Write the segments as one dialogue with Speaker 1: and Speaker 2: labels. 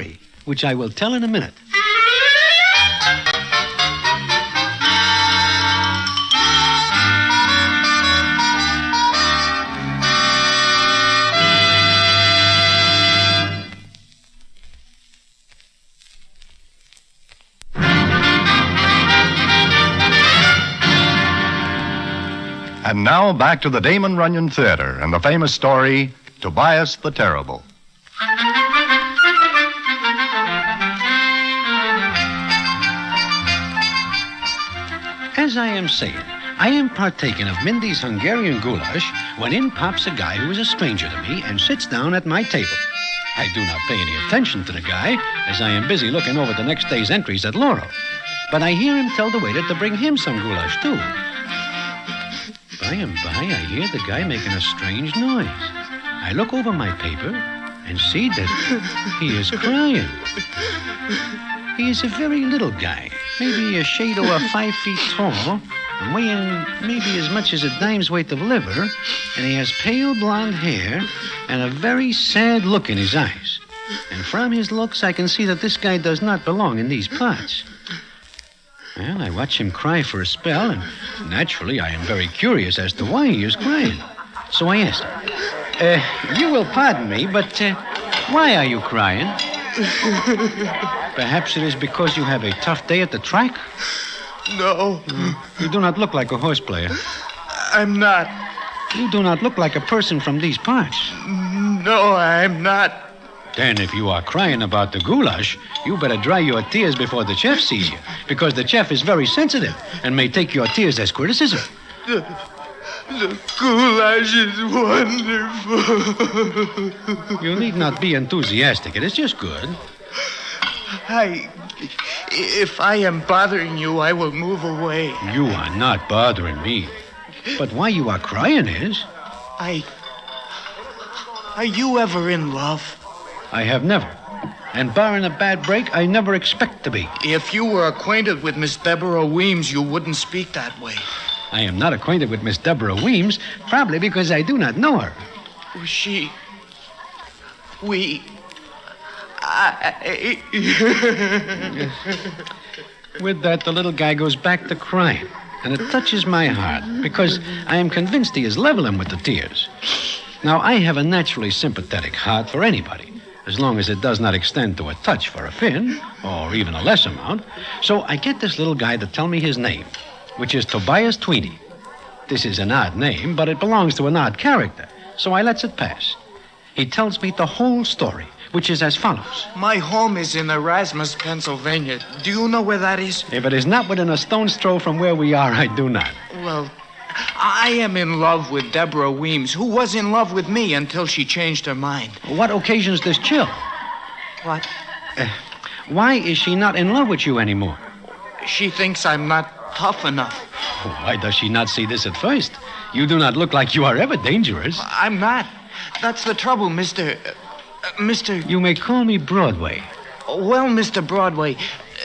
Speaker 1: story, which I will tell in a minute.
Speaker 2: And now back to the Damon Runyon Theater and the famous story, Tobias the Terrible.
Speaker 1: As I am saying, I am partaking of Mindy's Hungarian goulash when in pops a guy who is a stranger to me and sits down at my table. I do not pay any attention to the guy, as I am busy looking over the next day's entries at Laurel. But I hear him tell the waiter to bring him some goulash, too. By and by, I hear the guy making a strange noise. I look over my paper and see that he is crying. He is a very little guy, maybe a shade over 5 feet tall, and weighing maybe as much as a dime's worth of liver, and he has pale blonde hair and a very sad look in his eyes. And from his looks, I can see that this guy does not belong in these parts. Well, I watch him cry for a spell, and naturally I am very curious as to why he is crying. So I asked him, you will pardon me, but why are you crying? Perhaps it is because you have a tough day at the track?
Speaker 3: No.
Speaker 1: You do not look like a horse player.
Speaker 3: I'm not.
Speaker 1: You do not look like a person from these parts.
Speaker 3: No, I'm not.
Speaker 1: Then if you are crying about the goulash, you better dry your tears before the chef sees you, because the chef is very sensitive and may take your tears as criticism.
Speaker 3: The goulash is wonderful.
Speaker 1: You need not be enthusiastic. It is just good.
Speaker 3: If I am bothering you, I will move away.
Speaker 1: You are not bothering me. But why you are crying is...
Speaker 3: Are you ever in love?
Speaker 1: I have never. And barring a bad break, I never expect to be.
Speaker 3: If you were acquainted with Miss Deborah Weems, you wouldn't speak that way.
Speaker 1: I am not acquainted with Miss Deborah Weems, probably because I do not know her. With that, the little guy goes back to crying. And it touches my heart, because I am convinced he is leveling with the tears. Now, I have a naturally sympathetic heart for anybody, as long as it does not extend to a touch for a fin, or even a less amount. So I get this little guy to tell me his name, which is Tobias Tweenie. This is an odd name, but it belongs to an odd character, so I lets it pass. He tells me the whole story, which is as follows.
Speaker 3: My home is in Erasmus, Pennsylvania. Do you know where that is?
Speaker 1: If it is not within a stone's throw from where we are, I do not.
Speaker 3: Well, I am in love with Deborah Weems, who was in love with me until she changed her mind.
Speaker 1: What occasions this chill?
Speaker 3: What?
Speaker 1: Why is she not in love with you anymore?
Speaker 3: She thinks I'm not tough enough.
Speaker 1: Why does she not see this at first? You do not look like you are ever dangerous.
Speaker 3: I'm not. That's the trouble, Mr.
Speaker 1: You may call me Broadway.
Speaker 3: Well, Mr. Broadway,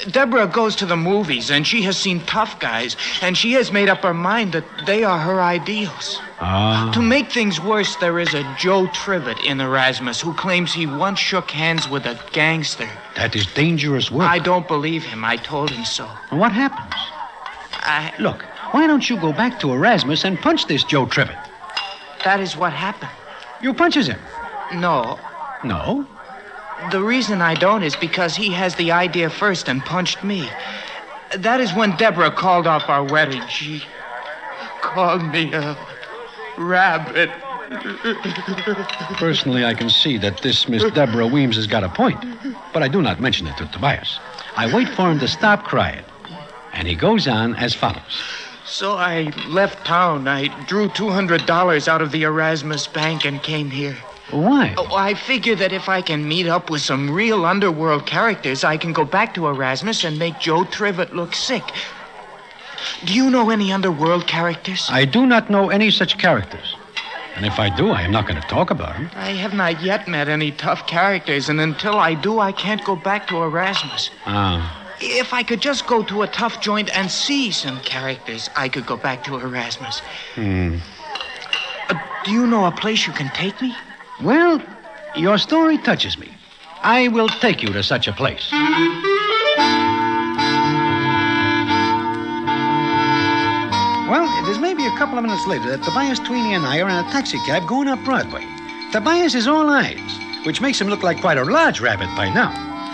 Speaker 3: Deborah goes to the movies, and she has seen tough guys, and she has made up her mind that they are her ideals. To make things worse, there is a Joe Trivet in Erasmus who claims he once shook hands with a gangster.
Speaker 1: That is dangerous work.
Speaker 3: I don't believe him. I told him so.
Speaker 1: And what happens? Look, why don't you go back to Erasmus and punch this Joe Trivet?
Speaker 3: That is what happened.
Speaker 1: You punches him?
Speaker 3: No.
Speaker 1: No?
Speaker 3: The reason I don't is because he has the idea first and punched me. That is when Deborah called off our wedding. She called me a rabbit.
Speaker 1: Personally, I can see that this Miss Deborah Weems has got a point, but I do not mention it to Tobias. I wait for him to stop crying, and he goes on as follows.
Speaker 3: So I left town. I drew $200 out of the Erasmus bank and came here.
Speaker 1: Why?
Speaker 3: Oh, I figure that if I can meet up with some real underworld characters, I can go back to Erasmus and make Joe Trivet look sick. Do you know any underworld characters?
Speaker 1: I do not know any such characters. And if I do, I am not going to talk about them.
Speaker 3: I have not yet met any tough characters, and until I do, I can't go back to Erasmus. If I could just go to a tough joint and see some characters, I could go back to Erasmus. Do you know a place you can take me?
Speaker 1: Well, your story touches me. I will take you to such a place. Well, it is maybe a couple of minutes later that Tobias, Tweenie, and I are in a taxi cab going up Broadway. Tobias is all eyes, which makes him look like quite a large rabbit by now.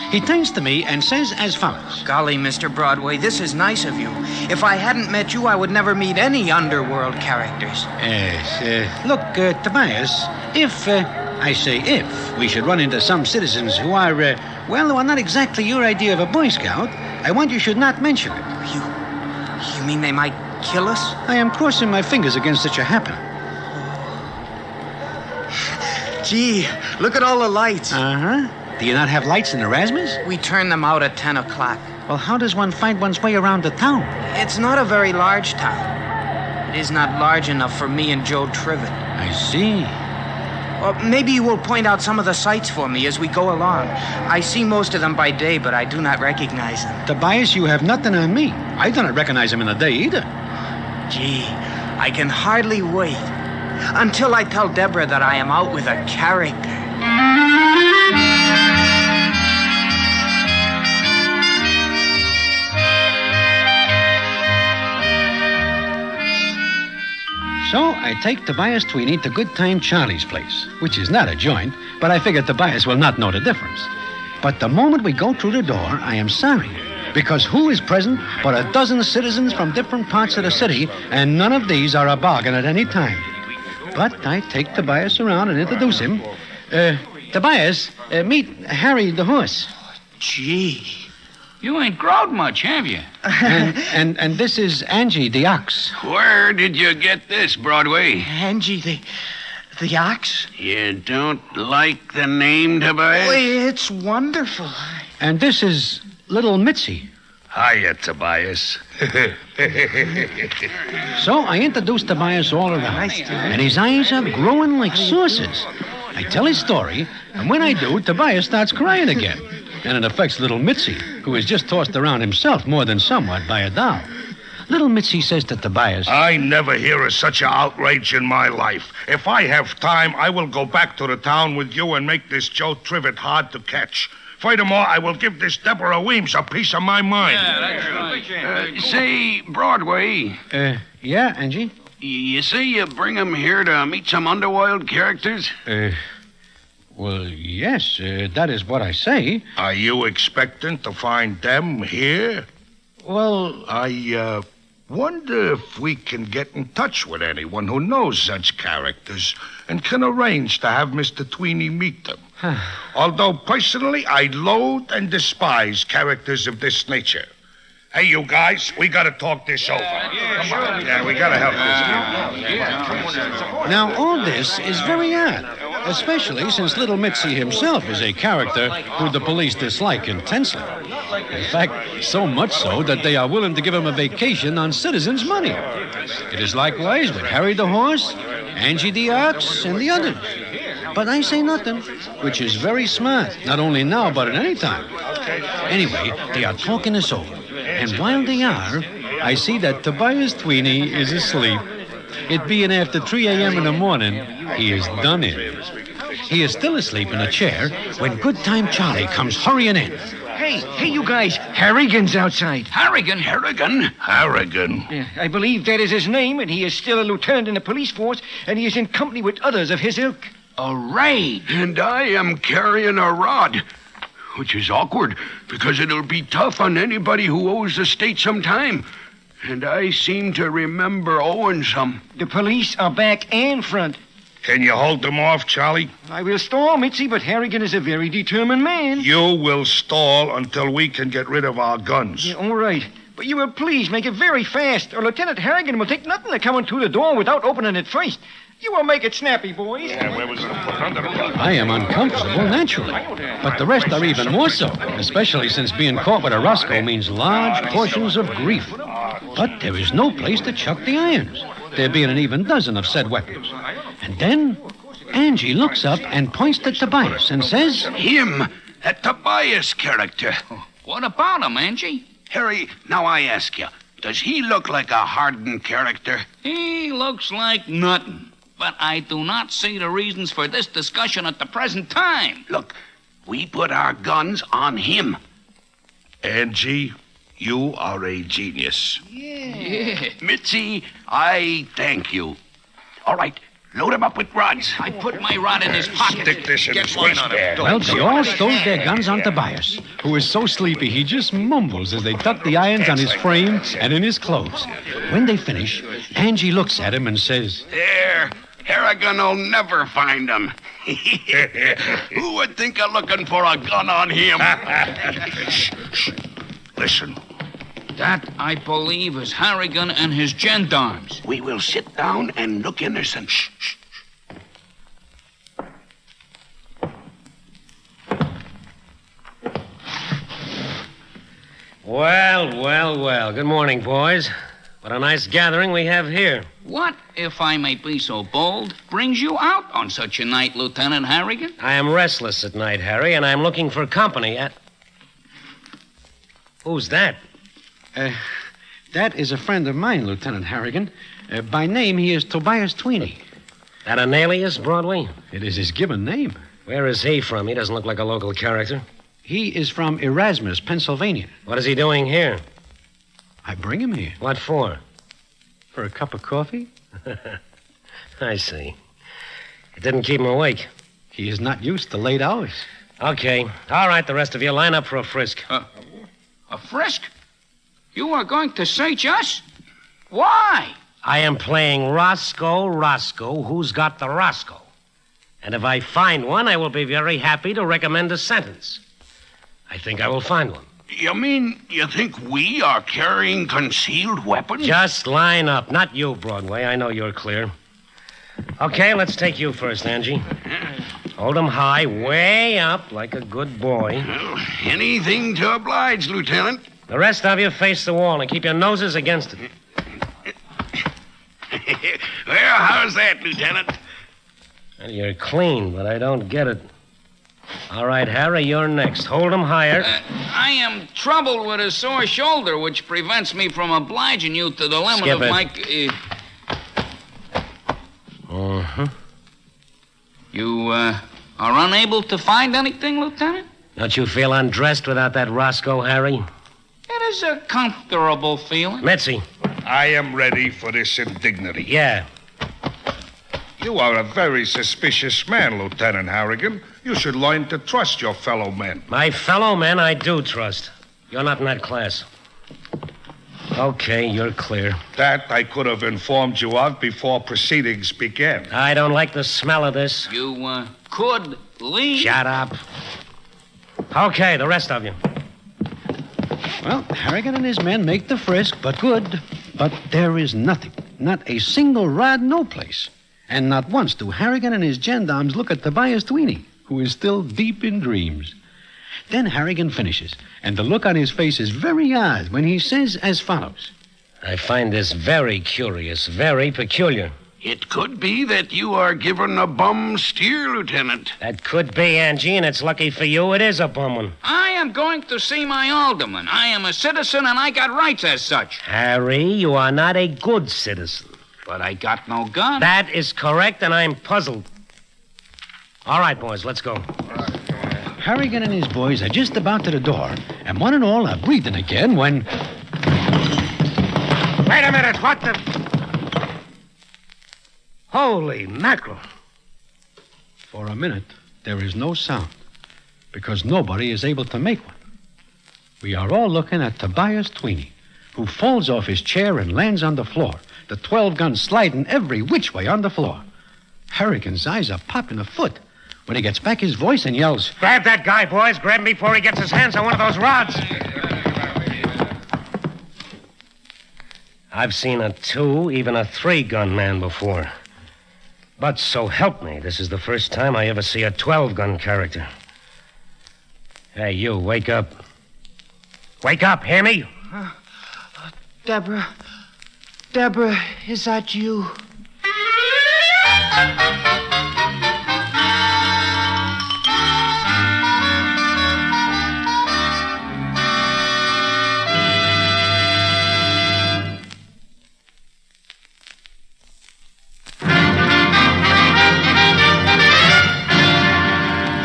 Speaker 1: He turns to me and says as follows.
Speaker 3: Golly, Mr. Broadway, this is nice of you. If I hadn't met you, I would never meet any underworld characters.
Speaker 1: Yes, look, Tobias, if, I say if, we should run into some citizens who are, who are not exactly your idea of a Boy Scout, I want you should not mention it.
Speaker 3: You mean they might kill us?
Speaker 1: I am crossing my fingers against such a happening.
Speaker 3: Gee, look at all the lights.
Speaker 1: Uh-huh. Do you not have lights in Erasmus?
Speaker 3: We turn them out at 10 o'clock.
Speaker 1: Well, how does one find one's way around the town?
Speaker 3: It's not a very large town. It is not large enough for me and Joe Trivet.
Speaker 1: I see.
Speaker 3: Well, maybe you will point out some of the sights for me as we go along. I see most of them by day, but I do not recognize them.
Speaker 1: Tobias, you have nothing on me. I do not recognize them in the day either.
Speaker 3: Gee, I can hardly wait until I tell Deborah that I am out with a character. So I take Tobias Tweenie to Good Time Charlie's place, which is not a joint, but I figure Tobias will not know the difference. But the moment we go through the door, I am sorry, because who is present but a dozen citizens from different parts of the city, and none of these are a bargain at any time. But I take Tobias around and introduce him. Tobias, meet Harry the horse. Gee.
Speaker 4: You ain't growed much, have you?
Speaker 1: And this is Angie the ox.
Speaker 4: Where did you get this, Broadway?
Speaker 3: Angie, the ox?
Speaker 4: You don't like the name, Tobias?
Speaker 3: Oh, it's wonderful.
Speaker 1: And this is little Mitzi.
Speaker 4: Hiya, Tobias.
Speaker 1: So I introduce Tobias all around.
Speaker 3: Nice to meet you.
Speaker 1: And his eyes are growing like saucers. I tell his story, and when I do, Tobias starts crying again. And it affects little Mitzi, who is just tossed around himself more than somewhat by a doll. Little Mitzi says to Tobias,
Speaker 5: I never hear of such an outrage in my life. If I have time, I will go back to the town with you and make this Joe Trivet hard to catch. Furthermore, I will give this Deborah Weems a piece of my mind.
Speaker 4: Say, Broadway,
Speaker 1: yeah, Angie?
Speaker 4: you say you bring him here to meet some underworld characters?
Speaker 1: Well, yes, that is what I say.
Speaker 5: Are you expecting to find them here?
Speaker 1: Well,
Speaker 5: I wonder if we can get in touch with anyone who knows such characters and can arrange to have Mr. Tweenie meet them. Although, personally, I loathe and despise characters of this nature. Hey, you guys, we got to talk this over. Come on. Yeah, we got to help this kid.
Speaker 1: now all this is very odd, especially since little Mitzi himself is a character who the police dislike intensely. In fact, so much so that they are willing to give him a vacation on citizens' money. It is likewise with Harry the horse, Angie the ox, and the others. But I say nothing, which is very smart, not only now, but at any time. Anyway, they are talking this over. And while they are, I see that Tobias Tweenie is asleep. It being after 3 a.m. in the morning, he is done in. He is still asleep in a chair when Good Time Charlie comes hurrying in.
Speaker 6: Hey, you guys. Harrigan's outside.
Speaker 4: Harrigan?
Speaker 5: Harrigan.
Speaker 6: Yeah, I believe that is his name, and he is still a lieutenant in the police force, and he is in company with others of his ilk.
Speaker 4: A raid. And I am carrying a rod, which is awkward because it'll be tough on anybody who owes the state some time. And I seem to remember owing some.
Speaker 6: The police are back and front.
Speaker 5: Can you hold them off, Charlie?
Speaker 6: I will stall, Mitzi, but Harrigan is a very determined man.
Speaker 5: You will stall until we can get rid of our guns.
Speaker 6: Yeah, all right. But you will please make it very fast, or Lieutenant Harrigan will take nothing to come into the door without opening it first. You will make it snappy, boys.
Speaker 5: Yeah, where was it put under the block?
Speaker 1: I am uncomfortable, naturally. But the rest are even more so, especially since being caught with a Roscoe means large portions of grief. But there is no place to chuck the irons, there being an even dozen of said weapons. And then Angie looks up and points to Tobias and says,
Speaker 4: Him, a Tobias character.
Speaker 7: What about him, Angie?
Speaker 4: Harry, now I ask you, does he look like a hardened character?
Speaker 7: He looks like nothing. But I do not see the reasons for this discussion at the present time.
Speaker 4: Look, We put our guns on him.
Speaker 5: Angie, you are a genius.
Speaker 7: Yeah.
Speaker 4: Mitzi, I thank you. All right, load him up with rods.
Speaker 7: I put my rod in his pocket.
Speaker 5: Stick this in his waistband.
Speaker 1: Well, they all stowed their guns on Tobias, who is so sleepy he just mumbles as they tuck the irons on his frame and in his clothes. When they finish, Angie looks at him and says,
Speaker 4: There, Harrigan'll never find him. Who would think of looking for a gun on him?
Speaker 5: Shh. Listen.
Speaker 7: That, I believe, is Harrigan and his gendarmes.
Speaker 4: We will sit down and look innocent. Shh.
Speaker 8: Well. Good morning, boys. What a nice gathering we have here.
Speaker 7: What, if I may be so bold, brings you out on such a night, Lieutenant Harrigan?
Speaker 8: I am restless at night, Harry, and I'm looking for company at... Who's that?
Speaker 1: That is a friend of mine, Lieutenant Harrigan. By name, he is Tobias Tweeny.
Speaker 8: That an alias, Broadway?
Speaker 1: It is his given name.
Speaker 8: Where is he from? He doesn't look like a local character.
Speaker 1: He is from Erasmus, Pennsylvania.
Speaker 8: What is he doing here?
Speaker 1: I bring him here.
Speaker 8: What for?
Speaker 1: For a cup of coffee?
Speaker 8: I see. It didn't keep him awake.
Speaker 1: He is not used to late hours.
Speaker 8: Okay. All right, the rest of you, line up for a frisk.
Speaker 7: A frisk? You are going to search us? Why?
Speaker 8: I am playing Roscoe, who's got the Roscoe. And if I find one, I will be very happy to recommend a sentence. I think I will find one.
Speaker 4: You mean you think we are carrying concealed weapons?
Speaker 8: Just line up. Not you, Broadway. I know you're clear. Okay, let's take you first, Angie. Hold 'em high, way up, like a good boy.
Speaker 4: Well, anything to oblige, Lieutenant.
Speaker 8: The rest of you face the wall and keep your noses against it.
Speaker 4: Well, how's that, Lieutenant?
Speaker 8: Well, you're clean, but I don't get it. All right, Harry, you're next. Hold 'em higher.
Speaker 7: I am troubled with a sore shoulder, which prevents me from obliging you to the limit
Speaker 8: Skip
Speaker 7: of
Speaker 8: it.
Speaker 7: my...
Speaker 8: Uh-huh.
Speaker 7: You, are unable to find anything, Lieutenant?
Speaker 8: Don't you feel undressed without that Roscoe, Harry?
Speaker 7: It is a comfortable feeling.
Speaker 8: Mitzi.
Speaker 5: I am ready for this indignity.
Speaker 8: Yeah.
Speaker 5: You are a very suspicious man, Lieutenant Harrigan. You should learn to trust your fellow men.
Speaker 8: My fellow men, I do trust. You're not in that class. Okay, you're clear.
Speaker 5: That I could have informed you of before proceedings began.
Speaker 8: I don't like the smell of this.
Speaker 7: You, could leave.
Speaker 8: Shut up. Okay, the rest of you.
Speaker 1: Well, Harrigan and his men make the frisk, but good. But there is nothing. Not a single rod, no place. And not once do Harrigan and his gendarmes look at Tobias Tweeny, who is still deep in dreams. Then Harrigan finishes, and the look on his face is very odd when he says as follows.
Speaker 8: I find this very curious, very peculiar.
Speaker 4: It could be that you are given a bum steer, Lieutenant.
Speaker 8: That could be, Angie, and it's lucky for you it is a bum one.
Speaker 7: I am going to see my alderman. I am a citizen, and I got rights as such.
Speaker 8: Harry, you are not a good citizen.
Speaker 7: But I got no gun.
Speaker 8: That is correct, and I'm puzzled. All right, boys, let's go.
Speaker 1: Harrigan and his boys are just about to the door, and one and all are breathing again when...
Speaker 8: Wait a minute, what the... Holy mackerel.
Speaker 1: For a minute, there is no sound, because nobody is able to make one. We are all looking at Tobias Tweeny, who falls off his chair and lands on the floor, the 12-gun sliding every which way on the floor. Harrigan's eyes are popping a foot. When he gets back his voice and yells,
Speaker 8: Grab that guy, boys. Grab him before he gets his hands on one of those rods. I've seen a 2, even a 3-gun man before. But so help me, this is the first time I ever see a 12-gun character. Hey, you, wake up. Wake up, hear me?
Speaker 3: Deborah, is that you?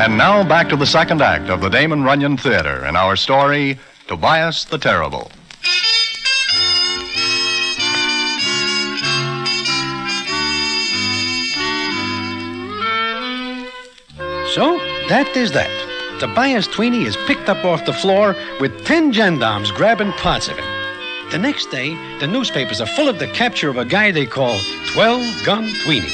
Speaker 2: And now back to the second act of the Damon Runyon Theater and our story, Tobias the Terrible.
Speaker 1: So, that is that. Tobias Tweeny is picked up off the floor with 10 gendarmes grabbing parts of him. The next day, the newspapers are full of the capture of a guy they call 12-Gun Tweeny.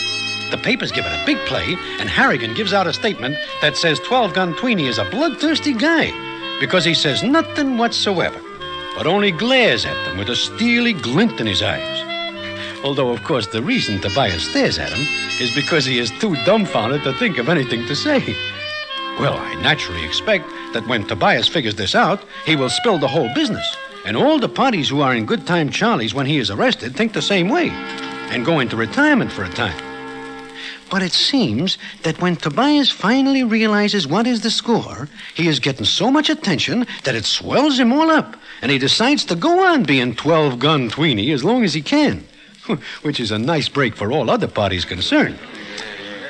Speaker 1: The papers give it a big play, and Harrigan gives out a statement that says 12-Gun Tweeny is a bloodthirsty guy because he says nothing whatsoever, but only glares at them with a steely glint in his eyes. Although, of course, the reason Tobias stares at him is because he is too dumbfounded to think of anything to say. Well, I naturally expect that when Tobias figures this out, he will spill the whole business. And all the parties who are in Good Time Charlie's when he is arrested think the same way and go into retirement for a time. But it seems that when Tobias finally realizes what is the score, he is getting so much attention that it swells him all up, and he decides to go on being 12-Gun Tweeny as long as he can, which is a nice break for all other parties concerned.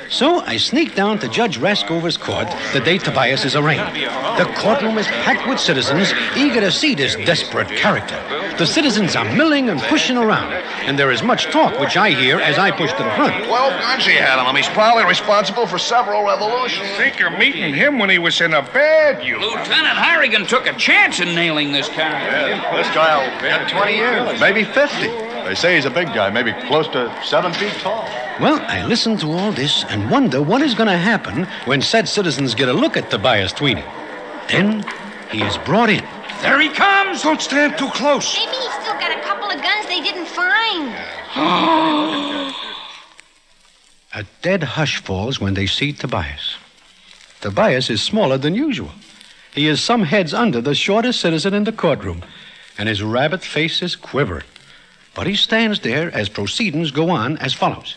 Speaker 1: So I sneak down to Judge Raskover's court the day Tobias is arraigned. The courtroom is packed with citizens eager to see this desperate character. The citizens are milling and pushing around, and there is much talk which I hear as I push to the front.
Speaker 5: 12 guns he had on him. He's probably responsible for several revolutions.
Speaker 6: Think you're meeting him when he was in a bad, you.
Speaker 7: Lieutenant Harrigan took a chance in nailing this character.
Speaker 2: This guy will get 20 years, maybe 50. They say he's a big guy, maybe close to 7 feet tall.
Speaker 1: Well, I listen to all this and wonder what is going to happen when said citizens get a look at Tobias Tweeny. Then he is brought in.
Speaker 6: There he comes. Don't stand too close.
Speaker 9: Maybe he's still got a couple of guns they didn't find.
Speaker 1: A dead hush falls when they see Tobias. Tobias is smaller than usual. He is some heads under the shortest citizen in the courtroom, and his rabbit face is quivering. But he stands there as proceedings go on as follows.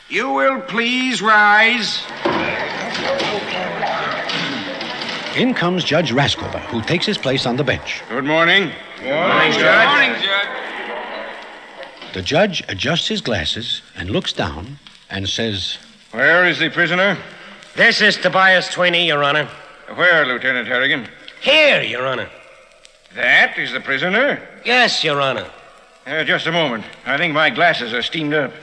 Speaker 6: You will please rise.
Speaker 1: In comes Judge Raskover, who takes his place on the bench.
Speaker 6: Good morning.
Speaker 7: Morning, Judge. Morning, Judge.
Speaker 1: The judge adjusts his glasses and looks down and says,
Speaker 6: Where is the prisoner?
Speaker 8: This is Tobias Tweeny, Your Honor.
Speaker 6: Where, Lieutenant Harrigan?
Speaker 8: Here, Your Honor.
Speaker 6: That is the prisoner?
Speaker 8: Yes, Your Honor.
Speaker 6: Just a moment. I think my glasses are steamed up.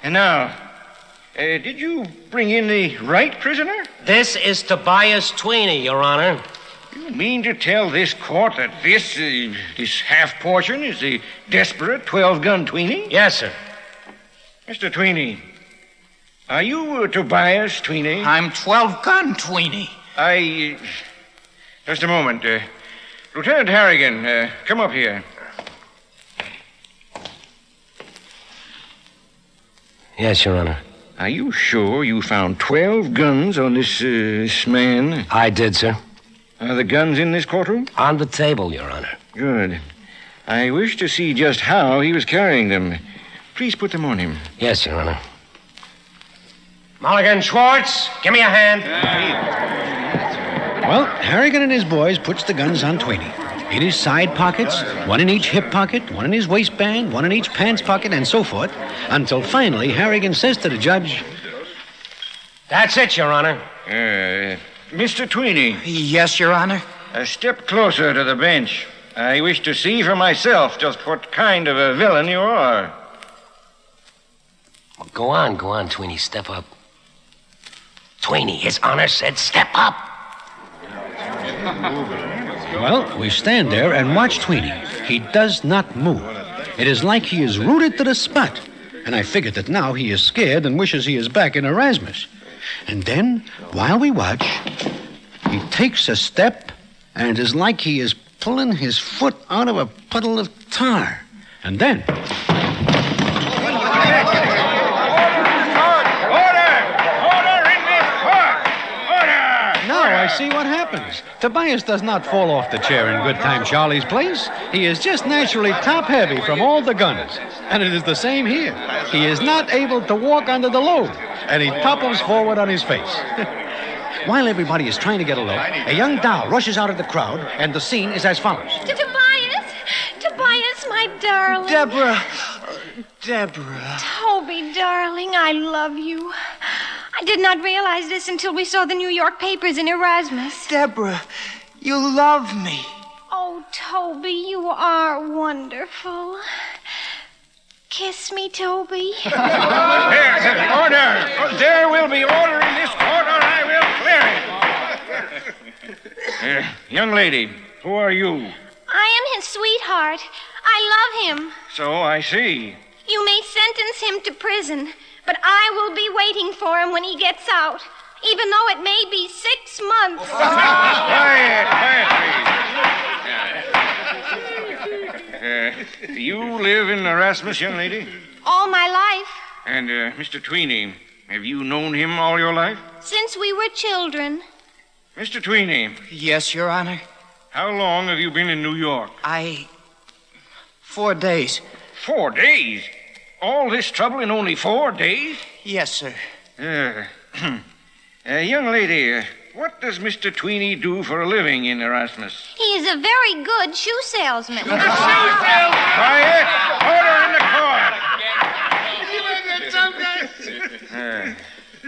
Speaker 6: And now, did you bring in the right prisoner?
Speaker 8: This is Tobias Tweeny, Your Honor.
Speaker 6: You mean to tell this court that this half portion is the desperate 12-Gun Tweeny?
Speaker 8: Yes, sir.
Speaker 6: Mr. Tweeny, are you Tobias Tweeny?
Speaker 3: I'm 12-Gun Tweeny.
Speaker 6: Just a moment. Lieutenant Harrigan, come up here.
Speaker 8: Yes, Your Honor.
Speaker 6: Are you sure you found 12 guns on this man?
Speaker 8: I did, sir.
Speaker 6: Are the guns in this courtroom?
Speaker 8: On the table, Your Honor.
Speaker 6: Good. I wish to see just how he was carrying them. Please put them on him.
Speaker 8: Yes, Your Honor. Mulligan Schwartz, give me a hand.
Speaker 1: Well, Harrigan and his boys puts the guns on Tweeny. In his side pockets, one in each hip pocket, one in his waistband, one in each pants pocket, and so forth, until finally Harrigan says to the judge,
Speaker 8: That's it, Your Honor.
Speaker 6: Mr. Tweeny.
Speaker 3: Yes, Your Honor.
Speaker 6: Step closer to the bench. I wish to see for myself just what kind of a villain you are.
Speaker 8: Well, go on, Tweeny, step up. Tweeny, His Honor said step up.
Speaker 1: Well, we stand there and watch Tweeny. He does not move. It is like he is rooted to the spot. And I figured that now he is scared and wishes he is back in Erasmus. And then, while we watch, he takes a step, and it is like he is pulling his foot out of a puddle of tar. And then... I see what happens. Tobias does not fall off the chair in Good Time Charlie's place. He is just naturally top-heavy from all the guns. And it is the same here. He is not able to walk under the load, and he topples forward on his face. While everybody is trying to get a look, a young doll rushes out of the crowd, and the scene is as follows.
Speaker 9: Tobias, my darling.
Speaker 3: Deborah.
Speaker 9: Toby, darling, I love you. I did not realize this until we saw the New York papers in Erasmus.
Speaker 3: Deborah, you love me.
Speaker 9: Oh, Toby, you are wonderful. Kiss me, Toby.
Speaker 6: Order! There will be order in this court, or I will clear it. Young lady, who are you?
Speaker 9: I am his sweetheart. I love him.
Speaker 6: So I see.
Speaker 9: You may sentence him to prison, but I will be waiting for him when he gets out, even though it may be 6 months.
Speaker 6: Quiet, please. You live in Erasmus, young lady?
Speaker 9: All my life.
Speaker 6: And, Mr. Tweeny, have you known him all your life?
Speaker 9: Since we were children.
Speaker 6: Mr. Tweeny.
Speaker 3: Yes, Your Honor.
Speaker 6: How long have you been in New York?
Speaker 3: 4 days.
Speaker 6: 4 days? All this trouble in only 4 days?
Speaker 3: Yes, sir.
Speaker 6: Young lady, what does Mr. Tweeny do for a living in Erasmus?
Speaker 9: He is a very good shoe salesman.
Speaker 6: Quiet! Order in the court!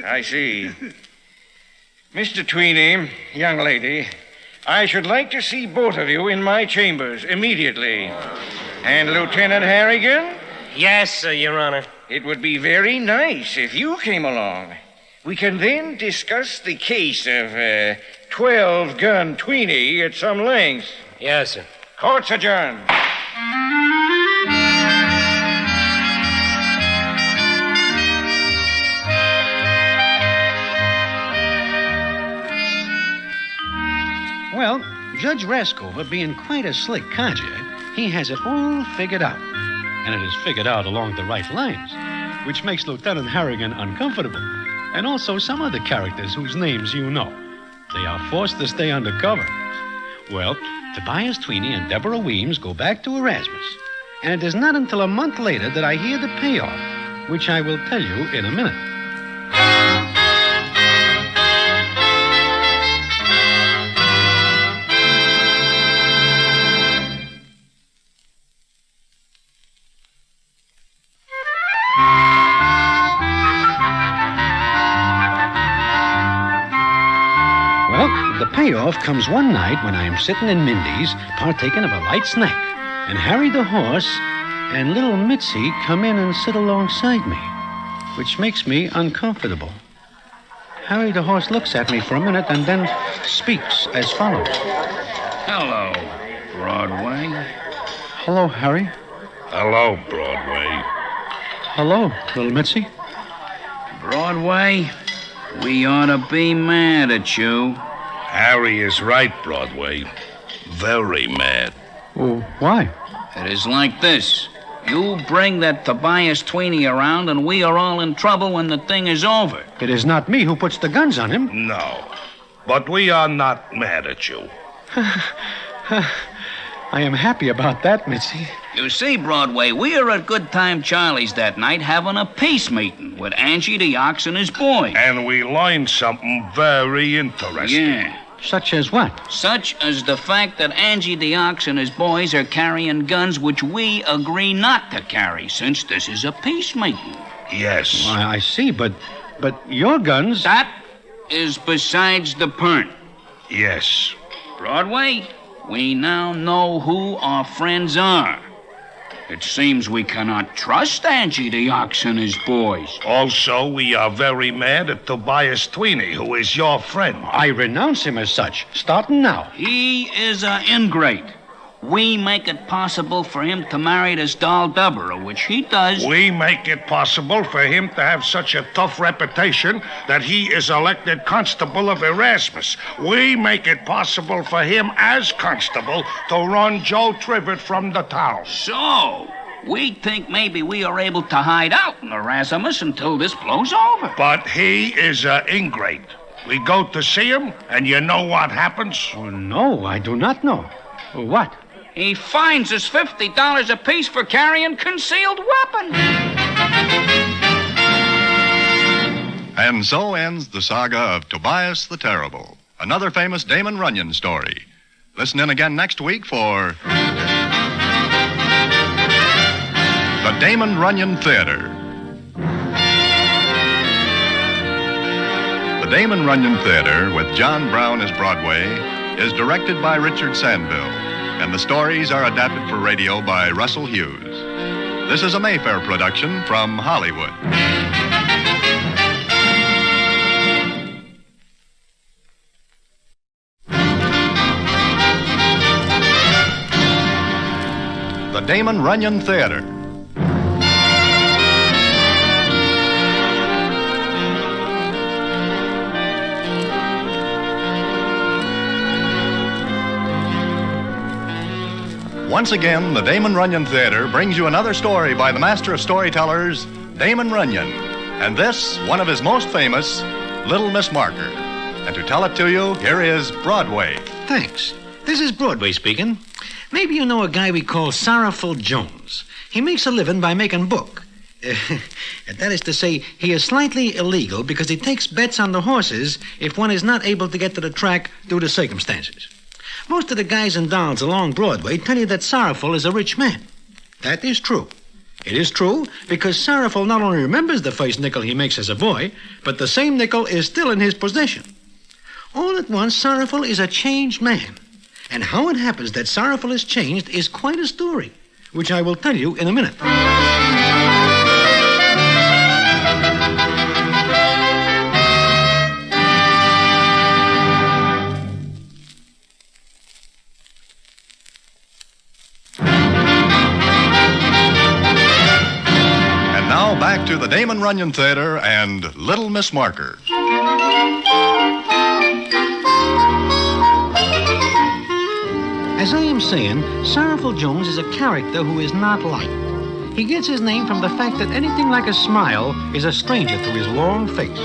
Speaker 6: I see. Mr. Tweeny, young lady, I should like to see both of you in my chambers immediately. And Lieutenant Harrigan?
Speaker 8: Yes, Your Honor.
Speaker 6: It would be very nice if you came along. We can then discuss the case of 12-gun Tweeny at some length.
Speaker 8: Yes, sir.
Speaker 6: Court's adjourned.
Speaker 1: Well, Judge Raskover, being quite a slick codger, he has it all figured out. And it is figured out along the right lines, which makes Lieutenant Harrigan uncomfortable. And also some other characters whose names you know. They are forced to stay undercover. Well, Tobias Tweeny and Deborah Weems go back to Erasmus. And it is not until a month later that I hear the payoff, which I will tell you in a minute. The payoff comes one night when I am sitting in Mindy's, partaking of a light snack, and Harry the horse and little Mitzi come in and sit alongside me, which makes me uncomfortable. Harry the horse looks at me for a minute and then speaks as follows.
Speaker 7: Hello, Broadway.
Speaker 1: Hello, Harry.
Speaker 5: Hello, Broadway.
Speaker 1: Hello, little Mitzi.
Speaker 7: Broadway, we ought to be mad at you.
Speaker 5: Harry is right, Broadway. Very mad.
Speaker 1: Oh, why?
Speaker 7: It is like this. You bring that Tobias Tweeny around and we are all in trouble when the thing is over.
Speaker 1: It is not me who puts the guns on him.
Speaker 5: No, but we are not mad at you.
Speaker 1: I am happy about that, Mitzi.
Speaker 7: You see, Broadway, we were at Good Time Charlie's that night having a peace meeting with Angie the Ox and his boy.
Speaker 5: And we learned something very interesting.
Speaker 7: Yeah.
Speaker 1: Such as what?
Speaker 7: Such as the fact that Angie the Ox and his boys are carrying guns which we agree not to carry, since this is a peace meeting.
Speaker 5: Yes.
Speaker 1: Well, I see, but your guns...
Speaker 7: That is besides the point.
Speaker 5: Yes.
Speaker 7: Broadway, we now know who our friends are. It seems we cannot trust Angie the Ox and his boys.
Speaker 5: Also, we are very mad at Tobias Tweeny, who is your friend.
Speaker 1: I renounce him as such, starting now.
Speaker 7: He is an ingrate. We make it possible for him to marry this doll Deborah, which he does.
Speaker 5: We make it possible for him to have such a tough reputation that he is elected constable of Erasmus. We make it possible for him as constable to run Joe Trivett from the town.
Speaker 7: So, we think maybe we are able to hide out in Erasmus until this blows over.
Speaker 5: But he is an ingrate. We go to see him, and you know what happens?
Speaker 1: Oh, no, I do not know. What?
Speaker 7: He fines us $50 apiece for carrying concealed weapons.
Speaker 2: And so ends the saga of Tobias the Terrible, another famous Damon Runyon story. Listen in again next week for The Damon Runyon Theater. Damon Runyon Theater, with John Brown as Broadway, is directed by Richard Sandville, and the stories are adapted for radio by Russell Hughes. This is a Mayfair production from Hollywood. The Damon Runyon Theater. Once again, the Damon Runyon Theater brings you another story by the master of storytellers, Damon Runyon. And this, one of his most famous, Little Miss Marker. And to tell it to you, here is Broadway.
Speaker 1: Thanks. This is Broadway speaking. Maybe you know a guy we call Sorrowful Jones. He makes a living by making book. That is to say, he is slightly illegal because he takes bets on the horses if one is not able to get to the track due to circumstances. Most of the guys and dolls along Broadway tell you that Sorrowful is a rich man. That is true. It is true because Sorrowful not only remembers the first nickel he makes as a boy, but the same nickel is still in his possession. All at once, Sorrowful is a changed man. And how it happens that Sorrowful is changed is quite a story, which I will tell you in a minute.
Speaker 2: Back to the Damon Runyon Theater and Little Miss Marker.
Speaker 1: As I am saying, Sorrowful Jones is a character who is not liked. He gets his name from the fact that anything like a smile is a stranger to his long face.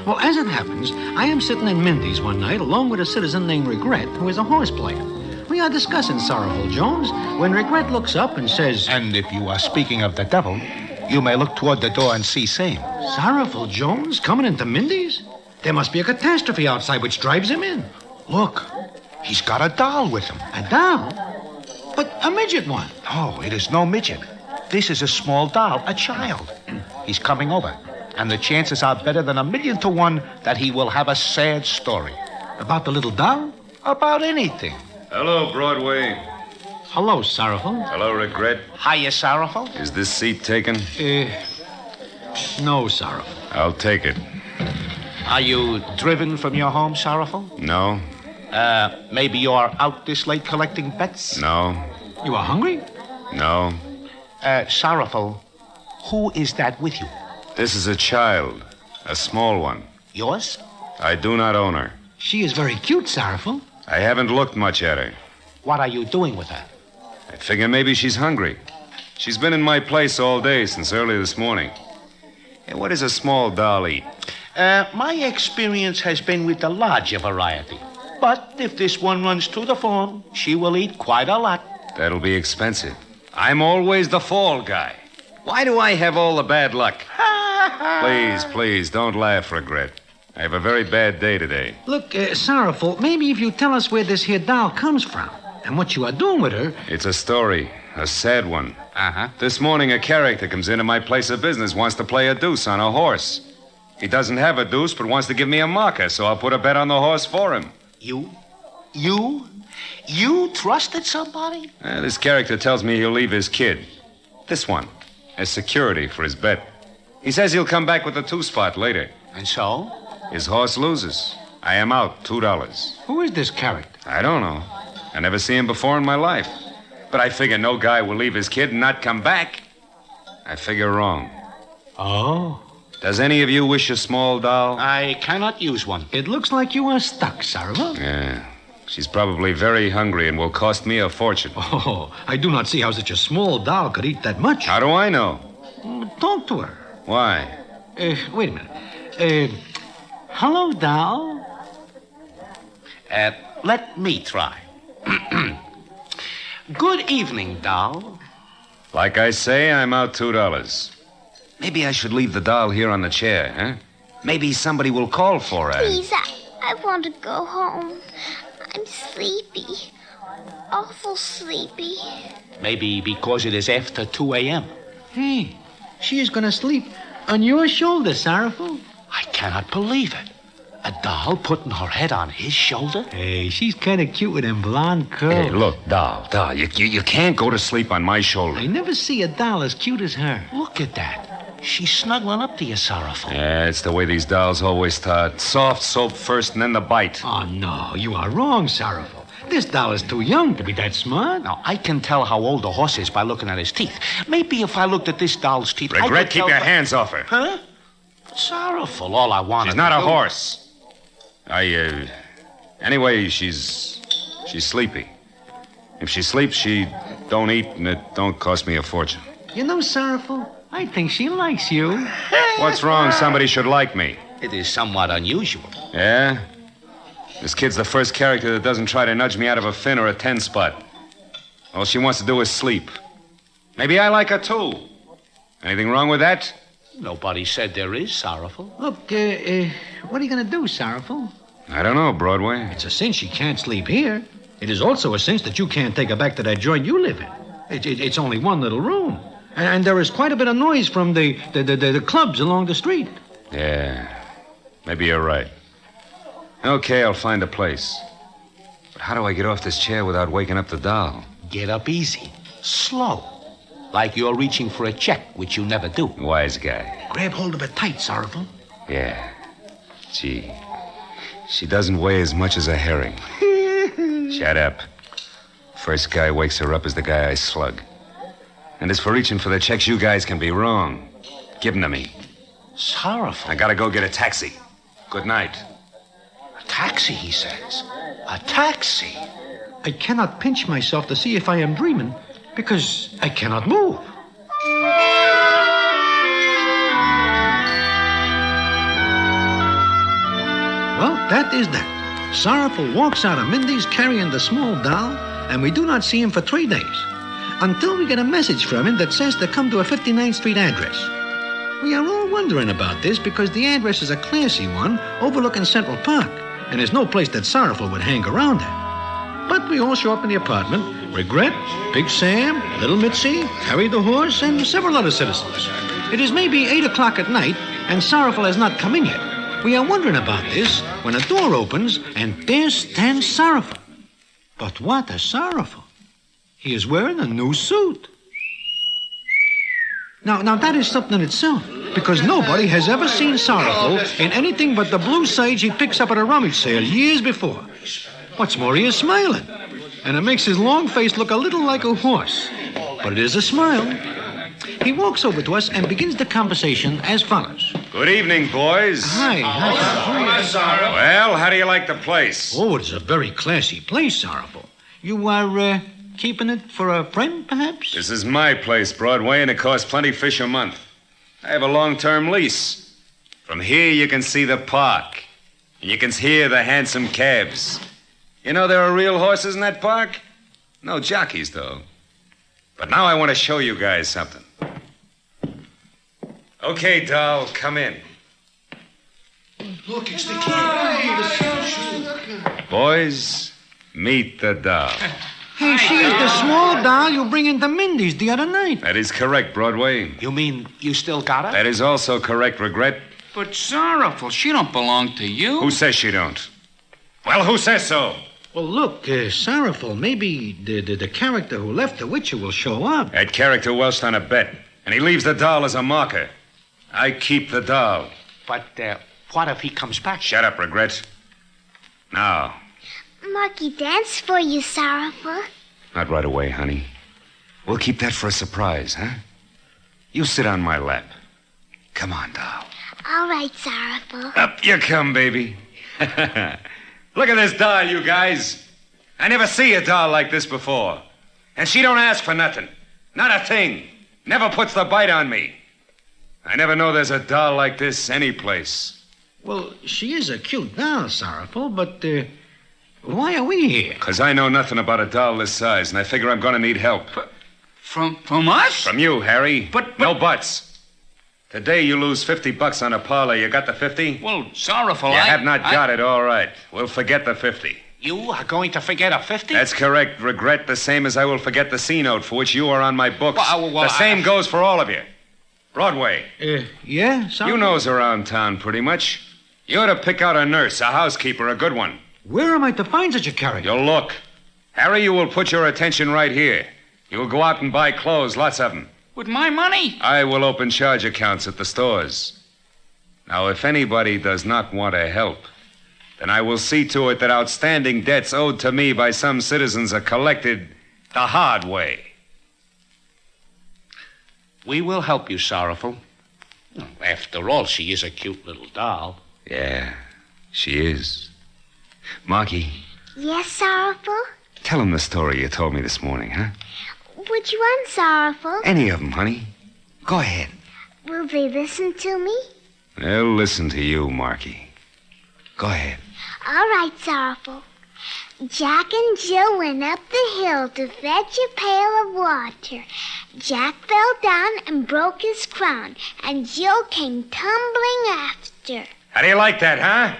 Speaker 1: Well, as it happens, I am sitting in Mindy's one night along with a citizen named Regret, who is a horse player. We are discussing Sorrowful Jones when Regret looks up and says,
Speaker 5: "And if you are speaking of the devil, you may look toward the door and see same."
Speaker 1: Sorrowful Jones coming into Mindy's? There must be a catastrophe outside which drives him in.
Speaker 5: Look, he's got a doll with him.
Speaker 1: A doll? But a midget one.
Speaker 5: No, it is no midget. This is a small doll, a child. He's coming over, and the chances are better than 1,000,000 to 1 that he will have a sad story.
Speaker 1: About the little doll?
Speaker 5: About anything.
Speaker 10: Hello, Broadway.
Speaker 1: Hello, Sorrowful.
Speaker 10: Hello, Regret.
Speaker 5: Hiya, Sorrowful.
Speaker 10: Is this seat taken?
Speaker 1: No, Sorrowful.
Speaker 10: I'll take it.
Speaker 5: Are you driven from your home, Sorrowful?
Speaker 10: No.
Speaker 5: Maybe you're out this late collecting bets?
Speaker 10: No.
Speaker 1: You are hungry?
Speaker 10: No.
Speaker 5: Sorrowful, who is that with you?
Speaker 10: This is a child. A small one.
Speaker 5: Yours?
Speaker 10: I do not own her.
Speaker 1: She is very cute, Sorrowful.
Speaker 10: I haven't looked much at her.
Speaker 5: What are you doing with her?
Speaker 10: I figure maybe she's hungry. She's been in my place all day since early this morning. Hey, what does a small doll eat?
Speaker 5: My experience has been with the larger variety. But if this one runs to the farm, she will eat quite a lot.
Speaker 10: That'll be expensive. I'm always the fall guy. Why do I have all the bad luck? Please, don't laugh, Regret. I have a very bad day today.
Speaker 1: Look, Sorrowful, maybe if you tell us where this here doll comes from and what you are doing with her...
Speaker 10: It's a story, a sad one.
Speaker 5: Uh-huh.
Speaker 10: This morning, a character comes into my place of business, wants to play a deuce on a horse. He doesn't have a deuce, but wants to give me a marker, so I'll put a bet on the horse for him.
Speaker 5: You trusted somebody?
Speaker 10: This character tells me he'll leave his kid, this one, as security for his bet. He says he'll come back with a 2-spot later.
Speaker 5: And so?
Speaker 10: His horse loses. I am out $2.
Speaker 1: Who is this character?
Speaker 10: I don't know. I never seen him before in my life. But I figure no guy will leave his kid and not come back. I figure wrong.
Speaker 1: Oh.
Speaker 10: Does any of you wish a small doll?
Speaker 5: I cannot use one.
Speaker 1: It looks like you are stuck, Sorrowful.
Speaker 10: Yeah. She's probably very hungry and will cost me a fortune.
Speaker 1: Oh, I do not see how such a small doll could eat that much.
Speaker 10: How do I know?
Speaker 1: Talk to her.
Speaker 10: Why?
Speaker 1: Wait a minute. Hello, doll.
Speaker 5: Let me try. Good evening, doll.
Speaker 10: Like I say, I'm out $2. Maybe I should leave the doll here on the chair, huh? Maybe somebody will call for her.
Speaker 9: Please, I want to go home. I'm sleepy. Awful sleepy.
Speaker 5: Maybe because it is after 2 a.m.
Speaker 1: Hey, she is going to sleep on your shoulder, Sorrowful.
Speaker 5: I cannot believe it.
Speaker 11: A doll putting her head on his shoulder?
Speaker 1: Hey, she's kind of cute with them blonde curls.
Speaker 10: Hey, look, doll, you can't go to sleep on my shoulder.
Speaker 1: I never see a doll as cute as her.
Speaker 11: Look at that. She's snuggling up to you, Sorrowful.
Speaker 10: Yeah, it's the way these dolls always start. Soft soap first and then the bite.
Speaker 1: Oh, no, you are wrong, Sorrowful. This doll is too young to be that smart.
Speaker 11: Now, I can tell how old a horse is by looking at his teeth. Maybe if I looked at this doll's teeth, I
Speaker 10: Regret,
Speaker 11: could
Speaker 10: keep
Speaker 11: tell
Speaker 10: your hands off her.
Speaker 11: Huh? Sorrowful, all I wanted
Speaker 10: She's not
Speaker 11: to
Speaker 10: a
Speaker 11: do-
Speaker 10: horse. Anyway, she's sleepy. If she sleeps, she don't eat, and it don't cost me a fortune.
Speaker 1: You know, Sorrowful, I think she likes you.
Speaker 10: What's wrong? Somebody should like me.
Speaker 11: It is somewhat unusual.
Speaker 10: Yeah? This kid's the first character that doesn't try to nudge me out of a fin or a 10 spot. All she wants to do is sleep. Maybe I like her, too. Anything wrong with that?
Speaker 11: Nobody said there is, Sorrowful.
Speaker 1: Look, what are you going to do, Sorrowful?
Speaker 10: I don't know, Broadway.
Speaker 1: It's a cinch she can't sleep here. It is also a cinch that you can't take her back to that joint you live in. It's only one little room. And there is quite a bit of noise from the clubs along the street.
Speaker 10: Yeah, maybe you're right. Okay, I'll find a place. But how do I get off this chair without waking up the doll?
Speaker 11: Get up easy. Slow. Like you're reaching for a check, which you never do.
Speaker 10: Wise guy.
Speaker 1: Grab hold of it tight, Sorrowful.
Speaker 10: Yeah. Gee, she doesn't weigh as much as a herring. Shut up. First guy wakes her up is the guy I slug. And as for reaching for the checks, you guys can be wrong. Give them to me.
Speaker 11: Sorrowful.
Speaker 10: I gotta go get a taxi. Good night.
Speaker 11: A taxi, he says. A taxi.
Speaker 1: I cannot pinch myself to see if I am dreaming because I cannot move. Well, that is that. Sorrowful walks out of Mindy's carrying the small doll, and we do not see him for 3 days. Until we get a message from him that says to come to a 59th Street address. We are all wondering about this because the address is a classy one overlooking Central Park, and there's no place that Sorrowful would hang around at. But we all show up in the apartment. Regret, Big Sam, Little Mitzi, Harry the horse, and several other citizens. It is maybe 8 o'clock at night, and Sorrowful has not come in yet. We are wondering about this when a door opens, and there stands Sorrowful. But what a Sorrowful. He is wearing a new suit. Now that is something in itself, because nobody has ever seen Sorrowful in anything but the blue sage he picks up at a rummage sale years before. What's more, he is smiling, and it makes his long face look a little like a horse. But it is a smile. He walks over to us and begins the conversation as follows.
Speaker 10: Good evening, boys.
Speaker 1: Hi.
Speaker 10: Well, how do you like the place?
Speaker 1: Oh, it's a very classy place, Sorrowful. You are, keeping it for a friend, perhaps?
Speaker 10: This is my place, Broadway, and it costs plenty fish a month. I have a long-term lease. From here, you can see the park. And you can hear the handsome cabs. You know there are real horses in that park? No jockeys, though. But now I want to show you guys something. Okay, doll, come in.
Speaker 5: Look, it's the kid.
Speaker 10: Boys, meet the doll.
Speaker 1: Hey, she is the small doll you bring into Mindy's the other night.
Speaker 10: That is correct, Broadway.
Speaker 11: You mean you still got her?
Speaker 10: That is also correct, Regret.
Speaker 7: But Sorrowful, she don't belong to you.
Speaker 10: Who says she don't? Well, who says so?
Speaker 1: Well, look, Sorrowful, maybe the character who left the Witcher will show up.
Speaker 10: That character welched on a bet, and he leaves the doll as a marker. I keep the doll.
Speaker 11: But what if he comes back?
Speaker 10: Shut up, Regret. Now.
Speaker 12: Marky dance for you, Sorrowful.
Speaker 10: Not right away, honey. We'll keep that for a surprise, huh? You sit on my lap. Come on, doll.
Speaker 12: All right, Sorrowful.
Speaker 10: Up you come, baby. Look at this doll, you guys. I never see a doll like this before. And she don't ask for nothing. Not a thing. Never puts the bite on me. I never know there's a doll like this anyplace.
Speaker 1: Well, she is a cute doll, Sorrowful, but, why are we here?
Speaker 10: Because I know nothing about a doll this size, and I figure I'm going to need help.
Speaker 7: From us?
Speaker 10: From you, Harry.
Speaker 7: But...
Speaker 10: No buts. Today you lose $50 on a parlor. You got the 50?
Speaker 7: Well, Sorrowful,
Speaker 10: You have not got it, all right. We'll forget the 50.
Speaker 11: You are going to forget a 50?
Speaker 10: That's correct. Regret the same as I will forget the C note for which you are on my books.
Speaker 11: Well,
Speaker 10: the same goes for all of you. Broadway.
Speaker 1: Yeah, Sorrowful?
Speaker 10: You knows around town pretty much. You ought to pick out a nurse, a housekeeper, a good one.
Speaker 1: Where am I to find such a character?
Speaker 10: You'll look. Harry, you will put your attention right here. You will go out and buy clothes, lots of them.
Speaker 7: With my money?
Speaker 10: I will open charge accounts at the stores. Now, if anybody does not want to help, then I will see to it that outstanding debts owed to me by some citizens are collected the hard way.
Speaker 11: We will help you, Sorrowful. After all, she is a cute little doll.
Speaker 10: Yeah, she is. Marky,
Speaker 12: Yes, Sorrowful?
Speaker 10: tell him the story you told me this morning, huh?
Speaker 12: Which one, Sorrowful?
Speaker 10: Any of them, honey. Go ahead.
Speaker 12: Will they listen to me?
Speaker 10: They'll listen to you, Marky. Go ahead.
Speaker 12: All right, Sorrowful. Jack and Jill went up the hill to fetch a pail of water. Jack fell down and broke his crown, and Jill came tumbling after.
Speaker 10: How do you like that, huh?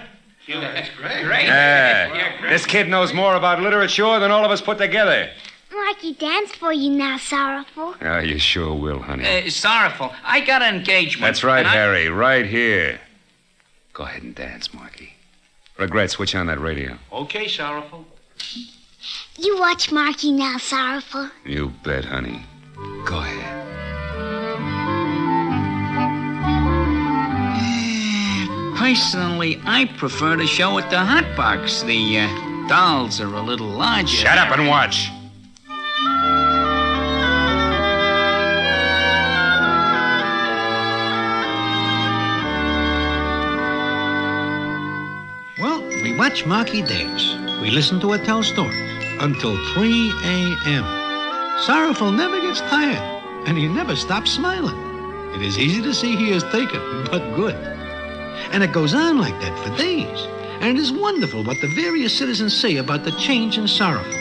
Speaker 7: Yeah, that's great.
Speaker 10: This kid knows more about literature than all of us put together.
Speaker 12: Marky dance for you now, Sorrowful.
Speaker 10: Oh, you sure will, honey.
Speaker 7: Sorrowful, I got an engagement.
Speaker 10: That's right,
Speaker 7: and
Speaker 10: Harry, right here. Go ahead and dance, Marky. Regret, switch on that radio.
Speaker 11: Okay, Sorrowful.
Speaker 12: You watch Marky now, Sorrowful.
Speaker 10: You bet, honey. Go ahead.
Speaker 7: Personally, I prefer to show at the hot box. The dolls are a little larger.
Speaker 10: Shut up and watch.
Speaker 1: Well, we watch Marky dance. We listen to her tell stories until 3 a.m. Sorrowful never gets tired, and he never stops smiling. It is easy to see he is taken, but good. And it goes on like that for days. And it is wonderful what the various citizens say about the change in Sorrowful.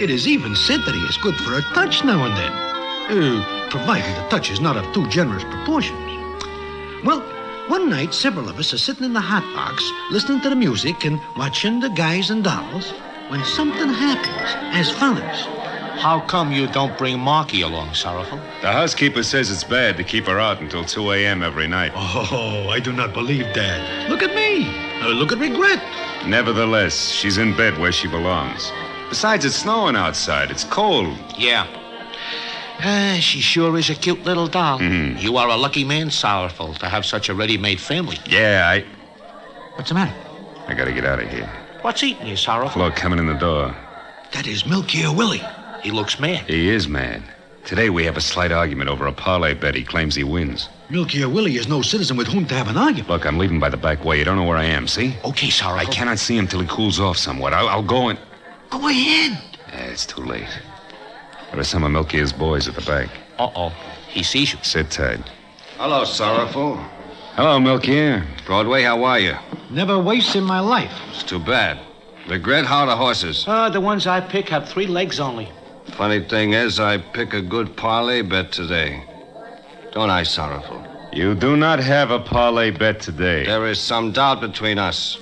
Speaker 1: It is even said that he is good for a touch now and then. Provided the touch is not of too generous proportions. Well, one night, several of us are sitting in the hot box, listening to the music and watching the guys and dolls, when something happens as follows.
Speaker 11: How come you don't bring Marky along, Sorrowful?
Speaker 10: The housekeeper says it's bad to keep her out until 2 a.m. every night.
Speaker 1: Oh, I do not believe that. Look at me. Look at Regret.
Speaker 10: Nevertheless, she's in bed where she belongs. Besides, it's snowing outside. It's cold.
Speaker 11: Yeah. She sure is a cute little doll.
Speaker 10: Mm-hmm.
Speaker 11: You are a lucky man, Sorrowful, to have such a ready-made family.
Speaker 10: Yeah,
Speaker 1: What's the matter?
Speaker 10: I gotta get out of here.
Speaker 11: What's eating you, Sorrowful?
Speaker 10: Flo coming in the door.
Speaker 1: That is Milky or Willie.
Speaker 11: He looks mad.
Speaker 10: He is mad. Today we have a slight argument over a parlay bet he claims he wins.
Speaker 1: Milky or Willie is no citizen with whom to have an argument.
Speaker 10: Look, I'm leaving by the back way. You don't know where I am, see?
Speaker 11: Okay, Sorrowful.
Speaker 10: I cannot see him till he cools off somewhat. I'll go and...
Speaker 1: Go ahead.
Speaker 10: It's too late. There are some of Milky's boys at the back.
Speaker 11: Uh-oh. He sees you.
Speaker 10: Sit tight.
Speaker 13: Hello, Sorrowful.
Speaker 10: Hello, Milky.
Speaker 13: Broadway, how are you?
Speaker 1: Never waste in my life.
Speaker 13: It's too bad. Regret, how are the horses?
Speaker 11: The ones I pick have 3 legs only.
Speaker 13: Funny thing is, I pick a good parlay bet today. Don't I, Sorrowful?
Speaker 10: You do not have a parlay bet today.
Speaker 13: There is some doubt between us.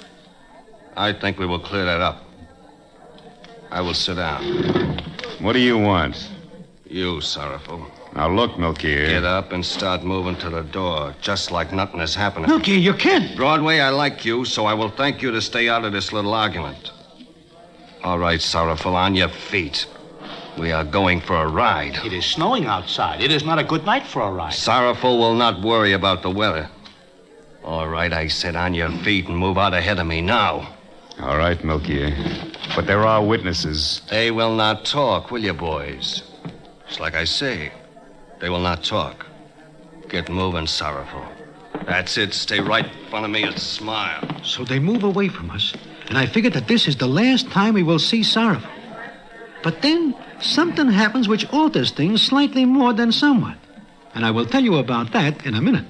Speaker 13: I think we will clear that up. I will sit down.
Speaker 10: What do you want?
Speaker 13: You, Sorrowful.
Speaker 10: Now look, Milky.
Speaker 13: Get up and start moving to the door, just like nothing is happening.
Speaker 1: Milky, you can't.
Speaker 13: Broadway, I like you, so I will thank you to stay out of this little argument. All right, Sorrowful, on your feet. We are going for a ride.
Speaker 11: It is snowing outside. It is not a good night for a ride.
Speaker 13: Sorrowful will not worry about the weather. All right, I said on your feet and move out ahead of me now.
Speaker 10: All right, Milky. But there are witnesses.
Speaker 13: They will not talk, will you, boys? It's like I say. They will not talk. Get moving, Sorrowful. That's it. Stay right in front of me and smile.
Speaker 1: So they move away from us, and I figured that this is the last time we will see Sorrowful. But then something happens which alters things slightly more than somewhat. And I will tell you about that in a minute.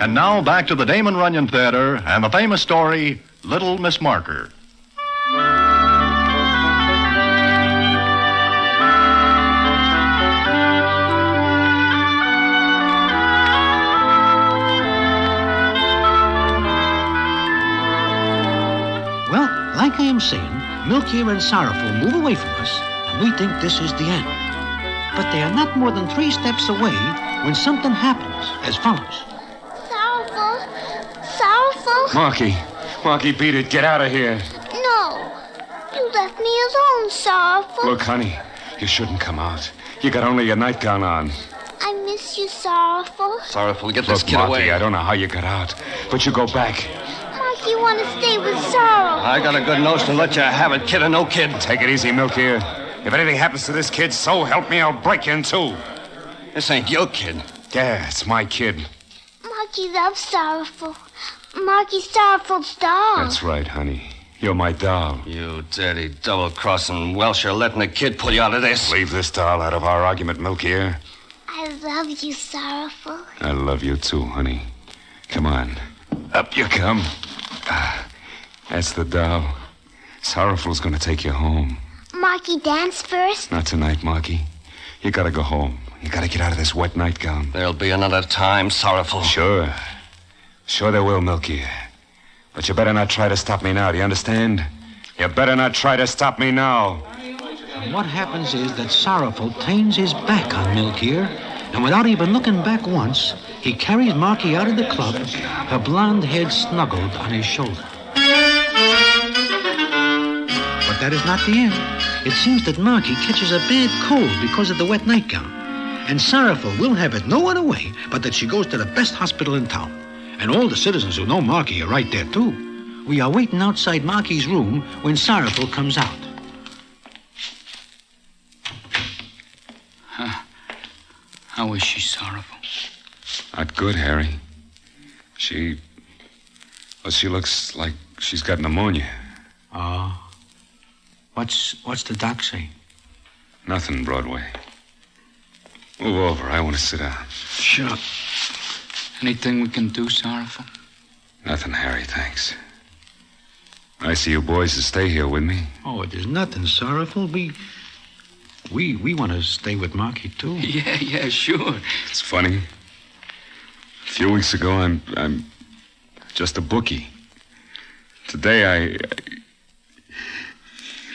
Speaker 2: And now back to the Damon Runyon Theater and the famous story, Little Miss Marker.
Speaker 1: am saying, Milky and Sorrowful move away from us, and we think this is the end. But they are not more than 3 steps away when something happens as follows.
Speaker 12: Sorrowful.
Speaker 10: Marky, beat it. Get out of here.
Speaker 12: No. You left me alone, Sorrowful.
Speaker 10: Look, honey, you shouldn't come out. You got only your nightgown on.
Speaker 12: I miss you, Sorrowful.
Speaker 13: Sorrowful, get this kid
Speaker 10: Marky,
Speaker 13: away.
Speaker 10: I don't know how you got out, but you go back.
Speaker 12: Marky, want to stay with Sorrowful.
Speaker 13: I got a good notion to let you have it, kid or no kid.
Speaker 10: Take it easy, Milky. If anything happens to this kid, so help me, I'll break you in two.
Speaker 13: This ain't your kid.
Speaker 10: Yeah, it's my kid.
Speaker 12: Marky loves Sorrowful. Marky's Sorrowful's doll.
Speaker 10: That's right, honey. You're my doll.
Speaker 13: You dirty, double-crossing Welsher letting a kid pull you out of this.
Speaker 10: Leave this doll out of our argument, Milky.
Speaker 12: I love you, Sorrowful.
Speaker 10: I love you too, honey. Come on. Up you come. That's the doll. Sorrowful's gonna take you home.
Speaker 12: Marky, dance first.
Speaker 10: Not tonight, Marky. You gotta go home. You gotta get out of this wet nightgown.
Speaker 13: There'll be another time, Sorrowful.
Speaker 10: Sure. Sure there will, Milky. But you better not try to stop me now, do you understand? You better not try to stop me now.
Speaker 1: And what happens is that Sorrowful turns his back on Milky, and without even looking back once, he carries Marky out of the club, her blonde head snuggled on his shoulder. But that is not the end. It seems that Marky catches a bad cold because of the wet nightgown. And Sorrowful will have it no other way but that she goes to the best hospital in town. And all the citizens who know Marky are right there, too. We are waiting outside Marky's room when Sorrowful comes out.
Speaker 7: How is she, Sorrowful?
Speaker 10: Not good, Harry. Well, she looks like she's got pneumonia.
Speaker 1: Oh. What's the doc say?
Speaker 10: Nothing, Broadway. Move over. I want to sit down.
Speaker 7: Sure. Anything we can do, Sorrowful?
Speaker 10: Nothing, Harry, thanks. I see you boys to stay here with me.
Speaker 1: Oh, there's nothing, Sorrowful. We want to stay with Marky, too.
Speaker 7: Yeah, sure.
Speaker 10: It's funny. A few weeks ago, I'm just a bookie. Today,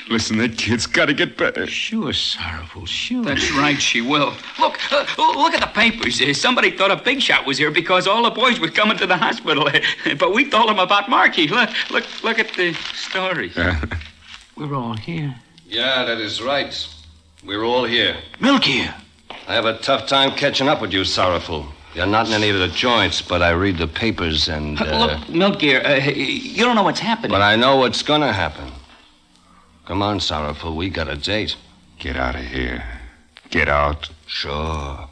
Speaker 10: Listen, that kid's got to get better.
Speaker 1: Sure, Sorrowful, sure.
Speaker 7: That's right, she will. Look at the papers. Somebody thought a big shot was here because all the boys were coming to the hospital. But we told them about Marky. Look at the stories.
Speaker 1: We're all here.
Speaker 13: Yeah, that is right. We're all here.
Speaker 1: Milky.
Speaker 13: I have a tough time catching up with you, Sorrowful. You're not in any of the joints, but I read the papers and...
Speaker 7: Look, Milky, you don't know what's happening.
Speaker 13: But I know what's gonna happen. Come on, Sorrowful, we got a date.
Speaker 10: Get out of here. Get out.
Speaker 13: Sure.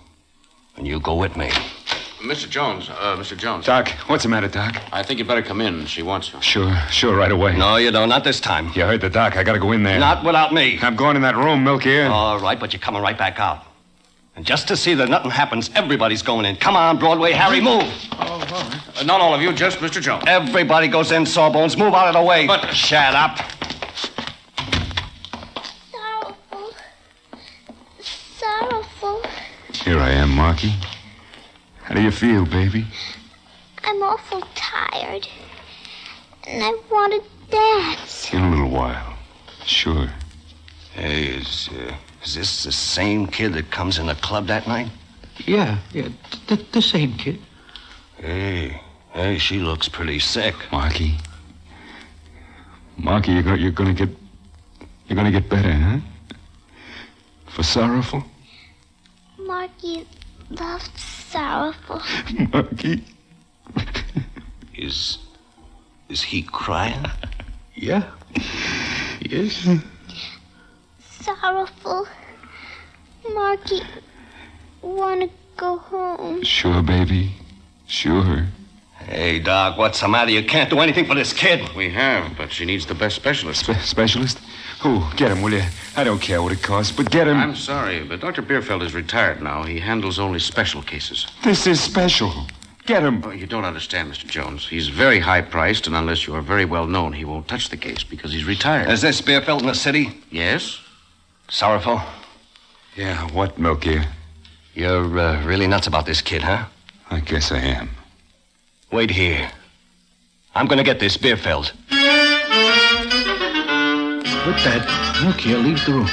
Speaker 13: And you go with me.
Speaker 11: Mr. Jones.
Speaker 10: Doc, what's the matter, Doc?
Speaker 11: I think you'd better come in. She wants you.
Speaker 10: Sure, right away.
Speaker 13: No, you don't. Not this time.
Speaker 10: You heard the doc. I gotta go in there.
Speaker 13: Not without me.
Speaker 10: I'm going in that room, Milky.
Speaker 13: All right, but you're coming right back out. And just to see that nothing happens, everybody's going in. Come on, Broadway, Harry, move.
Speaker 11: Oh, all right. Not all of you, just Mr. Jones.
Speaker 13: Everybody goes in, Sawbones. Move out of the way.
Speaker 11: But...
Speaker 13: Shut up.
Speaker 12: Sorrowful.
Speaker 10: Here I am, Marky. How do you feel, baby?
Speaker 12: I'm awful tired. And I want to dance.
Speaker 10: In a little while. Sure.
Speaker 13: Hey, is this the same kid that comes in the club that night?
Speaker 1: Yeah, the same kid.
Speaker 13: Hey, she looks pretty sick.
Speaker 10: Marky, you're gonna get better, huh? For Sorrowful?
Speaker 12: Marky loves Sorrowful.
Speaker 10: Marky.
Speaker 13: Is he crying?
Speaker 1: Yeah, he is.
Speaker 12: Sorrowful. Marky, want to go home.
Speaker 10: Sure, baby. Sure.
Speaker 13: Hey, Doc, what's the matter? You can't do anything for this kid.
Speaker 11: We have, but she needs the best specialist.
Speaker 10: Specialist? Who? Get him, will you? I don't care what it costs, but get him.
Speaker 11: I'm sorry, but Dr. Bierfeld is retired now. He handles only special cases.
Speaker 10: This is special. Get him.
Speaker 11: Oh, you don't understand, Mr. Jones. He's very high-priced, and unless you are very well known, he won't touch the case because he's retired.
Speaker 13: Is this Bierfeld in the city?
Speaker 11: Yes.
Speaker 13: Sorrowful?
Speaker 10: Yeah, what, Milky?
Speaker 13: You're really nuts about this kid, huh?
Speaker 10: I guess I am.
Speaker 13: Wait here. I'm gonna get this Bierfeld.
Speaker 1: With that, Milky leaves the room.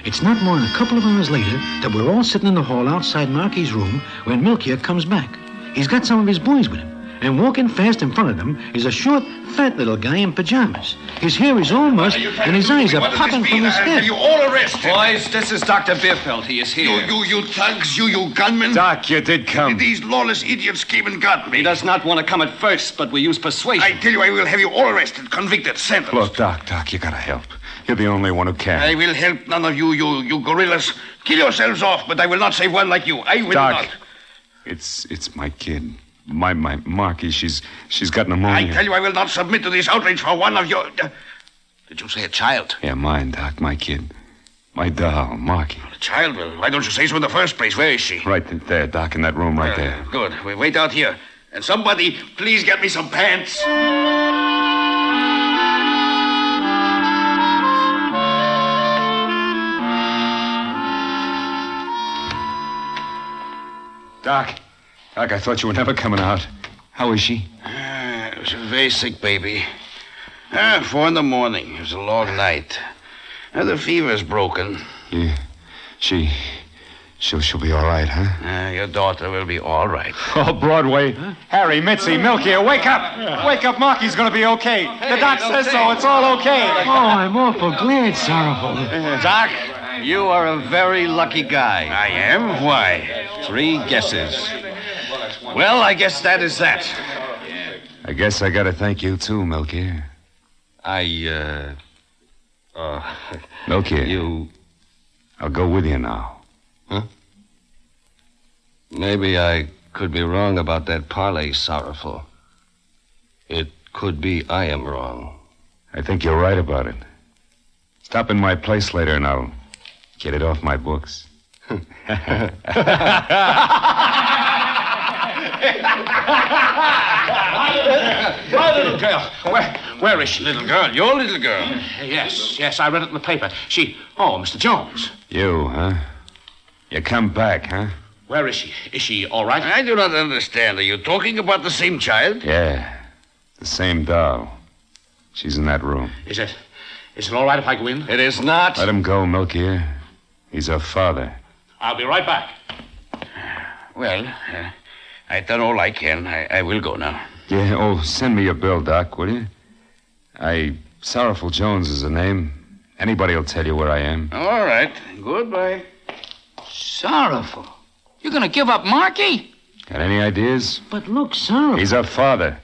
Speaker 1: It's not more than a couple of hours later that we're all sitting in the hall outside Marky's room when Milky comes back. He's got some of his boys with him. And walking fast in front of them is a short, fat little guy in pajamas. His hair is all mussed, and his eyes are popping from his head.
Speaker 11: You all arrested. Boys, this is Dr. Bierfeld. He is here.
Speaker 5: You thugs, you gunmen.
Speaker 10: Doc, you did come.
Speaker 5: These lawless idiots came and got me.
Speaker 11: He does not want to come at first, but we use persuasion.
Speaker 5: I tell you, I will have you all arrested, convicted, sentenced.
Speaker 10: Look, Doc, you gotta help. You're the only one who can.
Speaker 5: I will help none of you gorillas. Kill yourselves off, but I will not save one like you. I will
Speaker 10: Doc,
Speaker 5: not.
Speaker 10: It's my kid. My Marky, she's got pneumonia.
Speaker 5: I tell you, I will not submit to this outrage for one of your... Did you say a child?
Speaker 10: Yeah, mine, Doc, my kid. My doll, Marky.
Speaker 5: A child? Well, why don't you say so in the first place? Where is she?
Speaker 10: Right there, Doc, in that room right there.
Speaker 5: Good. We wait out here. And somebody, please get me some pants.
Speaker 10: Doc, I thought you were never coming out. How is she?
Speaker 5: She's a very sick baby. 4 in the morning. It was a long night. The fever's broken.
Speaker 10: Yeah. She'll be all right, huh?
Speaker 5: Your daughter will be all right.
Speaker 10: Oh, Broadway. Huh? Harry, Mitzi, Milky, wake up. Wake up, Marky's gonna be okay. The doc says so. It's all okay.
Speaker 1: Oh, I'm awful glad, Sorrowful.
Speaker 13: Doc, you are a very lucky guy.
Speaker 5: I am? Why?
Speaker 13: 3 guesses.
Speaker 5: Well, I guess that is that.
Speaker 10: I guess I gotta thank you, too, Milky. Milky. I'll go with you now.
Speaker 13: Huh? Maybe I could be wrong about that parlay, Sorrowful. It could be I am wrong.
Speaker 10: I think you're right about it. Stop in my place later and I'll get it off my books.
Speaker 11: My little girl. Where is she?
Speaker 5: Little girl? Your little girl?
Speaker 11: Yes, I read it in the paper. Oh, Mr. Jones.
Speaker 10: You, huh? You come back, huh?
Speaker 11: Where is she? Is she all right?
Speaker 5: I do not understand. Are you talking about the same child?
Speaker 10: Yeah, the same doll. She's in that room.
Speaker 11: Is it all right if I go in?
Speaker 5: It is not.
Speaker 10: Let him go, Milky. He's her father.
Speaker 11: I'll be right back.
Speaker 5: Well, I've done all I can. I will go now.
Speaker 10: Yeah, send me your bill, Doc, will you? Sorrowful Jones is the name. Anybody will tell you where I am.
Speaker 5: All right. Goodbye.
Speaker 7: Sorrowful. You're gonna give up Marky?
Speaker 10: Got any ideas?
Speaker 1: But look, Sorrowful.
Speaker 10: He's her father.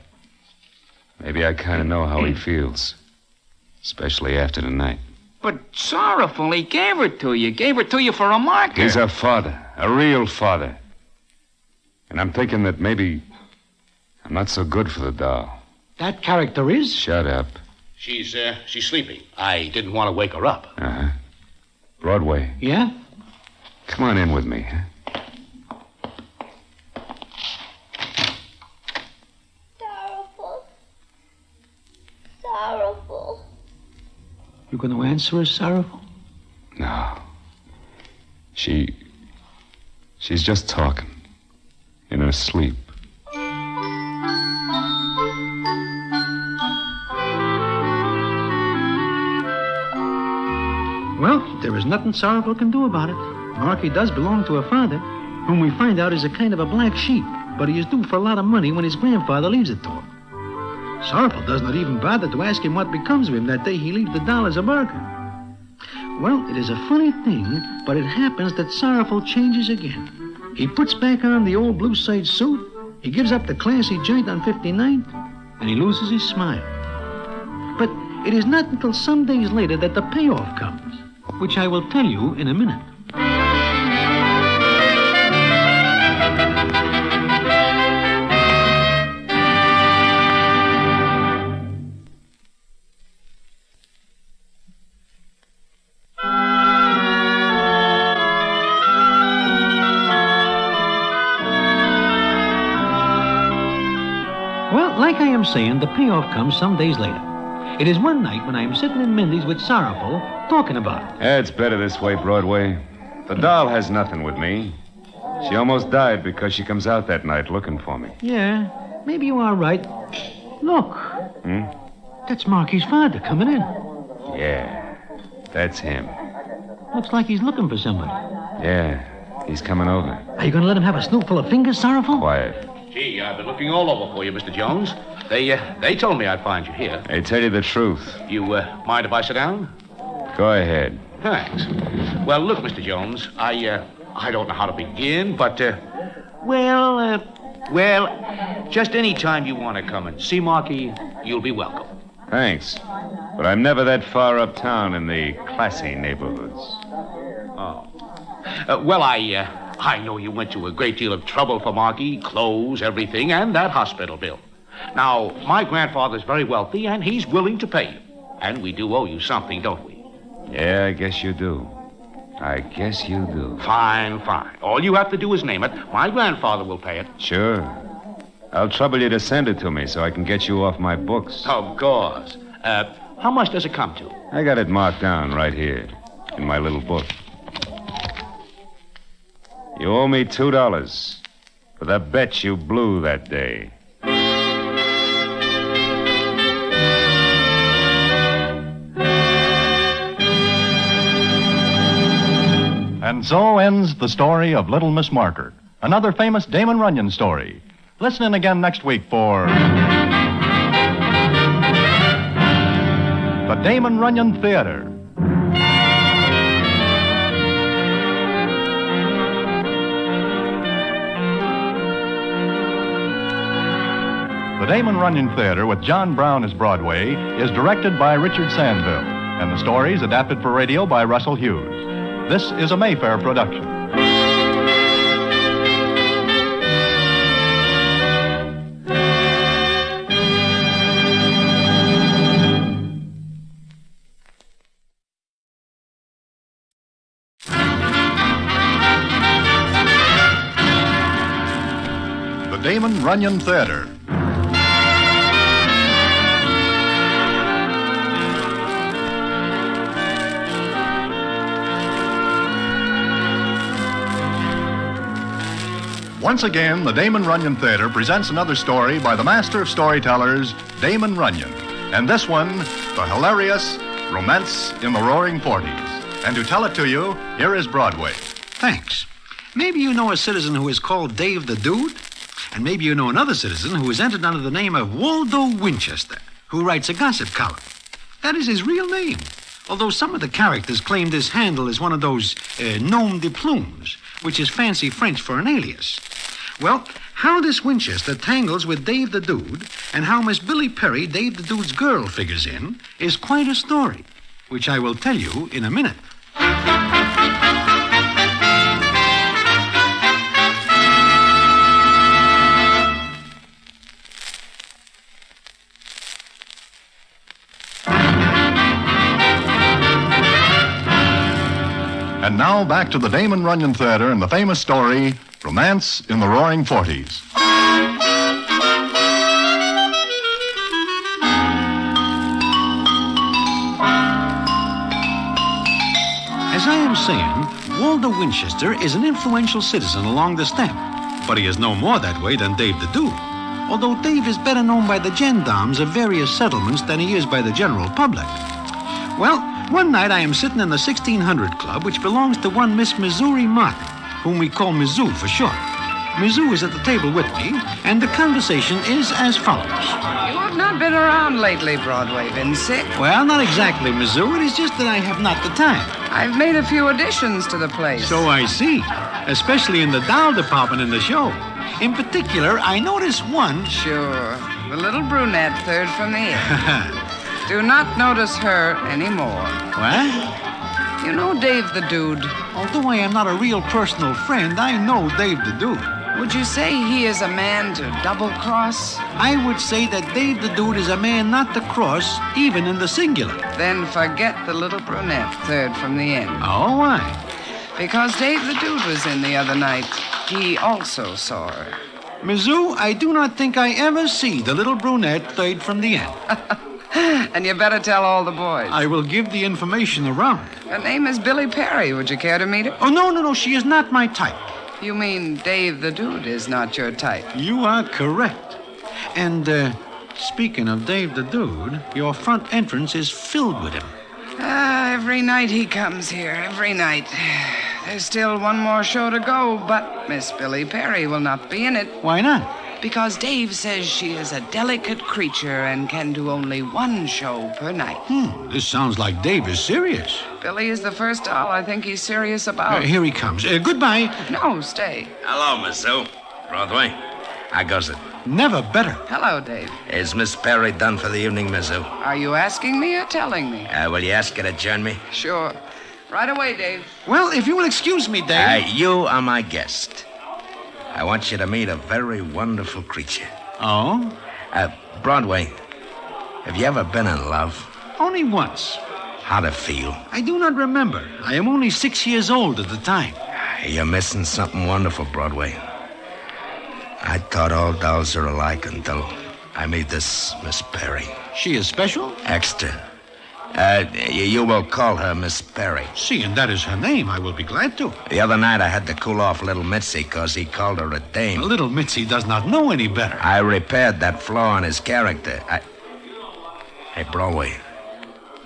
Speaker 10: Maybe I kind of know how he feels. Especially after tonight.
Speaker 7: But Sorrowful, he gave her to you. Gave her to you for a marker.
Speaker 10: He's her father. A real father. And I'm thinking that maybe I'm not so good for the doll.
Speaker 1: That character is?
Speaker 10: Shut up.
Speaker 11: She's sleeping. I didn't want to wake her up.
Speaker 10: Uh-huh. Broadway.
Speaker 1: Yeah?
Speaker 10: Come on in with me, huh?
Speaker 12: Sorrowful.
Speaker 1: You going to answer her, Sorrowful?
Speaker 10: No. She's just talking. In her sleep.
Speaker 1: Well, there is nothing Sorrowful can do about it. Marky does belong to her father, whom we find out is a kind of a black sheep, but he is due for a lot of money when his grandfather leaves it to him. Sorrowful does not even bother to ask him what becomes of him that day he leaves the doll as a marker. Well, it is a funny thing, but it happens that Sorrowful changes again. He puts back on the old blue suede suit, he gives up the classy joint on 59th, and he loses his smile. But it is not until some days later that the payoff comes, which I will tell you in a minute. Well, like I am saying, the payoff comes some days later. It is one night when I am sitting in Mindy's with Sorrowful, talking about it.
Speaker 10: It's better this way, Broadway. The doll has nothing with me. She almost died because she comes out that night looking for me.
Speaker 1: Yeah, maybe you are right. Look. That's Marky's father coming in.
Speaker 10: Yeah. That's him.
Speaker 1: Looks like he's looking for somebody.
Speaker 10: Yeah, he's coming over.
Speaker 1: Are you going to let him have a snoop full of fingers, Sorrowful?
Speaker 10: Quiet.
Speaker 11: Gee, I've been looking all over for you, Mr. Jones. They told me I'd find you here.
Speaker 10: I tell you the truth.
Speaker 11: You mind if I sit down?
Speaker 10: Go ahead.
Speaker 11: Thanks. Well, look, Mr. Jones, I don't know how to begin, but, well, just any time you want to come and see Marky, you'll be welcome.
Speaker 10: Thanks. But I'm never that far uptown in the classy neighborhoods.
Speaker 11: Oh. Well, I know you went to a great deal of trouble for Marky, clothes, everything, and that hospital bill. Now, my grandfather's very wealthy, and he's willing to pay you. And we do owe you something, don't we?
Speaker 10: Yeah, I guess you do.
Speaker 11: Fine. All you have to do is name it. My grandfather will pay it.
Speaker 10: Sure. I'll trouble you to send it to me so I can get you off my books.
Speaker 11: Of course. How much does it come to?
Speaker 10: I got it marked down right here in my little book. You owe me $2 for the bet you blew that day.
Speaker 2: And so ends the story of Little Miss Marker, another famous Damon Runyon story. Listen in again next week for the Damon Runyon Theater. The Damon Runyon Theater with John Brown as Broadway is directed by Richard Sandville, and the stories adapted for radio by Russell Hughes. This is a Mayfair production. The Damon Runyon Theater. Once again, the Damon Runyon Theater presents another story by the master of storytellers, Damon Runyon. And this one, the hilarious Romance in the Roaring Forties. And to tell it to you, here is Broadway.
Speaker 1: Thanks. Maybe you know a citizen who is called Dave the Dude, and maybe you know another citizen who is entered under the name of Waldo Winchester, who writes a gossip column. That is his real name, although some of the characters claim this handle is one of those nom de plumes, which is fancy French for an alias. Well, how this Winchester tangles with Dave the Dude and how Miss Billy Perry, Dave the Dude's girl, figures in is quite a story, which I will tell you in a minute.
Speaker 2: And now back to the Damon Runyon Theater and the famous story, Romance in the Roaring Forties.
Speaker 1: As I am saying, Waldo Winchester is an influential citizen along the stamp, but he is no more that way than Dave the Dude, although Dave is better known by the gendarmes of various settlements than he is by the general public. Well, one night I am sitting in the 1600 Club, which belongs to one Miss Missouri Martin, whom we call Mizzou for short. Mizzou is at the table with me, and the conversation is as follows.
Speaker 14: You have not been around lately, Broadway. Been sick?
Speaker 1: Well, not exactly, Mizzou. It is just that I have not the time.
Speaker 14: I've made a few additions to the place.
Speaker 1: So I see, especially in the doll department in the show. In particular, I notice one...
Speaker 14: Sure. The little brunette, third from the end. Do not notice her anymore.
Speaker 1: What?
Speaker 14: You know Dave the Dude.
Speaker 1: Although I am not a real personal friend, I know Dave the Dude.
Speaker 14: Would you say he is a man to double-cross?
Speaker 1: I would say that Dave the Dude is a man not to cross, even in the singular.
Speaker 14: Then forget the little brunette, third from the end.
Speaker 1: Oh, why?
Speaker 14: Because Dave the Dude was in the other night. He also saw her.
Speaker 1: Mizzou, I do not think I ever see the little brunette third from the end.
Speaker 14: And you better tell all the boys.
Speaker 1: I will give the information around.
Speaker 14: Her name is Billy Perry. Would you care to meet her?
Speaker 1: Oh, no. She is not my type.
Speaker 14: You mean Dave the Dude is not your type?
Speaker 1: You are correct. And, speaking of Dave the Dude, your front entrance is filled with him.
Speaker 14: every night he comes here, every night. There's still one more show to go, but Miss Billy Perry will not be in it.
Speaker 1: Why not?
Speaker 14: Because Dave says she is a delicate creature and can do only one show per night.
Speaker 1: This sounds like Dave is serious.
Speaker 14: Billy is the first doll I think he's serious about.
Speaker 1: Here he comes. Goodbye.
Speaker 14: No, stay.
Speaker 15: Hello, Miss Sue. Broadway. How goes it?
Speaker 1: Never better.
Speaker 14: Hello, Dave.
Speaker 15: Is Miss Perry done for the evening, Miss Sue?
Speaker 14: Are you asking me or telling me?
Speaker 15: Will you ask her to join me?
Speaker 14: Sure. Right away, Dave.
Speaker 1: Well, if you will excuse me, Dave.
Speaker 15: You are my guest. I want you to meet a very wonderful creature.
Speaker 1: Oh?
Speaker 15: Broadway, have you ever been in love?
Speaker 1: Only once.
Speaker 15: How'd it feel?
Speaker 1: I do not remember. I am only 6 years old at the time.
Speaker 15: You're missing something wonderful, Broadway. I thought all dolls are alike until I meet this Miss Perry.
Speaker 1: She is special?
Speaker 15: Extra. You will call her Miss Perry.
Speaker 1: Seeing that is her name, I will be glad to.
Speaker 15: The other night I had to cool off little Mitzi because he called her a dame.
Speaker 1: Little Mitzi does not know any better.
Speaker 15: I repaired that flaw in his character. Hey, Broadway,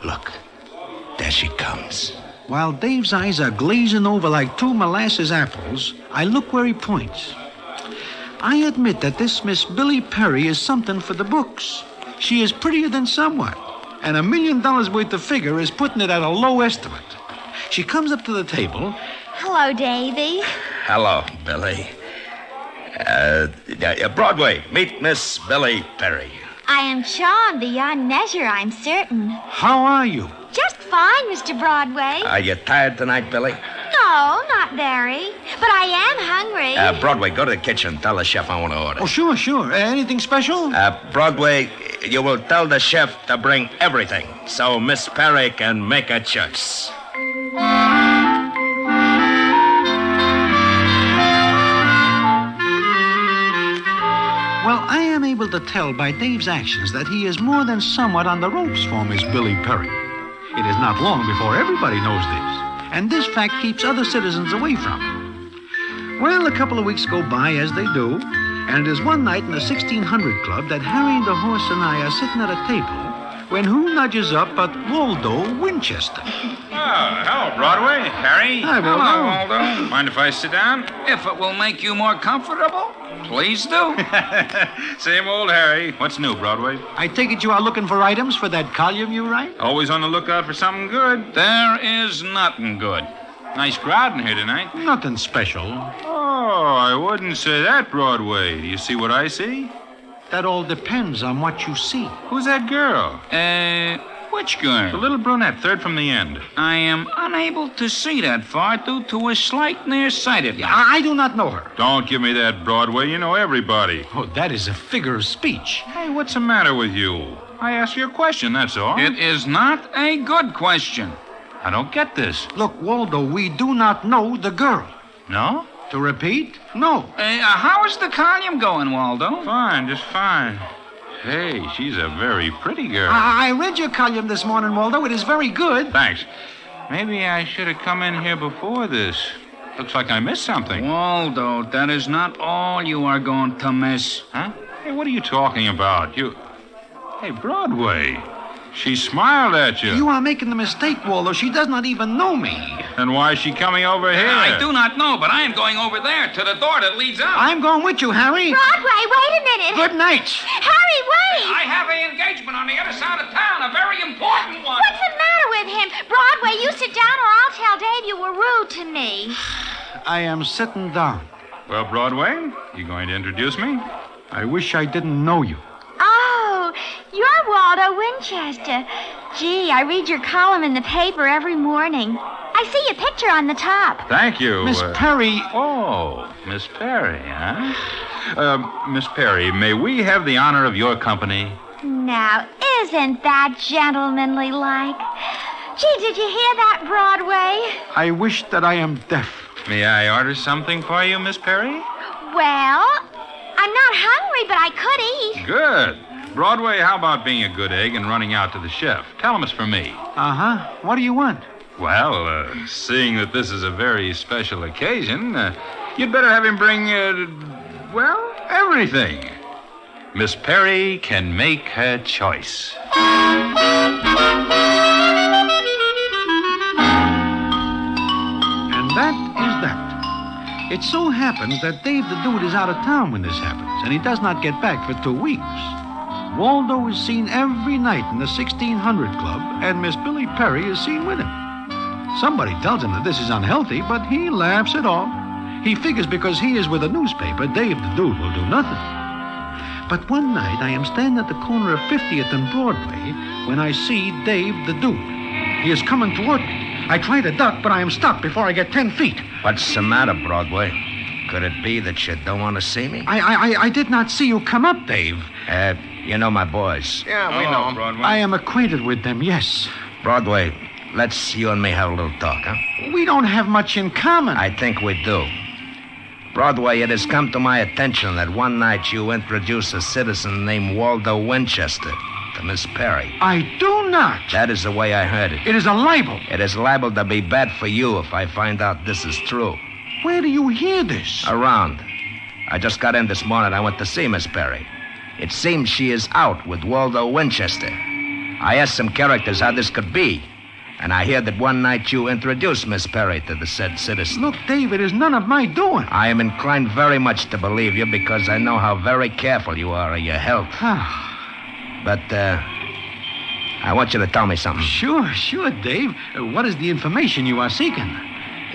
Speaker 15: look. There she comes.
Speaker 1: While Dave's eyes are glazing over like two molasses apples, I look where he points. I admit that this Miss Billy Perry is something for the books. She is prettier than somewhat, and $1 million worth of figure is putting it at a low estimate. She comes up to the table.
Speaker 9: Hello, Davy.
Speaker 15: Hello, Billy. Broadway, meet Miss Billy Perry.
Speaker 9: I am charmed beyond measure, I'm certain.
Speaker 1: How are you?
Speaker 9: Just fine, Mr. Broadway.
Speaker 15: Are you tired tonight, Billy?
Speaker 9: No, not very. But I am hungry.
Speaker 15: Broadway, go to the kitchen. Tell the chef I want to order.
Speaker 1: Oh, sure. Anything special?
Speaker 15: Broadway, you will tell the chef to bring everything so Miss Perry can make a choice.
Speaker 1: Well, I am able to tell by Dave's actions that he is more than somewhat on the ropes for Miss Billy Perry. It is not long before everybody knows this, and this fact keeps other citizens away from him. Well, a couple of weeks go by as they do, and it is one night in the 1600 Club that Harry the Horse and I are sitting at a table when who nudges up but Waldo Winchester.
Speaker 16: Hello, Broadway. Harry.
Speaker 1: Hi, Waldo.
Speaker 16: Hello, Waldo. Mind if I sit down?
Speaker 7: If it will make you more comfortable, please do.
Speaker 16: Same old Harry. What's new, Broadway?
Speaker 1: I take it you are looking for items for that column you write?
Speaker 16: Always on the lookout for something good.
Speaker 7: There is nothing good.
Speaker 16: Nice crowd in here tonight.
Speaker 1: Nothing special.
Speaker 16: Oh, I wouldn't say that, Broadway. Do you see what I see?
Speaker 1: That all depends on what you see.
Speaker 16: Who's that girl?
Speaker 7: Which girl?
Speaker 16: The little brunette, third from the end.
Speaker 7: I am unable to see that far due to a slight nearsightedness.
Speaker 1: I do not know her.
Speaker 16: Don't give me that, Broadway. You know everybody.
Speaker 1: Oh, that is a figure of speech.
Speaker 16: Hey, what's the matter with you? I asked you a question, that's all.
Speaker 7: It is not a good question.
Speaker 16: I don't get this.
Speaker 1: Look, Waldo, we do not know the girl.
Speaker 16: No?
Speaker 1: To repeat, no.
Speaker 7: How is the column going, Waldo?
Speaker 16: Fine, just fine. Hey, she's a very pretty girl.
Speaker 1: I read your column this morning, Waldo. It is very good.
Speaker 16: Thanks. Maybe I should have come in here before this. Looks like I missed something.
Speaker 7: Waldo, that is not all you are going to miss.
Speaker 16: Huh? Hey, what are you talking about? Hey, Broadway. She smiled at you.
Speaker 1: You are making the mistake, Waldo. She does not even know me.
Speaker 16: Then why is she coming over here?
Speaker 7: I do not know, but I am going over there to the door that leads out.
Speaker 1: I'm going with you, Harry.
Speaker 9: Broadway, wait a minute.
Speaker 1: Good night.
Speaker 9: Harry, wait.
Speaker 7: I have an engagement on the other side of town, a very important one.
Speaker 9: What's the matter with him? Broadway, you sit down or I'll tell Dave you were rude to me.
Speaker 1: I am sitting down.
Speaker 16: Well, Broadway, you going to introduce me?
Speaker 1: I wish I didn't know you.
Speaker 9: Oh, you're Waldo Winchester. Gee, I read your column in the paper every morning. I see your picture on the top.
Speaker 16: Thank you.
Speaker 1: Miss Perry.
Speaker 16: Oh, Miss Perry, huh? Miss Perry, may we have the honor of your company?
Speaker 9: Now, isn't that gentlemanly like? Gee, did you hear that, Broadway?
Speaker 1: I wish that I am deaf.
Speaker 16: May I order something for you, Miss Perry?
Speaker 9: Well, I'm not hungry, but I could eat.
Speaker 16: Good. Broadway, how about being a good egg and running out to the chef? Tell him it's for me.
Speaker 1: Uh-huh. What do you want?
Speaker 16: Well, seeing that this is a very special occasion, you'd better have him bring, everything. Miss Perry can make her choice.
Speaker 1: It so happens that Dave the Dude is out of town when this happens, and he does not get back for 2 weeks. Waldo is seen every night in the 1600 Club, and Miss Billy Perry is seen with him. Somebody tells him that this is unhealthy, but he laughs it off. He figures because he is with a newspaper, Dave the Dude will do nothing. But one night, I am standing at the corner of 50th and Broadway when I see Dave the Dude. He is coming toward me. I try to duck, but I am stopped before I get 10 feet.
Speaker 15: What's the matter, Broadway? Could it be that you don't want to see me?
Speaker 1: I did not see you come up, Dave.
Speaker 15: You know my boys.
Speaker 6: Yeah, we know, Broadway.
Speaker 1: I am acquainted with them, yes.
Speaker 15: Broadway, let's you and me have a little talk, huh?
Speaker 1: We don't have much in common.
Speaker 15: I think we do. Broadway, it has come to my attention that one night you introduced a citizen named Waldo Winchester to Miss Perry.
Speaker 1: I do not.
Speaker 15: That is the way I heard it.
Speaker 1: It is a libel.
Speaker 15: It is liable to be bad for you if I find out this is true.
Speaker 1: Where do you hear this?
Speaker 15: Around. I just got in this morning. I went to see Miss Perry. It seems she is out with Waldo Winchester. I asked some characters how this could be. And I hear that one night you introduced Miss Perry to the said citizen.
Speaker 1: Look, Dave, it is none of my doing.
Speaker 15: I am inclined very much to believe you because I know how very careful you are of your health. But, I want you to tell me something.
Speaker 1: Sure, Dave. What is the information you are seeking?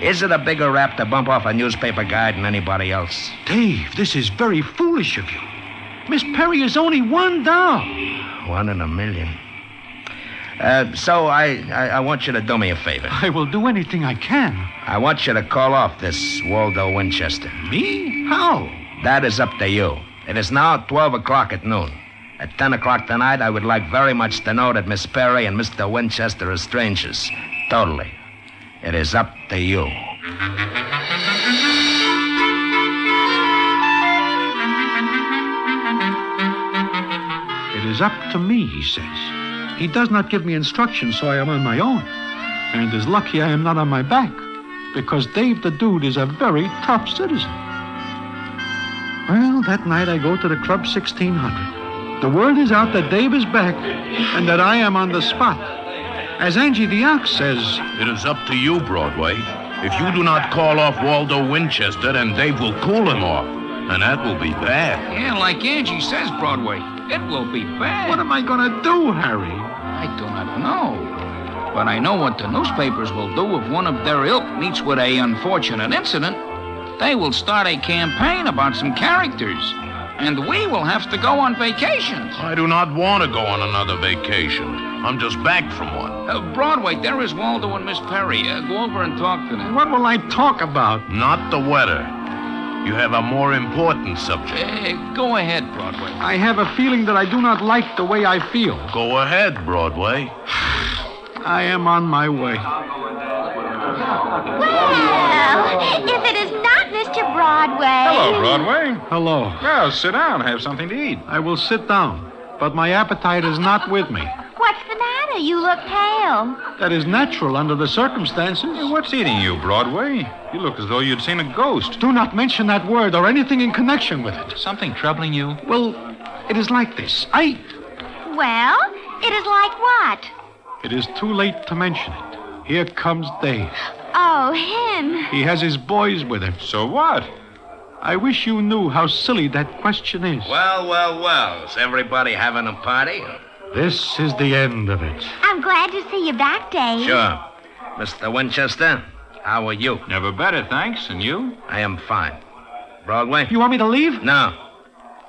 Speaker 15: Is it a bigger rap to bump off a newspaper guy than anybody else?
Speaker 1: Dave, this is very foolish of you. Miss Perry is only one doll.
Speaker 15: 1 in a million. So I want you to do me a favor.
Speaker 1: I will do anything I can.
Speaker 15: I want you to call off this Waldo Winchester.
Speaker 1: Me? How?
Speaker 15: That is up to you. It is now 12 o'clock at noon. At 10 o'clock tonight, I would like very much to know that Miss Perry and Mr. Winchester are strangers. Totally. It is up to you.
Speaker 1: It is up to me, he says. He does not give me instructions, so I am on my own. And it is lucky I am not on my back, because Dave the Dude is a very tough citizen. Well, that night I go to the Club 1600. The word is out that Dave is back, and that I am on the spot. As Angie the Ox says...
Speaker 17: It is up to you, Broadway. If you do not call off Waldo Winchester, then Dave will cool him off. And that will be bad.
Speaker 3: Yeah, like Angie says, Broadway. It will be bad.
Speaker 1: What am I going to do, Harry?
Speaker 3: I do not know. But I know what the newspapers will do if one of their ilk meets with a unfortunate incident. They will start a campaign about some characters. And we will have to go on vacations.
Speaker 17: I do not want to go on another vacation. I'm just back from one.
Speaker 3: Broadway, there is Waldo and Miss Perry. Go over and talk to them.
Speaker 1: What will I talk about?
Speaker 17: Not the weather. You have a more important subject.
Speaker 3: Go ahead, Broadway.
Speaker 1: I have a feeling that I do not like the way I feel.
Speaker 17: Go ahead, Broadway.
Speaker 1: I am on my way.
Speaker 9: Well, if it is not Mr. Broadway...
Speaker 16: Hello, Broadway.
Speaker 1: Hello.
Speaker 16: Well, sit down. Have something to eat.
Speaker 1: I will sit down, but my appetite is not with me.
Speaker 9: What's the matter? You look pale.
Speaker 1: That is natural under the circumstances.
Speaker 16: Hey, what's eating you, Broadway? You look as though you'd seen a ghost.
Speaker 1: Do not mention that word or anything in connection with it.
Speaker 16: Something troubling you?
Speaker 1: Well, it is like this.
Speaker 9: Well, it is like what?
Speaker 1: It is too late to mention it. Here comes Dave.
Speaker 9: Oh, him.
Speaker 1: He has his boys with him.
Speaker 16: So what?
Speaker 1: I wish you knew how silly that question is.
Speaker 15: Well. Is everybody having a party?
Speaker 1: This is the end of it.
Speaker 9: I'm glad to see you back, Dave.
Speaker 15: Sure. Mr. Winchester, how are you?
Speaker 16: Never better, thanks. And you?
Speaker 15: I am fine. Broadway?
Speaker 1: You want me to leave?
Speaker 15: No.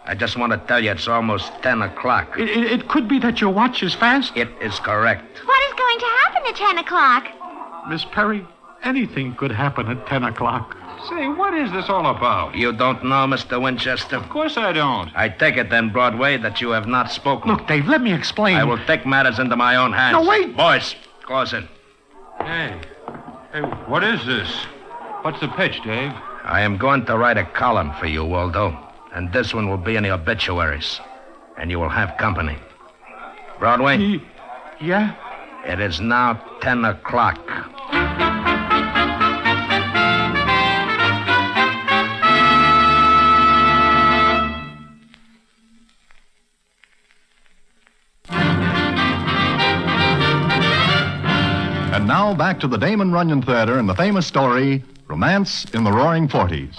Speaker 15: I just want to tell you it's almost 10 o'clock.
Speaker 1: It could be that your watch is fast.
Speaker 15: It is correct.
Speaker 9: What is going to happen at 10 o'clock?
Speaker 1: Miss Perry, anything could happen at 10 o'clock.
Speaker 16: Say, what is this all about?
Speaker 15: You don't know, Mr. Winchester?
Speaker 16: Of course I don't.
Speaker 15: I take it then, Broadway, that you have not spoken.
Speaker 1: Look, Dave, let me explain.
Speaker 15: I will take matters into my own hands.
Speaker 1: No, wait!
Speaker 15: Boys, close it.
Speaker 16: Hey, what is this? What's the pitch, Dave?
Speaker 15: I am going to write a column for you, Waldo. And this one will be in the obituaries. And you will have company. Broadway?
Speaker 1: Yeah?
Speaker 15: It is now 10 o'clock.
Speaker 2: And now back to the Damon Runyon Theater and the famous story, Romance in the Roaring Forties.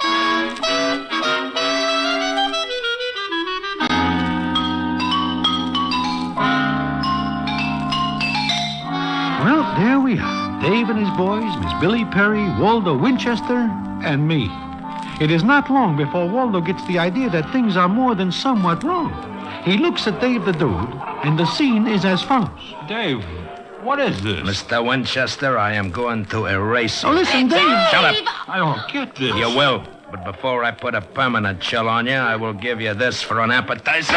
Speaker 1: Well, there we are. Dave and his boys, Miss Billy Perry, Waldo Winchester, and me. It is not long before Waldo gets the idea that things are more than somewhat wrong. He looks at Dave the Dude, and the scene is as follows.
Speaker 16: Dave, what is this?
Speaker 15: Mr. Winchester, I am going to erase you.
Speaker 1: Oh, listen, Dave.
Speaker 15: Shut up.
Speaker 16: I don't get this.
Speaker 15: You will. But before I put a permanent chill on you, I will give you this for an appetizer.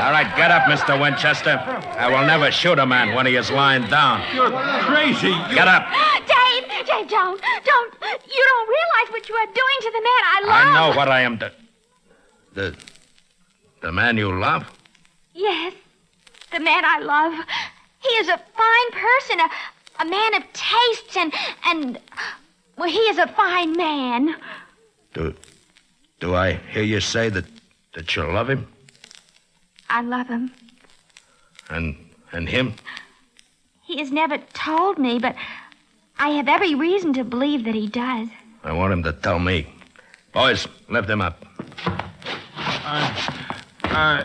Speaker 15: All right, get up, Mr. Winchester. I will never shoot a man when he is lying down.
Speaker 16: You're crazy.
Speaker 15: Get up.
Speaker 9: Dave, don't. You don't realize what you are doing to the man I love.
Speaker 15: I know what I am doing. The man you love?
Speaker 9: Yes, the man I love. He is a fine person, a man of tastes, and well, he is a fine man.
Speaker 15: Do I hear you say that you love him?
Speaker 9: I love him.
Speaker 15: And him?
Speaker 9: He has never told me, but I have every reason to believe that he does.
Speaker 15: I want him to tell me. Boys, lift him up.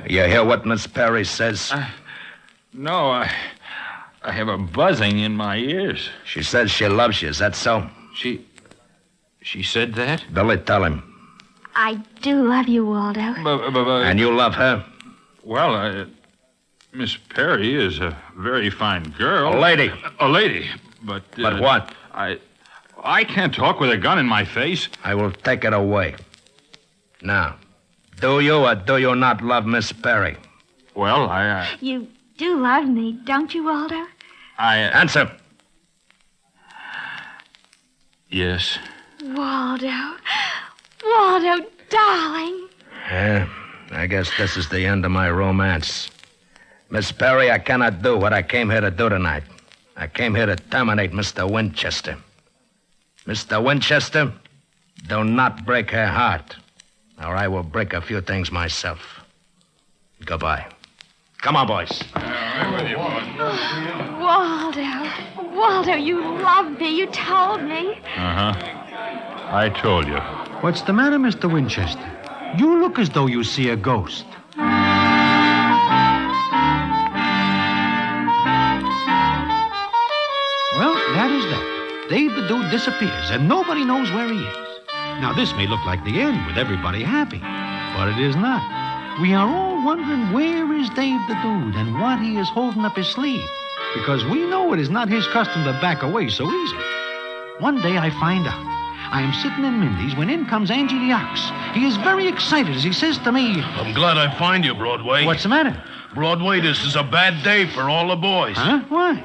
Speaker 15: You hear what Miss Perry says?
Speaker 16: No, I have a buzzing in my ears.
Speaker 15: She says she loves you. Is that so?
Speaker 16: She said that?
Speaker 15: Billy, tell him.
Speaker 9: I do love you, Waldo.
Speaker 15: And you love her?
Speaker 16: Well, Miss Perry is a very fine girl.
Speaker 15: A lady.
Speaker 16: A lady. But
Speaker 15: what?
Speaker 16: I can't talk with a gun in my face.
Speaker 15: I will take it away. Now, do you or do you not love Miss Perry?
Speaker 16: Well,
Speaker 9: You do love me, don't you, Waldo?
Speaker 15: Answer.
Speaker 16: Yes.
Speaker 9: Waldo, darling.
Speaker 15: Yeah, I guess this is the end of my romance. Miss Perry, I cannot do what I came here to do tonight. I came here to terminate Mr. Winchester. Mr. Winchester, do not break her heart, or I will break a few things myself. Goodbye. Come on, boys.
Speaker 9: Waldo, you love me. You told me.
Speaker 16: Uh-huh. I told you.
Speaker 1: What's the matter, Mr. Winchester? You look as though you see a ghost. Well, that is that. Dave the Dude disappears, and nobody knows where he is. Now, this may look like the end with everybody happy, but it is not. We are all wondering where is Dave the Dude and what he is holding up his sleeve, because we know it is not his custom to back away so easily. One day I find out. I am sitting in Mindy's when in comes Angie the Ox. He is very excited as he says to me,
Speaker 17: I'm glad I find you, Broadway.
Speaker 1: What's the matter?
Speaker 17: Broadway, this is a bad day for all the boys.
Speaker 1: Huh? Why?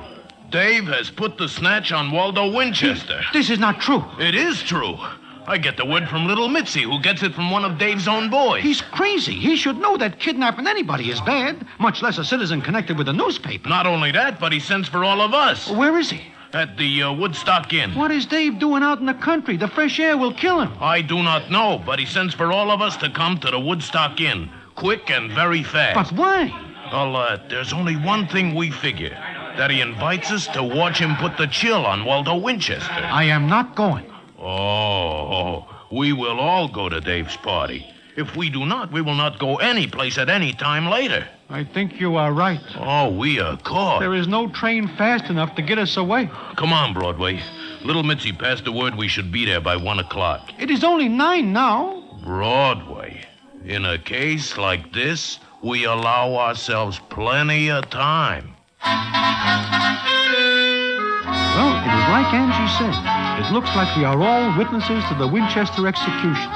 Speaker 17: Dave has put the snatch on Waldo Winchester.
Speaker 1: This is not true.
Speaker 17: It is true. I get the word from little Mitzi, who gets it from one of Dave's own boys.
Speaker 1: He's crazy. He should know that kidnapping anybody is bad, much less a citizen connected with a newspaper.
Speaker 17: Not only that, but he sends for all of us.
Speaker 1: Where is he?
Speaker 17: At the Woodstock Inn.
Speaker 1: What is Dave doing out in the country? The fresh air will kill him.
Speaker 17: I do not know, but he sends for all of us to come to the Woodstock Inn. Quick and very fast.
Speaker 1: But why?
Speaker 17: Well, there's only one thing we figure. That he invites us to watch him put the chill on Waldo Winchester.
Speaker 1: I am not going.
Speaker 17: Oh, we will all go to Dave's party. If we do not, we will not go any place at any time later.
Speaker 1: I think you are right.
Speaker 17: Oh, we are caught.
Speaker 1: There is no train fast enough to get us away.
Speaker 17: Come on, Broadway. Little Mitzi passed the word we should be there by 1 o'clock.
Speaker 1: It is only 9 now.
Speaker 17: Broadway. In a case like this, we allow ourselves plenty of time.
Speaker 1: Well, it is like Angie said. It looks like we are all witnesses to the Winchester execution.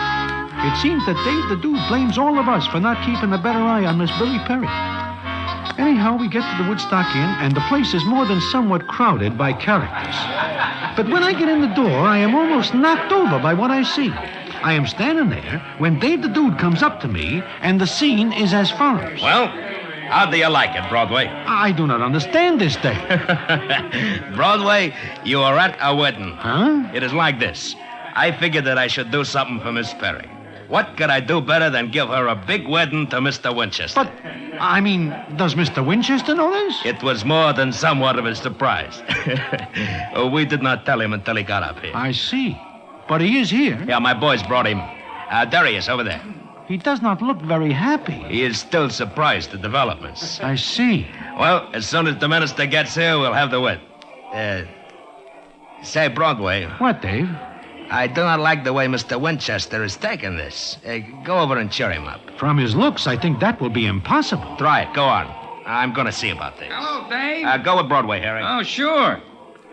Speaker 1: It seems that Dave the Dude blames all of us for not keeping a better eye on Miss Billy Perry. Anyhow, we get to the Woodstock Inn, and the place is more than somewhat crowded by characters. But when I get in the door, I am almost knocked over by what I see. I am standing there when Dave the Dude comes up to me, and the scene is as follows.
Speaker 15: Well, how do you like it, Broadway?
Speaker 1: I do not understand this, Dave.
Speaker 15: Broadway, you are at a wedding.
Speaker 1: Huh?
Speaker 15: It is like this. I figured that I should do something for Miss Perry. What could I do better than give her a big wedding to Mr. Winchester?
Speaker 1: I mean, does Mr. Winchester know this?
Speaker 15: It was more than somewhat of a surprise. We did not tell him until he got up here.
Speaker 1: I see. But he is here.
Speaker 15: Yeah, my boys brought him. There he is, over there.
Speaker 1: He does not look very happy.
Speaker 15: He is still surprised at developments.
Speaker 1: I see.
Speaker 15: Well, as soon as the minister gets here, we'll have the wit. Say, Broadway.
Speaker 1: What, Dave?
Speaker 15: I do not like the way Mr. Winchester is taking this. Go over and cheer him up.
Speaker 1: From his looks, I think that will be impossible.
Speaker 15: Try it. Go on. I'm going to see about this.
Speaker 7: Hello, Dave.
Speaker 15: Go with Broadway, Harry.
Speaker 7: Oh, sure.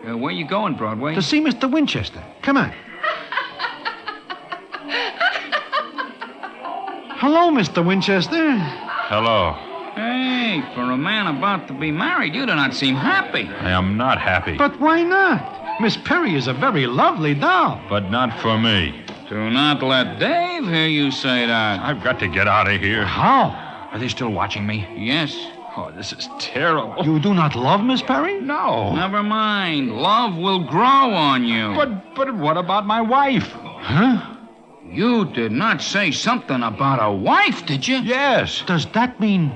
Speaker 7: Where you going, Broadway?
Speaker 1: To see Mr. Winchester. Come on. Hello, Mr. Winchester.
Speaker 16: Hello.
Speaker 7: Hey, for a man about to be married, you do not seem happy.
Speaker 16: I am not happy.
Speaker 1: But why not? Miss Perry is a very lovely doll.
Speaker 16: But not for me.
Speaker 7: Do not let Dave hear you say that.
Speaker 16: I've got to get out of here.
Speaker 1: How?
Speaker 16: Are they still watching me?
Speaker 7: Yes.
Speaker 16: Oh, this is terrible.
Speaker 1: You do not love Miss Perry?
Speaker 16: No.
Speaker 7: Never mind. Love will grow on you.
Speaker 16: But what about my wife?
Speaker 1: Huh?
Speaker 7: You did not say something about a wife, did you?
Speaker 16: Yes.
Speaker 1: Does that mean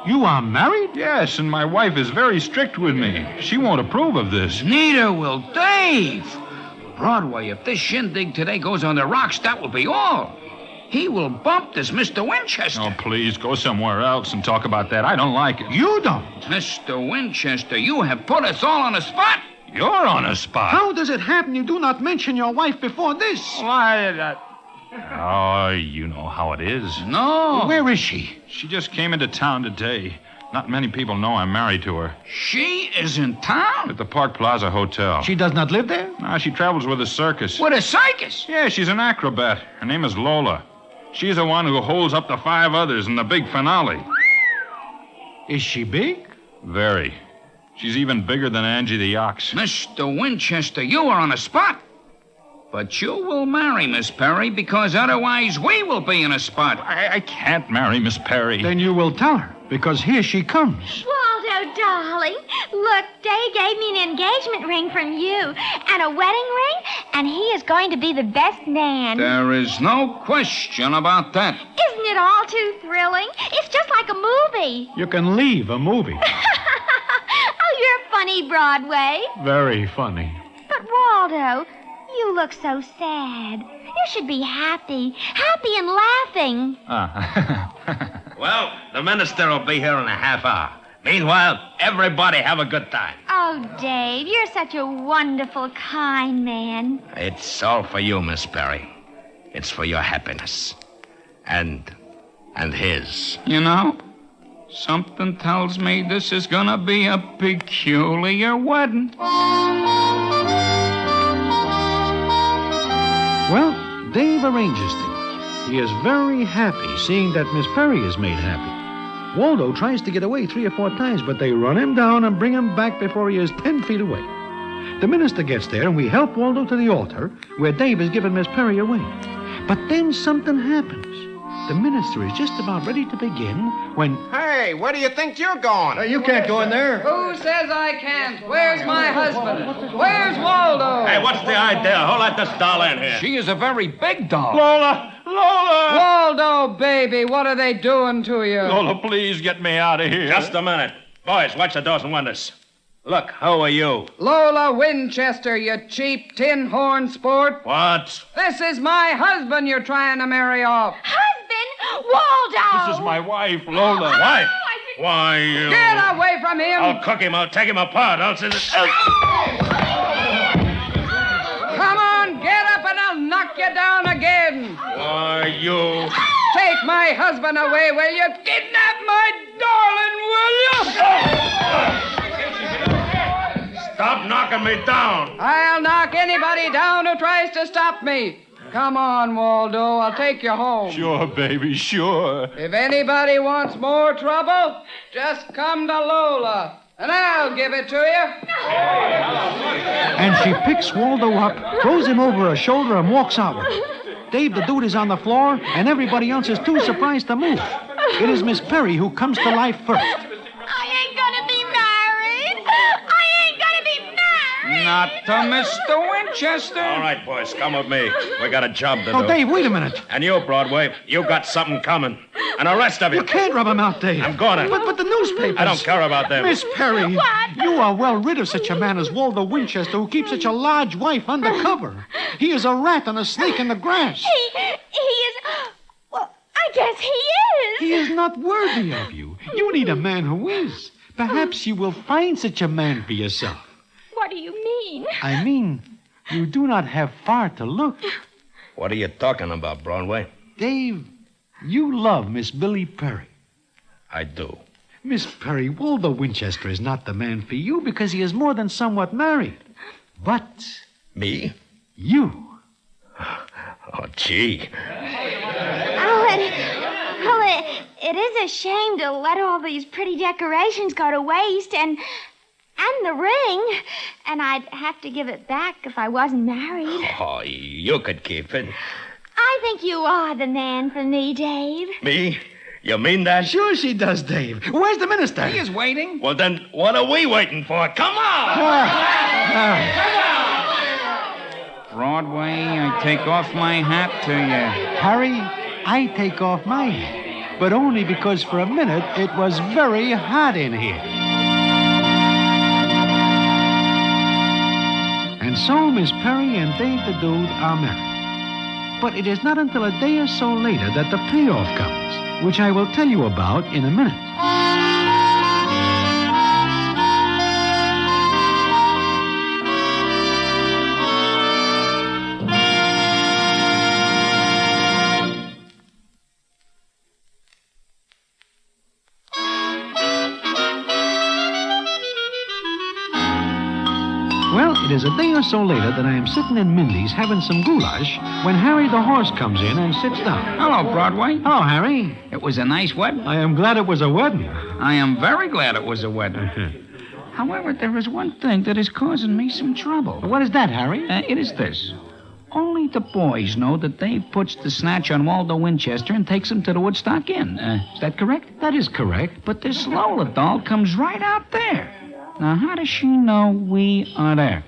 Speaker 1: you are married?
Speaker 16: Yes, and my wife is very strict with me. She won't approve of this.
Speaker 7: Neither will Dave. Broadway, if this shindig today goes on the rocks, that will be all. He will bump this Mr. Winchester.
Speaker 16: Oh, please, go somewhere else and talk about that. I don't like it.
Speaker 1: You don't.
Speaker 7: Mr. Winchester, you have put us all on the spot.
Speaker 16: You're on a spot.
Speaker 1: How does it happen you do not mention your wife before this?
Speaker 16: Why, Oh, you know how it is.
Speaker 7: No.
Speaker 1: Where is she?
Speaker 16: She just came into town today. Not many people know I'm married to her.
Speaker 7: She is in town?
Speaker 16: At the Park Plaza Hotel.
Speaker 1: She does not live there?
Speaker 16: No, she travels with a circus.
Speaker 7: With a circus?
Speaker 16: Yeah, she's an acrobat. Her name is Lola. She's the one who holds up the 5 others in the big finale.
Speaker 1: Is she big?
Speaker 16: Very. She's even bigger than Angie the Ox.
Speaker 7: Mr. Winchester, you are on a spot. But you will marry Miss Perry because otherwise we will be in a spot.
Speaker 16: I can't marry Miss Perry.
Speaker 1: Then you will tell her, because here she comes.
Speaker 9: Waldo, darling, look, Dave gave me an engagement ring from you and a wedding ring, and he is going to be the best man.
Speaker 7: There is no question about that.
Speaker 9: Isn't it all too thrilling? It's just like a movie.
Speaker 1: You can leave a movie.
Speaker 9: Oh, you're funny, Broadway.
Speaker 1: Very funny.
Speaker 9: But, Waldo, you look so sad. You should be happy and laughing.
Speaker 15: Well, the minister will be here in a half hour. Meanwhile, everybody have a good time.
Speaker 9: Oh, Dave, you're such a wonderful, kind man.
Speaker 15: It's all for you, Miss Perry. It's for your happiness. And his.
Speaker 7: You know, something tells me this is gonna be a peculiar wedding.
Speaker 1: Well, Dave arranges things. He is very happy seeing that Miss Perry is made happy. Waldo tries to get away 3 or 4 times, but they run him down and bring him back before he is 10 feet away. The minister gets there, and we help Waldo to the altar, where Dave has given Miss Perry away. But then something happens. The minister is just about ready to begin when...
Speaker 6: Hey, where do you think you're going?
Speaker 1: You can't go in there.
Speaker 14: Who says I can't? Where's my husband? Where's Waldo?
Speaker 15: Hey, what's the idea? Who let this doll in here?
Speaker 7: She is a very big doll.
Speaker 16: Lola!
Speaker 14: Waldo, baby, what are they doing to you?
Speaker 16: Lola, please get me out of here.
Speaker 15: Just a minute. Boys, watch the doors and windows. Look, who are you?
Speaker 14: Lola Winchester, you cheap tin horn sport.
Speaker 15: What?
Speaker 14: This is my husband you're trying to marry off.
Speaker 9: Husband? Waldo!
Speaker 16: This is my wife, Lola.
Speaker 15: Wife? Why, you...
Speaker 14: Get away from him!
Speaker 15: I'll cook him. I'll take him apart. I'll say this...
Speaker 14: Come on, get up and I'll knock you down again.
Speaker 15: Why, you...
Speaker 14: Take my husband away, will you? Kidnap my darling, will you?
Speaker 15: Stop knocking me down.
Speaker 14: I'll knock anybody down who tries to stop me. Come on, Waldo. I'll take you home.
Speaker 16: Sure, baby, sure.
Speaker 14: If anybody wants more trouble, just come to Lola, and I'll give it to you.
Speaker 1: And she picks Waldo up, throws him over her shoulder, and walks out. Dave, the dude, is on the floor, and everybody else is too surprised to move. It is Miss Perry who comes to life first.
Speaker 9: I ain't gonna be married. I ain't gonna be married.
Speaker 7: Not to Mr. Winchester.
Speaker 17: All right, boys, come with me. We got a job to do.
Speaker 1: Oh, Dave, wait a minute.
Speaker 17: And you, Broadway, you got something coming. And the rest of you.
Speaker 1: You can't rub him out, Dave.
Speaker 17: I'm gonna.
Speaker 1: But the newspapers.
Speaker 17: I don't care about them.
Speaker 1: Miss Perry, you are well rid of such a man as Waldo Winchester, who keeps such a large wife undercover. He is a rat and a snake in the grass.
Speaker 9: He is... Well, I guess he is.
Speaker 1: He is not worthy of you. You need a man who is. Perhaps you will find such a man for yourself.
Speaker 9: What do you mean?
Speaker 1: I mean, you do not have far to look.
Speaker 15: What are you talking about, Broadway?
Speaker 1: Dave, you love Miss Billy Perry.
Speaker 15: I do.
Speaker 1: Miss Perry, Waldo Winchester is not the man for you because he is more than somewhat married. But...
Speaker 15: Me?
Speaker 1: You.
Speaker 15: Oh, gee.
Speaker 9: It is a shame to let all these pretty decorations go to waste and the ring. And I'd have to give it back if I wasn't married.
Speaker 15: Oh, you could keep it.
Speaker 9: I think you are the man for me, Dave.
Speaker 15: Me? You mean that?
Speaker 1: Sure she does, Dave. Where's the minister?
Speaker 7: He is waiting.
Speaker 15: Well, then, what are we waiting for? Come on!
Speaker 7: Broadway, I take off my hat to you.
Speaker 1: Harry, I take off my hat. But only because for a minute it was very hot in here. And so Miss Perry and Dave the Dude are married. But it is not until a day or so later that the payoff comes, which I will tell you about in a minute. Well, it is a day or so later that I am sitting in Mindy's having some goulash when Harry the horse comes in and sits down.
Speaker 7: Hello, Broadway.
Speaker 1: Hello, Harry.
Speaker 7: It was a nice wedding.
Speaker 1: I am glad it was a wedding.
Speaker 7: I am very glad it was a wedding. However, there is one thing that is causing me some trouble.
Speaker 1: What is that, Harry?
Speaker 7: It is this. Only the boys know that Dave puts the snatch on Waldo Winchester and takes him to the Woodstock Inn. Is that correct?
Speaker 1: That is correct.
Speaker 7: But this Lola doll comes right out there. Now, how does she know we are there?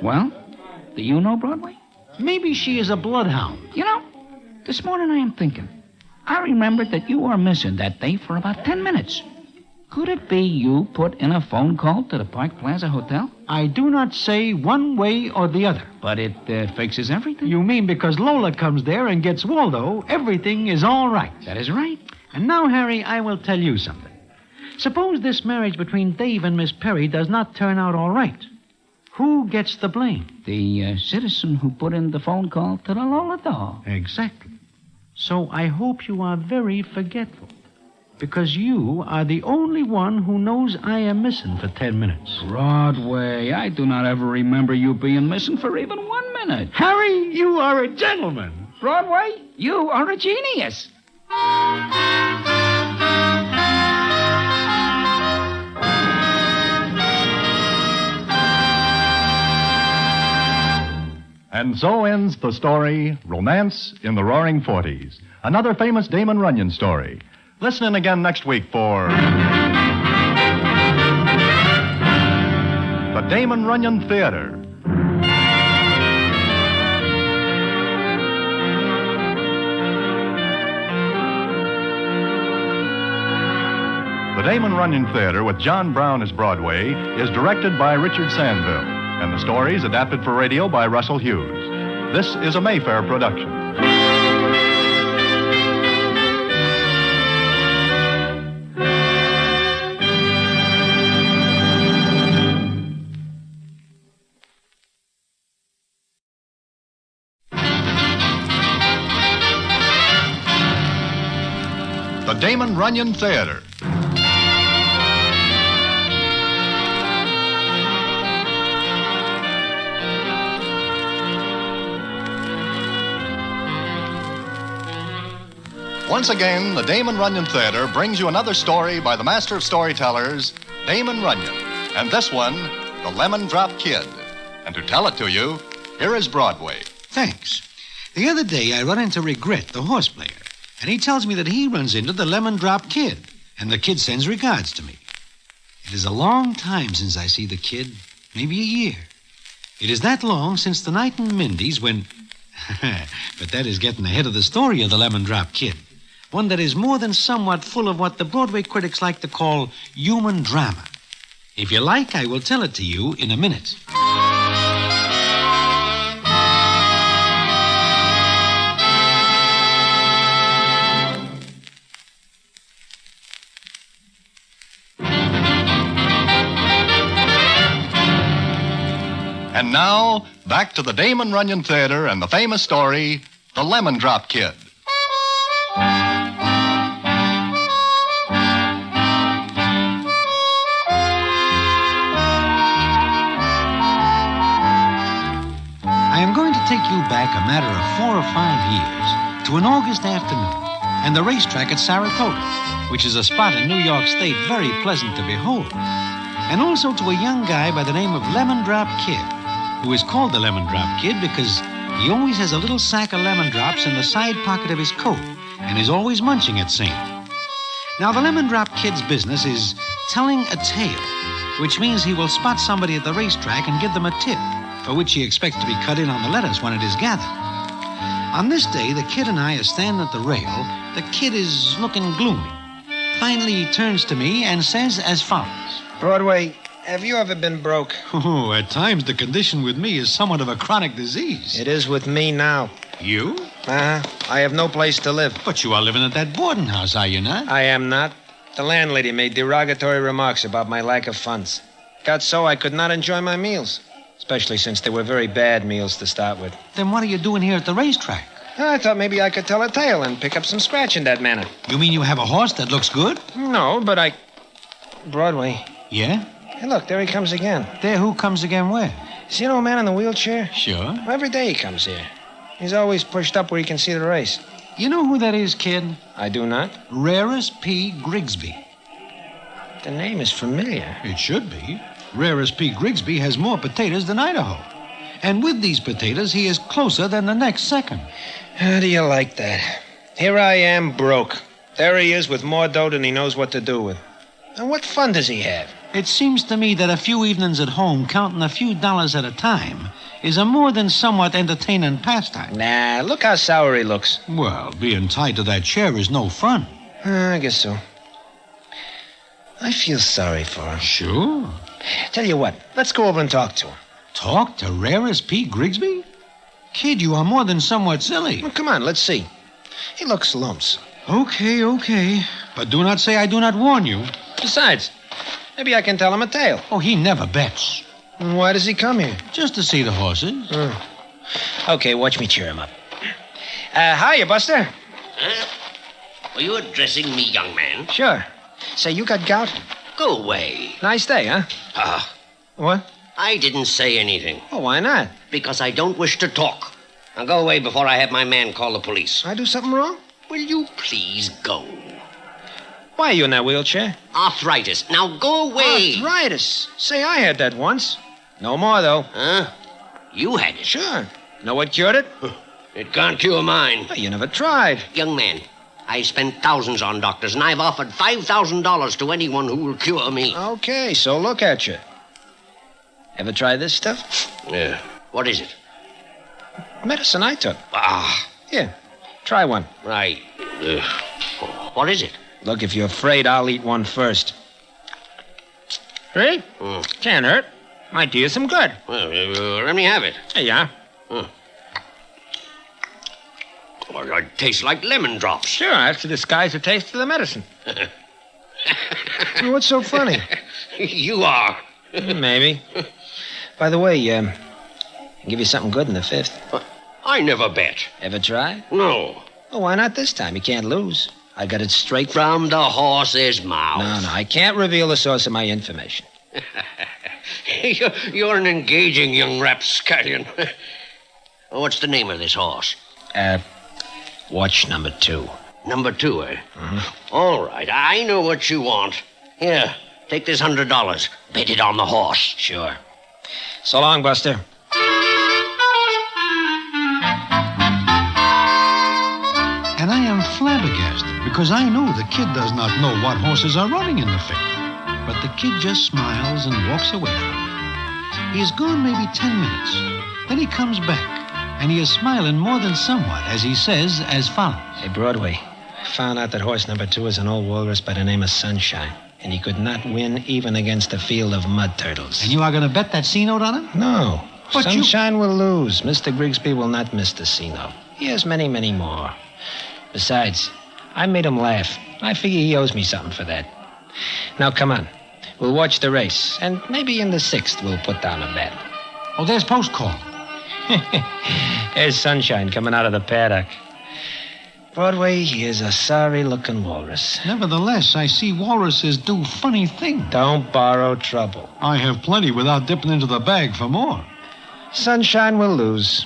Speaker 7: Well, do you know, Broadway?
Speaker 1: Maybe she is a bloodhound.
Speaker 7: You know, this morning I am thinking. I remembered that you were missing that day for about 10 minutes. Could it be you put in a phone call to the Park Plaza Hotel?
Speaker 1: I do not say one way or the other.
Speaker 7: But it fixes everything.
Speaker 1: You mean because Lola comes there and gets Waldo, everything is all right.
Speaker 7: That is right.
Speaker 1: And now, Harry, I will tell you something. Suppose this marriage between Dave and Miss Perry does not turn out all right. Who gets the blame?
Speaker 7: The citizen who put in the phone call to the Lola doll.
Speaker 1: Exactly. So I hope you are very forgetful. Because you are the only one who knows I am missing for 10 minutes.
Speaker 7: Broadway, I do not ever remember you being missing for even 1 minute.
Speaker 1: Harry, you are a gentleman.
Speaker 7: Broadway, you are a genius.
Speaker 2: And so ends the story, Romance in the Roaring Forties. Another famous Damon Runyon story. Listen in again next week for the Damon Runyon Theater. The Damon Runyon Theater with John Brown as Broadway is directed by Richard Sandville, and the story is adapted for radio by Russell Hughes. This is a Mayfair production. The Damon Runyon Theater. Once again, the Damon Runyon Theater brings you another story by the master of storytellers, Damon Runyon. And this one, The Lemon Drop Kid. And to tell it to you, here is Broadway.
Speaker 1: Thanks. The other day, I run into Regret, the horse player, and he tells me that he runs into the Lemon Drop Kid, and the kid sends regards to me. It is a long time since I see the kid, maybe a year. It is that long since the night in Mindy's when... But that is getting ahead of the story of the Lemon Drop Kid. One that is more than somewhat full of what the Broadway critics like to call human drama. If you like, I will tell it to you in a minute.
Speaker 2: And now, back to the Damon Runyon Theater and the famous story, The Lemon Drop Kid.
Speaker 1: I am going to take you back a matter of 4 or 5 years to an August afternoon and the racetrack at Saratoga, which is a spot in New York State very pleasant to behold, and also to a young guy by the name of Lemon Drop Kid, who is called the Lemon Drop Kid because he always has a little sack of lemon drops in the side pocket of his coat and is always munching at same. Now, the Lemon Drop Kid's business is telling a tale, which means he will spot somebody at the racetrack and give them a tip, for which he expects to be cut in on the lettuce when it is gathered. On this day, the kid and I are standing at the rail. The kid is looking gloomy. Finally, he turns to me and says as follows.
Speaker 18: Broadway, have you ever been broke?
Speaker 1: Oh, at times the condition with me is somewhat of a chronic disease.
Speaker 18: It is with me now.
Speaker 1: You?
Speaker 18: Uh-huh. I have no place to live.
Speaker 1: But you are living at that boarding house, are you not?
Speaker 18: I am not. The landlady made derogatory remarks about my lack of funds. Got so I could not enjoy my meals. Especially since they were very bad meals to start with.
Speaker 1: Then what are you doing here at the racetrack?
Speaker 18: I thought maybe I could tell a tale and pick up some scratch in that manner.
Speaker 1: You mean you have a horse that looks good?
Speaker 18: No, but I... Broadway.
Speaker 1: Yeah?
Speaker 18: Hey, look, there he comes again.
Speaker 1: There, who comes again where?
Speaker 18: See an old man in the wheelchair?
Speaker 1: Sure.
Speaker 18: Every day he comes here. He's always pushed up where he can see the race.
Speaker 1: You know who that is, kid?
Speaker 18: I do not.
Speaker 1: Rarest P. Grigsby.
Speaker 18: The name is familiar.
Speaker 1: It should be. Rarest P. Grigsby has more potatoes than Idaho. And with these potatoes, he is closer than the next second.
Speaker 18: How do you like that? Here I am, broke. There he is with more dough than he knows what to do with. And what fun does he have?
Speaker 1: It seems to me that a few evenings at home, counting a few dollars at a time, is a more than somewhat entertaining pastime.
Speaker 18: Nah, look how sour he looks.
Speaker 1: Well, being tied to that chair is no fun.
Speaker 18: I guess so. I feel sorry for him.
Speaker 1: Sure.
Speaker 18: Tell you what, let's go over and talk to him.
Speaker 1: Talk to Rarest P. Grigsby? Kid, you are more than somewhat silly.
Speaker 18: Well, come on, let's see. He looks lumps.
Speaker 1: Okay. But do not say I do not warn you.
Speaker 18: Besides, maybe I can tell him a tale.
Speaker 1: Oh, he never bets.
Speaker 18: And why does he come here?
Speaker 1: Just to see the horses.
Speaker 18: Okay, watch me cheer him up. Hiya, Buster.
Speaker 19: Huh? Were you addressing me, young man?
Speaker 18: Sure. Say, you got gout?
Speaker 19: Go away.
Speaker 18: Nice day, huh? What?
Speaker 19: I didn't say anything.
Speaker 18: Oh, why not?
Speaker 19: Because I don't wish to talk. Now go away before I have my man call the police.
Speaker 18: I do something wrong?
Speaker 19: Will you please go?
Speaker 18: Why are you in that wheelchair?
Speaker 19: Arthritis. Now go away.
Speaker 18: Arthritis? Say, I had that once. No more, though.
Speaker 19: Huh? You had it?
Speaker 18: Sure. Know what cured it?
Speaker 19: It can't cure mine.
Speaker 18: Oh, you never tried.
Speaker 19: Young man, I spent thousands on doctors, and I've offered $5,000 to anyone who will cure me.
Speaker 18: Okay, so look at you. Ever try this stuff?
Speaker 19: Yeah. What is it?
Speaker 18: Medicine I took.
Speaker 19: Ah.
Speaker 18: Here, try one.
Speaker 19: Right. What is it?
Speaker 18: Look, if you're afraid, I'll eat one first. Ready? Can't hurt. Might do you some good.
Speaker 19: Well, let me have it.
Speaker 18: Here you are.
Speaker 19: Well, it tastes like lemon drops.
Speaker 18: Sure, that's to disguise the taste of the medicine. What's so funny?
Speaker 19: You are.
Speaker 18: Maybe. By the way, I'll give you something good in the fifth.
Speaker 19: I never bet.
Speaker 18: Ever try?
Speaker 19: No.
Speaker 18: Well, why not this time? You can't lose. I got it straight
Speaker 19: from the horse's mouth.
Speaker 18: No, I can't reveal the source of my information.
Speaker 19: You're an engaging young rapscallion. What's the name of this horse?
Speaker 18: Watch number 2.
Speaker 19: Number 2, eh? All right, I know what you want. Here, take this $100. Bet it on the horse.
Speaker 18: Sure. So long, Buster.
Speaker 1: And I am flabbergasted because I know the kid does not know what horses are running in the fair. But the kid just smiles and walks away from me. He is gone maybe 10 minutes. Then he comes back, and he is smiling more than somewhat as he says as follows.
Speaker 18: Hey, Broadway, I found out that horse number 2 is an old walrus by the name of Sunshine, and he could not win even against a field of mud turtles.
Speaker 1: And you are going to bet that C-note on him?
Speaker 18: No.
Speaker 1: But
Speaker 18: Sunshine will lose. Mr. Grigsby will not miss the C-note. He has many, many more. Besides, I made him laugh. I figure he owes me something for that. Now, come on. We'll watch the race, and maybe in the 6th we'll put down a bet.
Speaker 1: Oh, there's post call.
Speaker 18: There's Sunshine coming out of the paddock. Broadway, he is a sorry-looking walrus.
Speaker 1: Nevertheless, I see walruses do funny things.
Speaker 18: Don't borrow trouble.
Speaker 1: I have plenty without dipping into the bag for more.
Speaker 18: Sunshine will lose.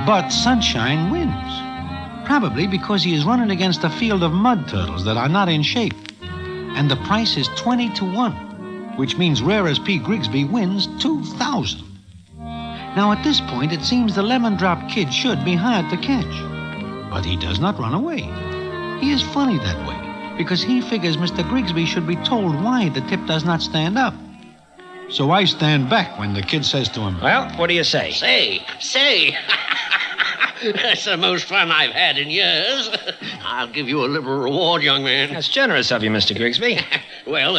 Speaker 1: But Sunshine wins. Probably because he is running against a field of mud turtles that are not in shape. And the price is 20 to 1, which means Rare as P. Grigsby wins $2,000. Now, at this point, it seems the Lemon Drop Kid should be hard to catch. But he does not run away. He is funny that way, because he figures Mr. Grigsby should be told why the tip does not stand up. So I stand back when the kid says to him,
Speaker 18: Well, what do you say?
Speaker 19: Say. That's the most fun I've had in years. I'll give you a liberal reward, young man.
Speaker 18: That's generous of you, Mr. Grigsby.
Speaker 19: Well,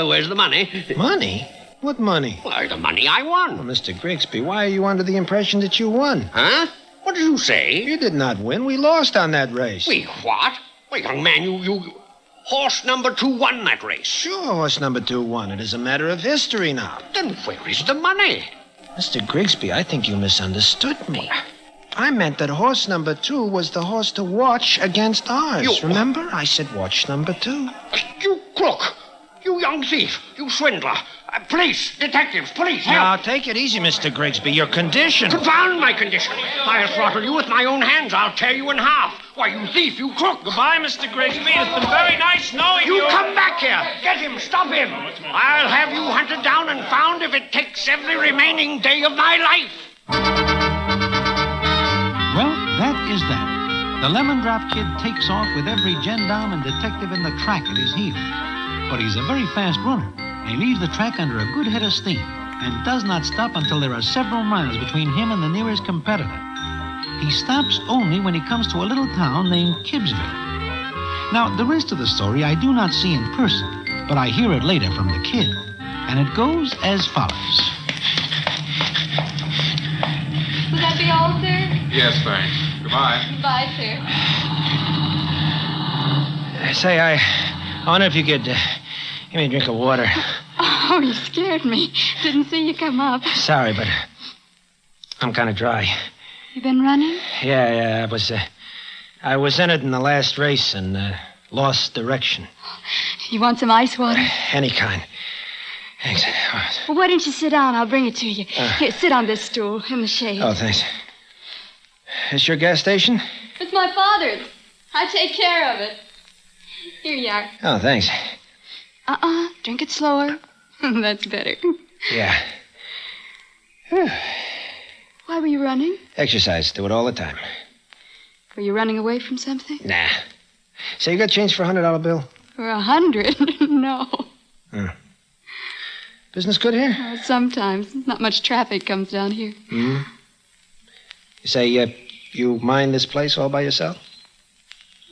Speaker 19: where's the money?
Speaker 18: Money? What money?
Speaker 19: Why, the money I won.
Speaker 18: Well, Mr. Grigsby, why are you under the impression that you won?
Speaker 19: Huh? What did you say?
Speaker 18: You did not win. We lost on that race.
Speaker 19: Wait, what? Well, young man, you... Horse number 2 won that race.
Speaker 18: Sure, horse number 2 won. It is a matter of history now.
Speaker 19: Then where is the money?
Speaker 18: Mr. Grigsby, I think you misunderstood me. I meant that horse number 2 was the horse to watch against ours. Remember? I said watch number 2.
Speaker 19: You crook! You young thief! You swindler! Police! Detectives! Police! Help!
Speaker 18: Now, take it easy, Mr. Grigsby. Your condition...
Speaker 19: Confound my condition! I'll throttle you with my own hands. I'll tear you in half. Why, you thief! You crook!
Speaker 18: Goodbye, Mr. Grigsby. It's been very nice knowing you.
Speaker 19: You come back here! Get him! Stop him! I'll have you hunted down and found if it takes every remaining day of my life!
Speaker 1: Well, that is that. The Lemon Drop Kid takes off with every gendarme and detective in the track at his heels. But he's a very fast runner. He leaves the track under a good head of steam and does not stop until there are several miles between him and the nearest competitor. He stops only when he comes to a little town named Kibbsville. Now, the rest of the story I do not see in person, but I hear it later from the kid. And it goes as follows.
Speaker 20: Will that be all, sir?
Speaker 16: Yes, thanks. Goodbye.
Speaker 20: Goodbye, sir.
Speaker 18: Say, I wonder if you could give me a drink of water.
Speaker 20: Oh, you scared me. Didn't see you come up.
Speaker 18: Sorry, but I'm kind of dry.
Speaker 20: You been running?
Speaker 18: Yeah, I was in it in the last race and lost direction.
Speaker 20: You want some ice water?
Speaker 18: Any kind. Thanks.
Speaker 20: Well, why don't you sit down? I'll bring it to you. Here, sit on this stool in the shade.
Speaker 18: Oh, thanks. Is your gas station?
Speaker 20: It's my father's. I take care of it. Here you are.
Speaker 18: Oh, thanks.
Speaker 20: Drink it slower. That's better.
Speaker 18: Yeah.
Speaker 20: Why were you running?
Speaker 18: Exercise. Do it all the time.
Speaker 20: Were you running away from something?
Speaker 18: Nah. Say, you got change for a $100 bill?
Speaker 20: For 100? No.
Speaker 18: Business good here?
Speaker 20: Sometimes. Not much traffic comes down here.
Speaker 18: You say, you mind this place all by yourself?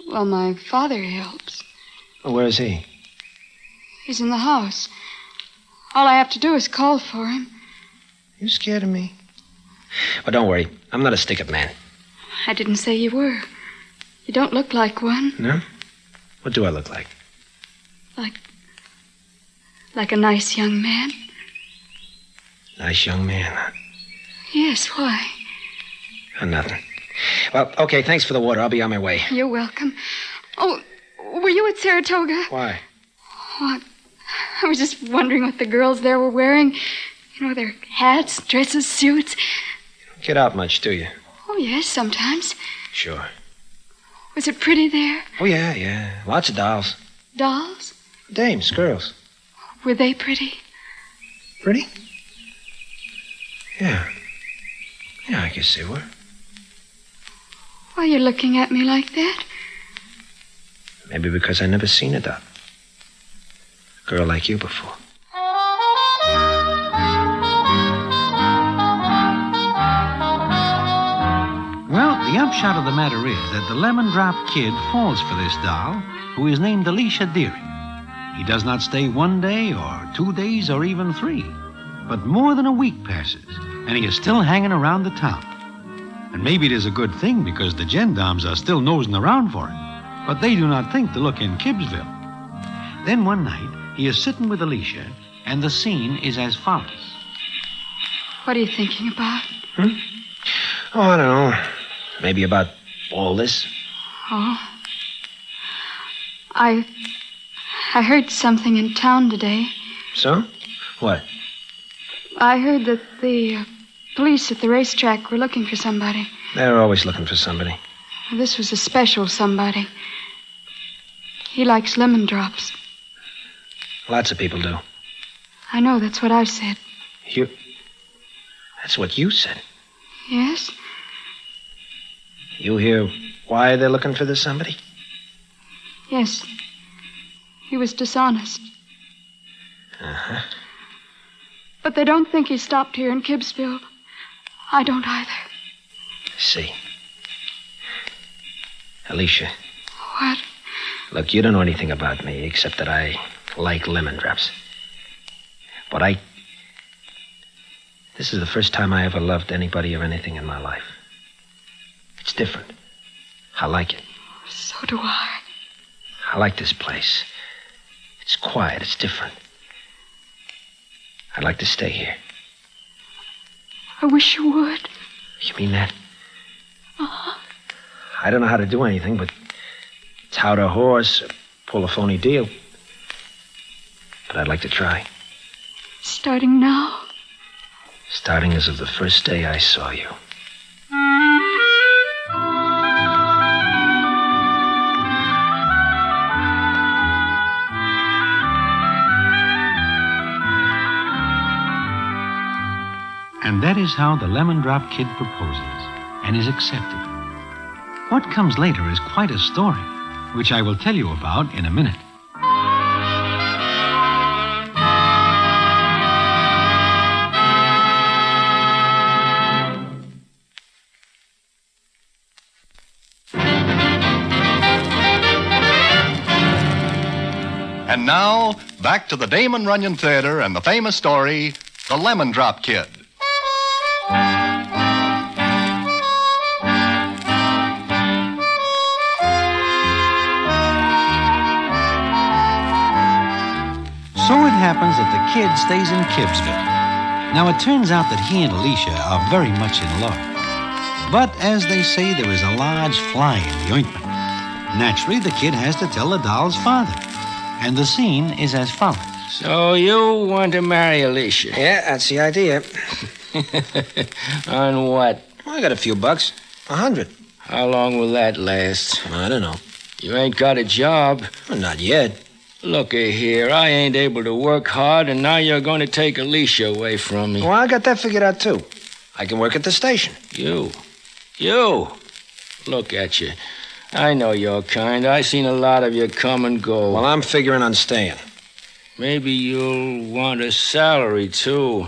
Speaker 20: Well, my father helps.
Speaker 18: Well, where is he?
Speaker 20: He's in the house. All I have to do is call for him.
Speaker 18: You scared of me? Well, don't worry. I'm not a stick-up man.
Speaker 20: I didn't say you were. You don't look like one.
Speaker 18: No? What do I look like?
Speaker 20: Like a nice young man.
Speaker 18: Nice young man, huh?
Speaker 20: Yes, why?
Speaker 18: Oh, nothing. Well, okay, thanks for the water. I'll be on my way.
Speaker 20: You're welcome. Oh, were you at Saratoga?
Speaker 18: Why?
Speaker 20: Oh, I was just wondering what the girls there were wearing. You know, their hats, dresses, suits.
Speaker 18: You don't get out much, do you?
Speaker 20: Oh, yes, sometimes.
Speaker 18: Sure.
Speaker 20: Was it pretty there?
Speaker 18: Oh, yeah. Lots of dolls.
Speaker 20: Dolls?
Speaker 18: Dames, girls.
Speaker 20: Were they pretty?
Speaker 18: Pretty? Yeah. Yeah, I guess they were.
Speaker 20: Why are you looking at me like that?
Speaker 18: Maybe because I never seen a doll. A girl like you before.
Speaker 1: Well, the upshot of the matter is that the Lemon Drop Kid falls for this doll, who is named Alicia Deering. He does not stay 1 day or 2 days or even 3, but more than a week passes, and he is still hanging around the town. And maybe it is a good thing because the gendarmes are still nosing around for him, but they do not think to look in Kibbsville. Then one night, he is sitting with Alicia, and the scene is as follows.
Speaker 20: What are you thinking about?
Speaker 18: Oh, I don't know. Maybe about all this.
Speaker 20: Oh. I heard something in town today.
Speaker 18: So? What?
Speaker 20: I heard that the police at the racetrack were looking for somebody.
Speaker 18: They're always looking for somebody.
Speaker 20: This was a special somebody. He likes lemon drops.
Speaker 18: Lots of people do.
Speaker 20: I know, that's what I've said.
Speaker 18: You... That's what you said.
Speaker 20: Yes?
Speaker 18: You hear why they're looking for this somebody?
Speaker 20: Yes. He was dishonest.
Speaker 18: Uh-huh.
Speaker 20: But they don't think he stopped here in Kibbsville. I don't either.
Speaker 18: See. Alicia.
Speaker 20: What?
Speaker 18: Look, you don't know anything about me except that I like lemon drops. But this is the first time I ever loved anybody or anything in my life. It's different. I like it.
Speaker 20: So do I.
Speaker 18: I like this place. It's quiet. It's different. I'd like to stay here.
Speaker 20: I wish you would.
Speaker 18: You mean that?
Speaker 20: Uh-huh.
Speaker 18: I don't know how to do anything, but tout a horse, or pull a phony deal. But I'd like to try.
Speaker 20: Starting now?
Speaker 18: Starting as of the first day I saw you.
Speaker 1: And that is how the Lemon Drop Kid proposes and is accepted. What comes later is quite a story, which I will tell you about in a minute.
Speaker 2: And now, back to the Damon Runyon Theater and the famous story, The Lemon Drop Kid.
Speaker 1: So it happens that the kid stays in Kibbsville. Now, it turns out that he and Alicia are very much in love. But, as they say, there is a large fly in the ointment. Naturally, the kid has to tell the doll's father. And the scene is as follows.
Speaker 6: So you want to marry Alicia?
Speaker 18: Yeah, that's the idea.
Speaker 6: On what?
Speaker 18: Well, I got a few bucks. 100.
Speaker 6: How long will that last?
Speaker 18: I don't know.
Speaker 6: You ain't got a job.
Speaker 18: Well, not yet.
Speaker 6: Looky here, I ain't able to work hard, and now you're going to take Alicia away from me.
Speaker 18: Well, I got that figured out, too. I can work at the station.
Speaker 6: You? Look at you. I know your kind. I seen a lot of you come and go.
Speaker 18: Well, I'm figuring on staying.
Speaker 6: Maybe you'll want a salary, too.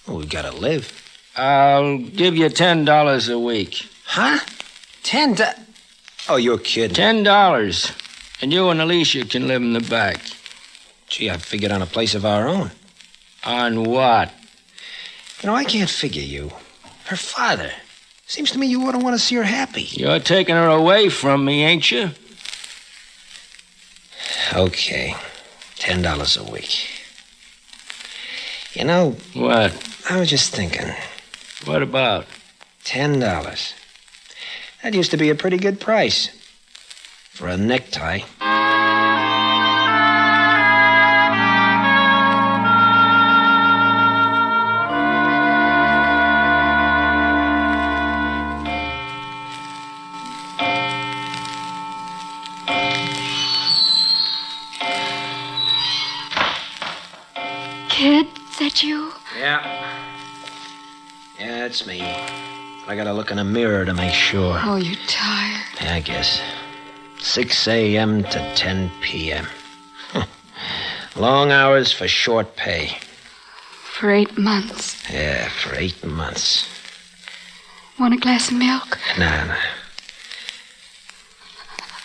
Speaker 18: Well, we gotta live.
Speaker 6: I'll give you $10 a week.
Speaker 18: Huh? $10? Oh, you're kidding.
Speaker 6: $10. And you and Alicia can live in the back.
Speaker 18: Gee, I figured on a place of our own.
Speaker 6: On what?
Speaker 18: You know, I can't figure you. Her father. Seems to me you ought to want to see her happy.
Speaker 6: You're taking her away from me, ain't you?
Speaker 18: Okay. $10 a week. You know...
Speaker 6: What?
Speaker 18: I was just thinking.
Speaker 6: What about?
Speaker 18: $10. That used to be a pretty good price. For a necktie. Glad I gotta look in a mirror to make sure.
Speaker 20: Oh, you're tired.
Speaker 18: Yeah, I guess. 6 a.m. to 10 p.m. Long hours for short pay.
Speaker 20: For 8 months.
Speaker 18: Yeah, for 8 months.
Speaker 20: Want a glass of milk?
Speaker 18: Nah.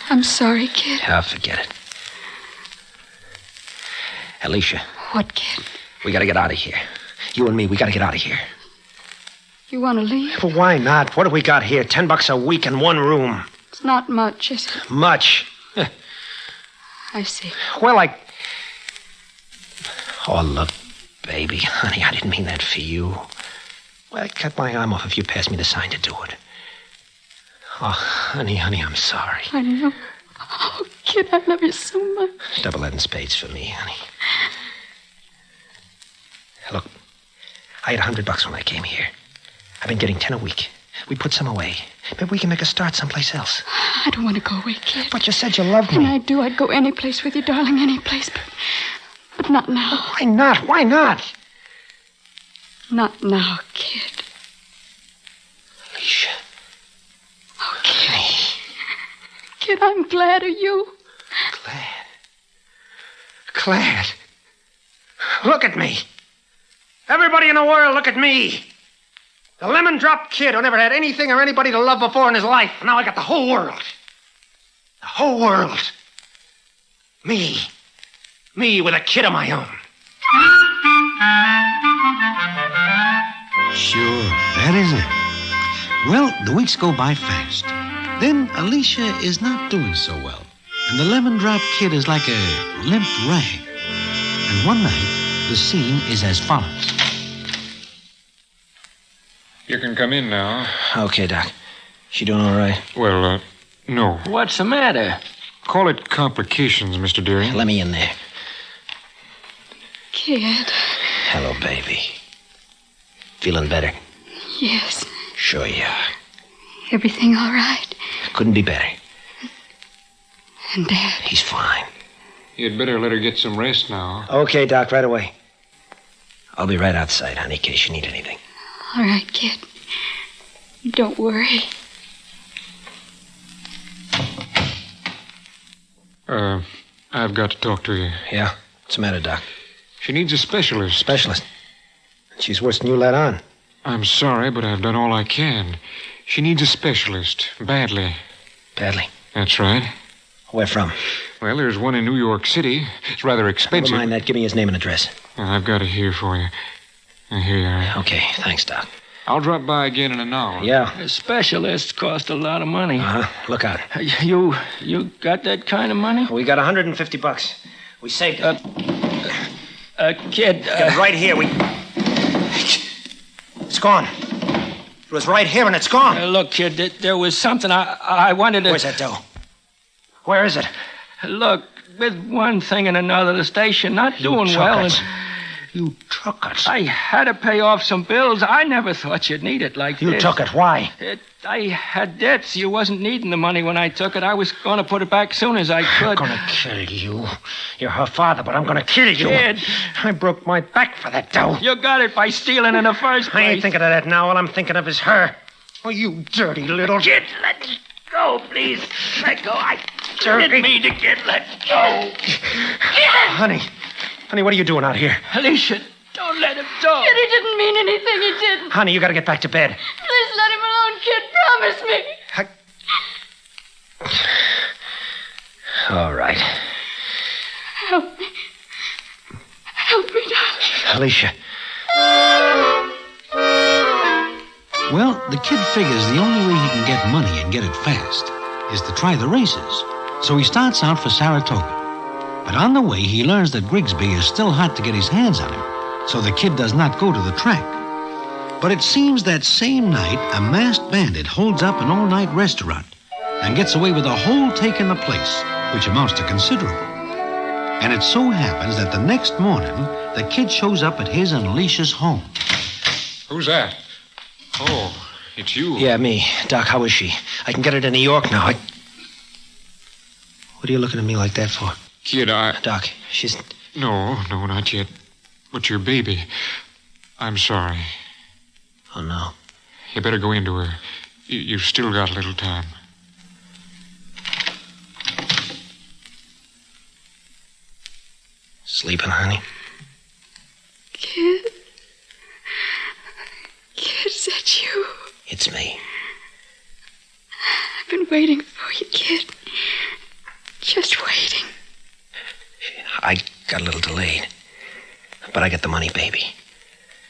Speaker 20: I'm sorry, kid.
Speaker 18: I'll forget it. Alicia.
Speaker 20: What, kid?
Speaker 18: We gotta get out of here. You and me, we gotta get out of here.
Speaker 20: You want to leave?
Speaker 18: But why not? What have we got here? $10 a week in one room.
Speaker 20: It's not much, is it?
Speaker 18: Much.
Speaker 20: I see.
Speaker 18: Well, Oh, look, baby. Honey, I didn't mean that for you. Well, I'd cut my arm off if you passed me the sign to do it. Oh, honey, I'm sorry.
Speaker 20: I know. Oh, kid, I love you so much.
Speaker 18: Double that in spades for me, honey. Look, I had $100 when I came here. I've been getting 10 a week. We put some away. Maybe we can make a start someplace else.
Speaker 20: I don't want to go away, kid.
Speaker 18: But you said you loved me.
Speaker 20: And I do. I'd go any place with you, darling, any place. But not now.
Speaker 18: Why not? Why not?
Speaker 20: Not now, kid.
Speaker 18: Alicia.
Speaker 20: Okay. Kid, I'm glad of you.
Speaker 18: Glad? Look at me. Everybody in the world, look at me. The lemon-drop kid who never had anything or anybody to love before in his life. And now I got the whole world. The whole world. Me. Me with a kid of my own.
Speaker 1: Sure, that is it. Well, the weeks go by fast. Then Alicia is not doing so well. And the lemon drop kid is like a limp rag. And one night, the scene is as follows.
Speaker 21: You can come in now.
Speaker 18: Okay, Doc. She doing all right?
Speaker 21: Well, no.
Speaker 18: What's the matter?
Speaker 21: Call it complications, Mr. Deering.
Speaker 18: Let me in there.
Speaker 20: Kid.
Speaker 18: Hello, baby. Feeling better?
Speaker 20: Yes.
Speaker 18: Sure you are.
Speaker 20: Everything all right?
Speaker 18: Couldn't be better.
Speaker 20: And Dad?
Speaker 18: He's fine.
Speaker 21: You'd better let her get some rest now.
Speaker 18: Okay, Doc, right away. I'll be right outside, honey, in case you need anything.
Speaker 20: All right, kid. Don't worry.
Speaker 21: I've got to talk to you.
Speaker 18: Yeah? What's the matter, Doc?
Speaker 21: She needs a specialist.
Speaker 18: Specialist? She's worse than you let on.
Speaker 21: I'm sorry, but I've done all I can. She needs a specialist. Badly.
Speaker 18: Badly?
Speaker 21: That's right.
Speaker 18: Where from?
Speaker 21: Well, there's one in New York City. It's rather expensive.
Speaker 18: Never mind that. Give me his name and address.
Speaker 21: I've got it here for you. Here you are.
Speaker 18: Okay, thanks, Doc.
Speaker 21: I'll drop by again in an hour.
Speaker 18: Yeah.
Speaker 22: Specialists cost a lot of money.
Speaker 18: Look out.
Speaker 22: You got that kind of money?
Speaker 18: We got $150. We saved it.
Speaker 22: Kid.
Speaker 18: Right here. It's gone. It was right here and it's gone.
Speaker 22: Look, kid, there was something I wanted to...
Speaker 18: Where's that dough? Where is it?
Speaker 22: Look, with one thing and another, the station not doing well. And
Speaker 18: you took it.
Speaker 22: I had to pay off some bills. I never thought you'd need it like this.
Speaker 18: You took it. Why?
Speaker 22: I had debts. You wasn't needing the money when I took it. I was going to put it back soon as I could.
Speaker 18: I'm going to kill you. You're her father, but I'm going to kill you.
Speaker 22: Kid.
Speaker 18: I broke my back for that dough.
Speaker 22: You got it by stealing in the first place.
Speaker 18: I ain't thinking of that now. All I'm thinking of is her. Oh, you dirty little...
Speaker 22: Kid, let go, please. Let go. I didn't mean to get let go.
Speaker 18: Honey, what are you doing out here?
Speaker 22: Alicia, don't let him go.
Speaker 20: Kid, he didn't mean anything. He didn't.
Speaker 18: Honey, you got to get back to bed.
Speaker 20: Please let him alone, kid. Promise me.
Speaker 18: All right.
Speaker 20: Help me. Help me, darling.
Speaker 18: Alicia.
Speaker 1: Well, the kid figures the only way he can get money and get it fast is to try the races. So he starts out for Saratoga. But on the way, he learns that Grigsby is still hot to get his hands on him, so the kid does not go to the track. But it seems that same night, a masked bandit holds up an all-night restaurant and gets away with a whole take in the place, which amounts to considerable. And it so happens that the next morning, the kid shows up at his and Alicia's home.
Speaker 21: Who's that? Oh, it's you.
Speaker 18: Yeah, me. Doc, how is she? I can get her to New York now. What are you looking at me like that for?
Speaker 21: Kid,
Speaker 18: Doc, she's...
Speaker 21: No, not yet. But your baby. I'm sorry.
Speaker 18: Oh, no.
Speaker 21: You better go into her. You've still got a little time.
Speaker 18: Sleeping, honey?
Speaker 20: Kid? Kid, is that you?
Speaker 18: It's me.
Speaker 20: I've been waiting for you, kid. Just waiting.
Speaker 18: I got a little delayed. But I got the money, baby.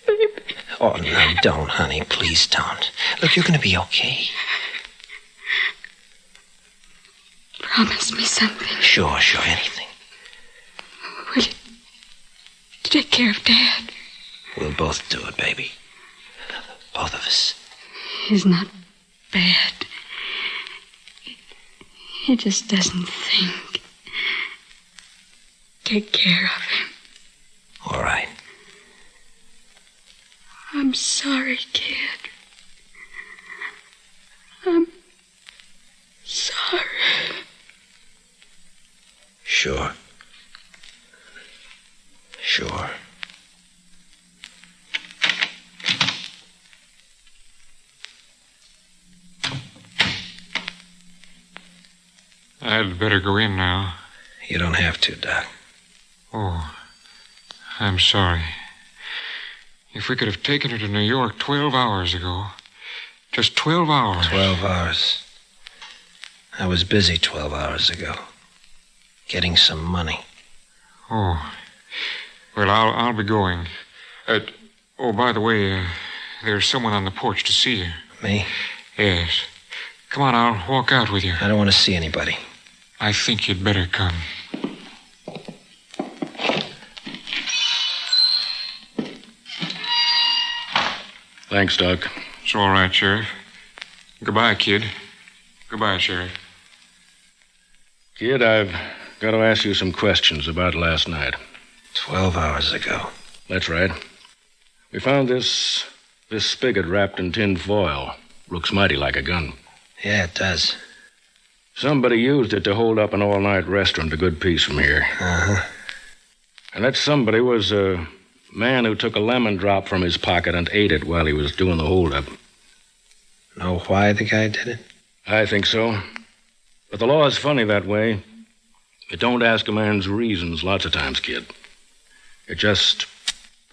Speaker 20: Baby.
Speaker 18: Oh, no, don't, honey. Please don't. Look, you're going to be okay.
Speaker 20: Promise me something.
Speaker 18: Sure, anything.
Speaker 20: Will you take care of Dad?
Speaker 18: We'll both do it, baby. Both of us.
Speaker 20: He's not bad. He just doesn't think. Take care of him.
Speaker 18: All right.
Speaker 20: I'm sorry, kid. I'm sorry.
Speaker 18: Sure.
Speaker 21: I'd better go in now.
Speaker 18: You don't have to, Doc.
Speaker 21: Oh, I'm sorry. If we could have taken her to New York 12 hours ago. Just 12 hours.
Speaker 18: 12 hours. I was busy 12 hours ago. Getting some money.
Speaker 21: Oh. Well, I'll be going. Oh, by the way, there's someone on the porch to see you.
Speaker 18: Me?
Speaker 21: Yes. Come on, I'll walk out with you.
Speaker 18: I don't want to see anybody.
Speaker 21: I think you'd better come.
Speaker 17: Thanks, Doc.
Speaker 21: It's all right, Sheriff. Goodbye, kid. Goodbye, Sheriff.
Speaker 17: Kid, I've got to ask you some questions about last night.
Speaker 18: 12 hours ago.
Speaker 17: That's right. We found this spigot wrapped in tin foil. Looks mighty like a gun.
Speaker 18: Yeah, it does.
Speaker 17: Somebody used it to hold up an all-night restaurant a good piece from here.
Speaker 18: Uh-huh.
Speaker 17: And that somebody was a man who took a lemon drop from his pocket and ate it while he was doing the hold-up.
Speaker 18: Know why the guy did it?
Speaker 17: I think so. But the law is funny that way. It don't ask a man's reasons lots of times, kid. It just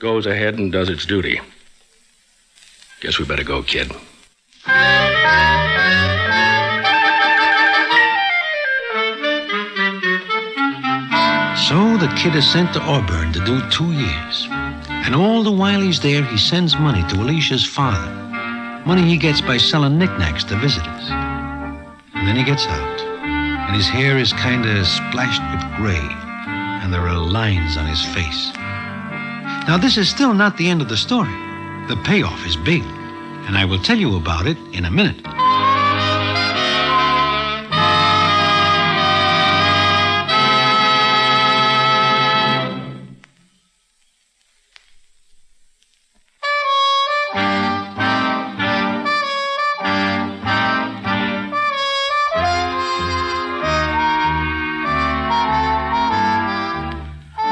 Speaker 17: goes ahead and does its duty. Guess we better go, kid.
Speaker 1: So the kid is sent to Auburn to do 2 years. And all the while he's there, he sends money to Alicia's father. Money he gets by selling knickknacks to visitors. And then he gets out, and his hair is kind of splashed with gray, and there are lines on his face. Now, this is still not the end of the story. The payoff is big, and I will tell you about it in a minute.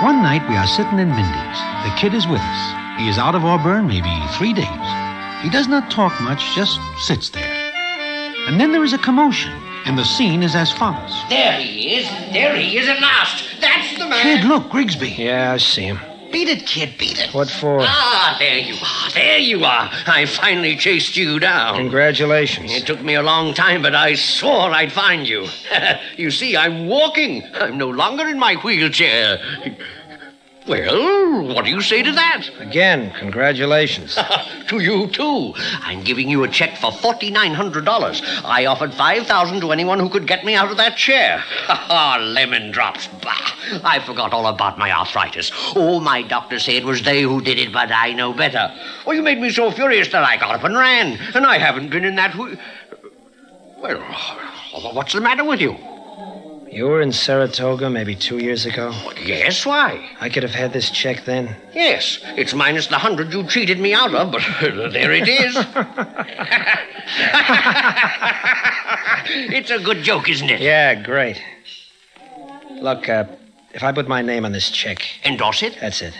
Speaker 1: One night we are sitting in Mindy's. The kid is with us. He is out of Auburn maybe 3 days. He does not talk much, just sits there. And then there is a commotion, and the scene is as follows.
Speaker 19: There he is. There he is at last. That's the man.
Speaker 1: Kid, look, Grigsby.
Speaker 18: Yeah, I see him.
Speaker 19: Beat it, kid, beat it.
Speaker 18: What for?
Speaker 19: Ah, there you are. There you are. I finally chased you down.
Speaker 18: Congratulations.
Speaker 19: It took me a long time, but I swore I'd find you. You see, I'm walking. I'm no longer in my wheelchair. Well, what do you say to that?
Speaker 18: Again, congratulations.
Speaker 19: To you, too. I'm giving you a check for $4,900. I offered $5,000 to anyone who could get me out of that chair. Lemon drops. Bah. I forgot all about my arthritis. Oh, my doctor said it was they who did it, but I know better. Oh, you made me so furious that I got up and ran, and I haven't been in that... Well, what's the matter with you?
Speaker 18: You were in Saratoga maybe 2 years ago?
Speaker 19: Yes, why?
Speaker 18: I could have had this check then.
Speaker 19: Yes, it's minus the 100 you cheated me out of, but there it is. It's a good joke, isn't it?
Speaker 18: Yeah, great. Look, if I put my name on this check...
Speaker 19: Endorse it?
Speaker 18: That's it.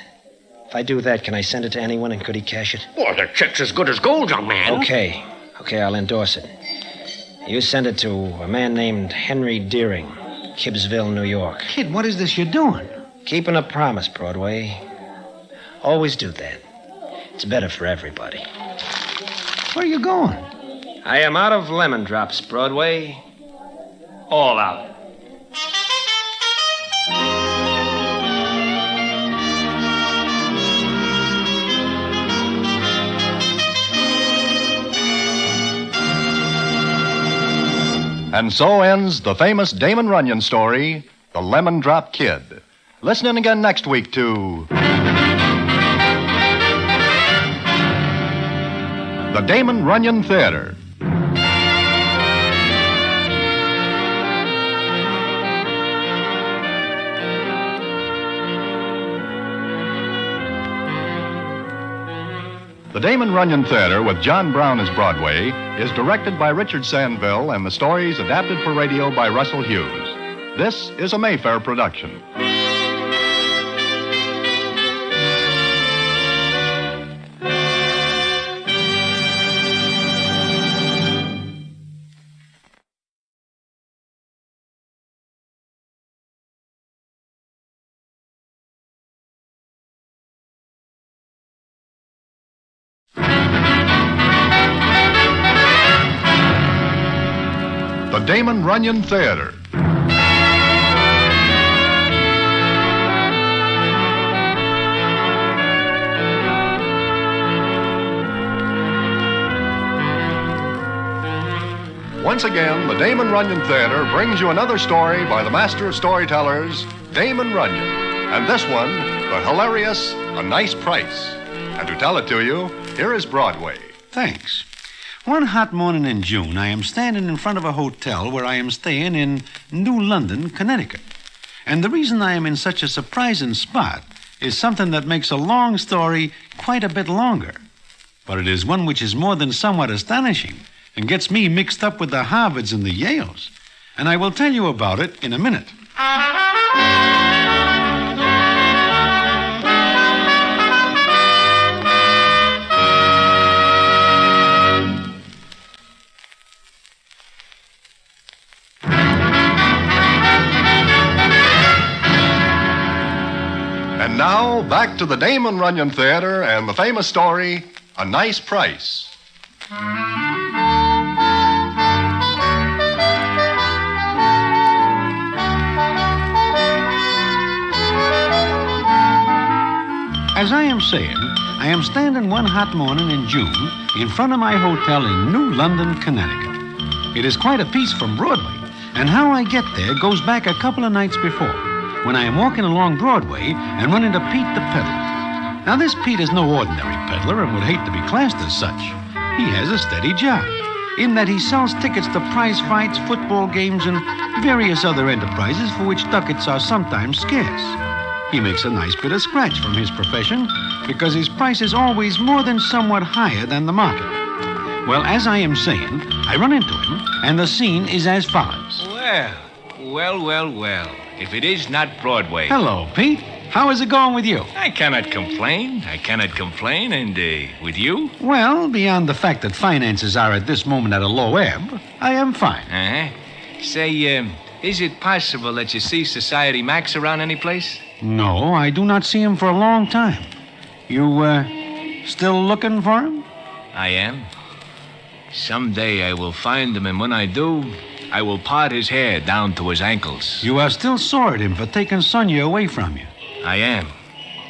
Speaker 18: If I do that, can I send it to anyone and could he cash it?
Speaker 19: Well, the check's as good as gold, young man.
Speaker 18: Okay. Okay, I'll endorse it. You send it to a man named Henry Deering, Gibbsville, New York.
Speaker 1: Kid, what is this you're doing?
Speaker 18: Keeping a promise, Broadway. Always do that. It's better for everybody.
Speaker 1: Where are you going?
Speaker 18: I am out of lemon drops, Broadway. All out.
Speaker 2: And so ends the famous Damon Runyon story, The Lemon Drop Kid. Listen in again next week to the Damon Runyon Theater. The Damon Runyon Theater with John Brown as Broadway is directed by Richard Sandville and the stories adapted for radio by Russell Hughes. This is a Mayfair production. The Damon Runyon Theater. Once again, the Damon Runyon Theater brings you another story by the master of storytellers, Damon Runyon. And this one, the hilarious A Nice Price. And to tell it to you, here is Broadway.
Speaker 1: Thanks. One hot morning in June, I am standing in front of a hotel where I am staying in New London, Connecticut. And the reason I am in such a surprising spot is something that makes a long story quite a bit longer. But it is one which is more than somewhat astonishing and gets me mixed up with the Harvards and the Yales. And I will tell you about it in a minute.
Speaker 2: And now, back to the Damon Runyon Theater and the famous story, A Nice Price.
Speaker 1: As I am saying, I am standing one hot morning in June in front of my hotel in New London, Connecticut. It is quite a piece from Broadway, and how I get there goes back a couple of nights before, when I am walking along Broadway and run into Pete the peddler. Now, this Pete is no ordinary peddler and would hate to be classed as such. He has a steady job, in that he sells tickets to prize fights, football games, and various other enterprises for which ducats are sometimes scarce. He makes a nice bit of scratch from his profession because his price is always more than somewhat higher than the market. Well, as I am saying, I run into him, and the scene is as follows.
Speaker 4: Well. If it is not Broadway.
Speaker 1: Hello, Pete. How is it going with you?
Speaker 4: I cannot complain. And with you?
Speaker 1: Well, beyond the fact that finances are at this moment at a low ebb, I am fine.
Speaker 4: Say, is it possible that you see Society Max around any place?
Speaker 1: No, I do not see him for a long time. You, still looking for him?
Speaker 4: I am. Someday I will find him, and when I do, I will part his hair down to his ankles.
Speaker 1: You are still sore at him for taking Sonia away from you.
Speaker 4: I am.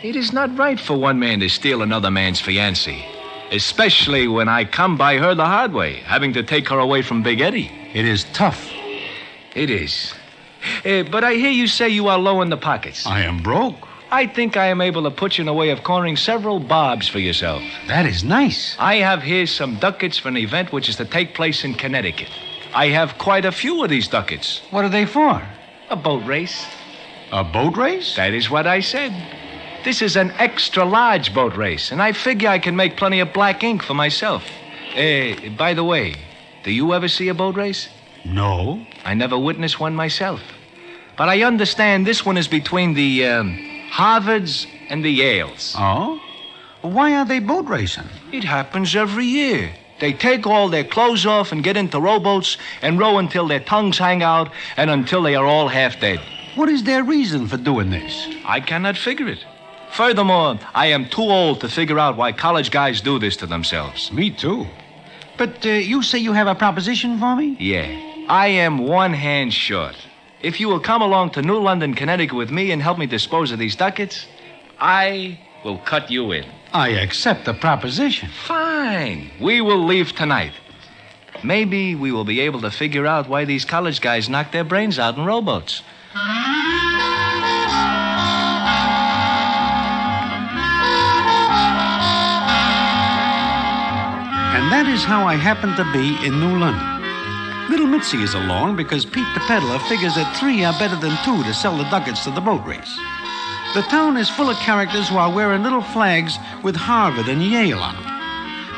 Speaker 4: It is not right for one man to steal another man's fiancée, especially when I come by her the hard way, having to take her away from Big Eddie.
Speaker 1: It is tough.
Speaker 4: It is. But I hear you say you are low in the pockets.
Speaker 1: I am broke.
Speaker 4: I think I am able to put you in a way of cornering several bobs for yourself.
Speaker 1: That is nice.
Speaker 4: I have here some ducats for an event which is to take place in Connecticut. I have quite a few of these ducats.
Speaker 1: What are they for?
Speaker 4: A boat race.
Speaker 1: A boat race?
Speaker 4: That is what I said. This is an extra large boat race, and I figure I can make plenty of black ink for myself. By the way, do you ever see a boat race?
Speaker 1: No.
Speaker 4: I never witnessed one myself. But I understand this one is between the Harvards and the Yales.
Speaker 1: Oh? Why are they boat racing?
Speaker 4: It happens every year. They take all their clothes off and get into rowboats and row until their tongues hang out and until they are all half dead.
Speaker 1: What is their reason for doing this?
Speaker 4: I cannot figure it. Furthermore, I am too old to figure out why college guys do this to themselves.
Speaker 1: Me too. But you say you have a proposition for me?
Speaker 4: Yeah. I am one hand short. If you will come along to New London, Connecticut with me and help me dispose of these ducats, I will cut you in.
Speaker 1: I accept the proposition.
Speaker 4: Fine. We will leave tonight. Maybe we will be able to figure out why these college guys knock their brains out in rowboats.
Speaker 1: And that is how I happen to be in New London. Little Mitzi is along because Pete the peddler figures that 3 are better than 2 to sell the ducats to the boat race. The town is full of characters who are wearing little flags with Harvard and Yale on them.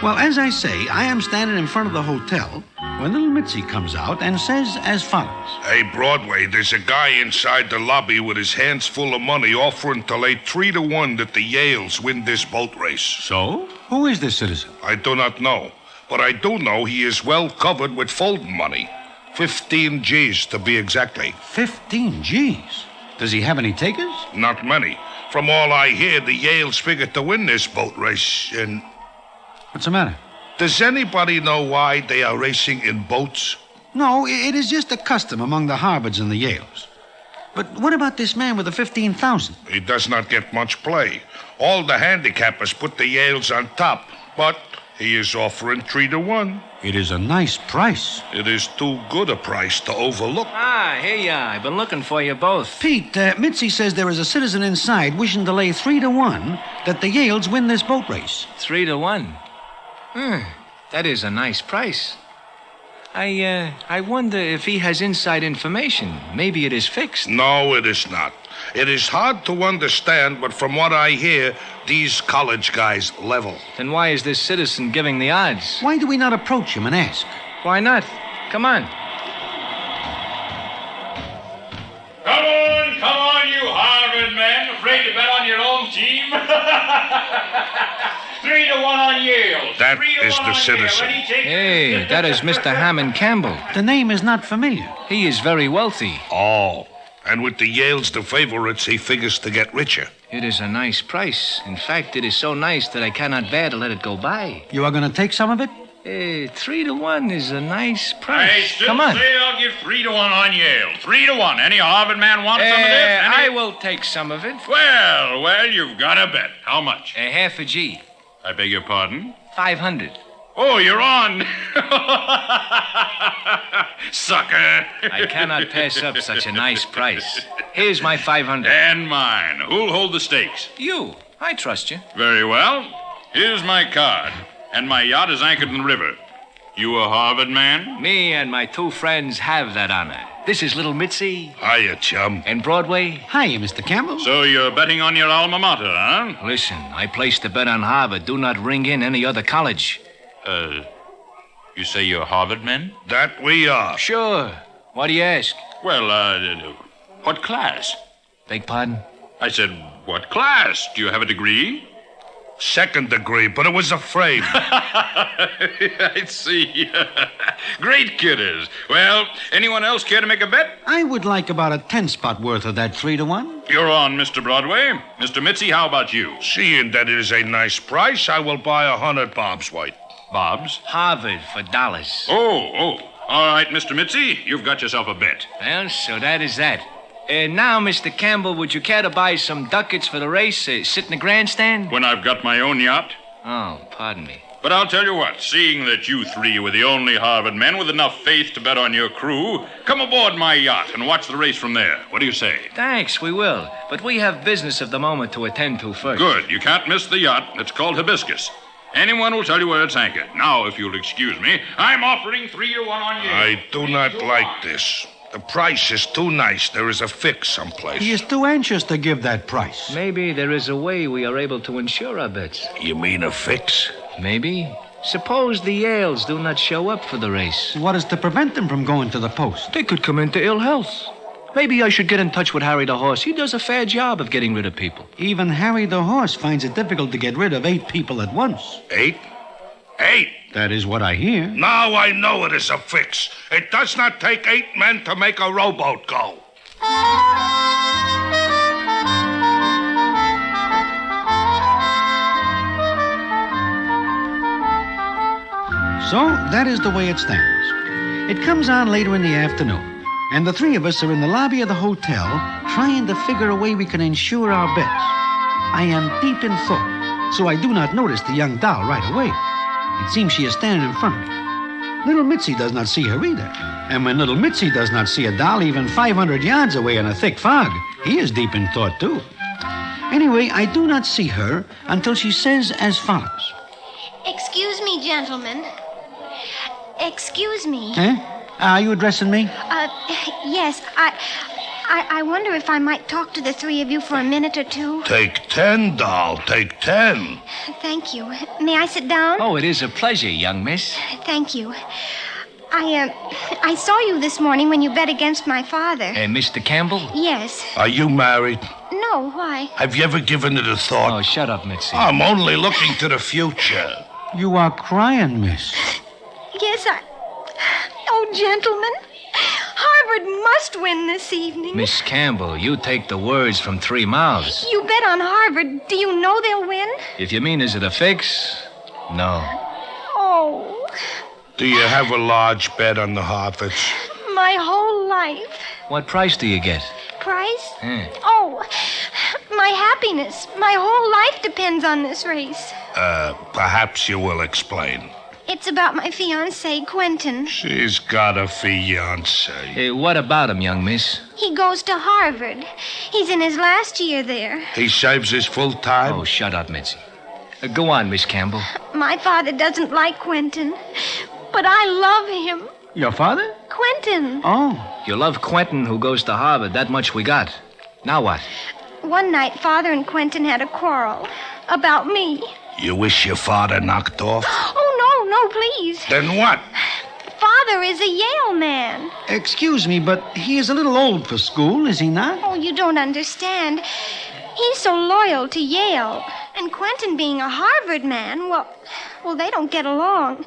Speaker 1: Well, as I say, I am standing in front of the hotel when little Mitzi comes out and says as follows.
Speaker 5: Hey, Broadway, there's a guy inside the lobby with his hands full of money offering to lay 3-1 that the Yales win this boat race.
Speaker 1: So? Who is this citizen?
Speaker 5: I do not know, but I do know he is well covered with folding money. 15 G's to be exactly.
Speaker 1: 15 G's? Does he have any takers?
Speaker 5: Not many. From all I hear, the Yales figured to win this boat race, and...
Speaker 1: What's the matter?
Speaker 5: Does anybody know why they are racing in boats?
Speaker 1: No, it is just a custom among the Harvards and the Yales. But what about this man with the 15,000?
Speaker 5: He does not get much play. All the handicappers put the Yales on top, but he is offering 3-1.
Speaker 1: It is a nice price.
Speaker 5: It is too good a price to overlook.
Speaker 4: Ah, here you are. I've been looking for you both.
Speaker 1: Pete, Mitzi says there is a citizen inside wishing to lay 3-1 that the Yales win this boat race.
Speaker 4: 3-1? That is a nice price. I wonder if he has inside information. Maybe it is fixed.
Speaker 5: No, it is not. It is hard to understand, but from what I hear, these college guys level.
Speaker 4: Then why is this citizen giving the odds?
Speaker 1: Why do we not approach him and ask?
Speaker 4: Why not? Come on.
Speaker 8: Come on, you Harvard men. Afraid to bet on your own team? 3-1 on Yale.
Speaker 5: That is the citizen.
Speaker 4: Hey, that is Mr. Hammond Campbell.
Speaker 1: The name is not familiar.
Speaker 4: He is very wealthy.
Speaker 5: Oh, and with the Yales the favorites, he figures to get richer.
Speaker 4: It is a nice price. In fact, it is so nice that I cannot bear to let it go by.
Speaker 1: You are going to take some of it?
Speaker 4: 3-1 is a nice price.
Speaker 8: I still
Speaker 4: Come on.
Speaker 8: say I'll give 3-1 on Yale. 3-1. Any Harvard man want some of this?
Speaker 4: I will take some of it.
Speaker 8: Well, you've got to bet. How much?
Speaker 4: Half a G.
Speaker 8: I beg your pardon?
Speaker 4: 500.
Speaker 8: Oh, you're on. Sucker.
Speaker 4: I cannot pass up such a nice price. Here's my 500.
Speaker 8: And mine. Who'll hold the stakes?
Speaker 4: You. I trust you.
Speaker 8: Very well. Here's my card. And my yacht is anchored in the river. You a Harvard man?
Speaker 4: Me and my 2 friends have that honor. This is little Mitzi.
Speaker 5: Hiya, chum.
Speaker 4: And Broadway.
Speaker 1: Hiya, Mr. Campbell.
Speaker 8: So you're betting on your alma mater, huh?
Speaker 4: Listen, I placed a bet on Harvard. Do not ring in any other college.
Speaker 8: You say you're Harvard men?
Speaker 5: That we are.
Speaker 4: Sure. Why do you ask?
Speaker 8: Well, what class?
Speaker 4: Beg pardon?
Speaker 8: I said, what class? Do you have a degree?
Speaker 5: 2nd degree, but it was a frame.
Speaker 8: I see. Great kidders. Well, anyone else care to make a bet?
Speaker 1: I would like about a 10-spot worth of that 3-1.
Speaker 8: You're on, Mr. Broadway. Mr. Mitzi, how about you?
Speaker 5: Seeing that it is a nice price, I will buy 100 bobs, White.
Speaker 8: Bobs?
Speaker 4: Harvard for dollars.
Speaker 8: Oh. All right, Mr. Mitzi, you've got yourself a bet.
Speaker 4: Well, so that is that. Now, Mr. Campbell, would you care to buy some ducats for the race? Sit in the grandstand?
Speaker 8: When I've got my own yacht?
Speaker 4: Oh, pardon me.
Speaker 8: But I'll tell you what, seeing that you 3 were the only Harvard men with enough faith to bet on your crew, come aboard my yacht and watch the race from there. What do you say?
Speaker 4: Thanks, we will. But we have business of the moment to attend to first.
Speaker 8: Good. You can't miss the yacht. It's called Hibiscus. Anyone will tell you where it's anchored. Now, if you'll excuse me, I'm offering 3-1 on you.
Speaker 5: I do not like this. The price is too nice. There is a fix someplace.
Speaker 1: He is too anxious to give that price.
Speaker 4: Maybe there is a way we are able to insure our bets.
Speaker 5: You mean a fix?
Speaker 4: Maybe. Suppose the Yales do not show up for the race.
Speaker 1: What is to prevent them from going to the post?
Speaker 4: They could come into ill health. Maybe I should get in touch with Harry the Horse. He does a fair job of getting rid of people.
Speaker 1: Even Harry the Horse finds it difficult to get rid of 8 people at once.
Speaker 5: 8? 8.
Speaker 1: That is what I hear.
Speaker 5: Now I know it is a fix. It does not take 8 men to make a rowboat go.
Speaker 1: So, that is the way it stands. It comes on later in the afternoon, and the three of us are in the lobby of the hotel trying to figure a way we can insure our bets. I am deep in thought, so I do not notice the young doll right away. It seems she is standing in front of me. Little Mitzi does not see her either. And when little Mitzi does not see a doll even 500 yards away in a thick fog, he is deep in thought, too. Anyway, I do not see her until she says as follows.
Speaker 9: Excuse me, gentlemen. Excuse me.
Speaker 1: Eh? Are you addressing me?
Speaker 9: Yes, I wonder if I might talk to the three of you for a minute or two.
Speaker 5: Take 10, doll. Take 10.
Speaker 9: Thank you. May I sit down?
Speaker 4: Oh, it is a pleasure, young miss.
Speaker 9: Thank you. I saw you this morning when you bet against my father.
Speaker 4: Mr. Campbell?
Speaker 9: Yes.
Speaker 5: Are you married?
Speaker 9: No, why?
Speaker 5: Have you ever given it a thought?
Speaker 4: Oh, shut up, Mitzi.
Speaker 5: I'm only looking to the future.
Speaker 1: You are crying, miss.
Speaker 9: Yes, Oh, gentlemen, Harvard must win this evening.
Speaker 4: Miss Campbell, you take the words from 3 mouths.
Speaker 9: You bet on Harvard. Do you know they'll win?
Speaker 4: If you mean, is it a fix? No.
Speaker 9: Oh.
Speaker 5: Do you have a large bet on the Harvards?
Speaker 9: My whole life.
Speaker 4: What price do you get?
Speaker 9: Price? Oh, my happiness. My whole life depends on this race.
Speaker 5: Perhaps you will explain.
Speaker 9: It's about my fiancé, Quentin.
Speaker 5: She's got a fiancé.
Speaker 4: What about him, young miss?
Speaker 9: He goes to Harvard. He's in his last year there.
Speaker 5: He serves his full time?
Speaker 4: Oh, shut up, Mitzi. Go on, Miss Campbell.
Speaker 9: My father doesn't like Quentin, but I love him.
Speaker 1: Your father?
Speaker 9: Quentin.
Speaker 1: Oh.
Speaker 4: You love Quentin, who goes to Harvard. That much we got. Now what?
Speaker 9: One night, Father and Quentin had a quarrel about me.
Speaker 5: You wish your father knocked off?
Speaker 9: Oh, no, please.
Speaker 5: Then what?
Speaker 9: Father is a Yale man.
Speaker 1: Excuse me, but he is a little old for school, is he not?
Speaker 9: Oh, you don't understand. He's so loyal to Yale. And Quentin being a Harvard man, well, they don't get along.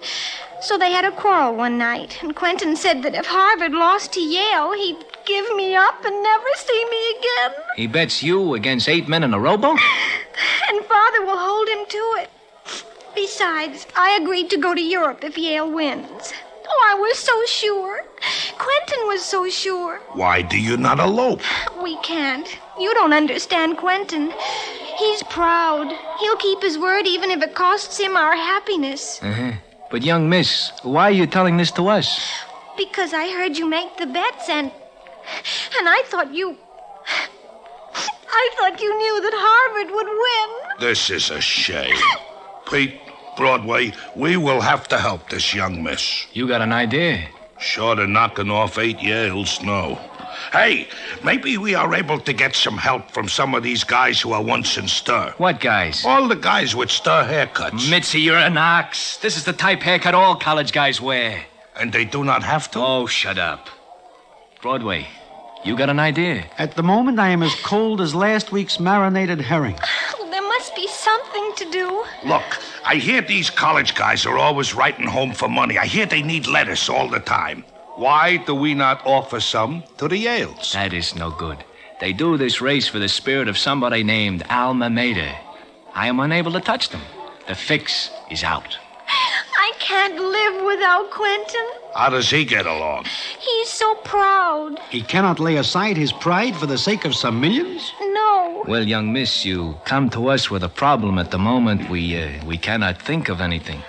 Speaker 9: So they had a quarrel one night, and Quentin said that if Harvard lost to Yale, he'd give me up and never see me again.
Speaker 4: He bets you against 8 men in a rowboat?
Speaker 9: And Father will hold him to it. Besides, I agreed to go to Europe if Yale wins. Oh, I was so sure. Quentin was so sure.
Speaker 5: Why do you not elope?
Speaker 9: We can't. You don't understand Quentin. He's proud. He'll keep his word even if it costs him our happiness.
Speaker 4: But, young miss, why are you telling this to us?
Speaker 9: Because I heard you make the bets and I thought you knew that Harvard would win.
Speaker 5: This is a shame. Pete, Broadway, we will have to help this young miss.
Speaker 4: You got an idea?
Speaker 5: Short of knocking off 8 Yales, no. Hey, maybe we are able to get some help from some of these guys who are once in stir.
Speaker 4: What guys?
Speaker 5: All the guys with stir haircuts.
Speaker 4: Mitzi, you're an ox. This is the type haircut all college guys wear.
Speaker 5: And they do not have to?
Speaker 4: Oh, shut up. Broadway, you got an idea?
Speaker 1: At the moment, I am as cold as last week's marinated herring.
Speaker 9: There must be something to do.
Speaker 5: Look, I hear these college guys are always writing home for money. I hear they need lettuce all the time. Why do we not offer some to the Yales?
Speaker 4: That is no good. They do this race for the spirit of somebody named Alma Mater. I am unable to touch them. The fix is out.
Speaker 9: I can't live without Quentin.
Speaker 5: How does he get along?
Speaker 9: He's so proud.
Speaker 1: He cannot lay aside his pride for the sake of some millions?
Speaker 9: No.
Speaker 4: Well, young miss, you come to us with a problem at the moment. We cannot think of anything.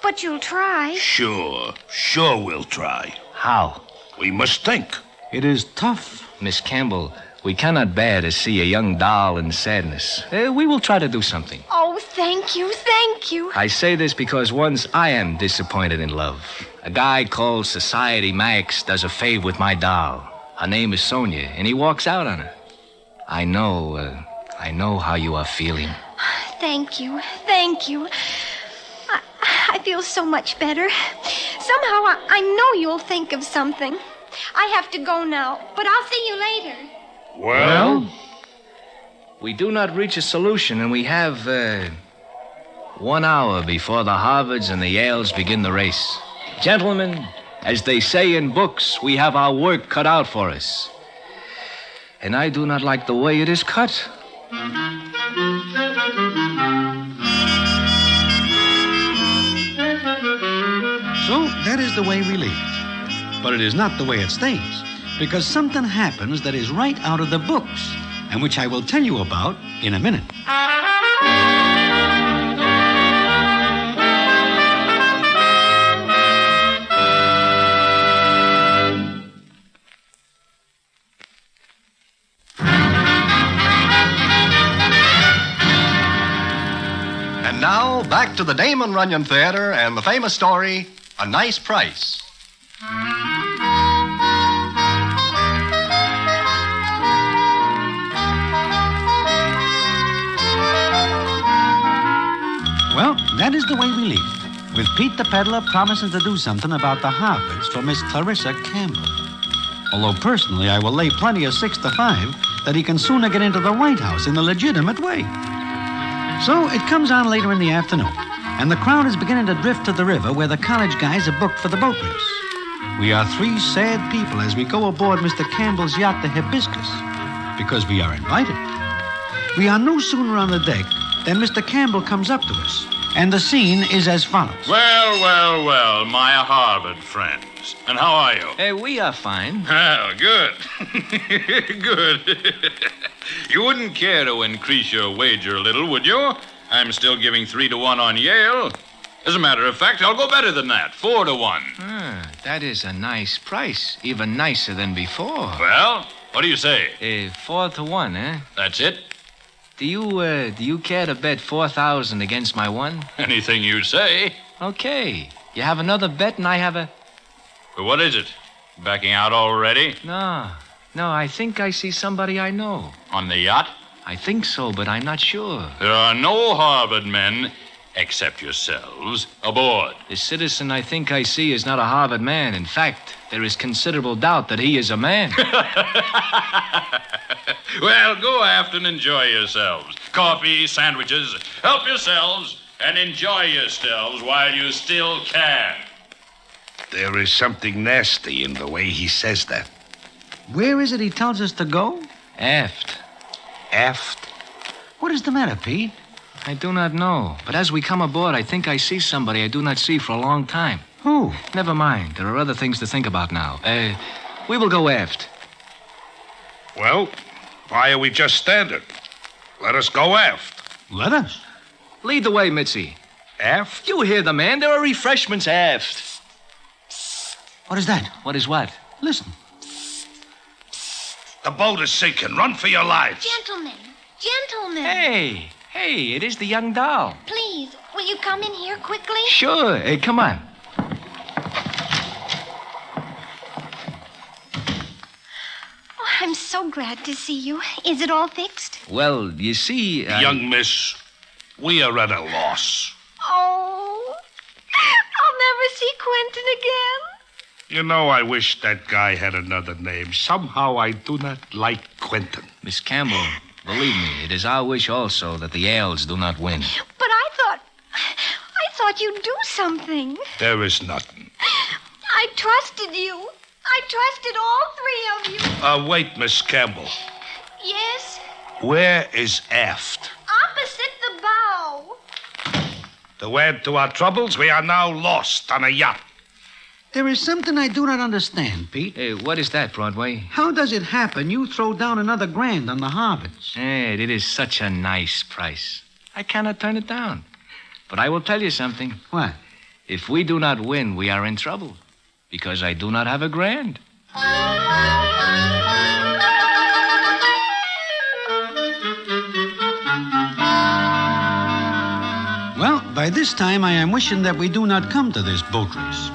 Speaker 9: But you'll try.
Speaker 5: Sure we'll try.
Speaker 4: How?
Speaker 5: We must think.
Speaker 1: It is tough.
Speaker 4: Miss Campbell, we cannot bear to see a young doll in sadness. We will try to do something.
Speaker 9: Oh, thank you.
Speaker 4: I say this because once I am disappointed in love. A guy called Society Max does a fave with my doll. Her name is Sonia, and he walks out on her. I know how you are feeling.
Speaker 9: Thank you. I feel so much better. Somehow I know you'll think of something. I have to go now, but I'll see you later.
Speaker 5: Well?
Speaker 4: We do not reach a solution, and we have 1 hour before the Harvards and the Yales begin the race. Gentlemen, as they say in books, we have our work cut out for us. And I do not like the way it is cut.
Speaker 1: So that is the way we leave it. But it is not the way it stays, because something happens that is right out of the books, and which I will tell you about in a minute.
Speaker 2: And now, back to the Damon Runyon Theater and the famous story, A Nice Price.
Speaker 1: Well, that is the way we leave it, with Pete the peddler promising to do something about the Harvards for Miss Clarissa Campbell. Although personally, I will lay plenty of 6 to 5 that he can sooner get into the White House in the legitimate way. So it comes on later in the afternoon, and the crowd is beginning to drift to the river where the college guys are booked for the boat race. We are 3 sad people as we go aboard Mr. Campbell's yacht, the Hibiscus, because we are invited. We are no sooner on the deck than Mr. Campbell comes up to us, and the scene is as follows.
Speaker 8: Well, my Harvard friends. And how are you?
Speaker 4: Hey, we are fine.
Speaker 8: Oh, good. Good. You wouldn't care to increase your wager a little, would you? I'm still giving 3 to 1 on Yale. As a matter of fact, I'll go better than that, 4 to 1.
Speaker 4: That is a nice price, even nicer than before.
Speaker 8: Well, what do you say?
Speaker 4: 4 to 1, eh?
Speaker 8: That's it.
Speaker 4: Do you care to bet 4,000 against my 1?
Speaker 8: Anything you say.
Speaker 4: Okay. You have another bet and I have a...
Speaker 8: What is it? Backing out already?
Speaker 4: No, I think I see somebody I know.
Speaker 8: On the yacht?
Speaker 4: I think so, but I'm not sure.
Speaker 8: There are no Harvard men, except yourselves, aboard.
Speaker 4: The citizen I think I see is not a Harvard man. In fact, there is considerable doubt that he is a man.
Speaker 8: Well, go aft and enjoy yourselves. Coffee, sandwiches. Help yourselves and enjoy yourselves while you still can.
Speaker 5: There is something nasty in the way he says that.
Speaker 1: Where is it he tells us to go?
Speaker 4: Aft.
Speaker 5: Aft?
Speaker 1: What is the matter, Pete?
Speaker 4: I do not know. But as we come aboard, I think I see somebody I do not see for a long time.
Speaker 1: Who?
Speaker 4: Never mind. There are other things to think about now. We will go aft.
Speaker 5: Well, why are we just standing? Let us go aft.
Speaker 1: Let us.
Speaker 4: Lead the way, Mitzi.
Speaker 5: Aft?
Speaker 4: You hear the man. There are refreshments aft.
Speaker 1: What is that?
Speaker 4: What is what?
Speaker 1: Listen.
Speaker 5: The boat is sinking. Run for your lives.
Speaker 9: Gentlemen.
Speaker 4: Hey, it is the young doll.
Speaker 9: Please, will you come in here quickly?
Speaker 4: Sure. Come on.
Speaker 9: Oh, I'm so glad to see you. Is it all fixed?
Speaker 4: Well, you see...
Speaker 5: Young miss, we are at a loss.
Speaker 9: Oh, I'll never see Quentin again.
Speaker 5: You know, I wish that guy had another name. Somehow I do not like Quentin.
Speaker 4: Miss Campbell, believe me, it is our wish also that the Yales do not win.
Speaker 9: But I thought you'd do something.
Speaker 5: There is nothing.
Speaker 9: I trusted you. I trusted all 3 of you.
Speaker 5: Wait, Miss Campbell.
Speaker 9: Yes?
Speaker 5: Where is aft?
Speaker 9: Opposite the bow.
Speaker 5: To add to our troubles, we are now lost on a yacht.
Speaker 1: There is something I do not understand, Pete.
Speaker 4: Hey, what is that, Broadway?
Speaker 1: How does it happen you throw down another $1,000 on the Harvards?
Speaker 4: Hey, it is such a nice price. I cannot turn it down. But I will tell you something.
Speaker 1: What?
Speaker 4: If we do not win, we are in trouble. Because I do not have a $1,000.
Speaker 1: Well, by this time I am wishing that we do not come to this boat race.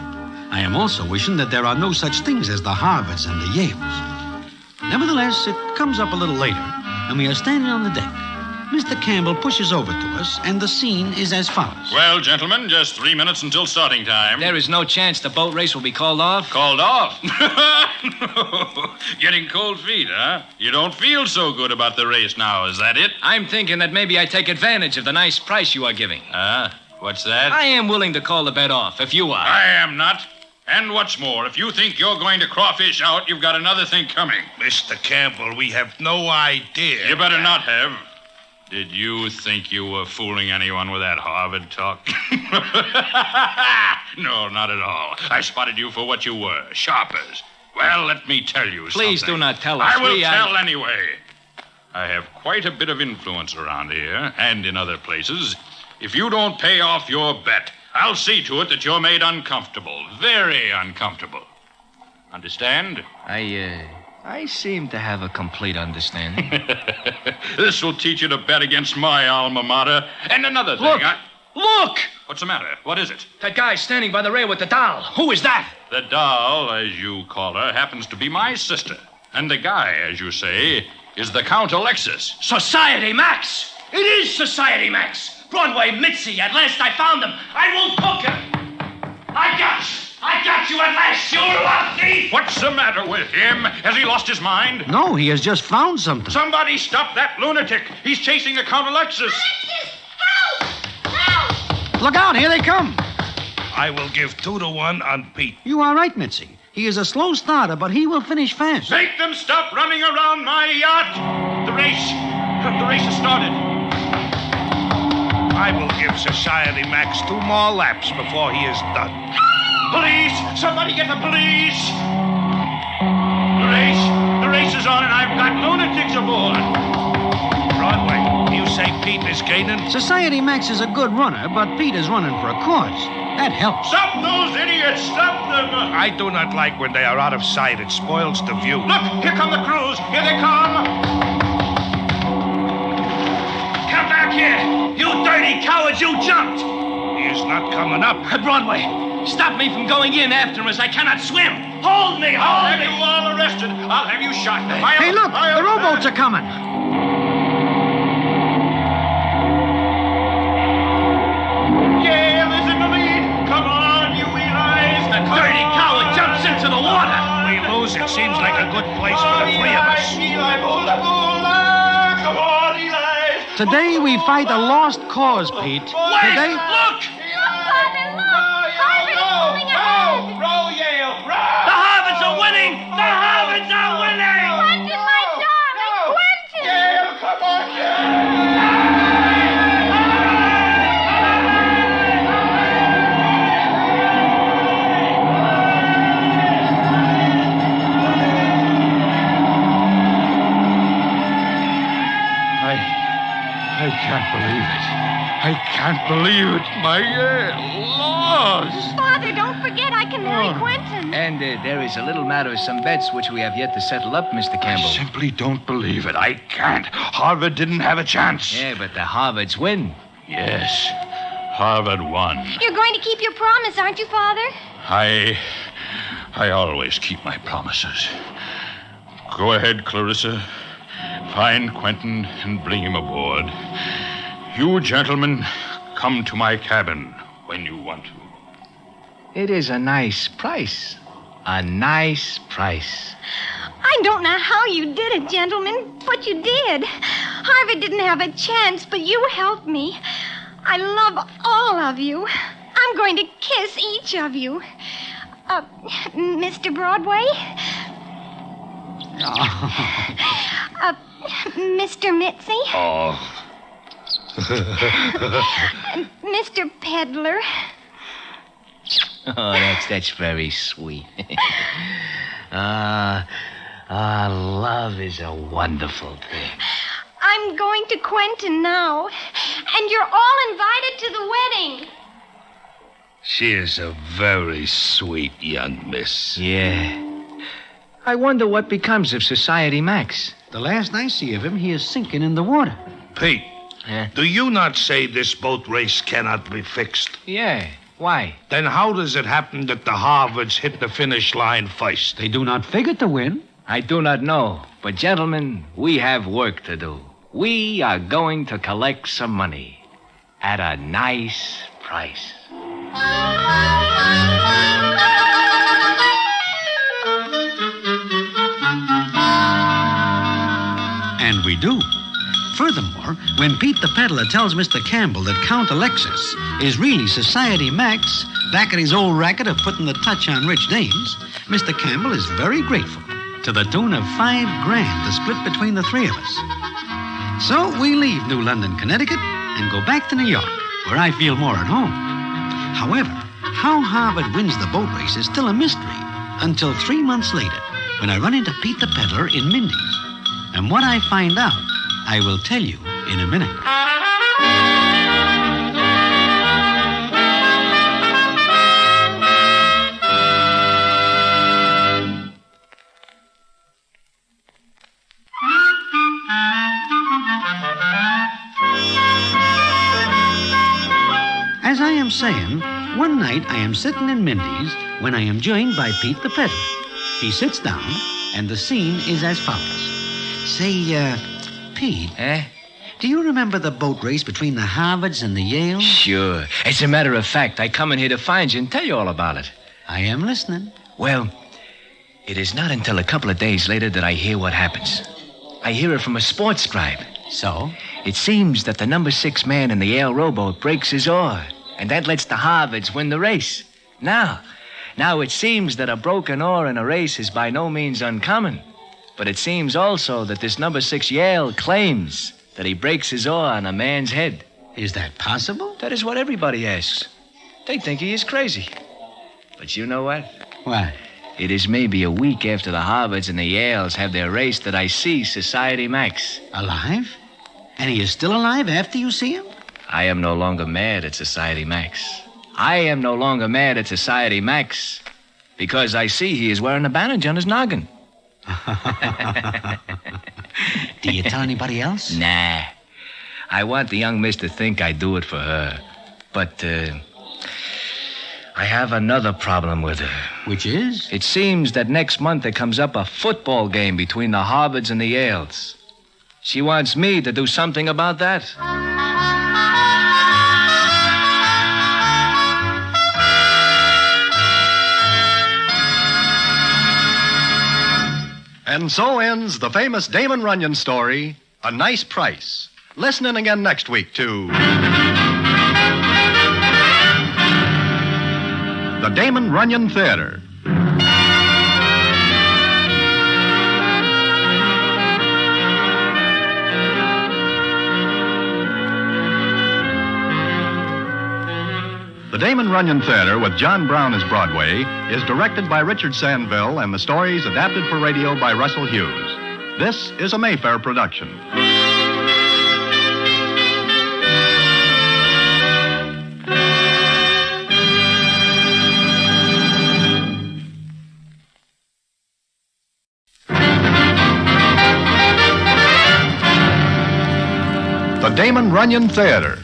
Speaker 1: I am also wishing that there are no such things as the Harvards and the Yales. Nevertheless, it comes up a little later, and we are standing on the deck. Mr. Campbell pushes over to us, and the scene is as follows.
Speaker 8: Well, gentlemen, just 3 minutes until starting time.
Speaker 4: There is no chance the boat race will be called off?
Speaker 8: Called off? Getting cold feet, huh? You don't feel so good about the race now, is that it?
Speaker 4: I'm thinking that maybe I take advantage of the nice price you are giving.
Speaker 8: What's that?
Speaker 4: I am willing to call the bet off, if you are.
Speaker 8: I am not. And what's more, if you think you're going to crawfish out, you've got another thing coming.
Speaker 5: Mr. Campbell, we have no idea.
Speaker 8: You better not have. Did you think you were fooling anyone with that Harvard talk? No, not at all. I spotted you for what you were, sharpers. Well, let me tell you something.
Speaker 4: Please do not tell us.
Speaker 8: I will tell anyway. I have quite a bit of influence around here and in other places. If you don't pay off your bet, I'll see to it that you're made uncomfortable. Very uncomfortable. Understand?
Speaker 4: I seem to have a complete understanding.
Speaker 8: This will teach you to bet against my alma mater. And another thing.
Speaker 4: Look!
Speaker 8: What's the matter? What is it?
Speaker 4: That guy standing by the rail with the doll. Who is that?
Speaker 8: The doll, as you call her, happens to be my sister. And the guy, as you say, is the Count Alexis.
Speaker 22: Society Max! It is Society Max! Broadway Mitzi, at last I found him. I won't poke him. I got you at last, you love thief!
Speaker 8: What's the matter with him? Has he lost his mind?
Speaker 1: No, he has just found something.
Speaker 8: Somebody stop that lunatic. He's chasing the Count Alexis.
Speaker 1: Look out, here they come.
Speaker 5: I will give 2-1 on Pete.
Speaker 1: You are right, Mitzi. He is a slow starter, but he will finish fast.
Speaker 8: Make them stop running around my yacht. The race has started.
Speaker 5: I will give Society Max 2 more laps before he is done.
Speaker 8: Police! Somebody get the police! The race is on, and I've got lunatics aboard.
Speaker 5: Broadway, you say Pete is gaining?
Speaker 1: Society Max is a good runner, but Pete is running for a cause. That helps.
Speaker 8: Stop those idiots! Stop them!
Speaker 5: I do not like when they are out of sight. It spoils the view.
Speaker 8: Look, here come the crews. Here they come.
Speaker 22: Come back here! You dirty cowards, you jumped!
Speaker 5: He is not coming up.
Speaker 22: Broadway, stop me from going in after him as I cannot swim! Hold me!
Speaker 8: I'll have you all arrested. I'll have you shot.
Speaker 1: Hey, look! The rowboats are coming.
Speaker 8: Yale is in the lead. Come on, you Eli's.
Speaker 22: The dirty coward jumps into the water.
Speaker 5: We lose. It seems like a good place for the 3 of us.
Speaker 8: Eli, come on, Eli.
Speaker 1: Today we fight a lost cause, Pete.
Speaker 22: Wait!
Speaker 1: Today...
Speaker 22: Look!
Speaker 8: Row, Yale, row!
Speaker 22: The Harvards are winning! The Harvards are winning!
Speaker 9: Quentin, my darling! Quentin!
Speaker 8: Yale, come on,
Speaker 21: I can't believe it. I can't believe it. My lost.
Speaker 9: Father, don't forget I can marry Quentin.
Speaker 4: And there is a little matter of some bets which we have yet to settle up, Mr. Campbell.
Speaker 21: I simply don't believe it. I can't. Harvard didn't have a chance.
Speaker 4: Yeah, but the Harvards win.
Speaker 8: Yes, Harvard won.
Speaker 9: You're going to keep your promise, aren't you, Father?
Speaker 8: I always keep my promises. Go ahead, Clarissa. Find Quentin and bring him aboard. You gentlemen, come to my cabin when you want to.
Speaker 4: It is a nice price. A nice price.
Speaker 9: I don't know how you did it, gentlemen, but you did. Harvard didn't have a chance, but you helped me. I love all of you. I'm going to kiss each of you. Mr. Broadway? Mr. Mitzi?
Speaker 5: Oh.
Speaker 9: Mr. Peddler?
Speaker 4: Oh, that's very sweet. Love is a wonderful thing.
Speaker 9: I'm going to Quentin now, and you're all invited to the wedding.
Speaker 5: She is a very sweet young miss.
Speaker 4: Yeah. I wonder what becomes of Society Max.
Speaker 1: The last I see of him, he is sinking in the water.
Speaker 5: Pete, do you not say this boat race cannot be fixed?
Speaker 4: Yeah. Why?
Speaker 5: Then how does it happen that the Harvards hit the finish line first?
Speaker 1: They do not figure to win.
Speaker 4: I do not know. But, gentlemen, we have work to do. We are going to collect some money at a nice price.
Speaker 1: And we do. Furthermore, when Pete the peddler tells Mr. Campbell that Count Alexis is really Society Max, back at his old racket of putting the touch on rich dames, Mr. Campbell is very grateful, to the tune of $5,000 to split between the three of us. So we leave New London, Connecticut, and go back to New York, where I feel more at home. However, how Harvard wins the boat race is still a mystery until 3 months later, when I run into Pete the peddler in Mindy's. And what I find out, I will tell you in a minute. As I am saying, one night I am sitting in Mindy's when I am joined by Pete the peddler. He sits down, and the scene is as follows. Say, Pete. Do you remember the boat race between the Harvards and the Yales?
Speaker 4: Sure. As a matter of fact, I come in here to find you and tell you all about it.
Speaker 1: I am listening.
Speaker 4: Well, it is not until a couple of days later that I hear what happens. I hear it from a sports scribe.
Speaker 1: So?
Speaker 4: It seems that the number 6 man in the Yale rowboat breaks his oar, and that lets the Harvards win the race. Now it seems that a broken oar in a race is by no means uncommon. But it seems also that this number 6 Yale claims that he breaks his oar on a man's head.
Speaker 1: Is that possible?
Speaker 4: That is what everybody asks. They think he is crazy. But you know what?
Speaker 1: What?
Speaker 4: It is maybe a week after the Harvards and the Yales have their race that I see Society Max.
Speaker 1: Alive? And he is still alive after you see him?
Speaker 4: I am no longer mad at Society Max. I am no longer mad at Society Max because I see he is wearing a bandage on his noggin.
Speaker 1: Do you tell anybody else?
Speaker 4: Nah. I want the young miss to think I do it for her. But, I have another problem with her.
Speaker 1: Which is?
Speaker 4: It seems that next month there comes up a football game between the Harvards and the Yales. She wants me to do something about that.
Speaker 2: And so ends the famous Damon Runyon story, A Nice Price. Listen in again next week to the Damon Runyon Theater. The Damon Runyon Theater with John Brown as Broadway is directed by Richard Sandville and the stories adapted for radio by Russell Hughes. This is a Mayfair production. The Damon Runyon Theater.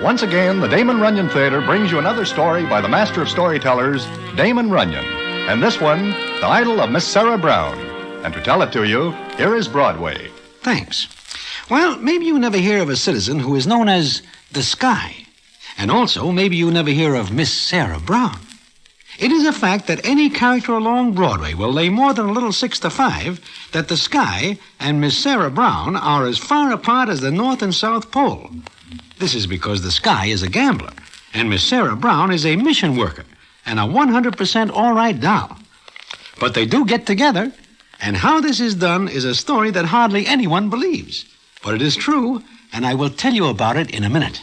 Speaker 2: Once again, the Damon Runyon Theater brings you another story by the master of storytellers, Damon Runyon. And this one, The Idol of Miss Sarah Brown. And to tell it to you, here is Broadway.
Speaker 1: Thanks. Well, maybe you never hear of a citizen who is known as the Sky. And also, maybe you never hear of Miss Sarah Brown. It is a fact that any character along Broadway will lay more than a little 6 to 5 that the Sky and Miss Sarah Brown are as far apart as the North and South Pole. This is because the Sky is a gambler, and Miss Sarah Brown is a mission worker and a 100% all-right doll. But they do get together, and how this is done is a story that hardly anyone believes. But it is true, and I will tell you about it in a minute.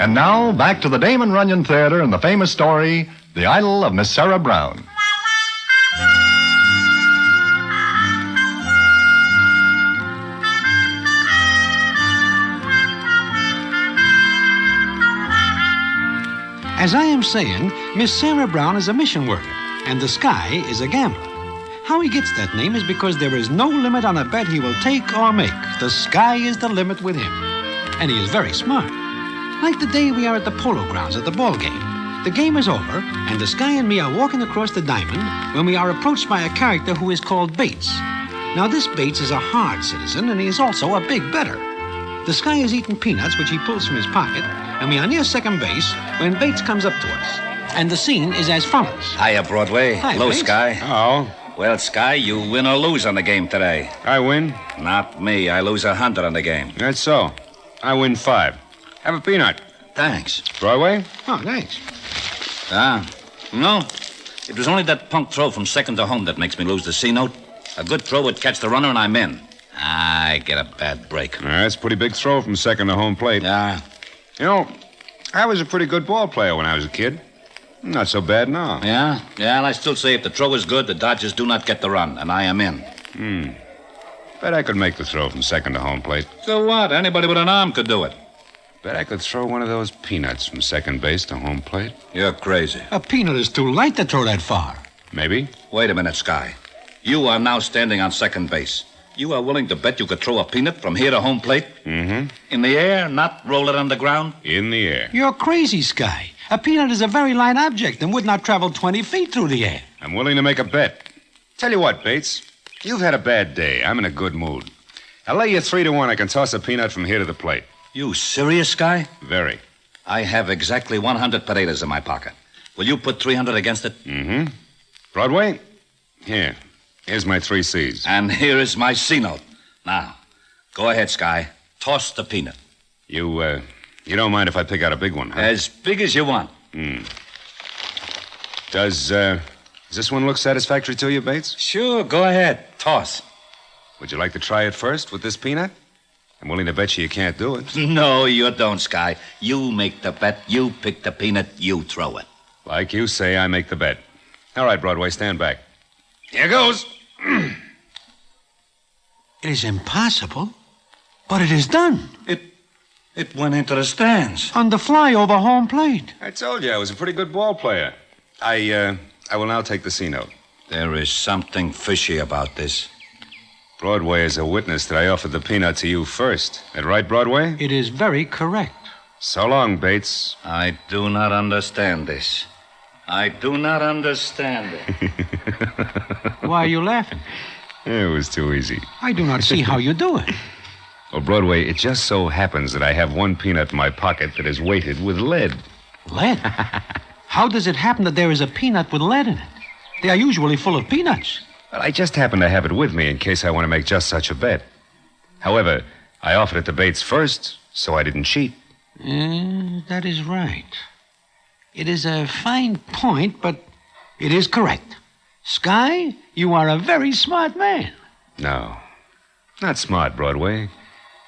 Speaker 2: And now, back to the Damon Runyon Theater and the famous story, The Idol of Miss Sarah Brown.
Speaker 1: As I am saying, Miss Sarah Brown is a mission worker, and the Sky is a gambler. How he gets that name is because there is no limit on a bet he will take or make. The sky is the limit with him. And he is very smart. Like the day we are at the polo grounds at the ball game. The game is over, and the Sky and me are walking across the diamond when we are approached by a character who is called Bates. Now, this Bates is a hard citizen, and he is also a big bettor. The Sky is eating peanuts, which he pulls from his pocket, and we are near second base when Bates comes up to us. And the scene is as follows.
Speaker 12: Hiya, Broadway.
Speaker 1: Hi,
Speaker 12: Hello,
Speaker 1: Bates.
Speaker 12: Sky.
Speaker 10: Oh.
Speaker 12: Well, Sky, you win or lose on the game today.
Speaker 10: I win?
Speaker 12: Not me. I lose 100 on the game.
Speaker 10: That's so. I win 5. Have a peanut.
Speaker 12: Thanks.
Speaker 10: Broadway?
Speaker 1: Oh, thanks.
Speaker 12: No. It was only that punk throw from second to home that makes me lose the C note. A good throw would catch the runner, and I'm in. I get a bad break.
Speaker 10: That's a pretty big throw from second to home plate.
Speaker 12: Yeah.
Speaker 10: You know, I was a pretty good ball player when I was a kid. Not so bad now.
Speaker 12: Yeah? Yeah, and I still say if the throw is good, the Dodgers do not get the run, and I am in.
Speaker 10: Bet I could make the throw from second to home plate.
Speaker 12: So what? Anybody with an arm could do it.
Speaker 10: Bet I could throw one of those peanuts from second base to home plate.
Speaker 12: You're crazy.
Speaker 1: A peanut is too light to throw that far.
Speaker 10: Maybe.
Speaker 12: Wait a minute, Sky. You are now standing on second base. You are willing to bet you could throw a peanut from here to home plate?
Speaker 10: Mm-hmm.
Speaker 12: In the air, not roll it on the ground?
Speaker 10: In the air.
Speaker 1: You're crazy, Sky. A peanut is a very light object and would not travel 20 feet through the air.
Speaker 10: I'm willing to make a bet. Tell you what, Bates. You've had a bad day. I'm in a good mood. I'll lay you 3-1 I can toss a peanut from here to the plate.
Speaker 12: You serious, Sky?
Speaker 10: Very.
Speaker 12: I have exactly 100 potatoes in my pocket. Will you put 300 against it?
Speaker 10: Mm-hmm. Broadway? Here's my 3 C's.
Speaker 12: And here is my C note. Now, go ahead, Sky. Toss the peanut.
Speaker 10: You don't mind if I pick out a big one, huh?
Speaker 12: As big as you want.
Speaker 10: Does this one look satisfactory to you, Bates?
Speaker 12: Sure, go ahead. Toss.
Speaker 10: Would you like to try it first with this peanut? I'm willing to bet you can't do it.
Speaker 12: No, you don't, Sky. You make the bet, you pick the peanut, you throw it.
Speaker 10: Like you say, I make the bet. All right, Broadway, stand back. Here goes.
Speaker 1: It is impossible, but it is done.
Speaker 12: It went into the stands.
Speaker 1: On the fly over home plate.
Speaker 10: I told you I was a pretty good ball player. I will now take the C note.
Speaker 12: There is something fishy about this.
Speaker 10: Broadway is a witness that I offered the peanut to you first. That right, Broadway?
Speaker 1: It is very correct.
Speaker 10: So long, Bates.
Speaker 12: I do not understand this. I do not understand it.
Speaker 1: Why are you laughing?
Speaker 10: It was too easy.
Speaker 1: I do not see how you do it.
Speaker 10: Well, Broadway, it just so happens that I have one peanut in my pocket that is weighted with lead.
Speaker 1: Lead? How does it happen that there is a peanut with lead in it? They are usually full of peanuts.
Speaker 10: Well, I just happen to have it with me in case I want to make just such a bet. However, I offered it to Bates first, so I didn't cheat.
Speaker 1: That is right. It is a fine point, but it is correct. Sky, you are a very smart man.
Speaker 10: No, not smart, Broadway.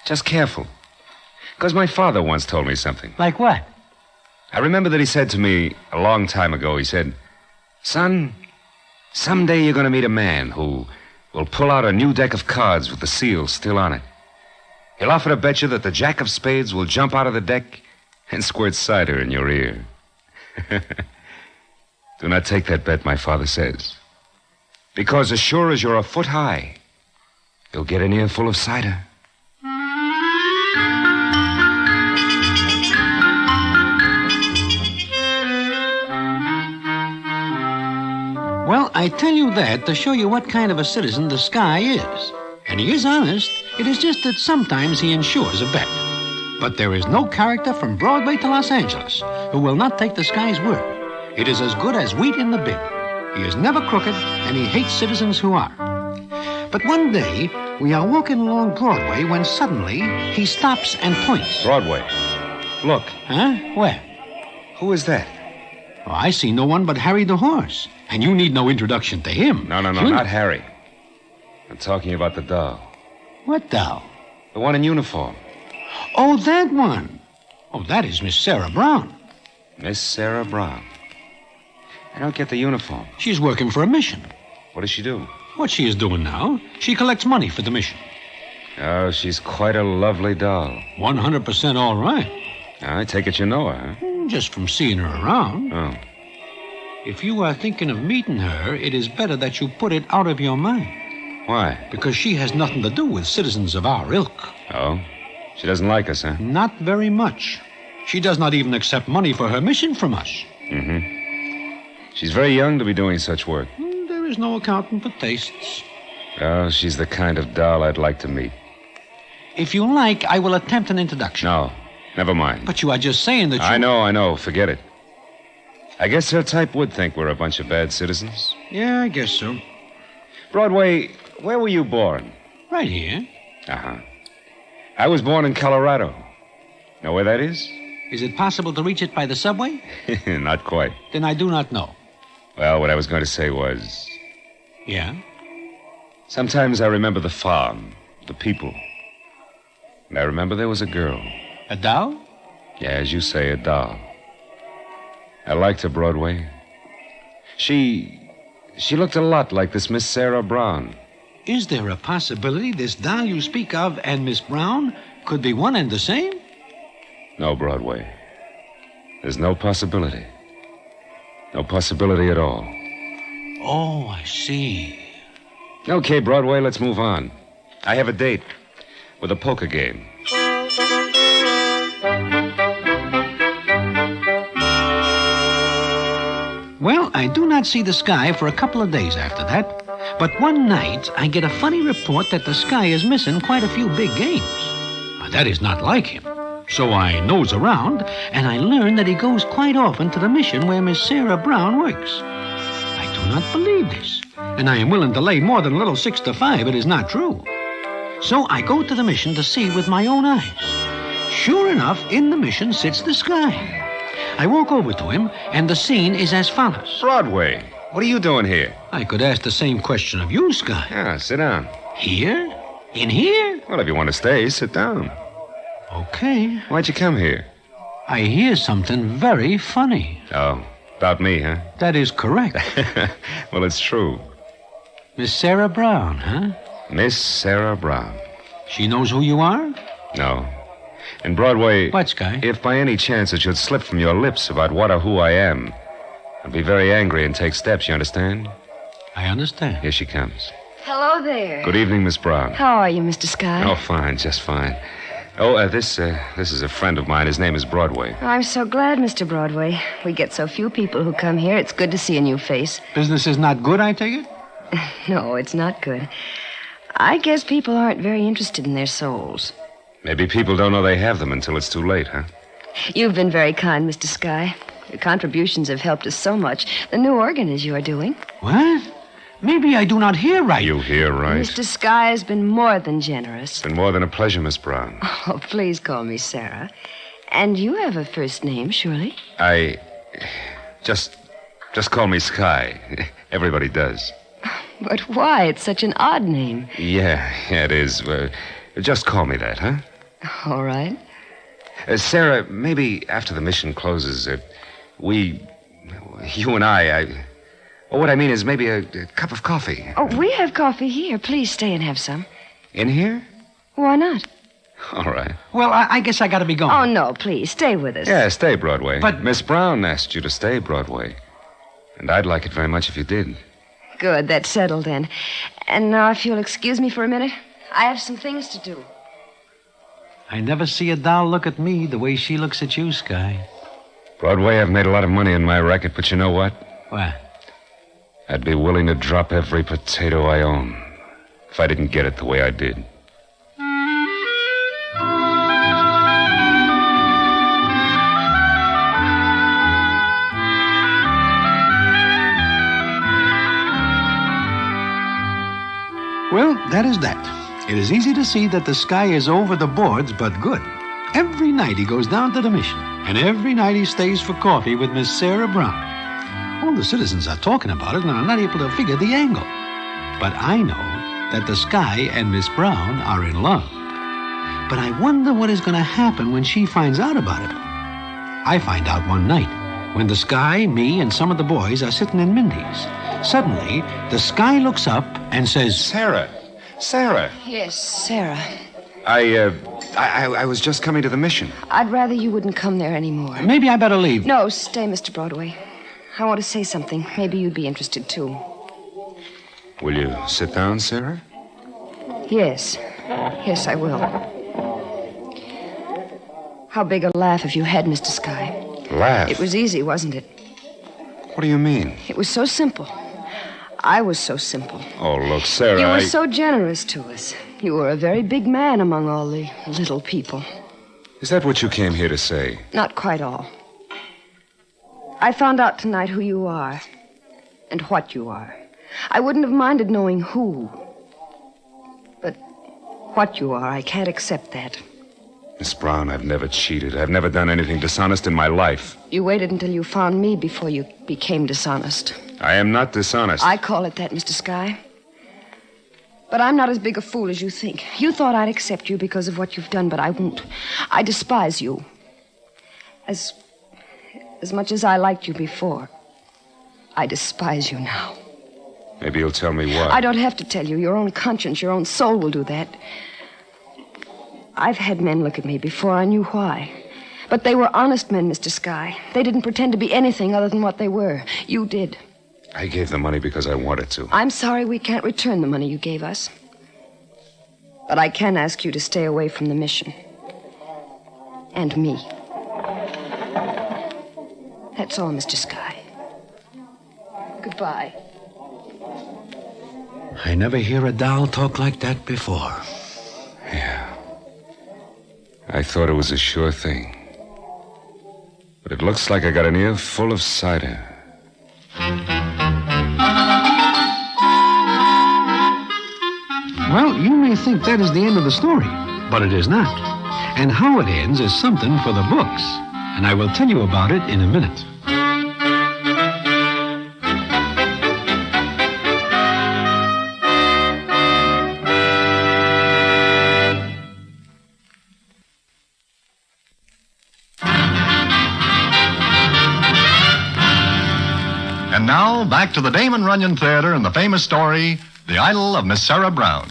Speaker 10: Just careful. Because my father once told me something.
Speaker 1: Like what?
Speaker 10: I remember that he said to me a long time ago, he said, "Son, someday you're going to meet a man who will pull out a new deck of cards with the seal still on it. He'll offer to bet you that the Jack of Spades will jump out of the deck and squirt cider in your ear." Do not take that bet, my father says. Because as sure as you're a foot high, you'll get an ear full of cider.
Speaker 1: Well, I tell you that to show you what kind of a citizen the Sky is. And he is honest. It is just that sometimes he insures a bet. But there is no character from Broadway to Los Angeles who will not take the Sky's word. It is as good as wheat in the bin. He is never crooked, and he hates citizens who are. But one day, we are walking along Broadway when suddenly he stops and points.
Speaker 10: Broadway. Look.
Speaker 1: Huh? Where?
Speaker 10: Who is that?
Speaker 1: Oh, I see no one but Harry the horse. And you need no introduction to him.
Speaker 10: No, not Harry. I'm talking about the doll.
Speaker 1: What doll?
Speaker 10: The one in uniform.
Speaker 1: Oh, that one. Oh, that is Miss Sarah Brown.
Speaker 10: Miss Sarah Brown. I don't get the uniform.
Speaker 1: She's working for a mission.
Speaker 10: What does she do?
Speaker 1: What she is doing now, she collects money for the mission.
Speaker 10: Oh, she's quite a lovely doll.
Speaker 1: 100% all right.
Speaker 10: I take it you know her, huh?
Speaker 1: just from seeing her around.
Speaker 10: Oh.
Speaker 1: If you are thinking of meeting her, it is better that you put it out of your mind.
Speaker 10: Why?
Speaker 1: Because she has nothing to do with citizens of our ilk.
Speaker 10: Oh? She doesn't like us, huh?
Speaker 1: Not very much. She does not even accept money for her mission from us.
Speaker 10: Mm-hmm. She's very young to be doing such work.
Speaker 1: There is no accounting for tastes.
Speaker 10: Oh, she's the kind of doll I'd like to meet.
Speaker 1: If you like, I will attempt an introduction.
Speaker 10: No, never mind.
Speaker 1: But you are just saying that you...
Speaker 10: I know. Forget it. I guess her type would think we're a bunch of bad citizens.
Speaker 1: Yeah, I guess so.
Speaker 10: Broadway, where were you born?
Speaker 1: Right here.
Speaker 10: Uh-huh. I was born in Colorado. Know where that is?
Speaker 1: Is it possible to reach it by the subway?
Speaker 10: Not quite.
Speaker 1: Then I do not know.
Speaker 10: Well, what I was going to say was...
Speaker 1: Yeah?
Speaker 10: Sometimes I remember the farm, the people. And I remember there was a girl.
Speaker 1: A doll?
Speaker 10: Yeah, as you say, a doll. I liked her, Broadway. She looked a lot like this Miss Sarah Brown.
Speaker 1: Is there a possibility this doll you speak of and Miss Brown could be one and the same?
Speaker 10: No, Broadway. There's no possibility. No possibility at all.
Speaker 1: Oh, I see.
Speaker 10: Okay, Broadway, let's move on. I have a date with a poker game.
Speaker 1: Well, I do not see the sky for a couple of days after that. But one night, I get a funny report that the sky is missing quite a few big games. That is not like him. So I nose around, and I learn that he goes quite often to the mission where Miss Sarah Brown works. I do not believe this, and I am willing to lay more than a little 6 to 5 it is not true. So I go to the mission to see with my own eyes. Sure enough, in the mission sits the sky. I walk over to him, and the scene is as follows.
Speaker 10: Broadway, what are you doing here?
Speaker 1: I could ask the same question of you, Sky.
Speaker 10: Yeah, sit down.
Speaker 1: Here? In here?
Speaker 10: Well, if you want to stay, sit down.
Speaker 1: Okay.
Speaker 10: Why'd you come here?
Speaker 1: I hear something very funny.
Speaker 10: Oh, about me, huh?
Speaker 1: That is correct.
Speaker 10: Well, it's true.
Speaker 1: Miss Sarah Brown, huh?
Speaker 10: Miss Sarah Brown.
Speaker 1: She knows who you are?
Speaker 10: No. And Broadway...
Speaker 1: What, Sky?
Speaker 10: If by any chance it should slip from your lips about what or who I am, I'd be very angry and take steps, you understand?
Speaker 1: I understand.
Speaker 10: Here she comes.
Speaker 11: Hello there.
Speaker 10: Good evening, Miss Brown.
Speaker 11: How are you, Mr. Sky?
Speaker 10: Oh, fine, just fine. Oh, this is a friend of mine. His name is Broadway.
Speaker 11: I'm so glad, Mr. Broadway. We get so few people who come here. It's good to see a new face.
Speaker 1: Business is not good, I take it?
Speaker 11: No, it's not good. I guess people aren't very interested in their souls.
Speaker 10: Maybe people don't know they have them until it's too late, huh?
Speaker 11: You've been very kind, Mr. Sky. Your contributions have helped us so much. The new organ is your doing.
Speaker 1: What? Maybe I do not hear right.
Speaker 10: You hear right.
Speaker 11: Mr. Sky has been more than generous.
Speaker 10: It's been more than a pleasure, Miss Brown.
Speaker 11: Oh, please call me Sarah. And you have a first name, surely?
Speaker 10: Just call me Sky. Everybody does.
Speaker 11: But why? It's such an odd name.
Speaker 10: Yeah, it is. Just call me that, huh?
Speaker 11: All right.
Speaker 10: Sarah, maybe after the mission closes, you and I... what I mean is maybe a cup of coffee.
Speaker 11: Oh, we have coffee here. Please stay and have some.
Speaker 10: In here?
Speaker 11: Why not?
Speaker 10: All right.
Speaker 1: Well, I guess I gotta be going.
Speaker 11: Oh, no, please, stay with us.
Speaker 10: Yeah, stay, Broadway.
Speaker 1: But...
Speaker 10: Miss Brown asked you to stay, Broadway. And I'd like it very much if you did.
Speaker 11: Good, that's settled then. And now, if you'll excuse me for a minute, I have some things to do.
Speaker 1: I never see a doll look at me the way she looks at you, Sky.
Speaker 10: Broadway, I've made a lot of money in my racket, but you know what?
Speaker 1: What?
Speaker 10: I'd be willing to drop every potato I own if I didn't get it the way I did.
Speaker 1: Well, that is that. It is easy to see that the Sky is over the boards, but good. Every night he goes down to the mission, and every night he stays for coffee with Miss Sarah Brown. All the citizens are talking about it, and are not able to figure the angle. But I know that the Sky and Miss Brown are in love. But I wonder what is going to happen when she finds out about it. I find out one night, when the Sky, me, and some of the boys are sitting in Mindy's. Suddenly, the Sky looks up and says,
Speaker 10: Sarah! Sarah!
Speaker 11: Yes, Sarah.
Speaker 10: I was just coming to the mission.
Speaker 11: I'd rather you wouldn't come there anymore.
Speaker 1: Maybe I better leave.
Speaker 11: No, stay, Mr. Broadway. I want to say something. Maybe you'd be interested, too.
Speaker 10: Will you sit down, Sarah?
Speaker 11: Yes. Yes, I will. How big a laugh have you had, Mr. Sky?
Speaker 10: Laugh?
Speaker 11: It was easy, wasn't it?
Speaker 10: What do you mean?
Speaker 11: It was so simple. I was so simple.
Speaker 10: Oh, look, Sarah,
Speaker 11: You were so generous to us. You were a very big man among all the little people.
Speaker 10: Is that what you came here to say?
Speaker 11: Not quite all. I found out tonight who you are and what you are. I wouldn't have minded knowing who. But what you are, I can't accept that.
Speaker 10: Miss Brown, I've never cheated. I've never done anything dishonest in my life.
Speaker 11: You waited until you found me before you became dishonest.
Speaker 10: I am not dishonest.
Speaker 11: I call it that, Mr. Sky. But I'm not as big a fool as you think. You thought I'd accept you because of what you've done, but I won't. I despise you. As much as I liked you before, I despise you now.
Speaker 10: Maybe you'll tell me why.
Speaker 11: I don't have to tell you. Your own conscience, your own soul will do that. I've had men look at me before I knew why. But they were honest men, Mr. Sky. They didn't pretend to be anything other than what they were. You did.
Speaker 10: I gave the money because I wanted to.
Speaker 11: I'm sorry we can't return the money you gave us. But I can ask you to stay away from the mission. And me. That's all, Mr. Sky. Goodbye.
Speaker 1: I never hear a doll talk like that before.
Speaker 10: Yeah. I thought it was a sure thing. But it looks like I got an ear full of cider.
Speaker 1: Well, you may think that is the end of the story, but it is not. And how it ends is something for the books. And I will tell you about it in a minute.
Speaker 2: And now, back to the Damon Runyon Theater and the famous story, The Idol of Miss Sarah Brown.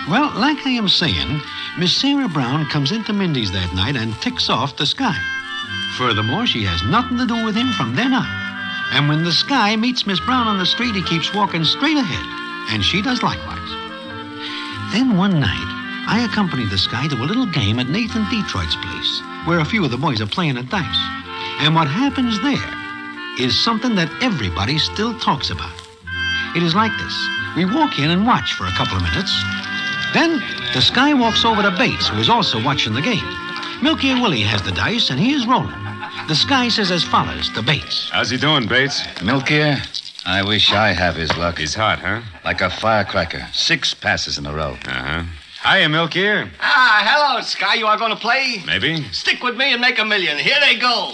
Speaker 1: Well, like I am saying, Miss Sarah Brown comes into Mindy's that night and ticks off the Sky. Furthermore, she has nothing to do with him from then on. And when the Sky meets Miss Brown on the street, he keeps walking straight ahead. And she does likewise. Then one night, I accompanied the Sky to a little game at Nathan Detroit's place, where a few of the boys are playing at dice. And what happens there is something that everybody still talks about. It is like this. We walk in and watch for a couple of minutes. Then the Sky walks over to Bates, who is also watching the game. Milky and Willie has the dice, and he is rolling. The Sky says as follows to Bates.
Speaker 10: How's he doing, Bates?
Speaker 12: Milky, I wish I have his luck.
Speaker 10: He's hot, huh?
Speaker 12: Like a firecracker. 6 passes in a row.
Speaker 10: Uh-huh. Hiya, Milky.
Speaker 19: Ah, hello, Sky. You are going to play?
Speaker 10: Maybe.
Speaker 19: Stick with me and make $1 million. Here they go.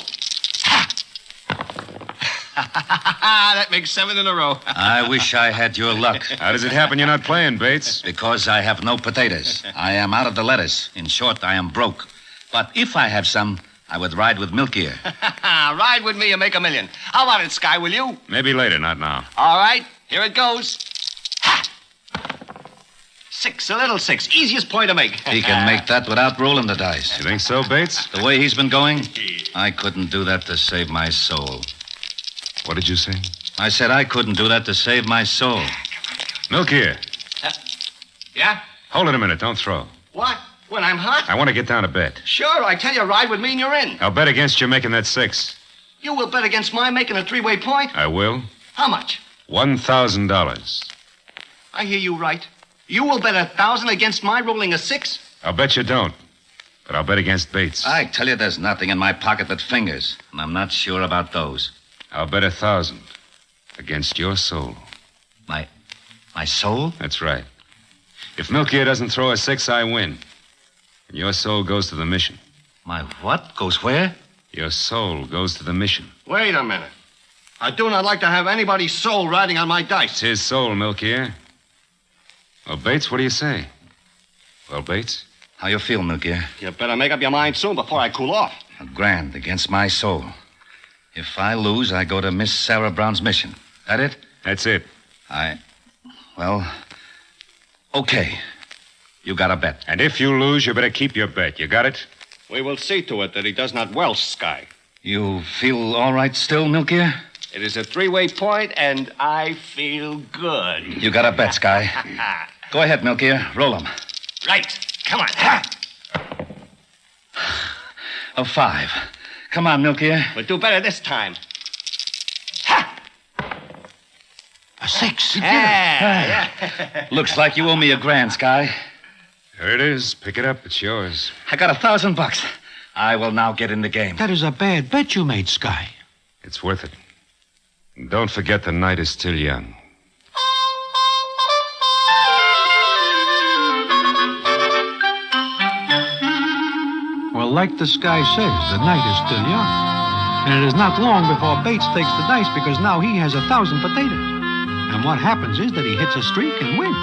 Speaker 19: That makes 7 in a row.
Speaker 12: I wish I had your luck.
Speaker 10: How does it happen you're not playing, Bates?
Speaker 12: Because I have no potatoes. I am out of the lettuce. In short, I am broke. But if I have some, I would ride with Milky.
Speaker 19: Ride with me and make $1 million. How about it, Sky, will you?
Speaker 10: Maybe later, not now.
Speaker 19: All right, here it goes. 6, a little 6. Easiest point to make.
Speaker 12: He can make that without rolling the dice.
Speaker 10: You think so, Bates?
Speaker 12: The way he's been going, I couldn't do that to save my soul.
Speaker 10: What did you say?
Speaker 12: I said I couldn't do that to save my soul.
Speaker 10: Milky.
Speaker 19: Yeah?
Speaker 10: Hold it a minute. Don't throw.
Speaker 19: What? When I'm hot?
Speaker 10: I want to get down to bet.
Speaker 19: Sure, I tell you, ride with me and you're in.
Speaker 10: I'll bet against you making that 6.
Speaker 19: You will bet against my making a 3-way point?
Speaker 10: I will.
Speaker 19: How much?
Speaker 10: $1,000.
Speaker 19: I hear you right. You will bet 1,000 against my rolling a 6?
Speaker 10: I'll bet you don't. But I'll bet against Bates.
Speaker 12: I tell you, there's nothing in my pocket but fingers. And I'm not sure about those.
Speaker 10: I'll bet 1,000 against your soul.
Speaker 12: My soul?
Speaker 10: That's right. If Milky doesn't throw a 6, I win. And your soul goes to the mission.
Speaker 12: My what? Goes where?
Speaker 10: Your soul goes to the mission.
Speaker 19: Wait a minute. I do not like to have anybody's soul riding on my dice.
Speaker 10: It's his soul, Milky. Well, Bates, what do you say? Well, Bates?
Speaker 12: How you feel, Milky?
Speaker 19: You better make up your mind soon before I cool off.
Speaker 12: $1,000 against my soul. If I lose, I go to Miss Sarah Brown's mission. That it?
Speaker 10: That's it.
Speaker 12: Well, okay. You got a bet.
Speaker 10: And if you lose, you better keep your bet. You got it?
Speaker 3: We will see to it that he does not welch Sky.
Speaker 12: You feel all right still, Milk Ear?
Speaker 3: It is a three-way point, and I feel good.
Speaker 12: You got a bet, Sky. Go ahead, Milk Ear. Roll 'em.
Speaker 3: Right. Come on.
Speaker 12: A 5. Come on, Milk Ear.
Speaker 3: We'll do better this time.
Speaker 1: A 6.
Speaker 12: Looks like you owe me $1,000, Sky.
Speaker 10: Here it is. Pick it up. It's yours.
Speaker 12: I got $1,000. I will now get in the game.
Speaker 1: That is a bad bet you made, Sky.
Speaker 10: It's worth it. And don't forget the night is still young.
Speaker 1: Well, like the Sky says, the night is still young. And it is not long before Bates takes the dice because now he has 1,000 potatoes. And what happens is that he hits a streak and wins.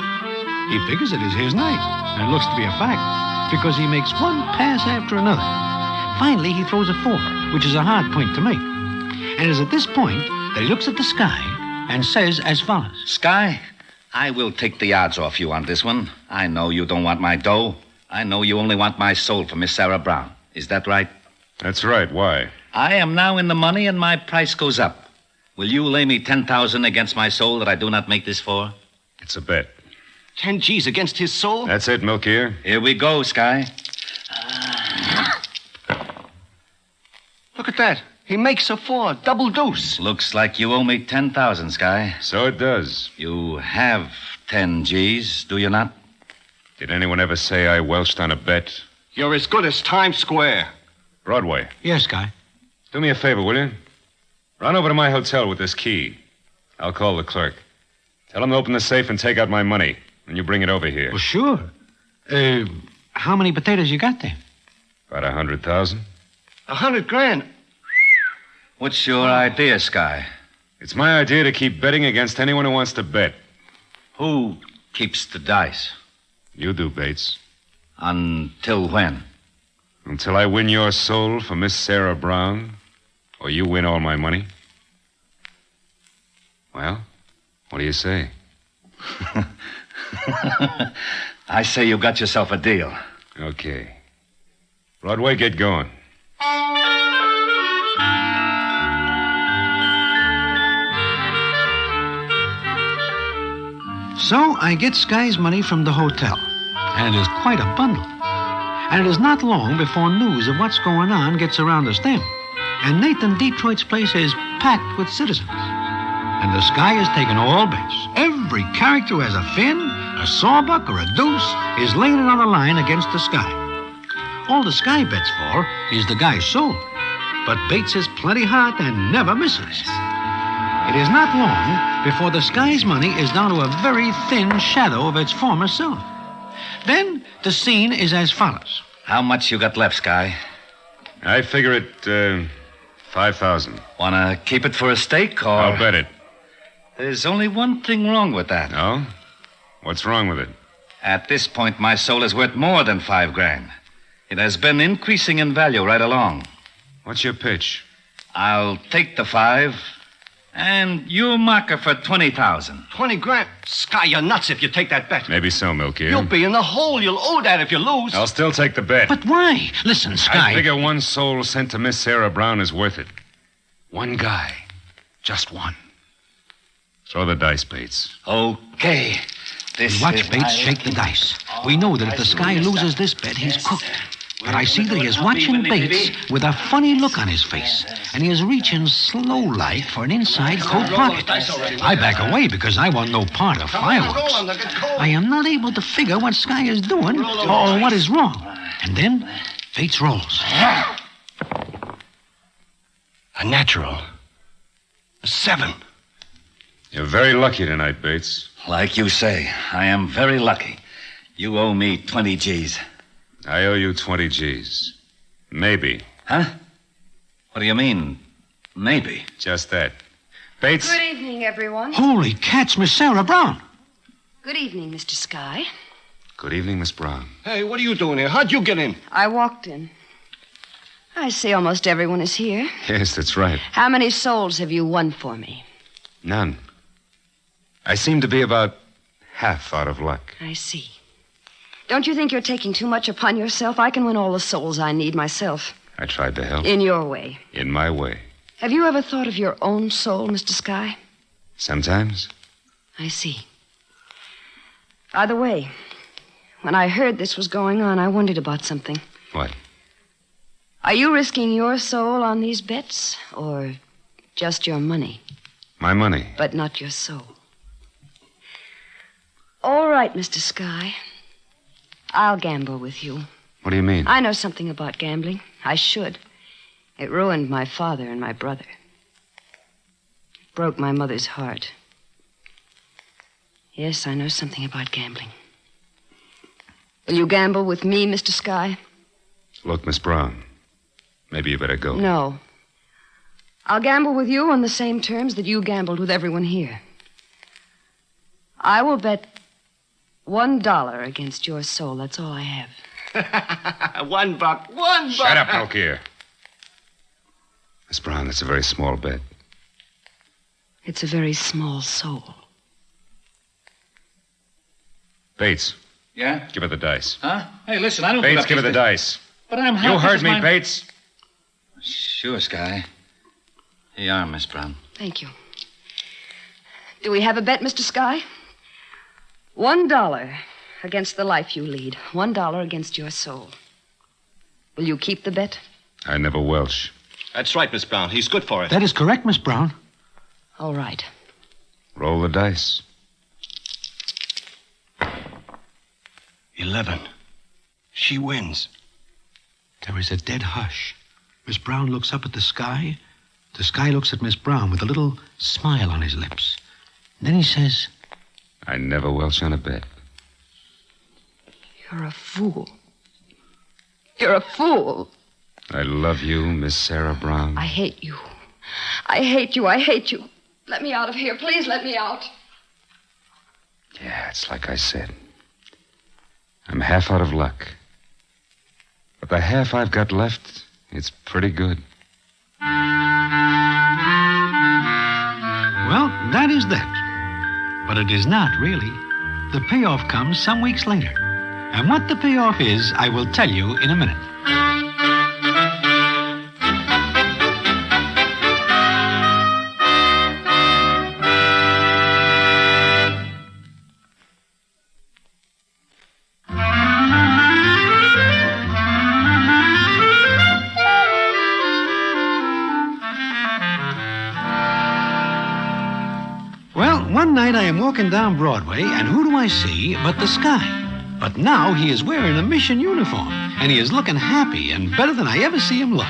Speaker 1: He figures it is his night, and it looks to be a fact, because he makes one pass after another. Finally, he throws a 4, which is a hard point to make. And it is at this point that he looks at the Sky and says as follows.
Speaker 12: Sky, I will take the odds off you on this one. I know you don't want my dough. I know you only want my soul for Miss Sarah Brown. Is that right?
Speaker 10: That's right. Why?
Speaker 12: I am now in the money, and my price goes up. Will you lay me 10,000 against my soul that I do not make this for?
Speaker 10: It's a bet.
Speaker 3: 10 G's against his soul?
Speaker 10: That's it, Milk Ear.
Speaker 12: Here we go, Sky.
Speaker 3: Look at that. He makes a 4. Double deuce.
Speaker 12: Looks like you owe me 10,000, Sky.
Speaker 10: So it does.
Speaker 12: You have 10 G's, do you not?
Speaker 10: Did anyone ever say I welched on a bet?
Speaker 3: You're as good as Times Square.
Speaker 10: Broadway.
Speaker 1: Yes, Sky.
Speaker 10: Do me a favor, will you? Run over to my hotel with this key. I'll call the clerk. Tell him to open the safe and take out my money. And you bring it over here.
Speaker 1: Well, sure. How many potatoes you got there?
Speaker 10: About 100,000.
Speaker 3: 100 grand.
Speaker 12: What's your idea, Sky?
Speaker 10: It's my idea to keep betting against anyone who wants to bet.
Speaker 12: Who keeps the dice?
Speaker 10: You do, Bates.
Speaker 12: Until when?
Speaker 10: Until I win your soul for Miss Sarah Brown, or you win all my money. Well, what do you say?
Speaker 12: I say you got yourself a deal.
Speaker 10: Okay. Broadway, get going.
Speaker 1: So I get Sky's money from the hotel, and it is quite a bundle. And it is not long before news of what's going on gets around the stem. And Nathan Detroit's place is packed with citizens. And the Sky has taken all bets. Every character who has a fin, a sawbuck, or a deuce is laying it on the line against the Sky. All the Sky bets for is the guy's soul. But Bates is plenty hot and never misses. It is not long before the Sky's money is down to a very thin shadow of its former self. Then the scene is as follows.
Speaker 12: How much you got left, Sky?
Speaker 10: I figure it, 5,000.
Speaker 12: Wanna keep it for a stake, or...
Speaker 10: I'll bet it.
Speaker 12: There's only one thing wrong with that.
Speaker 10: No? What's wrong with it?
Speaker 12: At this point, my soul is worth more than $5,000. It has been increasing in value right along.
Speaker 10: What's your pitch?
Speaker 12: I'll take the 5, and you mark her for 20,000.
Speaker 3: 20 grand? Sky, you're nuts if you take that bet.
Speaker 10: Maybe so, Milk Ear.
Speaker 3: You'll be in the hole. You'll owe that if you lose.
Speaker 10: I'll still take the bet.
Speaker 1: But why? Listen, Sky...
Speaker 10: I figure one soul sent to Miss Sarah Brown is worth it. One guy. Just one. Throw the dice, Bates.
Speaker 12: Okay. This
Speaker 1: Watch
Speaker 12: is
Speaker 1: Bates shake the dice. We know that if the Sky loses this bet, he's cooked. But I see that he is watching Bates with a funny look on his face, and he is reaching slow-like for an inside coat pocket. I back away because I want no part of fireworks. I am not able to figure what Sky is doing or what is wrong. And then Bates rolls.
Speaker 3: A natural. A 7.
Speaker 10: You're very lucky tonight, Bates.
Speaker 12: Like you say, I am very lucky. You owe me 20 G's.
Speaker 10: I owe you 20 G's. Maybe.
Speaker 12: Huh? What do you mean, maybe?
Speaker 10: Just that. Bates?
Speaker 11: Good evening, everyone.
Speaker 1: Holy cats, Miss Sarah Brown.
Speaker 11: Good evening, Mr. Sky.
Speaker 10: Good evening, Miss Brown.
Speaker 3: Hey, what are you doing here? How'd you get in?
Speaker 11: I walked in. I see almost everyone is here.
Speaker 10: Yes, that's right.
Speaker 11: How many souls have you won for me?
Speaker 10: None. I seem to be about half out of luck.
Speaker 11: I see. Don't you think you're taking too much upon yourself? I can win all the souls I need myself.
Speaker 10: I tried to help.
Speaker 11: In your way.
Speaker 10: In my way.
Speaker 11: Have you ever thought of your own soul, Mr. Sky?
Speaker 10: Sometimes.
Speaker 11: I see. By the way, when I heard this was going on, I wondered about something.
Speaker 10: What?
Speaker 11: Are you risking your soul on these bets, or just your money?
Speaker 10: My money.
Speaker 11: But not your soul. All right, Mr. Sky. I'll gamble with you.
Speaker 10: What do you mean?
Speaker 11: I know something about gambling. I should. It ruined my father and my brother. It broke my mother's heart. Yes, I know something about gambling. Will you gamble with me, Mr. Sky?
Speaker 10: Look, Miss Brown, maybe you better go.
Speaker 11: No. I'll gamble with you on the same terms that you gambled with everyone here. I will bet $1 against your soul. That's all I have.
Speaker 19: $1. $1.
Speaker 10: Shut up, look here. Miss Brown, that's a very small bet.
Speaker 11: It's a very small soul.
Speaker 10: Bates.
Speaker 12: Yeah?
Speaker 10: Give her the dice.
Speaker 12: Huh? Hey, listen, I don't
Speaker 10: Bates, give her the dice.
Speaker 12: But I'm
Speaker 10: You heard me, Bates.
Speaker 12: Sure, Sky. Here you are, Miss Brown.
Speaker 11: Thank you. Do we have a bet, Mr. Sky? $1 against the life you lead. $1 against your soul. Will you keep the bet?
Speaker 10: I never welch.
Speaker 19: That's right, Miss Brown. He's good for it.
Speaker 1: That is correct, Miss Brown.
Speaker 11: All right.
Speaker 10: Roll the dice.
Speaker 1: 11. She wins. There is a dead hush. Miss Brown looks up at the sky. The sky looks at Miss Brown with a little smile on his lips. Then he says,
Speaker 10: I never welch on a bet.
Speaker 11: You're a fool. You're a fool.
Speaker 10: I love you, Miss Sarah Brown.
Speaker 11: I hate you. I hate you. I hate you. Let me out of here. Please let me out.
Speaker 10: Yeah, it's like I said. I'm half out of luck. But the half I've got left, it's pretty good.
Speaker 1: well, that is that. But it is not really. The payoff comes some weeks later. And what the payoff is, I will tell you in a minute. One night I am walking down Broadway, and who do I see but the Sky? But now he is wearing a mission uniform, and he is looking happy and better than I ever see him look.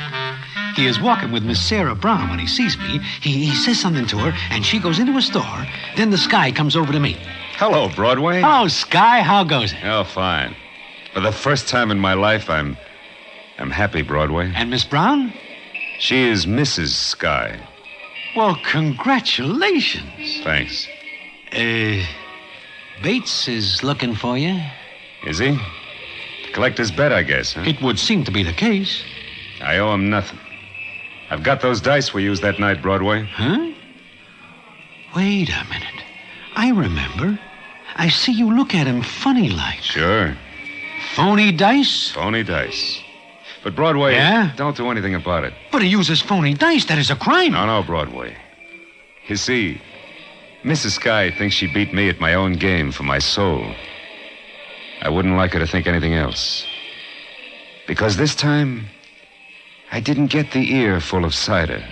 Speaker 1: He is walking with Miss Sarah Brown when he sees me. He says something to her, and she goes into a store. Then the Sky comes over to me.
Speaker 10: Hello, Broadway.
Speaker 1: Oh, Sky, how goes it?
Speaker 10: Oh, fine. For the first time in my life, I'm happy, Broadway.
Speaker 1: And Miss Brown?
Speaker 10: She is Mrs. Sky.
Speaker 1: Well, congratulations.
Speaker 10: Thanks.
Speaker 1: Bates is looking for you.
Speaker 10: Is he? To collect his bet, I guess, huh?
Speaker 1: It would seem to be the case.
Speaker 10: I owe him nothing. I've got those dice we used that night, Broadway.
Speaker 1: Huh? Wait a minute. I remember. I see you look at him funny like.
Speaker 10: Sure.
Speaker 1: Phony dice?
Speaker 10: Phony dice. But Broadway,
Speaker 1: yeah?
Speaker 10: Don't do anything about it.
Speaker 1: But he uses phony dice. That is a crime.
Speaker 10: No, Broadway. You see, Mrs. Sky thinks she beat me at my own game for my soul. I wouldn't like her to think anything else. Because this time, I didn't get the ear full of cider.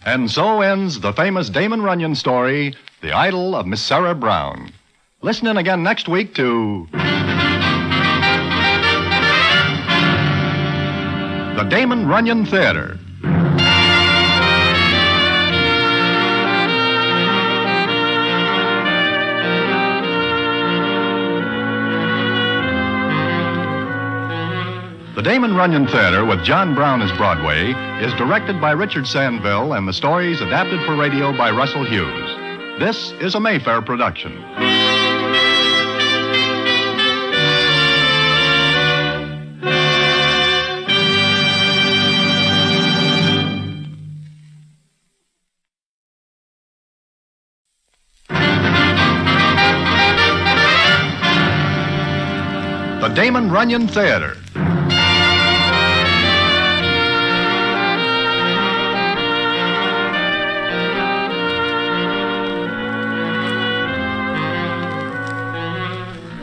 Speaker 2: And so ends the famous Damon Runyon story, The Idol of Miss Sarah Brown. Listen in again next week to the Damon Runyon Theater. The The Damon Runyon Theater with John Brown as Broadway is directed by Richard Sandville and the stories adapted for radio by Russell Hughes. This is a Mayfair production. The Damon Runyon Theater.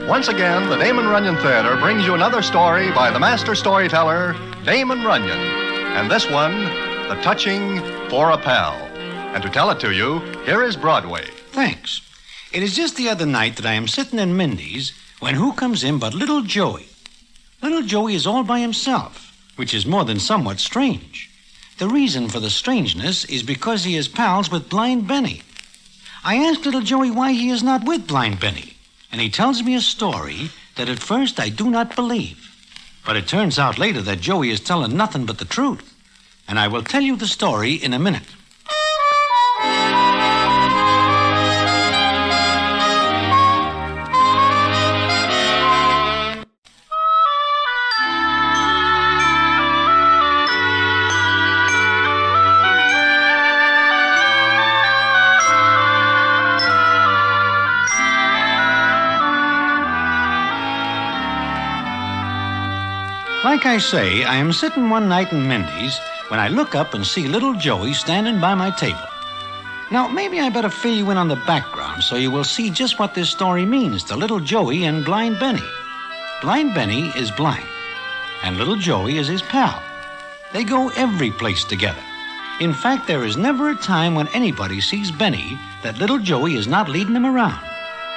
Speaker 2: Once again, the Damon Runyon Theater brings you another story by the master storyteller, Damon Runyon. And this one, The Touching for a Pal. And to tell it to you, here is Broadway.
Speaker 1: Thanks. It is just the other night that I am sitting in Mindy's when who comes in but little Joey? Little Joey is all by himself, which is more than somewhat strange. The reason for the strangeness is because he is pals with Blind Benny. I asked little Joey why he is not with Blind Benny, and he tells me a story that at first I do not believe. But it turns out later that Joey is telling nothing but the truth, and I will tell you the story in a minute. Like I say, I am sitting one night in Mindy's when I look up and see little Joey standing by my table. Now, maybe I better fill you in on the background so you will see just what this story means to little Joey and Blind Benny. Blind Benny is blind, and little Joey is his pal. They go every place together. In fact, there is never a time when anybody sees Benny that little Joey is not leading him around,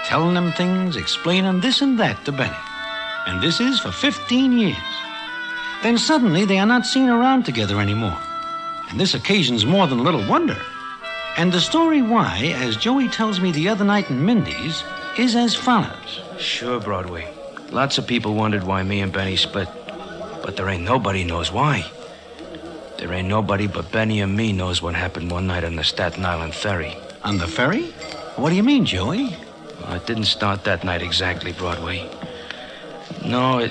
Speaker 1: telling him things, explaining this and that to Benny. And this is for 15 years. Then suddenly they are not seen around together anymore. And this occasions more than a little wonder. And the story why, as Joey tells me the other night in Mindy's, is as follows.
Speaker 15: Sure, Broadway. Lots of people wondered why me and Benny split. But there ain't nobody knows why. There ain't nobody but Benny and me knows what happened one night on the Staten Island ferry.
Speaker 1: On the ferry? What do you mean, Joey?
Speaker 15: Well, it didn't start that night exactly, Broadway. No,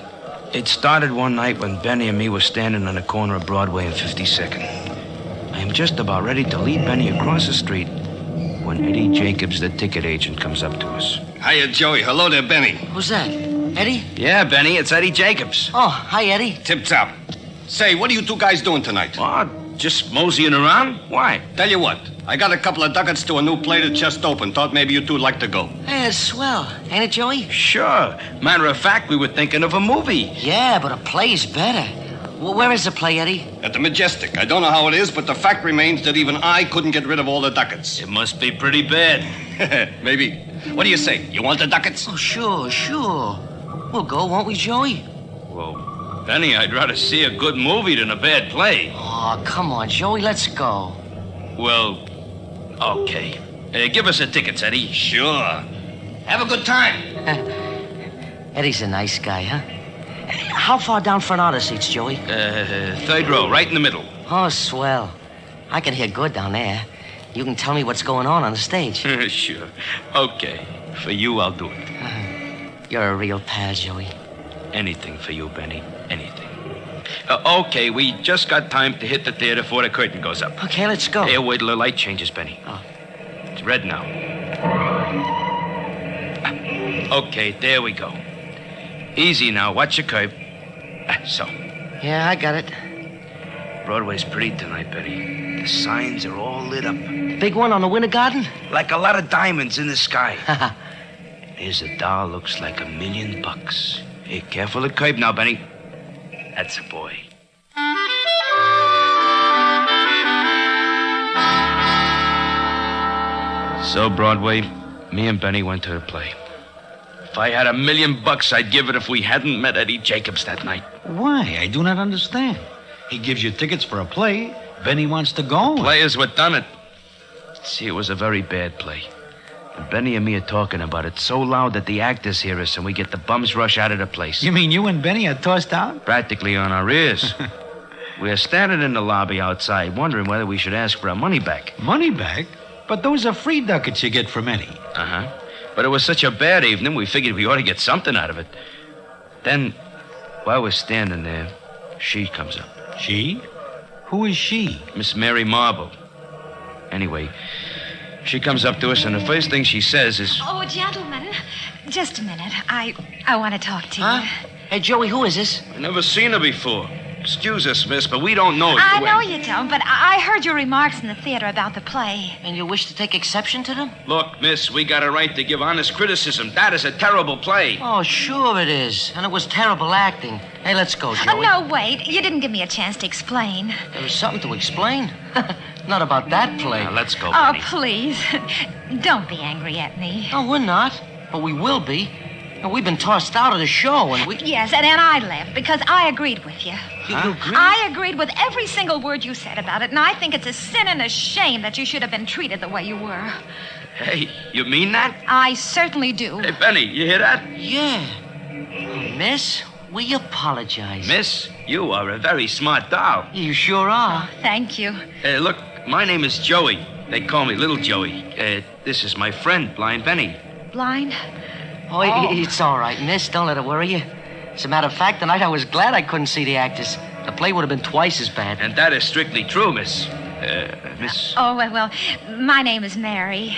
Speaker 15: it started one night when Benny and me were standing on the corner of Broadway and 52nd. I am just about ready to lead Benny across the street when Eddie Jacobs, the ticket agent, comes up to us.
Speaker 3: Hiya, Joey. Hello there, Benny.
Speaker 13: Who's that? Eddie?
Speaker 15: Yeah, Benny, it's Eddie Jacobs.
Speaker 13: Oh, hi, Eddie.
Speaker 3: Tip-top. Say, what are you two guys doing tonight?
Speaker 15: What? Just moseying around? Why?
Speaker 3: Tell you what, I got a couple of ducats to a new play that just opened. Thought maybe you two'd like to go.
Speaker 13: Hey, it's swell. Ain't it, Joey?
Speaker 15: Sure. Matter of fact, we were thinking of a movie.
Speaker 13: Yeah, but a play's better. Where is the play, Eddie?
Speaker 3: At the Majestic. I don't know how it is, but the fact remains that even I couldn't get rid of all the ducats.
Speaker 15: It must be pretty bad.
Speaker 3: Maybe. What do you say? You want the ducats?
Speaker 13: Oh, sure. We'll go, won't we, Joey?
Speaker 15: Well, Benny, I'd rather see a good movie than a bad play.
Speaker 13: Oh, come on, Joey, let's go.
Speaker 15: Well, okay. Give us the tickets, Eddie.
Speaker 3: Sure. Have a good time.
Speaker 13: Eddie's a nice guy, huh? How far down front are the seats, Joey?
Speaker 15: Third row, right in the middle.
Speaker 13: Oh, swell. I can hear good down there. You can tell me what's going on the stage.
Speaker 15: Sure. Okay. For you, I'll do it.
Speaker 13: You're a real pal, Joey.
Speaker 15: Anything for you, Benny. Anything. Okay, we just got time to hit the theater before the curtain goes up.
Speaker 13: Okay, let's go.
Speaker 15: Here, wait till the light changes, Benny.
Speaker 13: Oh.
Speaker 15: It's red now. Okay, there we go. Easy now. Watch your curve. So.
Speaker 13: Yeah, I got it.
Speaker 15: Broadway's pretty tonight, Benny. The signs are all lit up.
Speaker 13: Big one on the Winter Garden?
Speaker 15: Like a lot of diamonds in the sky. Here's a doll looks like $1 million. Hey, careful of the curb now, Benny. That's a boy. So, Broadway, me and Benny went to the play. If I had $1 million, I'd give it if we hadn't met Eddie Jacobs that night.
Speaker 1: Why? I do not understand. He gives you tickets for a play. Benny wants to go.
Speaker 15: Players were done it. See, it was a very bad play. Benny and me are talking about it so loud that the actors hear us and we get the bums rush out of the place.
Speaker 1: You mean you and Benny are tossed out?
Speaker 15: Practically on our ears. We're standing in the lobby outside wondering whether we should ask for our money back.
Speaker 1: Money back? But those are free ducats you get from Eddie.
Speaker 15: Uh-huh. But it was such a bad evening, we figured we ought to get something out of it. Then, while we're standing there, she comes up.
Speaker 1: She? Who is she?
Speaker 15: Miss Mary Marble. Anyway, she comes up to us, and the first thing she says is...
Speaker 7: Oh, gentlemen, just a minute. I want to talk to you.
Speaker 13: Hey, Joey, who is this?
Speaker 15: I've never seen her before. Excuse us, miss, but we don't know you.
Speaker 7: I know you don't, but I heard your remarks in the theater about the play.
Speaker 13: And you wish to take exception to them?
Speaker 15: Look, miss, we got a right to give honest criticism. That is a terrible play.
Speaker 13: Oh, sure it is. And it was terrible acting. Hey, let's go, Joey.
Speaker 7: No, wait. You didn't give me a chance to explain.
Speaker 13: There was something to explain. Not about that play.
Speaker 15: Now, let's go,
Speaker 7: Oh,
Speaker 15: Benny.
Speaker 7: please. Don't be angry at me.
Speaker 13: No, we're not. But we will be. And we've been tossed out of the show, and we...
Speaker 7: Yes, and I left because I agreed with you.
Speaker 13: You agreed?
Speaker 7: I agreed with every single word you said about it, and I think it's a sin and a shame that you should have been treated the way you were.
Speaker 15: Hey, you mean that?
Speaker 7: I certainly do.
Speaker 15: Hey, Benny, you hear that?
Speaker 13: Yeah. Miss, we apologize.
Speaker 15: Miss, you are a very smart doll.
Speaker 13: You sure are.
Speaker 7: Thank you.
Speaker 15: Look, my name is Joey. They call me Little Joey. This is my friend, Blind Benny.
Speaker 7: Blind?
Speaker 13: Oh, it's all right, miss. Don't let it worry you. As a matter of fact, tonight I was glad I couldn't see the actors. The play would have been twice as bad.
Speaker 15: And that is strictly true, miss. Miss...
Speaker 7: Oh, well, my name is Mary.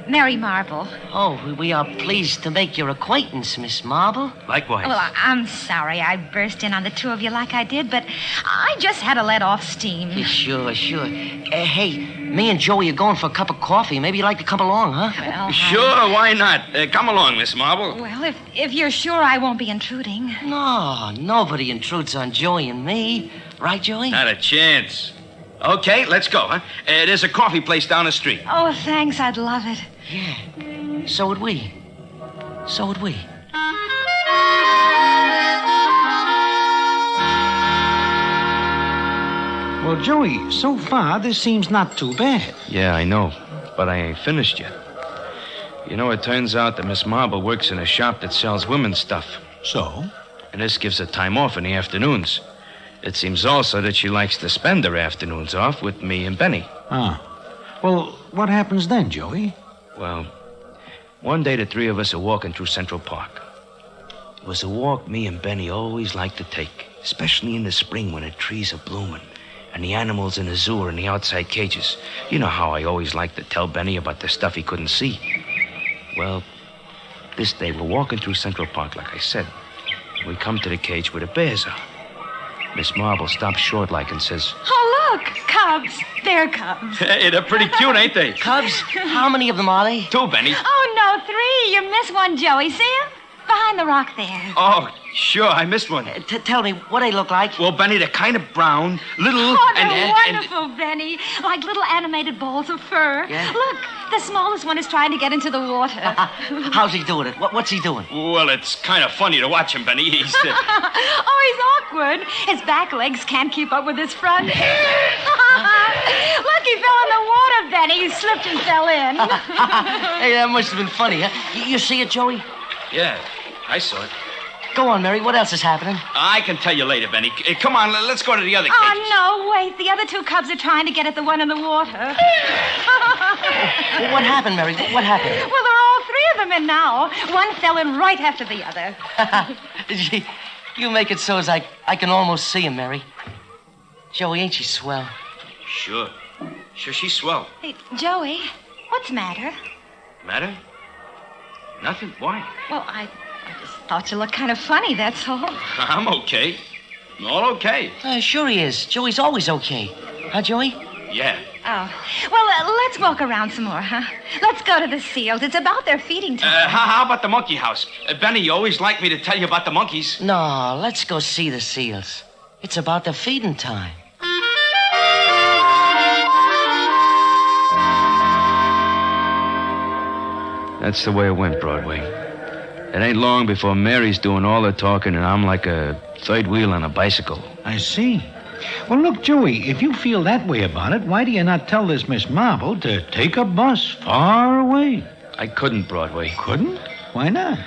Speaker 7: Mary Marble.
Speaker 13: Oh, we are pleased to make your acquaintance, Miss Marble.
Speaker 15: Likewise.
Speaker 7: Well, I'm sorry I burst in on the two of you like I did, but I just had to let off steam.
Speaker 13: Sure. Hey, me and Joey are going for a cup of coffee. Maybe you'd like to come along, huh?
Speaker 7: Well,
Speaker 15: sure, why not? Come along, Miss Marble.
Speaker 7: Well, if you're sure I won't be intruding.
Speaker 13: No, nobody intrudes on Joey and me. Right, Joey?
Speaker 15: Not a chance. Okay, let's go, huh? There's a coffee place down the street.
Speaker 7: Oh, thanks. I'd love it.
Speaker 13: Yeah. So would we.
Speaker 1: Well, Joey, so far, this seems not too bad.
Speaker 15: Yeah, I know, but I ain't finished yet. You know, it turns out that Miss Marble works in a shop that sells women's stuff.
Speaker 1: So?
Speaker 15: And this gives her time off in the afternoons. It seems also that she likes to spend her afternoons off with me and Benny.
Speaker 1: Ah. Well, what happens then, Joey?
Speaker 15: Well, one day the three of us are walking through Central Park. It was a walk me and Benny always liked to take, especially in the spring when the trees are blooming and the animals in the zoo are in the outside cages. You know how I always liked to tell Benny about the stuff he couldn't see. Well, this day we're walking through Central Park, like I said. We come to the cage where the bears are. Miss Marble stops short like and says,
Speaker 7: Oh, look, cubs. They're cubs.
Speaker 15: Hey, they're pretty cute, ain't they?
Speaker 13: Cubs? How many of them are they?
Speaker 15: 2, Benny.
Speaker 7: Oh, no, 3. You missed one, Joey. See him? Behind the rock there.
Speaker 15: Oh, sure, I missed one.
Speaker 13: Tell me, what they look like?
Speaker 15: Well, Benny, they're kind of brown, little...
Speaker 7: Oh, they're wonderful, Benny. Like little animated balls of fur.
Speaker 13: Yeah?
Speaker 7: Look, the smallest one is trying to get into the water.
Speaker 13: How's he doing it? What's he doing?
Speaker 15: Well, it's kind of funny to watch him, Benny. He's...
Speaker 7: Oh, he's awkward. His back legs can't keep up with his front. Look, he fell in the water, Benny. He slipped and fell in.
Speaker 13: Hey, that must have been funny, huh? You see it, Joey?
Speaker 15: Yeah, I saw it.
Speaker 13: Go on, Mary. What else is happening?
Speaker 15: I can tell you later, Benny. Come on, let's go to the other cages.
Speaker 7: Oh, no, wait. The other 2 cubs are trying to get at the one in the water.
Speaker 13: Well, what happened, Mary? What happened?
Speaker 7: Well, there are all 3 of them in now. One fell in right after the other.
Speaker 13: You make it so as I can almost see him, Mary. Joey, ain't she swell?
Speaker 15: Sure, she's swell.
Speaker 7: Hey, Joey, what's the matter?
Speaker 15: Matter? Nothing. Why?
Speaker 7: Well, I just thought you looked kind of funny, that's all.
Speaker 15: I'm okay. All okay.
Speaker 13: Sure he is. Joey's always okay. Huh, Joey?
Speaker 15: Yeah.
Speaker 7: Oh. Well, let's walk around some more, huh? Let's go to the seals. It's about their feeding time.
Speaker 15: How about the monkey house? Benny, you always like me to tell you about the monkeys.
Speaker 13: No, let's go see the seals. It's about their feeding time.
Speaker 15: That's the way it went, Broadway. It ain't long before Mary's doing all the talking and I'm like a third wheel on a bicycle.
Speaker 1: I see. Well, look, Joey, if you feel that way about it, why do you not tell this Miss Marble to take a bus far away?
Speaker 15: I couldn't, Broadway.
Speaker 1: Couldn't? Why not?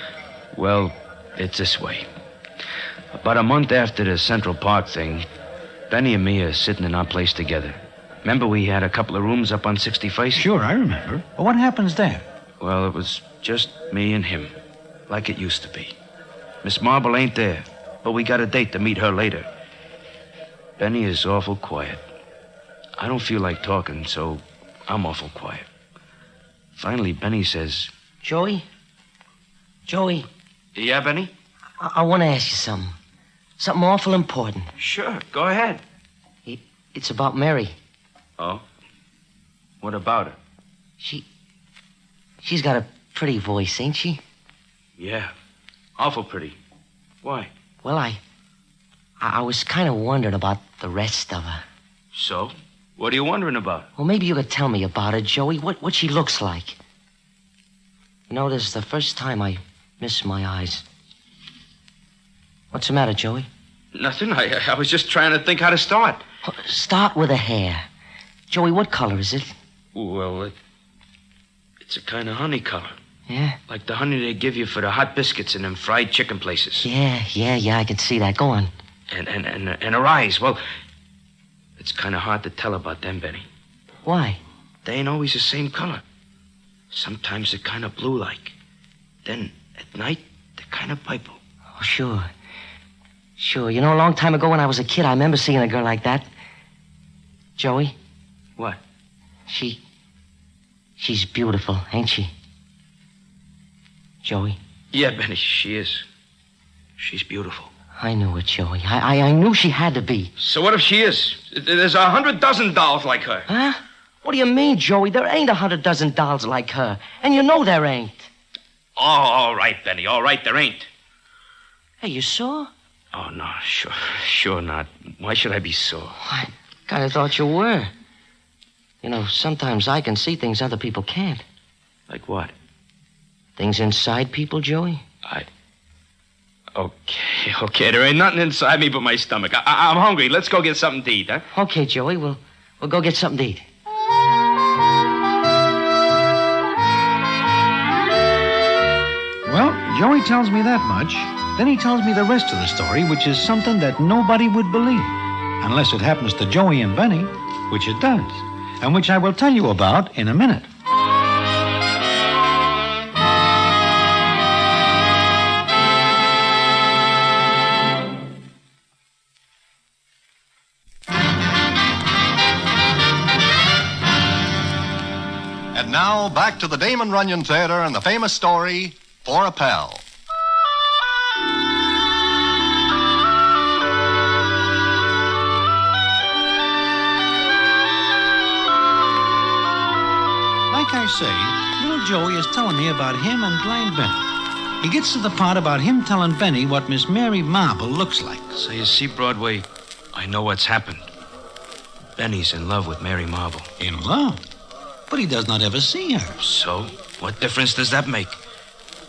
Speaker 15: Well, it's this way. About a month after the Central Park thing, Benny and me are sitting in our place together. Remember we had a couple of rooms up on 61st?
Speaker 1: Sure, I remember. But what happens there?
Speaker 15: Well, it was just me and him, like it used to be. Miss Marble ain't there, but we got a date to meet her later. Benny is awful quiet. I don't feel like talking, so I'm awful quiet. Finally, Benny says...
Speaker 13: Joey? Joey?
Speaker 15: Yeah, Benny?
Speaker 13: I want to ask you something. Something awful important.
Speaker 15: Sure, go ahead.
Speaker 13: It's about Mary.
Speaker 15: Oh? What about her?
Speaker 13: She's got a pretty voice, ain't she?
Speaker 15: Yeah, awful pretty. Why?
Speaker 13: Well, I was kind of wondering about the rest of her.
Speaker 15: So? What are you wondering about?
Speaker 13: Well, maybe you could tell me about her, Joey, what she looks like. You know, this is the first time I miss my eyes. What's the matter, Joey?
Speaker 15: Nothing. I was just trying to think how to start.
Speaker 13: Start with the hair. Joey, what color is it?
Speaker 15: Well, it's a kind of honey color.
Speaker 13: Yeah?
Speaker 15: Like the honey they give you for the hot biscuits in them fried chicken places.
Speaker 13: Yeah, I can see that. Go on.
Speaker 15: And her eyes, well, it's kind of hard to tell about them, Benny.
Speaker 13: Why?
Speaker 15: They ain't always the same color. Sometimes they're kind of blue-like. Then, at night, they're kind of purple.
Speaker 13: Oh, sure. Sure. You know, a long time ago when I was a kid, I remember seeing a girl like that. Joey?
Speaker 15: What?
Speaker 13: She's beautiful, ain't she? Joey?
Speaker 15: Yeah, Benny, she is. She's beautiful.
Speaker 13: I knew it, Joey. I knew she had to be.
Speaker 15: So what if she is? There's 100 dozen dolls like her.
Speaker 13: Huh? What do you mean, Joey? There ain't 100 dozen dolls like her. And you know there ain't.
Speaker 15: Oh, all right, Benny. All right, there ain't.
Speaker 13: Hey, you sure?
Speaker 15: Oh, no, sure not. Why should I be sore?
Speaker 13: I kind of thought you were. You know, sometimes I can see things other people can't.
Speaker 15: Like what?
Speaker 13: Things inside people, Joey.
Speaker 15: Okay, there ain't nothing inside me but my stomach. I'm hungry. Let's go get something to eat, huh?
Speaker 13: Okay, Joey, we'll go get something to eat.
Speaker 1: Well, Joey tells me that much. Then he tells me the rest of the story, which is something that nobody would believe. Unless it happens to Joey and Benny, which it does. And which I will tell you about in a minute.
Speaker 2: And now, back to the Damon Runyon Theater and the famous story, For a Pal.
Speaker 1: Like I say, little Joey is telling me about him and blind Benny. He gets to the part about him telling Benny what Miss Mary Marble looks like.
Speaker 15: So you see, Broadway, I know what's happened. Benny's in love with Mary Marble.
Speaker 1: In love? But he does not ever see her.
Speaker 15: So, what difference does that make?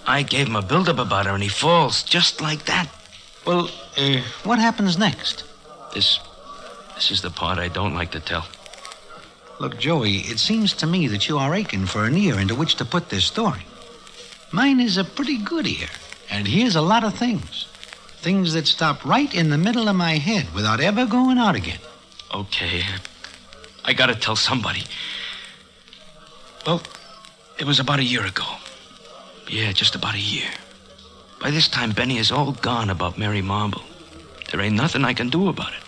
Speaker 15: I gave him a build-up about her, and he falls just like that.
Speaker 1: Well, what happens next?
Speaker 15: This is the part I don't like to tell.
Speaker 1: Look, Joey, it seems to me that you are aching for an ear into which to put this story. Mine is a pretty good ear, and here's a lot of things. Things that stop right in the middle of my head without ever going out again.
Speaker 15: Okay, I gotta tell somebody. Well, it was about a year ago. Yeah, just about a year. By this time, Benny is all gone about Mary Marble. There ain't nothing I can do about it.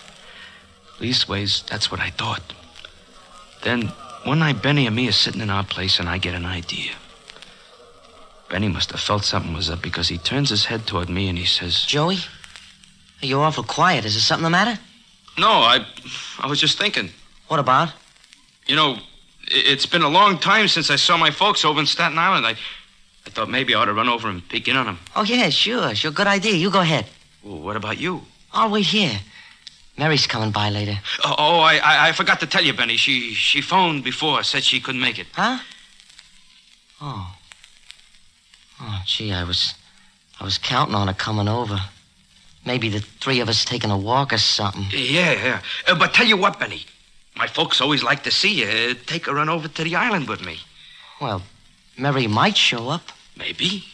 Speaker 15: Leastways, that's what I thought. Then, one night, Benny and me are sitting in our place, and I get an idea. Benny must have felt something was up because he turns his head toward me and he says...
Speaker 13: Joey? You're awful quiet. Is there something the matter?
Speaker 15: No, I was just thinking.
Speaker 13: What about?
Speaker 15: You know, it's been a long time since I saw my folks over in Staten Island. I thought maybe I ought to run over and peek in on them.
Speaker 13: Oh, yeah, sure. Good idea. You go ahead.
Speaker 15: Well, what about you?
Speaker 13: I'll wait here. Mary's coming by later.
Speaker 15: Oh, I forgot to tell you, Benny. She phoned before, said she couldn't make it.
Speaker 13: Huh? Oh, gee, I was counting on her coming over. Maybe the three of us taking a walk or something.
Speaker 15: Yeah. But tell you what, Benny. My folks always like to see you. Take a run over to the island with me.
Speaker 13: Well, Mary might show up.
Speaker 12: Maybe.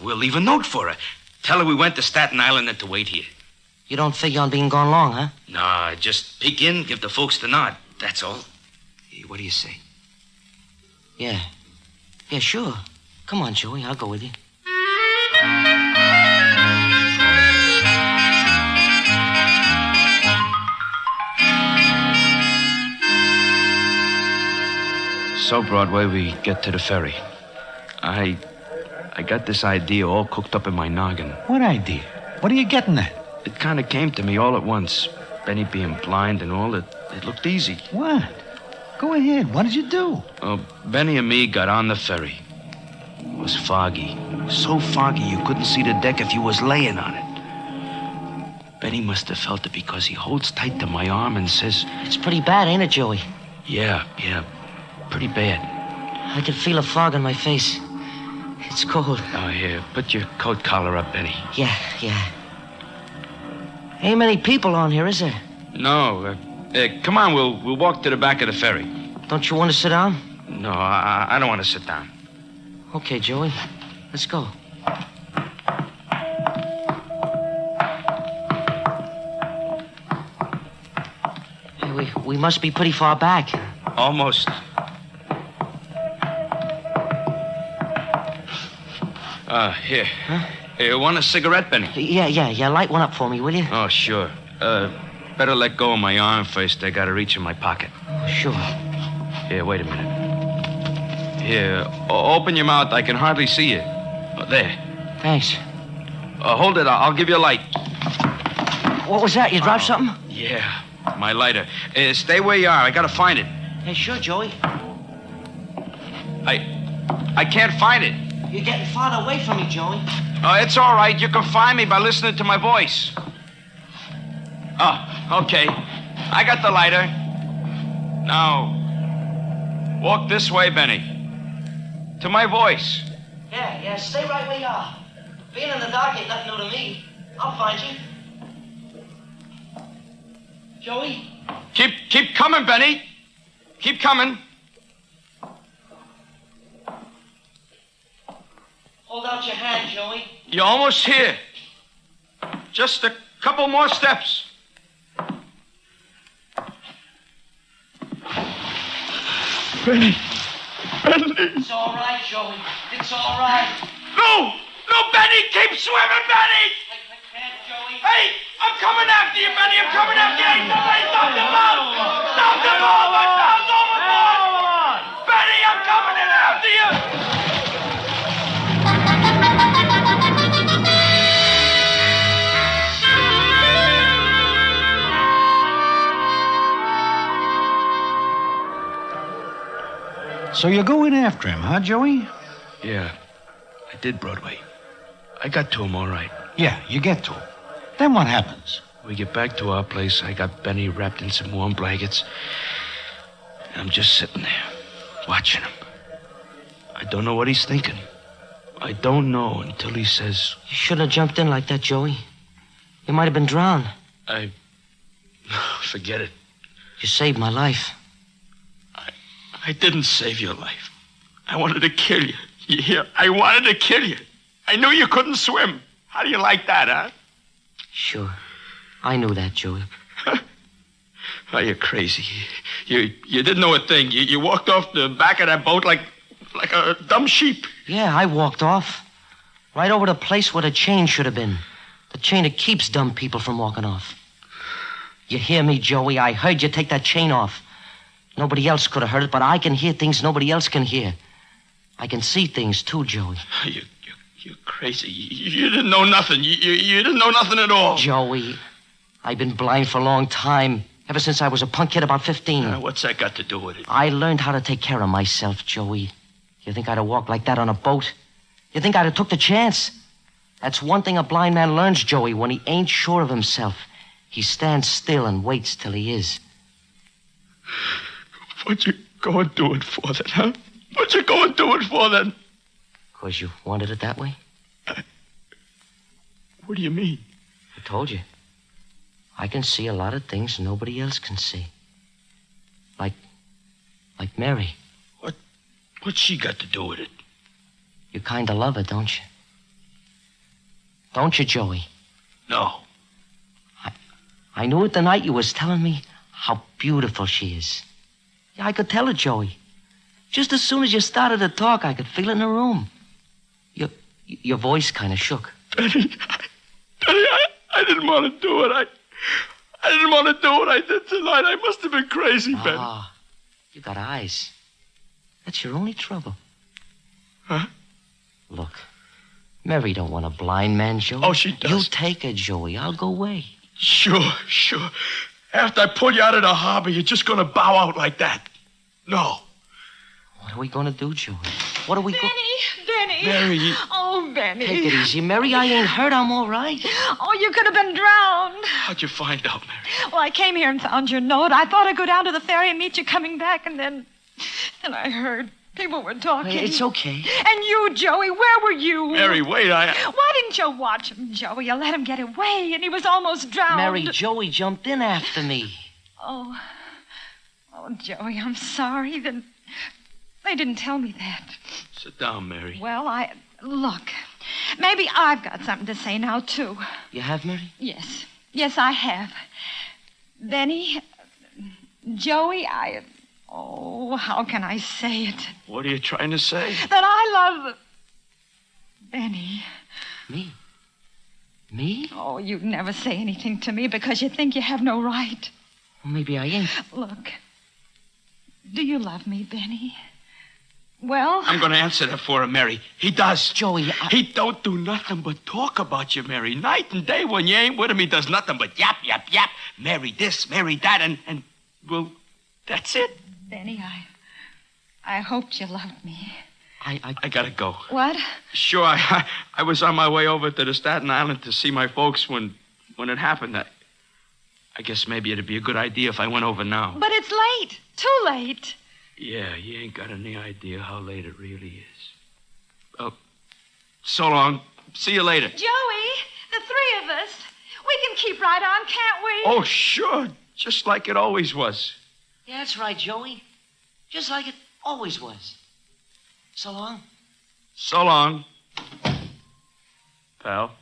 Speaker 12: We'll leave a note for her. Tell her we went to Staten Island and to wait here.
Speaker 13: You don't figure on being gone long, huh?
Speaker 12: Nah, just peek in, give the folks the nod. That's all. Hey, what do you say?
Speaker 13: Yeah. Yeah, sure. Come on, Joey. I'll go with you.
Speaker 15: So, Broadway, we get to the ferry. I got this idea all cooked up in my noggin.
Speaker 1: What idea? What are you getting at?
Speaker 15: It kind of came to me all at once. Benny being blind and all, it looked easy.
Speaker 1: What? Go ahead. What did you do?
Speaker 15: Benny and me got on the ferry. It was foggy. So foggy you couldn't see the deck if you was laying on it. Benny must have felt it because he holds tight to my arm and says...
Speaker 13: It's pretty bad, ain't it, Joey?
Speaker 15: Yeah. Pretty bad.
Speaker 13: I can feel a fog on my face. It's cold.
Speaker 15: Oh, here. Put your coat collar up, Benny.
Speaker 13: Yeah. Ain't many people on here, is there?
Speaker 15: No. Come on, we'll walk to the back of the ferry.
Speaker 13: Don't you want to sit down?
Speaker 15: No, I don't want to sit down.
Speaker 13: Okay, Joey. Let's go. Hey, we must be pretty far back.
Speaker 15: Almost. Here.
Speaker 13: Huh?
Speaker 15: You want a cigarette, Benny?
Speaker 13: Yeah. Light one up for me, will you?
Speaker 15: Oh, sure. Better let go of my arm first. I gotta reach in my pocket.
Speaker 13: Oh, sure.
Speaker 15: Here, wait a minute. Here, open your mouth. I can hardly see you. There.
Speaker 13: Thanks.
Speaker 15: Hold it. I'll give you a light.
Speaker 13: What was that? You dropped something?
Speaker 15: Yeah, my lighter. Stay where you are. I gotta find it.
Speaker 13: Hey, sure, Joey.
Speaker 15: I can't find it.
Speaker 13: You're getting farther away from me, Joey.
Speaker 15: Oh, it's all right. You can find me by listening to my voice. Oh, okay. I got the lighter. Now, walk this way, Benny. To my voice.
Speaker 13: Yeah, stay right where you are. Being in the dark ain't nothing new to me. I'll find you. Joey?
Speaker 15: Keep coming, Benny. Keep coming.
Speaker 13: Hold out your hand, Joey.
Speaker 15: You're almost here. Just a couple more steps. Benny.
Speaker 13: It's all right, Joey. It's all right.
Speaker 15: No, Benny, keep swimming, Benny.
Speaker 13: I can't, Joey.
Speaker 15: Hey, I'm coming after you, Benny. I'm coming after you. Hey, somebody stop the boat. Stop the boat. My son's overboard. Benny, I'm coming in after you.
Speaker 1: So you're going after him, huh, Joey?
Speaker 15: Yeah, I did, Broadway. I got to him all right.
Speaker 1: Yeah, you get to him. Then what happens?
Speaker 15: We get back to our place. I got Benny wrapped in some warm blankets. And I'm just sitting there, watching him. I don't know what he's thinking. I don't know until he says...
Speaker 13: You shouldn't have jumped in like that, Joey. You might have been drowned.
Speaker 15: Forget it.
Speaker 13: You saved my life.
Speaker 15: I didn't save your life. I wanted to kill you. You hear? I wanted to kill you. I knew you couldn't swim. How do you like that, huh?
Speaker 13: Sure. I knew that, Joey.
Speaker 15: Oh, you're crazy. You didn't know a thing. You walked off the back of that boat like a dumb sheep.
Speaker 13: Yeah, I walked off. Right over the place where the chain should have been. The chain that keeps dumb people from walking off. You hear me, Joey? I heard you take that chain off. Nobody else could have heard it, but I can hear things nobody else can hear. I can see things, too, Joey.
Speaker 15: You're crazy. You didn't know nothing. You didn't know nothing at all.
Speaker 13: Joey, I've been blind for a long time. Ever since I was a punk kid about 15.
Speaker 15: What's that got to do with it?
Speaker 13: I learned how to take care of myself, Joey. You think I'd have walked like that on a boat? You think I'd have took the chance? That's one thing a blind man learns, Joey, when he ain't sure of himself. He stands still and waits till he is.
Speaker 15: What'd you go and do it for then, huh? What'd you go and do it for then?
Speaker 13: 'Cause you wanted it that way?
Speaker 15: What do you mean?
Speaker 13: I told you. I can see a lot of things nobody else can see. Like Mary.
Speaker 15: What's she got to do with it?
Speaker 13: You kind of love her, don't you? Don't you, Joey?
Speaker 5: No.
Speaker 13: I knew it the night you was telling me how beautiful she is. Yeah, I could tell it, Joey. Just as soon as you started to talk, I could feel it in the room. Your voice kind of shook.
Speaker 5: Benny, I didn't want to do it. I didn't want to do what I did tonight. I must have been crazy, Benny.
Speaker 13: Ah, you got eyes. That's your only trouble.
Speaker 5: Huh?
Speaker 13: Look, Mary don't want a blind man, Joey.
Speaker 5: Oh, she does.
Speaker 13: You take her, Joey. I'll go away.
Speaker 5: Sure. After I pull you out of the harbor, you're just going to bow out like that. No.
Speaker 13: What are we going to do, Joey? What are we going...
Speaker 7: Benny.
Speaker 5: Mary.
Speaker 7: Oh, Benny.
Speaker 13: Take it easy, Mary. I ain't hurt. I'm all right.
Speaker 7: Oh, you could have been drowned.
Speaker 5: How'd you find out, Mary?
Speaker 7: Well, I came here and found your note. I thought I'd go down to the ferry and meet you coming back, and then I heard people were talking.
Speaker 13: It's okay.
Speaker 7: And you, Joey, where were you?
Speaker 5: Mary, wait,
Speaker 7: Why didn't you watch him, Joey? You let him get away, and he was almost drowned.
Speaker 13: Mary, Joey jumped in after me.
Speaker 7: Oh, Joey, I'm sorry. Then they didn't tell me that.
Speaker 5: Sit down, Mary.
Speaker 7: Well, look, maybe I've got something to say now, too.
Speaker 13: You have, Mary?
Speaker 7: Yes, I have. Benny, Joey, how can I say it?
Speaker 5: What are you trying to say?
Speaker 7: That I love Benny.
Speaker 13: Me?
Speaker 7: Oh, you'd never say anything to me because you think you have no right.
Speaker 13: Well, maybe I ain't.
Speaker 7: Look, do you love me, Benny? Well...
Speaker 5: I'm going to answer that for him, Mary. He does.
Speaker 13: Joey,
Speaker 5: He don't do nothing but talk about you, Mary. Night and day when you ain't with him, he does nothing but yap. Mary this, Mary that, and well, that's it.
Speaker 7: Benny, I hoped you loved me.
Speaker 5: I gotta go.
Speaker 7: What?
Speaker 5: Sure, I was on my way over to the Staten Island to see my folks when it happened. I guess maybe it'd be a good idea if I went over now.
Speaker 7: But it's late. Too late.
Speaker 5: Yeah, you ain't got any idea how late it really is. Well, so long. See you later.
Speaker 7: Joey, the three of us, we can keep right on, can't we?
Speaker 5: Oh, sure. Just like it always was.
Speaker 13: Yeah, that's right, Joey. Just like it always was. So long.
Speaker 5: So long, pal.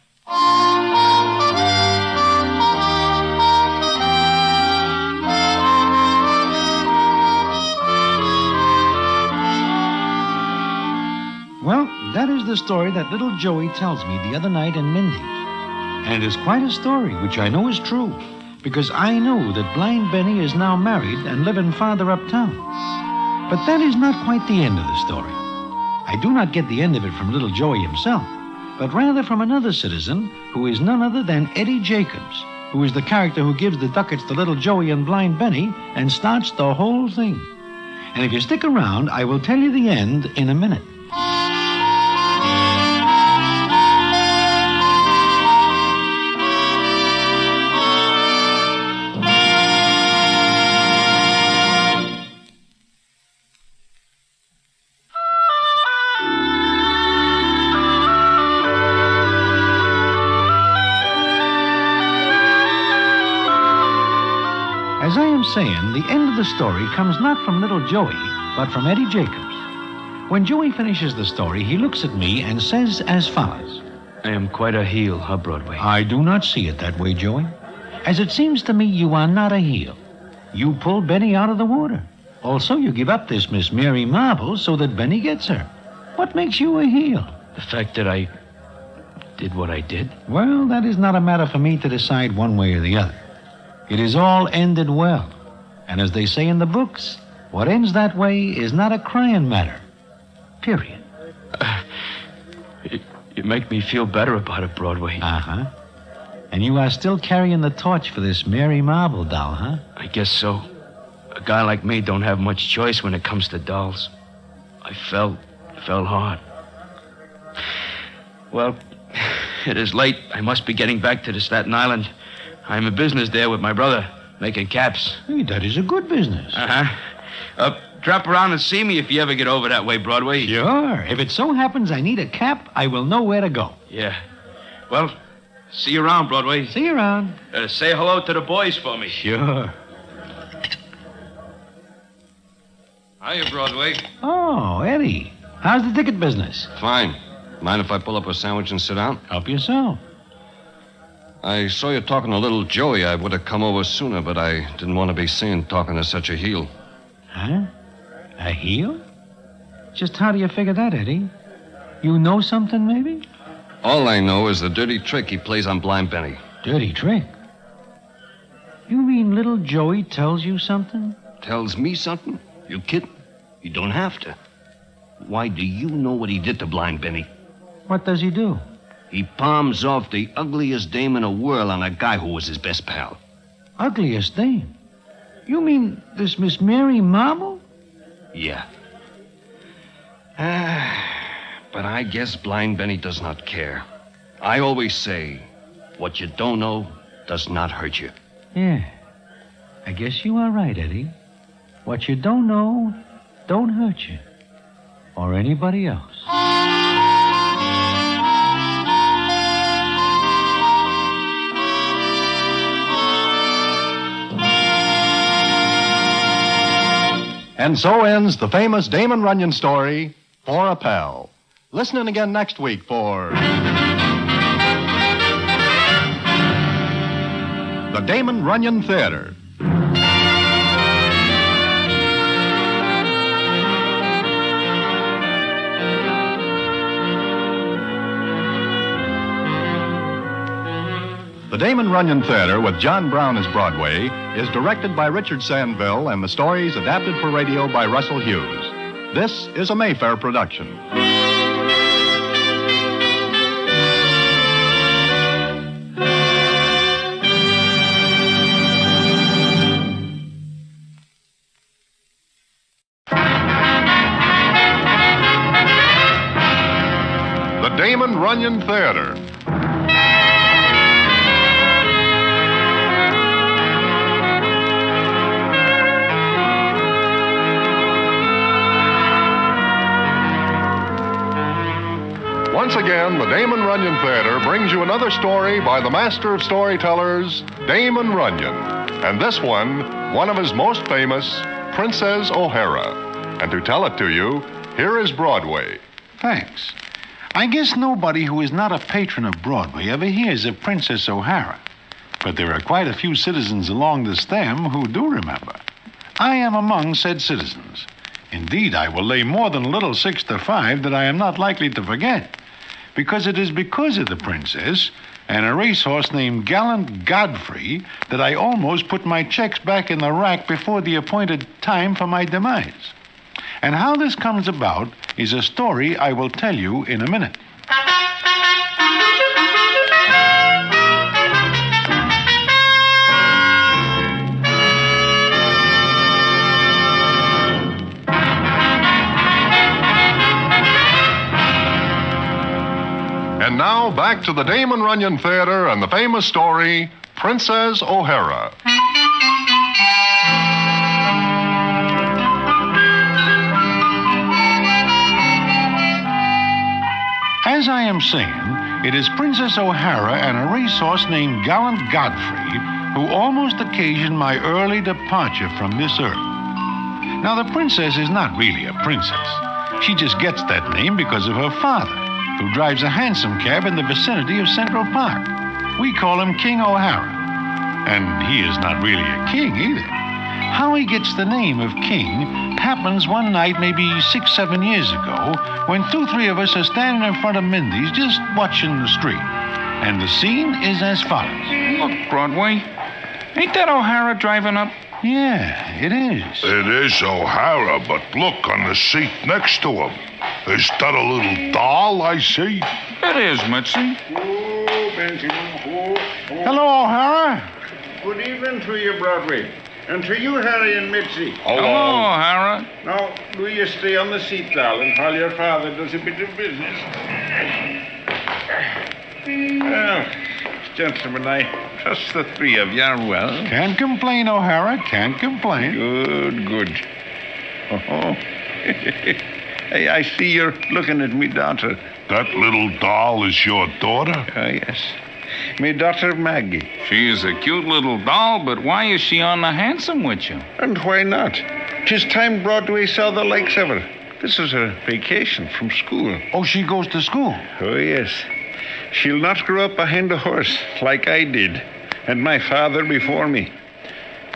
Speaker 1: Well, that is the story that little Joey tells me the other night in Mindy's. And it is quite a story, which I know is true, because I know that blind Benny is now married and living farther uptown. But that is not quite the end of the story. I do not get the end of it from little Joey himself, but rather from another citizen who is none other than Eddie Jacobs, who is the character who gives the ducats to little Joey and blind Benny and starts the whole thing. And if you stick around, I will tell you the end in a minute. As I am saying, the end of the story comes not from little Joey, but from Eddie Jacobs. When Joey finishes the story, he looks at me and says as follows.
Speaker 5: I am quite a heel, huh, Broadway?
Speaker 1: I do not see it that way, Joey. As it seems to me, you are not a heel. You pull Benny out of the water. Also, you give up this Miss Mary Marble so that Benny gets her. What makes you a heel?
Speaker 5: The fact that I did what I did?
Speaker 1: Well, that is not a matter for me to decide one way or the other. It is all ended well. And as they say in the books, what ends that way is not a crying matter. Period.
Speaker 5: You make me feel better about it, Broadway.
Speaker 1: Uh-huh. And you are still carrying the torch for this Mary Marble doll, huh?
Speaker 5: I guess so. A guy like me don't have much choice when it comes to dolls. I fell hard. Well, it is late. I must be getting back to the Staten Island. I'm in business there with my brother, making caps.
Speaker 1: Hey, that is a good business.
Speaker 5: Uh-huh. Drop around and see me if you ever get over that way, Broadway.
Speaker 1: Sure. If it so happens I need a cap, I will know where to go.
Speaker 5: Yeah. Well, see you around, Broadway.
Speaker 1: See you around.
Speaker 5: Say hello to the boys for me.
Speaker 1: Sure.
Speaker 8: Hiya, Broadway.
Speaker 1: Oh, Eddie. How's the ticket business?
Speaker 14: Fine. Mind if I pull up a sandwich and sit down?
Speaker 1: Help yourself.
Speaker 14: I saw you talking to little Joey. I would have come over sooner, but I didn't want to be seen talking to such a heel.
Speaker 1: Huh? A heel? Just how do you figure that, Eddie? You know something, maybe?
Speaker 14: All I know is the dirty trick he plays on Blind Benny.
Speaker 1: Dirty trick? You mean little Joey tells you something?
Speaker 14: Tells me something? You kidding? You don't have to. Why, do you know what he did to Blind Benny?
Speaker 1: What does he do?
Speaker 14: He palms off the ugliest dame in the world on a guy who was his best pal.
Speaker 1: Ugliest dame? You mean this Miss Mary Marble?
Speaker 14: Yeah. But I guess Blind Benny does not care. I always say, what you don't know does not hurt you.
Speaker 1: Yeah. I guess you are right, Eddie. What you don't know don't hurt you. Or anybody else.
Speaker 2: And so ends the famous Damon Runyon story, For a Pal. Listen in again next week for the Damon Runyon Theater. The Damon Runyon Theater, with John Brown as Broadway, is directed by Richard Sandville and the stories adapted for radio by Russell Hughes. This is a Mayfair production. The Damon Runyon Theater. Once again, the Damon Runyon Theater brings you another story by the master of storytellers, Damon Runyon. And this one of his most famous, Princess O'Hara. And to tell it to you, here is Broadway.
Speaker 1: Thanks. I guess nobody who is not a patron of Broadway ever hears of Princess O'Hara. But there are quite a few citizens along the stem who do remember. I am among said citizens. Indeed, I will lay more than a little 6 to 5 that I am not likely to forget. Because it is because of the princess and a racehorse named Gallant Godfrey that I almost put my checks back in the rack before the appointed time for my demise. And how this comes about is a story I will tell you in a minute.
Speaker 2: And now, back to the Damon Runyon Theater and the famous story, Princess O'Hara.
Speaker 1: As I am saying, it is Princess O'Hara and a racehorse named Gallant Godfrey who almost occasioned my early departure from this earth. Now, the princess is not really a princess. She just gets that name because of her father, who drives a hansom cab in the vicinity of Central Park. We call him King O'Hara. And he is not really a king either. How he gets the name of king happens one night maybe 6, 7 years ago when 2, 3 of us are standing in front of Mindy's just watching the street. And the scene is as follows.
Speaker 6: Look, Broadway. Ain't that O'Hara driving up?
Speaker 1: Yeah, it is.
Speaker 5: It is O'Hara, but look on the seat next to him. Is that a little doll I see?
Speaker 6: It is, Mitzi.
Speaker 1: Hello, O'Hara.
Speaker 16: Good evening to you, Broadway. And to you, Harry and Mitzi.
Speaker 6: Hello, O'Hara.
Speaker 16: Now, do you stay on the seat, darling, while your father does a bit of business. Well, gentlemen, I trust the 3 of you are well.
Speaker 1: Can't complain, O'Hara. Can't complain.
Speaker 16: Good, good. Oh, hey, I see you're looking at me daughter.
Speaker 5: That little doll is your daughter?
Speaker 16: Yes. Me daughter Maggie.
Speaker 6: She is a cute little doll, but why is she on the hansom with you?
Speaker 16: And why not? 'Tis time Broadway saw the likes of her. This is her vacation from school.
Speaker 1: Oh, she goes to school?
Speaker 16: Oh, yes. She'll not grow up behind a horse like I did, and my father before me.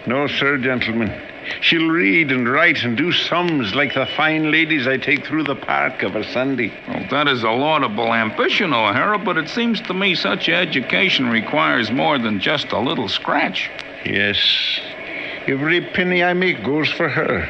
Speaker 16: No, sir, gentlemen. She'll read and write and do sums like the fine ladies I take through the park of a Sunday.
Speaker 17: Well, that is a laudable ambition, O'Hara, but it seems to me such education requires more than just a little scratch.
Speaker 16: Yes. Every penny I make goes for her.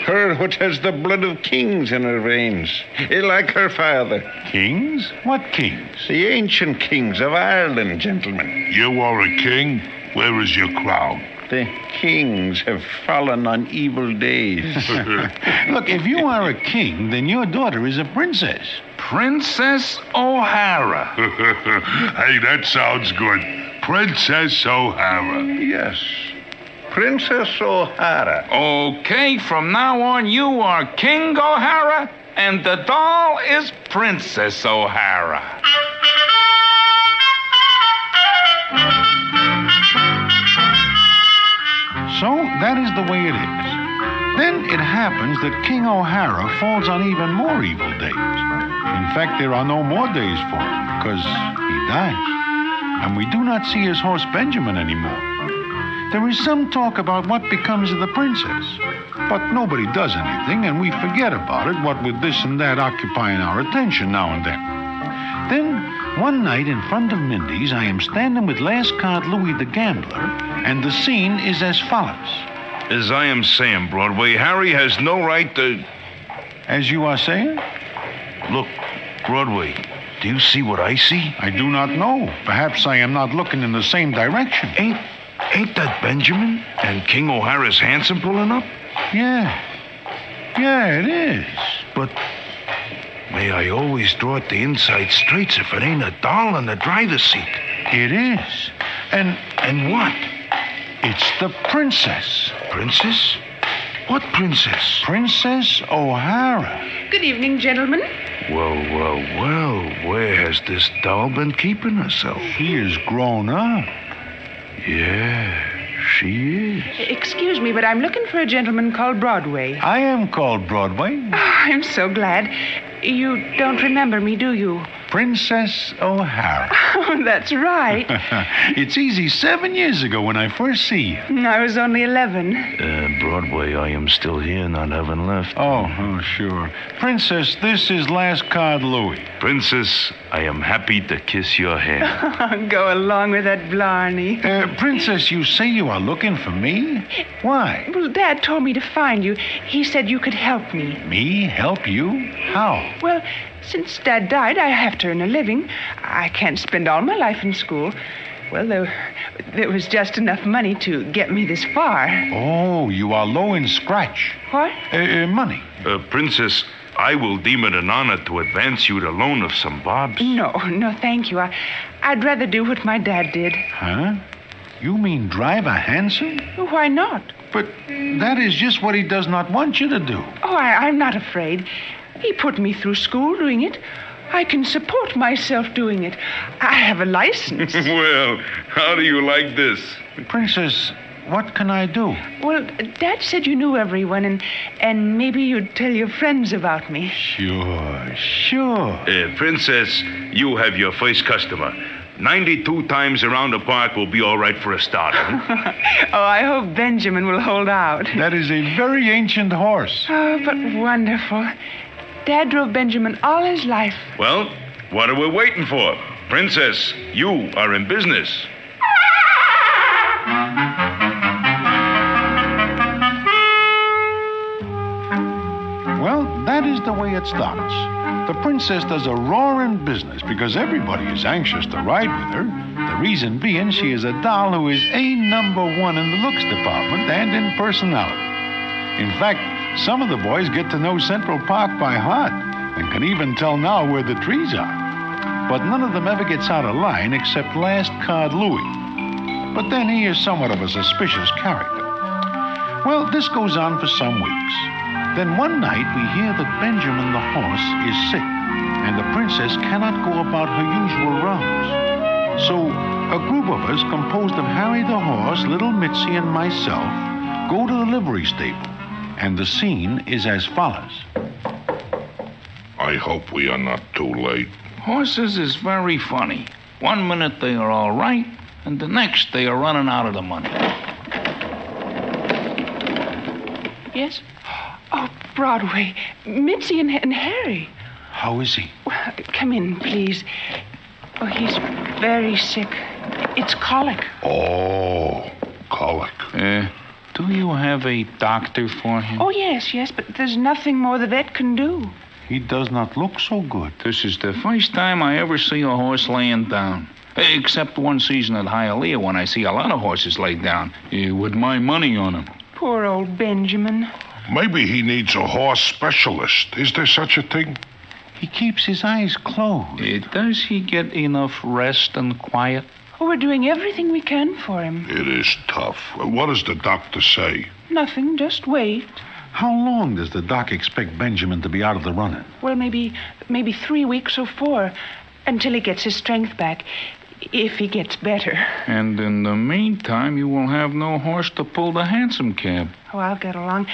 Speaker 16: Her which has the blood of kings in her veins. Like her father.
Speaker 1: Kings? What kings?
Speaker 16: The ancient kings of Ireland, gentlemen.
Speaker 5: You are a king? Where is your crown?
Speaker 16: The kings have fallen on evil days.
Speaker 1: Look, if you are a king, then your daughter is a princess.
Speaker 17: Princess O'Hara.
Speaker 5: Hey, that sounds good. Princess O'Hara.
Speaker 16: Yes. Princess O'Hara.
Speaker 17: Okay, from now on, you are King O'Hara, and the doll is Princess O'Hara.
Speaker 1: So that is the way it is. Then it happens that King O'Hara falls on even more evil days. In fact, there are no more days for him because he dies. And we do not see his horse Benjamin anymore. There is some talk about what becomes of the princess. But nobody does anything, and we forget about it, what with this and that occupying our attention now and then. Then, one night in front of Mindy's, I am standing with Last Card Louie the Gambler, and the scene is as follows.
Speaker 5: As I am saying, Broadway, Harry has no right to...
Speaker 1: As you are saying?
Speaker 5: Look, Broadway, do you see what I see?
Speaker 1: I do not know. Perhaps I am not looking in the same direction.
Speaker 5: Ain't that Benjamin and King O'Hara's hansom pulling up?
Speaker 1: Yeah. Yeah, it is.
Speaker 5: But may I always draw it the inside straights if it ain't a doll in the driver's seat.
Speaker 1: It is.
Speaker 5: And what?
Speaker 1: It's the princess.
Speaker 5: Princess? What princess?
Speaker 1: Princess O'Hara.
Speaker 20: Good evening, gentlemen.
Speaker 5: Well. Where has this doll been keeping herself?
Speaker 1: She is grown up.
Speaker 5: Yeah, she is.
Speaker 20: Excuse me, but I'm looking for a gentleman called Broadway.
Speaker 1: I am called Broadway.
Speaker 20: Oh, I'm so glad. You don't remember me, do you?
Speaker 1: Princess O'Hara.
Speaker 20: Oh, that's right.
Speaker 1: It's easy 7 years ago when I first see you.
Speaker 20: I was only 11.
Speaker 5: Broadway, I am still here, not having left.
Speaker 1: Oh, sure. Princess, this is Last Card Louie.
Speaker 5: Princess, I am happy to kiss your hand.
Speaker 20: Go along with that blarney.
Speaker 1: Princess, you say you are looking for me? Why?
Speaker 20: Well, Dad told me to find you. He said you could help me.
Speaker 1: Me? Help you? How?
Speaker 20: Well, since Dad died, I have to earn a living. I can't spend all my life in school. Well, there was just enough money to get me this far.
Speaker 1: Oh, you are low in scratch.
Speaker 20: What?
Speaker 1: Money.
Speaker 5: Princess, I will deem it an honor to advance you the loan of some bobs.
Speaker 20: No, thank you. I'd rather do what my dad did.
Speaker 1: Huh? You mean drive a hansom?
Speaker 20: Why not?
Speaker 1: But that is just what he does not want you to do.
Speaker 20: Oh, I'm not afraid. He put me through school doing it. I can support myself doing it. I have a license.
Speaker 5: Well, how do you like this?
Speaker 1: Princess, what can I do?
Speaker 20: Well, Dad said you knew everyone, and maybe you'd tell your friends about me.
Speaker 1: Sure.
Speaker 5: Princess, you have your first customer. 92 times around the park will be all right for a start.
Speaker 20: Oh, I hope Benjamin will hold out.
Speaker 1: That is a very ancient horse.
Speaker 20: Oh, but wonderful. Dad drove Benjamin all his life.
Speaker 5: Well, what are we waiting for? Princess, you are in business.
Speaker 1: Well, that is the way it starts. The princess does a roaring business because everybody is anxious to ride with her. The reason being she is a doll who is #1 in the looks department and in personality. In fact, some of the boys get to know Central Park by heart and can even tell now where the trees are. But none of them ever gets out of line except Last Card Louie. But then he is somewhat of a suspicious character. Well, this goes on for some weeks. Then one night we hear that Benjamin the horse is sick and the princess cannot go about her usual rounds. So a group of us composed of Harry the horse, little Mitzi, and myself go to the livery stable. And the scene is as follows.
Speaker 5: I hope we are not too late.
Speaker 17: Horses is very funny. 1 minute they are all right, and the next they are running out of the money.
Speaker 20: Yes? Oh, Broadway. Mitzi and Harry.
Speaker 5: How is he?
Speaker 20: Come in, please. Oh, he's very sick. It's colic.
Speaker 5: Oh, colic.
Speaker 17: Do you have a doctor for him?
Speaker 20: Oh, yes, but there's nothing more the vet can do.
Speaker 5: He does not look so good.
Speaker 17: This is the first time I ever see a horse laying down. Except one season at Hialeah when I see a lot of horses laid down with my money on them.
Speaker 20: Poor old Benjamin.
Speaker 5: Maybe he needs a horse specialist. Is there such a thing? He keeps his eyes closed.
Speaker 17: Does he get enough rest and quiet?
Speaker 20: Oh, we're doing everything we can for him.
Speaker 5: It is tough. What does the doctor say?
Speaker 20: Nothing, just wait.
Speaker 5: How long does the doc expect Benjamin to be out of the running?
Speaker 20: Well, maybe 3 weeks or 4, until he gets his strength back, if he gets better.
Speaker 17: And in the meantime, you will have no horse to pull the hansom cab.
Speaker 20: Oh, I'll get along.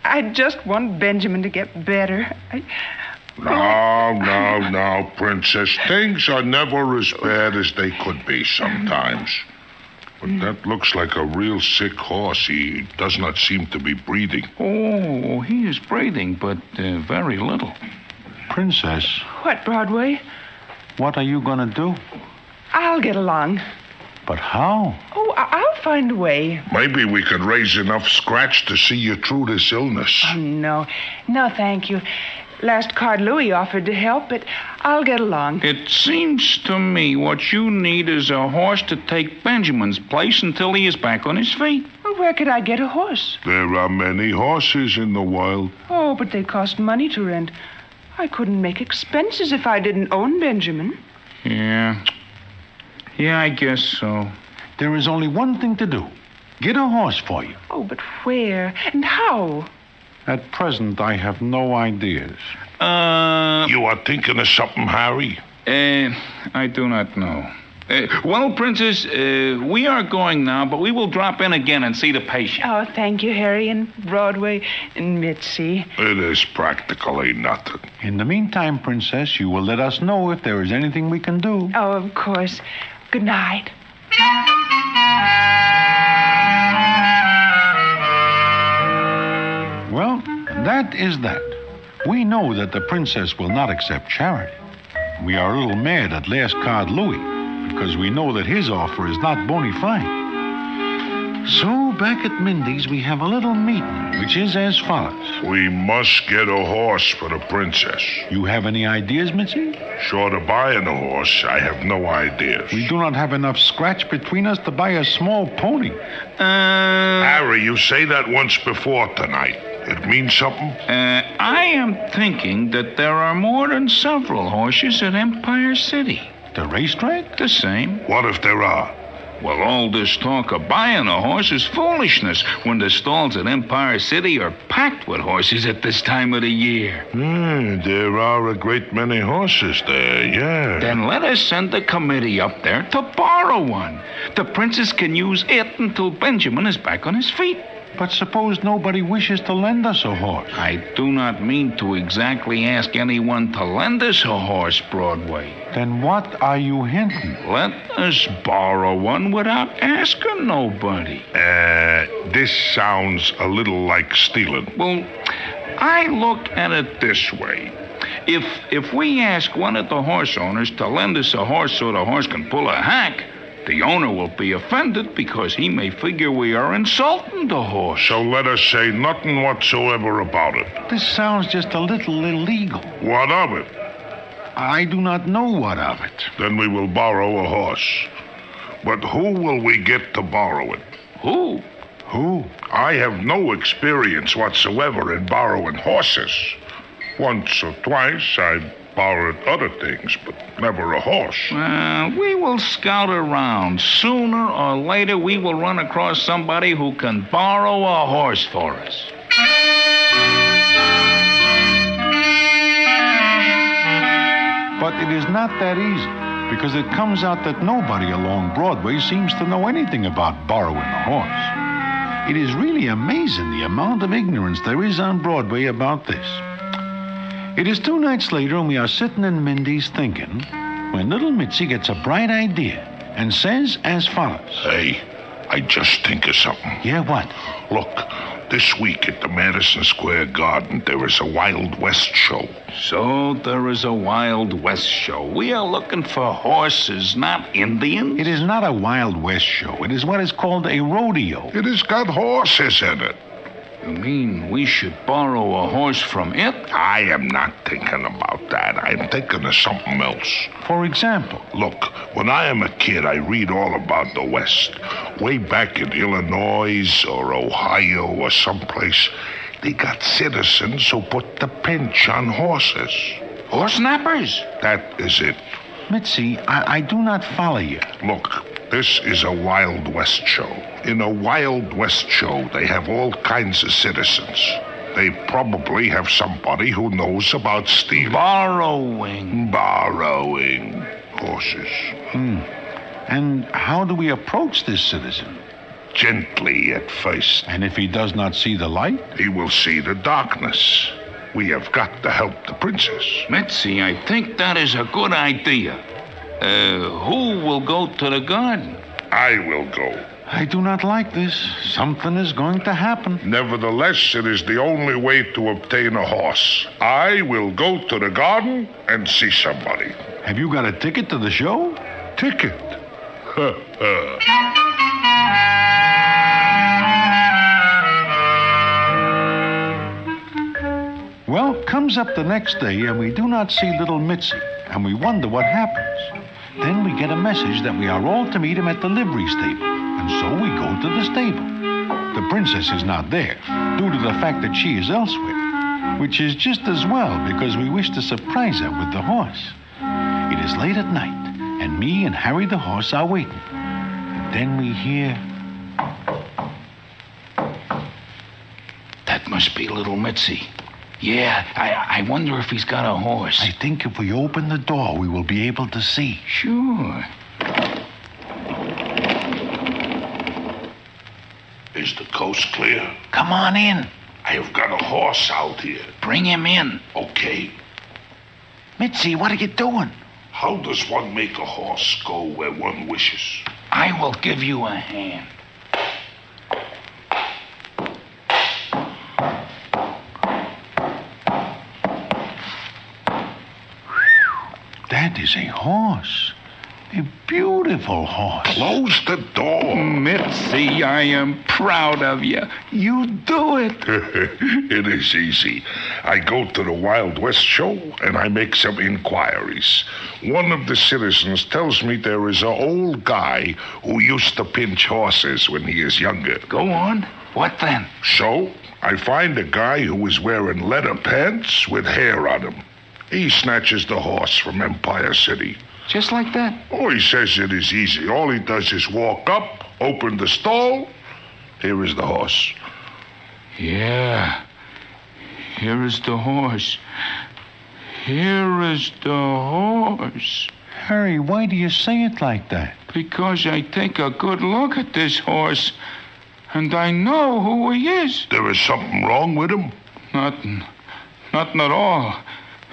Speaker 20: I just want Benjamin to get better.
Speaker 5: Now, Princess. Things are never as bad as they could be sometimes. But that looks like a real sick horse. He does not seem to be breathing.
Speaker 17: Oh, he is breathing, but very little.
Speaker 5: Princess,
Speaker 20: What, Broadway?
Speaker 5: what are you going to do?
Speaker 20: I'll get along.
Speaker 5: But how?
Speaker 20: Oh, I'll find a way.
Speaker 5: Maybe we could raise enough scratch to see you through this illness.
Speaker 20: Oh, no, thank you. Last card Louis offered to help, but I'll get along.
Speaker 17: It seems to me what you need is a horse to take Benjamin's place until he is back on his feet.
Speaker 20: Well, where could I get a horse?
Speaker 5: There are many horses in the wild.
Speaker 20: Oh, but they cost money to rent. I couldn't make expenses if I didn't own Benjamin.
Speaker 17: Yeah, I guess so.
Speaker 5: There is only one thing to do. Get a horse for you.
Speaker 20: Oh, but where and how?
Speaker 5: At present, I have no ideas. You are thinking of something, Harry?
Speaker 17: I do not know. Well, Princess, we are going now, but we will drop in again and see the patient.
Speaker 20: Oh, thank you, Harry and Broadway and Mitzi.
Speaker 5: It is practically nothing. In the meantime, Princess, you will let us know if there is anything we can do.
Speaker 20: Oh, of course. Good night.
Speaker 5: Well, that is that. We know that the princess will not accept charity. We are a little mad at last card Louis, because we know that his offer is not bona fide. So, back at Mindy's, we have a little meeting, which is as follows. We must get a horse for the princess. You have any ideas, Mitzi? Short of buying a horse, I have no ideas. We do not have enough scratch between us to buy a small pony. Harry, you say that once before tonight. It means something?
Speaker 17: I am thinking that there are more than several horses at Empire City.
Speaker 5: The racetrack?
Speaker 17: The same.
Speaker 5: What if there are?
Speaker 17: Well, all this talk of buying a horse is foolishness when the stalls at Empire City are packed with horses at this time of the year.
Speaker 5: There are a great many horses there, yeah.
Speaker 17: Then let us send a committee up there to borrow one. The princess can use it until Benjamin is back on his feet.
Speaker 5: But suppose nobody wishes to lend us a horse.
Speaker 17: I do not mean to exactly ask anyone to lend us a horse, Broadway.
Speaker 5: Then what are you hinting?
Speaker 17: Let us borrow one without asking nobody.
Speaker 5: This sounds a little like stealing.
Speaker 17: Well, I look at it this way. If we ask one of the horse owners to lend us a horse so the horse can pull a hack, the owner will be offended because he may figure we are insulting the horse.
Speaker 5: So let us say nothing whatsoever about it. This sounds just a little illegal. What of it? I do not know what of it. Then we will borrow a horse. But who will we get to borrow it?
Speaker 17: Who?
Speaker 5: Who? I have no experience whatsoever in borrowing horses. Once or twice I borrowed other things, but never a horse.
Speaker 17: We will scout around. Sooner or later, we will run across somebody who can borrow a horse for us.
Speaker 5: But it is not that easy, because it comes out that nobody along Broadway seems to know anything about borrowing a horse. It is really amazing the amount of ignorance there is on Broadway about this.
Speaker 18: It is 2 nights later, and we are sitting in Mindy's thinking, when little Mitzi gets a bright idea and says as follows.
Speaker 5: Hey, I just think of something.
Speaker 18: Yeah, what?
Speaker 5: Look, this week at the Madison Square Garden, there is a Wild West show.
Speaker 17: So there is a Wild West show. We are looking for horses, not Indians.
Speaker 18: It is not a Wild West show. It is what is called a rodeo.
Speaker 5: It has got horses in it.
Speaker 17: You mean we should borrow a horse from it?
Speaker 5: I am not thinking about that. I'm thinking of something else.
Speaker 18: For example?
Speaker 5: Look, when I am a kid, I read all about the West. Way back in Illinois or Ohio or someplace, they got citizens who put the pinch on horses.
Speaker 17: Horse snappers?
Speaker 5: That is it.
Speaker 18: Mitzi, I do not follow you.
Speaker 5: Look, this is a Wild West show. In a Wild West show, they have all kinds of citizens. They probably have somebody who knows about stealing.
Speaker 17: Borrowing
Speaker 5: horses.
Speaker 18: And how do we approach this citizen?
Speaker 5: Gently at first.
Speaker 18: And if he does not see the light?
Speaker 5: He will see the darkness. We have got to help the princess.
Speaker 17: Mitzi, I think that is a good idea. Who will go to the garden?
Speaker 5: I will go.
Speaker 18: I do not like this. Something is going to happen.
Speaker 5: Nevertheless, it is the only way to obtain a horse. I will go to the garden and see somebody.
Speaker 18: Have you got a ticket to the show?
Speaker 5: Ticket?
Speaker 18: Well, comes up the next day, and we do not see little Mitzi, and we wonder what happens. Then we get a message that we are all to meet him at the livery stable, and so we go to the stable. The princess is not there, due to the fact that she is elsewhere, which is just as well because we wish to surprise her with the horse. It is late at night, and me and Harry the horse are waiting. And then we hear...
Speaker 17: That must be little Mitzi. Yeah, I wonder if he's got a horse.
Speaker 18: I think if we open the door, we will be able to see.
Speaker 17: Sure.
Speaker 5: Is the coast clear?
Speaker 18: Come on in.
Speaker 5: I have got a horse out here.
Speaker 17: Bring him in.
Speaker 5: Okay.
Speaker 18: Mitzi, what are you doing?
Speaker 5: How does one make a horse go where one wishes?
Speaker 17: I will give you a hand.
Speaker 18: That is a horse. A beautiful horse.
Speaker 5: Close the door.
Speaker 17: Mitzi, I am proud of you. You do it.
Speaker 5: It is easy. I go to the Wild West show and I make some inquiries. One of the citizens tells me there is an old guy who used to pinch horses when he is younger.
Speaker 17: Go on. What then?
Speaker 5: So, I find a guy who is wearing leather pants with hair on him. He snatches the horse from Empire City.
Speaker 17: Just like that?
Speaker 5: Oh, he says it is easy. All he does is walk up, open the stall. Here is the horse.
Speaker 17: Yeah. Here is the horse. Here is the horse.
Speaker 18: Harry, why do you say it like that?
Speaker 17: Because I take a good look at this horse, and I know who he is.
Speaker 5: There is something wrong with him?
Speaker 17: Nothing. Nothing at all.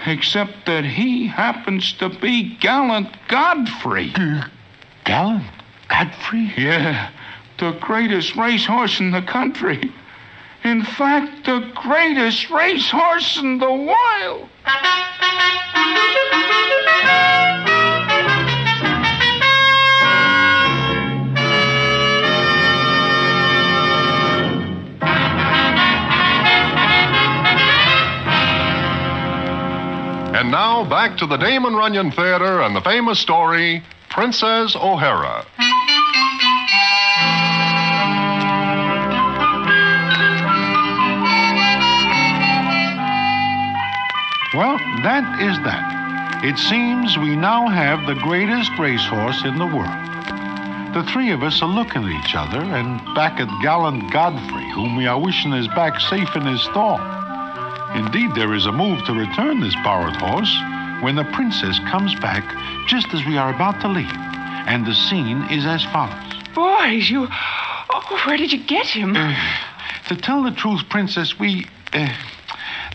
Speaker 17: Except that he happens to be Gallant Godfrey.
Speaker 18: Gallant Godfrey?
Speaker 17: Yeah, the greatest racehorse in the country. In fact, the greatest racehorse in the wild.
Speaker 2: And now, back to the Damon Runyon Theater and the famous story, Princess O'Hara.
Speaker 18: Well, that is that. It seems we now have the greatest racehorse in the world. The three of us are looking at each other and back at Gallant Godfrey, whom we are wishing is back safe in his stall. Indeed, there is a move to return this borrowed horse when the princess comes back just as we are about to leave. And the scene is as follows.
Speaker 20: Boys, you... Oh, where did you get him?
Speaker 18: To tell the truth, Princess, we...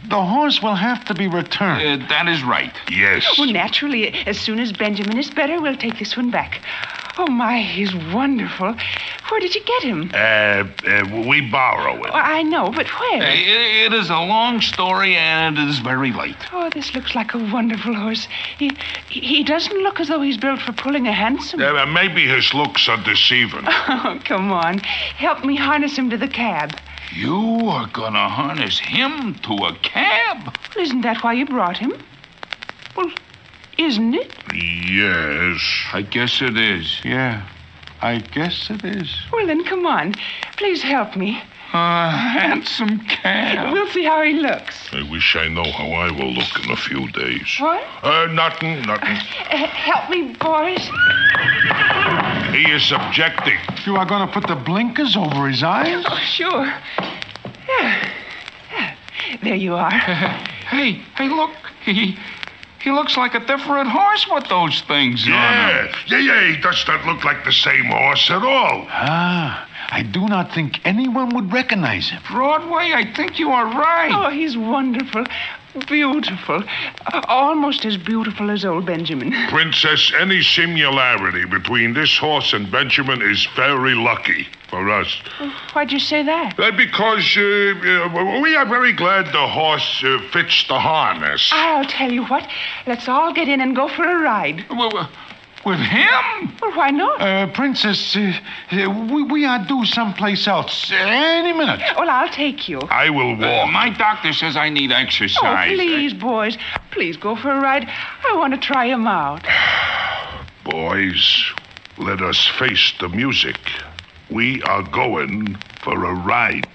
Speaker 18: The horse will have to be returned.
Speaker 17: That is right.
Speaker 16: Yes.
Speaker 20: Well, naturally, as soon as Benjamin is better, we'll take this one back. Oh, my, he's wonderful. Where did you get him?
Speaker 16: We borrow it.
Speaker 20: Oh, I know, but where?
Speaker 17: It is a long story, and it is very late.
Speaker 20: Oh, this looks like a wonderful horse. He doesn't look as though he's built for pulling a hansom.
Speaker 16: Maybe his looks are deceiving.
Speaker 20: Oh, come on. Help me harness him to the cab.
Speaker 17: You are gonna harness him to a cab?
Speaker 20: Well, isn't that why you brought him? Well, isn't it?
Speaker 16: Yes.
Speaker 17: I guess it is.
Speaker 18: Yeah, I guess it is.
Speaker 20: Well, then, come on. Please help me.
Speaker 17: A handsome cab.
Speaker 20: We'll see how he looks.
Speaker 16: I wish I know how I will look in a few days.
Speaker 20: What?
Speaker 16: Nothing.
Speaker 20: Help me, boys.
Speaker 16: He is objecting.
Speaker 18: You are going to put the blinkers over his eyes?
Speaker 20: Oh, sure. Yeah. There you are.
Speaker 17: Hey, look. He looks like a different horse with those things on him.
Speaker 16: Yeah, he does not look like the same horse at all.
Speaker 18: I do not think anyone would recognize him.
Speaker 17: Broadway, I think you are right.
Speaker 20: Oh, he's wonderful. Beautiful. Almost as beautiful as old Benjamin.
Speaker 16: Princess, any similarity between this horse and Benjamin is very lucky for us.
Speaker 20: Why'd you say that?
Speaker 16: Because we are very glad the horse fits the harness.
Speaker 20: I'll tell you what. Let's all get in and go for a ride.
Speaker 17: With him?
Speaker 20: Well, why not?
Speaker 18: Princess, we are due someplace else any minute.
Speaker 20: Well, I'll take you.
Speaker 16: I will walk.
Speaker 17: My doctor says I need exercise.
Speaker 20: Oh, please, boys. Please go for a ride. I want to try him out.
Speaker 16: Boys, let us face the music. We are going for a ride.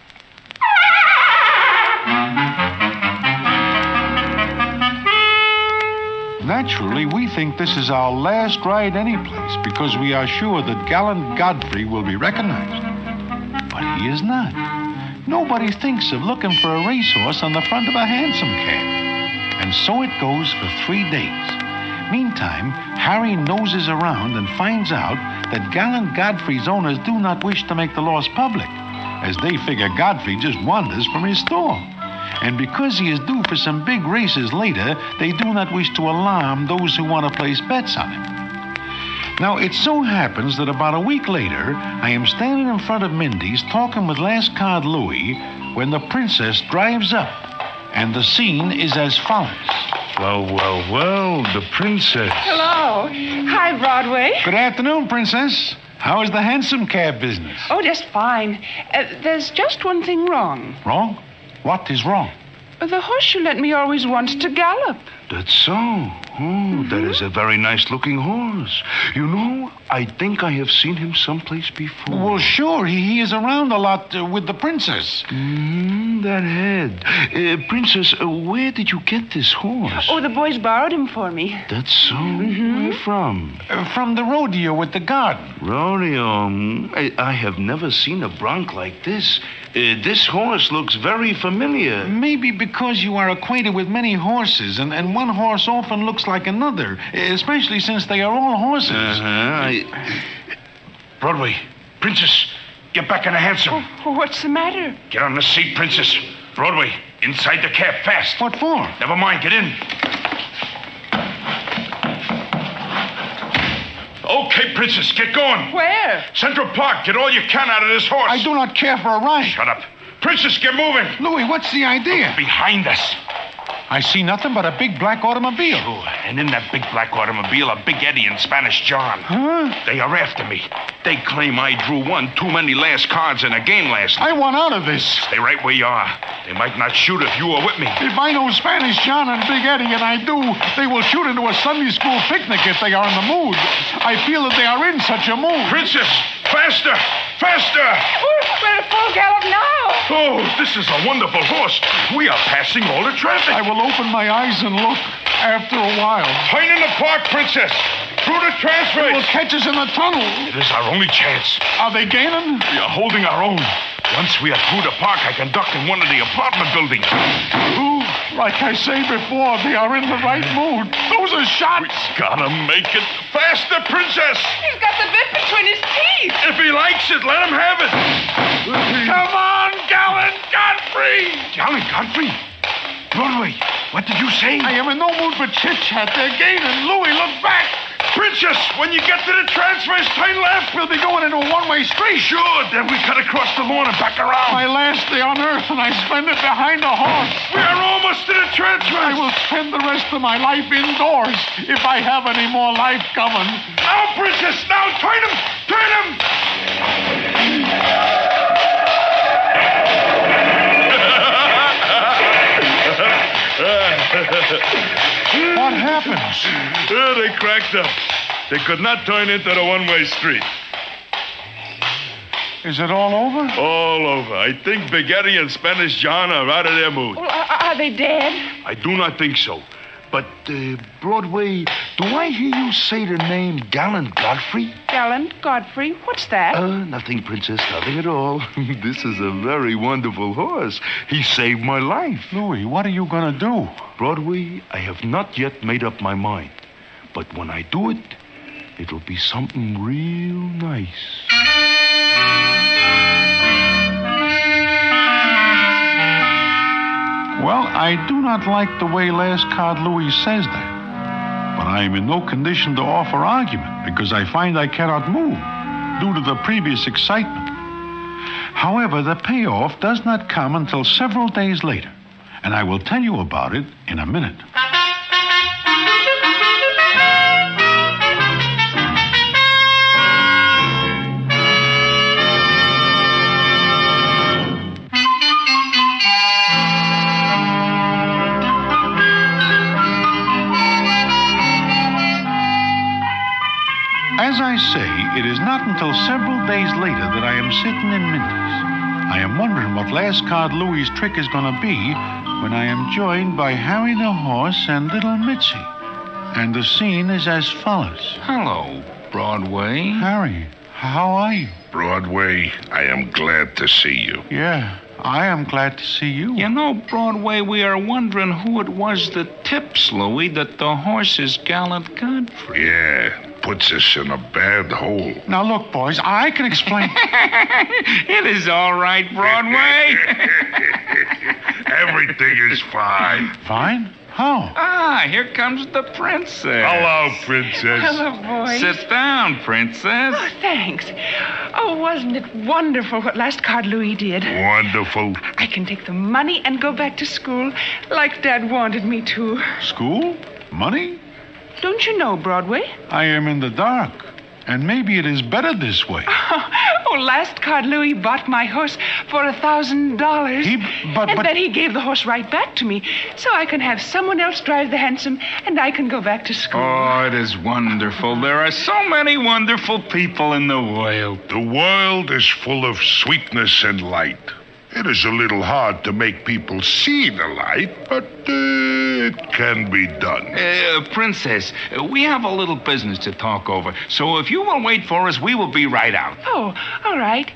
Speaker 18: Naturally, we think this is our last ride anyplace because we are sure that gallant Godfrey will be recognized. But he is not. Nobody thinks of looking for a racehorse on the front of a hansom cab. And so it goes for 3 days. Meantime, Harry noses around and finds out that gallant Godfrey's owners do not wish to make the loss public, as they figure Godfrey just wanders from his store. And because he is due for some big races later, they do not wish to alarm those who want to place bets on him. Now, it so happens that about a week later, I am standing in front of Mindy's talking with Last Card Louie when the princess drives up, and the scene is as follows.
Speaker 16: Well, the princess.
Speaker 20: Hello. Hi, Broadway.
Speaker 18: Good afternoon, Princess. How is the hansom cab business?
Speaker 20: Oh, just fine. There's just one thing wrong.
Speaker 18: Wrong? What is wrong?
Speaker 20: The horse you lent me always wants to gallop.
Speaker 16: That's so. Oh, that is a very nice-looking horse. You know, I think I have seen him someplace before.
Speaker 18: Well, sure. He is around a lot with the princess.
Speaker 16: That head. Princess, where did you get this horse?
Speaker 20: Oh, the boys borrowed him for me.
Speaker 16: That's so? Where from?
Speaker 18: From the rodeo at the garden.
Speaker 16: Rodeo? I have never seen a bronc like this. This horse looks very familiar.
Speaker 18: Maybe because you are acquainted with many horses, and one horse often looks like another, especially since they are all horses.
Speaker 16: Broadway, Princess, get back in the hansom.
Speaker 20: Oh, what's the matter?
Speaker 16: Get on the seat, Princess. Broadway, inside the cab, fast.
Speaker 18: What for?
Speaker 16: Never mind, get in. Okay, Princess, get going.
Speaker 20: Where?
Speaker 16: Central Park. Get all you can out of this horse.
Speaker 18: I do not care for a ride.
Speaker 16: Shut up. Princess, get moving.
Speaker 18: Louis, what's the idea?
Speaker 16: Look behind us.
Speaker 18: I see nothing but a big black automobile.
Speaker 16: Oh, and in that big black automobile, a Big Eddie and Spanish John.
Speaker 18: Huh?
Speaker 16: They are after me. They claim I drew one too many last cards in a game last night.
Speaker 18: I want out of this.
Speaker 16: Stay right where you are. They might not shoot if you are with me.
Speaker 18: If I know Spanish John and Big Eddie, and I do, they will shoot into a Sunday school picnic if they are in the mood. I feel that they are in such a mood.
Speaker 16: Princess, faster! Faster!
Speaker 20: We're at full gallop now.
Speaker 16: Oh, this is a wonderful horse. We are passing all the traffic.
Speaker 18: I will open my eyes and look after a while.
Speaker 16: Turn in the park, Princess. Through the transfer.
Speaker 18: They will catch us in the tunnel.
Speaker 16: It is our only chance.
Speaker 18: Are they gaining?
Speaker 16: We are holding our own. Once we are through the park, I can duck in one of the apartment buildings.
Speaker 18: Ooh, like I say before, they are in the right mood. Those are shots.
Speaker 16: We gotta make it faster, Princess.
Speaker 20: He's got the bit between his teeth.
Speaker 16: If he likes it, let him have it.
Speaker 18: Come on, gallant Godfrey.
Speaker 16: Gallant Godfrey?
Speaker 5: Broadway, what did you say?
Speaker 18: I am in no mood for chit-chat. They're gaining. Louis, look back.
Speaker 5: Princess, when you get to the transverse, turn left.
Speaker 18: We'll be going into a one-way street.
Speaker 5: Sure, then we cut across the lawn and back around.
Speaker 18: My last day on Earth, and I spend it behind a horse.
Speaker 5: We are almost to the transverse.
Speaker 18: I will spend the rest of my life indoors if I have any more life coming.
Speaker 5: Now, Princess, now, turn him! Turn him!
Speaker 18: What happens?
Speaker 16: They cracked up. They could not turn into the one-way street.
Speaker 18: Is it all over?
Speaker 16: All over. I think Big Eddie and Spanish John are out of their mood.
Speaker 20: Well, are they dead?
Speaker 5: I do not think so. But, Broadway, do I hear you say the name Gallant Godfrey?
Speaker 20: Gallant Godfrey? What's that?
Speaker 5: Nothing, Princess, nothing at all. This is a very wonderful horse. He saved my life.
Speaker 18: Louis, what are you going to do?
Speaker 5: Broadway, I have not yet made up my mind. But when I do it, it'll be something real nice.
Speaker 18: Well, I do not like the way Last Card Louis says that. But I am in no condition to offer argument because I find I cannot move due to the previous excitement. However, the payoff does not come until several days later, and I will tell you about it in a minute. As I say, it is not until several days later that I am sitting in Mindy's. I am wondering what Last Card Louis' trick is going to be when I am joined by Harry the horse and little Mitzi. And the scene is as follows.
Speaker 17: Hello, Broadway.
Speaker 18: Harry, how are you?
Speaker 5: Broadway, I am glad to see you.
Speaker 18: Yeah, I am glad to see you.
Speaker 17: You know, Broadway, we are wondering who it was that tips Louis that the horse is Gallant Godfrey.
Speaker 5: Yeah. Puts us in a bad hole.
Speaker 18: Now, look, boys, I can explain.
Speaker 17: It is all right, Broadway.
Speaker 5: Everything is fine.
Speaker 18: Fine? How?
Speaker 17: Ah, here comes the princess.
Speaker 5: Hello, Princess.
Speaker 20: Hello, boy.
Speaker 17: Sit down, Princess.
Speaker 20: Oh, thanks. Oh, wasn't it wonderful what Last Card Louis did?
Speaker 5: Wonderful.
Speaker 20: I can take the money and go back to school like Dad wanted me to.
Speaker 18: School? Money?
Speaker 20: Don't you know, Broadway?
Speaker 18: I am in the dark, and maybe it is better this way.
Speaker 20: Oh, Last Card Louis bought my horse for $1,000. Then he gave the horse right back to me, so I can have someone else drive the hansom, and I can go back to school.
Speaker 17: Oh, it is wonderful. There are so many wonderful people in the world.
Speaker 5: The world is full of sweetness and light. It is a little hard to make people see the light, but it can be done.
Speaker 17: Princess, we have a little business to talk over, so if you will wait for us, we will be right out.
Speaker 20: Oh, all right.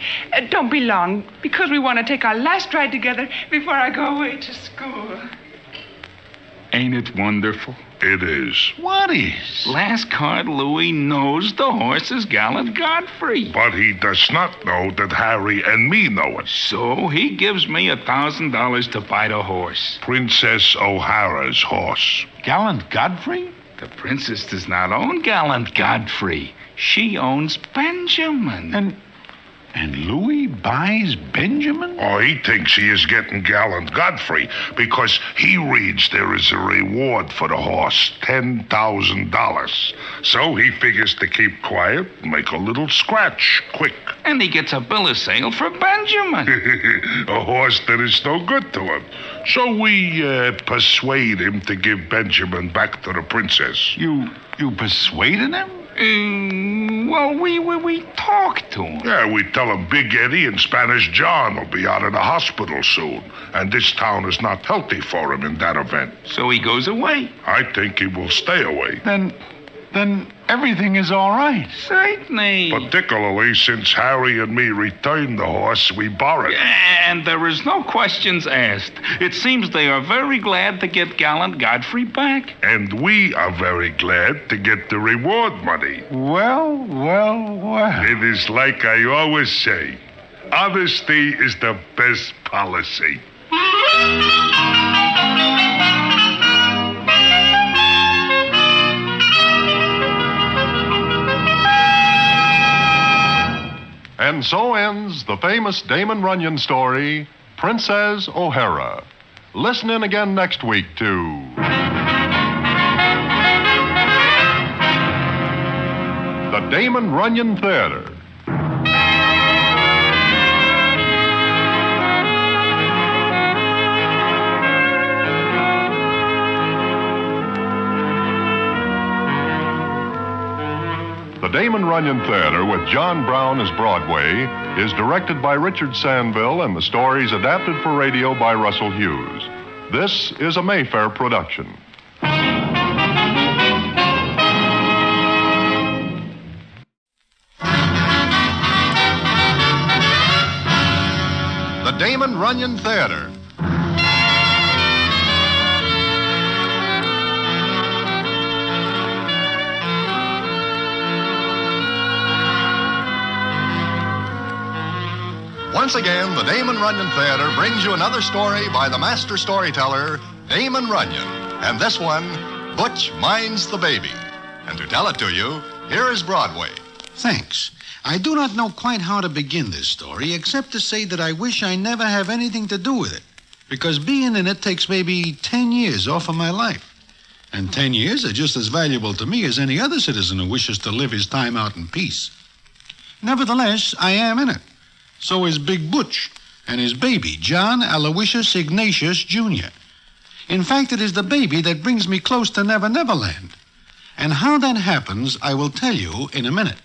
Speaker 20: Don't be long, because we want to take our last ride together before I go away to school.
Speaker 17: Ain't it wonderful?
Speaker 5: It is.
Speaker 18: What is?
Speaker 17: Last Card Louis knows the horse is Gallant Godfrey.
Speaker 5: But he does not know that Harry and me know it.
Speaker 17: So he gives me $1,000 to buy the horse.
Speaker 5: Princess O'Hara's horse.
Speaker 18: Gallant Godfrey?
Speaker 17: The princess does not own Gallant Godfrey. She owns Benjamin.
Speaker 18: And Louis buys Benjamin?
Speaker 5: Oh, he thinks he is getting Gallant Godfrey because he reads there is a reward for the horse, $10,000. So he figures to keep quiet and make a little scratch quick.
Speaker 17: And he gets a bill of sale for Benjamin.
Speaker 5: A horse that is no good to him. So we persuade him to give Benjamin back to the princess.
Speaker 18: You persuaded him?
Speaker 17: Well, we talked to him.
Speaker 5: Yeah, we tell him Big Eddie and Spanish John will be out of the hospital soon, and this town is not healthy for him in that event.
Speaker 17: So he goes away?
Speaker 5: I think he will stay away.
Speaker 18: Then everything is all right.
Speaker 17: Certainly.
Speaker 5: Particularly since Harry and me returned the horse we borrowed.
Speaker 17: And there is no questions asked. It seems they are very glad to get Gallant Godfrey back.
Speaker 5: And we are very glad to get the reward money.
Speaker 18: Well.
Speaker 5: It is like I always say, honesty is the best policy.
Speaker 2: And so ends the famous Damon Runyon story, Princess O'Hara. Listen in again next week to the Damon Runyon Theater. The Damon Runyon Theater with John Brown as Broadway is directed by Richard Sandville and the stories adapted for radio by Russell Hughes. This is a Mayfair production. The Damon Runyon Theater. Once again, the Damon Runyon Theater brings you another story by the master storyteller, Damon Runyon. And this one, Butch Minds the Baby. And to tell it to you, here is Broadway.
Speaker 1: Thanks. I do not know quite how to begin this story, except to say that I wish I never have anything to do with it. Because being in it takes maybe 10 years off of my life. And 10 years are just as valuable to me as any other citizen who wishes to live his time out in peace. Nevertheless, I am in it. So is Big Butch and his baby, John Aloysius Ignatius, Jr. In fact, it is the baby that brings me close to Never Never Land. And how that happens, I will tell you in a minute.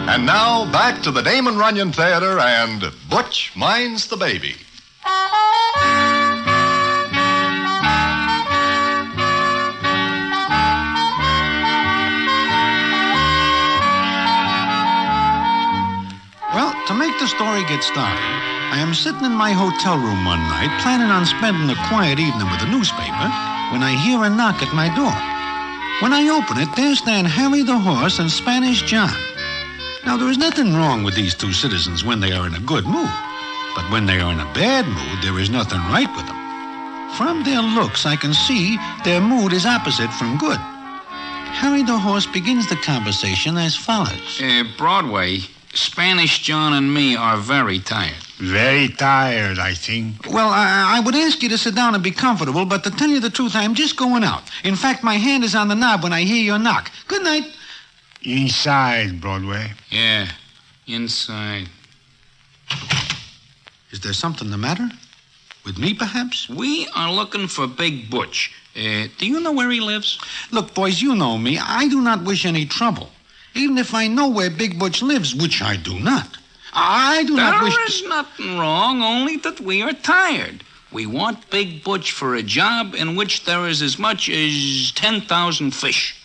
Speaker 2: And now, back to the Damon Runyon Theater and Butch Minds the Baby.
Speaker 1: Well, to make the story get started, I am sitting in my hotel room one night, planning on spending a quiet evening with a newspaper, when I hear a knock at my door. When I open it, there stand Harry the Horse and Spanish John. Now, there is nothing wrong with these two citizens when they are in a good mood. But when they are in a bad mood, there is nothing right with them. From their looks, I can see their mood is opposite from good. Harry the Horse begins the conversation as follows.
Speaker 6: Broadway, Spanish John and me are very tired.
Speaker 5: Very tired, I think.
Speaker 1: Well, I would ask you to sit down and be comfortable, but to tell you the truth, I'm just going out. In fact, my hand is on the knob when I hear your knock. Good night.
Speaker 5: Inside, Broadway.
Speaker 6: Yeah, inside.
Speaker 1: Is there something the matter? With me, perhaps?
Speaker 6: We are looking for Big Butch. Do you know where he lives?
Speaker 1: Look, boys, you know me. I do not wish any trouble. Even if I know where Big Butch lives, which I do not. I do not wish...
Speaker 6: There is nothing wrong, only that we are tired. We want Big Butch for a job in which there is as much as 10,000 fish.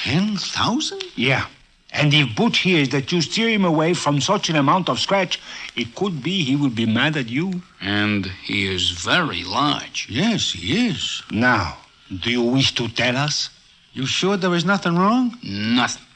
Speaker 1: 10,000?
Speaker 5: Yeah. And if Butch hears that you steer him away from such an amount of scratch, it could be he will be mad at you.
Speaker 6: And he is very large.
Speaker 1: Yes, he is.
Speaker 5: Now, do you wish to tell us?
Speaker 1: You sure there is nothing wrong?
Speaker 6: Nothing.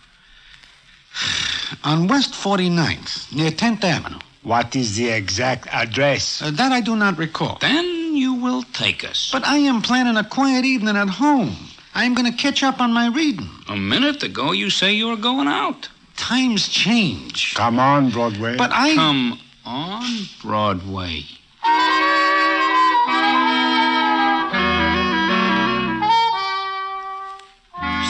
Speaker 1: On West 49th, near 10th Avenue.
Speaker 5: What is the exact address?
Speaker 1: That I do not recall.
Speaker 6: Then you will take us.
Speaker 1: But I am planning a quiet evening at home. I am going to catch up on my reading.
Speaker 6: A minute ago, you say you were going out.
Speaker 1: Times change.
Speaker 5: Come on, Broadway.
Speaker 1: But I...
Speaker 6: Come on, Broadway.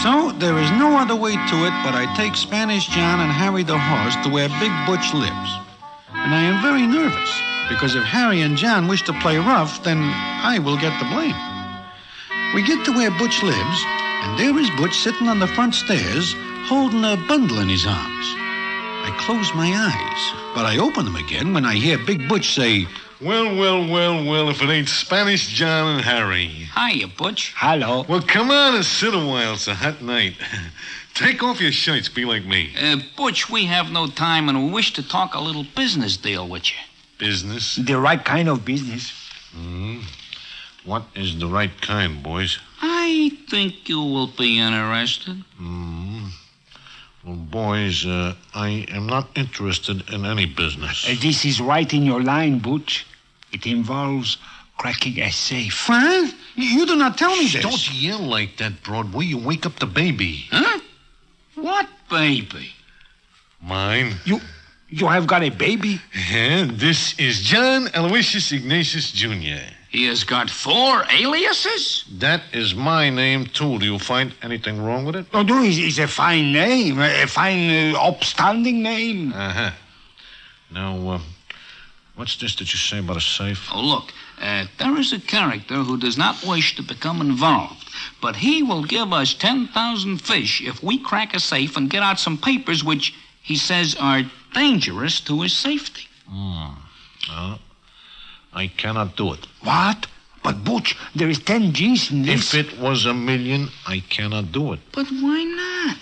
Speaker 1: So, there is no other way to it but I take Spanish John and Harry the Horse to where Big Butch lives. And I am very nervous, because if Harry and John wish to play rough, then I will get the blame. We get to where Butch lives, and there is Butch sitting on the front stairs, holding a bundle in his arms. I close my eyes, but I open them again when I hear Big Butch say,
Speaker 21: Well, if it ain't Spanish John and Harry.
Speaker 6: Hiya, Butch.
Speaker 5: Hello.
Speaker 21: Well, come on and sit a while. It's a hot night. Take off your shirts. Be like me.
Speaker 6: Butch, we have no time, and we wish to talk a little business deal with you.
Speaker 21: Business?
Speaker 5: The right kind of business.
Speaker 21: What is the right kind, boys?
Speaker 6: I think you will be interested.
Speaker 21: Well, Boys, I am not interested in any business.
Speaker 9: This is right in your line, Butch. It involves cracking a safe.
Speaker 1: What? You do not tell me this.
Speaker 21: Don't yell like that, Broadway. You wake up the baby.
Speaker 9: Huh? What baby?
Speaker 21: Mine.
Speaker 9: You have got a baby?
Speaker 21: And this is John Aloysius Ignatius Jr.
Speaker 17: He has got 4 aliases?
Speaker 21: That is my name, too. Do you find anything wrong with it?
Speaker 9: No, it's a fine name. A fine, upstanding name.
Speaker 21: Uh-huh. Now, what's this that you say about a safe?
Speaker 17: Oh, look, there is a character who does not wish to become involved, but he will give us 10,000 fish if we crack a safe and get out some papers which he says are dangerous to his safety.
Speaker 21: I cannot do it.
Speaker 9: What? But, Butch, there is 10 G's in this.
Speaker 21: If it was $1 million, I cannot do it.
Speaker 17: But why not?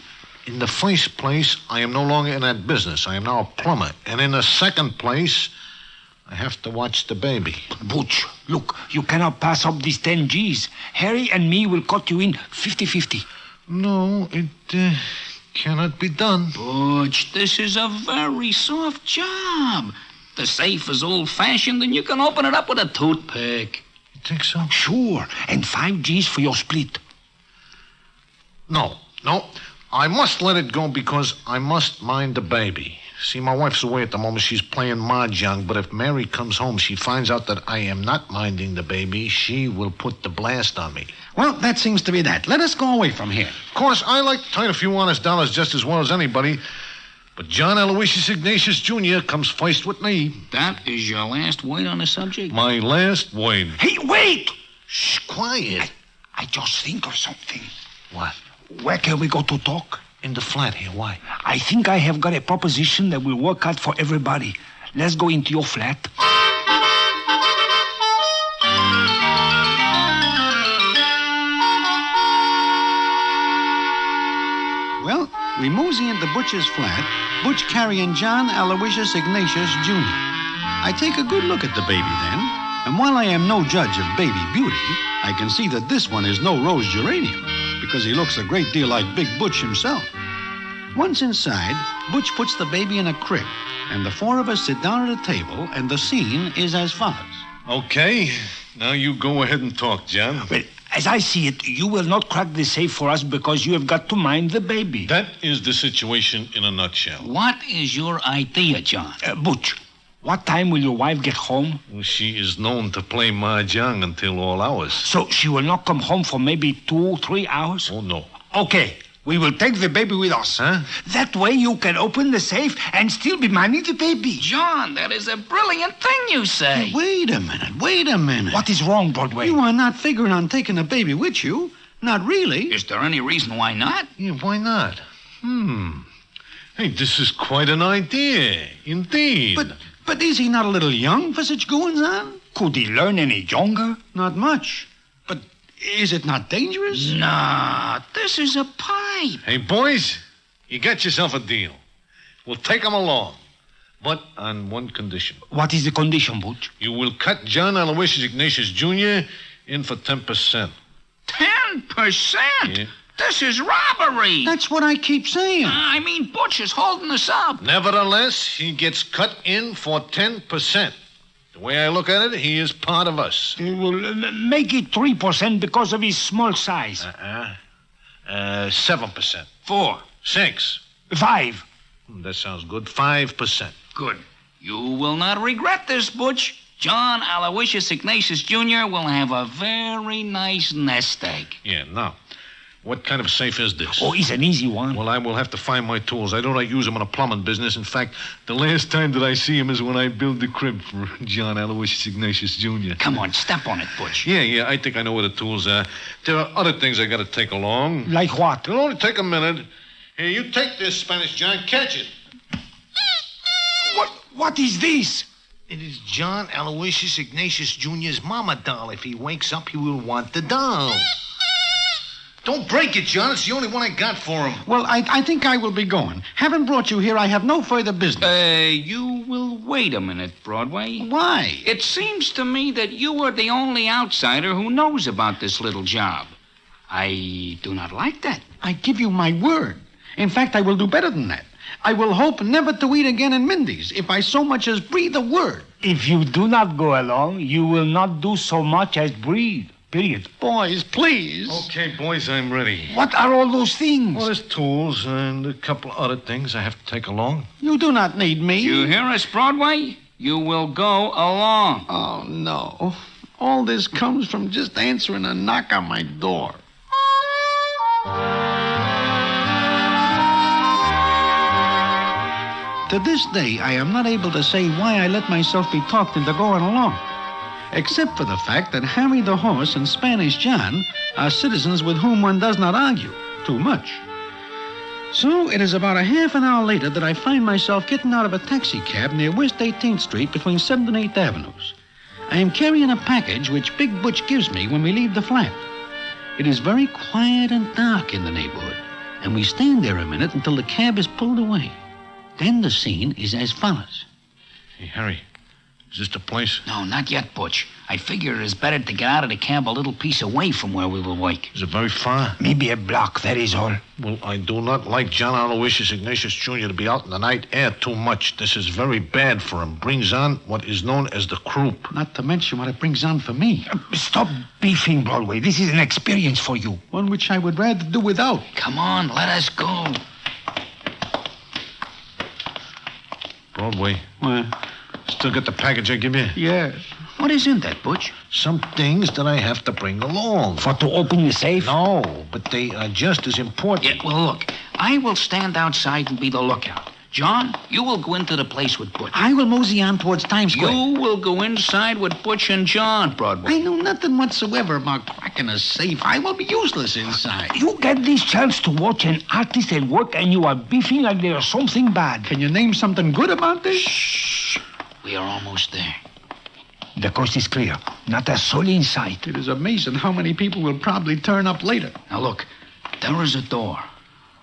Speaker 21: In the first place, I am no longer in that business. I am now a plumber. And in the second place, I have to watch the baby.
Speaker 9: Butch, look, you cannot pass up these 10 G's. Harry and me will cut you in 50-50.
Speaker 21: No, it cannot be done.
Speaker 17: Butch, this is a very soft job. The safe is old-fashioned, and you can open it up with a toothpick.
Speaker 21: You think so?
Speaker 9: Sure, and 5 G's for your split.
Speaker 21: No. I must let it go because I must mind the baby. See, my wife's away at the moment. She's playing mahjong, but if Mary comes home, she finds out that I am not minding the baby, she will put the blast on me.
Speaker 1: Well, that seems to be that. Let us go away from here.
Speaker 21: Of course, I like to turn a few honest dollars just as well as anybody, but John Aloysius Ignatius Jr. comes first with me.
Speaker 17: That is your last word on the subject?
Speaker 21: My last word.
Speaker 9: Hey, wait!
Speaker 21: Shh, quiet.
Speaker 9: I just think of something.
Speaker 21: What?
Speaker 9: Where can we go to talk?
Speaker 21: In the flat here. Why?
Speaker 9: I think I have got a proposition that will work out for everybody. Let's go into your flat.
Speaker 1: Well, we mosey into Butch's flat, Butch carrying John Aloysius Ignatius Jr. I take a good look at the baby then, and while I am no judge of baby beauty, I can see that this one is no rose geranium, because he looks a great deal like Big Butch himself. Once inside, Butch puts the baby in a crib, and the 4 of us sit down at a table, and the scene is as follows.
Speaker 21: Okay, now you go ahead and talk, John.
Speaker 9: Well, as I see it, you will not crack the safe for us because you have got to mind the baby.
Speaker 21: That is the situation in a nutshell.
Speaker 17: What is your idea, John?
Speaker 9: Butch, what time will your wife get home?
Speaker 21: Well, she is known to play mahjong until all hours.
Speaker 9: So she will not come home for maybe 2-3 hours?
Speaker 21: Oh, no.
Speaker 9: Okay. We will take the baby with us.
Speaker 21: Huh?
Speaker 9: That way you can open the safe and still be minding the baby.
Speaker 17: John, that is a brilliant thing you say.
Speaker 1: Hey, wait a minute.
Speaker 9: What is wrong, Broadway?
Speaker 1: You are not figuring on taking the baby with you. Not really.
Speaker 17: Is there any reason why not?
Speaker 21: Yeah, why not? Hey, this is quite an idea. Indeed.
Speaker 1: But is he not a little young for such goings-on?
Speaker 9: Could he learn any younger?
Speaker 1: Not much. But is it not dangerous?
Speaker 17: Nah, this is a pipe.
Speaker 21: Hey, boys, you got yourself a deal. We'll take him along, but on one condition.
Speaker 9: What is the condition, Butch?
Speaker 21: You will cut John Aloysius Ignatius Jr. in for 10%.
Speaker 17: 10%?
Speaker 21: Yeah.
Speaker 17: This is robbery.
Speaker 1: That's what I keep saying.
Speaker 17: I mean, Butch is holding us up.
Speaker 21: Nevertheless, he gets cut in for 10%. The way I look at it, he is part of us.
Speaker 9: Well, make it 3% because of his small size.
Speaker 21: 7%.
Speaker 17: 4.
Speaker 21: 6.
Speaker 9: 5.
Speaker 21: That sounds good. 5%.
Speaker 17: Good. You will not regret this, Butch. John Aloysius Ignatius Jr. will have a very nice nest egg.
Speaker 21: Yeah, now, what kind of safe is this?
Speaker 9: Oh, it's an easy one.
Speaker 21: Well, I will have to find my tools. I don't use them in a plumbing business. In fact, the last time that I see him is when I build the crib for John Aloysius Ignatius Jr.
Speaker 17: Come on, step on it, Butch.
Speaker 21: Yeah, I think I know where the tools are. There are other things I got to take along.
Speaker 9: Like what?
Speaker 21: It'll only take a minute. Here, you take this, Spanish John. Catch it.
Speaker 9: What is this?
Speaker 21: It is John Aloysius Ignatius Jr.'s mama doll. If he wakes up, he will want the doll. Don't break it, John. It's the only one I got for him.
Speaker 1: Well, I think I will be going. Having brought you here, I have no further business.
Speaker 17: You will wait a minute, Broadway.
Speaker 1: Why?
Speaker 17: It seems to me that you are the only outsider who knows about this little job. I do not like that.
Speaker 1: I give you my word. In fact, I will do better than that. I will hope never to eat again in Mindy's if I so much as breathe a word.
Speaker 9: If you do not go along, you will not do so much as breathe. Period.
Speaker 1: Boys, please.
Speaker 21: Okay, boys, I'm ready.
Speaker 9: What are all those things?
Speaker 21: Well, there's tools and a couple other things I have to take along.
Speaker 1: You do not need me.
Speaker 17: You hear us, Broadway? You will go along.
Speaker 1: Oh, no. All this comes from just answering a knock on my door. To this day, I am not able to say why I let myself be talked into going along, except for the fact that Harry the Horse and Spanish John are citizens with whom one does not argue too much. So it is about a half an hour later that I find myself getting out of a taxi cab near West 18th Street between 7th and 8th Avenues. I am carrying a package which Big Butch gives me when we leave the flat. It is very quiet and dark in the neighborhood, and we stand there a minute until the cab is pulled away. Then the scene is as follows.
Speaker 21: Hey, Harry, is this the place?
Speaker 12: No, not yet, Butch. I figure it is better to get out of the cab a little piece away from where we will wake.
Speaker 21: Is it very far?
Speaker 9: Maybe a block, that is all.
Speaker 21: Well, I do not like John Aloysius Ignatius Jr. to be out in the night air too much. This is very bad for him. Brings on what is known as the croup.
Speaker 1: Not to mention what it brings on for me.
Speaker 9: Stop beefing, Broadway. This is an experience for you.
Speaker 1: One which I would rather do without.
Speaker 12: Come on, let us go.
Speaker 21: Broadway.
Speaker 1: What?
Speaker 21: Still got the package I give you?
Speaker 1: Yes.
Speaker 12: What is in that, Butch?
Speaker 21: Some things that I have to bring along.
Speaker 9: For to open the safe?
Speaker 21: No, but they are just as important.
Speaker 12: Yeah, well, look, I will stand outside and be the lookout. John, you will go into the place with Butch.
Speaker 1: I will mosey on towards Times Square.
Speaker 12: You will go inside with Butch and John, Broadway.
Speaker 1: I know nothing whatsoever about cracking a safe. I will be useless inside.
Speaker 9: You get this chance to watch an artist at work and you are beefing like there is something bad.
Speaker 1: Can you name something good about this?
Speaker 12: Shh. We are almost there.
Speaker 9: The coast is clear. Not a soul in sight.
Speaker 1: It is amazing how many people will probably turn up later.
Speaker 12: Now, look, there is a door.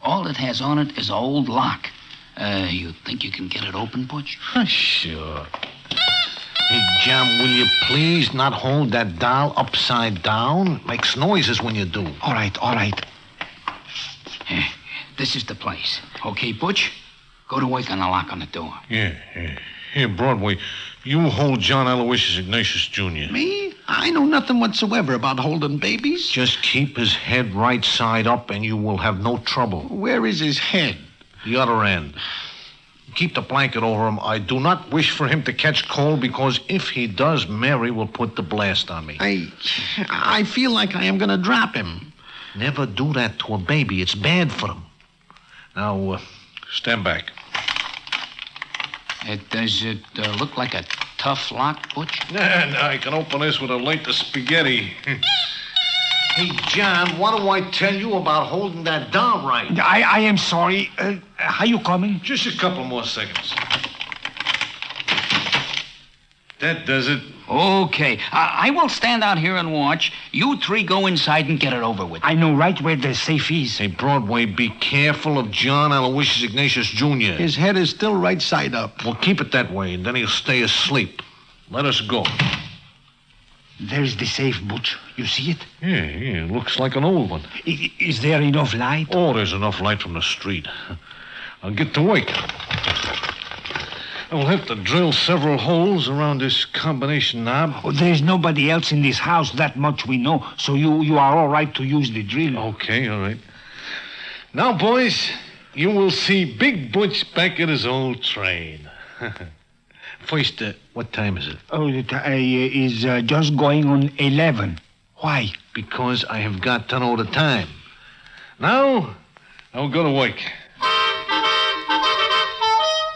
Speaker 12: All it has on it is an old lock. You think you can get it open, Butch?
Speaker 21: Sure. Hey, John, will you please not hold that doll upside down? Makes noises when you do.
Speaker 9: All right.
Speaker 12: This is the place. Okay, Butch? Go to work on the lock on the door.
Speaker 21: Yeah. Here, Broadway, you hold John Aloysius Ignatius Jr.
Speaker 1: Me? I know nothing whatsoever about holding babies.
Speaker 21: Just keep his head right side up and you will have no trouble.
Speaker 1: Where is his head?
Speaker 21: The other end. Keep the blanket over him. I do not wish for him to catch cold because if he does, Mary will put the blast on me.
Speaker 1: I feel like I am going to drop him.
Speaker 21: Never do that to a baby. It's bad for them. Now, stand back.
Speaker 12: Does it look like a tough lock, Butch?
Speaker 21: Nah, I can open this with a length of spaghetti. Hey, John, what do I tell you about holding that down right?
Speaker 9: I am sorry. Are you coming?
Speaker 21: Just a couple more seconds. That does it.
Speaker 12: Okay. I will stand out here and watch. You three go inside and get it over with.
Speaker 9: I know right where the safe is.
Speaker 21: Hey, Broadway, be careful of John Aloysius Ignatius Jr.
Speaker 1: His head is still right side up.
Speaker 21: Well, keep it that way, and then he'll stay asleep. Let us go.
Speaker 9: There's the safe, Butch. You see it?
Speaker 21: Yeah, looks like an old one.
Speaker 9: Is there enough light?
Speaker 21: Oh, there's enough light from the street. I'll get to work. I will have to drill several holes around this combination knob.
Speaker 9: Oh, there's nobody else in this house, that much we know, so you are all right to use the drill.
Speaker 21: Okay, all right. Now, boys, you will see Big Butch back at his old train. First, what time is it?
Speaker 9: Oh, it is just going on 11. Why?
Speaker 21: Because I have got to know the time. Now, I'll go to work.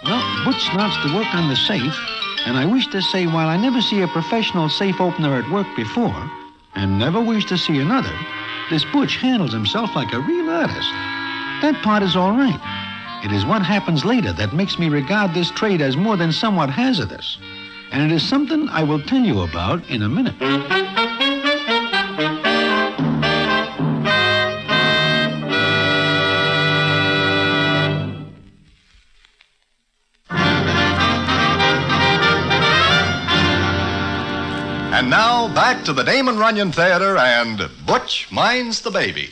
Speaker 1: Well, Butch starts to work on the safe, and I wish to say while I never see a professional safe opener at work before, and never wish to see another, this Butch handles himself like a real artist. That part is all right. It is what happens later that makes me regard this trade as more than somewhat hazardous. And it is something I will tell you about in a minute.
Speaker 2: And now, back to the Damon Runyon Theater and Butch Minds the Baby.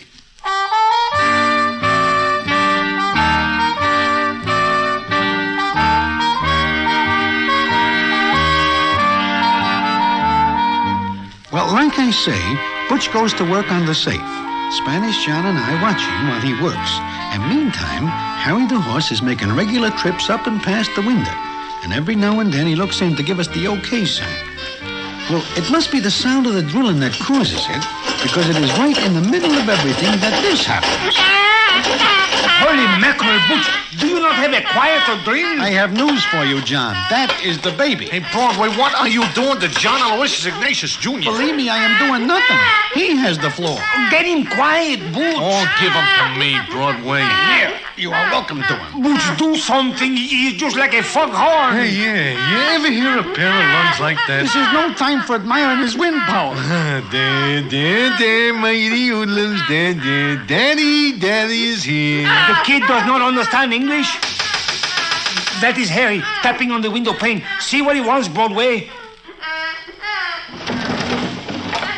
Speaker 1: like I say, Butch goes to work on the safe. Spanish John and I watch him while he works. And meantime, Harry the horse is making regular trips up and past the window. And every now and then he looks in to give us the okay sign. Well, it must be the sound of the drilling that causes it, because it is right in the middle of everything that this happens.
Speaker 9: Holy mackerel, Butch, do you not have a quieter drill?
Speaker 1: I have news for you, John. That is the baby.
Speaker 21: Hey, Broadway, what are you doing to John Aloysius Ignatius Jr.?
Speaker 1: Believe me, I am doing nothing. He has the floor.
Speaker 9: Get him quiet, Butch.
Speaker 21: Oh, give him to me, Broadway.
Speaker 1: Here, you are welcome to him.
Speaker 9: Butch, do something. He's just like a foghorn.
Speaker 21: Hey, yeah. You ever hear a pair of lungs like that?
Speaker 1: This is no time for admiring his wind power.
Speaker 21: There, mighty hoodlums, there. Daddy is here.
Speaker 9: The kid does not understand English. That is Harry tapping on the window pane. See what he wants, Broadway.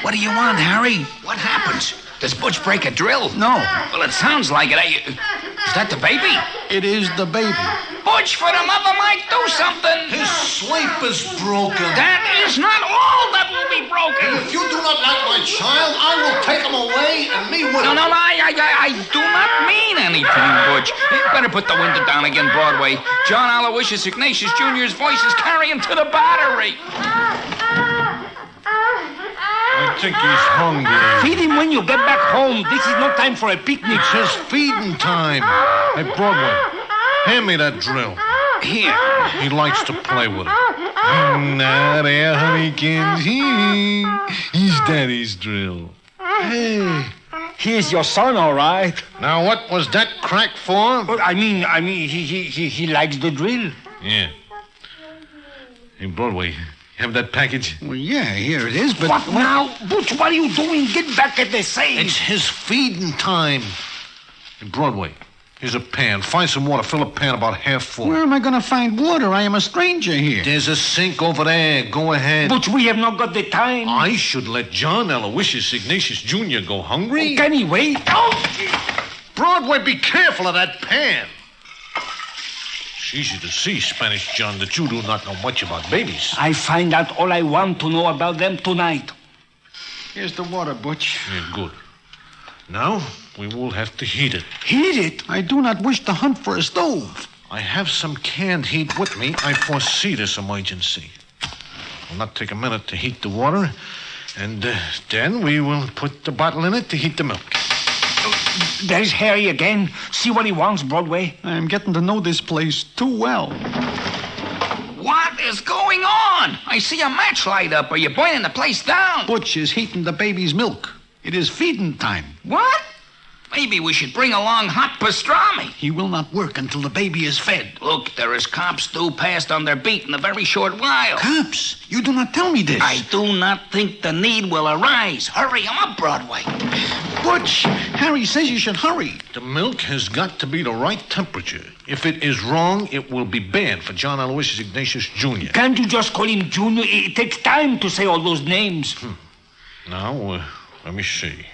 Speaker 15: What do you want, Harry? What happens? Does Butch break a drill?
Speaker 1: No.
Speaker 15: Well, it sounds like it. Is that the baby?
Speaker 1: It is the baby.
Speaker 15: Butch, for the mother might do something.
Speaker 21: His sleep is broken.
Speaker 15: That is not all that will be broken.
Speaker 21: If you do not like my child, I will take him away and me with him.
Speaker 15: No, I do not mean anything, Butch. You better put the window down again, Broadway. John Aloysius Ignatius Jr.'s voice is carrying to the battery.
Speaker 21: I think he's hungry.
Speaker 9: Feed him when you get back home. This is not time for a picnic.
Speaker 21: It's his feeding time. Hey, Broadway, hand me that drill.
Speaker 15: Here.
Speaker 21: He likes to play with it. Now there, honeykins. He's Daddy's drill.
Speaker 9: Hey, he's your son, all right.
Speaker 21: Now, what was that crack for?
Speaker 9: Well, I mean, he likes the drill.
Speaker 21: Yeah. Hey, Broadway, have that package?
Speaker 1: Well, yeah, here it is, but...
Speaker 9: What now? Butch, what are you doing? Get back at the safe.
Speaker 21: It's his feeding time. Hey, Broadway, here's a pan. Find some water. Fill a pan about half full.
Speaker 1: Where am I going to find water? I am a stranger here.
Speaker 21: There's a sink over there. Go ahead.
Speaker 9: Butch, we have not got the time.
Speaker 21: I should let John Aloysius Ignatius Jr. go hungry?
Speaker 9: Can he wait? Oh!
Speaker 21: Broadway, be careful of that pan. It's easy to see, Spanish John, that you do not know much about babies.
Speaker 9: I find out all I want to know about them tonight.
Speaker 1: Here's the water, Butch.
Speaker 21: Yeah, good. Now, we will have to heat it.
Speaker 9: Heat it?
Speaker 1: I do not wish to hunt for a stove.
Speaker 21: I have some canned heat with me. I foresee this emergency. It will not take a minute to heat the water, and then we will put the bottle in it to heat the milk.
Speaker 9: There's Harry again. See what he wants, Broadway.
Speaker 1: I am getting to know this place too well.
Speaker 15: What is going on? I see a match light up. Are you burning the place down?
Speaker 1: Butch is heating the baby's milk. It is feeding time.
Speaker 15: What? Maybe we should bring along hot pastrami.
Speaker 1: He will not work until the baby is fed.
Speaker 15: Look, there is cops due past on their beat in a very short while.
Speaker 1: Cops? You do not tell me this.
Speaker 15: I do not think the need will arise. Hurry him up, Broadway.
Speaker 1: Butch, Harry says you should hurry.
Speaker 21: The milk has got to be the right temperature. If it is wrong, it will be bad for John Aloysius Ignatius Jr.
Speaker 9: Can't you just call him Junior? It takes time to say all those names.
Speaker 21: Now, let me see.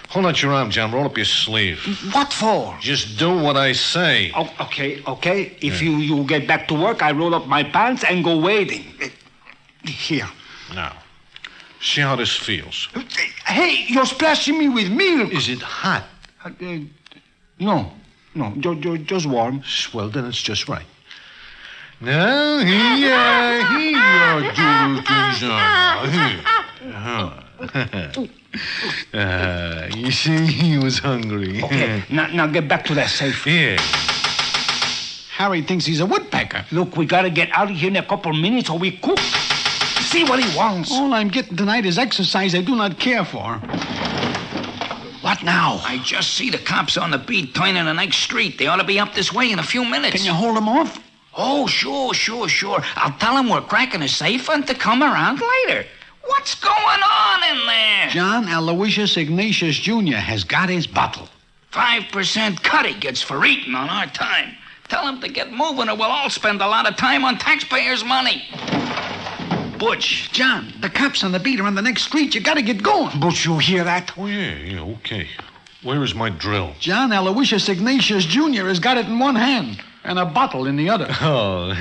Speaker 21: Hold out your arm, John. Roll up your sleeve.
Speaker 9: What for?
Speaker 21: Just do what I say.
Speaker 9: Oh, okay. If you get back to work, I roll up my pants and go wading. Here.
Speaker 21: Now, see how this feels.
Speaker 9: Hey, you're splashing me with milk.
Speaker 21: Is it hot?
Speaker 9: No, just warm.
Speaker 21: Well, then it's just right. Now, here you you see, he was hungry.
Speaker 9: Okay, now get back to that safe.
Speaker 21: Yeah.
Speaker 1: Harry thinks he's a woodpecker.
Speaker 9: Look, we gotta get out of here in a couple minutes or we cook. See what he wants.
Speaker 1: All I'm getting tonight is exercise I do not care for. What now?
Speaker 15: I just see the cops on the beat turning the next street. They ought to be up this way in a few minutes.
Speaker 1: Can you hold them off?
Speaker 15: Oh, sure. I'll tell them we're cracking a safe and to come around later. What's going on in there?
Speaker 1: John Aloysius Ignatius Jr. has got his bottle.
Speaker 15: 5% cut he gets for eating on our time. Tell him to get moving or we'll all spend a lot of time on taxpayers' money.
Speaker 1: Butch, John, the cops on the beat are on the next street. You gotta get going.
Speaker 9: Butch, you hear that?
Speaker 21: Oh, yeah, okay. Where is my drill?
Speaker 1: John Aloysius Ignatius Jr. has got it in one hand.
Speaker 21: and a bottle in the other. Oh,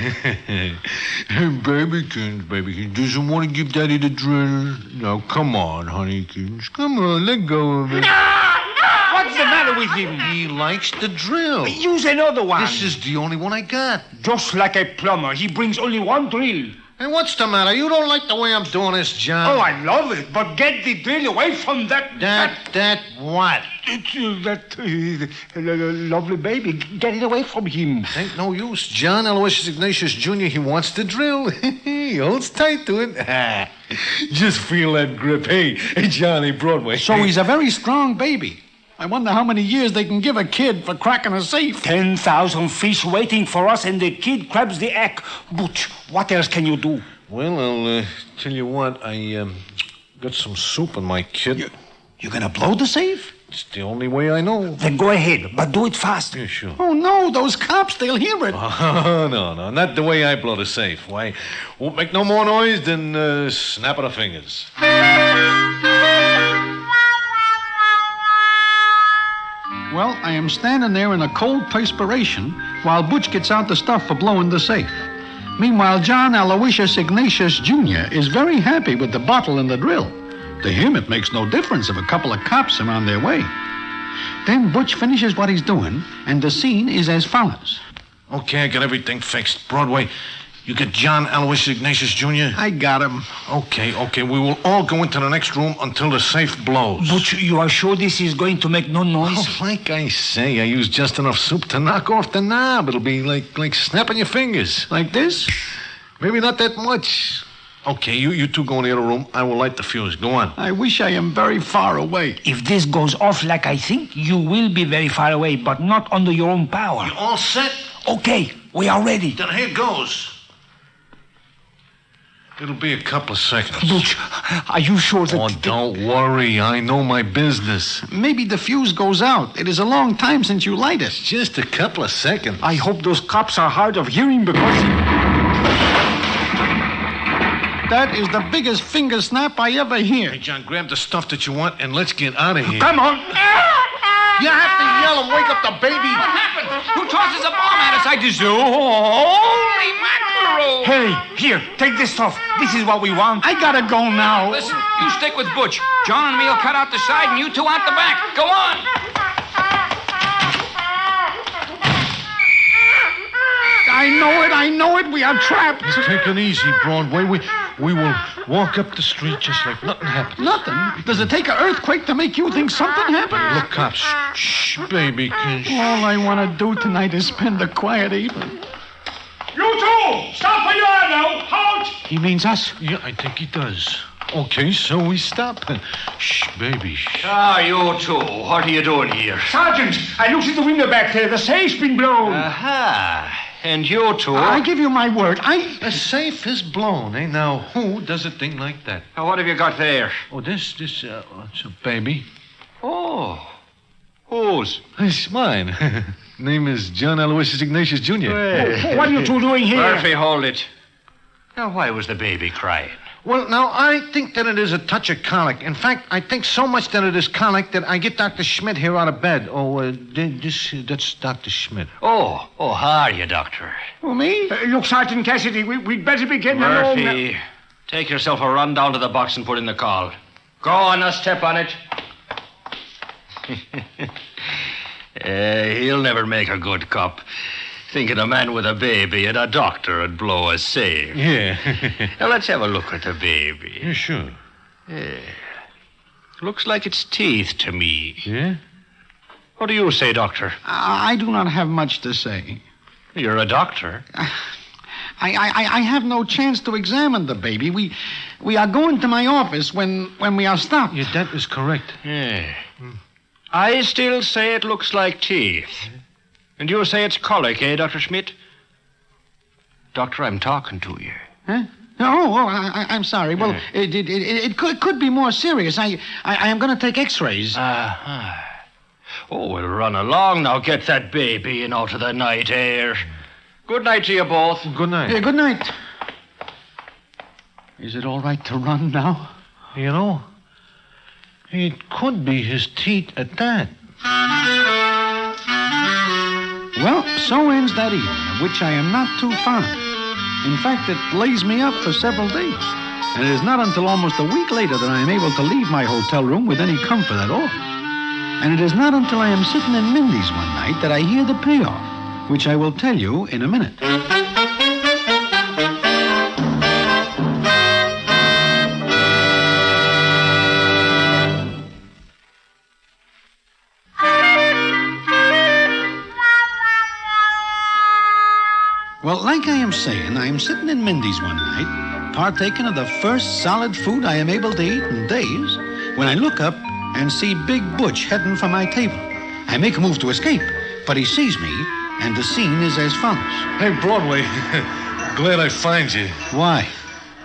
Speaker 21: babykins, doesn't want to give Daddy the drill. Now, come on, honeykins, come on, let go of it.
Speaker 9: What's the matter with him?
Speaker 21: He likes the drill.
Speaker 9: Use another one.
Speaker 21: This is the only one I got.
Speaker 9: Just like a plumber, he brings only one drill.
Speaker 21: Hey, what's the matter? You don't like the way I'm doing this, John?
Speaker 9: Oh, I love it, but get the drill away from that...
Speaker 21: That what?
Speaker 9: Lovely baby. Get it away from him.
Speaker 21: Ain't no use. John Aloysius Ignatius Jr., he wants the drill. He holds tight to it. Just feel that grip. Hey, Johnny Broadway. So he's a very strong baby. I wonder how many years they can give a kid for cracking a safe.
Speaker 9: 10,000 fish waiting for us, and the kid grabs the egg. Butch, what else can you do?
Speaker 21: Well, I'll tell you what. I got some soup in my kit.
Speaker 9: You're gonna blow the safe?
Speaker 21: It's the only way I know.
Speaker 9: Then go ahead, but do it fast.
Speaker 21: Yeah, sure. Oh, no, those cops, they'll hear it. Oh, no, not the way I blow the safe. Why, won't make no more noise than snap of the fingers. Well, I am standing there in a cold perspiration while Butch gets out the stuff for blowing the safe. Meanwhile, John Aloysius Ignatius Jr. is very happy with the bottle and the drill. To him, it makes no difference if a couple of cops are on their way. Then Butch finishes what he's doing, and the scene is as follows. Okay, I got everything fixed. Broadway, you get John Aloysius Ignatius Jr.? I got him. Okay. We will all go into the next room until the safe blows.
Speaker 9: Butch, you are sure this is going to make no noise?
Speaker 21: Oh, like I say, I used just enough soup to knock off the knob. It'll be like snapping your fingers. Like this? Maybe not that much. Okay, you two go in the other room. I will light the fuse. Go on. I wish I am very far away.
Speaker 9: If this goes off like I think, you will be very far away, but not under your own power.
Speaker 21: You all set?
Speaker 9: Okay, we are ready.
Speaker 21: Then here goes. It'll be a couple of seconds.
Speaker 9: Butch, are you sure that...
Speaker 21: Oh, don't worry. I know my business. Maybe the fuse goes out. It is a long time since you light it. Just a couple of seconds.
Speaker 9: I hope those cops are hard of hearing because...
Speaker 21: That is the biggest finger snap I ever hear. Hey, John, grab the stuff that you want and let's get out of here.
Speaker 9: Come on.
Speaker 21: You have to yell and wake up the baby.
Speaker 4: What happened? Who tosses a bomb at us? I just... Holy mackerel!
Speaker 9: Hey, here, take this stuff. This is what we want.
Speaker 21: I gotta go now.
Speaker 4: Listen, you stick with Butch. John and me will cut out the side and you two out the back. Go on.
Speaker 21: I know it. We are trapped. Take it easy, Broadway. We will walk up the street just like nothing happened. Nothing? Does it take an earthquake to make you think something happened? Look, cops. Shh, baby. All I want to do tonight is spend a quiet evening.
Speaker 9: You two! Stop where you are now! Halt!
Speaker 21: He means us? Yeah, I think he does. Okay, so we stop. Shh, baby. Shh.
Speaker 4: Ah, you two. What are you doing here?
Speaker 9: Sergeant, I looked at the window back there. The safe's been blown.
Speaker 4: Aha. And you two...
Speaker 21: I give you my word. The safe is blown, eh? Now, who does a thing like that?
Speaker 4: Now, what have you got there?
Speaker 21: Oh, it's a baby.
Speaker 4: Oh. Whose?
Speaker 21: It's mine. Name is John Aloysius Ignatius Jr.
Speaker 9: What are you two doing here?
Speaker 4: Murphy, hold it. Now, why was the baby crying?
Speaker 21: Well, now, I think that it is a touch of colic. In fact, I think so much that it is colic that I get Dr. Schmidt here out of bed. Oh, that's Dr. Schmidt.
Speaker 4: Oh, how are you, Doctor?
Speaker 21: Oh, me?
Speaker 9: Look, Sergeant Cassidy, we'd better be getting along.
Speaker 4: Murphy, take yourself a run down to the box and put in the call. Go on, now step on it. He'll never make a good cop. Thinking a man with a baby and a doctor would blow a safe.
Speaker 21: Yeah.
Speaker 4: Now, let's have a look at the baby.
Speaker 21: Yeah, sure.
Speaker 4: Yeah. Looks like it's teeth to me.
Speaker 21: Yeah?
Speaker 4: What do you say, Doctor?
Speaker 21: I do not have much to say.
Speaker 4: You're a doctor.
Speaker 21: I have no chance to examine the baby. We are going to my office when we are stopped. Yeah, that is correct.
Speaker 4: Yeah. I still say it looks like teeth. And you say it's colic, eh, Dr. Schmidt? Doctor, I'm talking to you.
Speaker 21: Huh? I'm sorry. Well, it could be more serious. I am going to take x-rays.
Speaker 4: Uh-huh. Oh, well, run along now. Get that baby and out of the night air. Good night to you both.
Speaker 21: Good night. Good night. Is it all right to run now? You know, it could be his teeth at that. Well, so ends that evening, of which I am not too fond. In fact, it lays me up for several days. And it is not until almost a week later that I am able to leave my hotel room with any comfort at all. And it is not until I am sitting in Mindy's one night that I hear the payoff, which I will tell you in a minute. Well, like I am saying, I am sitting in Mindy's one night, partaking of the first solid food I am able to eat in days, when I look up and see Big Butch heading for my table. I make a move to escape, but he sees me, and the scene is as follows. Hey, Broadway, glad I find you. Why?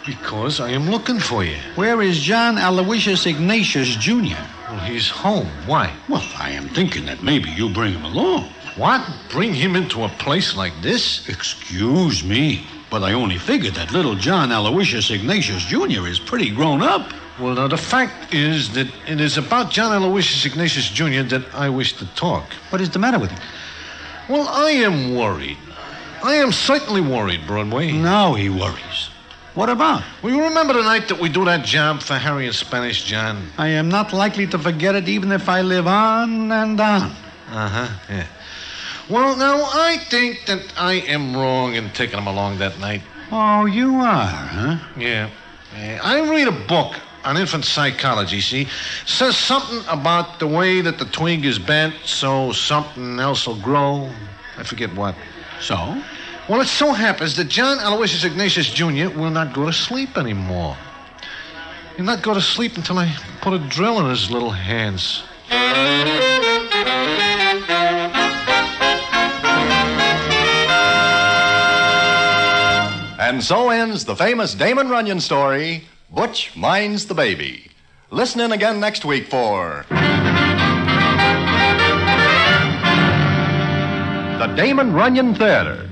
Speaker 21: Because I am looking for you. Where is John Aloysius Ignatius, Jr.? Well, he's home. Why?
Speaker 1: Well, I am thinking that maybe you bring him along.
Speaker 21: What? Bring him into a place like this?
Speaker 1: Excuse me, but I only figured that little John Aloysius Ignatius Jr. is pretty grown up.
Speaker 21: Well, now, the fact is that it is about John Aloysius Ignatius Jr. that I wish to talk. What is the matter with him? Well, I am worried. I am certainly worried, Broadway.
Speaker 1: Now he worries. What about?
Speaker 21: Well, you remember the night that we do that job for Harry in Spanish, John?
Speaker 1: I am not likely to forget it even if I live on and on.
Speaker 21: Uh-huh, yeah. Well, now, I think that I am wrong in taking him along that night.
Speaker 1: Oh, you are, huh?
Speaker 21: Yeah. I read a book on infant psychology, see? Says something about the way that the twig is bent so something else will grow. I forget what.
Speaker 1: So?
Speaker 21: Well, it so happens that John Aloysius Ignatius Jr. will not go to sleep anymore. He'll not go to sleep until I put a drill in his little hands.
Speaker 2: And so ends the famous Damon Runyon story, Butch Minds the Baby. Listen in again next week for the Damon Runyon Theater.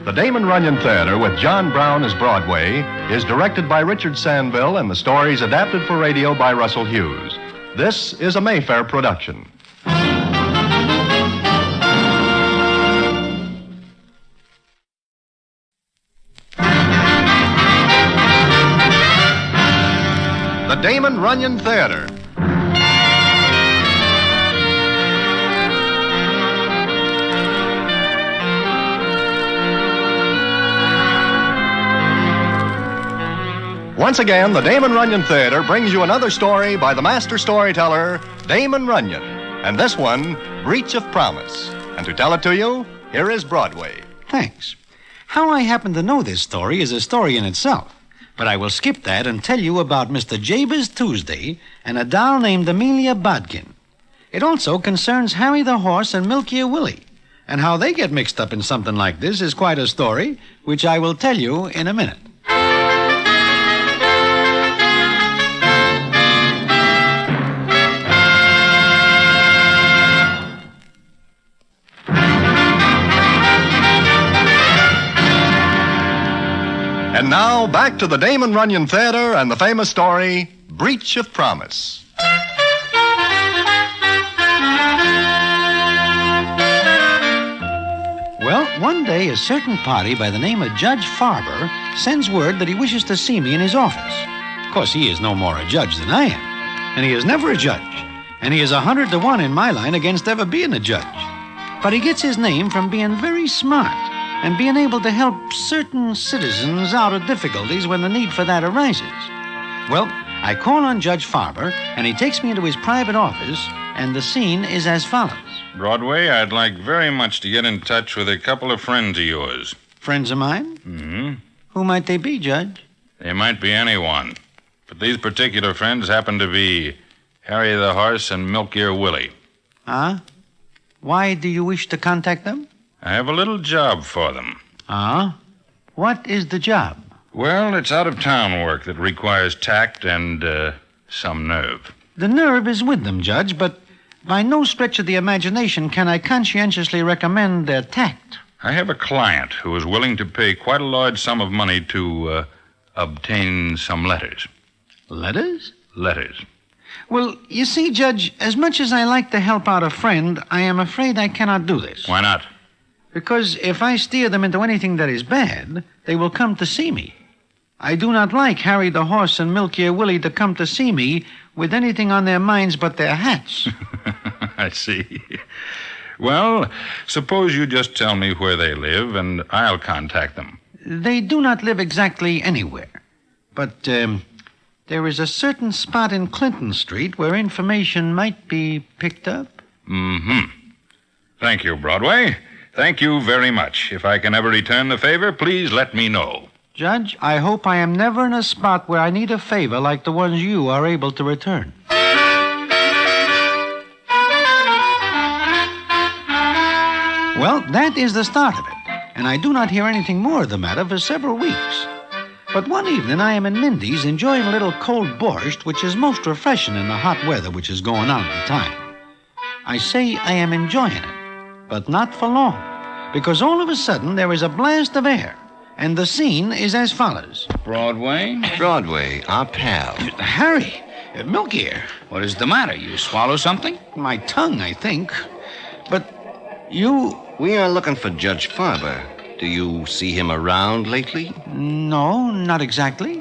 Speaker 2: The Damon Runyon Theater with John Brown as Broadway is directed by Richard Sandville and the stories adapted for radio by Russell Hughes. This is a Mayfair production. The Damon Runyon Theater. Once again, the Damon Runyon Theater brings you another story by the master storyteller, Damon Runyon. And this one, Breach of Promise. And to tell it to you, here is Broadway.
Speaker 1: Thanks. How I happen to know this story is a story in itself. But I will skip that and tell you about Mr. Jabez Tuesday and a doll named Amelia Bodkin. It also concerns Harry the Horse and Milky Willie. And how they get mixed up in something like this is quite a story, which I will tell you in a minute.
Speaker 2: And now, back to the Damon Runyon Theater and the famous story, Breach of Promise.
Speaker 1: Well, one day, a certain party by the name of Judge Farber sends word that he wishes to see me in his office. Of course, he is no more a judge than I am, and he is never a judge, and he is 100 to 1 in my line against ever being a judge. But he gets his name from being very smart and being able to help certain citizens out of difficulties when the need for that arises. Well, I call on Judge Farber, and he takes me into his private office, and the scene is as follows.
Speaker 8: Broadway, I'd like very much to get in touch with a couple of friends of yours.
Speaker 1: Friends of mine?
Speaker 8: Mm-hmm.
Speaker 1: Who might they be, Judge?
Speaker 8: They might be anyone. But these particular friends happen to be Harry the Horse and Milky Willie.
Speaker 1: Ah? Why do you wish to contact them?
Speaker 8: I have a little job for them.
Speaker 1: Ah? What is the job?
Speaker 8: Well, it's out-of-town work that requires tact and, some nerve.
Speaker 1: The nerve is with them, Judge, but by no stretch of the imagination can I conscientiously recommend their tact.
Speaker 8: I have a client who is willing to pay quite a large sum of money to obtain some letters.
Speaker 1: Letters?
Speaker 8: Letters.
Speaker 1: Well, you see, Judge, as much as I like to help out a friend, I am afraid I cannot do this.
Speaker 8: Why not?
Speaker 1: Because if I steer them into anything that is bad, they will come to see me. I do not like Harry the Horse and Milky Ear Willie to come to see me with anything on their minds but their hats.
Speaker 8: I see. Well, suppose you just tell me where they live, and I'll contact them.
Speaker 1: They do not live exactly anywhere. But there is a certain spot in Clinton Street where information might be picked up.
Speaker 8: Mm-hmm. Thank you, Broadway. Thank you very much. If I can ever return the favor, please let me know.
Speaker 1: Judge, I hope I am never in a spot where I need a favor like the ones you are able to return. Well, that is the start of it, and I do not hear anything more of the matter for several weeks. But one evening I am in Mindy's enjoying a little cold borscht, which is most refreshing in the hot weather which is going on at the time. I say I am enjoying it, but not for long, because all of a sudden there is a blast of air. And the scene is as follows.
Speaker 19: Broadway?
Speaker 3: Broadway, our pal.
Speaker 1: Harry, Milky Ear.
Speaker 19: What is the matter? You swallow something?
Speaker 1: My tongue, I think. But you...
Speaker 3: We are looking for Judge Farber. Do you see him around lately?
Speaker 1: No, not exactly.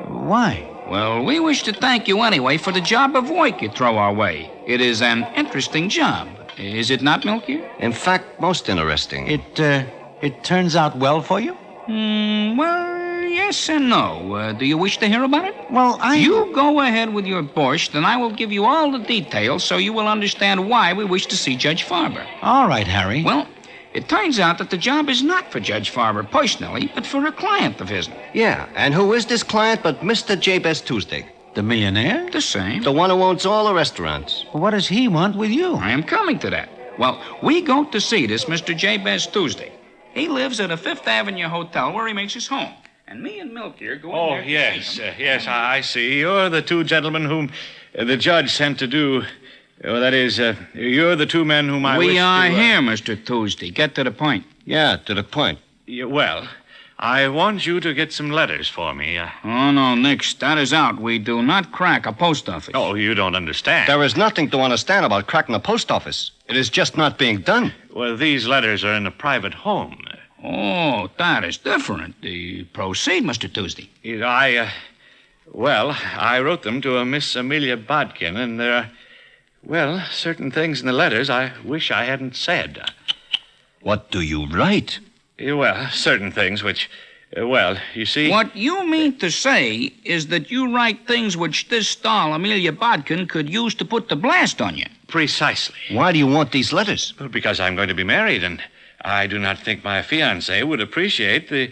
Speaker 1: Why?
Speaker 19: Well, we wish to thank you anyway for the job of work you throw our way. It is an interesting job. Is it not, Milky?
Speaker 3: In fact, most interesting.
Speaker 1: It turns out well for you?
Speaker 19: Well, yes and no. Do you wish to hear about it?
Speaker 1: Well,
Speaker 19: You go ahead with your borscht, and I will give you all the details so you will understand why we wish to see Judge Farber.
Speaker 1: All right, Harry.
Speaker 19: Well, it turns out that the job is not for Judge Farber personally, but for a client of his.
Speaker 3: Yeah, and who is this client but Mr. Jabez Tuesday?
Speaker 1: The millionaire?
Speaker 19: The same.
Speaker 3: The one who owns all the restaurants.
Speaker 1: What does he want with you?
Speaker 19: I am coming to that. Well, we go to see this Mr. Jabez Tuesday. He lives at a Fifth Avenue hotel where he makes his home. And me and Milky are going there to see him.
Speaker 6: Yes, I see. You're the two gentlemen whom the judge sent to do... that is, you're the two men whom I wish to...
Speaker 19: We are here, Mr. Tuesday. Get to the point.
Speaker 3: Yeah, to the point.
Speaker 6: Well, I want you to get some letters for me.
Speaker 19: Oh, no, nix. That is out. We do not crack a post office.
Speaker 6: Oh, you don't understand.
Speaker 3: There is nothing to understand about cracking a post office. It is just not being done.
Speaker 6: Well, these letters are in a private home.
Speaker 19: Oh, that is different. Proceed, Mr. Tuesday.
Speaker 6: I wrote them to a Miss Amelia Bodkin, and there are, well, certain things in the letters I wish I hadn't said.
Speaker 3: What do you write?
Speaker 6: Well, certain things which, you see...
Speaker 19: What you mean to say is that you write things which this doll, Amelia Bodkin, could use to put the blast on you.
Speaker 6: Precisely.
Speaker 3: Why do you want these letters?
Speaker 6: Well, because I'm going to be married, and I do not think my fiancée would appreciate the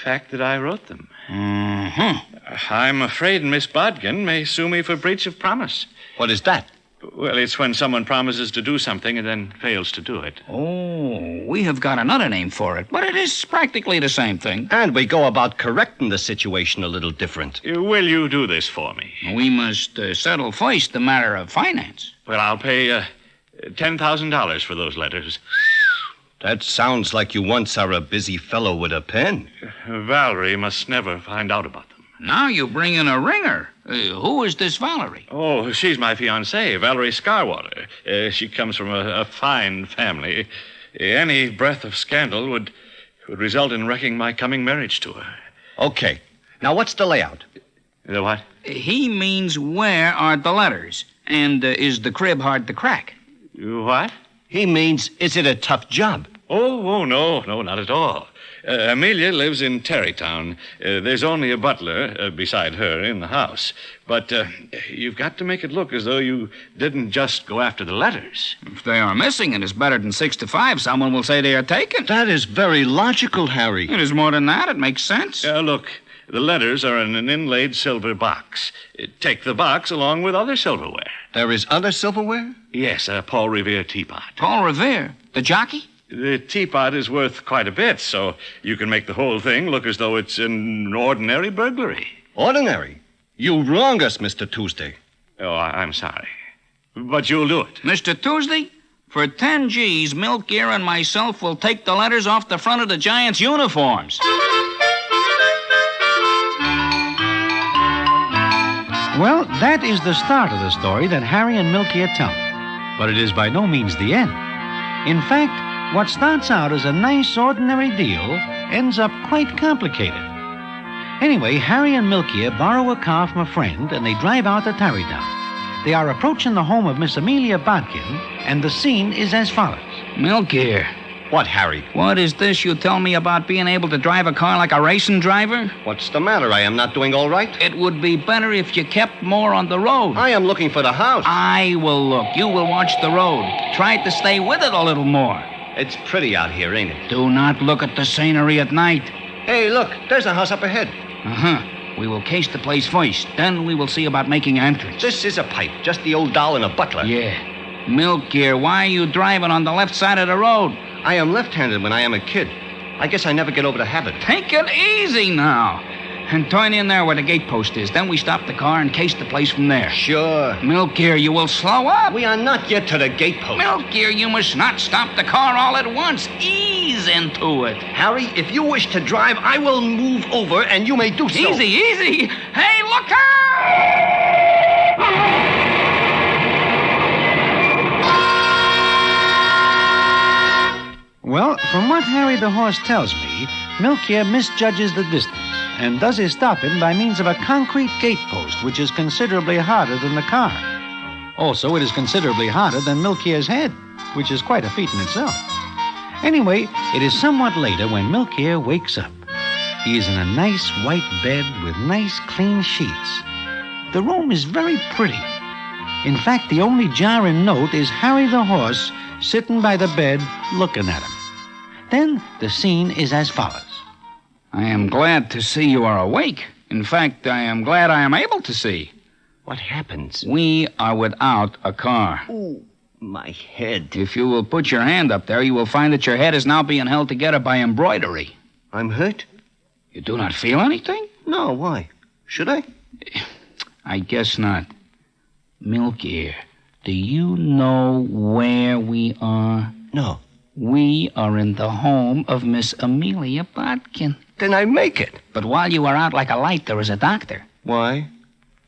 Speaker 6: fact that I wrote them.
Speaker 19: Mm-hmm.
Speaker 6: I'm afraid Miss Bodkin may sue me for breach of promise.
Speaker 3: What is that?
Speaker 6: Well, it's when someone promises to do something and then fails to do it.
Speaker 19: Oh, we have got another name for it, but it is practically the same thing.
Speaker 3: And we go about correcting the situation a little different.
Speaker 6: Will you do this for me?
Speaker 19: We must settle first the matter of finance.
Speaker 6: Well, I'll pay $10,000 for those letters.
Speaker 3: That sounds like you once are a busy fellow with a pen.
Speaker 6: Valerie must never find out about them.
Speaker 19: Now you bring in a ringer. Who is this Valerie?
Speaker 6: Oh, she's my fiancée, Valerie Scarwater. She comes from a fine family. Any breath of scandal would result in wrecking my coming marriage to her.
Speaker 3: Okay. Now, what's the layout?
Speaker 6: The what?
Speaker 19: He means where are the letters? And is the crib hard to crack?
Speaker 6: What?
Speaker 3: He means, is it a tough job?
Speaker 6: Oh, no, not at all. Amelia lives in Tarrytown. There's only a butler beside her in the house. But you've got to make it look as though you didn't just go after the letters.
Speaker 19: If they are missing, it is better than 6 to 5. Someone will say they are taken.
Speaker 3: That is very logical, Harry.
Speaker 19: It is more than that. It makes sense.
Speaker 6: Look, the letters are in an inlaid silver box. Take the box along with other silverware.
Speaker 3: There is other silverware?
Speaker 6: Yes, a Paul Revere teapot.
Speaker 19: Paul Revere? The jockey?
Speaker 6: The teapot is worth quite a bit, so you can make the whole thing look as though it's an ordinary burglary.
Speaker 3: Ordinary? You wrong us, Mr. Tuesday.
Speaker 6: Oh, I'm sorry. But you'll do it.
Speaker 19: Mr. Tuesday, For 10 G's, Milk Ear and myself will take the letters off the front of the Giants' uniforms.
Speaker 1: Well, that is the start of the story that Harry and Milky are telling. But it is by no means the end. In fact, what starts out as a nice, ordinary deal ends up quite complicated. Anyway, Harry and Milky borrow a car from a friend, and they drive out to Tarrytown. They are approaching the home of Miss Amelia Bodkin, and the scene is as follows.
Speaker 19: Milk Ear.
Speaker 3: What, Harry?
Speaker 19: What is this you tell me about being able to drive a car like a racing driver?
Speaker 3: What's the matter? I am not doing all right.
Speaker 19: It would be better if you kept more on the road.
Speaker 3: I am looking for the house.
Speaker 19: I will look. You will watch the road. Try to stay with it a little more.
Speaker 3: It's pretty out here, ain't it?
Speaker 19: Do not look at the scenery at night.
Speaker 3: Hey, look. There's a house up ahead.
Speaker 19: Uh-huh. We will case the place first. Then we will see about making an entrance.
Speaker 3: This is a pipe. Just the old doll and a butler.
Speaker 19: Yeah. Milk Ear, why are you driving on the left side of the road?
Speaker 3: I am left-handed when I am a kid. I guess I never get over the habit.
Speaker 19: Take it easy now. And turn in there where the gate post is. Then we stop the car and case the place from there.
Speaker 3: Sure.
Speaker 19: Milk Ear, you will slow up.
Speaker 3: We are not yet to the gate post.
Speaker 19: Milk Ear, you must not stop the car all at once. Ease into it.
Speaker 3: Harry, if you wish to drive, I will move over, and you may do so.
Speaker 19: Easy, easy. Hey, look out!
Speaker 1: Well, from what Harry the horse tells me, Milk Ear misjudges the distance and does his stopping by means of a concrete gate post, which is considerably harder than the car. Also, it is considerably harder than Milk Ear's head, which is quite a feat in itself. Anyway, it is somewhat later when Milk Ear wakes up. He is in a nice white bed with nice clean sheets. The room is very pretty. In fact, the only jarring note is Harry the horse sitting by the bed looking at him. Then the scene is as follows.
Speaker 19: I am glad to see you are awake. In fact, I am glad I am able to see.
Speaker 3: What happens?
Speaker 19: We are without a car.
Speaker 3: Ooh, my head.
Speaker 19: If you will put your hand up there, you will find that your head is now being held together by embroidery.
Speaker 3: I'm hurt?
Speaker 19: You do not feel anything?
Speaker 3: No, why? Should I?
Speaker 19: I guess not. Milk Ear, do you know where we are?
Speaker 3: No.
Speaker 19: We are in the home of Miss Amelia Bodkin.
Speaker 3: Then I make it.
Speaker 19: But while you are out like a light, there is a doctor.
Speaker 3: Why?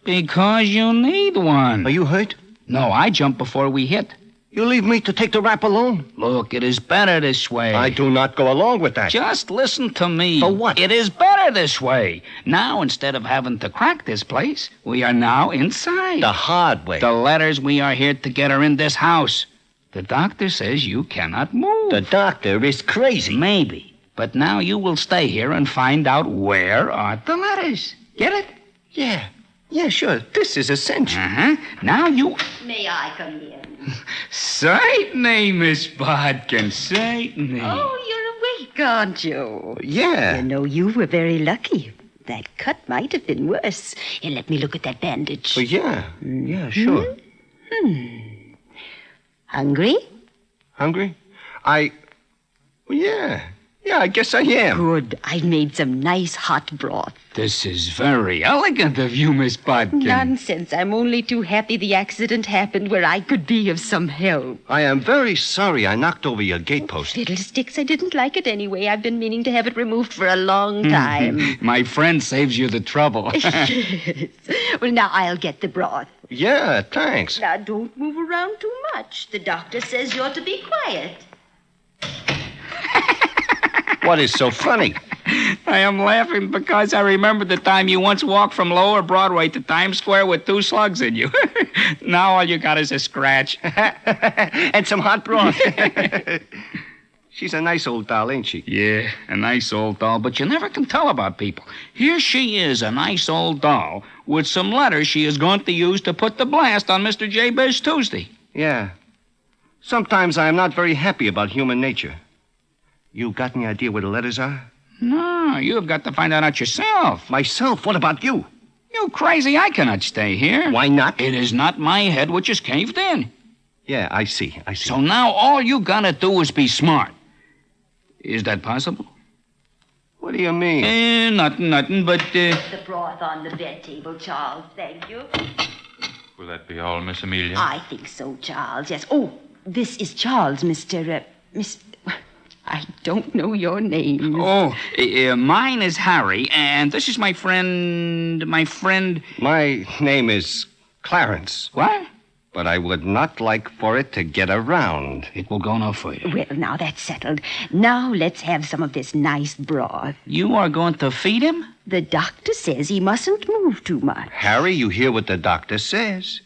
Speaker 19: Because you need one.
Speaker 3: Are you hurt?
Speaker 19: No, I jumped before we hit.
Speaker 3: You leave me to take the rap alone?
Speaker 19: Look, it is better this way.
Speaker 3: I do not go along with that.
Speaker 19: Just listen to me.
Speaker 3: For what?
Speaker 19: It is better this way. Now, instead of having to crack this place, we are now inside.
Speaker 3: The hard way.
Speaker 19: The letters we are here to get are in this house. The doctor says you cannot move.
Speaker 3: The doctor is crazy.
Speaker 19: Maybe. But now you will stay here and find out where are the letters. Get it?
Speaker 3: Yeah. Yeah, sure. This is essential.
Speaker 19: Uh-huh. Now you...
Speaker 11: May I come in?
Speaker 19: Certainly, Miss Bodkin, certainly.
Speaker 11: Oh, you're awake, aren't you?
Speaker 3: Yeah.
Speaker 11: You know, you were very lucky. That cut might have been worse. Here, let me look at that bandage.
Speaker 3: Oh, yeah. Yeah, sure.
Speaker 11: Hungry?
Speaker 3: Hungry? Yeah. Yeah, I guess I am.
Speaker 11: Good. I made some nice hot broth.
Speaker 19: This is very elegant of you, Miss Bodkin.
Speaker 11: Nonsense. I'm only too happy the accident happened where I could be of some help.
Speaker 3: I am very sorry I knocked over your gate post.
Speaker 11: Fiddlesticks, I didn't like it anyway. I've been meaning to have it removed for a long time.
Speaker 19: My friend saves you the trouble.
Speaker 11: Yes. Well, now I'll get the broth.
Speaker 3: Yeah, thanks.
Speaker 11: Now, don't move around too much. The doctor says you're to be quiet.
Speaker 3: What is so funny?
Speaker 19: I am laughing because I remember the time you once walked from Lower Broadway to Times Square with 2 slugs in you. Now all you got is a scratch.
Speaker 3: And some hot broth. She's a nice old doll, ain't she?
Speaker 19: Yeah, a nice old doll, but you never can tell about people. Here she is, a nice old doll, with some letters she is going to use to put the blast on Mr. Jabez Tuesday.
Speaker 3: Yeah. Sometimes I am not very happy about human nature. You got any idea where the letters are?
Speaker 19: No, you've got to find out yourself.
Speaker 3: Myself? What about you?
Speaker 19: You crazy, I cannot stay here.
Speaker 3: Why not?
Speaker 19: It is not my head which is caved in.
Speaker 3: Yeah, I see.
Speaker 19: So now all you gotta do is be smart. Is that possible?
Speaker 3: What do you mean?
Speaker 19: Nothing, but...
Speaker 11: The broth on the bed table, Charles. Thank you.
Speaker 8: Will that be all, Miss Amelia?
Speaker 11: I think so, Charles. Yes. Oh, This is Charles, I don't know your name.
Speaker 19: Oh, mine is Harry, and this is my friend.
Speaker 3: My name is Clarence.
Speaker 19: What?
Speaker 3: But I would not like for it to get around.
Speaker 19: It will go no further.
Speaker 11: Well, now that's settled. Now let's have some of this nice broth.
Speaker 19: You are going to feed him?
Speaker 11: The doctor says he mustn't move too much.
Speaker 3: Harry, you hear what the doctor says.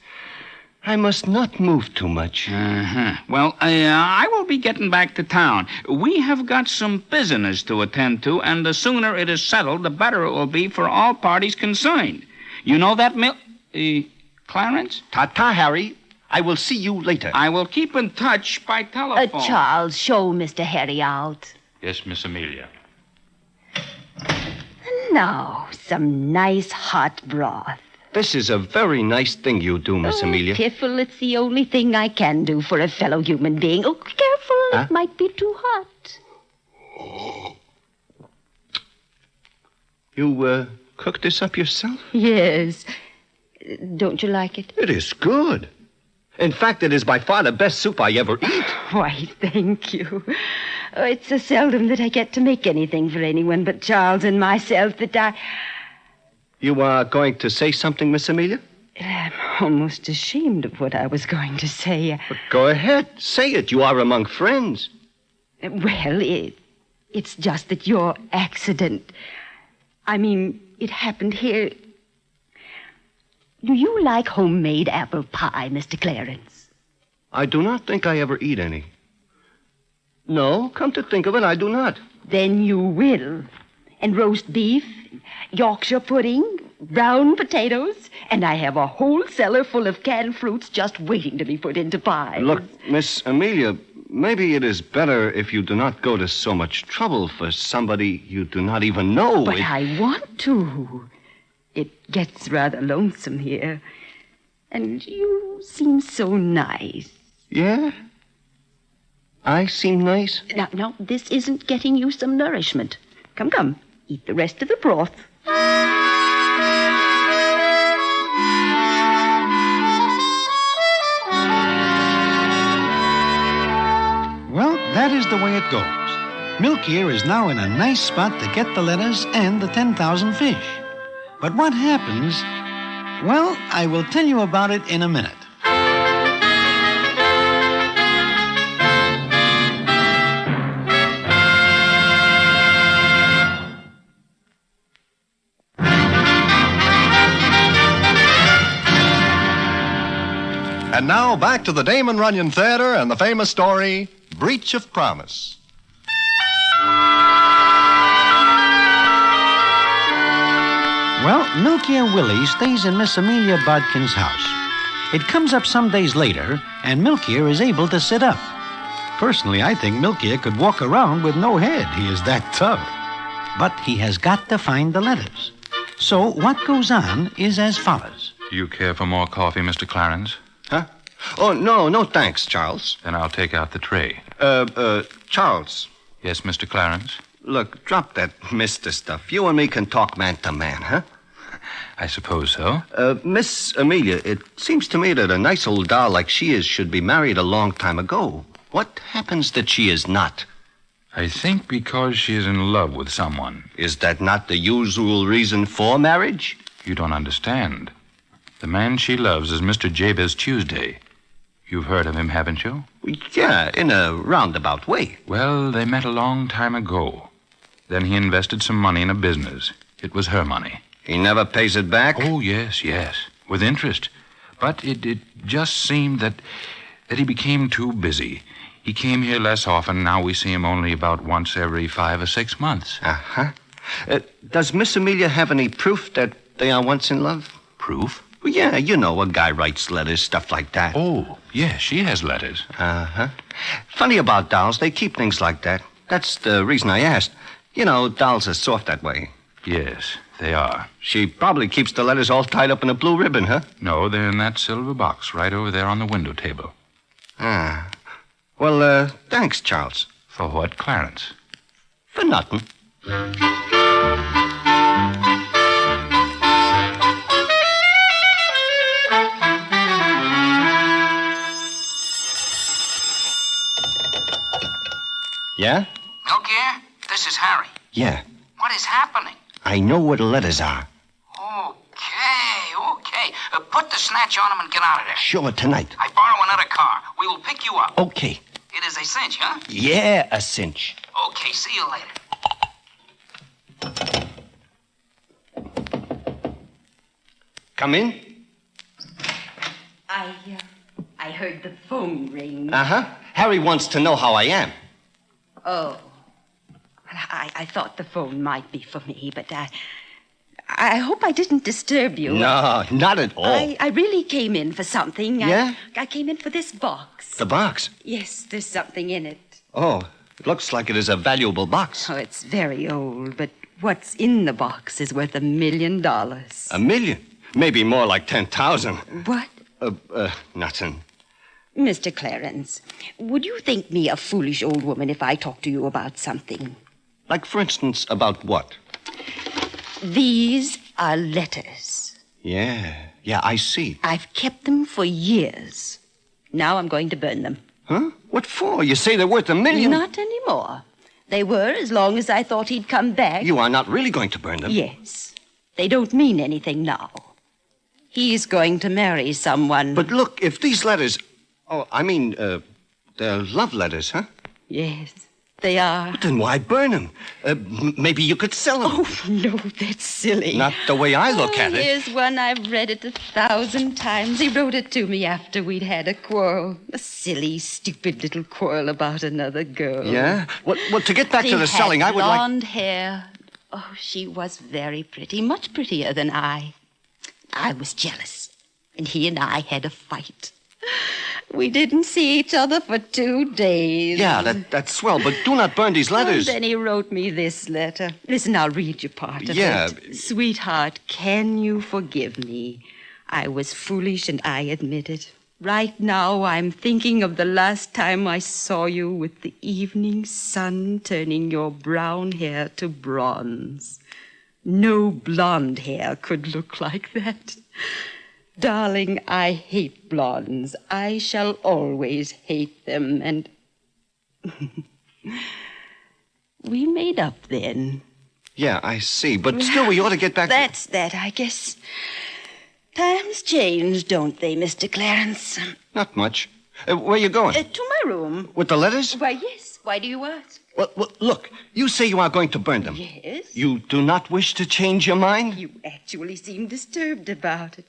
Speaker 3: I must not move too much.
Speaker 19: Uh-huh. Well, I will be getting back to town. We have got some business to attend to, and the sooner it is settled, the better it will be for all parties concerned. You know that, Clarence?
Speaker 3: Ta-ta, Harry. I will see you later.
Speaker 19: I will keep in touch by telephone.
Speaker 11: Charles, show Mr. Harry out.
Speaker 8: Yes, Miss Amelia.
Speaker 11: Now, some nice hot broth.
Speaker 3: This is a very nice thing you do, Miss Amelia.
Speaker 11: Piffle, it's the only thing I can do for a fellow human being. Oh, careful, It might be too hot.
Speaker 3: You, cooked this up yourself?
Speaker 11: Yes. Don't you like it?
Speaker 3: It is good. In fact, it is by far the best soup I ever eat.
Speaker 11: Why, thank you. Oh, it's so seldom that I get to make anything for anyone but Charles and myself that I...
Speaker 3: You are going to say something, Miss Amelia?
Speaker 11: I'm almost ashamed of what I was going to say.
Speaker 3: But go ahead. Say it. You are among friends.
Speaker 11: Well, it's just that your accident... I mean, it happened here... Do you like homemade apple pie, Mr. Clarence?
Speaker 3: I do not think I ever eat any. No, come to think of it, I do not.
Speaker 11: Then you will. And roast beef, Yorkshire pudding, brown potatoes, and I have a whole cellar full of canned fruits just waiting to be put into pie.
Speaker 3: Look, Miss Amelia, maybe it is better if you do not go to so much trouble for somebody you do not even know.
Speaker 11: But I want to. It gets rather lonesome here. And you seem so nice.
Speaker 3: Yeah? I seem nice?
Speaker 11: Now, this isn't getting you some nourishment. Come. Eat the rest of the broth.
Speaker 1: Well, that is the way it goes. Milk here is now in a nice spot to get the letters and the 10,000 fish. But what happens? Well, I will tell you about it in a minute.
Speaker 2: And now back to the Damon Runyon Theater and the famous story, Breach of Promise.
Speaker 1: Well, Milky Willie stays in Miss Amelia Bodkin's house. It comes up some days later, and Milky is able to sit up. Personally, I think Milky could walk around with no head. He is that tough. But he has got to find the letters. So what goes on is as follows.
Speaker 8: Do you care for more coffee, Mr. Clarence?
Speaker 3: Huh? Oh, no thanks, Charles.
Speaker 8: Then I'll take out the tray.
Speaker 3: Charles.
Speaker 8: Yes, Mr. Clarence?
Speaker 3: Look, drop that Mr. stuff. You and me can talk man to man, huh?
Speaker 8: I suppose so.
Speaker 3: Miss Amelia, it seems to me that a nice old doll like she is should be married a long time ago. What happens that she is not?
Speaker 8: I think because she is in love with someone.
Speaker 3: Is that not the usual reason for marriage?
Speaker 8: You don't understand. The man she loves is Mr. Jabez Tuesday. You've heard of him, haven't you?
Speaker 3: Yeah, in a roundabout way.
Speaker 8: Well, they met a long time ago. Then he invested some money in a business. It was her money.
Speaker 3: He never pays it back?
Speaker 8: Oh, yes. With interest. But it just seemed that he became too busy. He came here less often. Now we see him only about once every 5 or 6 months.
Speaker 3: Uh-huh. Does Miss Amelia have any proof that they are once in love?
Speaker 8: Proof?
Speaker 3: Well, yeah, you know, a guy writes letters, stuff like that.
Speaker 8: Oh, yes, she has letters.
Speaker 3: Uh-huh. Funny about dolls, they keep things like that. That's the reason I asked. You know, dolls are soft that way.
Speaker 8: Yes, they are.
Speaker 3: She probably keeps the letters all tied up in a blue ribbon, huh?
Speaker 8: No, they're in that silver box right over there on the window table.
Speaker 3: Ah. Well, thanks, Charles.
Speaker 8: For what, Clarence?
Speaker 3: For nothing. Yeah?
Speaker 19: Milk here? This is Harry.
Speaker 3: Yeah.
Speaker 19: What is happening?
Speaker 3: I know where the letters are.
Speaker 19: Okay. Put the snatch on him and get out of there.
Speaker 3: Sure, tonight.
Speaker 19: I borrow another car. We will pick you up.
Speaker 3: Okay.
Speaker 19: It is a cinch, huh?
Speaker 3: Yeah, a cinch.
Speaker 19: Okay, see you later.
Speaker 3: Come in.
Speaker 11: I heard the phone ring.
Speaker 3: Uh-huh. Harry wants to know how I am.
Speaker 11: Oh. I thought the phone might be for me, but I hope I didn't disturb you.
Speaker 3: No, not at all.
Speaker 11: I really came in for something.
Speaker 3: Yeah?
Speaker 11: I came in for this box.
Speaker 3: The box?
Speaker 11: Yes, there's something in it.
Speaker 3: Oh, it looks like it is a valuable box.
Speaker 11: Oh, it's very old, but what's in the box is worth $1 million.
Speaker 3: $1 million? Maybe more like 10,000.
Speaker 11: What?
Speaker 3: Nothing.
Speaker 11: Mr. Clarence, would you think me a foolish old woman if I talked to you about something?
Speaker 3: Like, for instance, about what?
Speaker 11: These are letters.
Speaker 3: Yeah, I see.
Speaker 11: I've kept them for years. Now I'm going to burn them.
Speaker 3: Huh? What for? You say they're worth $1 million?
Speaker 11: Not anymore. They were as long as I thought he'd come back.
Speaker 3: You are not really going to burn them?
Speaker 11: Yes. They don't mean anything now. He's going to marry someone.
Speaker 3: But look, if these letters... Oh, I mean, they're love letters, huh?
Speaker 11: Yes, they are.
Speaker 3: But then why burn them? Maybe you could sell them.
Speaker 11: Oh, no, that's silly.
Speaker 3: Not the way I look at it.
Speaker 11: Here's one. I've read it 1,000 times. He wrote it to me after we'd had a quarrel. A silly, stupid little quarrel about another girl.
Speaker 3: Yeah? Well, to get back to the selling, I would like...
Speaker 11: blonde hair. Oh, she was very pretty, much prettier than I. I was jealous, and he and I had a fight. We didn't see each other for 2 days.
Speaker 3: Yeah, that's swell, but do not burn these letters.
Speaker 11: And then he wrote me this letter. Listen, I'll read you part of
Speaker 3: Yeah.
Speaker 11: it. Sweetheart, can you forgive me? I was foolish and I admit it. Right now I'm thinking of the last time I saw you with the evening sun turning your brown hair to bronze. No blonde hair could look like that. Darling, I hate blondes. I shall always hate them, and... We made up then.
Speaker 3: Yeah, I see, but still we ought to get back...
Speaker 11: That's that, I guess. Times change, don't they, Mr. Clarence?
Speaker 3: Not much. Where you going?
Speaker 11: To my room.
Speaker 3: With the letters?
Speaker 11: Why, yes. Why do you ask?
Speaker 3: Well, look, you say you are going to burn them.
Speaker 11: Yes.
Speaker 3: You do not wish to change your mind?
Speaker 11: You actually seem disturbed about it.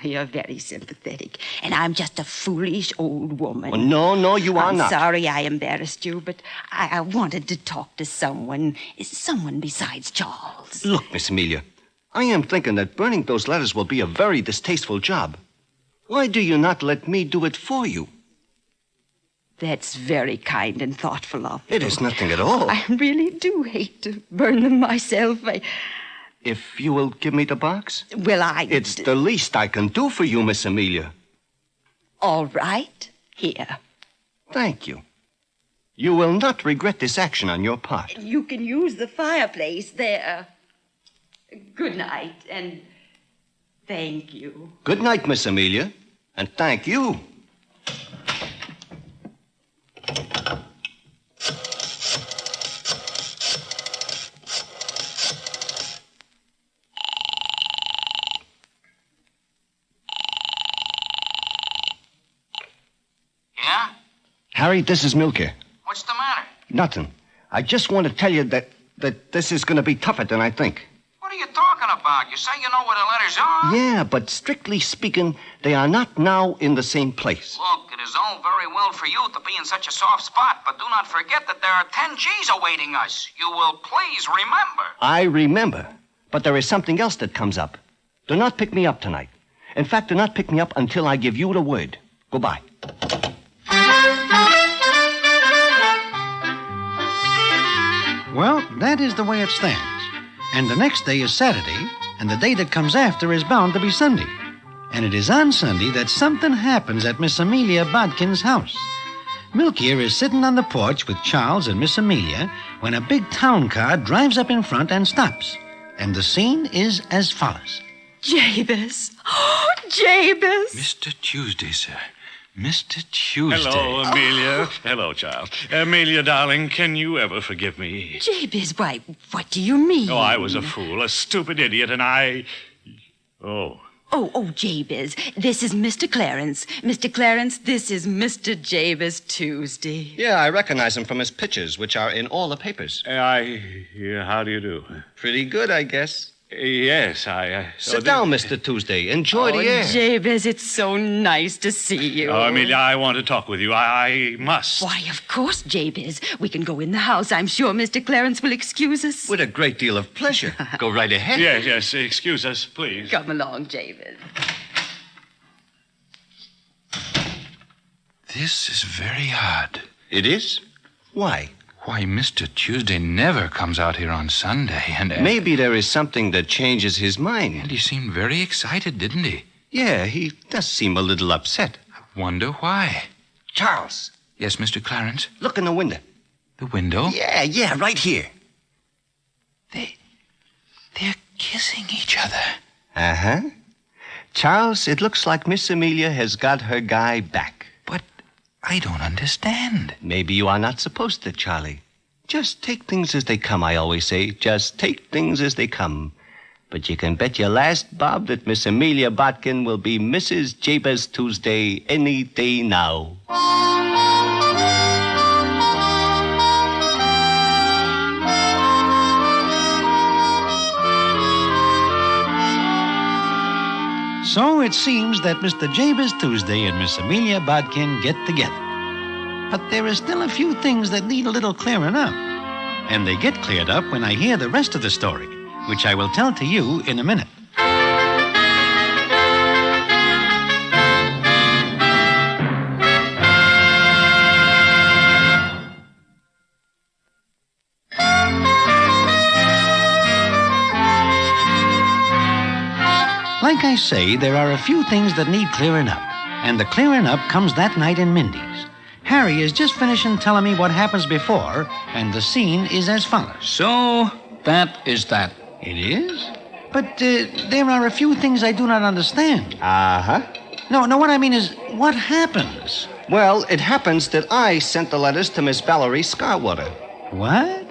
Speaker 11: You're very sympathetic, and I'm just a foolish old woman.
Speaker 3: Well, no, you are not.
Speaker 11: I'm sorry I embarrassed you, but I wanted to talk to someone besides Charles.
Speaker 3: Look, Miss Amelia, I am thinking that burning those letters will be a very distasteful job. Why do you not let me do it for you?
Speaker 11: That's very kind and thoughtful of you.
Speaker 3: It is nothing at all.
Speaker 11: I really do hate to burn them myself.
Speaker 3: If you will give me the box?
Speaker 11: Well,
Speaker 3: It's the least I can do for you, Miss Amelia.
Speaker 11: All right. Here.
Speaker 3: Thank you. You will not regret this action on your part.
Speaker 11: You can use the fireplace there. Good night, and thank you.
Speaker 3: Good night, Miss Amelia, and thank you.
Speaker 19: Yeah?
Speaker 3: Harry, this is Milky.
Speaker 19: What's the matter?
Speaker 3: Nothing. I just want to tell you that this is going to be tougher than I think.
Speaker 19: What are you talking about? You say you know where the letters are?
Speaker 3: Yeah, but strictly speaking, they are not now in the same place.
Speaker 19: Look, it is all very well for you to be in such a soft spot, but do not forget that there are 10 G's awaiting us. You will please remember.
Speaker 3: I remember, but there is something else that comes up. Do not pick me up tonight. In fact, do not pick me up until I give you the word. Goodbye.
Speaker 1: Well, that is the way it stands. And the next day is Saturday, and the day that comes after is bound to be Sunday. And it is on Sunday that something happens at Miss Amelia Bodkin's house. Milk here is sitting on the porch with Charles and Miss Amelia when a big town car drives up in front and stops. And the scene is as follows.
Speaker 11: Jabez. Oh, Jabez.
Speaker 6: Mr. Tuesday, sir. Mr. Tuesday. Hello, Amelia. Hello, child. Amelia, darling, can you ever forgive me?
Speaker 11: Jabez, why, what do you mean?
Speaker 6: Oh, I was a fool, a stupid idiot, and I... Oh.
Speaker 11: Oh, Jabez, this is Mr. Clarence. Mr. Clarence, this is Mr. Jabez Tuesday.
Speaker 3: Yeah, I recognize him from his pictures, which are in all the papers.
Speaker 6: How do you do?
Speaker 3: Pretty good, I guess.
Speaker 6: Yes, I...
Speaker 3: Sit down, Mr. Tuesday. Enjoy the air.
Speaker 11: Jabez, it's so nice to see you.
Speaker 6: Oh, Amelia, I want to talk with you. I must.
Speaker 11: Why, of course, Jabez. We can go in the house. I'm sure Mr. Clarence will excuse us.
Speaker 3: With a great deal of pleasure. Go right ahead.
Speaker 6: Yes, excuse us, please.
Speaker 11: Come along, Jabez.
Speaker 17: This is very odd.
Speaker 3: It is? Why?
Speaker 17: Why, Mr. Tuesday never comes out here on Sunday, and...
Speaker 3: Maybe there is something that changes his mind.
Speaker 17: And he seemed very excited, didn't he?
Speaker 3: Yeah, he does seem a little upset.
Speaker 17: I wonder why.
Speaker 3: Charles.
Speaker 17: Yes, Mr. Clarence?
Speaker 3: Look in the window.
Speaker 17: The window?
Speaker 3: Yeah, right here.
Speaker 17: They're kissing each other.
Speaker 3: Uh-huh. Charles, it looks like Miss Amelia has got her guy back.
Speaker 17: But I don't understand.
Speaker 3: Maybe you are not supposed to, Charlie. Just take things as they come, I always say. Just take things as they come. But you can bet your last bob that Miss Amelia Botkin will be Mrs. Jabez Tuesday any day now.
Speaker 1: So it seems that Mr. Jabez Tuesday and Miss Amelia Bodkin get together. But there are still a few things that need a little clearing up. And they get cleared up when I hear the rest of the story, which I will tell to you in a minute. Like I say, there are a few things that need clearing up. And the clearing up comes that night in Mindy's. Harry is just finishing telling me what happens before, and the scene is as follows.
Speaker 19: So, that is that.
Speaker 1: It is? But there are a few things I do not understand.
Speaker 3: Uh-huh.
Speaker 1: No, what I mean is, what happens?
Speaker 3: Well, it happens that I sent the letters to Miss Valerie Scarwater.
Speaker 1: What?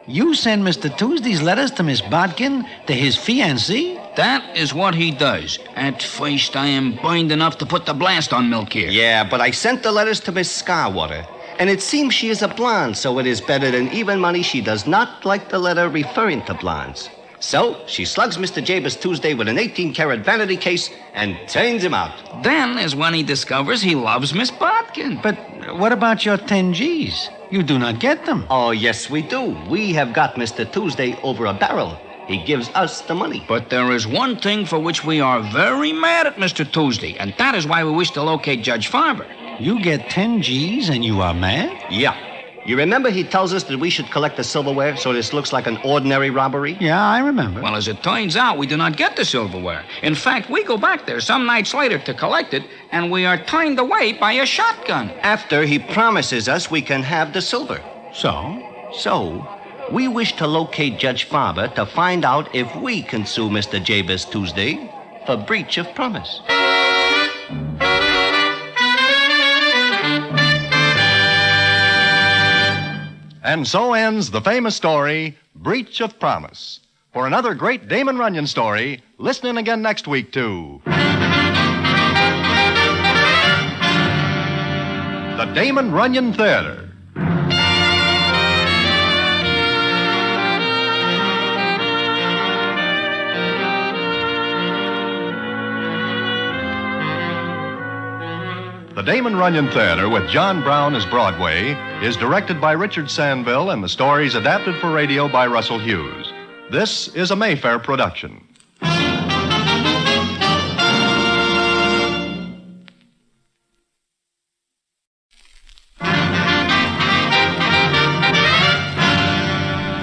Speaker 1: You send Mr. Tuesday's letters to Miss Bodkin, to his fiancée?
Speaker 19: That is what he does. At first, I am burned enough to put the blast on Milk here.
Speaker 3: Yeah, but I sent the letters to Miss Scarwater. And it seems she is a blonde, so it is better than even money she does not like the letter referring to blondes. So she slugs Mr. Jabez Tuesday with an 18-karat vanity case and turns him out.
Speaker 19: Then is when he discovers he loves Miss Bodkin.
Speaker 1: But what about your 10 G's? You do not get them.
Speaker 3: Oh, yes, we do. We have got Mr. Tuesday over a barrel. He gives us the money.
Speaker 19: But there is one thing for which we are very mad at Mr. Tuesday, and that is why we wish to locate Judge Farber.
Speaker 1: You get 10 G's and you are mad?
Speaker 3: Yeah. You remember he tells us that we should collect the silverware so this looks like an ordinary robbery?
Speaker 1: Yeah, I remember.
Speaker 19: Well, as it turns out, we do not get the silverware. In fact, we go back there some nights later to collect it, and we are turned away by a shotgun.
Speaker 3: After he promises us we can have the silver. So, we wish to locate Judge Farber to find out if we can sue Mr. Jabez Tuesday for breach of promise.
Speaker 2: And so ends the famous story, Breach of Promise. For another great Damon Runyon story, listen in again next week to the Damon Runyon Theater. The Damon Runyon Theater with John Brown as Broadway is directed by Richard Sandville and the stories adapted for radio by Russell Hughes. This is a Mayfair production.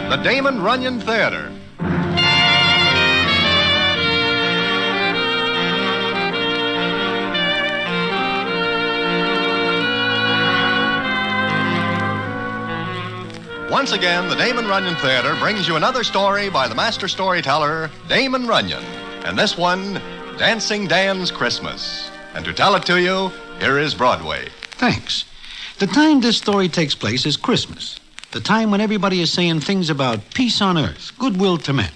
Speaker 2: The Damon Runyon Theater. Once again, the Damon Runyon Theater brings you another story by the master storyteller, Damon Runyon. And this one, Dancing Dan's Christmas. And to tell it to you, here is Broadway.
Speaker 1: Thanks. The time this story takes place is Christmas, the time when everybody is saying things about peace on earth, goodwill to men.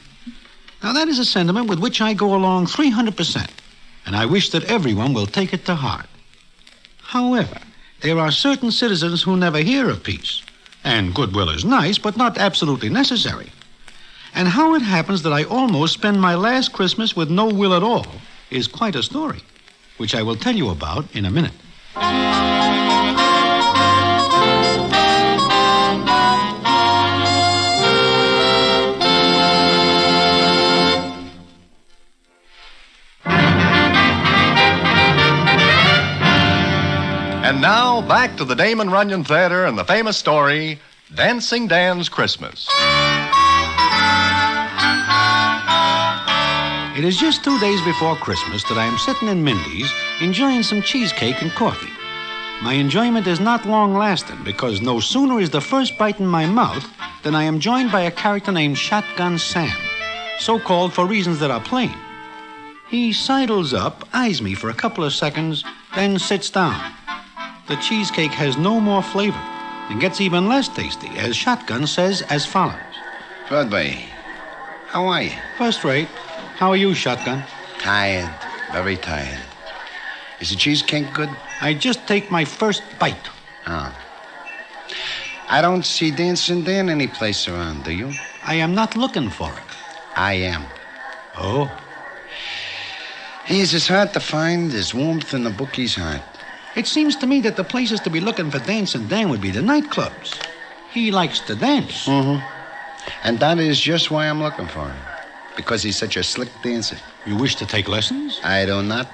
Speaker 1: Now, that is a sentiment with which I go along 300%, and I wish that everyone will take it to heart. However, there are certain citizens who never hear of peace, and goodwill is nice, but not absolutely necessary. And how it happens that I almost spend my last Christmas with no will at all is quite a story, which I will tell you about in a minute.
Speaker 2: And now, back to the Damon Runyon Theater and the famous story, Dancing Dan's Christmas.
Speaker 1: It is just 2 days before Christmas that I am sitting in Mindy's enjoying some cheesecake and coffee. My enjoyment is not long-lasting because no sooner is the first bite in my mouth than I am joined by a character named Shotgun Sam, so called for reasons that are plain. He sidles up, eyes me for a couple of seconds, then sits down. The cheesecake has no more flavor and gets even less tasty, as Shotgun says as follows.
Speaker 10: Broadway, how are you?
Speaker 1: First rate. How are you, Shotgun?
Speaker 10: Tired, very tired. Is the cheesecake good?
Speaker 1: I just take my first bite.
Speaker 10: Oh. I don't see Dancing Dan any place around, do you?
Speaker 1: I am not looking for it.
Speaker 10: I am.
Speaker 1: Oh?
Speaker 10: He is as hard to find as warmth in the bookie's heart.
Speaker 1: It seems to me that the places to be looking for Dancing Dan would be the nightclubs. He likes to dance.
Speaker 10: Mm-hmm. And that is just why I'm looking for him. Because he's such a slick dancer.
Speaker 1: You wish to take lessons?
Speaker 10: I do not.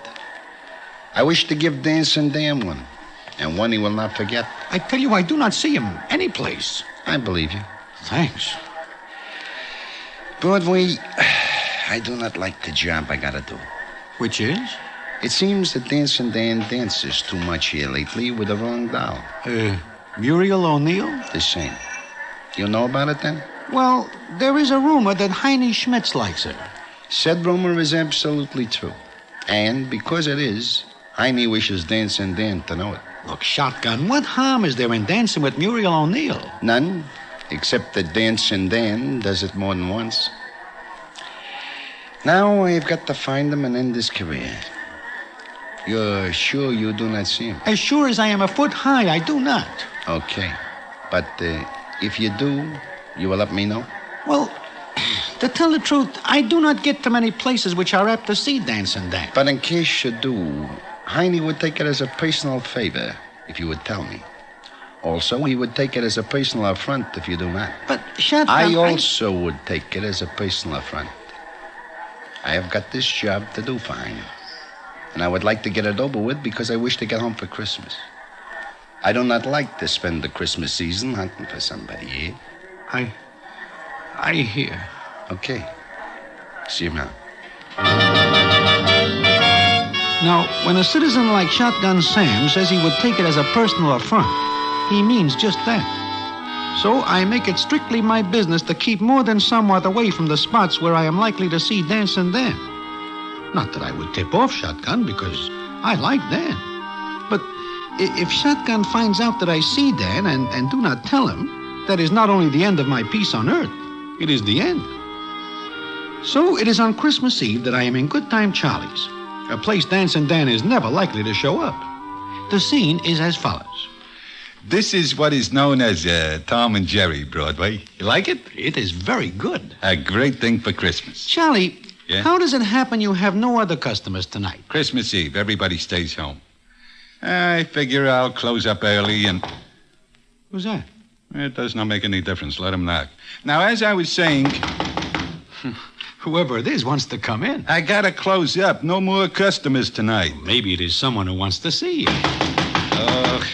Speaker 10: I wish to give Dancing Dan one. And one he will not forget.
Speaker 1: I tell you, I do not see him any place.
Speaker 10: I believe you.
Speaker 1: Thanks.
Speaker 10: Broadway, I do not like the job I gotta do.
Speaker 1: Which is?
Speaker 10: It seems that Dancing Dan dances too much here lately with the wrong doll.
Speaker 1: Muriel O'Neill?
Speaker 10: The same. You know about it then?
Speaker 1: Well, there is a rumor that Heine Schmitz likes her.
Speaker 10: Said rumor is absolutely true. And because it is, Heine wishes Dancing Dan to know it.
Speaker 1: Look, Shotgun, what harm is there in dancing with Muriel O'Neill?
Speaker 10: None, except that Dancing Dan does it more than once. Now I've got to find him and end his career. You're sure you do not see him?
Speaker 1: As sure as I am a foot high, I do not.
Speaker 10: Okay. But if you do, you will let me know?
Speaker 1: Well, to tell the truth, I do not get to many places which are apt to see Dancing Dan.
Speaker 10: But in case you do, Heine would take it as a personal favor if you would tell me. Also, he would take it as a personal affront if you do not.
Speaker 1: But, Shotgun,
Speaker 10: I also would take it as a personal affront. I have got this job to do for Heine. And I would like to get it over with because I wish to get home for Christmas. I do not like to spend the Christmas season hunting for somebody, eh?
Speaker 1: I hear.
Speaker 10: Okay. See you now.
Speaker 1: Now, when a citizen like Shotgun Sam says he would take it as a personal affront, he means just that. So I make it strictly my business to keep more than somewhat away from the spots where I am likely to see Dancing Dan. Not that I would tip off Shotgun, because I like Dan. But if Shotgun finds out that I see Dan and do not tell him, that is not only the end of my peace on earth, it is the end. So it is on Christmas Eve that I am in Good Time Charlie's, a place Dancing Dan is never likely to show up. The scene is as follows.
Speaker 22: This is what is known as Tom and Jerry, Broadway. You like it?
Speaker 1: It is very good.
Speaker 22: A great thing for Christmas.
Speaker 1: Charlie,
Speaker 22: yeah?
Speaker 1: How does it happen you have no other customers tonight?
Speaker 22: Christmas Eve. Everybody stays home. I figure I'll close up early and...
Speaker 1: Who's that?
Speaker 22: It does not make any difference. Let him knock. Now, as I was saying...
Speaker 1: Whoever it is wants to come in.
Speaker 22: I gotta close up. No more customers tonight.
Speaker 1: Maybe it is someone who wants to see you.
Speaker 22: Oh,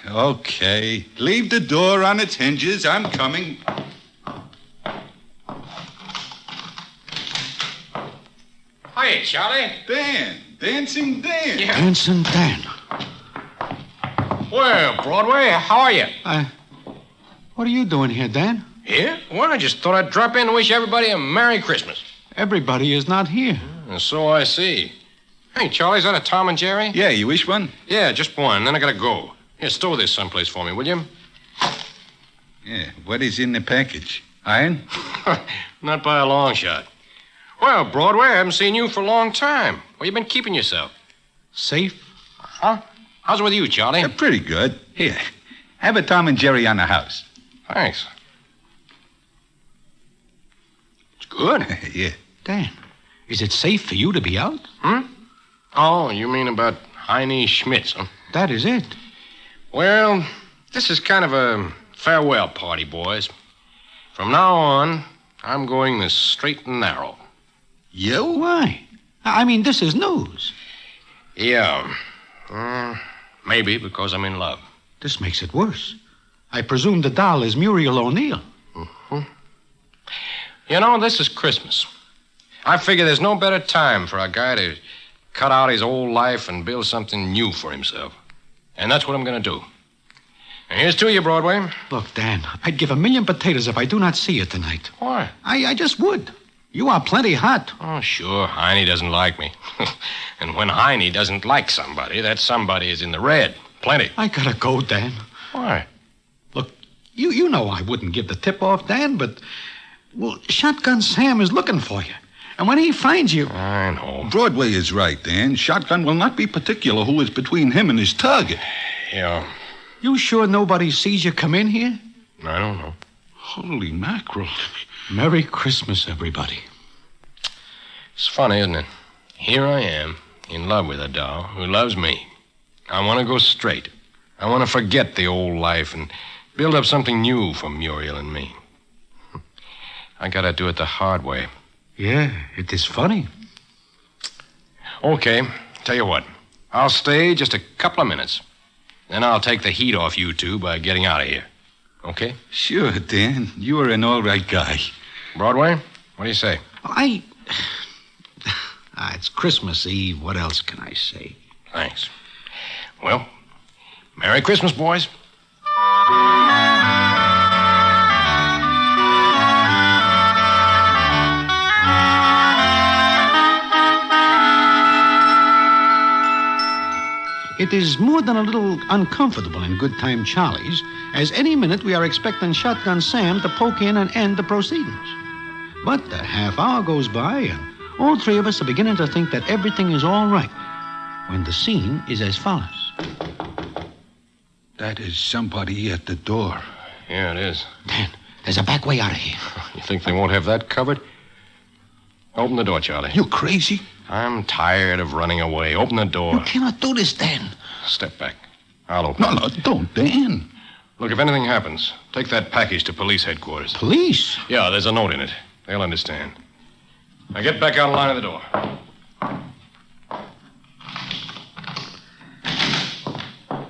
Speaker 22: okay. Leave the door on its hinges. I'm coming.
Speaker 23: Hiya, Charlie.
Speaker 22: Dan. Dancing Dan.
Speaker 23: Yeah.
Speaker 1: Dancing Dan.
Speaker 23: Well, Broadway, how are you?
Speaker 1: What are you doing here, Dan?
Speaker 23: Here? Well, I just thought I'd drop in and wish everybody a Merry Christmas.
Speaker 1: Everybody is not here.
Speaker 23: And so I see. Hey, Charlie, is that a Tom and Jerry?
Speaker 22: Yeah, you wish one?
Speaker 23: Yeah, just one. Then I gotta go. Here, store this someplace for me, will you?
Speaker 22: Yeah, what is in the package? Iron?
Speaker 23: Not by a long shot. Well, Broadway, I haven't seen you for a long time. Where you been keeping yourself?
Speaker 21: Safe?
Speaker 23: Huh? How's it with you, Charlie?
Speaker 22: Pretty good. Here, have a Tom and Jerry on the house.
Speaker 23: Thanks. It's good.
Speaker 22: Yeah.
Speaker 21: Dan, is it safe for you to be out?
Speaker 23: Oh, you mean about Heine Schmitz, huh?
Speaker 21: That is it.
Speaker 23: Well, this is kind of a farewell party, boys. From now on, I'm going the straight and narrow.
Speaker 21: You? Why? I mean, this is news.
Speaker 23: Yeah. Maybe because I'm in love.
Speaker 21: This makes it worse. I presume the doll is Muriel O'Neill.
Speaker 23: You know, this is Christmas. I figure there's no better time for a guy to cut out his old life and build something new for himself. And that's what I'm going to do. And here's to you, Broadway.
Speaker 21: Look, Dan, I'd give 1,000,000 potatoes if I do not see you tonight.
Speaker 23: Why?
Speaker 21: I just would. You are plenty hot.
Speaker 23: Oh, sure. Heine doesn't like me. And when Heine doesn't like somebody, that somebody is in the red. Plenty.
Speaker 21: I gotta go, Dan.
Speaker 23: Why?
Speaker 21: Look, you know I wouldn't give the tip off, Dan, but, well, Shotgun Sam is looking for you. And when he finds you...
Speaker 23: I know.
Speaker 22: Broadway is right, Dan. Shotgun will not be particular who is between him and his target.
Speaker 23: Yeah.
Speaker 21: You sure nobody sees you come in here?
Speaker 23: I don't know.
Speaker 22: Holy mackerel.
Speaker 21: Merry Christmas, everybody.
Speaker 23: It's funny, isn't it? Here I am, in love with a doll who loves me. I want to go straight. I want to forget the old life and build up something new for Muriel and me. I gotta do it the hard way.
Speaker 21: Yeah, it is funny.
Speaker 23: Okay, tell you what. I'll stay just a couple of minutes. Then I'll take the heat off you two by getting out of here. Okay?
Speaker 22: Sure, Dan. You are an all right guy.
Speaker 23: Broadway, what do you say?
Speaker 21: It's Christmas Eve. What else can I say?
Speaker 23: Thanks. Well, Merry Christmas, boys.
Speaker 21: It is more than a little uncomfortable in Good Time Charlie's, as any minute we are expecting Shotgun Sam to poke in and end the proceedings. But a half hour goes by, and all three of us are beginning to think that everything is all right, when the scene is as follows.
Speaker 22: That is somebody at the door.
Speaker 23: Yeah, it is.
Speaker 21: Dan, there's a back way out of here.
Speaker 23: You think they won't have that covered? Open the door, Charlie.
Speaker 22: You crazy?
Speaker 23: I'm tired of running away. Open the door.
Speaker 21: You cannot do this, Dan.
Speaker 23: Step back. I'll open it.
Speaker 22: No, don't, Dan.
Speaker 23: Look, if anything happens, take that package to police headquarters.
Speaker 21: Police?
Speaker 23: Yeah, there's a note in it. They'll understand. Now get back out of line of the door.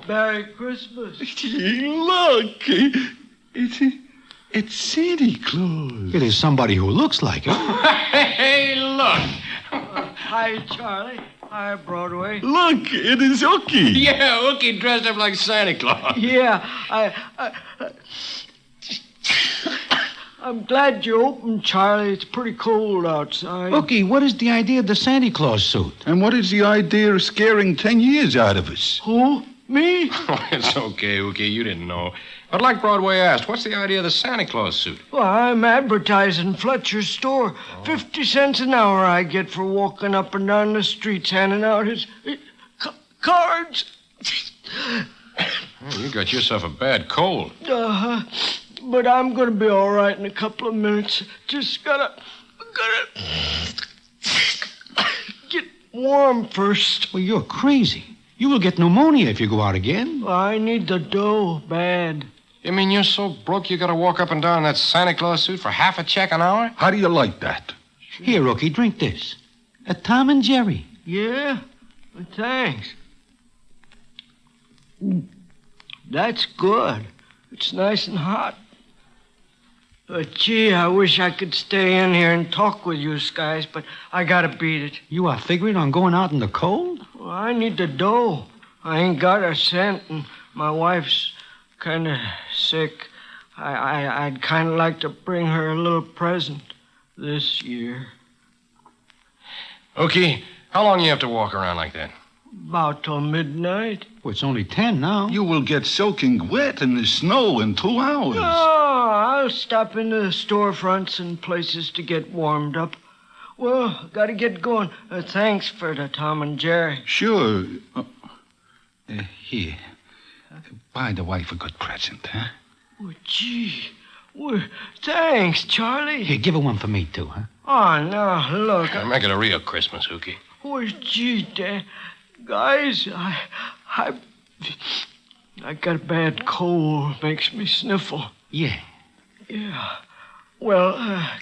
Speaker 7: Merry Christmas.
Speaker 22: Look, it's Santa Claus.
Speaker 21: It is somebody who looks like it.
Speaker 23: Hey, look.
Speaker 7: Hi, Charlie. Hi, Broadway.
Speaker 22: Look, it is Ookie.
Speaker 23: Yeah, Ookie dressed up like Santa Claus.
Speaker 7: Yeah, I'm glad you opened, Charlie. It's pretty cold outside.
Speaker 21: Ookie, what is the idea of the Santa Claus suit?
Speaker 22: And what is the idea of scaring 10 years out of us?
Speaker 7: Who? Me?
Speaker 23: Oh, it's okay, Ookie. You didn't know. But like Broadway asked, what's the idea of the Santa Claus suit?
Speaker 7: Well, I'm advertising Fletcher's store. 50 cents an hour I get for walking up and down the streets handing out his cards.
Speaker 23: You got yourself a bad cold.
Speaker 7: But I'm going to be all right in a couple of minutes. Just gotta get warm first.
Speaker 21: Well, you're crazy. You will get pneumonia if you go out again.
Speaker 7: I need the dough bad.
Speaker 23: You mean you're so broke you gotta walk up and down in that Santa Claus suit for half a check an hour?
Speaker 22: How do you like that?
Speaker 21: Here, Rookie, drink this. A Tom and Jerry.
Speaker 7: Yeah? Thanks. That's good. It's nice and hot. But, gee, I wish I could stay in here and talk with you guys, but I gotta beat it.
Speaker 21: You are figuring on going out in the cold?
Speaker 7: Well, I need the dough. I ain't got a cent, and my wife's kind of sick. I'd kind of like to bring her a little present this year.
Speaker 23: Okay, How long you have to walk around like that?
Speaker 7: About till midnight.
Speaker 23: Well, it's only 10 now.
Speaker 18: You will get soaking wet in the snow in 2 hours.
Speaker 7: No, I'll stop in the storefronts and places to get warmed up. Well, gotta get going. Thanks for the Tom and Jerry.
Speaker 18: Sure. Here. Buy the wife a good present, huh?
Speaker 7: Well, gee. Well, thanks, Charlie.
Speaker 9: Here, give her one for me, too, huh?
Speaker 7: Oh, no, look.
Speaker 23: Make it a real Christmas, Ookie.
Speaker 7: Oh, gee, Dad. Guys, I got a bad cold. Makes me sniffle.
Speaker 9: Yeah.
Speaker 7: Yeah. Well,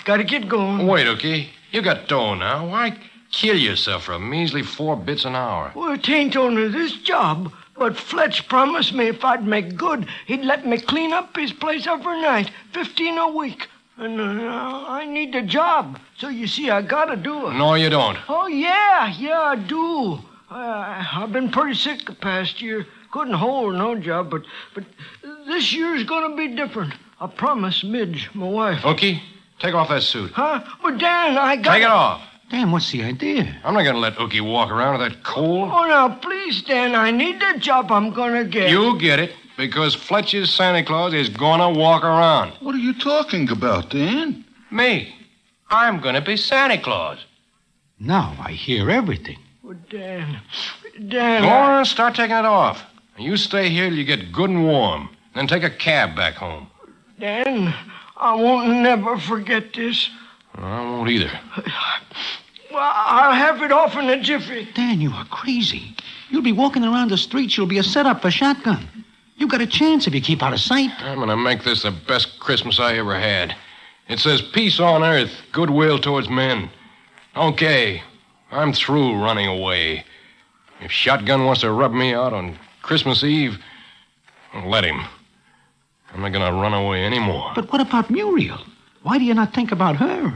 Speaker 7: gotta get going.
Speaker 23: Wait, Ookie. You got dough now. Why kill yourself for a measly 4 bits an hour?
Speaker 7: Well, it ain't only this job, but Fletch promised me if I'd make good, he'd let me clean up his place every night, 15 a week. And I need a job, so you see, I gotta do it.
Speaker 23: No, you don't.
Speaker 7: Oh, yeah, I do. I've been pretty sick the past year. Couldn't hold no job, but this year's gonna be different. I promise Midge, my wife.
Speaker 23: Ookie, take off that suit.
Speaker 7: Huh? But Dan, I got...
Speaker 23: Take it off.
Speaker 9: Dan, what's the idea?
Speaker 23: I'm not going to let Ookie walk around with that cold.
Speaker 7: Oh, now, please, Dan, I need the job I'm gonna get.
Speaker 23: You get it, because Fletcher's Santa Claus is going to walk around.
Speaker 18: What are you talking about, Dan?
Speaker 23: Me. I'm going to be Santa Claus.
Speaker 9: Now I hear everything.
Speaker 7: Oh, Dan. Dan.
Speaker 23: Go on, start taking it off. You stay here till you get good and warm. Then take a cab back home.
Speaker 7: Dan, I won't never forget this.
Speaker 23: I won't either.
Speaker 7: Well, I'll have it off in a jiffy.
Speaker 9: Dan, you are crazy. You'll be walking around the streets. You'll be a setup for shotgun. You got a chance if you keep out of sight.
Speaker 23: I'm going to make this the best Christmas I ever had. It says peace on earth, goodwill towards men. Okay, I'm through running away. If Shotgun wants to rub me out on Christmas Eve, let him. I'm not going to run away anymore.
Speaker 9: But what about Muriel? Why do you not think about her?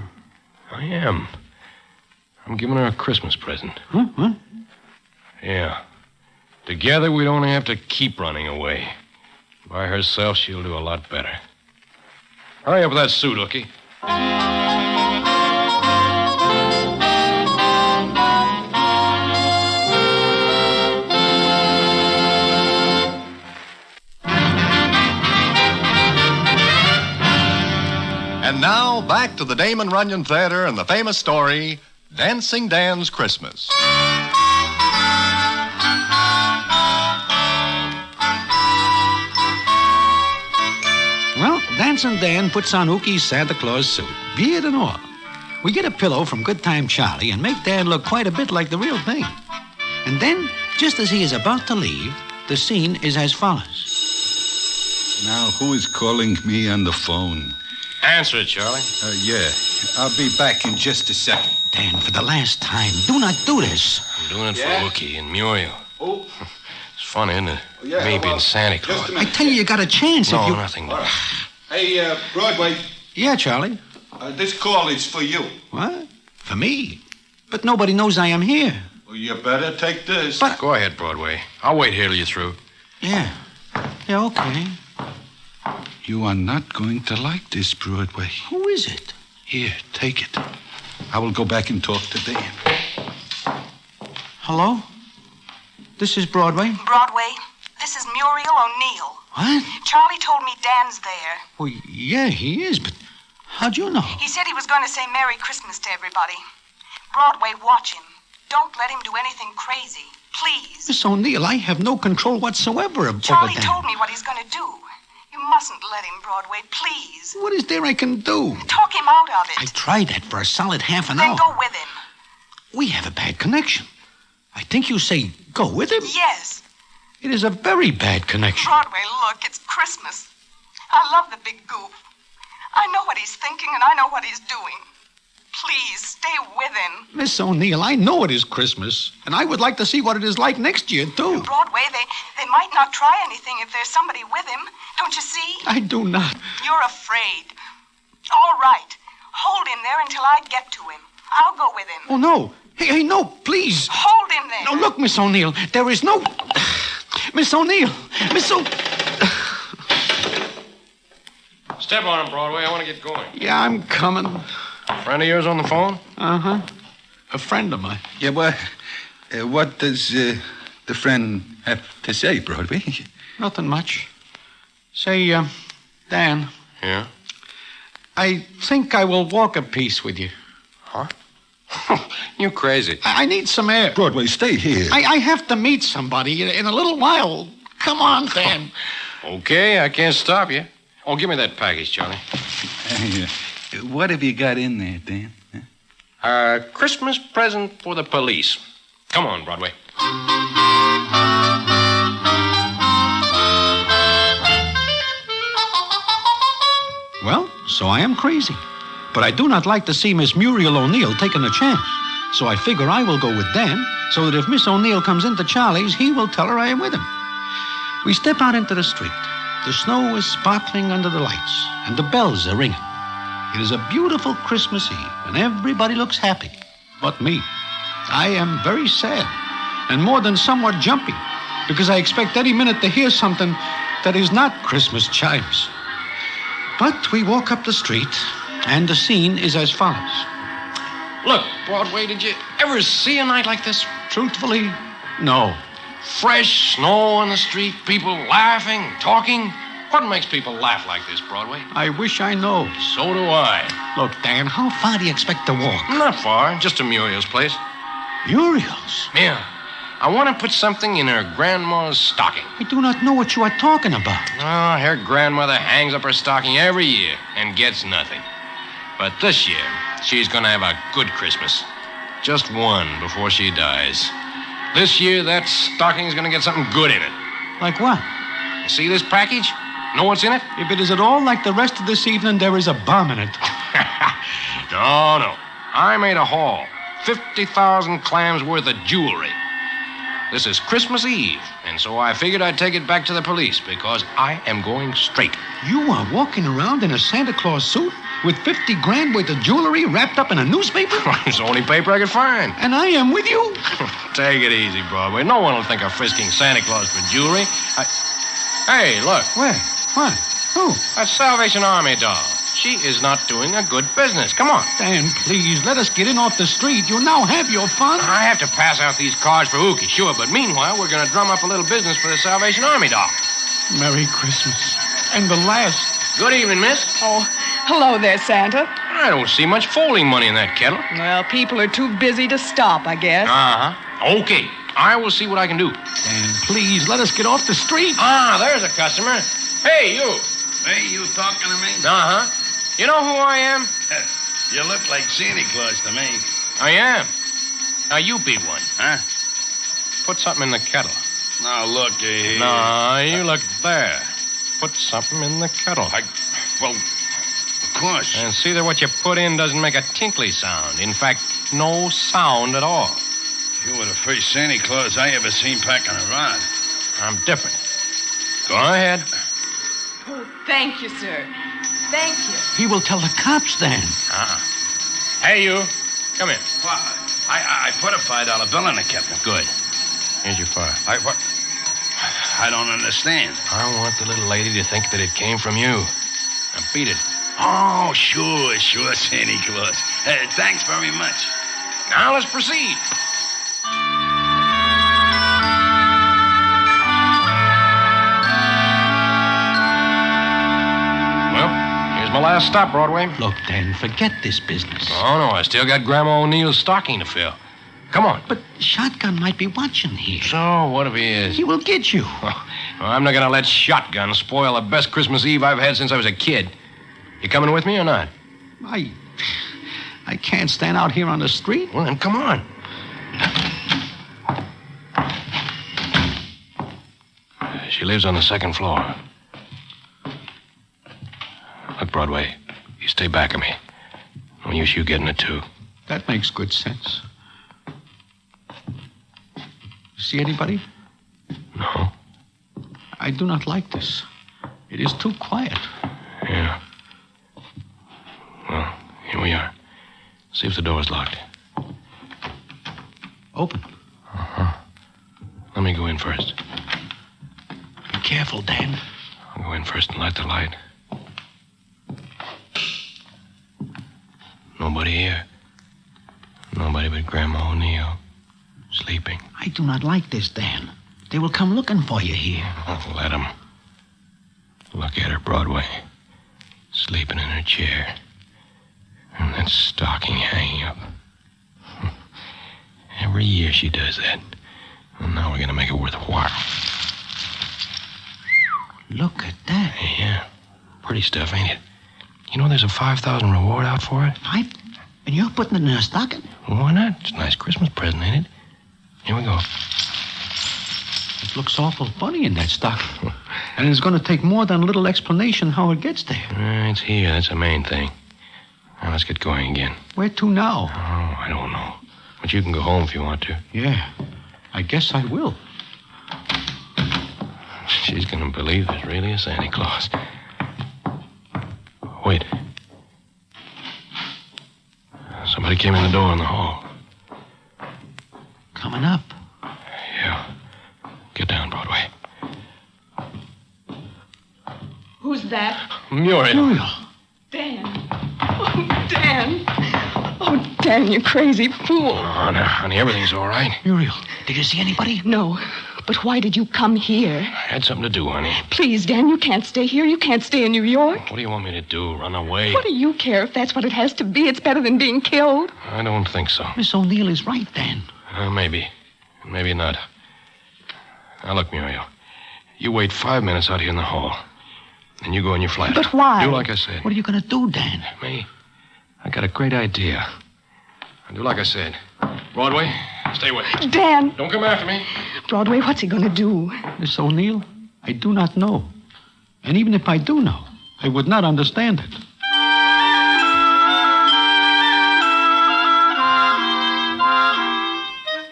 Speaker 23: I am. I'm giving her a Christmas present.
Speaker 9: Huh? What?
Speaker 23: Yeah. Together, we'd only have to keep running away. By herself, she'll do a lot better. Hurry up with that suit, Ookie.
Speaker 2: And now, back to the Damon Runyon Theater and the famous story, Dancing Dan's Christmas.
Speaker 9: Well, Dancing Dan puts on Ookie's Santa Claus suit, beard and all. We get a pillow from Good Time Charlie and make Dan look quite a bit like the real thing. And then, just as he is about to leave, the scene is as follows.
Speaker 18: Now, who is calling me on the phone?
Speaker 23: Answer it, Charlie.
Speaker 18: Yeah. I'll be back in just a second.
Speaker 9: Dan, for the last time, do not do this.
Speaker 23: I'm doing it for Ookie and Muriel.
Speaker 18: Oh.
Speaker 23: It's funny, isn't it?
Speaker 18: Yeah,
Speaker 23: Me being Santa Claus.
Speaker 9: I tell you got a chance
Speaker 23: No,
Speaker 9: if you...
Speaker 23: nothing.
Speaker 18: All right. Hey, Broadway,
Speaker 9: Yeah, Charlie.
Speaker 18: this call is for you.
Speaker 9: What? For me? But nobody knows I am here.
Speaker 18: Well, you better take this.
Speaker 9: But...
Speaker 23: Go ahead, Broadway. I'll wait here till you're through.
Speaker 9: Yeah. Yeah, okay.
Speaker 18: You are not going to like this, Broadway.
Speaker 9: Who is it?
Speaker 18: Here, take it. I will go back and talk to Dan.
Speaker 9: Hello? This is Broadway?
Speaker 13: Broadway, this is Muriel O'Neill.
Speaker 9: What?
Speaker 13: Charlie told me Dan's there.
Speaker 9: Well, yeah, he is, but how'd you know?
Speaker 13: He said he was going to say Merry Christmas to everybody. Broadway, watch him. Don't let him do anything crazy. Please.
Speaker 9: Miss O'Neill, I have no control whatsoever over
Speaker 13: Charlie
Speaker 9: that.
Speaker 13: told me what he's going to do. You mustn't let him, Broadway, please.
Speaker 9: What is there I can do?
Speaker 13: Talk him out of it.
Speaker 9: I tried that for a solid half an
Speaker 13: Then
Speaker 9: hour.
Speaker 13: go with him.
Speaker 9: We have a bad connection. I think you say go with him?
Speaker 13: Yes.
Speaker 9: It is a very bad connection.
Speaker 13: Broadway, look, it's Christmas. I love the big goof. I know what he's thinking and I know what he's doing. Please, stay with him.
Speaker 9: Miss O'Neill, I know it is Christmas, and I would like to see what it is like next year, too.
Speaker 13: Broadway, they might not try anything if there's somebody with him. Don't you see?
Speaker 9: I do not.
Speaker 13: You're afraid. All right. Hold him there until I get to him. I'll go with him.
Speaker 9: Oh, no. Hey, no, please.
Speaker 13: Hold him there.
Speaker 9: No, look, Miss O'Neill, there is no... Miss O'Neill, Miss O...
Speaker 23: Step on him, Broadway. I want to get going.
Speaker 9: Yeah, I'm coming.
Speaker 23: Friend of yours on the phone?
Speaker 9: Uh-huh. A friend of mine.
Speaker 18: Yeah, well,
Speaker 22: What does the friend have to say, Broadway?
Speaker 9: Nothing much. Say, Dan.
Speaker 23: Yeah?
Speaker 9: I think I will walk a piece with you.
Speaker 23: Huh? You crazy.
Speaker 9: I need some air.
Speaker 22: Broadway, stay here.
Speaker 9: I have to meet somebody in a little while. Come on, Dan.
Speaker 23: Okay, I can't stop you. Oh, give me that package, Johnny.
Speaker 22: What have you got in there, Dan?
Speaker 23: Christmas present for the police. Come on, Broadway.
Speaker 9: Well, so I am crazy. But I do not like to see Miss Muriel O'Neill taking a chance. So I figure I will go with Dan, so that if Miss O'Neill comes into Charlie's, he will tell her I am with him. We step out into the street. The snow is sparkling under the lights, and the bells are ringing. It is a beautiful Christmas Eve, and everybody looks happy. But me. I am very sad, and more than somewhat jumpy, because I expect any minute to hear something that is not Christmas chimes. But we walk up the street, and the scene is as follows.
Speaker 23: Look, Broadway, did you ever see a night like this?
Speaker 9: Truthfully, no.
Speaker 23: Fresh snow on the street, people laughing, talking. What makes people laugh like this, Broadway?
Speaker 9: I wish I know.
Speaker 23: So do I.
Speaker 9: Look, Dan, how far do you expect to walk?
Speaker 23: Not far, just to Muriel's place.
Speaker 9: Muriel's?
Speaker 23: Yeah. I want to put something in her grandma's stocking.
Speaker 9: I do not know what you are talking about.
Speaker 23: Oh, her grandmother hangs up her stocking every year and gets nothing. But this year, she's going to have a good Christmas. Just one before she dies. This year, that stocking's going to get something good in it.
Speaker 9: Like what?
Speaker 23: You see this package? Know what's in it?
Speaker 9: If it is at all like the rest of this evening, there is a bomb in it.
Speaker 23: No. I made a haul. 50,000 clams worth of jewelry. This is Christmas Eve, and so I figured I'd take it back to the police because I am going straight.
Speaker 9: You are walking around in a Santa Claus suit with 50 grand worth of jewelry wrapped up in a newspaper?
Speaker 23: It's the only paper I could find.
Speaker 9: And I am with you?
Speaker 23: Take it easy, Broadway. No one will think of frisking Santa Claus for jewelry. Hey, look.
Speaker 9: Where? What? Who?
Speaker 23: A Salvation Army doll. She is not doing a good business. Come on.
Speaker 9: Dan, please, let us get in off the street. You now have your fun.
Speaker 23: I have to pass out these cards for Ookie, sure, but meanwhile, we're going to drum up a little business for the Salvation Army doll.
Speaker 9: Merry Christmas. And the last.
Speaker 23: Good evening, miss.
Speaker 13: Oh, hello there, Santa.
Speaker 23: I don't see much folding money in that kettle.
Speaker 13: Well, people are too busy to stop, I guess.
Speaker 23: Uh-huh. Okay. I will see what I can do.
Speaker 9: Dan, please, let us get off the street.
Speaker 23: Ah, there's a customer. Hey, you.
Speaker 5: Hey, you talking to me?
Speaker 23: Uh-huh. You know who I am?
Speaker 5: You look like Santa Claus to me.
Speaker 23: I am. Now, you be one.
Speaker 5: Huh?
Speaker 23: Put something in the kettle.
Speaker 5: Now, look,
Speaker 23: No, you look there. Put something in the kettle.
Speaker 5: Well, of course.
Speaker 23: And see that what you put in doesn't make a tinkly sound. In fact, no sound at all.
Speaker 5: You were the first Santa Claus I ever seen packing a rod.
Speaker 23: I'm different. Go ahead.
Speaker 13: Oh, thank you, sir. Thank you.
Speaker 9: He will tell the cops then.
Speaker 23: Hey, you. Come here.
Speaker 5: Well, I put a $5 bill in the kettle.
Speaker 23: Good. Here's your fire.
Speaker 5: What? I don't understand.
Speaker 23: I want the little lady to think that it came from you. Now, beat it.
Speaker 5: Oh, sure, Santa Claus. Thanks very much.
Speaker 23: Now, let's proceed. My last stop, Broadway.
Speaker 9: Look, Dan, forget this business.
Speaker 23: Oh, no, I still got Grandma O'Neill's stocking to fill. Come on.
Speaker 9: But Shotgun might be watching here.
Speaker 23: So, what if he is?
Speaker 9: He will get you.
Speaker 23: Well, I'm not going to let Shotgun spoil the best Christmas Eve I've had since I was a kid. You coming with me or not?
Speaker 9: I can't stand out here on the street.
Speaker 23: Well, then come on. She lives on the second floor. Look, Broadway, you stay back of me. No use you getting it, too.
Speaker 9: That makes good sense. See anybody?
Speaker 23: No.
Speaker 9: I do not like this. It is too quiet.
Speaker 23: Yeah. Well, here we are. See if the door's locked.
Speaker 9: Open.
Speaker 23: Uh-huh. Let me go in first.
Speaker 9: Be careful, Dan.
Speaker 23: I'll go in first and light the light. Nobody here. Nobody but Grandma O'Neill. Sleeping.
Speaker 9: I do not like this, Dan. They will come looking for you here.
Speaker 23: Oh, let them. Look at her, Broadway. Sleeping in her chair. And that stocking hanging up. Every year she does that. And now we're going to make it worthwhile.
Speaker 9: Look at that.
Speaker 23: Yeah. Pretty stuff, ain't it? You know there's a $5,000 reward out for it?
Speaker 9: And you're putting it in a stocking?
Speaker 23: Well, why not? It's a nice Christmas present, ain't it? Here we go.
Speaker 9: It looks awful funny in that stocking. And it's going to take more than a little explanation how it gets there.
Speaker 23: It's here. That's the main thing. Now, let's get going again.
Speaker 9: Where to now?
Speaker 23: Oh, I don't know. But you can go home if you want to.
Speaker 9: Yeah, I guess I will.
Speaker 23: She's going to believe there's really a Santa Claus. Wait. Somebody came in the door in the hall.
Speaker 9: Coming up.
Speaker 23: Yeah. Get down, Broadway.
Speaker 13: Who's that?
Speaker 23: Muriel.
Speaker 13: Dan. Oh, Dan. Oh, Dan, you crazy fool.
Speaker 23: Oh, now, honey, everything's all right.
Speaker 9: Muriel, did you see anybody?
Speaker 13: No. But why did you come here?
Speaker 23: I had something to do, honey.
Speaker 13: Please, Dan, you can't stay here. You can't stay in New York.
Speaker 23: What do you want me to do? Run away?
Speaker 13: What do you care if that's what it has to be? It's better than being killed.
Speaker 23: I don't think so.
Speaker 9: Miss O'Neill is right, Dan.
Speaker 23: Maybe. Maybe not. Now, look, Muriel. You wait 5 minutes out here in the hall. Then you go in your flat.
Speaker 13: But why?
Speaker 23: Do like I said.
Speaker 9: What are you going to do, Dan?
Speaker 23: Me? I got a great idea. I'll do like I said. Broadway, stay away.
Speaker 13: Dan!
Speaker 23: Don't come after me.
Speaker 13: Broadway, what's he going to do?
Speaker 9: Miss O'Neill, I do not know. And even if I do know, I would not understand it.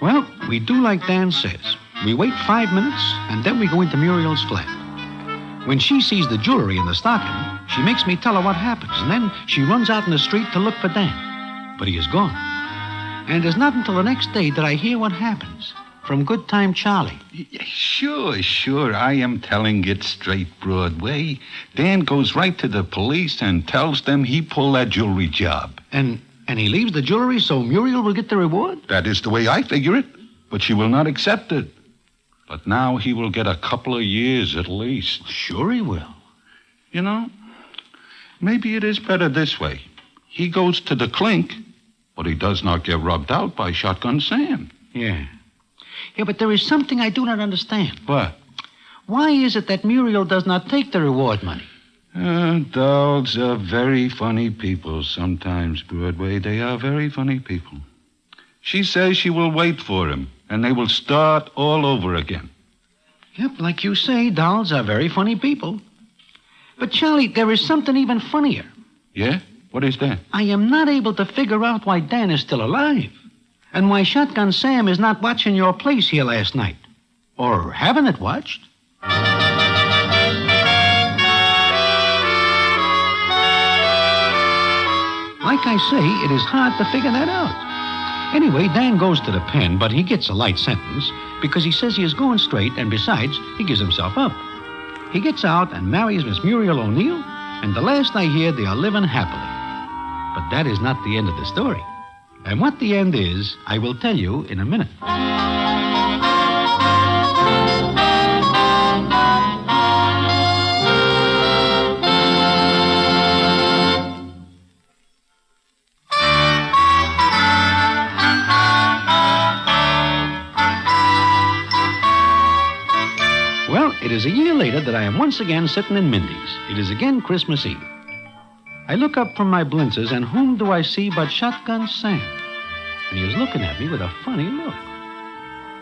Speaker 9: Well, we do like Dan says. We wait 5 minutes, and then we go into Muriel's flat. When she sees the jewelry in the stocking, she makes me tell her what happens, and then she runs out in the street to look for Dan. But he is gone. And it is not until the next day that I hear what happens from Good Time Charlie.
Speaker 18: Sure. I am telling it straight, Broadway. Dan goes right to the police and tells them he pulled that jewelry job.
Speaker 9: And he leaves the jewelry so Muriel will get the reward?
Speaker 18: That is the way I figure it. But she will not accept it. But now he will get a couple of years at least.
Speaker 9: Sure he will.
Speaker 18: You know, maybe it is better this way. He goes to the clink, but he does not get rubbed out by Shotgun Sam.
Speaker 9: Yeah. Yeah, but there is something I do not understand.
Speaker 18: What?
Speaker 9: Why is it that Muriel does not take the reward money?
Speaker 18: Dolls are very funny people sometimes, Broadway. They are very funny people. She says she will wait for him, and they will start all over again.
Speaker 9: Yep, like you say, dolls are very funny people. But, Charlie, there is something even funnier.
Speaker 18: Yeah? What is that?
Speaker 9: I am not able to figure out why Dan is still alive. And why Shotgun Sam is not watching your place here last night. Or having it watched. Like I say, it is hard to figure that out. Anyway, Dan goes to the pen, but he gets a light sentence because he says he is going straight, and besides, he gives himself up. He gets out and marries Miss Muriel O'Neill, and the last I hear, they are living happily. But that is not the end of the story. And what the end is, I will tell you in a minute. Well, it is a year later that I am once again sitting in Mindy's. It is again Christmas Eve. I look up from my blinzers, and whom do I see but Shotgun Sam? And he is looking at me with a funny look.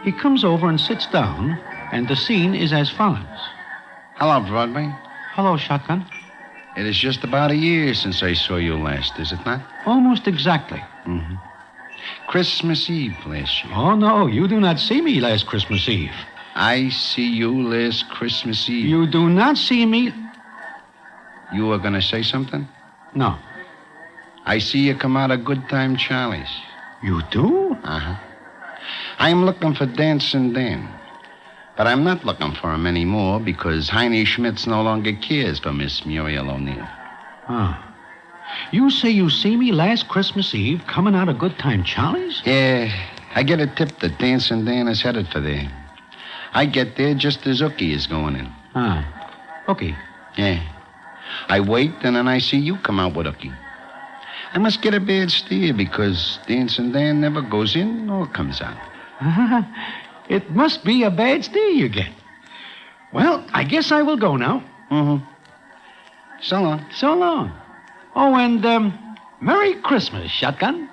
Speaker 9: He comes over and sits down, and the scene is as follows.
Speaker 10: Hello, Broadway.
Speaker 9: Hello, Shotgun.
Speaker 10: It is just about a year since I saw you last, is it not?
Speaker 9: Almost exactly.
Speaker 10: Mm-hmm. Christmas Eve last year.
Speaker 9: Oh, no, you do not see me last Christmas Eve.
Speaker 10: I see you last Christmas Eve.
Speaker 9: You do not see me...
Speaker 10: You were going to say something?
Speaker 9: No.
Speaker 10: I see you come out of Good Time Charlie's.
Speaker 9: You do?
Speaker 10: Uh-huh. I'm looking for Dancing Dan. But I'm not looking for him anymore because Heine Schmitz no longer cares for Miss Muriel O'Neill.
Speaker 9: Oh. You say you see me last Christmas Eve coming out of Good Time Charlie's?
Speaker 10: Yeah, I get a tip that Dancing Dan is headed for there. I get there just as Ookie is going in.
Speaker 9: Ah, Ookie.
Speaker 10: Yeah. I wait, and then I see you come out with Ookie. I must get a bad steer because Dancing Dan never goes in or comes out.
Speaker 9: It must be a bad steer you get. Well, I guess I will go now.
Speaker 10: Mm-hmm. So long.
Speaker 9: So long. Oh, and Merry Christmas, Shotgun.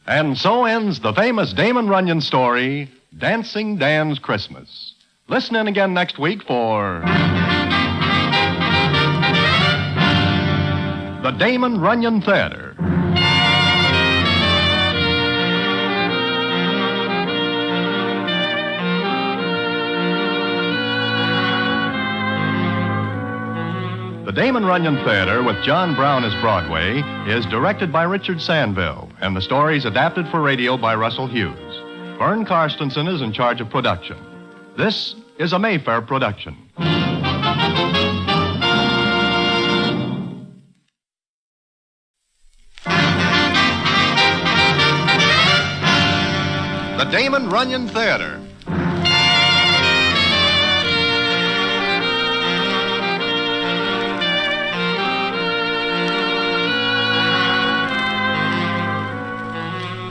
Speaker 2: And so ends the famous Damon Runyon story, Dancing Dan's Christmas. Listen in again next week for the Damon Runyon Theater. The Damon Runyon Theater, with John Brown as Broadway, is directed by Richard Sandville, and the story's adapted for radio by Russell Hughes. Vern Karstensen is in charge of production. This is a Mayfair production. The Damon Runyon Theater.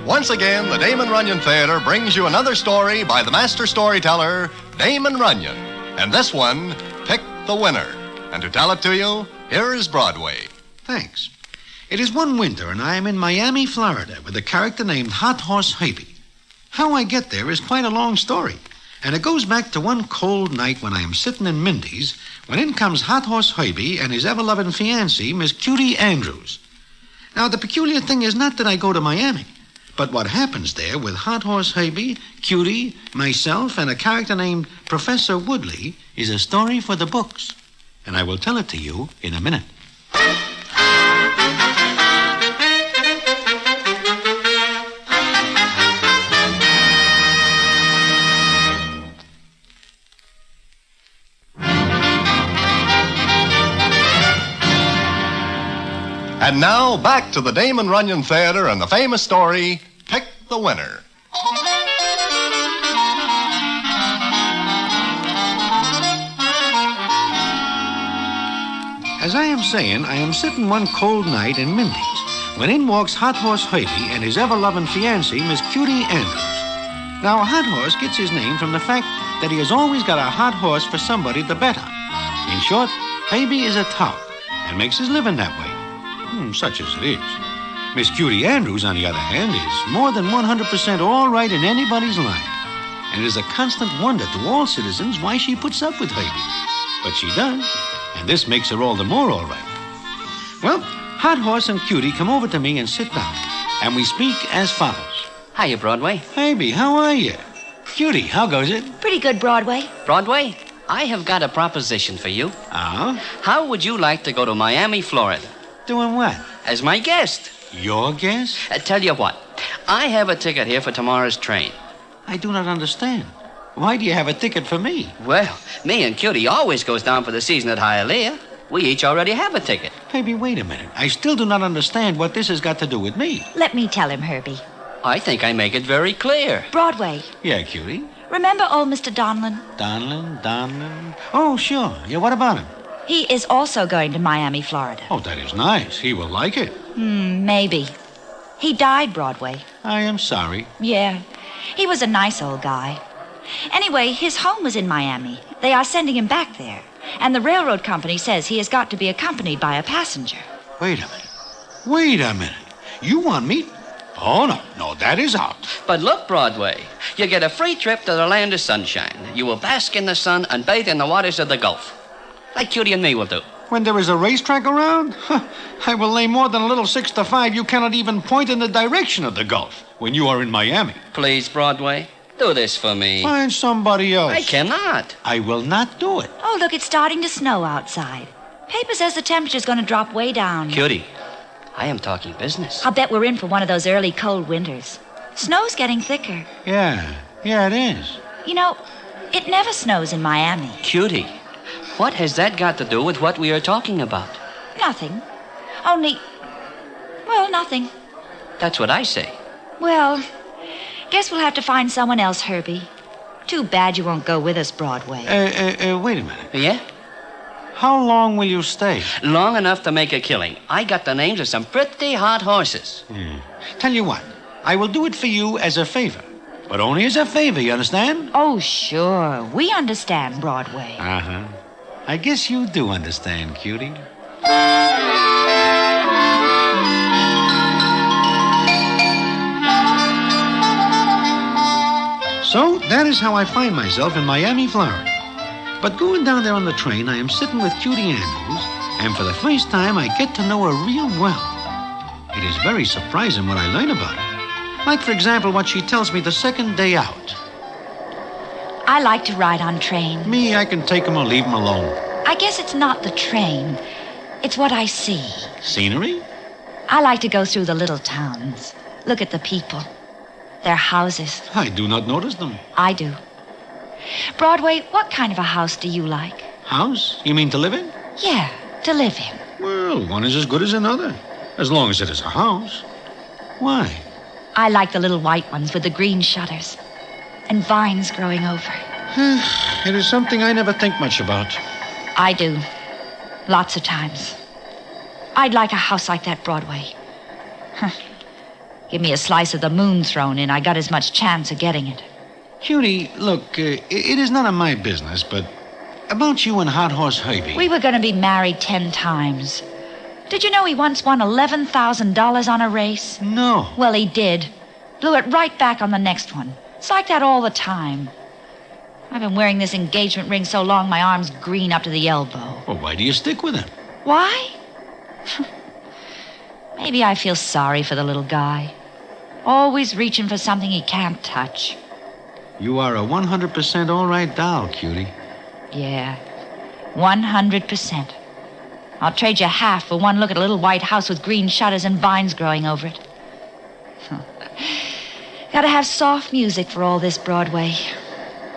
Speaker 2: Once again, the Damon Runyon Theater brings you another story by the master storyteller, Damon Runyon. And this one, Pick the Winner. And to tell it to you, here is Broadway.
Speaker 9: Thanks. It is one winter, and I am in Miami, Florida, with a character named Hot Horse Hybe. How I get there is quite a long story, and it goes back to one cold night when I am sitting in Mindy's, when in comes Hot Horse Hybe and his ever-loving fiancée, Miss Cutie Andrews. Now, the peculiar thing is not that I go to Miami, but what happens there with Hot Horse Hybe, Cutie, myself, and a character named Professor Woodley is a story for the books. And I will tell it to you in a minute.
Speaker 2: And now, back to the Damon Runyon Theater and the famous story, Pick the Winner.
Speaker 9: As I am saying, I am sitting one cold night in Mindy's, when in walks Hot Horse Hybe and his ever-loving fiancée, Miss Cutie Andrews. Now, a hot horse gets his name from the fact that he has always got a hot horse for somebody to bet on. In short, Hybe is a tout and makes his living that way. Such as it is. Miss Cutie Andrews, on the other hand, is more than 100% all right in anybody's line. And it is a constant wonder to all citizens why she puts up with Hybe. But she does, and this makes her all the more all right. Well, Hot Horse and Cutie come over to me and sit down, and we speak as follows.
Speaker 14: Hiya, Broadway.
Speaker 9: Hybe, how are you? Cutie, how goes it?
Speaker 14: Pretty good, Broadway. Broadway, I have got a proposition for you.
Speaker 9: Oh?
Speaker 14: How would you like to go to Miami, Florida?
Speaker 9: Doing what?
Speaker 14: As my guest.
Speaker 9: Your guest?
Speaker 14: Tell you what, I have a ticket here for tomorrow's train.
Speaker 9: I do not understand. Why do you have a ticket for me?
Speaker 14: Well, me and Cutie always goes down for the season at Hialeah. We each already have a ticket.
Speaker 9: Hybe, wait a minute. I still do not understand what this has got to do with me.
Speaker 16: Let me tell him, Herbie.
Speaker 14: I think I make it very clear.
Speaker 16: Broadway.
Speaker 9: Yeah, Cutie?
Speaker 16: Remember old Mr. Donlin?
Speaker 9: Donlin? Oh, sure. Yeah, what about him?
Speaker 16: He is also going to Miami, Florida.
Speaker 9: Oh, that is nice. He will like it.
Speaker 16: Maybe. He died, Broadway.
Speaker 9: I am sorry.
Speaker 16: Yeah. He was a nice old guy. Anyway, his home was in Miami. They are sending him back there. And the railroad company says he has got to be accompanied by a passenger.
Speaker 9: Wait a minute. You want me? Oh, no, that is out.
Speaker 14: But look, Broadway, you get a free trip to the land of sunshine. You will bask in the sun and bathe in the waters of the Gulf. Like Cutie and me will do.
Speaker 9: When there is a racetrack around? I will lay more than a little 6 to 5. You cannot even point in the direction of the Gulf when you are in Miami.
Speaker 14: Please, Broadway, do this for me.
Speaker 9: Find somebody else.
Speaker 14: I cannot.
Speaker 9: I will not do it.
Speaker 16: Oh, look, it's starting to snow outside. Paper says the temperature's going to drop way down.
Speaker 14: Cutie, I am talking business.
Speaker 16: I'll bet we're in for one of those early cold winters. Snow's getting thicker.
Speaker 9: Yeah, it is.
Speaker 16: You know, It never snows in Miami.
Speaker 14: Cutie, what has that got to do with what we are talking about?
Speaker 16: Nothing. Only... Well, nothing.
Speaker 14: That's what I say.
Speaker 16: Well, guess we'll have to find someone else, Herbie. Too bad you won't go with us, Broadway.
Speaker 9: Wait a minute.
Speaker 14: Yeah?
Speaker 9: How long will you stay?
Speaker 14: Long enough to make a killing. I got the names of some pretty hot horses.
Speaker 9: Tell you what, I will do it for you as a favor. But only as a favor, you understand?
Speaker 16: Oh, sure. We understand, Broadway.
Speaker 9: Uh-huh. I guess you do understand, cutie. So, that is how I find myself in Miami, Florida. But going down there on the train, I am sitting with Cutie Andrews, and for the first time, I get to know her real well. It is very surprising what I learn about her. Like, for example, what she tells me the second day out.
Speaker 16: I like to ride on trains.
Speaker 9: Me, I can take 'em or leave 'em alone.
Speaker 16: I guess it's not the train. It's what I see.
Speaker 9: Scenery?
Speaker 16: I like to go through the little towns. Look at the people. Their houses.
Speaker 9: I do not notice them.
Speaker 16: I do. Broadway, what kind of a house do you like?
Speaker 9: House? You mean to live in?
Speaker 16: Yeah, to live in.
Speaker 9: Well, one is as good as another, as long as it is a house. Why?
Speaker 16: I like the little white ones with the green shutters and vines growing over.
Speaker 9: It is something I never think much about.
Speaker 16: I do. Lots of times. I'd like a house like that, Broadway. Give me a slice of the moon thrown in, I got as much chance of getting it.
Speaker 9: Cutie, look, it is none of my business, but about you and Hot Horse Herbie.
Speaker 16: We were going to be married 10 times. Did you know he once won $11,000 on a race?
Speaker 9: No.
Speaker 16: Well, he did. Blew it right back on the next one. It's like that all the time. I've been wearing this engagement ring so long my arm's green up to the elbow.
Speaker 9: Well, why do you stick with him?
Speaker 16: Why? Maybe I feel sorry for the little guy. Always reaching for something he can't touch.
Speaker 9: You are a 100% all right doll, Cutie.
Speaker 16: Yeah, 100%. I'll trade you half for one look at a little white house with green shutters and vines growing over it. Gotta have soft music for all this, Broadway.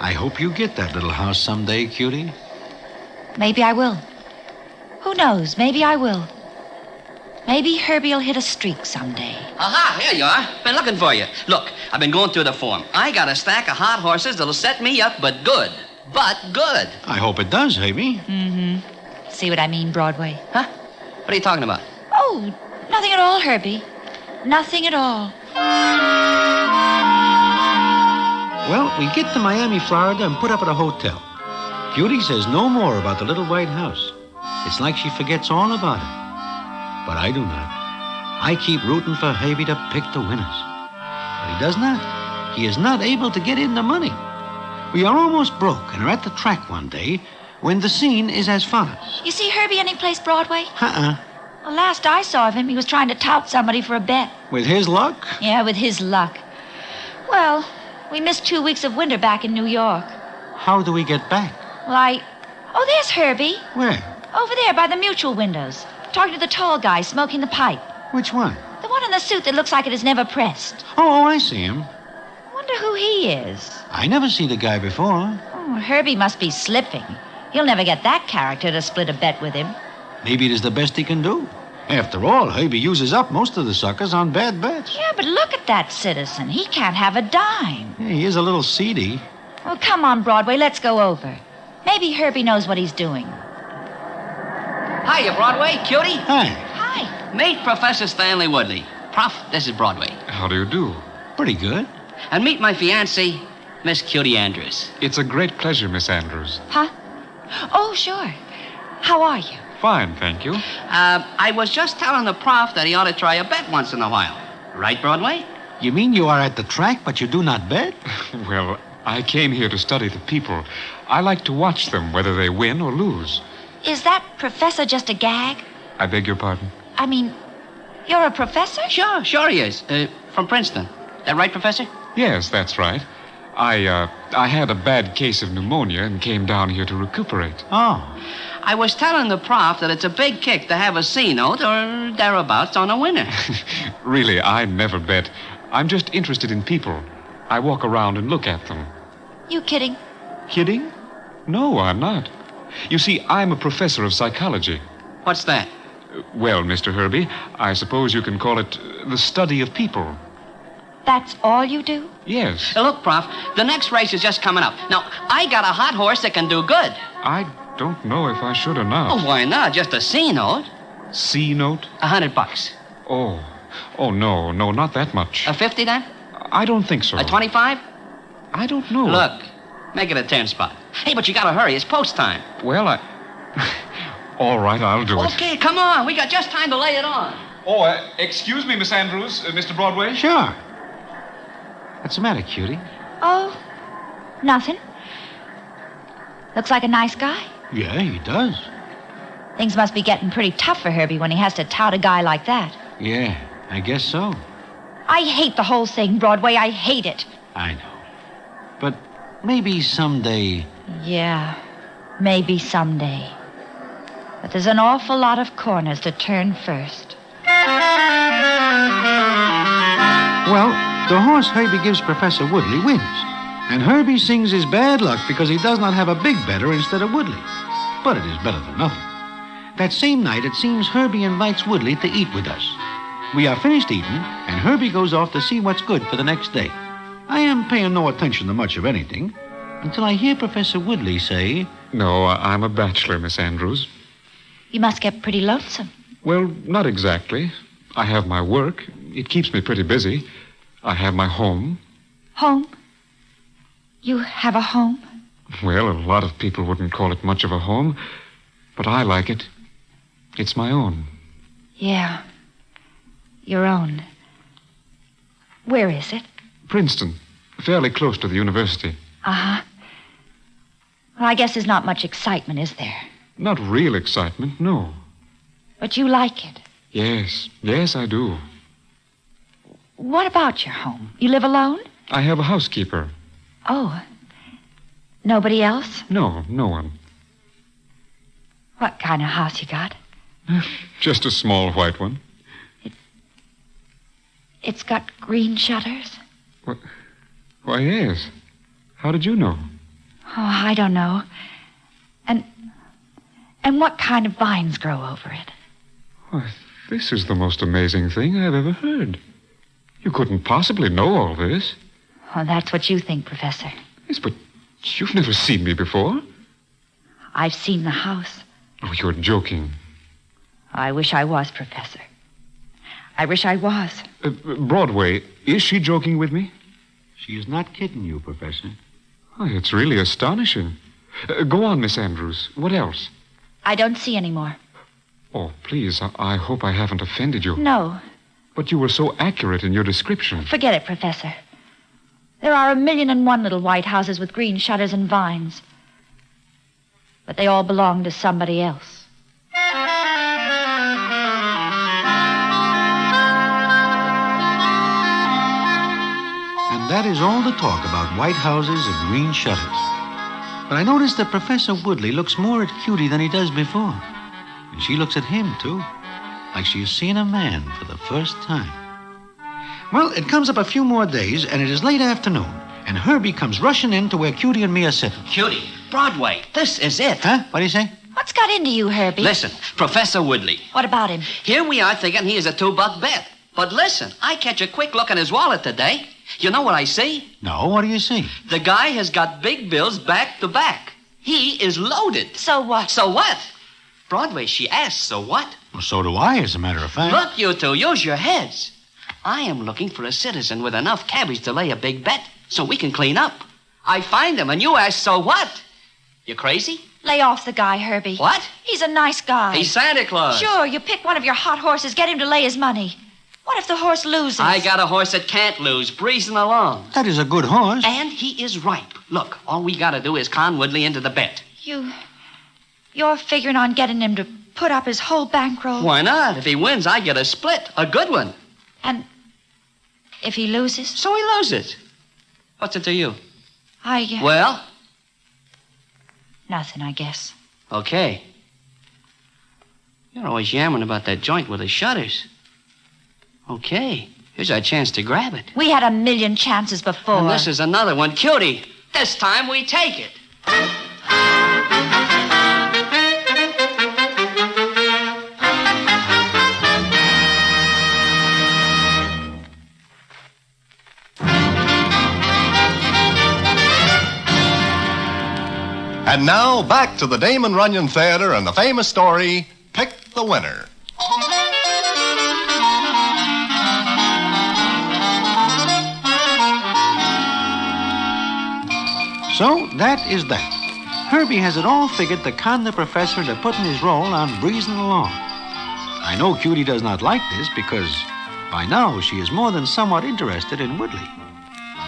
Speaker 9: I hope you get that little house someday, Cutie.
Speaker 16: Maybe I will. Who knows? Maybe I will. Maybe Herbie'll hit a streak someday.
Speaker 14: Aha, here you are. Been looking for you. Look, I've been going through the form. I got a stack of hot horses that'll set me up, but good. But good.
Speaker 9: I hope it does, Herbie.
Speaker 16: Mm-hmm. See what I mean, Broadway?
Speaker 14: Huh? What are you talking about?
Speaker 16: Oh, nothing at all, Herbie. Nothing at all.
Speaker 9: Well, we get to Miami, Florida, and put up at a hotel. Cutie says no more about the little white house. It's like she forgets all about it. But I do not. I keep rooting for Herbie to pick the winners. But he does not. He is not able to get in the money. We are almost broke and are at the track one day when the scene is as follows.
Speaker 16: You see Herbie anyplace, Broadway?
Speaker 9: Uh-uh.
Speaker 16: Well, last I saw of him, he was trying to tout somebody for a bet.
Speaker 9: With his luck?
Speaker 16: Yeah, with his luck. Well, we missed 2 weeks of winter back in New York.
Speaker 9: How do we get back?
Speaker 16: Well, Oh, there's Herbie.
Speaker 9: Where?
Speaker 16: Over there by the mutual windows. Talking to the tall guy smoking the pipe.
Speaker 9: Which one?
Speaker 16: The one in the suit that looks like it is never pressed.
Speaker 9: Oh, I see him.
Speaker 16: Wonder who he is.
Speaker 9: I never see the guy before.
Speaker 16: Oh, Herbie must be slipping. You'll never get that character to split a bet with him.
Speaker 9: Maybe it is the best he can do. After all, Herbie uses up most of the suckers on bad bets.
Speaker 16: Yeah, but look at that citizen. He can't have a dime.
Speaker 9: Yeah, he is a little seedy.
Speaker 16: Well, come on, Broadway. Let's go over. Maybe Herbie knows what he's doing.
Speaker 14: Hiya, Broadway. Cutie.
Speaker 9: Hi.
Speaker 16: Hi.
Speaker 14: Meet Professor Stanley Woodley. Prof, this is Broadway.
Speaker 23: How do you do?
Speaker 9: Pretty good.
Speaker 14: And meet my fiancée, Miss Cutie Andrews.
Speaker 23: It's a great pleasure, Miss Andrews.
Speaker 16: Huh? Oh, sure. How are you?
Speaker 23: Fine, thank you.
Speaker 14: I was just telling the prof that he ought to try a bet once in a while. Right, Broadway?
Speaker 9: You mean you are at the track, but you do not bet?
Speaker 23: Well, I came here to study the people. I like to watch them, whether they win or lose.
Speaker 16: Is that professor just a gag?
Speaker 23: I beg your pardon?
Speaker 16: I mean, you're a professor?
Speaker 14: Sure he is. From Princeton. That right, Professor?
Speaker 23: Yes, that's right. I had a bad case of pneumonia and came down here to recuperate.
Speaker 9: Oh.
Speaker 14: I was telling the prof that it's a big kick to have a C-note or thereabouts on a winner.
Speaker 23: Really, I never bet. I'm just interested in people. I walk around and look at them.
Speaker 16: You kidding?
Speaker 12: Kidding? No, I'm not. You see, I'm a professor of psychology.
Speaker 14: What's that?
Speaker 12: Well, Mr. Herbie, I suppose you can call it the study of people.
Speaker 16: That's all you do?
Speaker 12: Yes.
Speaker 14: Look, Prof, the next race is just coming up. Now, I got a hot horse that can do good.
Speaker 12: I don't know if I should or not.
Speaker 14: Oh, why not? Just a C note.
Speaker 12: C note?
Speaker 14: $100.
Speaker 12: Oh. Oh, no, not that much.
Speaker 14: A 50 then?
Speaker 12: I don't think so.
Speaker 14: A 25?
Speaker 12: I don't know.
Speaker 14: Look, make it a 10 spot. Hey, but you gotta hurry. It's post time.
Speaker 12: Well, all right, I'll do it.
Speaker 14: Okay, come on. We got just time to lay it on.
Speaker 12: Oh, excuse me, Miss Andrews, Mr. Broadway?
Speaker 9: Sure. What's the matter, cutie?
Speaker 16: Oh, nothing. Looks like a nice guy.
Speaker 9: Yeah, he does.
Speaker 16: Things must be getting pretty tough for Herbie when he has to tout a guy like that.
Speaker 9: Yeah, I guess so.
Speaker 16: I hate the whole thing, Broadway. I hate it.
Speaker 9: I know. But maybe someday...
Speaker 16: Yeah, maybe someday. But there's an awful lot of corners to turn first.
Speaker 9: Well, the horse Herbie gives Professor Woodley wins. And Herbie sings his bad luck because he does not have a big better instead of Woodley. But it is better than nothing. That same night, it seems Herbie invites Woodley to eat with us. We are finished eating, and Herbie goes off to see what's good for the next day. I am paying no attention to much of anything until I hear Professor Woodley say...
Speaker 12: No, I'm a bachelor, Miss Andrews.
Speaker 16: You must get pretty lonesome.
Speaker 12: Well, not exactly. I have my work. It keeps me pretty busy. I have my home.
Speaker 16: Home? You have a home?
Speaker 12: Well, a lot of people wouldn't call it much of a home, but I like it. It's my own.
Speaker 16: Yeah, your own. Where is it?
Speaker 12: Princeton, fairly close to the university.
Speaker 16: Uh-huh. Well, I guess there's not much excitement, is there?
Speaker 12: Not real excitement, no.
Speaker 16: But you like it.
Speaker 12: Yes, I do.
Speaker 16: What about your home? You live alone?
Speaker 12: I have a housekeeper.
Speaker 16: Oh. Nobody else?
Speaker 12: No, no one.
Speaker 16: What kind of house you got?
Speaker 12: Just a small white one.
Speaker 16: It's got green shutters?
Speaker 12: Why, yes. How did you know?
Speaker 16: Oh, I don't know. And what kind of vines grow over it?
Speaker 12: Why, this is the most amazing thing I've ever heard. You couldn't possibly know all this.
Speaker 16: Oh, that's what you think, Professor.
Speaker 12: Yes, but you've never seen me before.
Speaker 16: I've seen the house.
Speaker 12: Oh, you're joking.
Speaker 16: I wish I was, Professor. I wish I was.
Speaker 12: Broadway, is she joking with me?
Speaker 9: She is not kidding you, Professor.
Speaker 12: Oh, it's really astonishing. Go on, Miss Andrews. What else?
Speaker 16: I don't see any more.
Speaker 12: Oh, please, I hope I haven't offended you.
Speaker 16: No.
Speaker 12: But you were so accurate in your description.
Speaker 16: Forget it, Professor. There are 1,000,001 little white houses with green shutters and vines. But they all belong to somebody else.
Speaker 9: And that is all the talk about white houses and green shutters. But I noticed that Professor Woodley looks more at Cutie than he does before. And she looks at him, too, like she has seen a man for the first time. Well, it comes up a few more days, and it is late afternoon, and Herbie comes rushing in to where Cutie and me are sitting.
Speaker 14: Cutie, Broadway, this is it.
Speaker 9: Huh? What do you say?
Speaker 16: What's got into you, Herbie?
Speaker 14: Listen, Professor Woodley.
Speaker 16: What about him?
Speaker 14: Here we are thinking he is a $2 bet. But listen, I catch a quick look in his wallet today. You know what I see?
Speaker 9: No, what do you see?
Speaker 14: The guy has got big bills back to back. He is loaded.
Speaker 16: So what?
Speaker 14: So what? Broadway, she asked, so what?
Speaker 9: Well, so do I, as a matter of fact.
Speaker 14: Look, you two, use your heads. I am looking for a citizen with enough cabbage to lay a big bet so we can clean up. I find him, and you ask, so what? You crazy?
Speaker 16: Lay off the guy, Herbie.
Speaker 14: What?
Speaker 16: He's a nice guy.
Speaker 14: He's Santa Claus.
Speaker 16: Sure, you pick one of your hot horses, get him to lay his money. What if the horse loses?
Speaker 14: I got a horse that can't lose, breezing along.
Speaker 9: That is a good horse.
Speaker 14: And he is ripe. Look, all we gotta do is con Woodley into the bet.
Speaker 16: You're figuring on getting him to put up his whole bankroll?
Speaker 14: Why not? If he wins, I get a split, a good one.
Speaker 16: And if he loses?
Speaker 14: So he loses. What's it to you? Well?
Speaker 16: Nothing, I guess.
Speaker 14: Okay. You're always yammering about that joint with the shutters. Okay, here's our chance to grab it.
Speaker 16: We had 1,000,000 chances before.
Speaker 14: And this is another one. Cutie, this time we take it.
Speaker 2: And now, back to the Damon Runyon Theater and the famous story, Pick the Winner.
Speaker 9: So, that is that. Herbie has it all figured to con the professor into putting his role on breezing along. I know Cutie does not like this because by now she is more than somewhat interested in Woodley.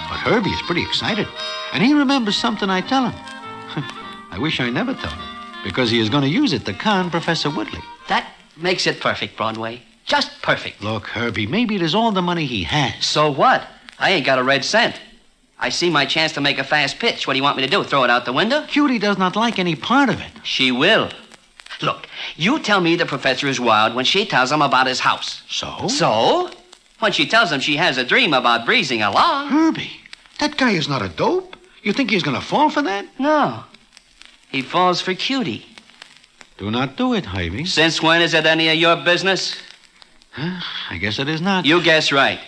Speaker 9: But Herbie is pretty excited, and he remembers something I tell him. I wish I never told him, because he is going to use it to con Professor Woodley.
Speaker 14: That makes it perfect, Broadway. Just perfect.
Speaker 9: Look, Herbie, maybe it is all the money he has.
Speaker 14: So what? I ain't got a red cent. I see my chance to make a fast pitch. What do you want me to do, throw it out the window?
Speaker 9: Cutie does not like any part of it.
Speaker 14: She will. Look, you tell me the professor is wild when she tells him about his house.
Speaker 9: So?
Speaker 14: So? When she tells him she has a dream about breezing along.
Speaker 9: Herbie, that guy is not a dope. You think he's going to fall for that?
Speaker 14: No. He falls for Cutie.
Speaker 9: Do not do it, Herbie.
Speaker 14: Since when is it any of your business?
Speaker 9: I guess it is not.
Speaker 14: You guess right.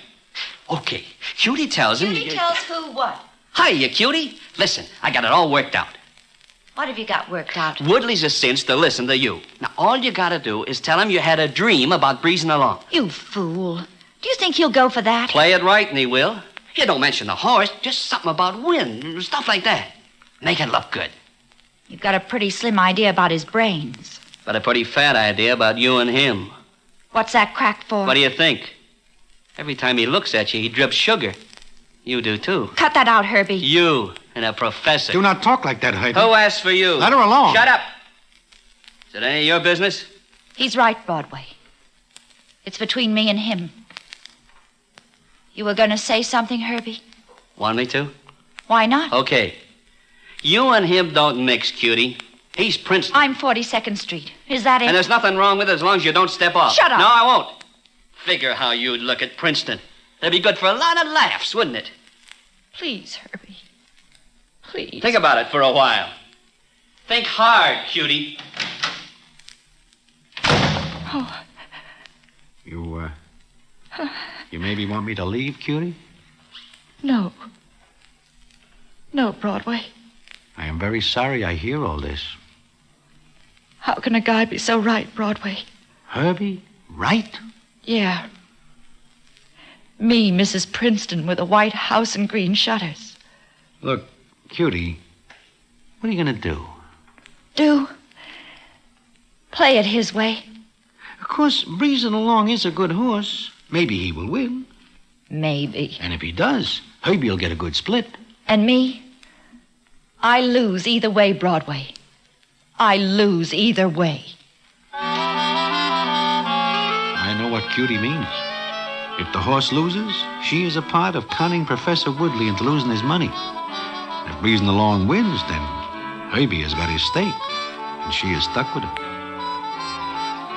Speaker 14: Okay, Cutie tells him...
Speaker 16: Cutie tells who what?
Speaker 14: Hiya, Cutie. Listen, I got it all worked out.
Speaker 16: What have you got worked out?
Speaker 14: Woodley's a cinch to listen to you. Now, all you gotta do is tell him you had a dream about breezing along.
Speaker 16: You fool. Do you think he'll go for that?
Speaker 14: Play it right, and he will. You don't mention the horse, just something about wind, stuff like that. Make it look good.
Speaker 16: You've got a pretty slim idea about his brains.
Speaker 14: But a pretty fat idea about you and him.
Speaker 16: What's that cracked for?
Speaker 14: What do you think? Every time he looks at you, he drips sugar. You do, too.
Speaker 16: Cut that out, Herbie.
Speaker 14: You and a professor.
Speaker 9: Do not talk like that, Herbie.
Speaker 14: Who asked for you?
Speaker 9: Let her alone.
Speaker 14: Shut up. Is it any of your business?
Speaker 16: He's right, Broadway. It's between me and him. You were going to say something, Herbie?
Speaker 14: Want me to?
Speaker 16: Why not?
Speaker 14: Okay. You and him don't mix, Cutie. He's Princeton.
Speaker 16: I'm 42nd Street. Is that it?
Speaker 14: And there's nothing wrong with it as long as you don't step off.
Speaker 16: Shut up.
Speaker 14: No, I won't. Figure how you'd look at Princeton. That'd be good for a lot of laughs, wouldn't it?
Speaker 16: Please, Herbie. Please.
Speaker 14: Think about it for a while. Think hard, Cutie.
Speaker 16: Oh.
Speaker 9: You maybe want me to leave, Cutie?
Speaker 16: No. No, Broadway.
Speaker 9: I am very sorry I hear all this.
Speaker 16: How can a guy be so right, Broadway?
Speaker 9: Herbie, right?
Speaker 16: Yeah. Me, Mrs. Princeton, with a white house and green shutters.
Speaker 9: Look, Cutie, what are you going to do?
Speaker 16: Do? Play it his way.
Speaker 9: Of course, breezing along is a good horse. Maybe he will win.
Speaker 16: Maybe.
Speaker 9: And if he does, Herbie will get a good split.
Speaker 16: And me? I lose either way, Broadway. I lose either way.
Speaker 9: I know what Cutie means. If the horse loses, she is a part of conning Professor Woodley into losing his money. If breezing along wins, then Herbie has got his stake, and she is stuck with it.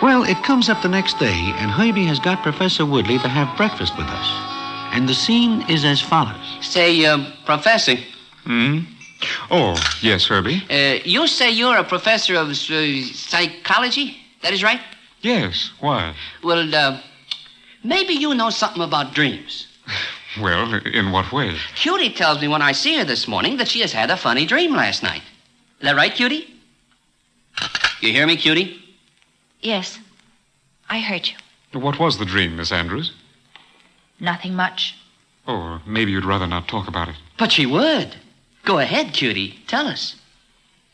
Speaker 9: Well, it comes up the next day, and Herbie has got Professor Woodley to have breakfast with us. And the scene is as follows.
Speaker 14: Say, Professor.
Speaker 12: Oh, yes, Herbie?
Speaker 14: You say you're a professor of psychology? That is right?
Speaker 12: Yes, why?
Speaker 14: Well, maybe you know something about dreams.
Speaker 12: Well, in what way?
Speaker 14: Cutie tells me when I see her this morning that she has had a funny dream last night. Is that right, Cutie? You hear me, Cutie?
Speaker 16: Yes. I heard you.
Speaker 12: What was the dream, Miss Andrews?
Speaker 16: Nothing much.
Speaker 12: Oh, maybe you'd rather not talk about it.
Speaker 14: But she would. Go ahead, Cutie. Tell us.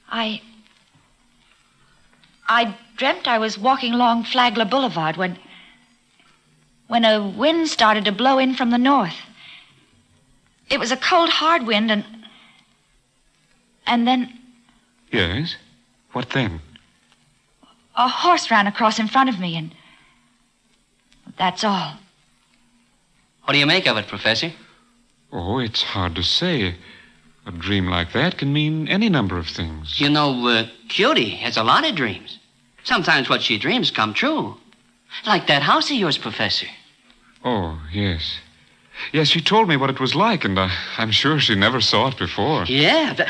Speaker 16: I dreamt I was walking along Flagler Boulevard when a wind started to blow in from the north. It was a cold, hard wind, and then
Speaker 12: Yes? What then?
Speaker 16: a horse ran across in front of me, and that's all.
Speaker 14: What do you make of it, Professor?
Speaker 12: Oh, it's hard to say. A dream like that can mean any number of things.
Speaker 14: You know, Cutie has a lot of dreams. Sometimes what she dreams come true. Like that house of yours, Professor.
Speaker 12: Oh, yes. Yes, she told me what it was like, and I'm sure she never saw it before.
Speaker 14: Yeah.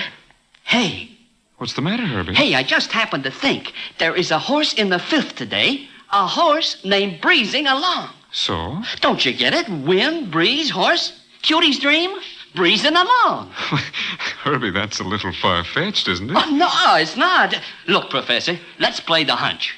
Speaker 14: Hey,
Speaker 12: What's the matter, Herbie?
Speaker 14: Hey, I just happened to think there is a horse in the 5th today, a horse named Breezing Along.
Speaker 12: So?
Speaker 14: Don't you get it? Wind, breeze, horse, Cutie's dream, breezing along.
Speaker 12: Herbie, that's a little far-fetched, isn't it?
Speaker 14: Oh, no, it's not. Look, Professor, let's play the hunch.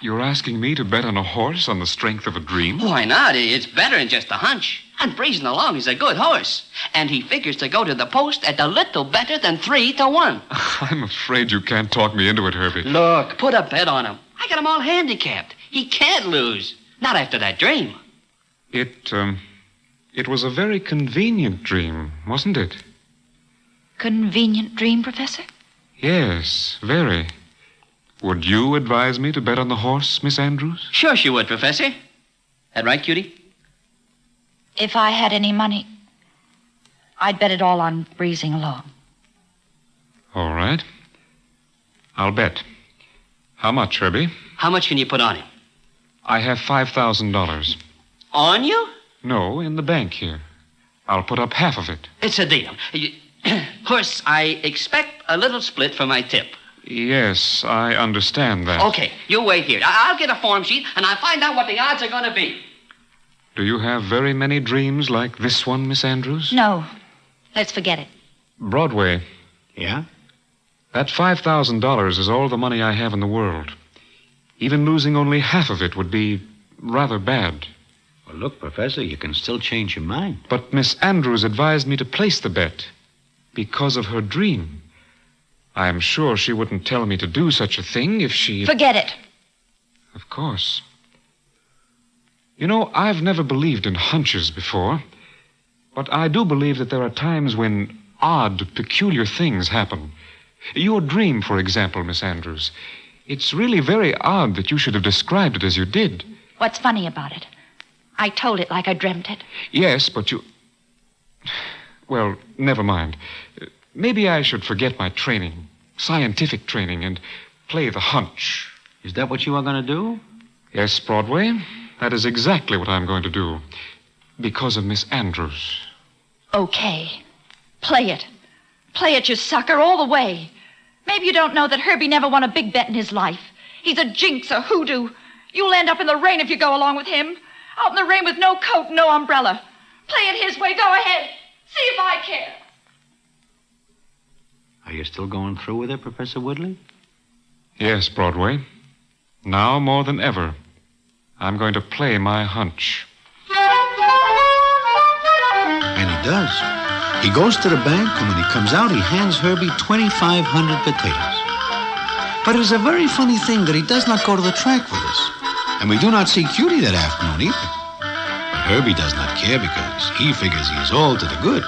Speaker 12: You're asking me to bet on a horse on the strength of a dream?
Speaker 14: Why not? It's better than just a hunch. And Breezing Along is a good horse. And he figures to go to the post at a little better than 3-1.
Speaker 12: I'm afraid you can't talk me into it, Herbie.
Speaker 14: Look, put a bet on him. I got him all handicapped. He can't lose. Not after that dream.
Speaker 12: It was a very convenient dream, wasn't it?
Speaker 16: Convenient dream, Professor?
Speaker 12: Yes, very. Would you advise me to bet on the horse, Miss Andrews?
Speaker 14: Sure she would, Professor. That right, Cutie?
Speaker 16: If I had any money, I'd bet it all on Breezing Along.
Speaker 12: All right. I'll bet. How much, Herbie?
Speaker 14: How much can you put on him?
Speaker 12: I have $5,000.
Speaker 14: On you?
Speaker 12: No, in the bank here. I'll put up half of it.
Speaker 14: It's a deal. Horse, I expect a little split for my tip.
Speaker 12: Yes, I understand that.
Speaker 14: Okay, you wait here. I'll get a form sheet, and I'll find out what the odds are going to be.
Speaker 12: Do you have very many dreams like this one, Miss Andrews?
Speaker 16: No. Let's forget it.
Speaker 12: Broadway.
Speaker 9: Yeah?
Speaker 12: That $5,000 is all the money I have in the world. Even losing only half of it would be rather bad.
Speaker 9: Well, look, Professor, you can still change your mind.
Speaker 12: But Miss Andrews advised me to place the bet because of her dream. I am sure she wouldn't tell me to do such a thing if she...
Speaker 16: Forget it.
Speaker 12: Of course. You know, I've never believed in hunches before, but I do believe that there are times when odd, peculiar things happen. Your dream, for example, Miss Andrews. It's really very odd that you should have described it as you did.
Speaker 16: What's funny about it? I told it like I dreamt it.
Speaker 12: Yes, but you... Well, never mind. Maybe I should forget my training, scientific training, and play the hunch.
Speaker 9: Is that what you are going to do?
Speaker 12: Yes, Broadway. That is exactly what I'm going to do. Because of Miss Andrews.
Speaker 16: Okay. Play it. Play it, you sucker, all the way. Maybe you don't know that Herbie never won a big bet in his life. He's a jinx, a hoodoo. You'll end up in the rain if you go along with him. Out in the rain with no coat, no umbrella. Play it his way. Go ahead. See if I care.
Speaker 9: Are you still going through with it, Professor Woodley?
Speaker 12: Yes, Broadway. Now more than ever, I'm going to play my hunch.
Speaker 9: And he does. He goes to the bank, and when he comes out, he hands Herbie 2,500 potatoes. But it is a very funny thing that he does not go to the track with us. And we do not see Cutie that afternoon either. But Herbie does not care because he figures he is all to the good.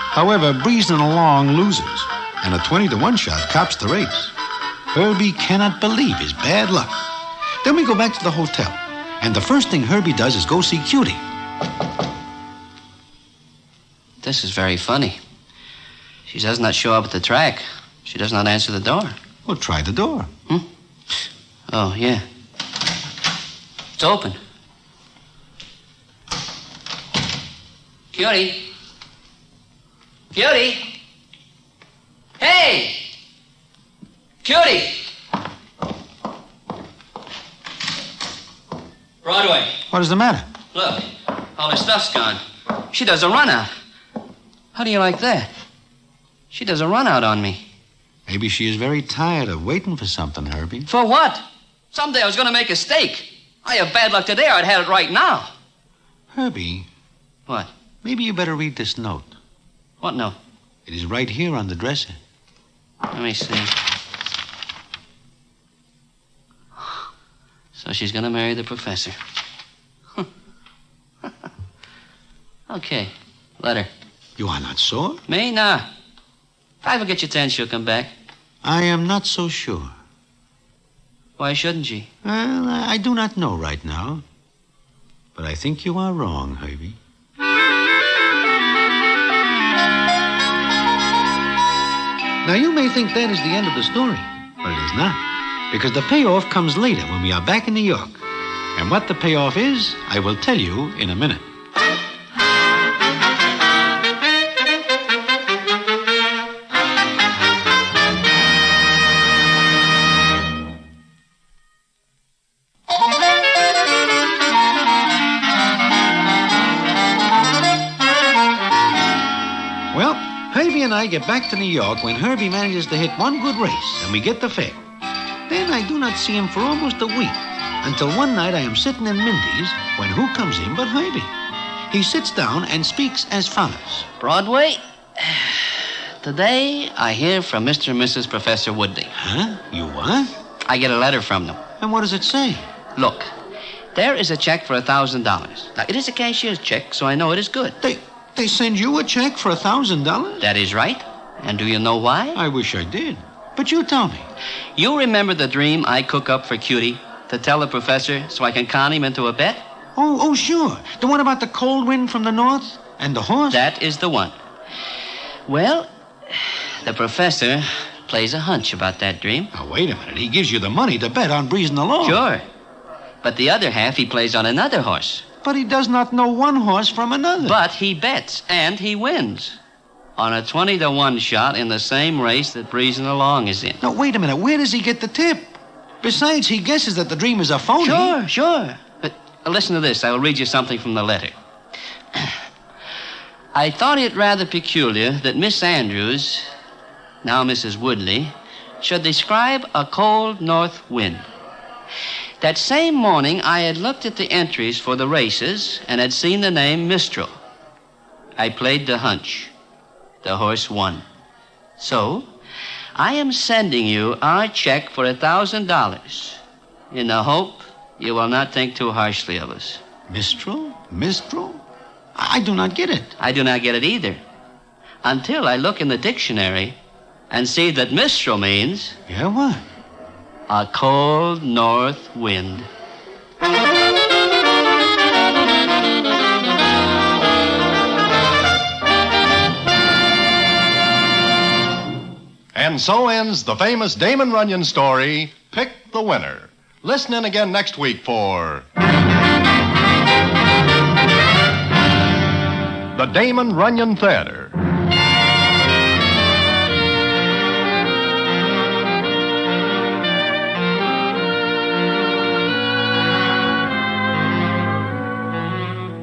Speaker 9: However, Breezing Along loses, and a 20-1 shot cops the race. Herbie cannot believe his bad luck. Then we go back to the hotel, and the first thing Herbie does is go see Cutie.
Speaker 14: This is very funny. She does not show up at the track. She does not answer the door.
Speaker 9: Well, try the door.
Speaker 14: Oh, yeah. It's open. Cutie. Cutie. Hey! Cutie! Broadway.
Speaker 9: What is the matter?
Speaker 14: Look, all her stuff's gone. She does a run out. How do you like that? She does a run out on me.
Speaker 9: Maybe she is very tired of waiting for something, Herbie.
Speaker 14: For what? Someday I was going to make a steak. I have bad luck today, or I'd have it right now.
Speaker 9: Herbie.
Speaker 14: What?
Speaker 9: Maybe you better read this note.
Speaker 14: What note?
Speaker 9: It is right here on the dresser.
Speaker 14: Let me see. So she's going to marry the professor. Okay, let her.
Speaker 9: You are not sure?
Speaker 14: Me? Nah. If I forget your 10, she'll come back.
Speaker 9: I am not so sure.
Speaker 14: Why shouldn't she?
Speaker 9: Well, I do not know right now. But I think you are wrong, Herbie. Now, you may think that is the end of the story, but it is not. Because the payoff comes later when we are back in New York. And what the payoff is, I will tell you in a minute. Herbie and I get back to New York when Herbie manages to hit one good race, and we get the fare. Then I do not see him for almost a week, until one night I am sitting in Mindy's when who comes in but Herbie? He sits down and speaks as follows.
Speaker 14: Broadway, today I hear from Mr. and Mrs. Professor Woodley.
Speaker 9: Huh? You what?
Speaker 14: I get a letter from them.
Speaker 9: And what does it say?
Speaker 14: Look, there is a check for $1,000. Now, it is a cashier's check, so I know it is good.
Speaker 9: They send you a check for $1,000?
Speaker 14: That is right. And do you know why?
Speaker 9: I wish I did. But you tell me.
Speaker 14: You remember the dream I cook up for Cutie to tell the professor so I can con him into a bet?
Speaker 9: Oh, sure. The one about the cold wind from the north and the horse?
Speaker 14: That is the one. Well, the professor plays a hunch about that dream.
Speaker 9: Now, wait a minute. He gives you the money to bet on breezing along.
Speaker 14: Sure. But the other half he plays on another horse.
Speaker 9: But he does not know one horse from another.
Speaker 14: But he bets, and he wins. On a 20-1 shot in the same race that Breezing Along is in.
Speaker 9: Now, wait a minute. Where does he get the tip? Besides, he guesses that the dream is a phony.
Speaker 14: Sure. But listen to this. I will read you something from the letter. I thought it rather peculiar that Miss Andrews, now Mrs. Woodley, should describe a cold north wind. That same morning, I had looked at the entries for the races and had seen the name Mistral. I played the hunch. The horse won. So, I am sending you our check for $1,000 in the hope you will not think too harshly of us.
Speaker 9: Mistral? I do not get it.
Speaker 14: I do not get it either. Until I look in the dictionary and see that Mistral means...
Speaker 9: Yeah, what?
Speaker 14: A cold north wind.
Speaker 2: And so ends the famous Damon Runyon story, Pick the Winner. Listen in again next week for the Damon Runyon Theater.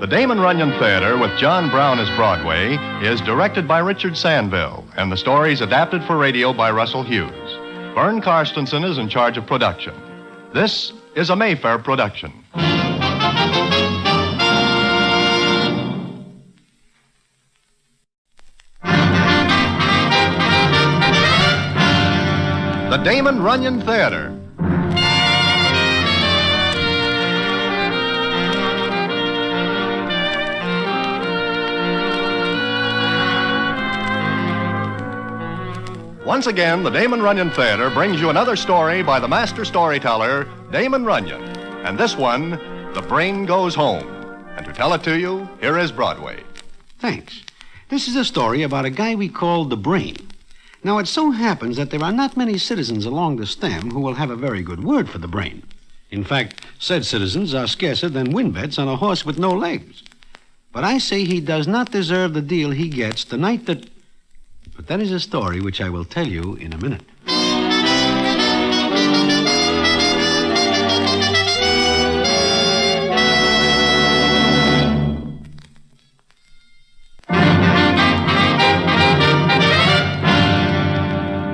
Speaker 2: The Damon Runyon Theater, with John Brown as Broadway, is directed by Richard Sandville, and the story is adapted for radio by Russell Hughes. Vern Karstensen is in charge of production. This is a Mayfair production. The Damon Runyon Theater. Once again, the Damon Runyon Theater brings you another story by the master storyteller, Damon Runyon. And this one, The Brain Goes Home. And to tell it to you, here is Broadway.
Speaker 9: Thanks. This is a story about a guy we call the Brain. Now, it so happens that there are not many citizens along the stem who will have a very good word for the Brain. In fact, said citizens are scarcer than win bets on a horse with no legs. But I say he does not deserve the deal he gets the night that... But that is a story which I will tell you in a minute.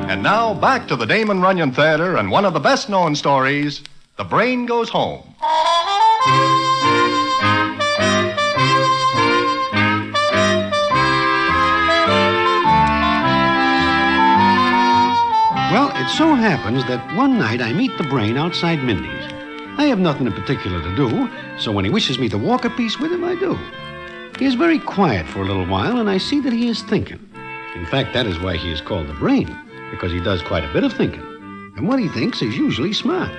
Speaker 2: And now, back to the Damon Runyon Theater and one of the best-known stories, The Brain Goes Home.
Speaker 9: Well, it so happens that one night I meet the Brain outside Mindy's. I have nothing in particular to do, so when he wishes me to walk a piece with him, I do. He is very quiet for a little while, and I see that he is thinking. In fact, that is why he is called the Brain, because he does quite a bit of thinking. And what he thinks is usually smart.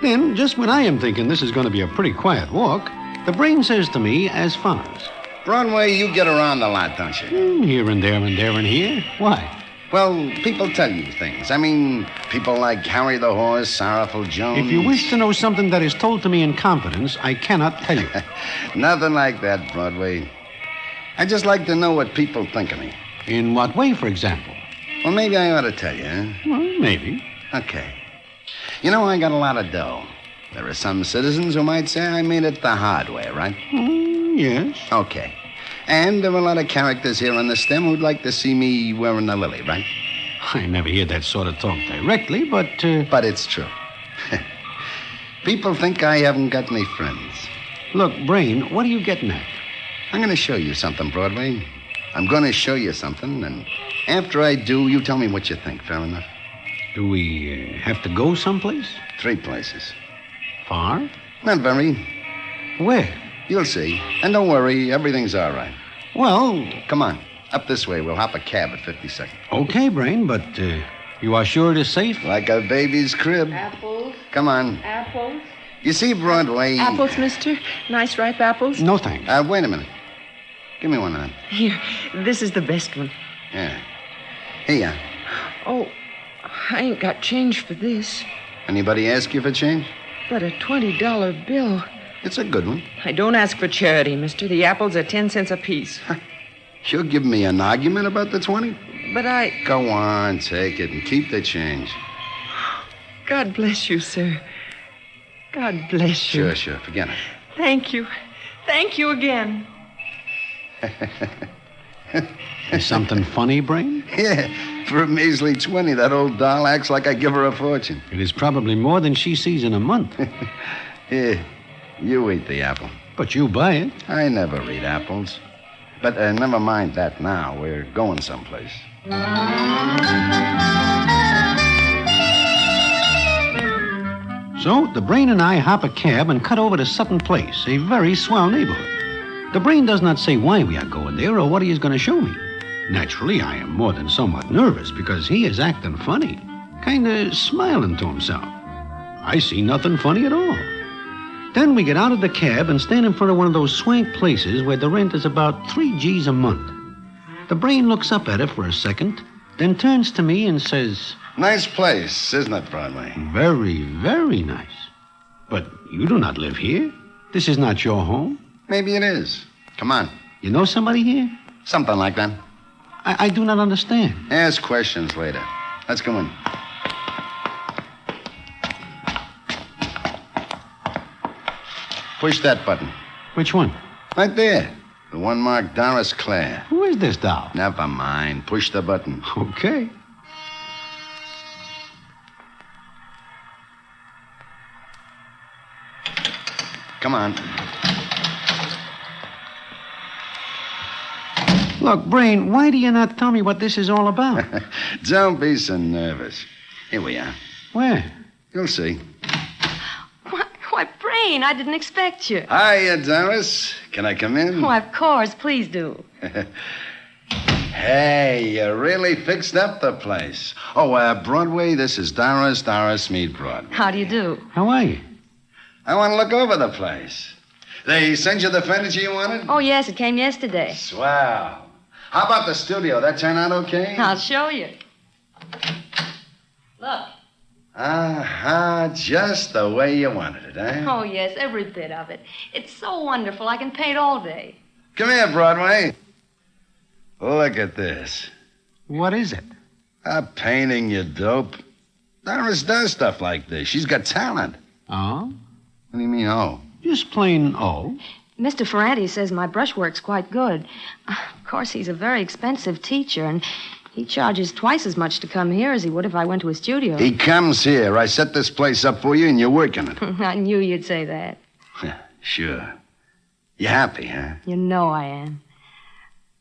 Speaker 9: Then, just when I am thinking this is going to be a pretty quiet walk, the Brain says to me as follows.
Speaker 10: Broadway, you get around a lot, don't you?
Speaker 9: Here and there and there and here. Why?
Speaker 10: Well, people tell you things. I mean, people like Harry the Horse, Sorrowful Jones.
Speaker 9: If you wish to know something that is told to me in confidence, I cannot tell you.
Speaker 10: Nothing like that, Broadway. I just like to know what people think of me.
Speaker 9: In what way, for example?
Speaker 10: Well, maybe I ought to tell you, huh?
Speaker 9: Well, maybe.
Speaker 10: Okay. You know, I got a lot of dough. There are some citizens who might say I made it the hard way, right?
Speaker 9: Yes.
Speaker 10: Okay. And there are a lot of characters here on the stem who'd like to see me wearing the lily, right?
Speaker 9: I never hear that sort of talk directly, but...
Speaker 10: But it's true. People think I haven't got any friends.
Speaker 9: Look, Brain, what are you getting at?
Speaker 10: I'm going to show you something, Broadway. I'm going to show you something, and after I do, you tell me what you think, fair enough?
Speaker 9: Do we have to go someplace?
Speaker 10: 3 places.
Speaker 9: Far?
Speaker 10: Not very.
Speaker 9: Where?
Speaker 10: You'll see. And don't worry, everything's all right.
Speaker 9: Well...
Speaker 10: Come on. Up this way. We'll hop a cab at 52nd.
Speaker 9: Okay, Brain, but you are sure it is safe?
Speaker 10: Like a baby's crib.
Speaker 4: Apples.
Speaker 10: Come on.
Speaker 4: Apples.
Speaker 10: You see, Broadway...
Speaker 4: Apples, mister? Nice ripe apples?
Speaker 9: No, thanks.
Speaker 10: Wait a minute. Give me one of them.
Speaker 4: Here, this is the best one.
Speaker 10: Yeah. Here.
Speaker 4: Oh, I ain't got change for this.
Speaker 10: Anybody ask you for change?
Speaker 4: But a $20 bill.
Speaker 10: It's a good one.
Speaker 4: I don't ask for charity, mister. The apples are 10 cents apiece.
Speaker 10: You'll give me an argument about the 20?
Speaker 4: But I...
Speaker 10: Go on, take it and keep the change.
Speaker 4: God bless you, sir. God bless you.
Speaker 10: Sure. Forget it.
Speaker 4: Thank you. Thank you again.
Speaker 9: Is something funny, Brain?
Speaker 10: Yeah. For a measly 20, that old doll acts like I give her a fortune.
Speaker 9: It is probably more than she sees in a month.
Speaker 10: Here, you eat the apple.
Speaker 9: But you buy it.
Speaker 10: I never eat apples. But never mind that now. We're going someplace.
Speaker 9: So, the Brain and I hop a cab and cut over to Sutton Place, a very swell neighborhood. The Brain does not say why we are going there or what he is going to show me. Naturally, I am more than somewhat nervous because he is acting funny, kind of smiling to himself. I see nothing funny at all. Then we get out of the cab and stand in front of one of those swank places where the rent is about 3 G's a month. The Brain looks up at it for a second, then turns to me and says...
Speaker 10: Nice place, isn't it, Broadway?
Speaker 9: Very, very nice. But you do not live here. This is not your home.
Speaker 10: Maybe it is. Come on.
Speaker 9: You know somebody here?
Speaker 10: Something like that.
Speaker 9: I do not understand.
Speaker 10: Ask questions later. Let's go in. Push that button.
Speaker 9: Which one?
Speaker 10: Right there. The one marked Doris Clare.
Speaker 9: Who is this doll?
Speaker 10: Never mind. Push the button.
Speaker 9: Okay.
Speaker 10: Come on.
Speaker 9: Look, Brain, why do you not tell me what this is all about?
Speaker 10: Don't be so nervous. Here we are.
Speaker 9: Where?
Speaker 10: You'll see.
Speaker 11: Why, Brain, I didn't expect you.
Speaker 10: Hiya, Doris. Can I come in?
Speaker 11: Why, of course. Please do.
Speaker 10: Hey, you really fixed up the place. Oh, Broadway, this is Doris. Doris, meet Broadway.
Speaker 11: How do you do?
Speaker 9: How are you?
Speaker 10: I want to look over the place. They sent you the furniture you wanted?
Speaker 11: Oh, yes, it came yesterday.
Speaker 10: Swell. How about the studio? That turn out okay?
Speaker 11: I'll show you. Look.
Speaker 10: Just the way you wanted it, eh?
Speaker 11: Oh, yes, every bit of it. It's so wonderful. I can paint all day.
Speaker 10: Come here, Broadway. Look at this.
Speaker 9: What is it?
Speaker 10: A painting, you dope. Doris does stuff like this. She's got talent.
Speaker 9: Oh?
Speaker 10: What do you mean, oh?
Speaker 9: Just plain oh.
Speaker 11: Mr. Ferranti says my brushwork's quite good. Of course, he's a very expensive teacher, and he charges twice as much to come here as he would if I went to a studio.
Speaker 10: He comes here. I set this place up for you, and you're working it.
Speaker 11: I knew you'd say that.
Speaker 10: Sure. You happy, huh?
Speaker 11: You know I am.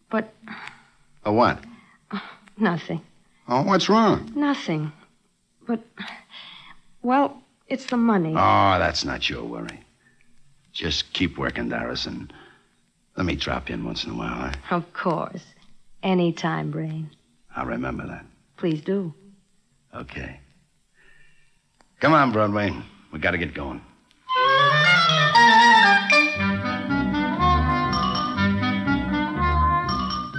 Speaker 11: But...
Speaker 10: Oh, what?
Speaker 11: Nothing.
Speaker 10: Oh, what's wrong?
Speaker 11: Nothing. But... Well, it's the money.
Speaker 10: Oh, that's not your worry. Just keep working, Doris, and let me drop in once in a while, huh?
Speaker 11: Of course. Anytime, Brain.
Speaker 10: I'll remember that.
Speaker 11: Please do.
Speaker 10: Okay. Come on, Broadway. We got to get going.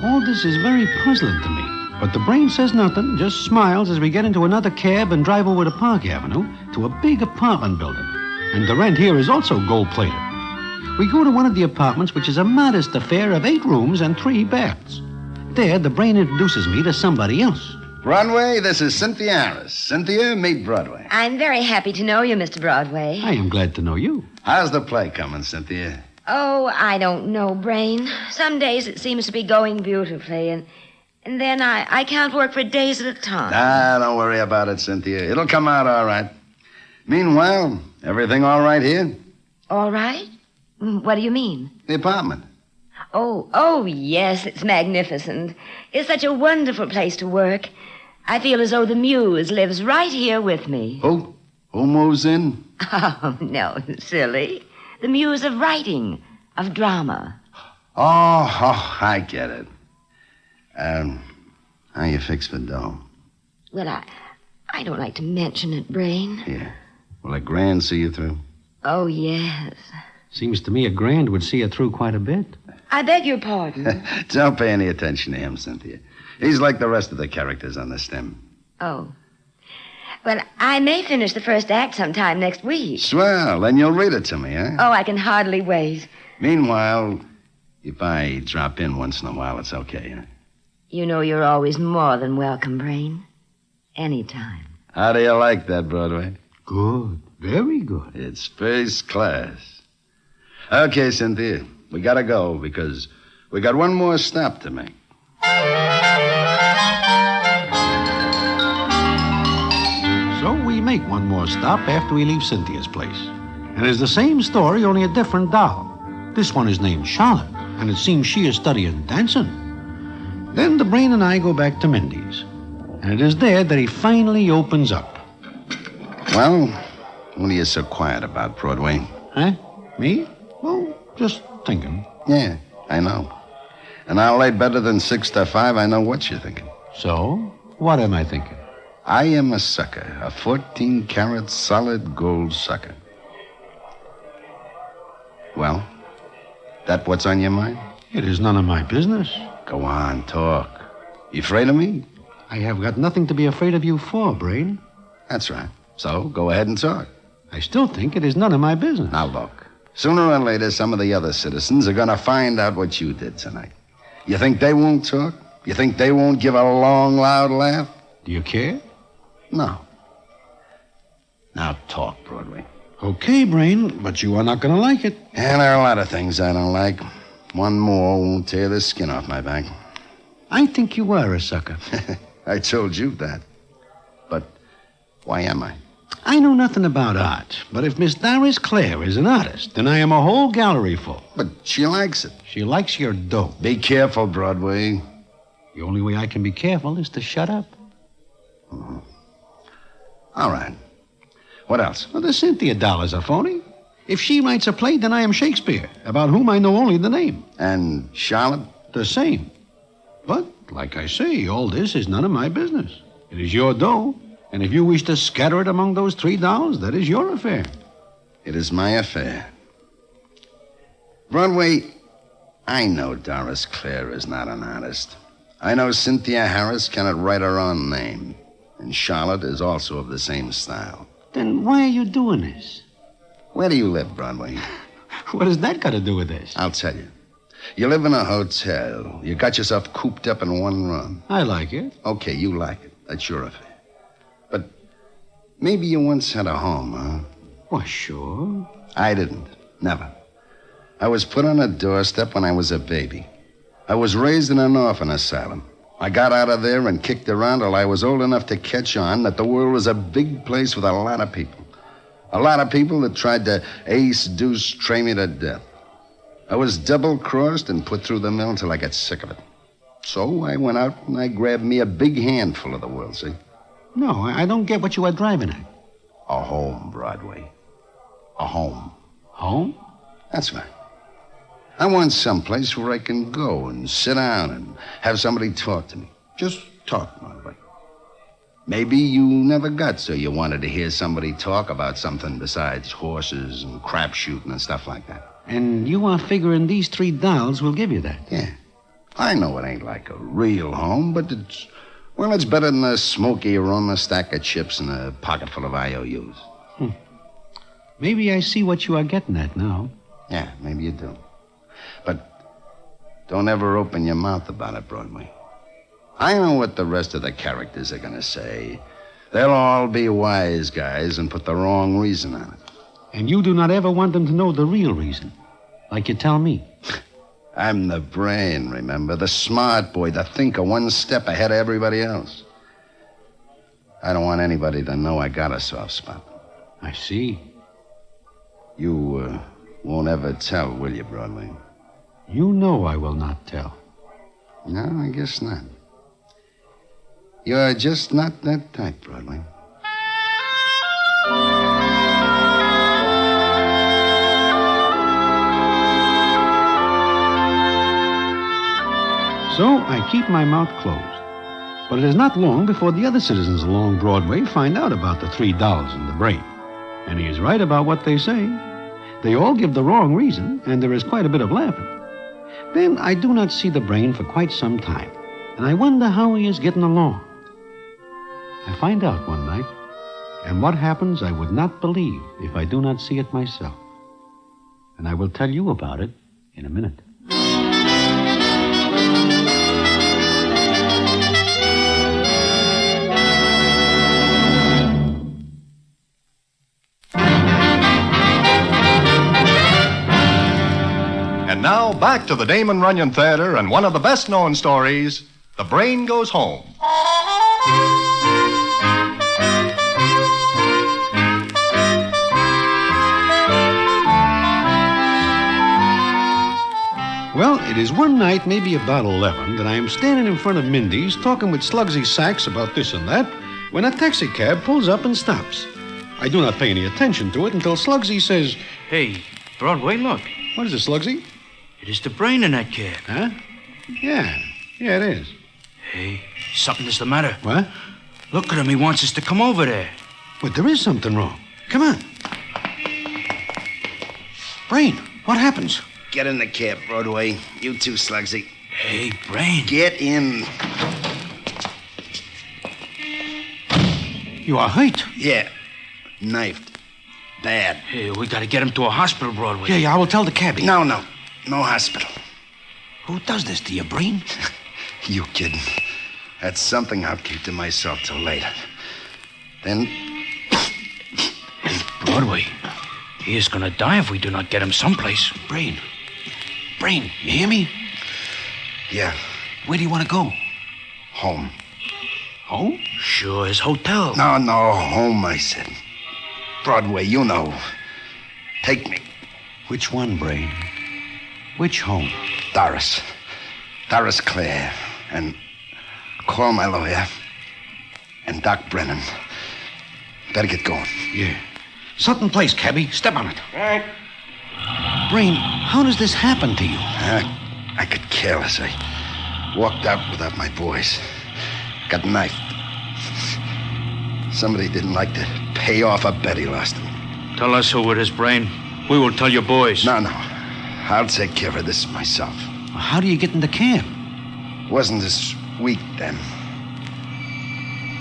Speaker 9: All this is very puzzling to me. But the Brain says nothing, just smiles as we get into another cab and drive over to Park Avenue to a big apartment building. And the rent here is also gold-plated. We go to one of the apartments, which is a modest affair of 8 rooms and 3 baths. There, the Brain introduces me to somebody else.
Speaker 10: Broadway, this is Cynthia Harris. Cynthia, meet Broadway.
Speaker 15: I'm very happy to know you, Mr. Broadway.
Speaker 9: I am glad to know you.
Speaker 10: How's the play coming, Cynthia?
Speaker 8: Oh, I don't know, Brain. Some days it seems to be going beautifully, and then I can't work for days at a time.
Speaker 10: Don't worry about it, Cynthia. It'll come out all right. Meanwhile, everything all right here?
Speaker 8: All right? What do you mean?
Speaker 10: The apartment.
Speaker 8: Oh, yes, it's magnificent. It's such a wonderful place to work. I feel as though the muse lives right here with me.
Speaker 10: Who moves in?
Speaker 8: Oh, no, silly. The muse of writing, of drama.
Speaker 10: Oh, I get it. How you fix for dough?
Speaker 8: Well, I don't like to mention it, Brain.
Speaker 10: Yeah. Will a grand see you through?
Speaker 8: Oh, yes.
Speaker 9: Seems to me a grand would see it through quite a bit.
Speaker 8: I beg your pardon.
Speaker 10: Don't pay any attention to him, Cynthia. He's like the rest of the characters on the stem.
Speaker 8: Oh. Well, I may finish the first act sometime next week.
Speaker 10: Swell. Then you'll read it to me, huh?
Speaker 8: Oh, I can hardly wait.
Speaker 10: Meanwhile, if I drop in once in a while, it's okay, huh?
Speaker 8: You know you're always more than welcome, Brain. Anytime.
Speaker 10: How do you like that, Broadway?
Speaker 9: Good. Very good.
Speaker 10: It's first class. Okay, Cynthia, we gotta go because we got one more stop to make.
Speaker 9: So we make one more stop after we leave Cynthia's place. And it's the same story, only a different doll. This one is named Charlotte, and it seems she is studying dancing. Then the Brain and I go back to Mindy's. And it is there that he finally opens up.
Speaker 10: Well, what are you so quiet about, Broadway?
Speaker 9: Huh? Me? Well, just thinking.
Speaker 10: Yeah, I know. And I'll lay better than 6 to 5. I know what you're thinking.
Speaker 9: So, what am I thinking?
Speaker 10: I am a sucker, a 14-carat solid gold sucker. Well, that what's on your mind?
Speaker 9: It is none of my business.
Speaker 10: Go on, talk. You afraid of me?
Speaker 9: I have got nothing to be afraid of you for, Brain.
Speaker 10: That's right. So, go ahead and talk.
Speaker 9: I still think it is none of my business.
Speaker 10: Now, look. Sooner or later, some of the other citizens are going to find out what you did tonight. You think they won't talk? You think they won't give a long, loud laugh?
Speaker 9: Do you care?
Speaker 10: No. Now talk, Broadway.
Speaker 9: Okay, Brain, but you are not going to like it.
Speaker 10: And there are a lot of things I don't like. One more won't tear the skin off my back.
Speaker 9: I think you are a sucker.
Speaker 10: I told you that. But why am I?
Speaker 9: I know nothing about art, but if Miss Doris Clare is an artist, then I am a whole gallery full.
Speaker 10: But she likes it.
Speaker 9: She likes your dope.
Speaker 10: Be careful, Broadway.
Speaker 9: The only way I can be careful is to shut up.
Speaker 10: Mm-hmm. All right. What else?
Speaker 9: Well, the Cynthia doll is a phony. If she writes a play, then I am Shakespeare, about whom I know only the name.
Speaker 10: And Charlotte?
Speaker 9: The same. But, like I say, all this is none of my business. It is your dough. And if you wish to scatter it among those 3 dolls, that is your affair.
Speaker 10: It is my affair. Broadway, I know Doris Clare is not an artist. I know Cynthia Harris cannot write her own name. And Charlotte is also of the same style.
Speaker 9: Then why are you doing this?
Speaker 10: Where do you live, Broadway?
Speaker 9: What has that got to do with this?
Speaker 10: I'll tell you. You live in a hotel. You got yourself cooped up in one room.
Speaker 9: I like it.
Speaker 10: Okay, you like it. That's your affair. But maybe you once had a home, huh?
Speaker 9: Why, sure.
Speaker 10: I didn't. Never. I was put on a doorstep when I was a baby. I was raised in an orphan asylum. I got out of there and kicked around till I was old enough to catch on that the world was a big place with a lot of people. A lot of people that tried to ace, deuce, train me to death. I was double-crossed and put through the mill until I got sick of it. So I went out and I grabbed me a big handful of the world, see?
Speaker 9: No, I don't get what you are driving at.
Speaker 10: A home, Broadway. A home.
Speaker 9: Home?
Speaker 10: That's right. I want someplace where I can go and sit down and have somebody talk to me. Just talk, Broadway. Maybe you never got so you wanted to hear somebody talk about something besides horses and crap shooting and stuff like that.
Speaker 9: And you are figuring these 3 dolls will give you that?
Speaker 10: Yeah. I know it ain't like a real home, but it's better than a smoky room, a stack of chips, and a pocket full of IOUs.
Speaker 9: Maybe I see what you are getting at now.
Speaker 10: Yeah, maybe you do. But don't ever open your mouth about it, Broadway. I know what the rest of the characters are going to say. They'll all be wise guys and put the wrong reason on it.
Speaker 9: And you do not ever want them to know the real reason?
Speaker 1: Like you tell me.
Speaker 10: I'm the brain, remember? The smart boy, the thinker, one step ahead of everybody else. I don't want anybody to know I got a soft spot.
Speaker 1: I see.
Speaker 10: You won't ever tell, will you, Broadway?
Speaker 1: You know I will not tell.
Speaker 10: No, I guess not. You're just not that type, Broadway.
Speaker 1: So I keep my mouth closed. But it is not long before the other citizens along Broadway find out about the $3 in the brain. And he is right about what they say. They all give the wrong reason, and there is quite a bit of laughing. Then I do not see the brain for quite some time, and I wonder how he is getting along. I find out one night, and what happens I would not believe if I do not see it myself. And I will tell you about it in a minute.
Speaker 2: And now, back to the Damon Runyon Theater and one of the best-known stories, The Brain Goes Home.
Speaker 1: Well, it is one night, maybe about 11, that I am standing in front of Mindy's talking with Slugsy Sachs about this and that, when a taxi cab pulls up and stops. I do not pay any attention to it until Slugsy says,
Speaker 7: Hey, Broadway, look.
Speaker 1: What is it, Slugsy?
Speaker 7: It is the brain in that cab.
Speaker 1: Huh? Yeah, it is.
Speaker 7: Hey, something is the matter.
Speaker 1: What?
Speaker 7: Look at him. He wants us to come over there.
Speaker 1: But there is something wrong. Come on. Brain, what happens?
Speaker 10: Get in the cab, Broadway. You too, Slugsy.
Speaker 7: Hey, Brain.
Speaker 10: Get in.
Speaker 1: You are hurt?
Speaker 10: Yeah. Knifed. Bad.
Speaker 7: Hey, we gotta get him to a hospital, Broadway.
Speaker 1: Yeah, I will tell the cabbie.
Speaker 10: No. No hospital.
Speaker 1: Who does this to you, Brain?
Speaker 10: You kidding. That's something I'll keep to myself till later. Then...
Speaker 7: Hey, Broadway. He is gonna die if we do not get him someplace.
Speaker 1: Brain, you hear me?
Speaker 10: Yeah.
Speaker 1: Where do you want to go?
Speaker 10: Home.
Speaker 1: Home?
Speaker 7: Sure, his hotel.
Speaker 10: No, home, I said. Broadway, you know. Take me.
Speaker 1: Which one, Brain? Which home?
Speaker 10: Doris Clare. And call my lawyer. And Doc Brennan. Better get going.
Speaker 1: Yeah. Sutton Place, cabby. Step on it.
Speaker 10: Right.
Speaker 1: Brain, how does this happen to you?
Speaker 10: I got careless. I walked out without my boys. Got knifed. Somebody didn't like to pay off a bet he lost him.
Speaker 7: Tell us who it is, Brain. We will tell your boys.
Speaker 10: No. I'll take care of this myself.
Speaker 1: How do you get in the cab?
Speaker 10: Wasn't this weak then.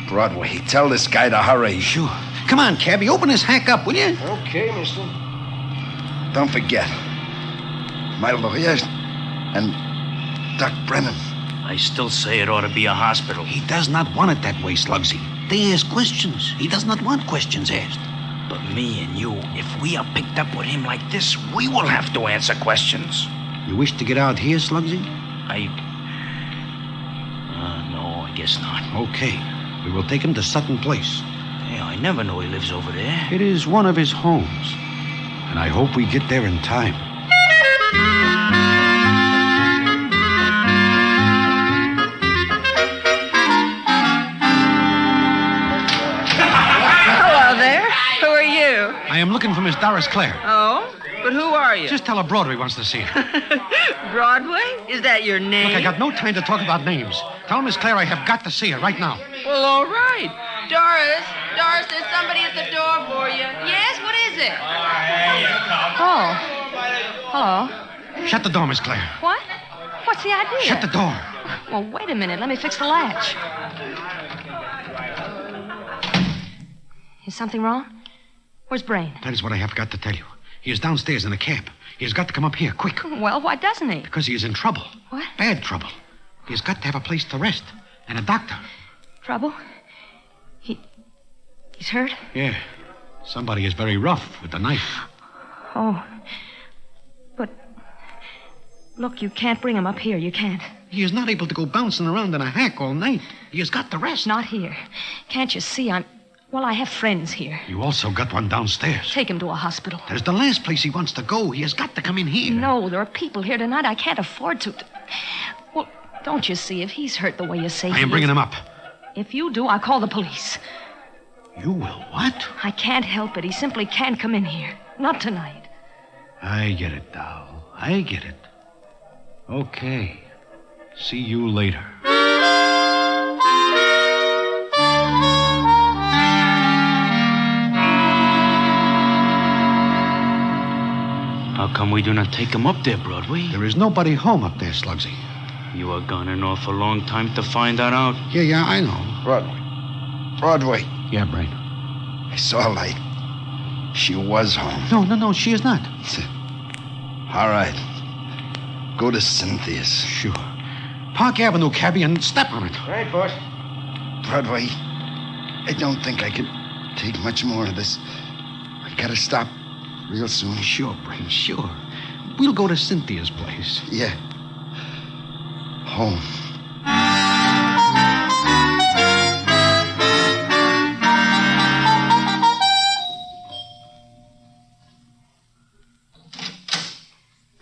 Speaker 10: Broadway, tell this guy to hurry.
Speaker 1: Sure. Come on, cabby, open his hack up, will you?
Speaker 10: Okay, mister. Don't forget, my lawyer and Doc Brennan.
Speaker 7: I still say it ought to be a hospital.
Speaker 1: He does not want it that way, Slugsy. They ask questions. He does not want questions asked.
Speaker 7: But me and you, if we are picked up with him like this, we will have to answer questions.
Speaker 1: You wish to get out here, Slugsy?
Speaker 7: No, I guess not.
Speaker 1: Okay. We will take him to Sutton Place.
Speaker 7: Yeah, I never know he lives over there.
Speaker 1: It is one of his homes. And I hope we get there in time.
Speaker 4: Hello there. Who are you?
Speaker 1: I am looking for Miss Doris Clare.
Speaker 4: Oh? But who are you?
Speaker 1: Just tell her Broadway wants to see her.
Speaker 4: Broadway? Is that your name?
Speaker 1: Look, I got no time to talk about names. Tell Miss Clare I have got to see her right now.
Speaker 4: Well, all right. Doris, there's somebody at the door for you. Yes, what is it? Oh. Hello.
Speaker 1: Shut the door, Miss Clare.
Speaker 16: What? What's the idea?
Speaker 1: Shut the door.
Speaker 16: Well, wait a minute. Let me fix the latch. Is something wrong? Where's Brain?
Speaker 1: That is what I have got to tell you. He is downstairs in a cab. He has got to come up here, quick.
Speaker 16: Well, why doesn't he?
Speaker 1: Because he is in trouble.
Speaker 16: What?
Speaker 1: Bad trouble. He has got to have a place to rest. And a doctor.
Speaker 16: Trouble? He's hurt?
Speaker 1: Yeah. Somebody is very rough with the knife.
Speaker 16: Oh. But
Speaker 6: Look, you can't bring him up here. You can't.
Speaker 9: He is not able to go bouncing around in a hack all night. He has got to rest.
Speaker 6: Not here. Can't you see Well, I have friends here.
Speaker 9: You also got one downstairs.
Speaker 6: Take him to a hospital.
Speaker 9: That is the last place he wants to go. He has got to come in here.
Speaker 6: No, there are people here tonight. I can't afford to. Well, don't you see? If he's hurt the way you say
Speaker 9: I am bringing him up.
Speaker 6: If you do, I'll call the police.
Speaker 9: You will what?
Speaker 6: I can't help it. He simply can't come in here. Not tonight.
Speaker 9: I get it, doll. I get it. Okay. See you later.
Speaker 19: How come we do not take him up there, Broadway?
Speaker 9: There is nobody home up there, Slugsy.
Speaker 19: You are gone an awful long time to find that out.
Speaker 9: Yeah, I know.
Speaker 10: Broadway.
Speaker 9: Yeah, Brain.
Speaker 10: I saw a light. She was home.
Speaker 9: No, she is not.
Speaker 10: All right. Go to Cynthia's.
Speaker 9: Sure. Park Avenue, cabby, and step on it.
Speaker 10: Right, boss. Broadway, I don't think I can take much more of this. I gotta stop real soon.
Speaker 9: Sure, Brain, sure. We'll go to Cynthia's place.
Speaker 10: Yeah. Home.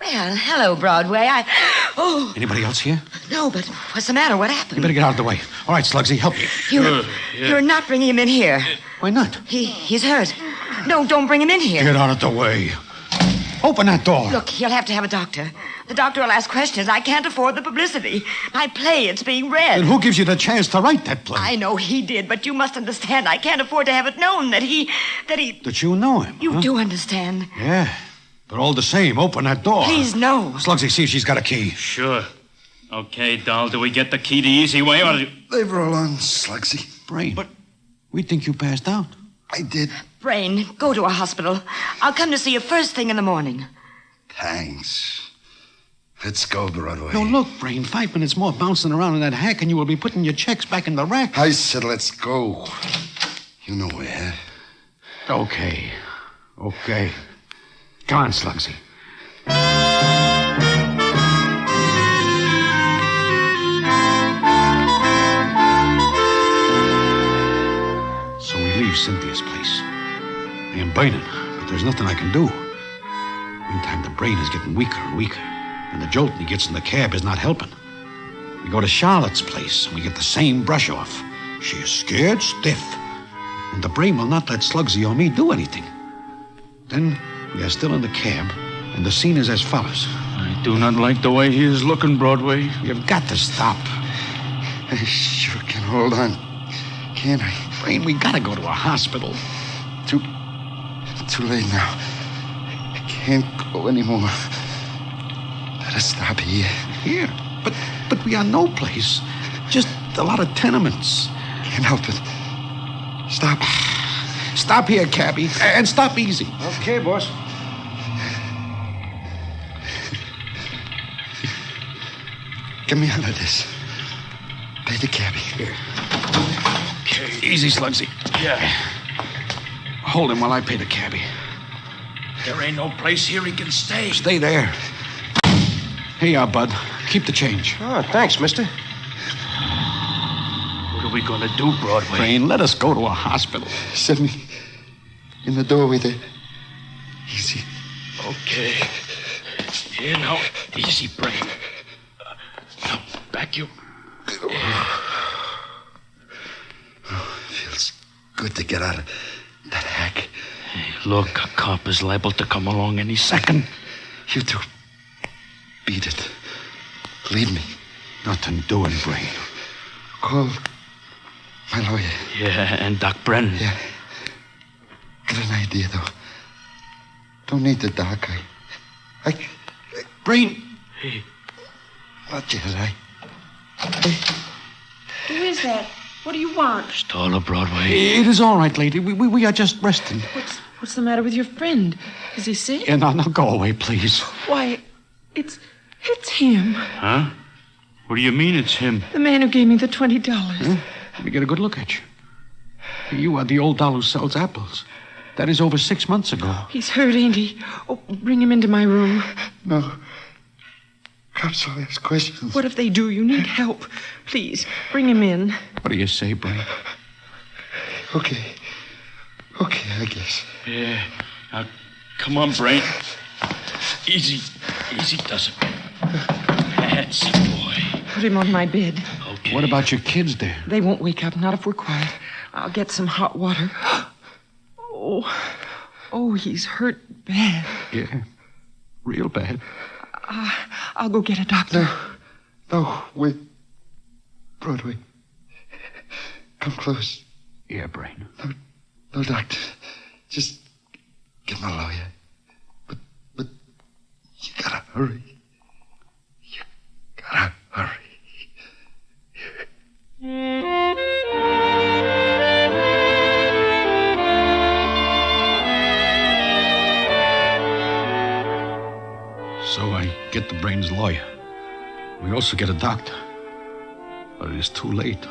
Speaker 8: Well, hello, Broadway. Oh.
Speaker 9: Anybody else here?
Speaker 8: No, but what's the matter? What happened?
Speaker 9: You better get out of the way. All right, Slugsy, help me.
Speaker 8: You're not bringing him in here.
Speaker 9: Why not?
Speaker 8: He's hurt. No, don't bring him in here.
Speaker 9: Get out of the way. Open that door.
Speaker 8: Look, he'll have to have a doctor. The doctor will ask questions. I can't afford the publicity. My play, it's being read.
Speaker 9: And who gives you the chance to write that play?
Speaker 8: I know he did, but you must understand. I can't afford to have it known that he...
Speaker 9: That you know him,
Speaker 8: You do understand.
Speaker 9: Yeah. But all the same, open that door.
Speaker 8: Please, no.
Speaker 9: Slugsy, see if she's got a key.
Speaker 19: Sure. Okay, doll, do we get the key the easy way or...
Speaker 10: Leave her alone, Slugsy.
Speaker 9: Brain, but we think you passed out.
Speaker 10: I did.
Speaker 8: Brain, go to a hospital. I'll come to see you first thing in the morning.
Speaker 10: Thanks. Let's go, Broadway.
Speaker 9: No, look, Brain, 5 minutes more bouncing around in that hack and you will be putting your checks back in the rack.
Speaker 10: I said let's go. You know where.
Speaker 9: Okay. Come on, Slugsy. So we leave Cynthia's place. I am burning, but there's nothing I can do. Meantime, the brain is getting weaker and weaker, and the jolt he gets in the cab is not helping. We go to Charlotte's place, and we get the same brush off. She is scared stiff, and the brain will not let Slugsy or me do anything. Then we are still in the cab, and the scene is as follows.
Speaker 19: I do not like the way he is looking, Broadway.
Speaker 9: You've got to stop.
Speaker 10: I sure can hold on. Can't I?
Speaker 9: Brain, we gotta go to a hospital.
Speaker 10: Too late now. I can't go anymore. Better stop here.
Speaker 9: Here? But we are no place. Just a lot of tenements.
Speaker 10: Can't help it. Stop.
Speaker 9: Stop here, cabby, and stop easy.
Speaker 21: Okay, boss.
Speaker 10: Get me out of this. Pay the cabby.
Speaker 9: Here. Okay, easy, Slugsy.
Speaker 19: Yeah.
Speaker 9: Hold him while I pay the cabby.
Speaker 19: There ain't no place here he can stay.
Speaker 9: Stay there. Here you are, Bud. Keep the change.
Speaker 21: Oh, thanks, mister.
Speaker 19: What are we going to do, Broadway?
Speaker 9: Brain, let us go to a hospital.
Speaker 10: Set me in the doorway there. Easy.
Speaker 19: Okay. Here now. Easy, Brain. Now, back you.
Speaker 10: Feels good to get out of that hack.
Speaker 19: Hey, look, a cop is liable to come along any second.
Speaker 10: You two. Beat it. Leave me.
Speaker 9: Nothing doing, Brain.
Speaker 10: Call my lawyer.
Speaker 19: Yeah, and Doc Brennan.
Speaker 10: Yeah. Got an idea, though. Don't need the doc. I
Speaker 9: Brain.
Speaker 19: Hey.
Speaker 10: Not yet,
Speaker 11: Who is that? What do you want?
Speaker 19: Staller, Broadway.
Speaker 9: It is all right, lady. We are just resting.
Speaker 11: What's the matter with your friend? Is he sick?
Speaker 9: Yeah, now go away, please.
Speaker 11: Why, it's him.
Speaker 19: Huh? What do you mean it's him?
Speaker 11: The man who gave me the $20.
Speaker 9: Huh? Let me get a good look at you. You are the old doll who sells apples. That is over 6 months ago.
Speaker 11: He's hurt, ain't he? Oh, bring him into my room.
Speaker 10: No.
Speaker 15: Cops will ask questions.
Speaker 11: What if they do? You need help. Please, bring him in.
Speaker 9: What do you say, Brain?
Speaker 15: Okay. Okay, I guess.
Speaker 17: Yeah. Now, come on, Brain. Easy does it. That's it, boy.
Speaker 11: Put him on my bed.
Speaker 17: Okay.
Speaker 9: What about your kids there?
Speaker 11: They won't wake up, not if we're quiet. I'll get some hot water. Oh, he's hurt bad.
Speaker 9: Yeah, real bad.
Speaker 11: I'll go get a doctor.
Speaker 15: No, wait. Broadway. Come close.
Speaker 9: Yeah, Brain.
Speaker 15: No, doctor. Just get my lawyer. But you gotta hurry. You gotta hurry.
Speaker 9: So I get the Brain's lawyer. We also get a doctor. But it is too late.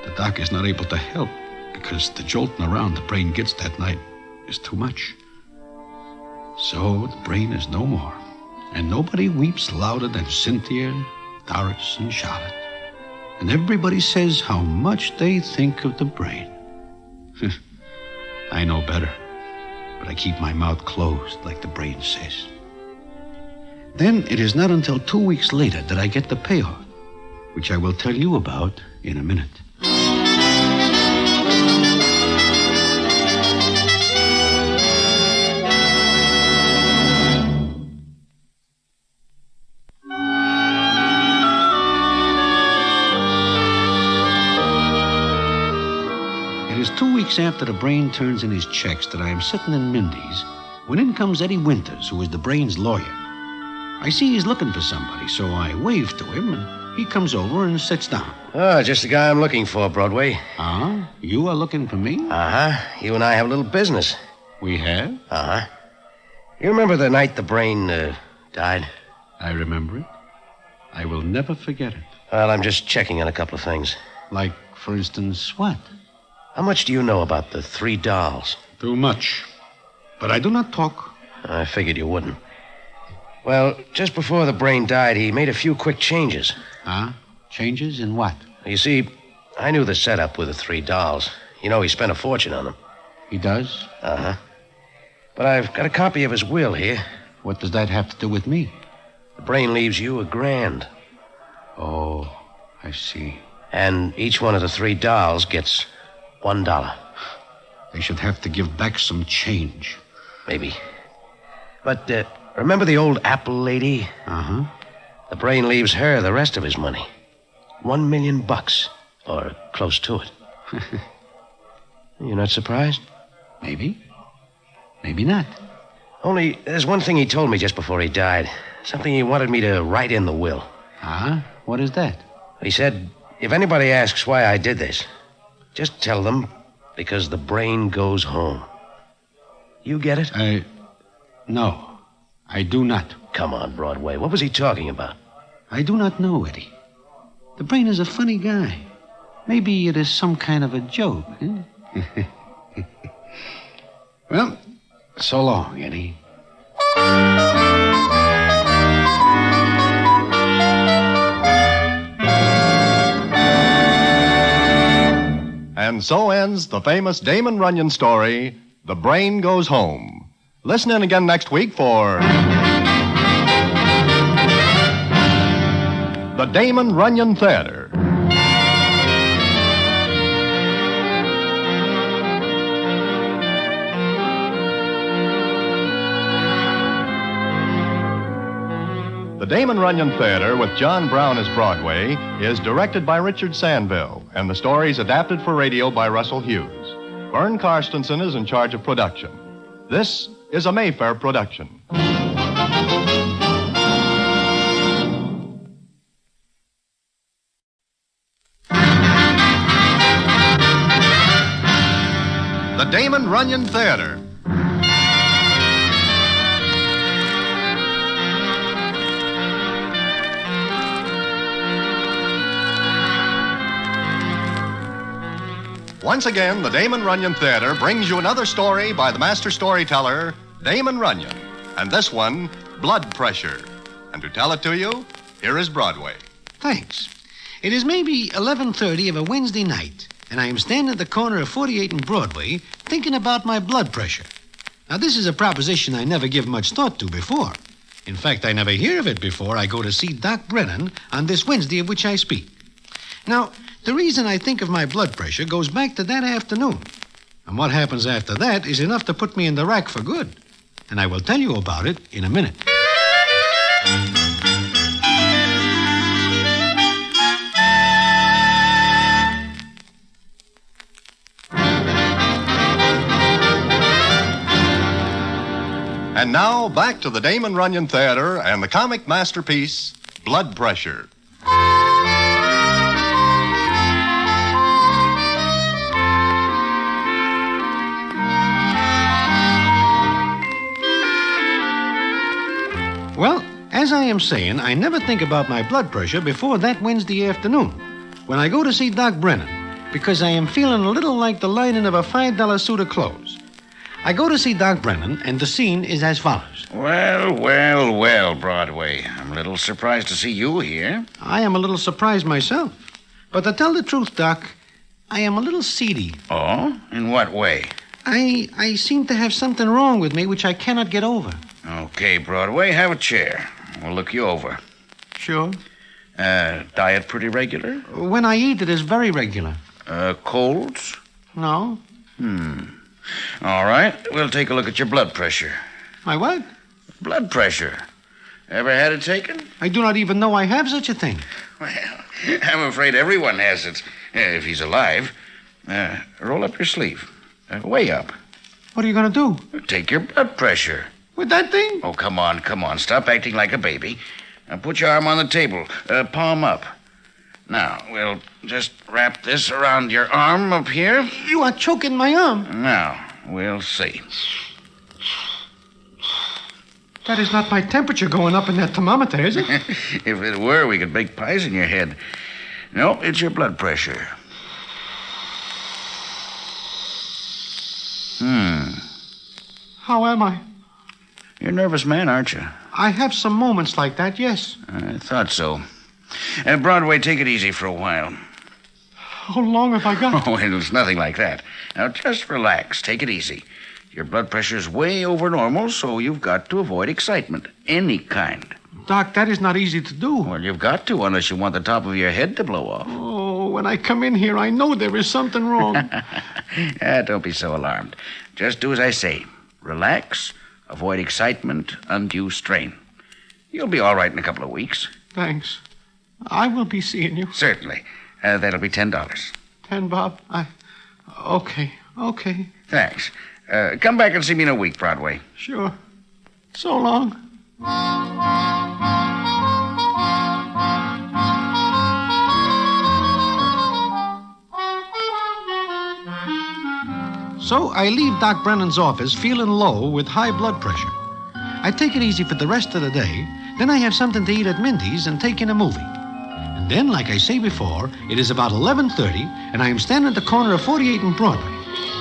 Speaker 9: The doc is not able to help because the jolting around the Brain gets that night is too much. So the Brain is no more. And nobody weeps louder than Cynthia, Doris, and Charlotte. And everybody says how much they think of the Brain. I know better, but I keep my mouth closed like the Brain says. Then it is not until 2 weeks later that I get the payoff, which I will tell you about in a minute. It is 2 weeks after the Brain turns in his checks that I am sitting in Mindy's when in comes Eddie Winters, who is the Brain's lawyer. I see he's looking for somebody, so I wave to him, and he comes over and sits down.
Speaker 20: Just the guy I'm looking for, Broadway.
Speaker 9: Uh-huh? You are looking for me?
Speaker 20: Uh-huh. You and I have a little business.
Speaker 9: We have?
Speaker 20: Uh-huh. You remember the night the Brain died?
Speaker 9: I remember it. I will never forget it.
Speaker 20: Well, I'm just checking on a couple of things.
Speaker 9: Like, for instance, what?
Speaker 20: How much do you know about the 3 dolls?
Speaker 9: Too much. But I do not talk.
Speaker 20: I figured you wouldn't. Well, just before the Brain died, he made a few quick changes.
Speaker 9: Huh? Changes in what?
Speaker 20: You see, I knew the setup with the 3 dolls. You know, he spent a fortune on them.
Speaker 9: He does?
Speaker 20: Uh-huh. But I've got a copy of his will here.
Speaker 9: What does that have to do with me?
Speaker 20: The Brain leaves you $1,000.
Speaker 9: Oh, I see.
Speaker 20: And each one of the 3 dolls gets $1.
Speaker 9: They should have to give back some change.
Speaker 20: Maybe. But, remember the old apple lady?
Speaker 9: Uh-huh.
Speaker 20: The Brain leaves her the rest of his money. $1 million, or close to it. You're not surprised?
Speaker 9: Maybe. Maybe not.
Speaker 20: Only, there's one thing he told me just before he died. Something he wanted me to write in the will.
Speaker 9: Huh? What is that?
Speaker 20: He said, if anybody asks why I did this, just tell them because the Brain goes home. You get it?
Speaker 9: No. I do not.
Speaker 20: Come on, Broadway. What was he talking about?
Speaker 9: I do not know, Eddie. The Brain is a funny guy. Maybe it is some kind of a joke. Eh? Well, so long, Eddie.
Speaker 2: And so ends the famous Damon Runyon story, The Brain Goes Home. Listen in again next week for the Damon Runyon Theater. The Damon Runyon Theater, with John Brown as Broadway, is directed by Richard Sandville, and the story is adapted for radio by Russell Hughes. Vern Karstensen is in charge of production. This is a Mayfair production. The Damon Runyon Theater. Once again, the Damon Runyon Theater brings you another story by the master storyteller, Damon Runyon. And this one, Blood Pressure. And to tell it to you, here is Broadway.
Speaker 9: Thanks. It is maybe 11:30 of a Wednesday night, and I am standing at the corner of 48 and Broadway thinking about my blood pressure. Now, this is a proposition I never give much thought to before. In fact, I never hear of it before I go to see Doc Brennan on this Wednesday of which I speak. Now, the reason I think of my blood pressure goes back to that afternoon. And what happens after that is enough to put me in the rack for good. And I will tell you about it in a minute.
Speaker 2: And now, back to the Damon Runyon Theater and the comic masterpiece, Blood Pressure.
Speaker 9: Well, as I am saying, I never think about my blood pressure before that Wednesday afternoon, when I go to see Doc Brennan, because I am feeling a little like the lining of a $5 suit of clothes. I go to see Doc Brennan, and the scene is as follows.
Speaker 3: Well, Broadway. I'm a little surprised to see you here.
Speaker 9: I am a little surprised myself. But to tell the truth, Doc, I am a little seedy.
Speaker 3: Oh? In what way?
Speaker 9: I seem to have something wrong with me which I cannot get over.
Speaker 3: Okay, Broadway, have a chair. We'll look you over.
Speaker 9: Sure.
Speaker 3: Diet pretty regular?
Speaker 9: When I eat, it is very regular.
Speaker 3: Colds?
Speaker 9: No.
Speaker 3: All right, we'll take a look at your blood pressure.
Speaker 9: My what?
Speaker 3: Blood pressure. Ever had it taken?
Speaker 9: I do not even know I have such a thing.
Speaker 3: Well, I'm afraid everyone has it, if he's alive. Roll up your sleeve. Way up.
Speaker 9: What are you going to do?
Speaker 3: Take your blood pressure.
Speaker 9: With that thing?
Speaker 3: Oh, come on. Stop acting like a baby. Now, put your arm on the table. Palm up. Now, we'll just wrap this around your arm up here.
Speaker 9: You are choking my arm.
Speaker 3: Now, we'll see.
Speaker 9: That is not my temperature going up in that thermometer, is it?
Speaker 3: If it were, we could bake pies in your head. No, it's your blood pressure.
Speaker 9: How am I?
Speaker 3: You're a nervous man, aren't you?
Speaker 9: I have some moments like that, yes.
Speaker 3: I thought so. Broadway, take it easy for a while.
Speaker 9: How long have I got?
Speaker 3: Oh, it's nothing like that. Now, just relax. Take it easy. Your blood pressure's way over normal, so you've got to avoid excitement. Any kind.
Speaker 9: Doc, that is not easy to do.
Speaker 3: Well, you've got to, unless you want the top of your head to blow off.
Speaker 9: Oh, when I come in here, I know there is something wrong.
Speaker 3: Don't be so alarmed. Just do as I say. Relax, avoid excitement, undue strain. You'll be all right in a couple of weeks.
Speaker 9: Thanks. I will be seeing you.
Speaker 3: Certainly. That'll be $10.
Speaker 9: 10, Bob? Okay.
Speaker 3: Thanks. Come back and see me in a week, Broadway.
Speaker 9: Sure. So long. So I leave Doc Brennan's office feeling low with high blood pressure. I take it easy for the rest of the day. Then I have something to eat at Mindy's and take in a movie. And then, like I say before, it is about 11:30, and I am standing at the corner of 48 and Broadway.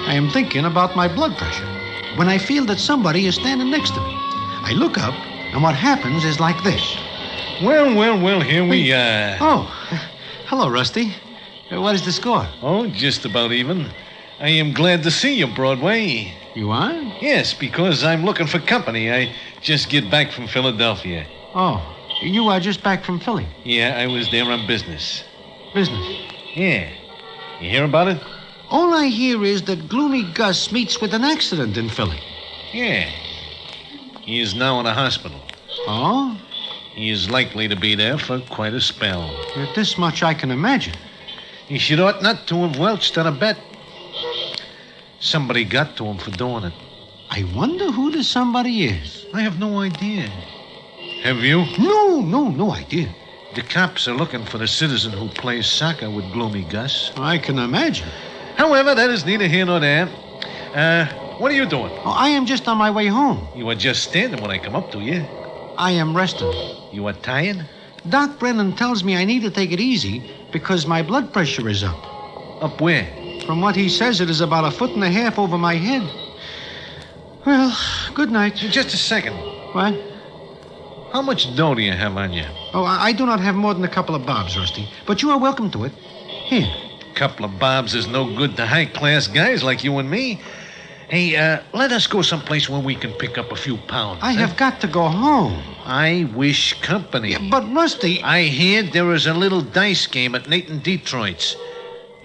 Speaker 9: I am thinking about my blood pressure when I feel that somebody is standing next to me. I look up, and what happens is like this.
Speaker 18: Well, here we are.
Speaker 9: Oh, hello, Rusty. What is the score?
Speaker 18: Oh, just about even. I am glad to see you, Broadway.
Speaker 9: You are?
Speaker 18: Yes, because I'm looking for company. I just get back from Philadelphia.
Speaker 9: Oh, you are just back from Philly?
Speaker 18: Yeah, I was there on business.
Speaker 9: Business?
Speaker 18: Yeah. You hear about it?
Speaker 9: All I hear is that Gloomy Gus meets with an accident in Philly.
Speaker 18: Yeah. He is now in a hospital.
Speaker 9: Oh?
Speaker 18: He is likely to be there for quite a spell.
Speaker 9: This much I can imagine.
Speaker 18: He should ought not to have welched on a bet. Somebody got to him for doing it.
Speaker 9: I wonder who the somebody is.
Speaker 18: I have no idea. Have you?
Speaker 9: No idea.
Speaker 18: The cops are looking for the citizen who plays soccer with Gloomy Gus.
Speaker 9: I can imagine.
Speaker 18: However, that is neither here nor there. What are you doing?
Speaker 9: Oh, I am just on my way home.
Speaker 18: You were just standing when I come up to you.
Speaker 9: I am resting.
Speaker 18: You are tired?
Speaker 9: Doc Brennan tells me I need to take it easy because my blood pressure is up.
Speaker 18: Up where?
Speaker 9: From what he says, it is about 1.5 feet over my head. Well, good night.
Speaker 18: Just a second.
Speaker 9: What?
Speaker 21: How much dough do you have on you?
Speaker 9: Oh, I do not have more than a couple of bobs, Rusty. But you are welcome to it. Here.
Speaker 21: Couple of bobs is no good to high-class guys like you and me. Hey, let us go someplace where we can pick up a few pounds.
Speaker 9: I have got to go home.
Speaker 21: I wish company.
Speaker 9: Yeah, but, Rusty...
Speaker 21: I hear there is a little dice game at Nathan Detroit's.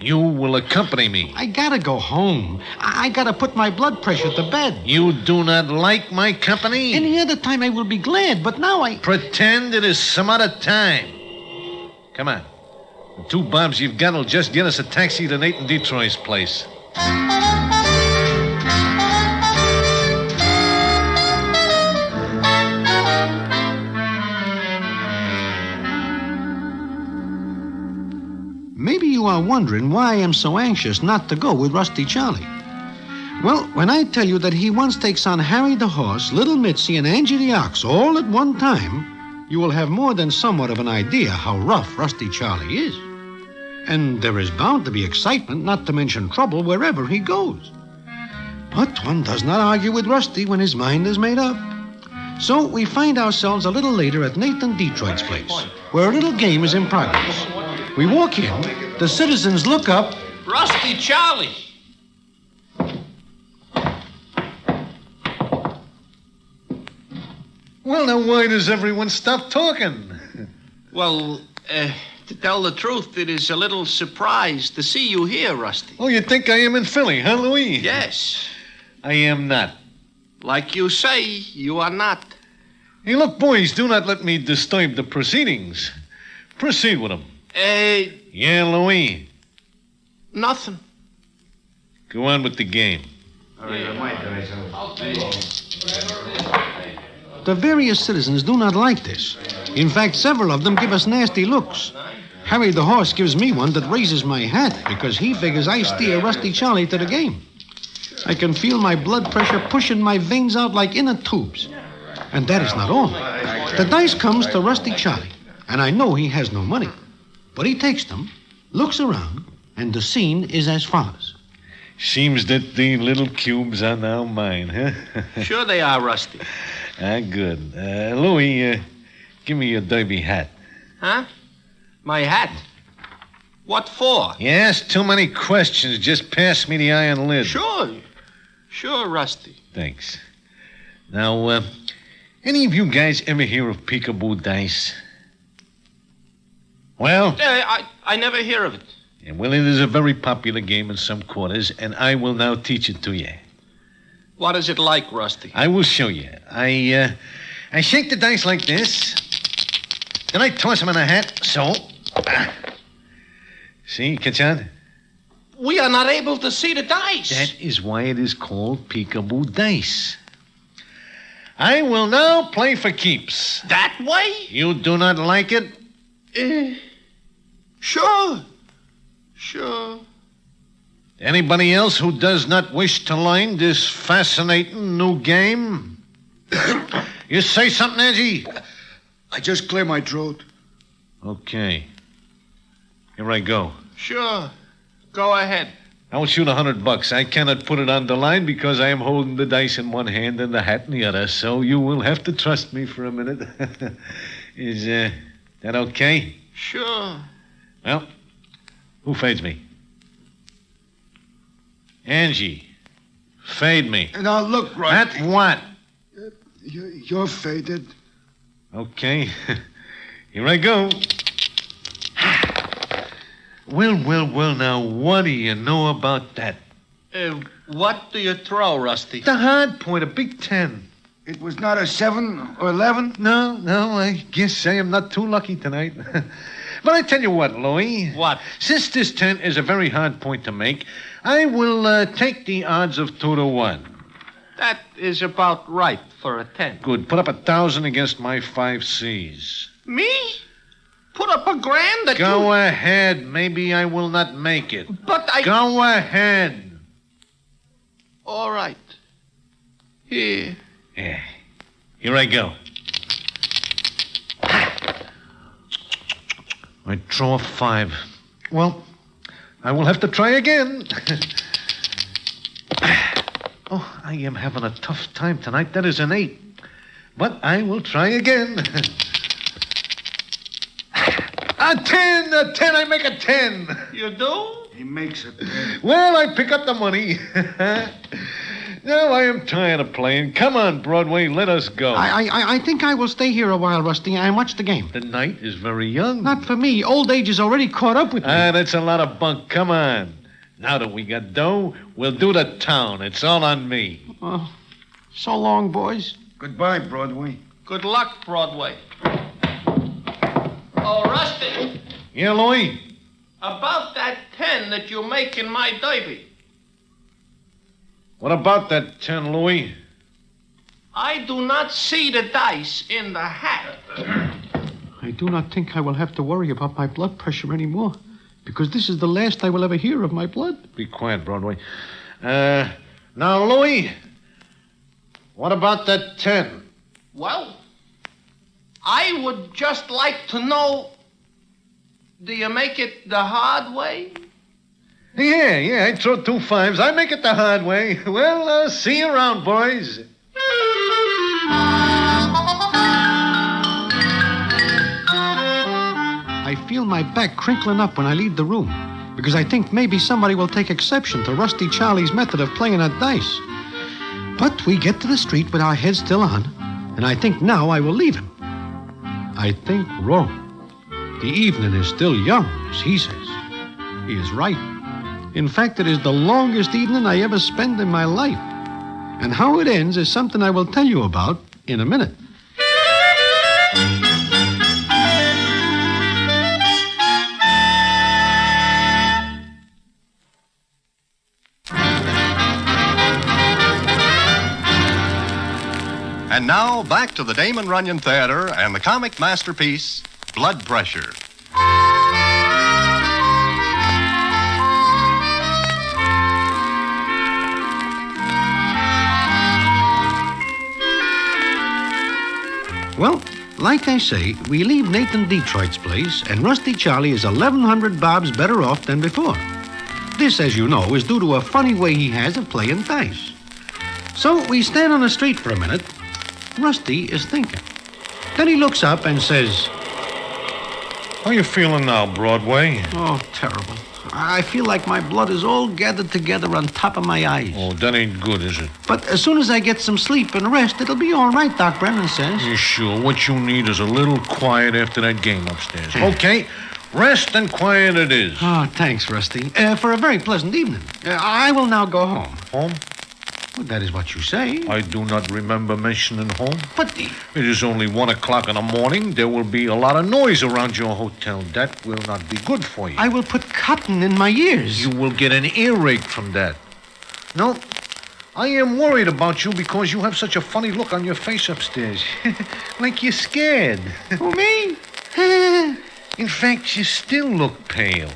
Speaker 21: You will accompany me.
Speaker 9: I gotta go home. I gotta put my blood pressure to bed.
Speaker 21: You do not like my company?
Speaker 9: Any other time I will be glad, but now I...
Speaker 21: Pretend it is some other time. Come on. The 2 bobs you've got will just get us a taxi to Nathan Detroit's place.
Speaker 9: Maybe you are wondering why I am so anxious not to go with Rusty Charlie. Well, when I tell you that he once takes on Harry the horse, Little Mitzi, and Angie the ox all at one time, you will have more than somewhat of an idea how rough Rusty Charlie is. And there is bound to be excitement, not to mention trouble, wherever he goes. But one does not argue with Rusty when his mind is made up. So we find ourselves a little later at Nathan Detroit's place, where a little game is in progress. We walk in, the citizens look up.
Speaker 14: Rusty Charlie!
Speaker 21: Well, now why does everyone stop talking?
Speaker 14: Well, to tell the truth, it is a little surprise to see you here, Rusty.
Speaker 21: Oh, you think I am in Philly, huh, Louis?
Speaker 14: Yes.
Speaker 21: I am not.
Speaker 14: Like you say, you are not.
Speaker 21: Hey, look, boys, do not let me disturb the proceedings. Proceed with them. Yeah, Louis.
Speaker 14: Nothing.
Speaker 21: Go on with the game.
Speaker 9: The various citizens do not like this. In fact, several of them give us nasty looks. Harry the horse gives me one that raises my hat because he figures I steer Rusty Charlie to the game. I can feel my blood pressure pushing my veins out like inner tubes. And that is not all. The dice comes to Rusty Charlie, and I know he has no money. But he takes them, looks around, and the scene is as follows.
Speaker 21: Seems that the little cubes are now mine, huh?
Speaker 14: Sure they are, Rusty.
Speaker 21: Good. Louis, give me your derby hat.
Speaker 14: Huh? My hat? What for?
Speaker 21: You ask too many questions. Just pass me the iron lid.
Speaker 14: Sure, Rusty.
Speaker 21: Thanks. Now, any of you guys ever hear of peekaboo dice? Well?
Speaker 14: I never hear of it.
Speaker 21: Yeah, well, it is a very popular game in some quarters, and I will now teach it to you.
Speaker 14: What is it like, Rusty?
Speaker 21: I will show you. I shake the dice like this. Then I toss them in a hat, so. See, catch on?
Speaker 14: We are not able to see the dice.
Speaker 21: That is why it is called peekaboo dice. I will now play for keeps.
Speaker 14: That way?
Speaker 21: You do not like it?
Speaker 14: Sure.
Speaker 21: Anybody else who does not wish to learn this fascinating new game? You say something, Angie?
Speaker 15: I just clear my throat.
Speaker 21: Okay. Here I go.
Speaker 14: Sure. Go ahead.
Speaker 21: I will shoot $100. I cannot put it on the line because I am holding the dice in one hand and the hat in the other, so you will have to trust me for a minute. Is that okay?
Speaker 14: Sure.
Speaker 21: Well, who fades me? Angie, fade me.
Speaker 15: Now, look, Rusty.
Speaker 21: At what?
Speaker 15: You're faded.
Speaker 21: Okay. Here I go. Well, now, what do you know about that?
Speaker 14: What do you throw, Rusty?
Speaker 21: The hard point, a big 10.
Speaker 15: It was not a 7 or 11?
Speaker 21: No, I guess I am not too lucky tonight. But I tell you what, Louis.
Speaker 14: What?
Speaker 21: Since this 10 is a very hard point to make, I will take the odds of 2 to 1.
Speaker 14: That is about right for a 10.
Speaker 21: Good. Put up 1,000 against my 5 C's.
Speaker 14: Me? Put up $1,000
Speaker 21: Go ahead. Maybe I will not make it.
Speaker 14: But I...
Speaker 21: Go ahead.
Speaker 14: All right. Here.
Speaker 21: Yeah. Here I go. I draw a 5. Well, I will have to try again. Oh, I am having a tough time tonight. That is an 8. But I will try again. A 10! I make a 10.
Speaker 17: You do?
Speaker 15: He makes a 10.
Speaker 21: Well, I pick up the money. Now I am tired of playing. Come on, Broadway, let us go.
Speaker 9: I think I will stay here a while, Rusty, and watch the game.
Speaker 21: The night is very young.
Speaker 9: Not for me. Old age is already caught up with me.
Speaker 21: That's a lot of bunk. Come on. Now that we got dough, we'll do the town. It's all on me.
Speaker 9: So long, boys.
Speaker 15: Goodbye, Broadway.
Speaker 17: Good luck, Broadway. Oh, Rusty.
Speaker 21: Yeah, Louie?
Speaker 17: About that 10 that you make in my derby.
Speaker 21: What about that 10, Louie?
Speaker 17: I do not see the dice in the hat.
Speaker 9: I do not think I will have to worry about my blood pressure anymore, because this is the last I will ever hear of my blood.
Speaker 21: Be quiet, Broadway. Now, Louie, what about that 10?
Speaker 17: Well, I would just like to know, do you make it the hard way?
Speaker 21: Yeah, I throw 2 5s. I make it the hard way. Well, see you around, boys.
Speaker 9: I feel my back crinkling up when I leave the room, because I think maybe somebody will take exception to Rusty Charlie's method of playing at dice. But we get to the street with our heads still on, and I think now I will leave him. I think wrong. The evening is still young, as he says. He is right. In fact, it is the longest evening I ever spent in my life. And how it ends is something I will tell you about in a minute.
Speaker 2: And now, back to the Damon Runyon Theater and the comic masterpiece, Blood Pressure.
Speaker 9: Well, like I say, we leave Nathan Detroit's place, and Rusty Charlie is 1,100 bobs better off than before. This, as you know, is due to a funny way he has of playing dice. So we stand on the street for a minute. Rusty is thinking. Then he looks up and says,
Speaker 21: How you feeling now, Broadway?
Speaker 9: Oh, terrible. I feel like my blood is all gathered together on top of my eyes.
Speaker 21: Oh, that ain't good, is it?
Speaker 9: But as soon as I get some sleep and rest, it'll be all right, Doc Brennan says.
Speaker 21: You sure? What you need is a little quiet after that game upstairs. Okay, rest and quiet it is.
Speaker 9: Oh, thanks, Rusty. For a very pleasant evening. I will now go home.
Speaker 21: Home?
Speaker 9: Well, that is what you say.
Speaker 21: I do not remember mentioning home.
Speaker 9: But
Speaker 21: it is only 1 o'clock in the morning. There will be a lot of noise around your hotel. That will not be good for you.
Speaker 9: I will put cotton in my ears.
Speaker 21: You will get an earache from that. No, I am worried about you because you have such a funny look on your face upstairs. Like you're scared.
Speaker 9: Who, me?
Speaker 21: In fact, you still look pale.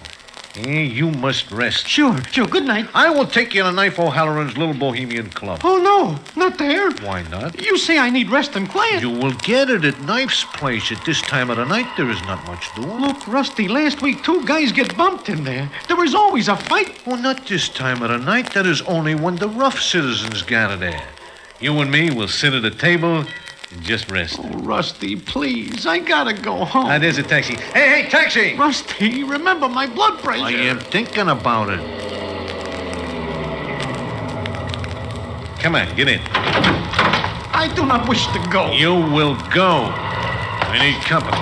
Speaker 21: You must rest.
Speaker 9: Sure. Good night.
Speaker 21: I will take you to Knife O'Halloran's Little Bohemian Club.
Speaker 9: Oh, no, not there.
Speaker 21: Why not?
Speaker 9: You say I need rest and quiet.
Speaker 21: You will get it at Knife's place. At this time of the night, there is not much doing.
Speaker 9: Look, Rusty, last week 2 guys get bumped in there. There was always a fight.
Speaker 21: Oh, not this time of the night. That is only when the rough citizens gather there. You and me will sit at a table and just rest.
Speaker 9: Oh, Rusty, please. I gotta go home.
Speaker 21: There's a taxi. Hey, taxi!
Speaker 9: Rusty, remember my blood pressure.
Speaker 21: I am thinking about it. Come on, get in.
Speaker 9: I do not wish to go.
Speaker 21: You will go. I need company.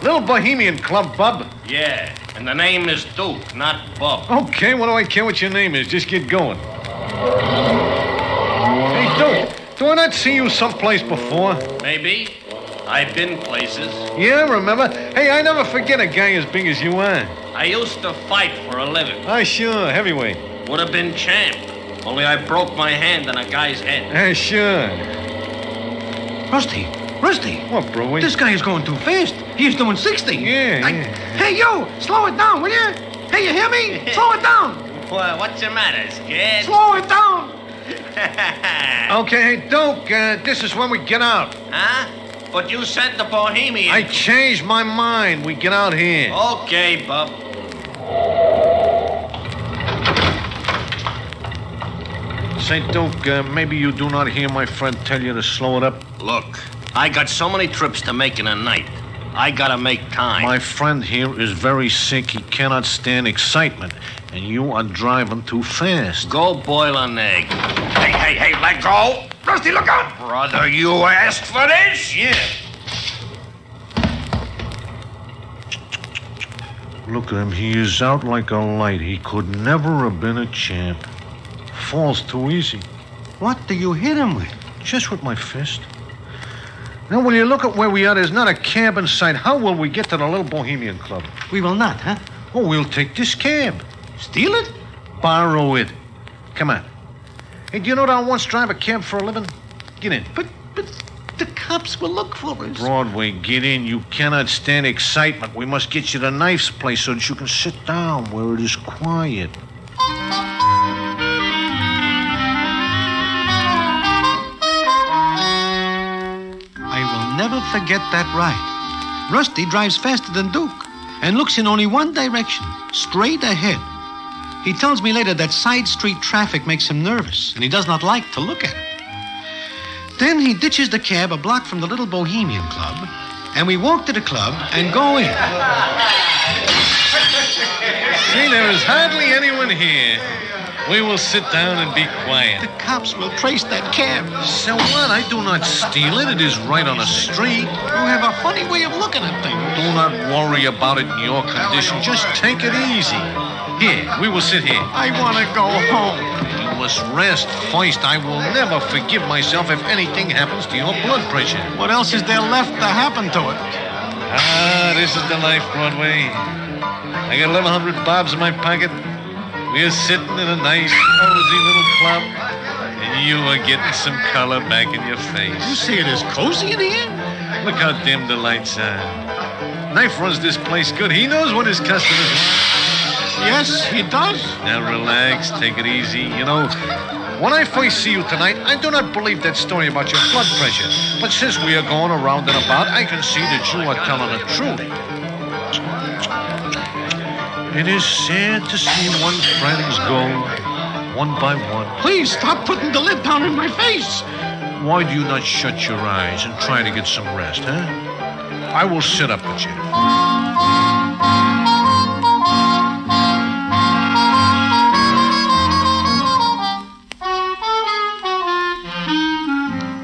Speaker 21: Little Bohemian Club, Bub.
Speaker 17: Yeah, and the name is Duke, not Bub.
Speaker 21: Okay, what do I care what your name is? Just get going. Hey, Duke. Do I not see you someplace before?
Speaker 17: Maybe. I've been places.
Speaker 21: Yeah, remember? Hey, I never forget a guy as big as you are.
Speaker 17: I used to fight for a living.
Speaker 21: Sure, heavyweight.
Speaker 17: Would have been champ. Only I broke my hand on a guy's head.
Speaker 21: Sure.
Speaker 9: Rusty.
Speaker 21: What, Broadway?
Speaker 9: This guy is going too fast. He is doing 60.
Speaker 21: Yeah.
Speaker 9: Hey, you! Slow it down, will you? Hey, you hear me? Slow it down.
Speaker 17: Well, what's the matter, scared?
Speaker 9: Slow it down.
Speaker 21: Okay, hey, Duke, this is when we get out.
Speaker 17: Huh? But you said the Bohemian.
Speaker 21: I changed my mind. We get out here.
Speaker 17: Okay, Bub.
Speaker 21: Say, Duke, maybe you do not hear my friend tell you to slow it up?
Speaker 5: Look, I got so many trips to make in a night. I gotta make time.
Speaker 21: My friend here is very sick. He cannot stand excitement. And you are driving too fast.
Speaker 5: Go boil an egg. Hey, let go. Rusty, look out. Brother, you asked for this?
Speaker 21: Yeah. Look at him. He is out like a light. He could never have been a champ. Falls too easy.
Speaker 9: What do you hit him with?
Speaker 21: Just with my fist. Now, when you look at where we are, there's not a cab in sight. How will we get to the little Bohemian Club?
Speaker 9: We will not, huh?
Speaker 21: Oh, we'll take this cab.
Speaker 9: Steal it?
Speaker 21: Borrow it. Come on. Hey, do you know that I once drive a cab for a living? Get in.
Speaker 9: But the cops will look for us.
Speaker 21: Broadway, get in. You cannot stand excitement. We must get you to Knife's place so that you can sit down where it is quiet.
Speaker 9: I will never forget that ride. Rusty drives faster than Duke and looks in only one direction, straight ahead. He tells me later that side street traffic makes him nervous, and he does not like to look at it. Then he ditches the cab a block from the little Bohemian Club, and we walk to the club and go in.
Speaker 21: See, there is hardly anyone here. We will sit down and be quiet.
Speaker 9: The cops will trace that cab.
Speaker 21: So what? I do not steal it. It is right on the street.
Speaker 9: You have a funny way of looking at things.
Speaker 21: Do not worry about it in your condition. Just take it easy. Here, we will sit here.
Speaker 9: I want to go home.
Speaker 21: You must rest first. I will never forgive myself if anything happens to your blood pressure.
Speaker 9: What else is there left to happen to it?
Speaker 21: Ah, this is the life, Broadway. I got 1,100 bobs in my pocket. We are sitting in a nice, cozy little club, and you are getting some color back in your face.
Speaker 9: You see it is cozy in here?
Speaker 21: Look how dim the lights are. Knife runs this place good. He knows what his customers want.
Speaker 9: Yes, he does.
Speaker 21: Now relax, take it easy. You know, when I first see you tonight, I do not believe that story about your blood pressure. But since we are going around and about, I can see that you are telling the truth. It is sad to see one's friends go, one by one.
Speaker 9: Please stop putting the lid down in my face.
Speaker 21: Why do you not shut your eyes and try to get some rest, huh? I will sit up with you.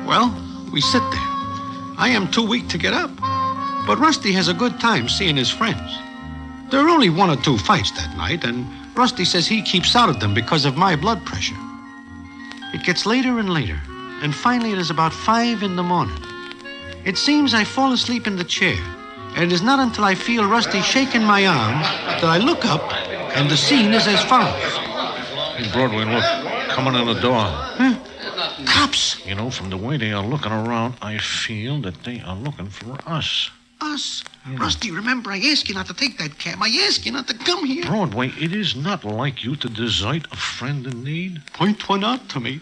Speaker 9: Well, we sit there. I am too weak to get up. But Rusty has a good time seeing his friends. There are only 1 or 2 fights that night, and Rusty says he keeps out of them because of my blood pressure. It gets later and later, and finally it is about 5 in the morning. It seems I fall asleep in the chair, and it is not until I feel Rusty shaking my arm that I look up, and the scene is as follows.
Speaker 21: Hey, Broadway, look, coming in the door.
Speaker 9: Huh? Cops!
Speaker 21: You know, from the way they are looking around, I feel that they are looking for us.
Speaker 9: Us? Yeah. Rusty, remember, I asked you not to take that cab. I asked you not to come here.
Speaker 21: Broadway, it is not like you to desert a friend in need.
Speaker 9: Point one out to me.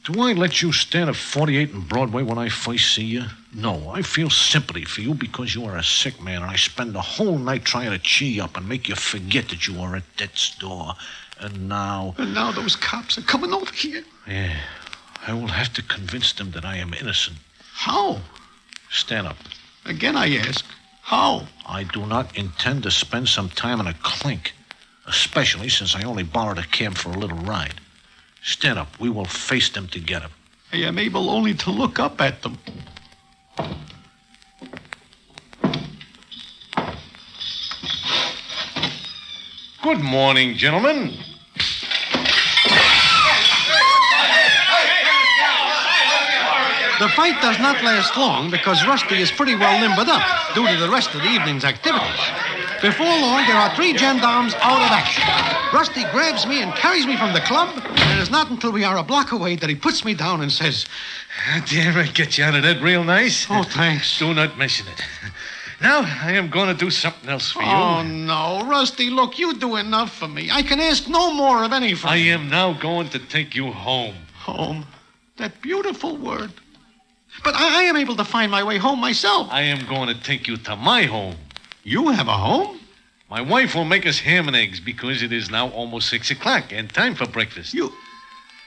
Speaker 21: Do I let you stand at 48 in Broadway when I first see you? No, I feel sympathy for you because you are a sick man, and I spend the whole night trying to cheer you up and make you forget that you are at death's door. And now
Speaker 9: those cops are coming over here.
Speaker 21: Yeah, I will have to convince them that I am innocent.
Speaker 9: How?
Speaker 21: Stand up.
Speaker 9: Again, I ask, how?
Speaker 21: I do not intend to spend some time in a clink, especially since I only borrowed a cab for a little ride. Stand up. We will face them together.
Speaker 9: I am able only to look up at them.
Speaker 21: Good morning, gentlemen.
Speaker 9: The fight does not last long because Rusty is pretty well limbered up due to the rest of the evening's activities. Before long, there are 3 gendarmes out of action. Rusty grabs me and carries me from the club, and it is not until we are a block away that he puts me down and says,
Speaker 21: Did I get you out of that real nice?
Speaker 9: Oh, thanks.
Speaker 21: Do not mention it. Now, I am going to do something else for you.
Speaker 9: Oh, no. Rusty, look, you do enough for me. I can ask no more of any friend.
Speaker 21: I am now going to take you home.
Speaker 9: Home? That beautiful word. But I am able to find my way home myself.
Speaker 21: I am going to take you to my home.
Speaker 9: You have a home?
Speaker 21: My wife will make us ham and eggs because it is now almost 6 o'clock and time for breakfast.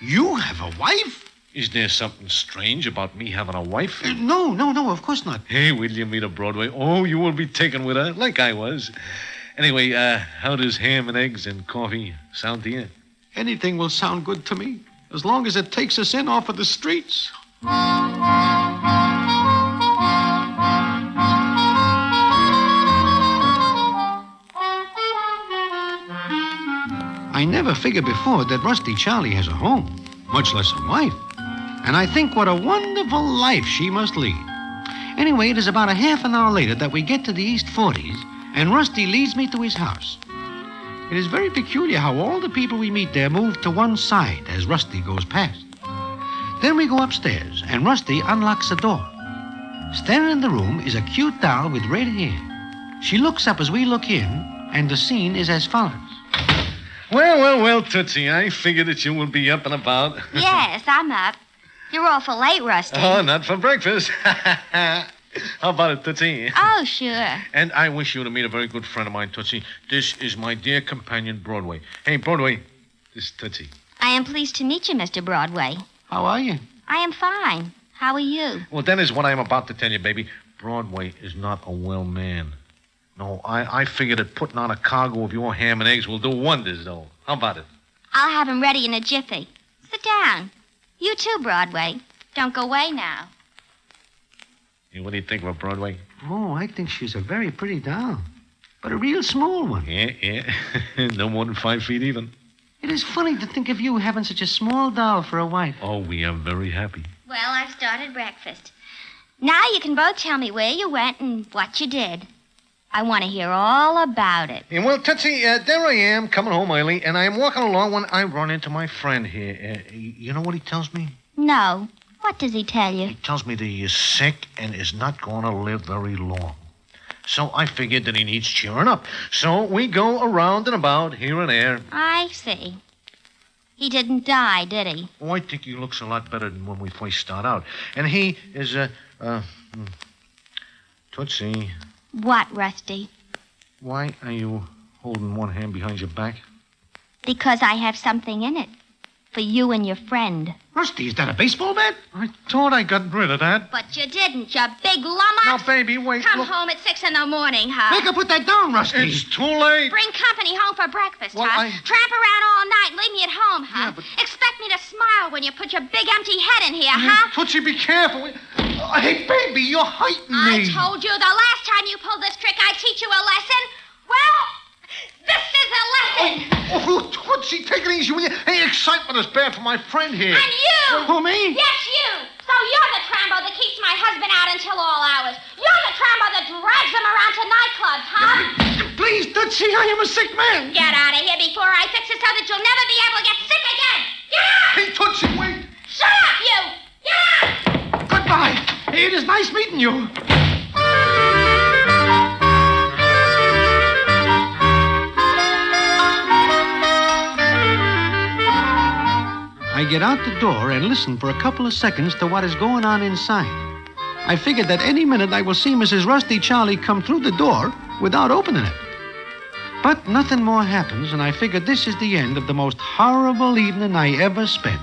Speaker 9: You have a wife?
Speaker 21: Is there something strange about me having a wife?
Speaker 9: No, of course not.
Speaker 21: Hey, will you meet a Broadway? Oh, you will be taken with her, like I was. Anyway, how does ham and eggs and coffee sound to you?
Speaker 9: Anything will sound good to me, as long as it takes us in off of the streets. I never figured before that Rusty Charlie has a home, much less a wife. And I think what a wonderful life she must lead. Anyway, it is about a half an hour later that we get to the East 40s, and Rusty leads me to his house. It is very peculiar how all the people we meet there move to one side as Rusty goes past. Then we go upstairs, and Rusty unlocks the door. Standing in the room is a cute doll with red hair. She looks up as we look in, and the scene is as follows.
Speaker 21: Well, Tootsie, I figured that you will be up and about.
Speaker 13: Yes, I'm up. You're awful late, Rusty.
Speaker 21: Oh, not for breakfast. How about it, Tootsie?
Speaker 13: Oh, sure.
Speaker 21: And I wish you to meet a very good friend of mine, Tootsie. This is my dear companion, Broadway. Hey, Broadway, this is Tootsie.
Speaker 13: I am pleased to meet you, Mr. Broadway.
Speaker 9: How are you?
Speaker 13: I am fine. How are you?
Speaker 21: Well, that is what I am about to tell you, baby. Broadway is not a well man. No, I figured that putting on a cargo of your ham and eggs will do wonders, though. How about it?
Speaker 13: I'll have him ready in a jiffy. Sit down. You too, Broadway. Don't go away now.
Speaker 21: Hey, what do you think of her, Broadway?
Speaker 9: Oh, I think she's a very pretty doll. But a real small one.
Speaker 21: Yeah. No more than 5 feet even.
Speaker 9: It is funny to think of you having such a small doll for a wife.
Speaker 21: Oh, we are very happy.
Speaker 13: Well, I've started breakfast. Now you can both tell me where you went and what you did. I want to hear all about it.
Speaker 21: Yeah, well, Tootsie, there I am, coming home early, and I'm walking along when I run into my friend here. You know what he tells me?
Speaker 13: No. What does he tell you?
Speaker 21: He tells me that he is sick and is not going to live very long. So I figured that he needs cheering up. So we go around and about, here and there.
Speaker 13: I see. He didn't die, did he?
Speaker 21: Oh, I think he looks a lot better than when we first start out. And he is, Tootsie.
Speaker 13: What, Rusty?
Speaker 21: Why are you holding one hand behind your back?
Speaker 13: Because I have something in it. For you and your friend.
Speaker 9: Rusty, is that a baseball bat?
Speaker 21: I thought I got rid of that.
Speaker 13: But you didn't, you big lummox.
Speaker 21: Now, baby, wait.
Speaker 13: Come
Speaker 21: look.
Speaker 13: home at 6 in the morning, huh?
Speaker 9: Make her put that down, Rusty.
Speaker 21: It's too late.
Speaker 13: Bring company home for breakfast,
Speaker 21: Well,
Speaker 13: huh?
Speaker 21: I-
Speaker 13: Tramp around all night and leave me at home, huh?
Speaker 21: Yeah, but-
Speaker 13: Expect me to smile when you put your big empty head in here, huh?
Speaker 21: Tootsie, be careful. Hey, baby, you're hurting
Speaker 13: I
Speaker 21: me.
Speaker 13: told you the last time you pulled this trick, I'd teach you a lesson. Well, this is a lesson.
Speaker 21: Oh, Tootsie, take it easy, will you? Hey, excitement is bad for my friend here.
Speaker 13: And you!
Speaker 9: Who, me?
Speaker 13: Yes, you! So you're the trambo that keeps my husband out until all hours. You're the trambo that drags him around to nightclubs, huh?
Speaker 9: Please, Tootsie, I am a sick man.
Speaker 13: Get out of here before I fix it so that you'll never be able to get sick again. Get out!
Speaker 21: Hey, Tootsie, wait.
Speaker 13: Shut up, you! Get out!
Speaker 9: Goodbye. It is nice meeting you. I get out the door and listen for a couple of seconds to what is going on inside. I figured that any minute I will see Mrs. Rusty Charlie come through the door without opening it. But nothing more happens, and I figured this is the end of the most horrible evening I ever spent.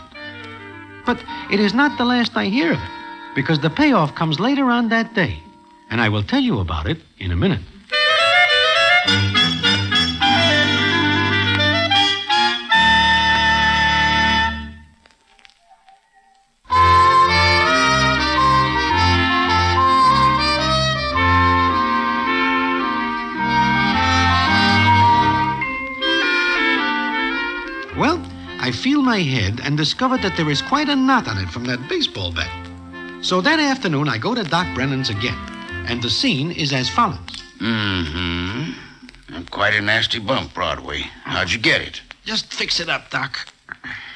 Speaker 9: But it is not the last I hear of it, because the payoff comes later on that day, and I will tell you about it in a minute. Well, I feel my head and discovered that there is quite a knot on it from that baseball bat. So that afternoon, I go to Doc Brennan's again, and the scene is as follows.
Speaker 3: Mm-hmm. Quite a nasty bump, Broadway. How'd you get it?
Speaker 9: Just fix it up, Doc.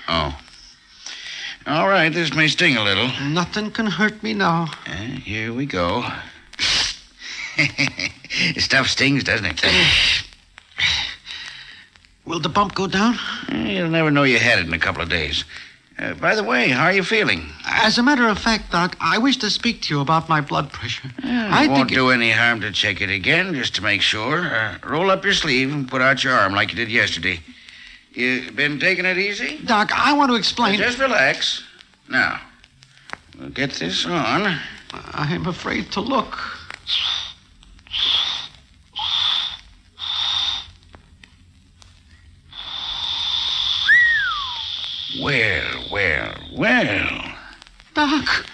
Speaker 3: Oh. All right, this may sting a little.
Speaker 9: Nothing can hurt me now.
Speaker 3: Here we go. Stuff stings, doesn't it?
Speaker 9: Will the bump go down?
Speaker 3: You'll never know you had it in a couple of days. By the way, how are you feeling?
Speaker 9: As a matter of fact, Doc, I wish to speak to you about my blood pressure.
Speaker 3: It won't do any harm to check it again, just to make sure. Roll up your sleeve and put out your arm like you did yesterday. You been taking it easy?
Speaker 9: Doc, I want to explain.
Speaker 3: Just relax. Now, we'll get this on.
Speaker 9: I'm afraid to look.
Speaker 3: Well.
Speaker 9: Doc.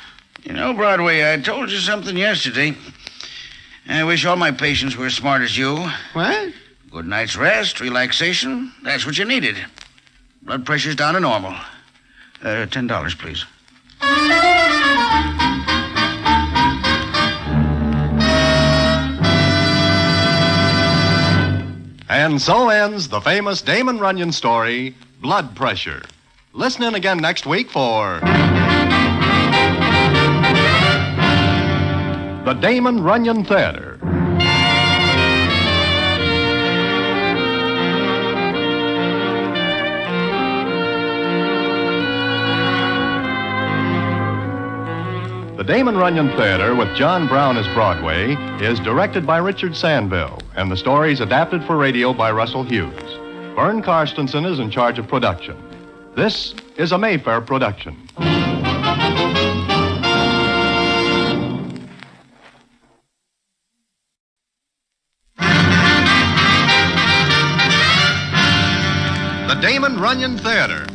Speaker 3: You know, Broadway, I told you something yesterday. I wish all my patients were as smart as you.
Speaker 9: What?
Speaker 3: Good night's rest, relaxation. That's what you needed. Blood pressure's down to normal. $10, please.
Speaker 2: And so ends the famous Damon Runyon story, Blood Pressure. Listen in again next week for the Damon Runyon Theater. The Damon Runyon Theater with John Brown as Broadway is directed by Richard Sandville, and the story is adapted for radio by Russell Hughes. Vern Karstensen is in charge of production. This is a Mayfair production. The Damon Runyon Theater.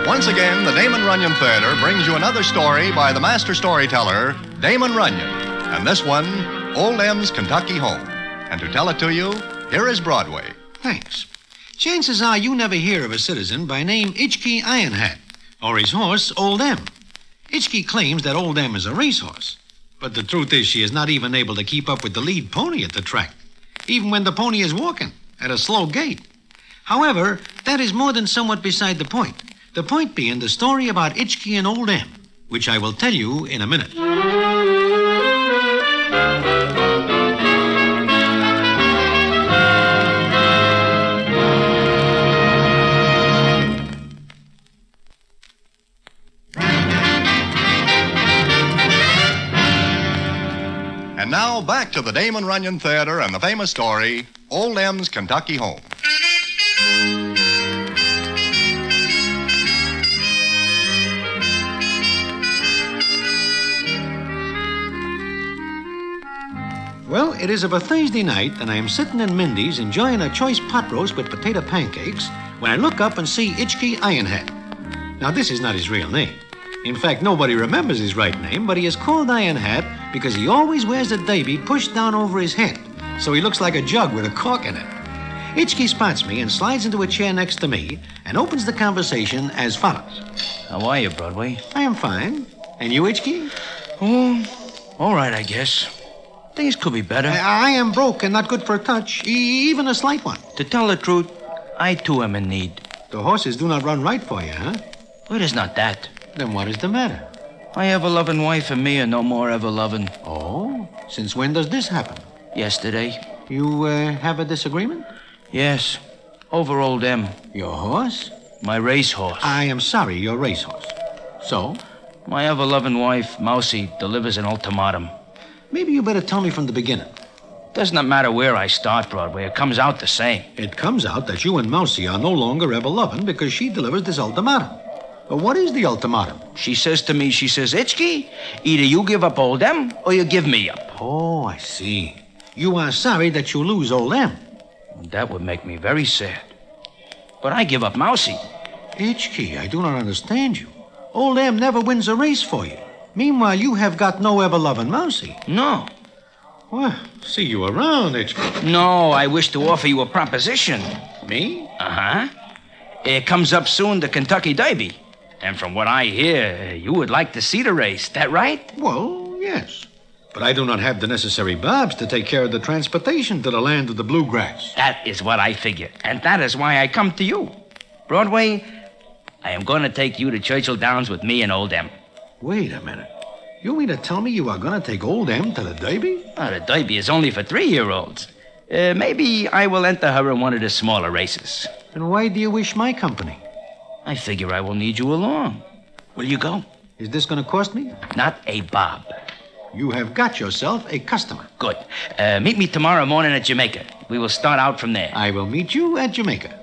Speaker 2: Once again, the Damon Runyon Theater brings you another story by the master storyteller, Damon Runyon. And this one, Old M's Kentucky Home. And to tell it to you, here is Broadway.
Speaker 9: Thanks. Chances are you never hear of a citizen by name Itchkey Ironhat, or his horse, Old M. Itchkey claims that Old M is a racehorse, but the truth is she is not even able to keep up with the lead pony at the track, even when the pony is walking at a slow gait. However, that is more than somewhat beside the point. The point being the story about Itchkey and Old M, which I will tell you in a minute.
Speaker 2: And now back to the Damon Runyon Theater and the famous story, Old M's Kentucky Home.
Speaker 9: Well, it is of a Thursday night, and I am sitting in Mindy's enjoying a choice pot roast with potato pancakes when I look up and see Itchkey Ironhat. Now, this is not his real name. In fact, nobody remembers his right name, but he is called Ironhat because he always wears a derby pushed down over his head, so he looks like a jug with a cork in it. Itchkey spots me and slides into a chair next to me and opens the conversation as follows.
Speaker 12: How are you, Broadway?
Speaker 9: I am fine. And you, Itchkey?
Speaker 12: Oh, all right, I guess. Things could be better.
Speaker 9: I am broke and not good for a touch, even a slight one.
Speaker 12: To tell the truth, I too am in need.
Speaker 9: The horses do not run right for you, huh?
Speaker 12: Well, it is not that.
Speaker 9: Then what is the matter?
Speaker 12: I have a loving wife and me are no more ever loving.
Speaker 9: Oh? Since when does this happen?
Speaker 12: Yesterday.
Speaker 9: You have a disagreement?
Speaker 12: Yes. Over Old M.
Speaker 9: Your horse?
Speaker 12: My racehorse.
Speaker 9: I am sorry, your racehorse. So?
Speaker 12: My ever-loving wife, Mousy, delivers an ultimatum.
Speaker 9: Maybe you better tell me from the beginning.
Speaker 12: Does not matter where I start, Broadway. It comes out the same.
Speaker 9: It comes out that you and Mousy are no longer ever loving because she delivers this ultimatum. But what is the ultimatum?
Speaker 12: She says to me, Itchkey, either you give up Old M or you give me up.
Speaker 9: Oh, I see. You are sorry that you lose Old M.
Speaker 12: That would make me very sad. But I give up Mousy.
Speaker 9: Itchkey, I do not understand you. Old M never wins a race for you. Meanwhile, you have got no ever-loving Mousy.
Speaker 12: No.
Speaker 9: Well, see you around, Itchkey.
Speaker 12: No, I wish to offer you a proposition.
Speaker 9: Me?
Speaker 12: Uh-huh. It comes up soon, the Kentucky Derby. And from what I hear, you would like to see the race. That right?
Speaker 9: Well, yes. But I do not have the necessary bobs to take care of the transportation to the land of the bluegrass.
Speaker 12: That is what I figure. And that is why I come to you. Broadway, I am going to take you to Churchill Downs with me and Old M.
Speaker 9: Wait a minute. You mean to tell me you are going to take Old M to the Derby?
Speaker 12: The Derby is only for 3-year-olds. Maybe I will enter her in one of the smaller races.
Speaker 9: And why do you wish my company?
Speaker 12: I figure I will need you along. Will you go?
Speaker 9: Is this going to cost me?
Speaker 12: Not a bob.
Speaker 9: You have got yourself a customer.
Speaker 12: Good. Meet me tomorrow morning at Jamaica. We will start out from there.
Speaker 9: I will meet you at Jamaica.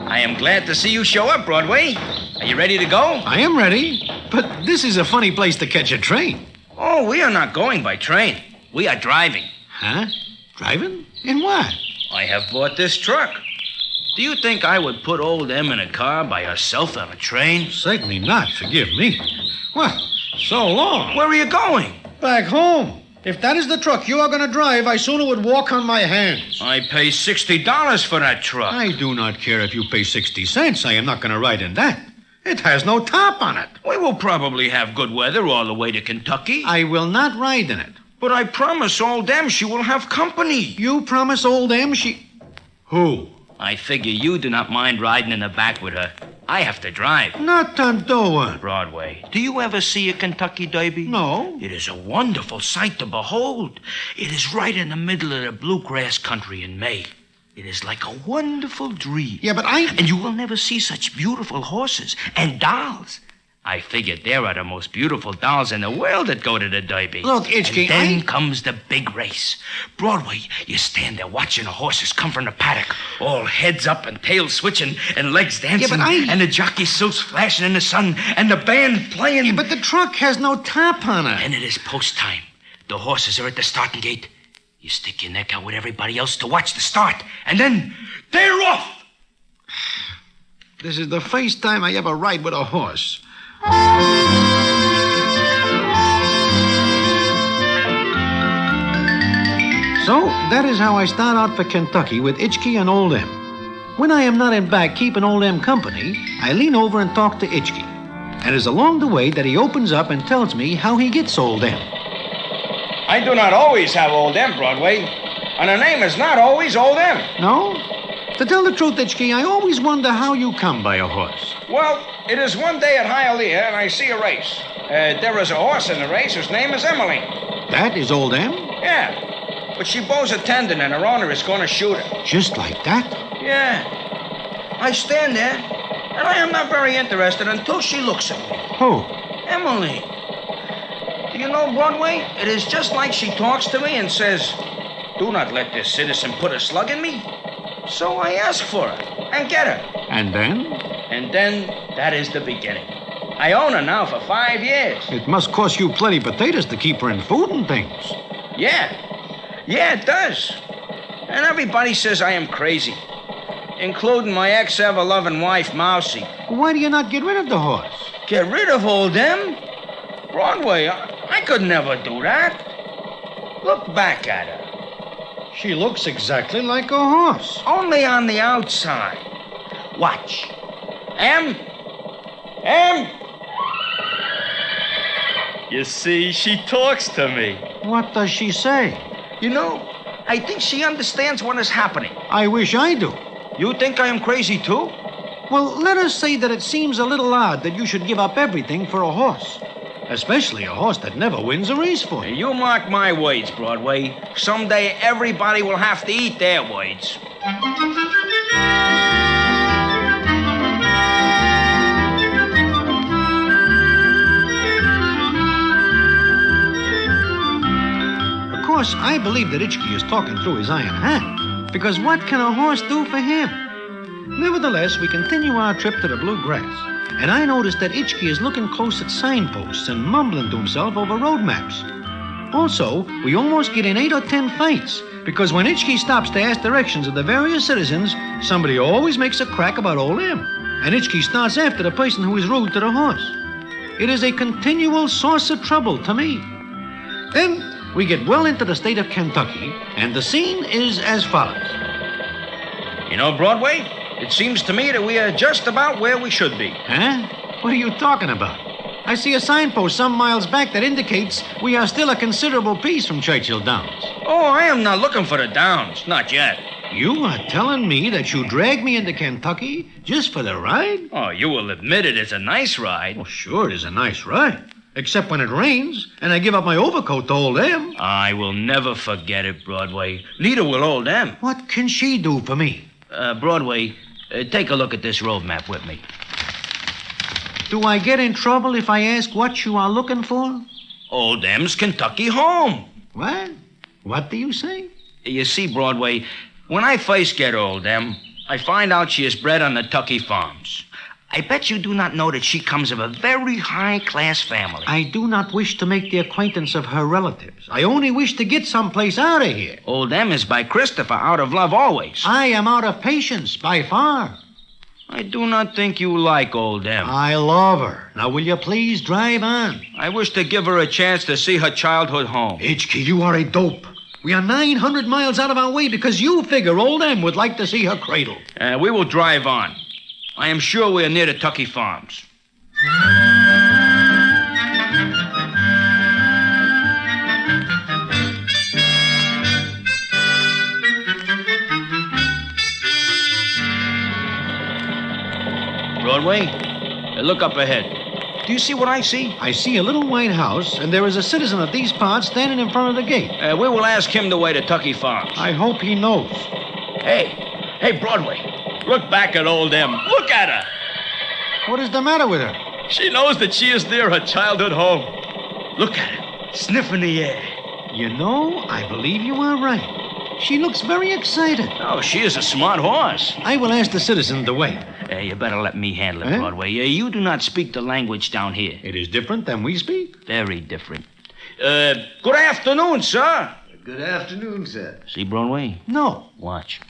Speaker 12: I am glad to see you show up, Broadway. Are you ready to go?
Speaker 9: I am ready, but this is a funny place to catch a train.
Speaker 12: Oh, we are not going by train. We are driving.
Speaker 9: Huh? Driving? In what?
Speaker 12: I have bought this truck. Do you think I would put old Em in a car by herself on a train?
Speaker 9: Certainly not, forgive me. Well, so long.
Speaker 12: Where are you going?
Speaker 9: Back home. If that is the truck you are going to drive, I sooner would walk on my hands.
Speaker 12: I pay $60 for that truck.
Speaker 9: I do not care if you pay 60 cents. I am not going to ride in that. It has no top on it.
Speaker 12: We will probably have good weather all the way to Kentucky.
Speaker 9: I will not ride in it.
Speaker 12: But I promise old Em she will have company.
Speaker 9: You promise old Em she... Who?
Speaker 12: I figure you do not mind riding in the back with her. I have to drive.
Speaker 9: Not Tantoa.
Speaker 12: Broadway, do you ever see a Kentucky Derby?
Speaker 9: No.
Speaker 12: It is a wonderful sight to behold. It is right in the middle of the bluegrass country in May. It is like a wonderful dream.
Speaker 9: Yeah, but
Speaker 12: And you will never see such beautiful horses and dolls. I figured there are the most beautiful dolls in the world that go to the Derby.
Speaker 9: Look, Itchkey,
Speaker 12: and then comes the big race. Broadway, you stand there watching the horses come from the paddock, all heads up and tails switching and legs dancing.
Speaker 9: Yeah, but
Speaker 12: and the jockey suits flashing in the sun and the band playing.
Speaker 9: Yeah, but the truck has no top on it.
Speaker 12: And it is post time. The horses are at the starting gate. You stick your neck out with everybody else to watch the start. And then they're off.
Speaker 9: This is the first time I ever ride with a horse. So, that is how I start out for Kentucky with Itchkey and Old Em. When I am not in back keeping Old Em company, I lean over and talk to Itchkey. And it is along the way that he opens up and tells me how he gets Old Em.
Speaker 12: I do not always have Old Em, Broadway. And her name is not always Old Em.
Speaker 9: No? To tell the truth, Itchkey, I always wonder how you come by a horse.
Speaker 12: Well, it is one day at Hialeah, and I see a race. There is a horse in the race whose name is Emily.
Speaker 9: That is Old Em?
Speaker 12: Yeah. But she bows a tendon, and her owner is going to shoot her.
Speaker 9: Just like that?
Speaker 12: Yeah. I stand there, and I am not very interested until she looks at me.
Speaker 9: Who?
Speaker 12: Emily. Do you know, Broadway? It is just like she talks to me and says, "Do not let this citizen put a slug in me." So I ask for her and get her.
Speaker 9: And then?
Speaker 12: And then that is the beginning. I own her now for 5 years.
Speaker 9: It must cost you plenty potatoes to keep her in food and things.
Speaker 12: Yeah. Yeah, it does. And everybody says I am crazy, including my ex-ever-loving wife, Mousy.
Speaker 9: Why do you not get rid of the horse?
Speaker 12: Get rid of Old Em? Broadway, I could never do that. Look back at her.
Speaker 9: She looks exactly like a horse.
Speaker 12: Only on the outside. Watch. Em? You see, she talks to me.
Speaker 9: What does she say?
Speaker 12: You know, I think she understands what is happening.
Speaker 9: I wish I do.
Speaker 12: You think I am crazy too?
Speaker 9: Well, let us say that it seems a little odd that you should give up everything for a horse. Especially a horse that never wins a race for you.
Speaker 12: You mark my words, Broadway. Someday everybody will have to eat their words.
Speaker 9: Of course, I believe that Itchkey is talking through his iron hand. Because what can a horse do for him? Nevertheless, we continue our trip to the bluegrass. And I noticed that Itchkey is looking close at signposts and mumbling to himself over road maps. Also, we almost get in 8 or 10 fights, because when Itchkey stops to ask directions of the various citizens, somebody always makes a crack about Old Em, and Itchkey starts after the person who is rude to the horse. It is a continual source of trouble to me. Then we get well into the state of Kentucky, and the scene is as follows.
Speaker 12: You know, Broadway, it seems to me that we are just about where we should be.
Speaker 9: Huh? What are you talking about? I see a signpost some miles back that indicates we are still a considerable piece from Churchill Downs.
Speaker 12: Oh, I am not looking for the Downs. Not yet.
Speaker 9: You are telling me that you dragged me into Kentucky just for the ride?
Speaker 12: Oh, you will admit it is a nice ride.
Speaker 9: Oh, sure, it is a nice ride.
Speaker 1: Except when it rains, and I give up my overcoat to old Em.
Speaker 12: I will never forget it, Broadway. Neither will old Em.
Speaker 1: What can she do for me?
Speaker 12: Broadway, take a look at this road map with me.
Speaker 1: Do I get in trouble if I ask what you are looking for?
Speaker 12: Old Em's Kentucky home.
Speaker 1: What? What do you say?
Speaker 12: You see, Broadway, when I first get old Em, I find out she is bred on the Tucky farms. I bet you do not know that she comes of a very high-class family.
Speaker 1: I do not wish to make the acquaintance of her relatives. I only wish to get someplace out of here.
Speaker 12: Old Em is by Christopher, out of love always.
Speaker 1: I am out of patience, by far.
Speaker 12: I do not think you like old Em.
Speaker 1: I love her. Now, will you please drive on?
Speaker 12: I wish to give her a chance to see her childhood home.
Speaker 1: Hitchkey, you are a dope. We are 900 miles out of our way because you figure old Em would like to see her cradle.
Speaker 12: We will drive on. I am sure we are near the Tucky farms. Broadway, look up ahead. Do you see what I see?
Speaker 1: I see a little white house, and there is a citizen of these parts standing in front of the gate.
Speaker 12: We will ask him the way to Tucky farms.
Speaker 1: I hope he knows.
Speaker 12: Hey, Broadway. Look back at old Em. Look at her.
Speaker 1: What is the matter with her?
Speaker 12: She knows that she is near her childhood home. Look at her, sniffing the air.
Speaker 1: You know, I believe you are right. She looks very excited.
Speaker 12: Oh, she is a smart horse.
Speaker 1: I will ask the citizen the way.
Speaker 12: You better let me handle it, Broadway. You do not speak the language down here.
Speaker 1: It is different than we speak?
Speaker 12: Very different. Good afternoon, sir.
Speaker 7: Good afternoon, sir.
Speaker 12: See Broadway?
Speaker 1: No.
Speaker 12: Watch.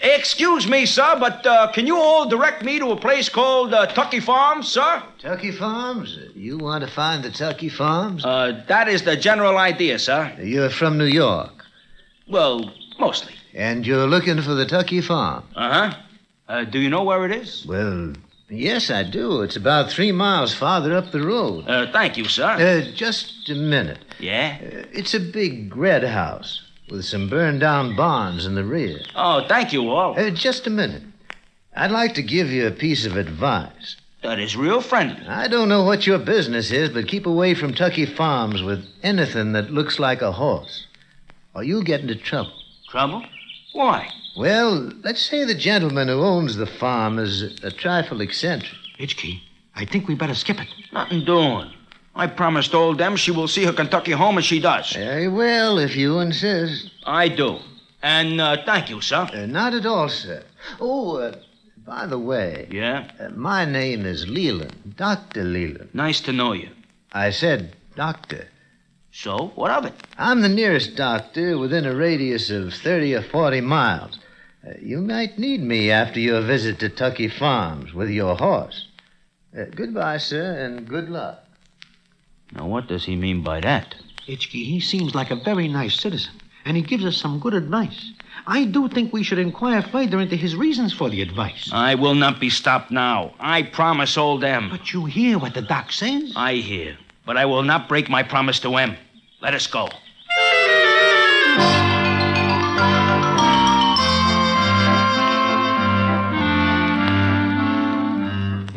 Speaker 12: Excuse me, sir, but can you all direct me to a place called Tucky Farms, sir?
Speaker 7: Tucky Farms? You want to find the Tucky Farms?
Speaker 12: That is the general idea, sir.
Speaker 7: You're from New York?
Speaker 12: Well, mostly.
Speaker 7: And you're looking for the Tucky Farm?
Speaker 12: Uh-huh. Do you know where it is?
Speaker 7: Well, yes, I do. It's about 3 miles farther up the road.
Speaker 12: Thank you, sir.
Speaker 7: Just a minute.
Speaker 12: Yeah?
Speaker 7: It's a big red house with some burned-down barns in the rear.
Speaker 12: Oh, thank you all.
Speaker 7: Just a minute. I'd like to give you a piece of advice.
Speaker 12: That is real friendly.
Speaker 7: I don't know what your business is, but keep away from Tucky Farms with anything that looks like a horse, or you'll get into trouble.
Speaker 12: Trouble? Why?
Speaker 7: Well, let's say the gentleman who owns the farm is a trifle eccentric.
Speaker 1: Hitchkey, I think we better skip it.
Speaker 12: Nothing doing. I promised old Em she will see her Kentucky home, and she does.
Speaker 7: Very well, if you insist.
Speaker 12: I do. And thank you, sir.
Speaker 7: Not at all, sir. Oh, by the way.
Speaker 12: Yeah?
Speaker 7: My name is Leland, Dr. Leland.
Speaker 12: Nice to know you.
Speaker 7: I said doctor.
Speaker 12: So, what of it?
Speaker 7: I'm the nearest doctor within a radius of 30 or 40 miles. You might need me after your visit to Tucky Farms with your horse. Goodbye, sir, and good luck.
Speaker 12: Now, what does he mean by that?
Speaker 1: Hitchkey, he seems like a very nice citizen, and he gives us some good advice. I do think we should inquire further into his reasons for the advice.
Speaker 12: I will not be stopped now. I promise old Em.
Speaker 1: But you hear what the doc says?
Speaker 12: I hear, but I will not break my promise to Em. Let us go.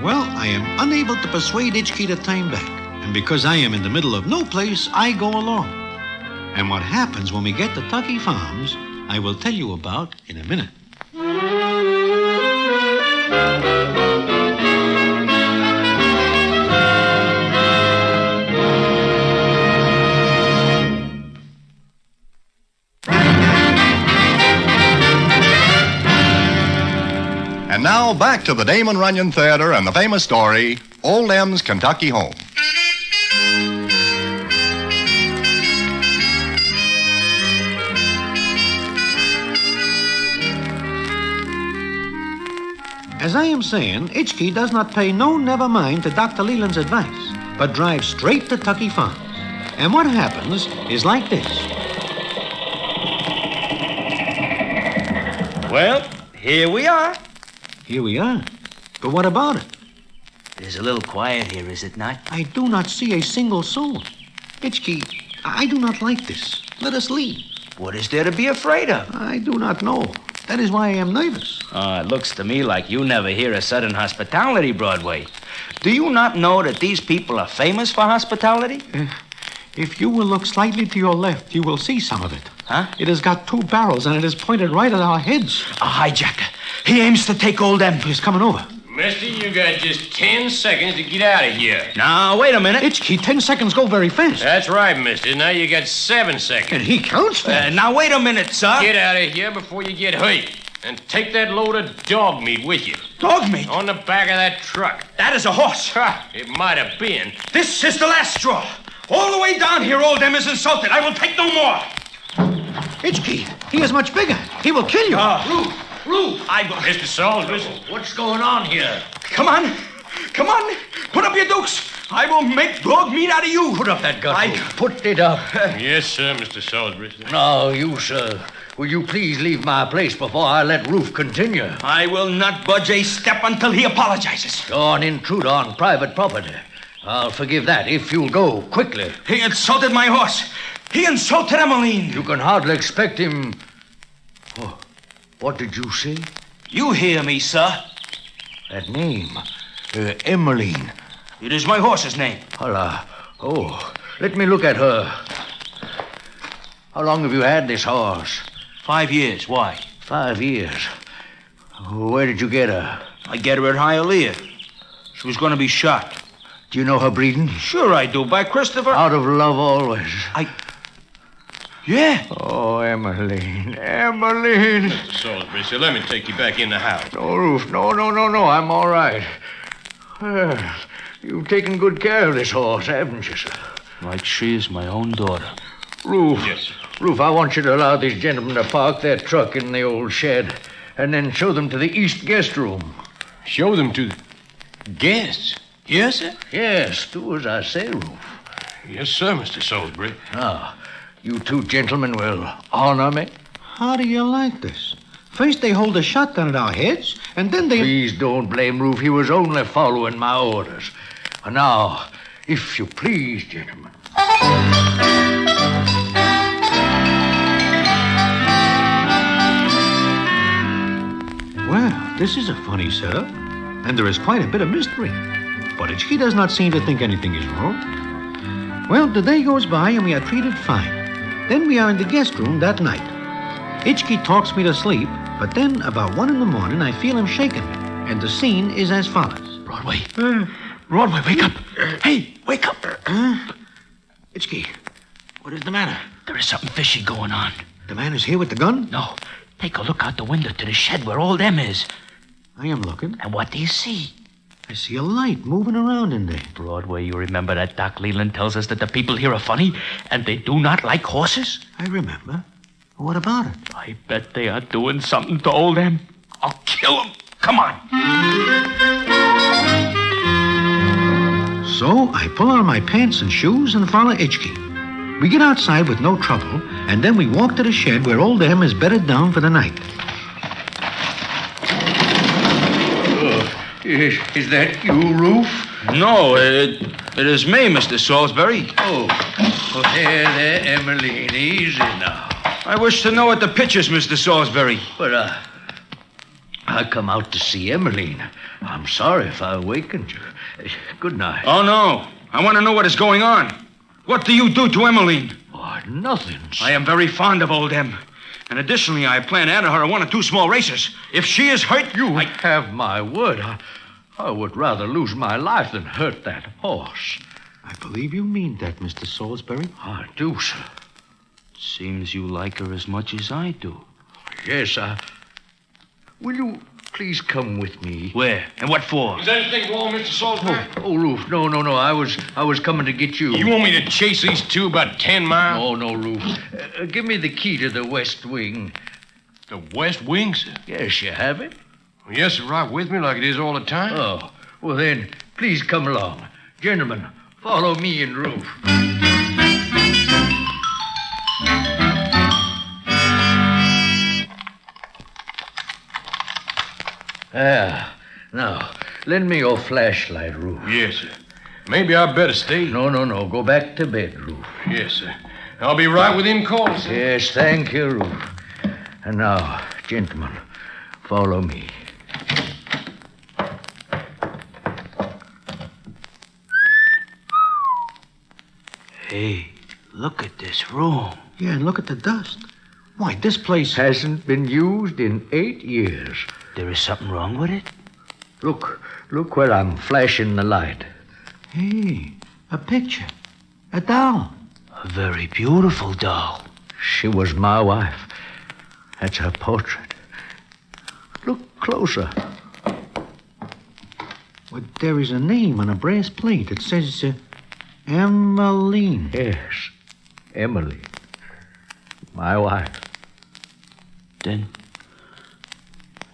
Speaker 1: Well, I am unable to persuade Hitchkey to turn back. And because I am in the middle of no place, I go along. And what happens when we get to Tucky Farms, I will tell you about in a minute.
Speaker 2: And now back to the Damon Runyon Theater and the famous story, Old Em's Kentucky Home.
Speaker 1: As I am saying, Hitchkey does not pay no never mind to Dr. Leland's advice, but drives straight to Tucky Farms. And what happens is like this.
Speaker 12: Well, here we are.
Speaker 1: Here we are. But what about it?
Speaker 12: It is a little quiet here, is it not?
Speaker 1: I do not see a single soul. Hitchkey, I do not like this. Let us leave.
Speaker 12: What is there to be afraid of?
Speaker 1: I do not know. That is why I am nervous.
Speaker 12: It looks to me like you never hear of Southern hospitality, Broadway. Do you not know that these people are famous for hospitality?
Speaker 9: If you will look slightly to your left, you will see some of it.
Speaker 12: Huh?
Speaker 9: It has got 2 barrels, and it is pointed right at our heads.
Speaker 12: A hijacker. He aims to take old M.
Speaker 9: He's coming over.
Speaker 5: Mister, you got just 10 seconds to get out of here.
Speaker 12: Now, wait a minute.
Speaker 9: Itchkey, 10 seconds go very fast.
Speaker 5: That's right, mister. Now you got 7 seconds.
Speaker 9: And he counts fast.
Speaker 12: Now, wait a minute, sir.
Speaker 5: Get out of here before you get hurt. And take that load of dog meat with you.
Speaker 12: Dog meat?
Speaker 5: On the back of that truck.
Speaker 12: That is a horse.
Speaker 5: Ha! It might have been.
Speaker 12: This is the last straw. All the way down here, old M is insulted. I will take no more.
Speaker 9: Itchkey, he is much bigger. He will kill you.
Speaker 12: Roof, I will.
Speaker 5: Mr. Salisbury.
Speaker 12: What's going on here? Come on. Put up your dukes. I will make dog meat out of you.
Speaker 4: Put up that gun. Put it up.
Speaker 5: Yes, sir, Mr. Salisbury.
Speaker 4: No, you, sir. Will you please leave my place before I let Roof continue?
Speaker 12: I will not budge a step until he apologizes.
Speaker 4: You're an intruder on private property. I'll forgive that if you'll go quickly.
Speaker 12: He insulted my horse. He insulted Emmeline.
Speaker 4: You can hardly expect him... Oh, what did you say?
Speaker 12: You hear me, sir.
Speaker 4: That name, Emmeline.
Speaker 12: It is my horse's name.
Speaker 4: Hola. Oh, let me look at her. How long have you had this horse?
Speaker 12: 5 years. Why?
Speaker 4: 5 years. Where did you get her?
Speaker 12: I get her at Hialeah. She was going to be shot.
Speaker 4: Do you know her breeding?
Speaker 12: Sure I do. By Christopher.
Speaker 4: Out of love always.
Speaker 12: Yeah.
Speaker 4: Oh, Emmeline. Emmeline.
Speaker 5: Mr. Salisbury, sir, let me take you back in the house.
Speaker 4: No, Roof. No. I'm all right. You've taken good care of this horse, haven't you, sir?
Speaker 12: Like she is my own daughter.
Speaker 4: Roof.
Speaker 5: Yes, sir.
Speaker 4: Roof, I want you to allow these gentlemen to park their truck in the old shed and then show them to the east guest room.
Speaker 5: Show them to the guests? Yes, sir?
Speaker 4: Yes, do as I say, Roof.
Speaker 5: Yes, sir, Mr. Salisbury.
Speaker 4: Now, you 2 gentlemen will honor me.
Speaker 9: How do you like this? First they hold a shotgun at our heads, and then they...
Speaker 4: Please don't blame Roof. He was only following my orders. And now, if you please, gentlemen.
Speaker 9: Well, this is a funny setup, and there is quite a bit of mystery. But Itchkey does not seem to think anything is wrong. Well, the day goes by, and we are treated fine. Then we are in the guest room that night. Itchkey talks me to sleep, but then about 1 in the morning, I feel him shaking me, and the scene is as follows.
Speaker 12: Broadway, wake up. Hey, wake up.
Speaker 9: Itchkey, what is the matter?
Speaker 12: There is something fishy going on.
Speaker 9: The man is here with the gun?
Speaker 12: No. Take a look out the window to the shed where old M is.
Speaker 9: I am looking.
Speaker 12: And what do you see?
Speaker 9: I see a light moving around in there.
Speaker 12: Broadway, you remember that Doc Leland tells us that the people here are funny and they do not like horses?
Speaker 9: I remember. What about it?
Speaker 12: I bet they are doing something to old M. I'll kill him. Come on.
Speaker 9: So I pull on my pants and shoes and follow Itchkey. We get outside with no trouble, and then we walk to the shed where old M is bedded down for the night.
Speaker 4: Is that you, Roof?
Speaker 12: No, it is me, Mr. Salisbury.
Speaker 4: Oh, there, Emmeline. Easy now.
Speaker 12: I wish to know what the pitch is, Mr. Salisbury.
Speaker 4: But, I come out to see Emmeline. I'm sorry if I awakened you. Good night.
Speaker 12: Oh, no. I want to know what is going on. What do you do to Emmeline?
Speaker 4: Oh, nothing.
Speaker 12: I am very fond of old M. And additionally, I plan to enter her 1 or 2 small races. If she is hurt,
Speaker 4: you have my word. I would rather lose my life than hurt that horse.
Speaker 9: I believe you mean that, Mr. Salisbury.
Speaker 4: I do, sir.
Speaker 12: Seems you like her as much as I do.
Speaker 4: Yes, will you please come with me?
Speaker 12: Where? And what for?
Speaker 5: Is anything wrong, Mr. Salisbury?
Speaker 4: Oh, Roof, no. I was coming to get you.
Speaker 5: You want me to chase these 2 about 10 miles?
Speaker 4: No, Roof. Give me the key to the west wing.
Speaker 5: The west wing, sir?
Speaker 4: Yes, you have it?
Speaker 5: Well, yes, sir, right with me like it is all the time.
Speaker 4: Oh, well then, please come along. Gentlemen, follow me and Roof. Now, lend me your flashlight, Roof.
Speaker 5: Yes, sir. Maybe I better stay.
Speaker 4: No. Go back to bed, Roof.
Speaker 5: Yes, sir. I'll be right within call, sir.
Speaker 4: Yes, thank you, Roof. And now, gentlemen, follow me. Hey, look at this room.
Speaker 9: Yeah, and look at the dust. Why, this place
Speaker 4: hasn't been used in 8 years. There is something wrong with it? Look where I'm flashing the light.
Speaker 9: Hey, a picture. A doll.
Speaker 4: A very beautiful doll. She was my wife. That's her portrait. Look closer.
Speaker 9: Well, there is a name on a brass plate. It says, Emmeline.
Speaker 4: Yes, Emily. My wife.
Speaker 19: Then,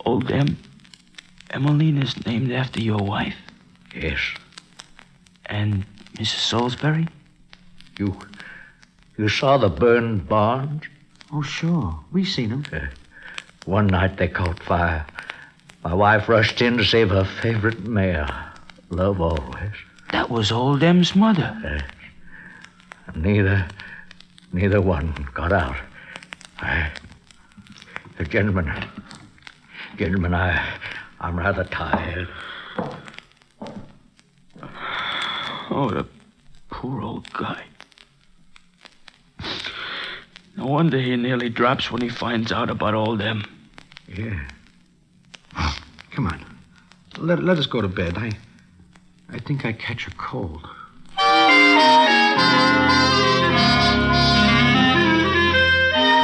Speaker 19: old Emmeline is named after your wife?
Speaker 4: Yes.
Speaker 19: And Mrs. Salisbury?
Speaker 4: You saw the burned barns?
Speaker 9: Oh, sure. We seen them.
Speaker 4: One night they caught fire. My wife rushed in to save her favorite mare, Love Always.
Speaker 19: That was old Em's mother.
Speaker 4: Neither one got out. Gentlemen, I'm rather tired.
Speaker 19: Oh, the poor old guy. No wonder he nearly drops when he finds out about old Em.
Speaker 9: Yeah. Come on. Let us go to bed. I think I catch a cold.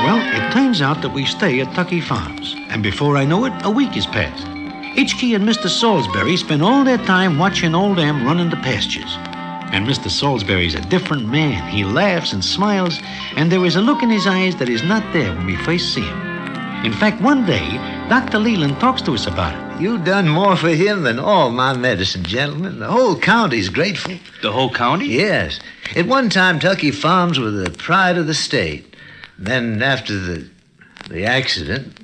Speaker 9: Well, it turns out that we stay at Tucky Farms. And before I know it, a week has passed. Hitchkey and Mr. Salisbury spend all their time watching old Em run in the pastures. And Mr. Salisbury's a different man. He laughs and smiles, and there is a look in his eyes that is not there when we first see him. In fact, one day, Dr. Leland talks to us about it.
Speaker 7: You done more for him than all my medicine, gentlemen. The whole county's grateful.
Speaker 19: The whole county?
Speaker 7: Yes. At one time, Tucky Farms were the pride of the state. Then, after the accident,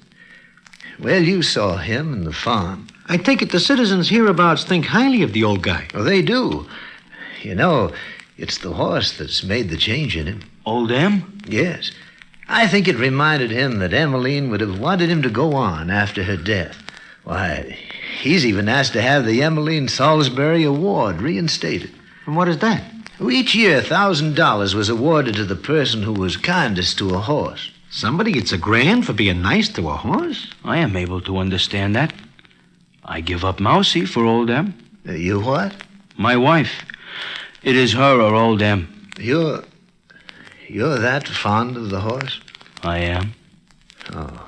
Speaker 7: well, you saw him and the farm.
Speaker 9: I take it the citizens hereabouts think highly of the old guy.
Speaker 7: Oh, they do. You know, it's the horse that's made the change in him.
Speaker 19: Old Em?
Speaker 7: Yes. I think it reminded him that Emmeline would have wanted him to go on after her death. Why, he's even asked to have the Emmeline Salisbury Award reinstated.
Speaker 9: And what is that?
Speaker 7: Each year, $1,000 was awarded to the person who was kindest to a horse.
Speaker 9: Somebody gets $1,000 for being nice to a horse?
Speaker 19: I am able to understand that. I give up Mousie for old Em.
Speaker 7: You what?
Speaker 19: My wife. It is her or old Em.
Speaker 7: You're that fond of the horse?
Speaker 19: I am.
Speaker 7: Oh.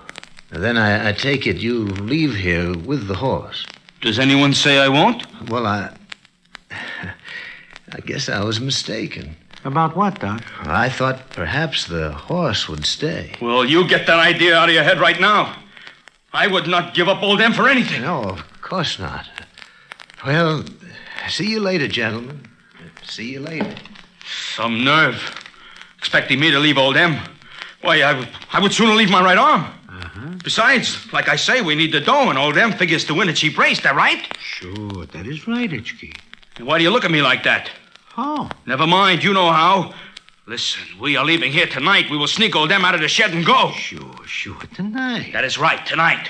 Speaker 7: Then I take it you leave here with the horse.
Speaker 19: Does anyone say I won't?
Speaker 7: Well, I guess I was mistaken.
Speaker 9: About what, Doc?
Speaker 7: I thought perhaps the horse would stay.
Speaker 19: Well, you get that idea out of your head right now. I would not give up old Em for anything.
Speaker 7: No, of course not. Well, see you later, gentlemen. See you later.
Speaker 19: Some nerve. Expecting me to leave old Em. Why, I would sooner leave my right arm. Besides, like I say, we need the dough, and old Em figures to win a cheap race. That right?
Speaker 9: Sure, that is right, Hitchkey.
Speaker 19: And why do you look at me like that?
Speaker 9: How?
Speaker 19: Never mind, you know how. Listen, we are leaving here tonight. We will sneak old Em out of the shed and go.
Speaker 9: Sure, tonight.
Speaker 19: That is right, tonight.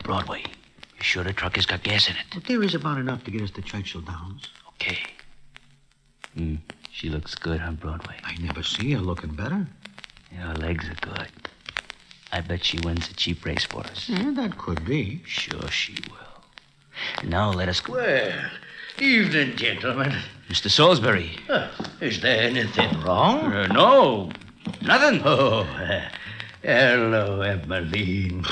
Speaker 19: Broadway. You sure the truck has got gas in it?
Speaker 9: But there is about enough to get us to Churchill Downs.
Speaker 19: Okay. She looks good on Broadway.
Speaker 9: I never see her looking better.
Speaker 19: Yeah, her legs are good. I bet she wins a cheap race for us.
Speaker 9: Yeah, that could be.
Speaker 19: Sure she will. And now let us go.
Speaker 4: Well, evening, gentlemen.
Speaker 19: Mr. Salisbury.
Speaker 4: Is there anything wrong?
Speaker 19: No. Nothing.
Speaker 4: Oh, hello, Emmeline.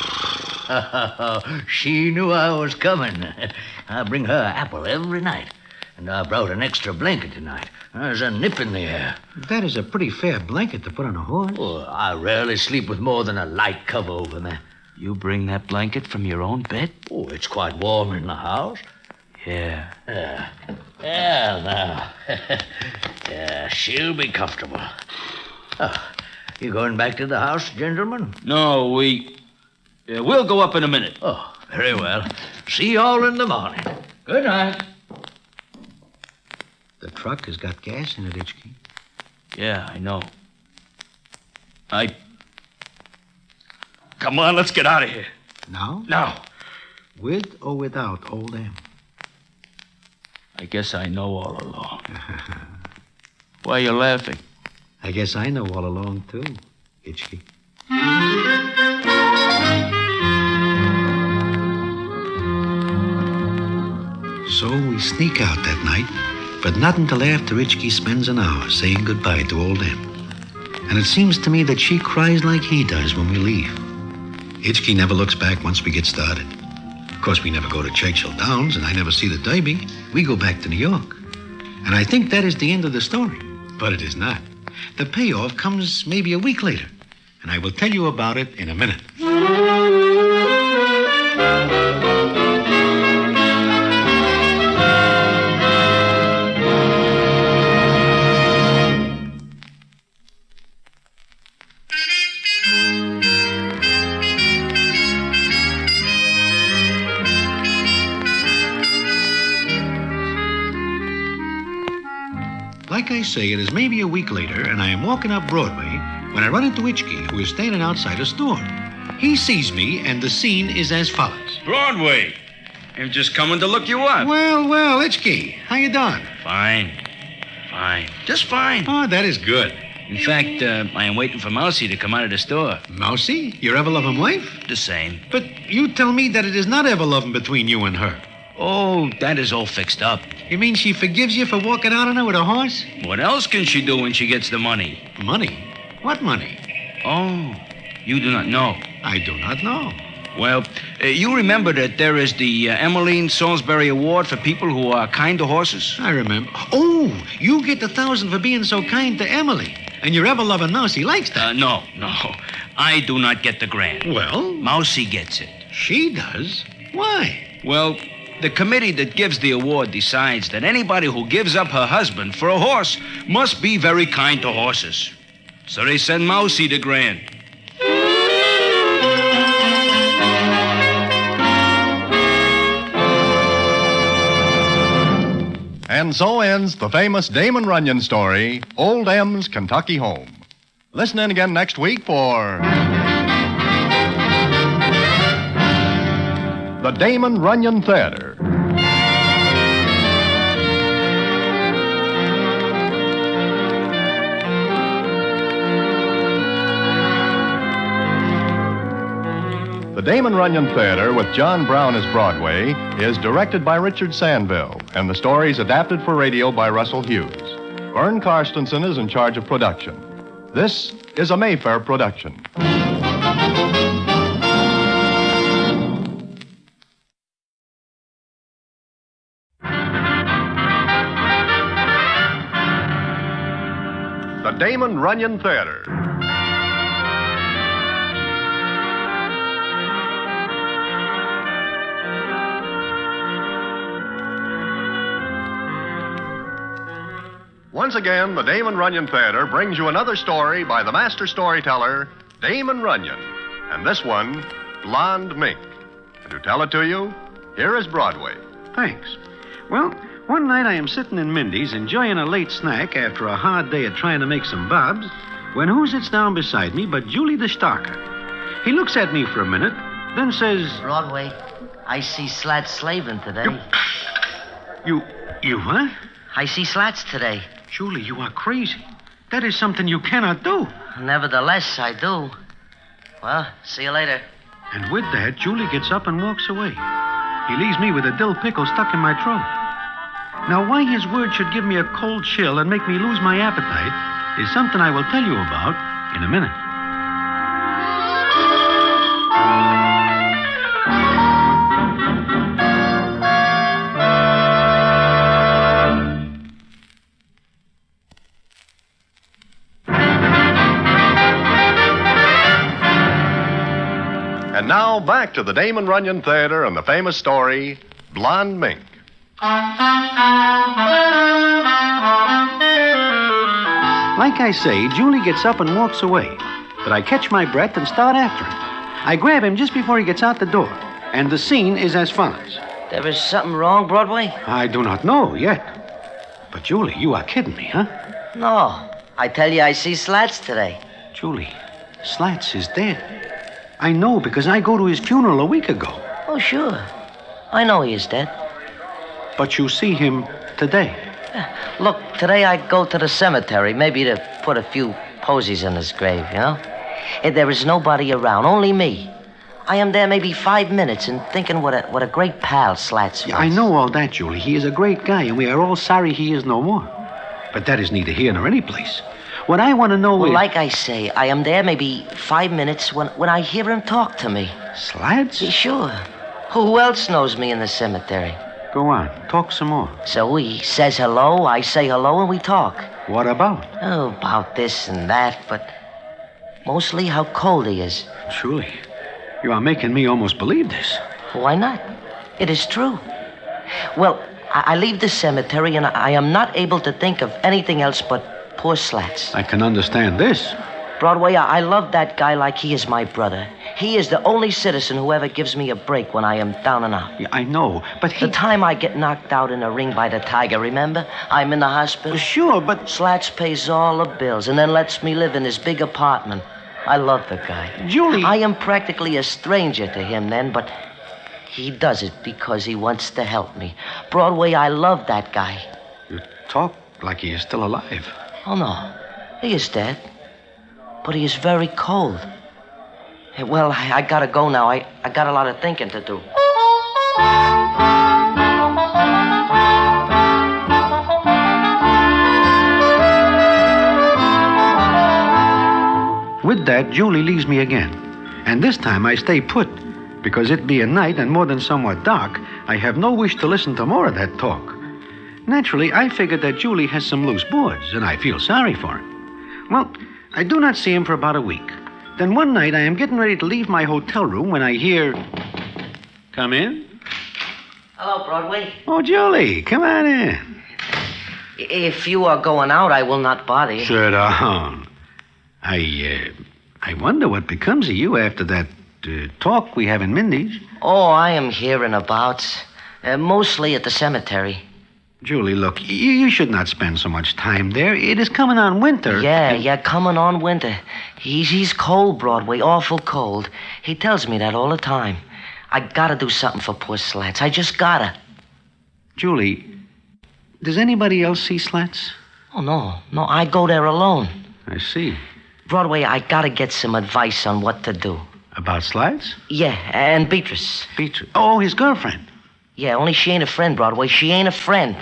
Speaker 4: She knew I was coming. I bring her apple every night. And I brought an extra blanket tonight. There's a nip in the air.
Speaker 9: That is a pretty fair blanket to put on a horse.
Speaker 4: Oh, I rarely sleep with more than a light cover over me.
Speaker 19: You bring that blanket from your own bed?
Speaker 4: Oh, it's quite warm in the house.
Speaker 19: Yeah.
Speaker 4: Now. Yeah, she'll be comfortable. You going back to the house, gentlemen?
Speaker 19: No, we'll go up in a minute.
Speaker 4: Oh, very well. See you all in the morning. Good night.
Speaker 9: The truck has got gas in it, Hitchkey.
Speaker 19: Yeah, I know.
Speaker 5: Come on, let's get out of here.
Speaker 9: Now?
Speaker 5: Now.
Speaker 9: With or without old M?
Speaker 5: I guess I know all along. Why are you laughing?
Speaker 9: I guess I know all along, too, Hitchkey. So we sneak out that night, but not until after Hitchkey spends an hour saying goodbye to old M. And it seems to me that she cries like he does when we leave. Hitchkey never looks back once we get started. Of course, we never go to Churchill Downs, and I never see the Derby. We go back to New York. And I think that is the end of the story. But it is not. The payoff comes maybe a week later, and I will tell you about it in a minute. Like I say, it is maybe a week later, and I am walking up Broadway when I run into Hitchkey, who is standing outside a store. He sees me, and the scene is as follows.
Speaker 12: Broadway. I'm just coming to look you up.
Speaker 9: Well, Hitchkey, how you doing?
Speaker 12: Fine. Just fine.
Speaker 9: Oh, that is good.
Speaker 12: In fact, I am waiting for Mousie to come out of the store.
Speaker 9: Mousie? Your ever-loving wife?
Speaker 12: The same.
Speaker 9: But you tell me that it is not ever-loving between you and her.
Speaker 12: Oh, that is all fixed up.
Speaker 9: You mean she forgives you for walking out on her with a horse?
Speaker 12: What else can she do when she gets the money?
Speaker 9: Money? What money?
Speaker 12: Oh, you do not know.
Speaker 9: I do not know.
Speaker 12: Well, you remember that there is the Emmeline Salisbury Award for people who are kind to horses?
Speaker 9: I remember. Oh, you get the 1,000 for being so kind to Emily. And your ever-loving Mousie likes that.
Speaker 12: No. I do not get the grant.
Speaker 9: Well?
Speaker 12: Mousie gets it.
Speaker 9: She does? Why?
Speaker 12: Well, the committee that gives the award decides that anybody who gives up her husband for a horse must be very kind to horses. So they send Mousie the grant.
Speaker 2: And so ends the famous Damon Runyon story, Old M's Kentucky Home. Listen in again next week for the Damon Runyon Theater. The Damon Runyon Theater, with John Brown as Broadway, is directed by Richard Sandville, and the story is adapted for radio by Russell Hughes. Vern Karstensen is in charge of production. This is a Mayfair production. The Damon Runyon Theater. Once again, the Damon Runyon Theater brings you another story by the master storyteller, Damon Runyon. And this one, Blonde Mink. And to tell it to you, here is Broadway.
Speaker 9: Thanks. Well, one night I am sitting in Mindy's enjoying a late snack after a hard day of trying to make some bobs, when who sits down beside me but Julie the Stalker. He looks at me for a minute, then says...
Speaker 16: Broadway, I see slats slaving today.
Speaker 9: You what?
Speaker 16: I see slats today.
Speaker 9: Julie, you are crazy. That is something you cannot do.
Speaker 16: Nevertheless, I do. Well, see you later.
Speaker 9: And with that, Julie gets up and walks away. He leaves me with a dill pickle stuck in my throat. Now, why his word should give me a cold chill and make me lose my appetite is something I will tell you about in a minute.
Speaker 2: And now back to the Damon Runyon Theater and the famous story, Blonde Mink.
Speaker 9: Like I say, Julie gets up and walks away, but I catch my breath and start after him. I grab him just before he gets out the door, and the scene is as follows.
Speaker 16: There is something wrong, Broadway?
Speaker 9: I do not know yet. But, Julie, you are kidding me, huh?
Speaker 16: No. I tell you, I see slats today.
Speaker 9: Julie,
Speaker 1: Slats is dead. I know because I go to his funeral a week ago.
Speaker 16: Oh, sure. I know he is dead.
Speaker 1: But you see him today.
Speaker 16: Look, today I go to the cemetery, maybe to put a few posies in his grave, you know? And there is nobody around, only me. I am there maybe 5 minutes and thinking what a great pal Slats was.
Speaker 1: Yeah, I know all that, Julie. He is a great guy, and we are all sorry he is no more. But that is neither here nor any place. What I want to know is...
Speaker 16: Like I say, I am there maybe 5 minutes when I hear him talk to me.
Speaker 1: Slats?
Speaker 16: Sure. Who else knows me in the cemetery?
Speaker 1: Go on. Talk some more.
Speaker 16: So he says hello, I say hello, and we talk.
Speaker 1: What about?
Speaker 16: Oh, about this and that, but mostly how cold he is.
Speaker 1: Julie, you are making me almost believe this.
Speaker 16: Why not? It is true. Well, I leave the cemetery, and I am not able to think of anything else but poor Slats.
Speaker 1: I can understand this.
Speaker 16: Broadway, I love that guy like he is my brother. He is the only citizen who ever gives me a break when I am down and out.
Speaker 1: Yeah, I know, but
Speaker 16: The time I get knocked out in a ring by the tiger, remember? I'm in the hospital.
Speaker 1: Sure, but...
Speaker 16: Slats pays all the bills and then lets me live in his big apartment. I love the guy.
Speaker 1: Julie...
Speaker 16: I am practically a stranger to him then, but he does it because he wants to help me. Broadway, I love that guy.
Speaker 1: You talk like he is still alive.
Speaker 16: Oh, no. He is dead. But he is very cold. Well, I gotta go now. I got a lot of thinking to do.
Speaker 1: With that, Julie leaves me again. And this time I stay put. Because it being night and more than somewhat dark, I have no wish to listen to more of that talk. Naturally, I figured that Julie has some loose boards, and I feel sorry for her. Well, I do not see him for about a week. Then one night I am getting ready to leave my hotel room when I hear... Come in?
Speaker 16: Hello, Broadway.
Speaker 1: Oh, Julie, come on in.
Speaker 16: If you are going out, I will not bother you.
Speaker 1: Sit down. I wonder what becomes of you after that talk we have in Mindy's.
Speaker 16: Oh, I am hearing about. Mostly at the cemetery.
Speaker 1: Julie, look, you should not spend so much time there. It is coming on winter.
Speaker 16: Yeah, coming on winter. He's cold, Broadway, awful cold. He tells me that all the time. I gotta do something for poor Slats. I just gotta.
Speaker 1: Julie, does anybody else see Slats?
Speaker 16: Oh, no, I go there alone.
Speaker 1: I see.
Speaker 16: Broadway, I gotta get some advice on what to do.
Speaker 1: About Slats?
Speaker 16: Yeah, and Beatrice.
Speaker 1: Beatrice? Oh, his girlfriend.
Speaker 16: Yeah, only she ain't a friend, Broadway. She ain't a friend.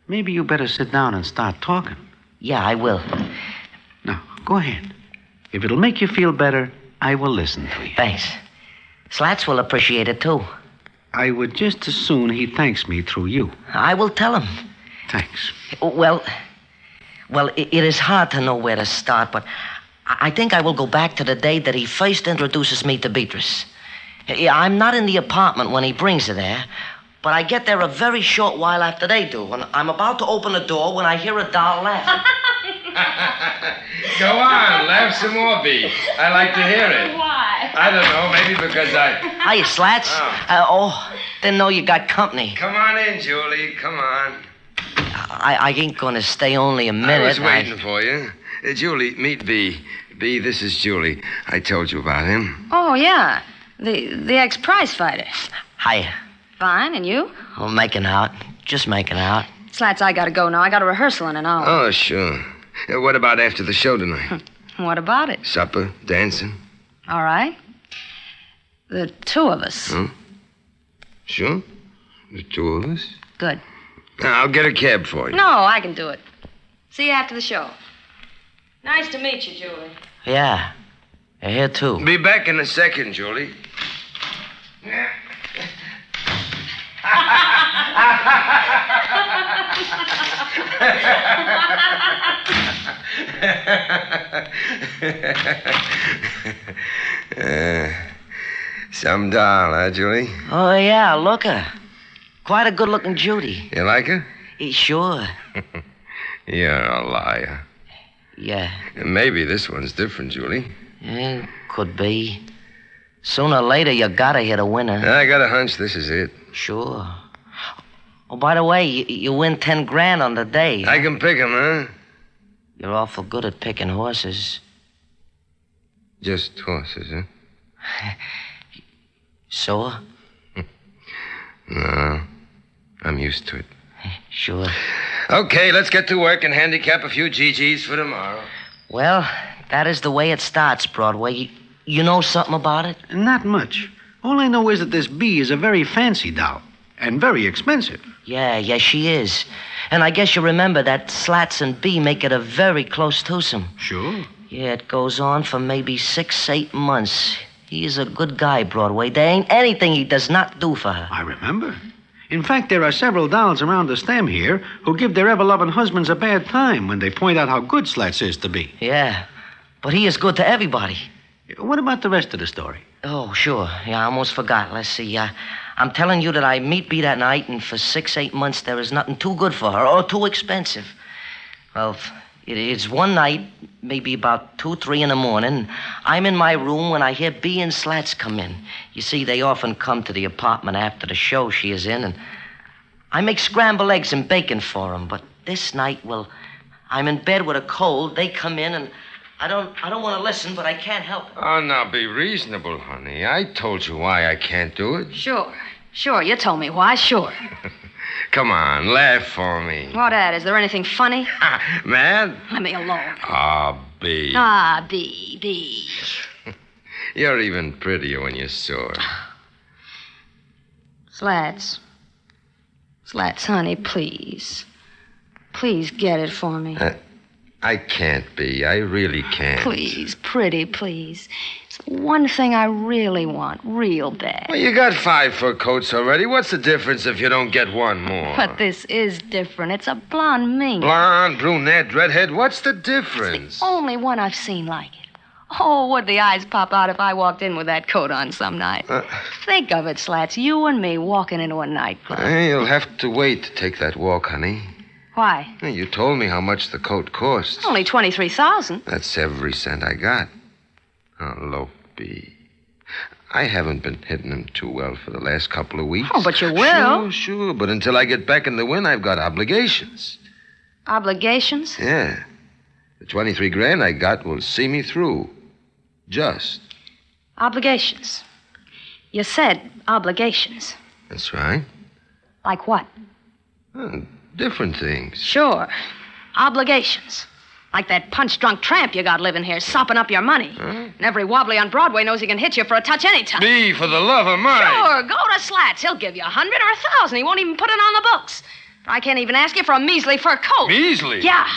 Speaker 1: Maybe you better sit down and start talking.
Speaker 16: Yeah, I will.
Speaker 1: Now, go ahead. If it'll make you feel better, I will listen to you.
Speaker 16: Thanks. Slats will appreciate it, too.
Speaker 1: I would just as soon he thanks me through you.
Speaker 16: I will tell him.
Speaker 1: Thanks.
Speaker 16: Well, it is hard to know where to start, but I think I will go back to the day that he first introduces me to Beatrice. I'm not in the apartment when he brings her there, but I get there a very short while after they do, and I'm about to open the door when I hear a doll laugh.
Speaker 3: Go on, laugh some more, B. I like to hear it.
Speaker 13: Why?
Speaker 3: I don't know, maybe because I...
Speaker 16: Hiya, Slats. Didn't know you got company.
Speaker 3: Come on in, Julie, come on.
Speaker 16: I ain't gonna stay only a minute.
Speaker 3: I was waiting for you. Julie, meet B. B, this is Julie. I told you about him.
Speaker 6: Oh, yeah. The ex-prize fighter.
Speaker 16: Hiya.
Speaker 6: Fine, and you?
Speaker 16: Oh, making out. Just making out.
Speaker 6: Slats, I gotta go now. I got a rehearsal in an hour.
Speaker 3: Oh, sure. What about after the show tonight?
Speaker 6: What about it?
Speaker 3: Supper, dancing?
Speaker 6: All right. The two of us.
Speaker 3: Huh? Sure? The two of us?
Speaker 6: Good.
Speaker 3: I'll get a cab for you.
Speaker 6: No, I can do it. See you after the show. Nice to meet you, Julie.
Speaker 16: Yeah. You're here, too.
Speaker 3: Be back in a second, Julie. Some doll, huh, Julie?
Speaker 16: Oh, yeah, look her. Quite a good-looking Judy.
Speaker 3: You like her?
Speaker 16: Sure.
Speaker 3: You're a liar.
Speaker 16: Yeah.
Speaker 3: Maybe this one's different, Julie.
Speaker 16: Yeah, could be. Sooner or later, you gotta hit a winner.
Speaker 3: I got a hunch this is it.
Speaker 16: Sure. Oh, by the way, you win 10 grand on the day.
Speaker 3: I can pick 'em, huh?
Speaker 16: You're awful good at picking horses.
Speaker 8: Just horses, huh?
Speaker 16: Sore?
Speaker 8: No, I'm used to it.
Speaker 16: Sure.
Speaker 8: Okay, let's get to work and handicap a few GGs for tomorrow.
Speaker 16: Well, that is the way it starts, Broadway. You know something about it?
Speaker 1: Not much. All I know is that this Bee is a very fancy doll and very expensive.
Speaker 16: Yeah, she is. And I guess you remember that Slats and Bee make it a very close twosome.
Speaker 1: Sure.
Speaker 16: Yeah, it goes on for maybe 6-8 months. He is a good guy, Broadway. There ain't anything he does not do for her.
Speaker 1: I remember. In fact, there are several dolls around the stem here who give their ever-loving husbands a bad time when they point out how good Slats is to Bee.
Speaker 16: Yeah, but he is good to everybody.
Speaker 1: What about the rest of the story?
Speaker 16: Oh, sure. Yeah, I almost forgot. Let's see. I'm telling you that I meet Bee that night, and for 6-8 months there is nothing too good for her or too expensive. Well, it's one night, maybe about 2-3 in the morning. I'm in my room when I hear Bee and Slats come in. You see, they often come to the apartment after the show she is in, and I make scrambled eggs and bacon for them. But this night, well, I'm in bed with a cold. They come in, and I don't want to listen, but I can't help it.
Speaker 8: Oh, now be reasonable, honey. I told you why I can't do it.
Speaker 6: Sure, you told me why, sure.
Speaker 8: Come on, laugh for me.
Speaker 6: What at? Is there anything funny?
Speaker 8: Mad?
Speaker 6: Let me alone.
Speaker 8: Ah, Bee.
Speaker 6: Bee.
Speaker 8: You're even prettier when you're sore.
Speaker 6: Slats, honey, please. Please get it for me.
Speaker 8: I can't be. I really can't.
Speaker 6: Please, pretty, please. It's the one thing I really want, real bad.
Speaker 8: Well, you got 5 fur coats already. What's the difference if you don't get one more?
Speaker 6: But this is different. It's a blonde mink.
Speaker 8: Blonde, brunette, redhead. What's the difference?
Speaker 6: It's the only one I've seen like it. Oh, would the eyes pop out if I walked in with that coat on some night? Think of it, Slats. You and me walking into a nightclub.
Speaker 8: You'll have to wait to take that walk, honey.
Speaker 6: Why?
Speaker 8: You told me how much the coat costs.
Speaker 6: Only $23,000.
Speaker 8: That's every cent I got. Oh, Lopey. I haven't been hitting him too well for the last couple of weeks.
Speaker 6: Oh, but you will.
Speaker 8: Sure. But until I get back in the win, I've got obligations.
Speaker 6: Obligations?
Speaker 8: Yeah. The 23 grand I got will see me through. Just.
Speaker 6: Obligations. You said obligations.
Speaker 8: That's right.
Speaker 6: Like what?
Speaker 8: Different things.
Speaker 6: Sure. Obligations. Like that punch-drunk tramp you got living here, sopping up your money. And every wobbly on Broadway knows he can hit you for a touch anytime.
Speaker 8: Bee, for the love of mine.
Speaker 6: Sure, go to Slats. He'll give you 100 or 1,000. He won't even put it on the books. I can't even ask you for a measly fur coat.
Speaker 8: Measly?
Speaker 6: Yeah.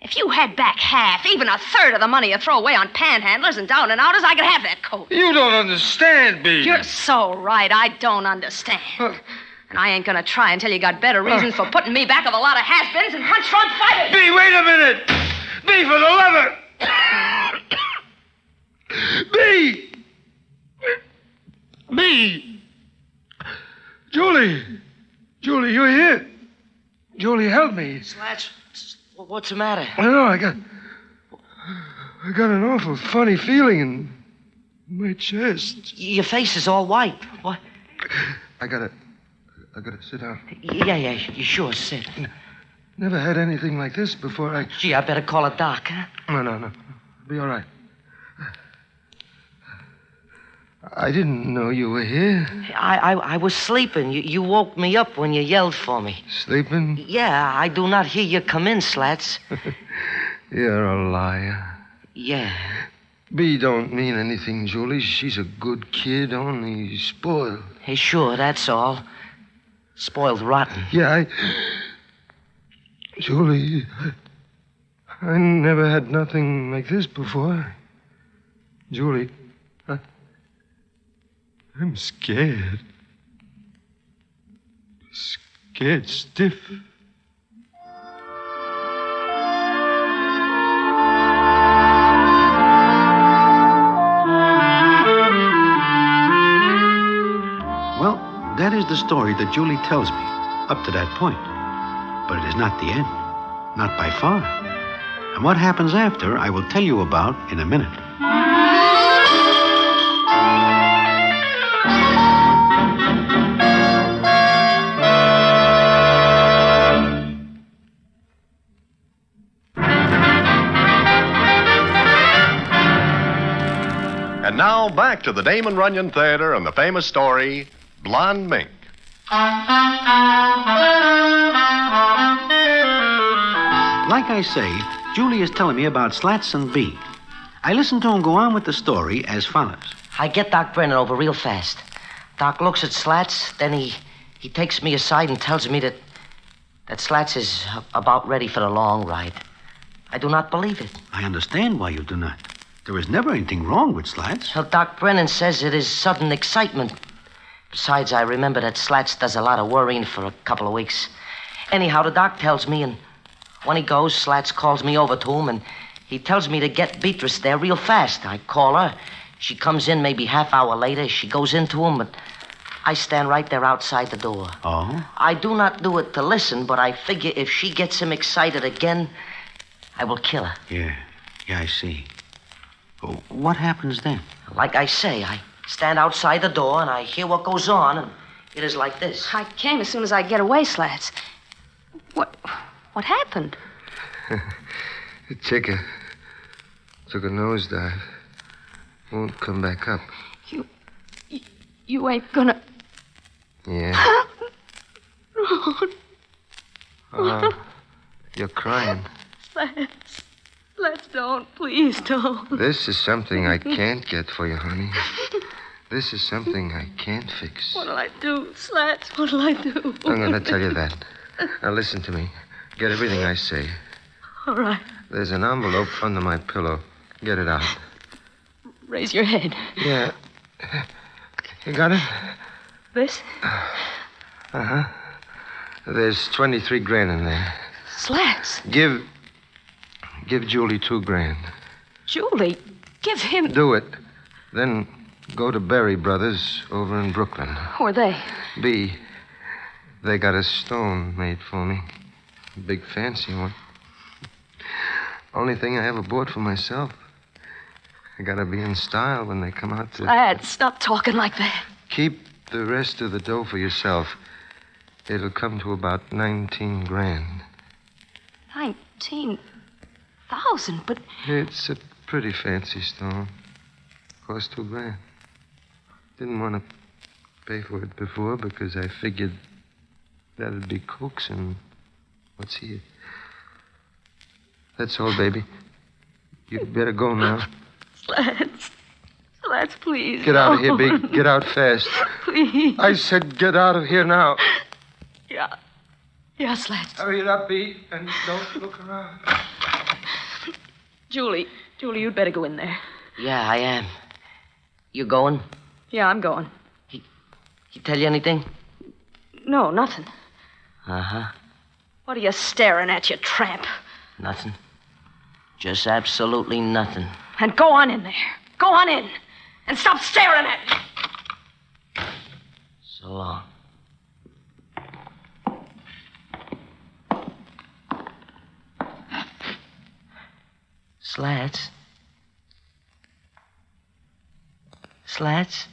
Speaker 6: If you had back half, even a third of the money you throw away on panhandlers and down and outers, I could have that coat.
Speaker 8: You don't understand, Bee.
Speaker 6: You're so right. I don't understand. And I ain't gonna try until you got better reasons for putting me back of a lot of has-beens and punch-drunk fighters.
Speaker 8: Bee, wait a minute. Bee, for the love of... Bee! Bee! Julie, you're here. Julie, help me.
Speaker 16: Slats, what's the matter?
Speaker 8: I know, I got an awful funny feeling in my chest.
Speaker 16: Your face is all white. What?
Speaker 8: I gotta sit down.
Speaker 16: Yeah, you sure sit.
Speaker 8: Never had anything like this before.
Speaker 16: Gee, I better call a doc, huh?
Speaker 8: No. Be all right. I didn't know you were here.
Speaker 16: I was sleeping. You woke me up when you yelled for me.
Speaker 8: Sleeping?
Speaker 16: Yeah, I do not hear you come in, Slats.
Speaker 8: You're a liar.
Speaker 16: Yeah.
Speaker 8: Bee don't mean anything, Julie. She's a good kid, only spoiled.
Speaker 16: Hey, sure, that's all. Spoiled rotten.
Speaker 8: Yeah, Julie, I never had nothing like this before. Julie, I'm scared. Scared stiff.
Speaker 1: Well, that is the story that Julie tells me, up to that point. But it is not the end. Not by far. And what happens after, I will tell you about in a minute.
Speaker 2: And now back to the Damon Runyon Theater and the famous story, Blonde Mink.
Speaker 1: Like I say, Julie is telling me about Slats and B. I listen to him go on with the story as follows.
Speaker 16: I get Doc Brennan over real fast. Doc looks at Slats, then he takes me aside and tells me that Slats is about ready for the long ride. I do not believe it.
Speaker 1: I understand why you do not. There is never anything wrong with Slats.
Speaker 16: Well, Doc Brennan says it is sudden excitement. Besides, I remember that Slats does a lot of worrying for a couple of weeks. Anyhow, the doc tells me, and when he goes, Slats calls me over to him, and he tells me to get Beatrice there real fast. I call her. She comes in maybe half hour later. She goes into him, but I stand right there outside the door.
Speaker 1: Oh?
Speaker 16: I do not do it to listen, but I figure if she gets him excited again, I will kill her.
Speaker 1: Yeah, I see. What happens then?
Speaker 16: Like I say, I stand outside the door, and I hear what goes on, and it is like this.
Speaker 6: I came as soon as I get away, Slats. What happened?
Speaker 8: The chicken took a nosedive. Won't come back up.
Speaker 6: You ain't gonna...
Speaker 8: Yeah. You're crying.
Speaker 6: Slats, don't. Please don't.
Speaker 8: This is something I can't get for you, honey. This is something I can't fix.
Speaker 6: What'll I do, Slats? What'll I do?
Speaker 8: I'm going to tell you that. Now listen to me. Get everything I say.
Speaker 6: All right.
Speaker 8: There's an envelope under my pillow. Get it out.
Speaker 6: Raise your head.
Speaker 8: Yeah. You got it?
Speaker 6: This?
Speaker 8: Uh-huh. There's 23 grand in there.
Speaker 6: Slats.
Speaker 8: Give Julie $2,000.
Speaker 6: Julie, give him...
Speaker 8: Do it. Then go to Berry Brothers over in Brooklyn.
Speaker 6: Who are they?
Speaker 8: B. They got a stone made for me. A big fancy one. Only thing I ever bought for myself. I gotta be in style when they come out to...
Speaker 6: Slats, stop talking like that.
Speaker 8: Keep the rest of the dough for yourself. It'll come to about 19 grand.
Speaker 6: 19,000, but...
Speaker 8: It's a pretty fancy stone. Cost $2,000. Didn't want to pay for it before because I figured that'd be coaxing what's here. That's all, baby. You'd better go now.
Speaker 6: Slats, please.
Speaker 8: Get out of here, Big. Get out fast.
Speaker 6: Please.
Speaker 8: I said get out of here now.
Speaker 6: Yeah, Slats.
Speaker 8: Hurry it up, B, and don't look around.
Speaker 6: Julie, you'd better go in there.
Speaker 16: Yeah, I am. You going?
Speaker 6: Yeah, I'm going.
Speaker 16: He tell you anything?
Speaker 6: No, nothing.
Speaker 16: Uh-huh.
Speaker 6: What are you staring at, you tramp?
Speaker 16: Nothing. Just absolutely nothing.
Speaker 6: And go on in there. Go on in. And stop staring at me.
Speaker 16: So long. Slats? Slats?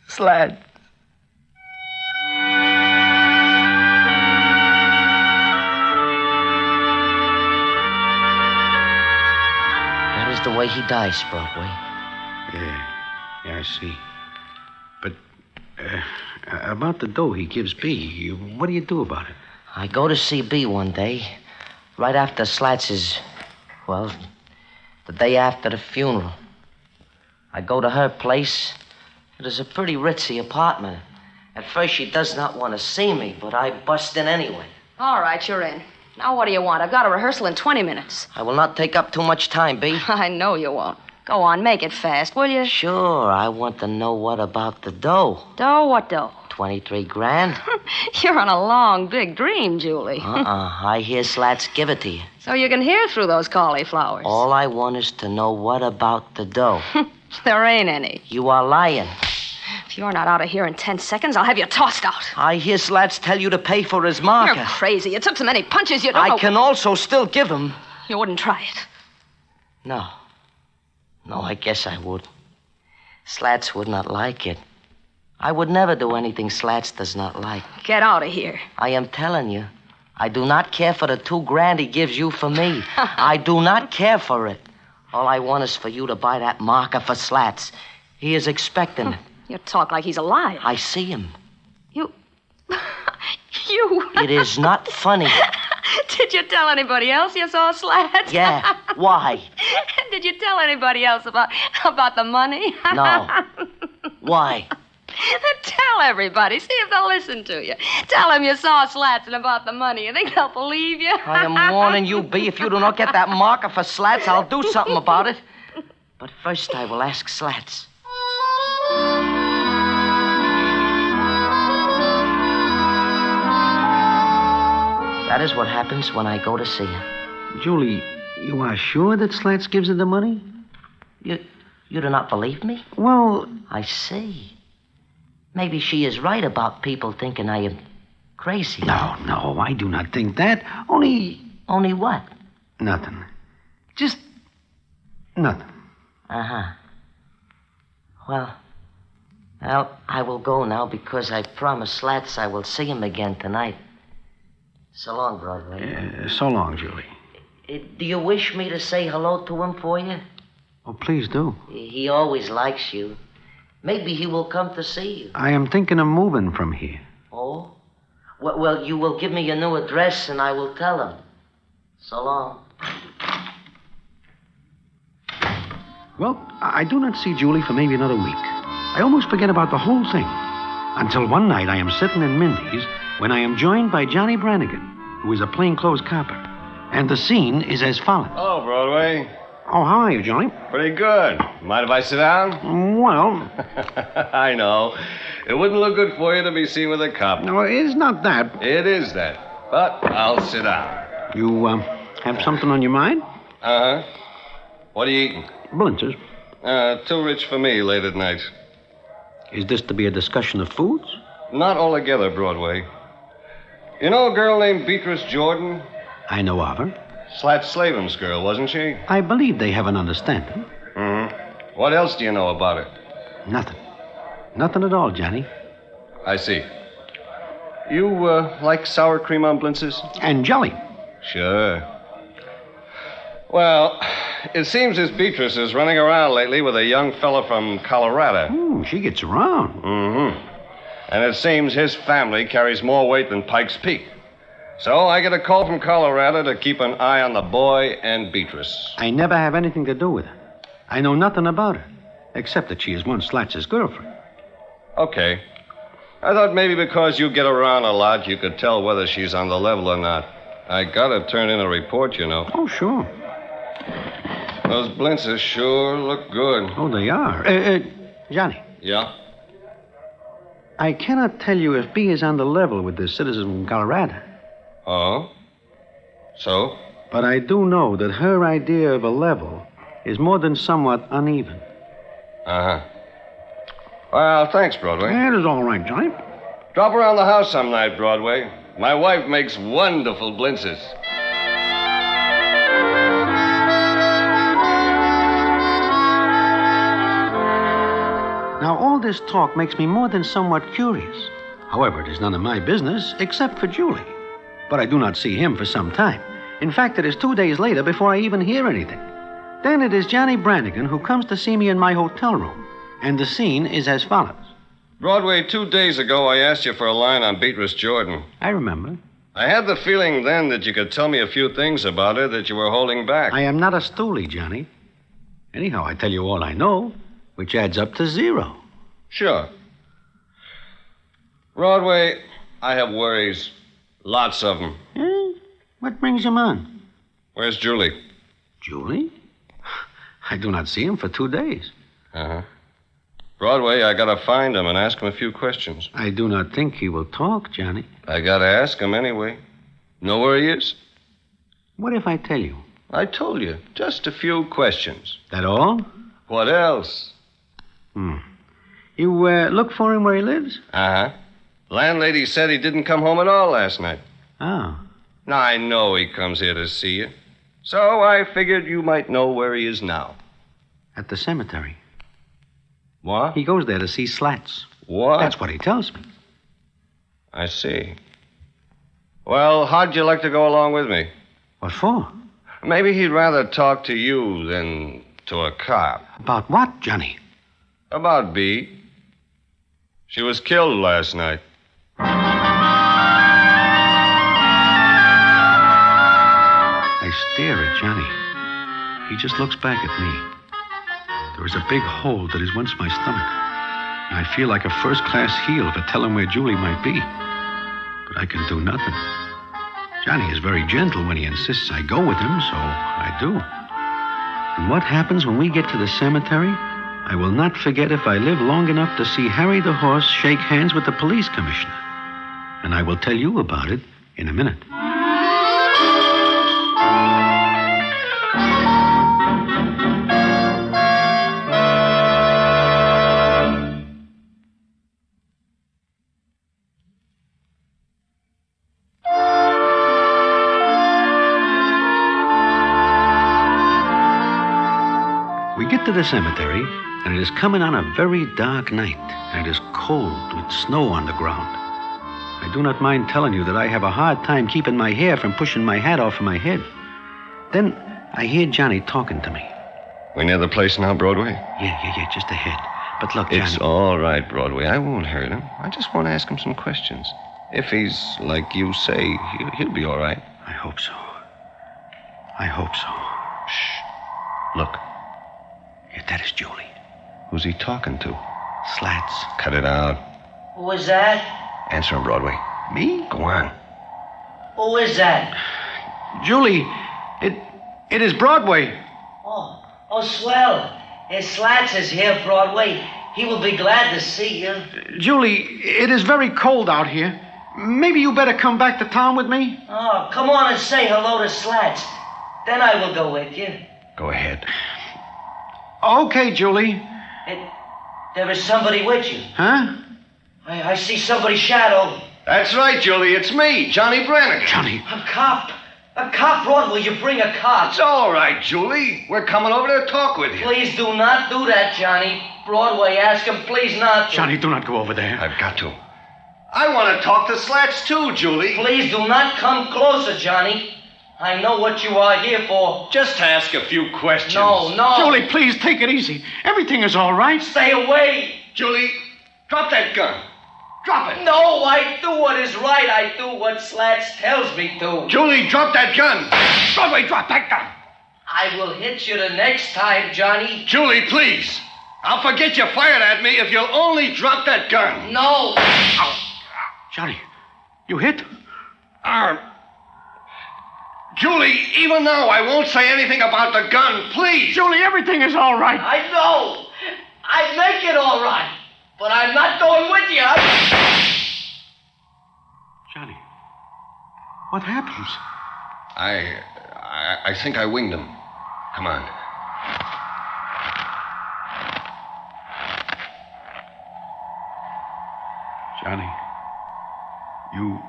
Speaker 16: Slats. That is the way he dies, Broadway.
Speaker 1: Yeah, I see. But about the dough he gives B, what do you do about it?
Speaker 16: I go to see B one day, right after Slats' well, the day after the funeral. I go to her place. It is a pretty ritzy apartment. At first, she does not want to see me, but I bust in anyway.
Speaker 6: All right, you're in. Now, what do you want? I've got a rehearsal in 20 minutes.
Speaker 16: I will not take up too much time, B.
Speaker 6: I know you won't. Go on, make it fast, will you?
Speaker 16: Sure, I want to know what about the dough.
Speaker 6: Dough? What dough?
Speaker 16: 23 grand.
Speaker 6: You're on a long, big dream, Julie.
Speaker 16: I hear Slats give it to you.
Speaker 6: So you can hear through those cauliflowers.
Speaker 16: All I want is to know what about the dough.
Speaker 6: There ain't any.
Speaker 16: You are lying.
Speaker 6: If you're not out of here in 10 seconds, I'll have you tossed out.
Speaker 16: I hear Slats tell you to pay for his marker.
Speaker 6: You're crazy. You took so many punches you don't
Speaker 16: I
Speaker 6: know...
Speaker 16: can also still give him.
Speaker 6: You wouldn't try it.
Speaker 16: No, I guess I would. Slats would not like it. I would never do anything Slats does not like.
Speaker 6: Get out of here.
Speaker 16: I am telling you, I do not care for the $2,000 he gives you for me. I do not care for it. All I want is for you to buy that marker for Slats. He is expecting it.
Speaker 10: You talk like he's alive.
Speaker 16: I see him.
Speaker 10: You.
Speaker 16: It is not funny.
Speaker 6: Did you tell anybody else you saw Slats?
Speaker 16: Yeah. Why?
Speaker 6: Did you tell anybody else about the money?
Speaker 16: No. Why?
Speaker 6: Tell everybody. See if they'll listen to you. Tell them you saw Slats and about the money. You think they'll believe you?
Speaker 16: I am warning you, B. If you do not get that marker for Slats, I'll do something about it. But first I will ask Slats. That is what happens when I go to see her.
Speaker 4: Julie, you are sure that Slats gives her the money?
Speaker 16: You do not believe me?
Speaker 4: Well...
Speaker 16: I see. Maybe she is right about people thinking I am crazy.
Speaker 4: No, I do not think that. Only...
Speaker 16: Only what?
Speaker 4: Nothing. Just... nothing.
Speaker 16: Uh-huh. Well, I will go now because I promised Slats I will see him again tonight. So long, Broadway.
Speaker 4: So long, Julie.
Speaker 16: Do you wish me to say hello to him for you?
Speaker 4: Oh, please do.
Speaker 16: He always likes you. Maybe he will come to see you.
Speaker 4: I am thinking of moving from here.
Speaker 16: Oh? Well, you will give me your new address and I will tell him. So long.
Speaker 4: Well, I do not see Julie for maybe another week. I almost forget about the whole thing. Until one night I am sitting in Mindy's when I am joined by Johnny Brannigan, who is a plainclothes copper. And the scene is as follows.
Speaker 22: Hello, Broadway.
Speaker 4: Oh, how are you, Johnny?
Speaker 22: Pretty good. Mind if I sit down?
Speaker 4: Well...
Speaker 22: I know. It wouldn't look good for you to be seen with a cop.
Speaker 4: No, it's not that.
Speaker 22: It is that. But I'll sit down.
Speaker 4: You, have something on your mind?
Speaker 22: Uh-huh. What are you eating?
Speaker 4: Blintzes.
Speaker 22: Too rich for me late at night.
Speaker 4: Is this to be a discussion of foods?
Speaker 22: Not altogether, Broadway. You know a girl named Beatrice Jordan?
Speaker 4: I know of her.
Speaker 22: Slats Slavin's girl, wasn't she?
Speaker 4: I believe they have an understanding.
Speaker 22: Mm-hmm. What else do you know about her?
Speaker 4: Nothing. Nothing at all, Johnny.
Speaker 22: I see. You, like sour cream on blintzes?
Speaker 4: And jelly.
Speaker 22: Sure. Well, it seems this Beatrice is running around lately with a young fella from Colorado.
Speaker 4: She gets around.
Speaker 22: Mm-hmm. And it seems his family carries more weight than Pike's Peak. So I get a call from Colorado to keep an eye on the boy and Beatrice.
Speaker 4: I never have anything to do with her. I know nothing about her, except that she is one Slats' girlfriend.
Speaker 22: Okay. I thought maybe because you get around a lot, you could tell whether she's on the level or not. I gotta turn in a report, you know.
Speaker 4: Oh, sure.
Speaker 22: Those blintzes sure look good.
Speaker 4: Oh, they are. Johnny.
Speaker 22: Yeah?
Speaker 4: I cannot tell you if B is on the level with this citizen from Colorado.
Speaker 22: Oh? So?
Speaker 4: But I do know that her idea of a level is more than somewhat uneven.
Speaker 22: Uh-huh. Well, thanks, Broadway.
Speaker 4: That is all right, Johnny.
Speaker 22: Drop around the house some night, Broadway. My wife makes wonderful blintzes.
Speaker 4: Now, all this talk makes me more than somewhat curious. However, it is none of my business, except for Julie. But I do not see him for some time. In fact, it is 2 days later before I even hear anything. Then it is Johnny Brannigan who comes to see me in my hotel room. And the scene is as follows.
Speaker 22: Broadway, 2 days ago, I asked you for a line on Beatrice Jordan.
Speaker 4: I remember.
Speaker 22: I had the feeling then that you could tell me a few things about her that you were holding back.
Speaker 4: I am not a stoolie, Johnny. Anyhow, I tell you all I know, which adds up to 0.
Speaker 22: Sure. Broadway, I have worries. Lots of them.
Speaker 4: What brings him on?
Speaker 22: Where's Julie?
Speaker 4: Julie? I do not see him for 2 days.
Speaker 22: Uh-huh. Broadway, I gotta find him and ask him a few questions.
Speaker 4: I do not think he will talk, Johnny.
Speaker 22: I gotta ask him anyway. Know where he is?
Speaker 4: What if I tell you?
Speaker 22: I told you. Just a few questions.
Speaker 4: That all?
Speaker 22: What else?
Speaker 4: You look for him where he lives?
Speaker 22: Uh-huh. Landlady said he didn't come home at all last night.
Speaker 4: Oh.
Speaker 22: Now, I know he comes here to see you. So I figured you might know where he is now.
Speaker 4: At the cemetery.
Speaker 22: What?
Speaker 4: He goes there to see Slats.
Speaker 22: What?
Speaker 4: That's what he tells me.
Speaker 22: I see. Well, how'd you like to go along with me?
Speaker 4: What for?
Speaker 22: Maybe he'd rather talk to you than to a cop.
Speaker 4: About what, Johnny?
Speaker 22: About Bea. She was killed last night.
Speaker 4: I stare at Johnny. He just looks back at me. There is a big hole that is once my stomach. And I feel like a first-class heel for telling where Julie might be. But I can do nothing. Johnny is very gentle when he insists I go with him, so I do. And what happens when we get to the cemetery, I will not forget if I live long enough to see Harry the horse shake hands with the police commissioner. And I will tell you about it in a minute. We get to the cemetery, and it is coming on a very dark night, and it is cold with snow on the ground. I do not mind telling you that I have a hard time keeping my hair from pushing my hat off of my head. Then I hear Johnny talking to me.
Speaker 22: We near the place now, Broadway?
Speaker 4: Yeah, just ahead. But look, Johnny...
Speaker 22: It's all right, Broadway. I won't hurt him. I just want to ask him some questions. If he's like you say, he'll be all right.
Speaker 4: I hope so. I hope so.
Speaker 22: Shh. Look.
Speaker 4: Yeah, that is Julie.
Speaker 22: Who's he talking to?
Speaker 4: Slats.
Speaker 22: Cut it out.
Speaker 16: Who is that?
Speaker 22: Answer him, Broadway.
Speaker 4: Me?
Speaker 22: Go on.
Speaker 16: Who is that?
Speaker 4: Julie, it is Broadway.
Speaker 16: Oh, swell. Slats is here, Broadway. He will be glad to see you.
Speaker 4: Julie, it is very cold out here. Maybe you better come back to town with me?
Speaker 16: Oh, come on and say hello to Slats. Then I will go with you.
Speaker 22: Go ahead.
Speaker 4: Okay, Julie.
Speaker 16: There is somebody with you.
Speaker 4: Huh?
Speaker 16: I see somebody's shadow.
Speaker 22: That's right, Julie. It's me, Johnny Brannigan.
Speaker 4: Johnny.
Speaker 16: A cop. A cop, Broadway. You bring a cop.
Speaker 22: It's all right, Julie. We're coming over to talk with you.
Speaker 16: Please do not do that, Johnny. Broadway, ask him please not to.
Speaker 4: Johnny, do not go over there.
Speaker 22: I've got to. I want to talk to Slats, too, Julie.
Speaker 16: Please do not come closer, Johnny. I know what you are here for.
Speaker 22: Just ask a few questions.
Speaker 16: No.
Speaker 4: Julie, please take it easy. Everything is all right.
Speaker 16: Stay away.
Speaker 22: Julie, drop that gun. Drop it.
Speaker 16: No, I do what is right. I do what Slats tells me to.
Speaker 22: Julie, drop that gun. Broadway, drop that gun.
Speaker 16: I will hit you the next time, Johnny.
Speaker 22: Julie, please. I'll forget you fired at me if you'll only drop that gun.
Speaker 16: No.
Speaker 22: Ow.
Speaker 4: Johnny, you hit?
Speaker 22: Julie, even now I won't say anything about the gun, please.
Speaker 4: Julie, everything is all right.
Speaker 16: I know. I make it all right. But I'm not going with you.
Speaker 4: Johnny, what happens?
Speaker 22: I think I winged him. Come on.
Speaker 4: Johnny, you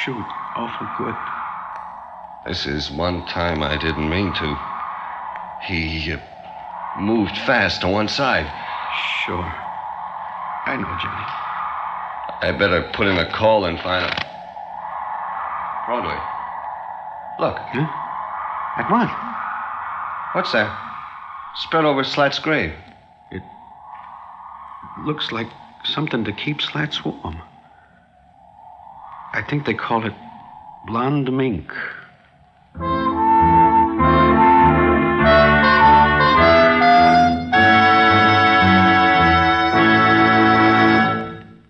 Speaker 4: shoot awful good.
Speaker 22: This is one time I didn't mean to. He moved fast to one side.
Speaker 4: Sure. I know, Johnny.
Speaker 22: I better put in a call and find out. Broadway. Look.
Speaker 4: Huh? At what?
Speaker 22: What's that? Spread over Slat's grave.
Speaker 4: It looks like something to keep Slats warm. I think they call it blonde mink.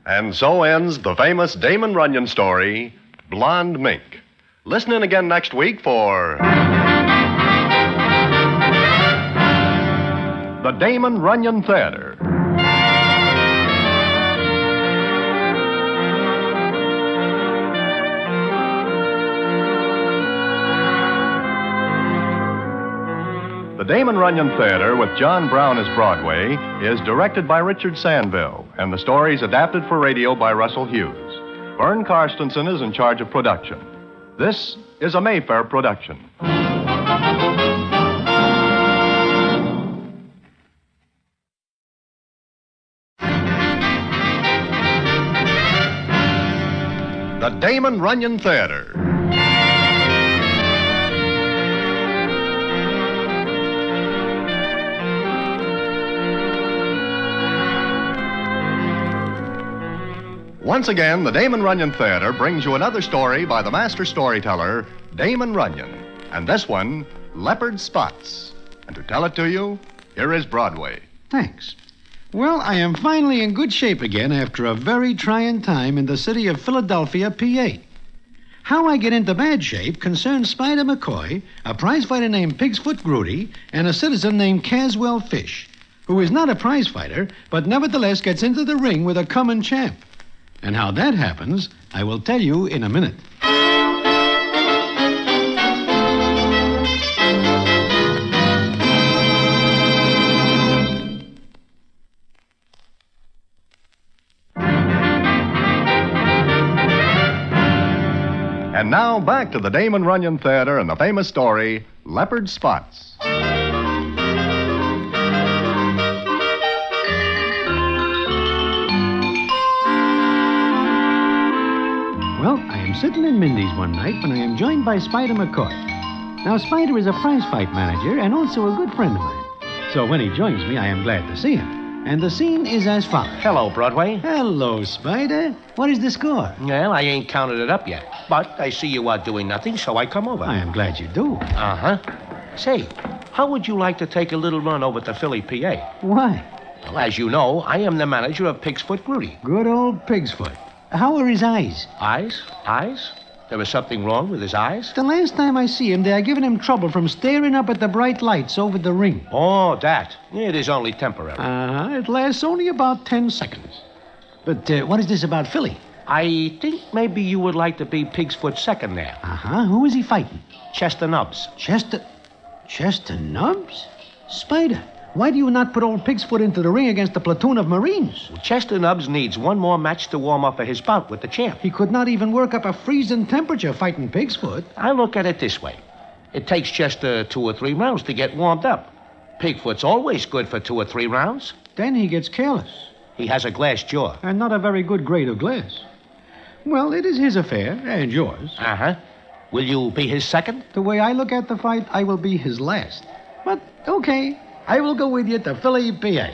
Speaker 2: And so ends the famous Damon Runyon story, Blonde Mink. Listen in again next week for the Damon Runyon Theater. The Damon Runyon Theater, with John Brown as Broadway, is directed by Richard Sandville, and the story is adapted for radio by Russell Hughes. Vern Karstensen is in charge of production. This is a Mayfair production. the Damon Runyon Theater. Once again, the Damon Runyon Theater brings you another story by the master storyteller, Damon Runyon. And this one, Leopard Spots. And to tell it to you, here is Broadway.
Speaker 1: Thanks. Well, I am finally in good shape again after a very trying time in the city of Philadelphia, PA. How I get into bad shape concerns Spider McCoy, a prizefighter named Pigsfoot Grudy, and a citizen named Caswell Fish, who is not a prizefighter, but nevertheless gets into the ring with a common champ. And how that happens, I will tell you in a minute.
Speaker 2: And now back to the Damon Runyon Theater and the famous story, Leopard Spots.
Speaker 1: Well, I am sitting in Mindy's one night when I am joined by Spider McCoy. Now, Spider is a prize fight manager and also a good friend of mine. So when he joins me, I am glad to see him. And the scene is as follows.
Speaker 17: Hello, Broadway.
Speaker 1: Hello, Spider. What is the score?
Speaker 17: Well, I ain't counted it up yet. But I see you are doing nothing, so I come over.
Speaker 1: I am glad you do.
Speaker 17: Uh-huh. Say, how would you like to take a little run over to Philly, PA?
Speaker 1: Why?
Speaker 17: Well, as you know, I am the manager of Pigsfoot Grudy.
Speaker 1: Good old Pigsfoot. How are his eyes?
Speaker 17: Eyes? Eyes? There was something wrong with his eyes?
Speaker 1: The last time I see him, they are giving him trouble from staring up at the bright lights over the ring.
Speaker 17: Oh, that. It is only temporary.
Speaker 1: Uh-huh. It lasts only about 10 seconds. But what is this about Philly?
Speaker 17: I think maybe you would like to be Pigsfoot's second there.
Speaker 1: Uh-huh. Who is he fighting?
Speaker 17: Chester Nubbs.
Speaker 1: Chester Nubbs? Spider, why do you not put old Pigsfoot into the ring against a platoon of Marines?
Speaker 17: Chester Nubbs needs one more match to warm up for his bout with the champ.
Speaker 1: He could not even work up a freezing temperature fighting Pigsfoot.
Speaker 17: I look at it this way. It takes Chester 2 or 3 rounds to get warmed up. Pigfoot's always good for 2 or 3 rounds.
Speaker 1: Then he gets careless.
Speaker 17: He has a glass jaw.
Speaker 1: And not a very good grade of glass. Well, it is his affair, and yours.
Speaker 17: Uh-huh. Will you be his second?
Speaker 1: The way I look at the fight, I will be his last. But, okay, I will go with you to Philly, PA.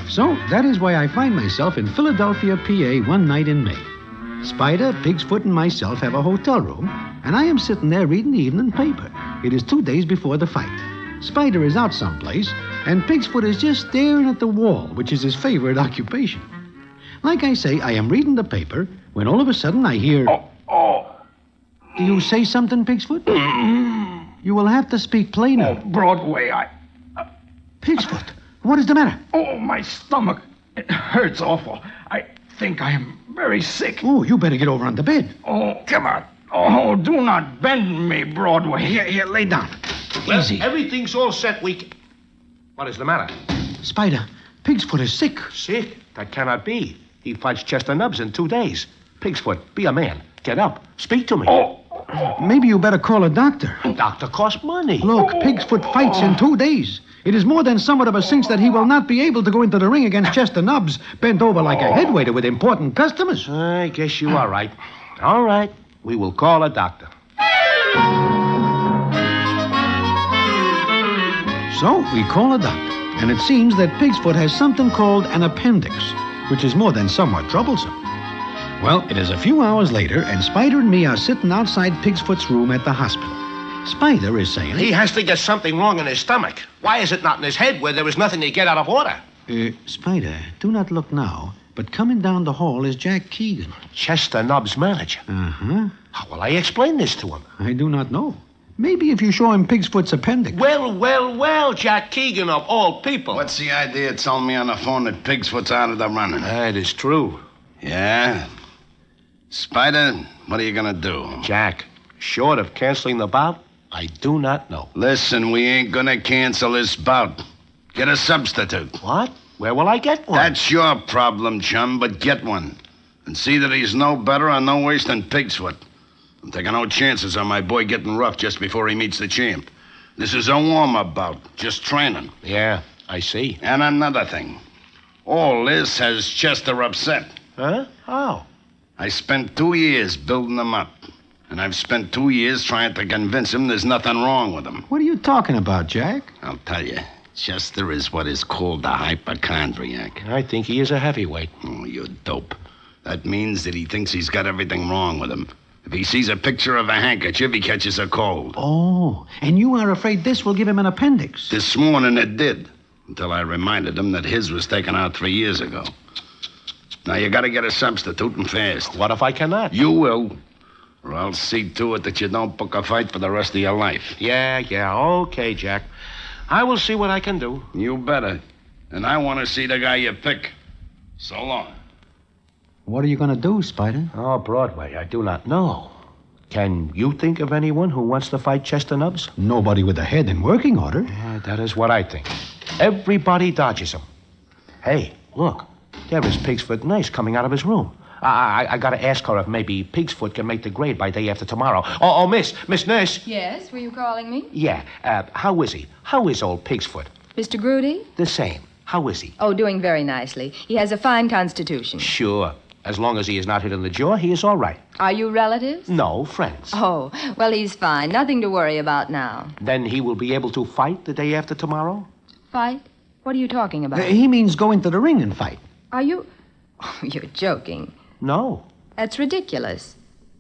Speaker 1: So, that is why I find myself in Philadelphia, PA, one night in May. Spider, Pigsfoot, and myself have a hotel room, and I am sitting there reading the evening paper. It is 2 days before the fight. Spider is out someplace, and Pigsfoot is just staring at the wall, which is his favorite occupation. Like I say, I am reading the paper, when all of a sudden I hear...
Speaker 5: Oh.
Speaker 1: Do you say something, Pigsfoot? You will have to speak plainer.
Speaker 5: Oh, Broadway,
Speaker 1: Pigsfoot, what is the matter?
Speaker 5: Oh, my stomach. It hurts awful. I think I am very sick.
Speaker 1: Oh, you better get over on the bed.
Speaker 5: Oh, come on. Oh, do not bend me, Broadway.
Speaker 1: Here, lay down.
Speaker 17: Well,
Speaker 1: Easy.
Speaker 17: Everything's all set. What is the matter?
Speaker 1: Spider, Pigsfoot is sick.
Speaker 17: Sick? That cannot be. He fights Chester Nubbs in 2 days. Pigsfoot, be a man. Get up. Speak to me.
Speaker 5: Oh.
Speaker 1: Maybe you better call a doctor.
Speaker 17: A doctor costs money.
Speaker 1: Look, Pigsfoot fights in 2 days. It is more than somewhat of a cinch that he will not be able to go into the ring against Chester Nubbs, bent over like a headwaiter with important customers.
Speaker 17: I guess you are right. All right. We will call a doctor.
Speaker 1: So we call a doctor, and it seems that Pigsfoot has something called an appendix, which is more than somewhat troublesome. Well, it is a few hours later, and Spider and me are sitting outside Pigsfoot's room at the hospital. Spider is saying...
Speaker 17: He has to get something wrong in his stomach. Why is it not in his head where there is nothing to get out of order?
Speaker 1: Spider, do not look now, but coming down the hall is Jack Keegan.
Speaker 17: Chester Nubbs' manager.
Speaker 1: Uh-huh.
Speaker 17: How will I explain this to him?
Speaker 1: I do not know. Maybe if you show him Pigsfoot's appendix.
Speaker 17: Well, Jack Keegan of all people.
Speaker 3: What's the idea of telling me on the phone that Pigsfoot's out of the running?
Speaker 17: That is true.
Speaker 3: Yeah? Spider, what are you gonna do?
Speaker 17: Jack, short of canceling the bout, I do not know.
Speaker 3: Listen, we ain't gonna cancel this bout. Get a substitute.
Speaker 17: What? Where will I get one?
Speaker 3: That's your problem, chum, but get one. And see that he's no better or no worse than Pigsfoot. I'm taking no chances on my boy getting rough just before he meets the champ. This is a warm-up bout, just training.
Speaker 17: Yeah,
Speaker 21: I see.
Speaker 3: And another thing. All this has Chester upset.
Speaker 21: Huh? How?
Speaker 3: I spent 2 years building him up. And I've spent 2 years trying to convince him there's nothing wrong with him.
Speaker 9: What are you talking about, Jack?
Speaker 3: I'll tell you. Chester is what is called a hypochondriac.
Speaker 21: I think he is a heavyweight.
Speaker 3: Oh, you dope. That means that he thinks he's got everything wrong with him. If he sees a picture of a handkerchief, he catches a cold.
Speaker 9: Oh, and you are afraid this will give him an appendix.
Speaker 3: This morning it did, until I reminded him that his was taken out 3 years ago. Now, you gotta get a substitute and fast.
Speaker 21: What if I cannot?
Speaker 3: You will. Or I'll see to it that you don't book a fight for the rest of your life.
Speaker 21: Yeah, okay, Jack. I will see what I can do.
Speaker 3: You better. And I want to see the guy you pick. So long.
Speaker 9: What are you going to do, Spider?
Speaker 21: Oh, Broadway, I do not know. Can you think of anyone who wants to fight Chester Nubbs?
Speaker 9: Nobody with a head in working order.
Speaker 21: Yeah, that is what I think. Everybody dodges him. Hey, look. There is Pigsfoot Nurse coming out of his room. I got to ask her if maybe Pigsfoot can make the grade by day after tomorrow. Oh, Miss Nurse.
Speaker 11: Yes, were you calling me?
Speaker 21: Yeah, how is he? How is old Pigsfoot?
Speaker 11: Mr. Grudy?
Speaker 21: The same. How is he?
Speaker 11: Oh, doing very nicely. He has a fine constitution.
Speaker 21: Sure. As long as he is not hit in the jaw, he is all right.
Speaker 11: Are you relatives?
Speaker 21: No, friends.
Speaker 11: Oh, well, he's fine. Nothing to worry about now.
Speaker 21: Then he will be able to fight the day after tomorrow?
Speaker 11: Fight? What are you talking about?
Speaker 9: He means go into the ring and fight.
Speaker 11: Are you... Oh, you're joking.
Speaker 21: No.
Speaker 11: That's ridiculous.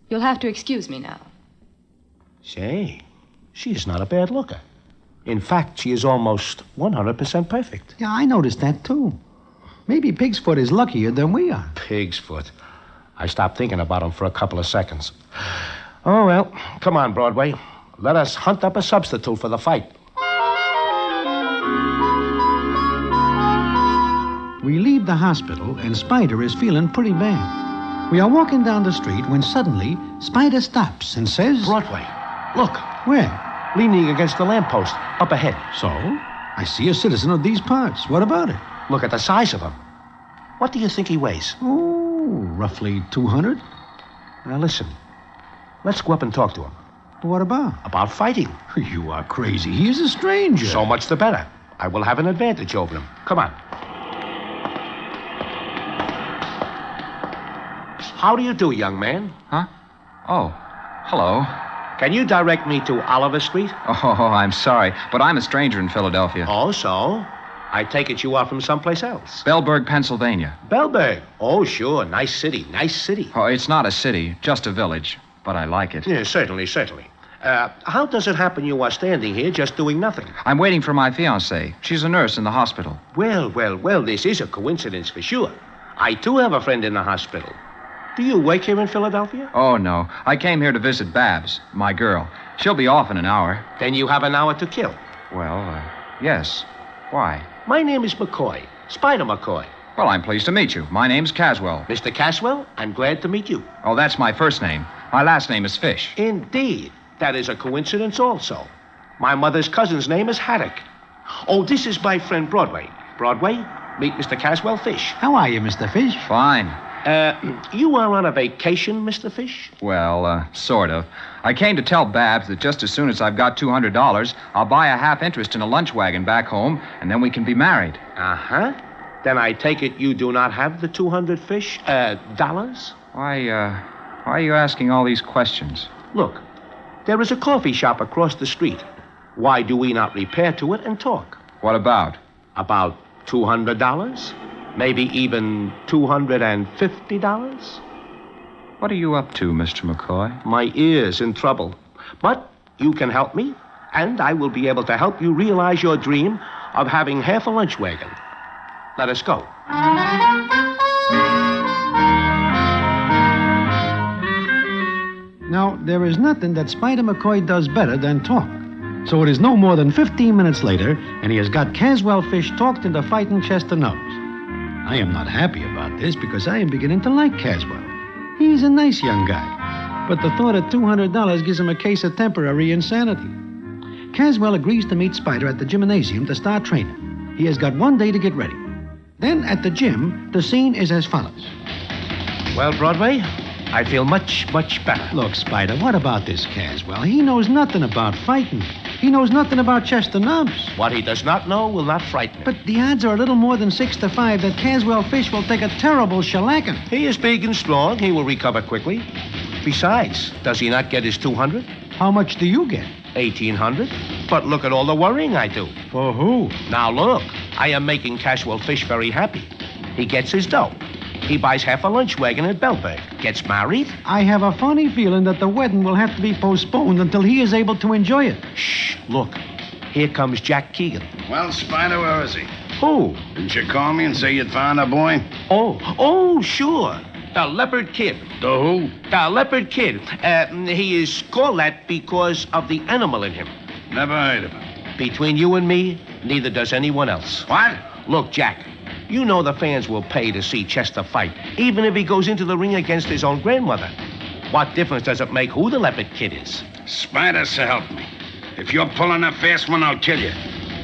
Speaker 11: You'll have to excuse me now.
Speaker 21: Say, she is not a bad looker. In fact, she is almost 100% perfect.
Speaker 9: Yeah, I noticed that, too. Maybe Pigsfoot is luckier than we are.
Speaker 21: Pigsfoot. I stopped thinking about him for a couple of seconds. Oh, well, come on, Broadway. Let us hunt up a substitute for the fight.
Speaker 9: We leave the hospital, and Spider is feeling pretty bad. We are walking down the street when suddenly Spider stops and says...
Speaker 21: Broadway, look.
Speaker 9: Where?
Speaker 21: Leaning against the lamppost, up ahead.
Speaker 9: So? I see a citizen of these parts. What about it?
Speaker 21: Look at the size of him. What do you think he weighs?
Speaker 9: Oh, roughly 200.
Speaker 21: Now, listen. Let's go up and talk to him.
Speaker 9: What about?
Speaker 21: About fighting.
Speaker 9: You are crazy. He is a stranger.
Speaker 21: So much the better. I will have an advantage over him. Come on. How do you do, young man?
Speaker 20: Huh? Oh, hello.
Speaker 21: Can you direct me to Oliver Street?
Speaker 20: Oh, I'm sorry, but I'm a stranger in Philadelphia.
Speaker 21: Oh, so? I take it you are from someplace else.
Speaker 20: Bellburg, Pennsylvania.
Speaker 21: Bellburg? Oh, sure. Nice city. Nice city.
Speaker 20: Oh, it's not a city, just a village, but I like it.
Speaker 21: Yeah, certainly. How does it happen you are standing here just doing nothing?
Speaker 20: I'm waiting for my fiancée. She's a nurse in the hospital.
Speaker 21: Well, this is a coincidence for sure. I, too, have a friend in the hospital. Do you work here in Philadelphia?
Speaker 20: Oh, no. I came here to visit Babs, my girl. She'll be off in an hour.
Speaker 21: Then you have an hour to kill.
Speaker 20: Well, yes. Why?
Speaker 21: My name is McCoy, Spider McCoy.
Speaker 20: Well, I'm pleased to meet you. My name's Caswell.
Speaker 21: Mr. Caswell, I'm glad to meet you.
Speaker 20: Oh, that's my first name. My last name is Fish.
Speaker 21: Indeed. That is a coincidence also. My mother's cousin's name is Haddock. Oh, this is my friend Broadway. Broadway, meet Mr. Caswell Fish.
Speaker 9: How are you, Mr. Fish?
Speaker 20: Fine.
Speaker 21: You are on a vacation, Mr. Fish?
Speaker 20: Well, sort of. I came to tell Babs that just as soon as I've got $200, I'll buy a half interest in a lunch wagon back home, and then we can be married.
Speaker 21: Uh-huh. Then I take it you do not have the 200 dollars?
Speaker 20: Why are you asking all these questions?
Speaker 21: Look, there is a coffee shop across the street. Why do we not repair to it and talk?
Speaker 20: What about?
Speaker 21: About $200? Maybe even $250?
Speaker 20: What are you up to, Mr. McCoy?
Speaker 21: My ear's in trouble. But you can help me, and I will be able to help you realize your dream of having half a lunch wagon. Let us go.
Speaker 9: Now, there is nothing that Spider McCoy does better than talk. So it is no more than 15 minutes later, and he has got Caswell Fish talked into fighting Chester Nubbs. I am not happy about this because I am beginning to like Caswell. He's a nice young guy. But the thought of $200 gives him a case of temporary insanity. Caswell agrees to meet Spider at the gymnasium to start training. He has got 1 day to get ready. Then at the gym, the scene is as follows.
Speaker 21: Well, Broadway,
Speaker 14: I feel much, much better.
Speaker 9: Look, Spider, what about this Caswell? He knows nothing about fighting. He knows nothing about Chester Nubs.
Speaker 14: What he does not know will not frighten him.
Speaker 9: But the odds are a little more than 6 to 5 that Caswell Fish will take a terrible shellacking.
Speaker 14: He is big and strong. He will recover quickly. Besides, does he not get his 200?
Speaker 9: How much do you get?
Speaker 14: 1,800. But look at all the worrying I do.
Speaker 9: For who?
Speaker 14: Now look, I am making Caswell Fish very happy. He gets his dough. He buys half a lunch wagon at Bellberg. Gets married.
Speaker 9: I have a funny feeling that the wedding will have to be postponed until he is able to enjoy it.
Speaker 14: Shh, look. Here comes Jack Keegan.
Speaker 3: Well, Spider, where is he?
Speaker 14: Who?
Speaker 3: Didn't you call me and say you'd found a boy?
Speaker 14: Oh, sure. The Leopard Kid.
Speaker 3: The who?
Speaker 14: The Leopard Kid. He is called that because of the animal in him.
Speaker 3: Never heard of him.
Speaker 14: Between you and me, neither does anyone else.
Speaker 3: What?
Speaker 14: Look, Jack, you know the fans will pay to see Chester fight, even if he goes into the ring against his own grandmother. What difference does it make who the Leopard Kid is?
Speaker 3: Spider, so help me. If you're pulling a fast one, I'll kill you.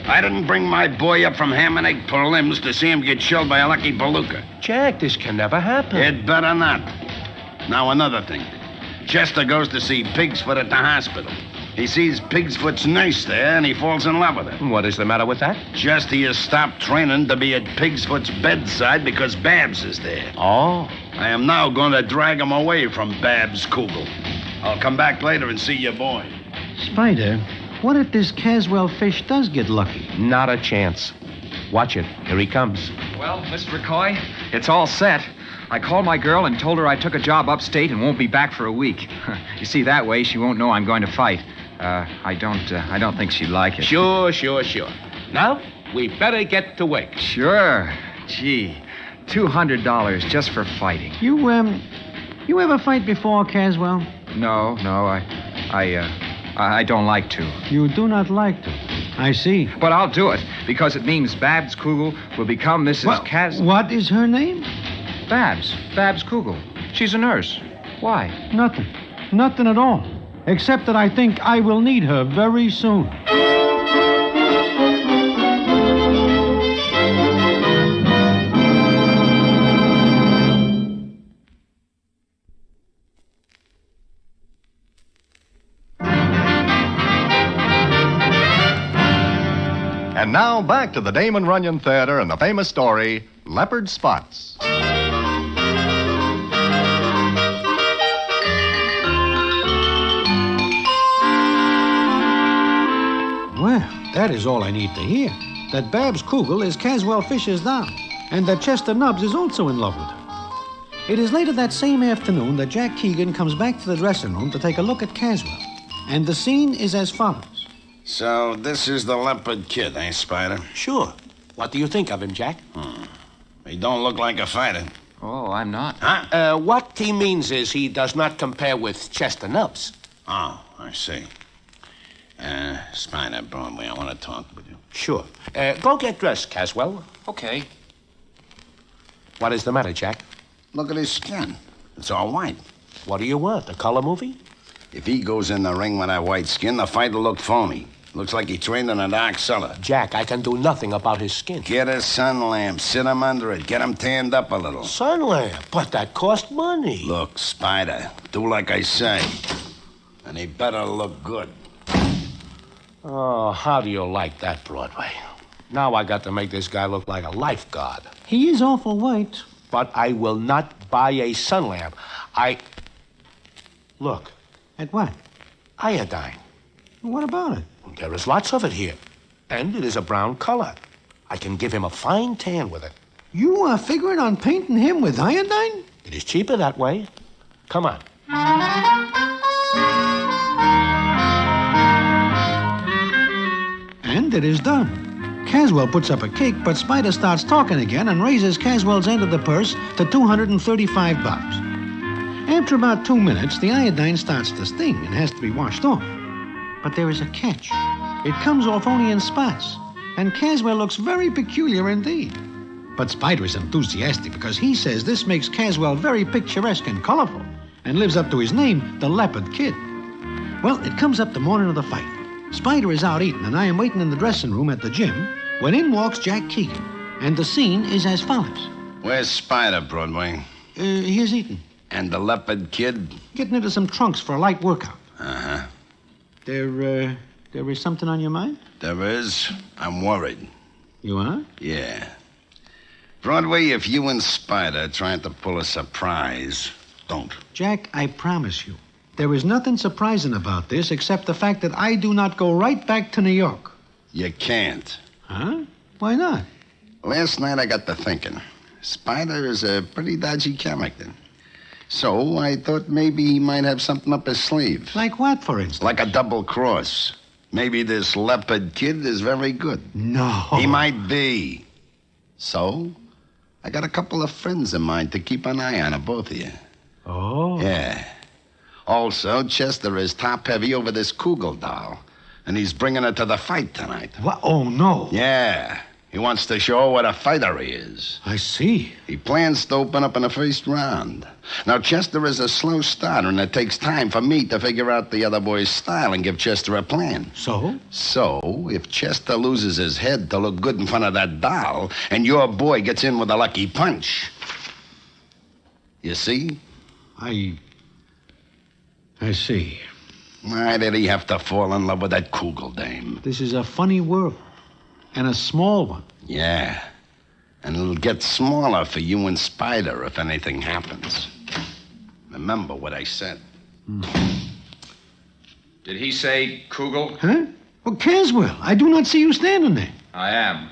Speaker 3: I didn't bring my boy up from ham and egg prelims to see him get shelled by a lucky palooka.
Speaker 14: Jack, this can never happen.
Speaker 3: It better not. Now, another thing. Chester goes to see Pigsfoot at the hospital. He sees Pigsfoot's nurse there, and he falls in love with her.
Speaker 14: What is the matter with that?
Speaker 3: Just he has stopped training to be at Pigsfoot's bedside because Babs is there.
Speaker 14: Oh.
Speaker 3: I am now going to drag him away from Babs Kugel. I'll come back later and see your boy.
Speaker 9: Spider, what if this Caswell Fish does get lucky?
Speaker 14: Not a chance. Watch it. Here he comes.
Speaker 20: Well, Mr. McCoy, it's all set. I called my girl and told her I took a job upstate and won't be back for a week. You see, that way she won't know I'm going to fight. I don't think she'd like it.
Speaker 14: Sure. Now, we better get to work.
Speaker 20: Sure. Gee, $200 just for fighting.
Speaker 9: You ever fight before, Caswell?
Speaker 20: No, I don't like to.
Speaker 9: You do not like to. I see.
Speaker 20: But I'll do it, because it means Babs Kugel will become Mrs. Cas...
Speaker 9: What is her name?
Speaker 20: Babs Kugel. She's a nurse. Why?
Speaker 9: Nothing at all. Except that I think I will need her very soon.
Speaker 2: And now back to the Damon Runyon Theater and the famous story, Leopard Spots.
Speaker 9: Well, that is all I need to hear. That Babs Kugel is Caswell Fish's doll, and that Chester Nubs is also in love with her. It is later that same afternoon that Jack Keegan comes back to the dressing room to take a look at Caswell. And the scene is as follows.
Speaker 3: So this is the Leopard Kid, eh, Spider?
Speaker 14: Sure. What do you think of him, Jack?
Speaker 3: He don't look like a fighter.
Speaker 20: Oh, I'm not.
Speaker 14: Huh? What he means is he does not compare with Chester Nubs.
Speaker 3: Oh, I see. Spider, Broadway, I want to talk with you.
Speaker 14: Sure. Go get dressed, Caswell.
Speaker 20: Okay.
Speaker 14: What is the matter, Jack?
Speaker 3: Look at his skin. It's all white.
Speaker 14: What do you want, a color movie?
Speaker 3: If he goes in the ring with that white skin, the fight will look phony. Looks like he trained in a dark cellar.
Speaker 14: Jack, I can do nothing about his skin.
Speaker 3: Get a sun lamp, sit him under it, get him tanned up a little.
Speaker 14: Sun lamp? But that costs money.
Speaker 3: Look, Spider, do like I say. And he better look good.
Speaker 14: Oh, how do you like that, Broadway? Now I got to make this guy look like a lifeguard.
Speaker 9: He is awful white.
Speaker 14: But I will not buy a sun lamp. Look.
Speaker 9: At what?
Speaker 14: Iodine.
Speaker 9: What about it?
Speaker 14: There is lots of it here. And it is a brown color. I can give him a fine tan with it.
Speaker 9: You are figuring on painting him with iodine?
Speaker 14: It is cheaper that way. Come on.
Speaker 9: And it is done. Caswell puts up a kick, but Spider starts talking again and raises Caswell's end of the purse to $235. After about 2 minutes, the iodine starts to sting and has to be washed off. But there is a catch. It comes off only in spots, and Caswell looks very peculiar indeed. But Spider is enthusiastic because he says this makes Caswell very picturesque and colorful and lives up to his name, the Leopard Kid. Well, it comes up the morning of the fight. Spider is out eating, and I am waiting in the dressing room at the gym when in walks Jack Keegan, and the scene is as follows.
Speaker 3: Where's Spider, Broadway?
Speaker 9: He's eating.
Speaker 5: And the leopard kid?
Speaker 9: Getting into some trunks for a light workout.
Speaker 5: Uh-huh.
Speaker 9: There is something on your mind?
Speaker 5: There is. I'm worried.
Speaker 9: You are?
Speaker 5: Yeah. Broadway, if you and Spider are trying to pull a surprise, don't.
Speaker 9: Jack, I promise you, there is nothing surprising about this except the fact that I do not go right back to New York.
Speaker 5: You can't.
Speaker 9: Huh? Why not?
Speaker 5: Last night I got to thinking. Spider is a pretty dodgy character. So I thought maybe he might have something up his sleeve.
Speaker 9: Like what, for instance?
Speaker 5: Like a double cross. Maybe this leopard kid is very good.
Speaker 9: No.
Speaker 5: He might be. So, I got a couple of friends of mine to keep an eye on both of you.
Speaker 9: Oh.
Speaker 5: Yeah. Also, Chester is top-heavy over this Kugel doll, and he's bringing her to the fight tonight.
Speaker 9: What? Oh, no.
Speaker 5: Yeah. He wants to show what a fighter he is.
Speaker 9: I see.
Speaker 5: He plans to open up in the first round. Now, Chester is a slow starter, and it takes time for me to figure out the other boy's style and give Chester a plan.
Speaker 9: So?
Speaker 5: So, if Chester loses his head to look good in front of that doll, and your boy gets in with a lucky punch... You see?
Speaker 9: I see.
Speaker 5: Why did he have to fall in love with that Kugel dame?
Speaker 9: This is a funny world. And a small one.
Speaker 5: Yeah. And it'll get smaller for you and Spider if anything happens. Remember what I said.
Speaker 20: Did he say Kugel?
Speaker 9: Huh? Well, Caswell, I do not see you standing there.
Speaker 20: I am.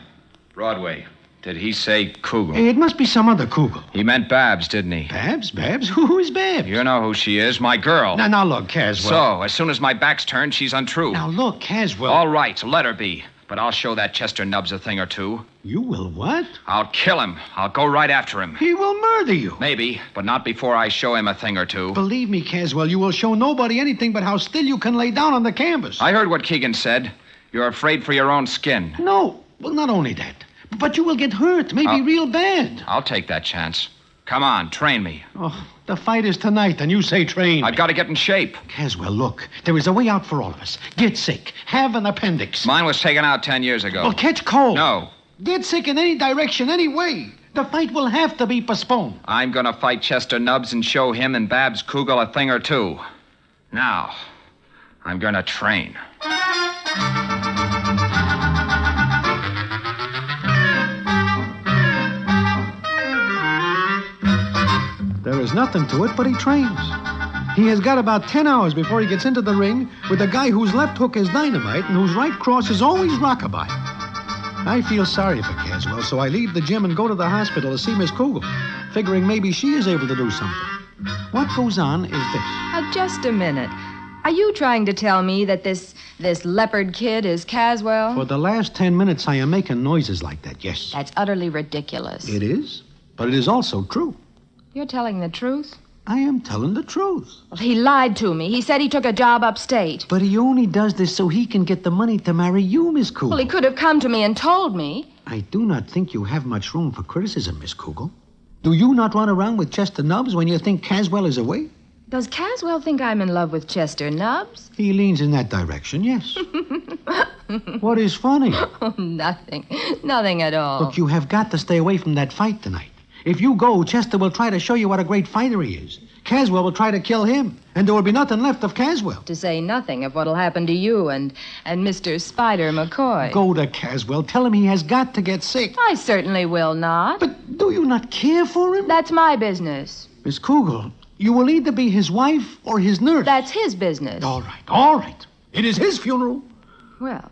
Speaker 20: Broadway. Did he say Kugel?
Speaker 9: Hey, it must be some other Kugel.
Speaker 20: He meant Babs, didn't he?
Speaker 9: Babs? Babs? Who is Babs?
Speaker 20: You know who she is, my girl.
Speaker 9: Now, look, Caswell.
Speaker 20: So, as soon as my back's turned, she's untrue.
Speaker 9: Now, look, Caswell.
Speaker 20: All right, let her be. But I'll show that Chester Nubbs a thing or two.
Speaker 9: You will what?
Speaker 20: I'll kill him. I'll go right after him.
Speaker 9: He will murder you.
Speaker 20: Maybe, but not before I show him a thing or two.
Speaker 9: Believe me, Caswell, you will show nobody anything but how still you can lay down on the canvas.
Speaker 20: I heard what Keegan said. You're afraid for your own skin.
Speaker 9: No. Well, not only that, but you will get hurt, maybe real bad.
Speaker 20: I'll take that chance. Come on, train me.
Speaker 9: Oh, the fight is tonight, and you say train.
Speaker 20: I've got to get in shape.
Speaker 9: Caswell, look, there is a way out for all of us. Get sick. Have an appendix.
Speaker 20: Mine was taken out 10 years ago.
Speaker 9: Well, catch cold.
Speaker 20: No.
Speaker 9: Get sick in any direction, any way. The fight will have to be postponed.
Speaker 20: I'm going to fight Chester Nubbs and show him and Babs Kugel a thing or two. Now, I'm going to train.
Speaker 9: There is nothing to it, but he trains. He has got about 10 hours before he gets into the ring with a guy whose left hook is dynamite and whose right cross is always rockabye. I feel sorry for Caswell, so I leave the gym and go to the hospital to see Miss Kugel, figuring maybe she is able to do something. What goes on is this.
Speaker 11: Just a minute. Are you trying to tell me that this leopard kid is Caswell?
Speaker 9: For the last 10 minutes, I am making noises like that, yes.
Speaker 11: That's utterly ridiculous.
Speaker 9: It is, but it is also true.
Speaker 11: You're telling the truth?
Speaker 9: I am telling the truth.
Speaker 11: Well, he lied to me. He said he took a job upstate.
Speaker 9: But he only does this so he can get the money to marry you, Miss Kugel.
Speaker 11: Well, he could have come to me and told me.
Speaker 9: I do not think you have much room for criticism, Miss Kugel. Do you not run around with Chester Nubbs when you think Caswell is away?
Speaker 11: Does Caswell think I'm in love with Chester Nubbs?
Speaker 9: He leans in that direction, yes. What is funny?
Speaker 11: Oh, nothing. Nothing at all.
Speaker 9: Look, you have got to stay away from that fight tonight. If you go, Chester will try to show you what a great fighter he is. Caswell will try to kill him, and there will be nothing left of Caswell.
Speaker 11: To say nothing of what'll happen to you and Mr. Spider McCoy.
Speaker 9: Go to Caswell. Tell him he has got to get sick.
Speaker 11: I certainly will not.
Speaker 9: But do you not care for him?
Speaker 11: That's my business.
Speaker 9: Miss Kugel, you will either be his wife or his nurse.
Speaker 11: That's his business.
Speaker 9: All right. It is his funeral.
Speaker 11: Well,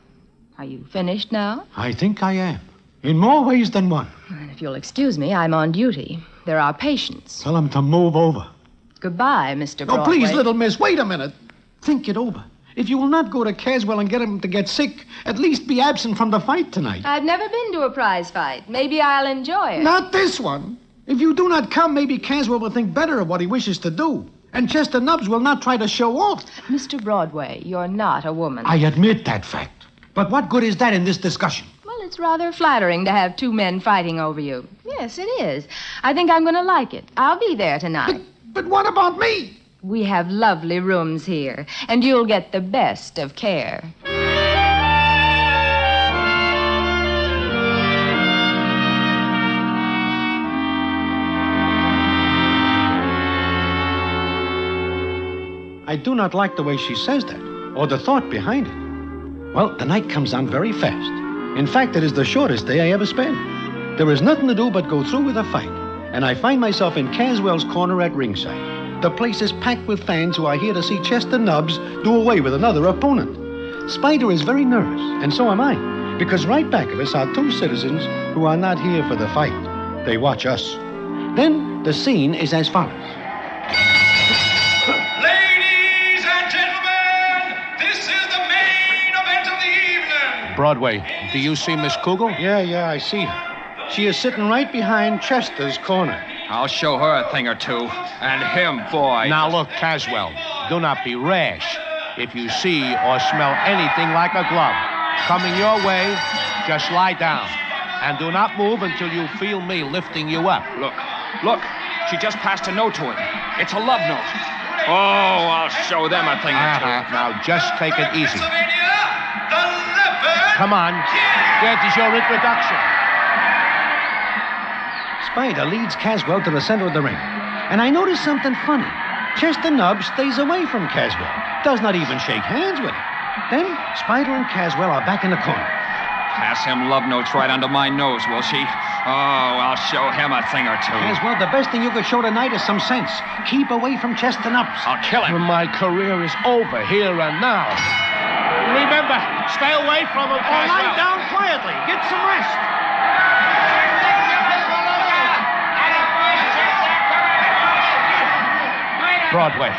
Speaker 11: are you finished now?
Speaker 9: I think I am. In more ways than one.
Speaker 11: And if you'll excuse me, I'm on duty. There are patients.
Speaker 9: Tell him to move over.
Speaker 11: Goodbye, Mr. Broadway.
Speaker 9: Oh, please, little miss, wait a minute. Think it over. If you will not go to Caswell and get him to get sick, at least be absent from the fight tonight.
Speaker 11: I've never been to a prize fight. Maybe I'll enjoy it.
Speaker 9: Not this one. If you do not come, maybe Caswell will think better of what he wishes to do. And Chester Nubbs will not try to show off.
Speaker 11: Mr. Broadway, you're not a woman.
Speaker 9: I admit that fact. But what good is that in this discussion?
Speaker 11: Well, it's rather flattering to have two men fighting over you. Yes, it is. I think I'm going to like it. I'll be there tonight.
Speaker 9: But what about me?
Speaker 11: We have lovely rooms here, and you'll get the best of care.
Speaker 1: I do not like the way she says that, or the thought behind it. Well, the night comes on very fast. In fact, it is the shortest day I ever spent. There is nothing to do but go through with a fight, and I find myself in Caswell's corner at ringside. The place is packed with fans who are here to see Chester Nubbs do away with another opponent. Spider is very nervous, and so am I, because right back of us are two citizens who are not here for the fight. They watch us. Then the scene is as follows.
Speaker 15: Ladies and gentlemen, this is the main event of the evening.
Speaker 14: Broadway, do you see Miss Kugel?
Speaker 1: Yeah, I see her. She is sitting right behind Chester's corner.
Speaker 20: I'll show her a thing or two. And him, boy.
Speaker 14: Now look, Caswell, do not be rash. If you see or smell anything like a glove coming your way, just lie down. And do not move until you feel me lifting you up.
Speaker 20: Look, she just passed a note to him. It's a love note. Oh, I'll show them a thing or two.
Speaker 14: Now just take it easy. Come on, that is your introduction.
Speaker 1: Spider leads Caswell to the center of the ring. And I notice something funny. Chester Nubbs stays away from Caswell. Does not even shake hands with him. Then Spider and Caswell are back in the corner.
Speaker 20: Pass him love notes right under my nose, will she? Oh, I'll show him a thing or two.
Speaker 1: Caswell, the best thing you could show tonight is some sense. Keep away from Chester Nubbs.
Speaker 20: I'll kill him.
Speaker 14: My career is over here and now. Remember, stay away from him, Caswell.
Speaker 1: Lie down quietly. Get some rest.
Speaker 14: Broadway,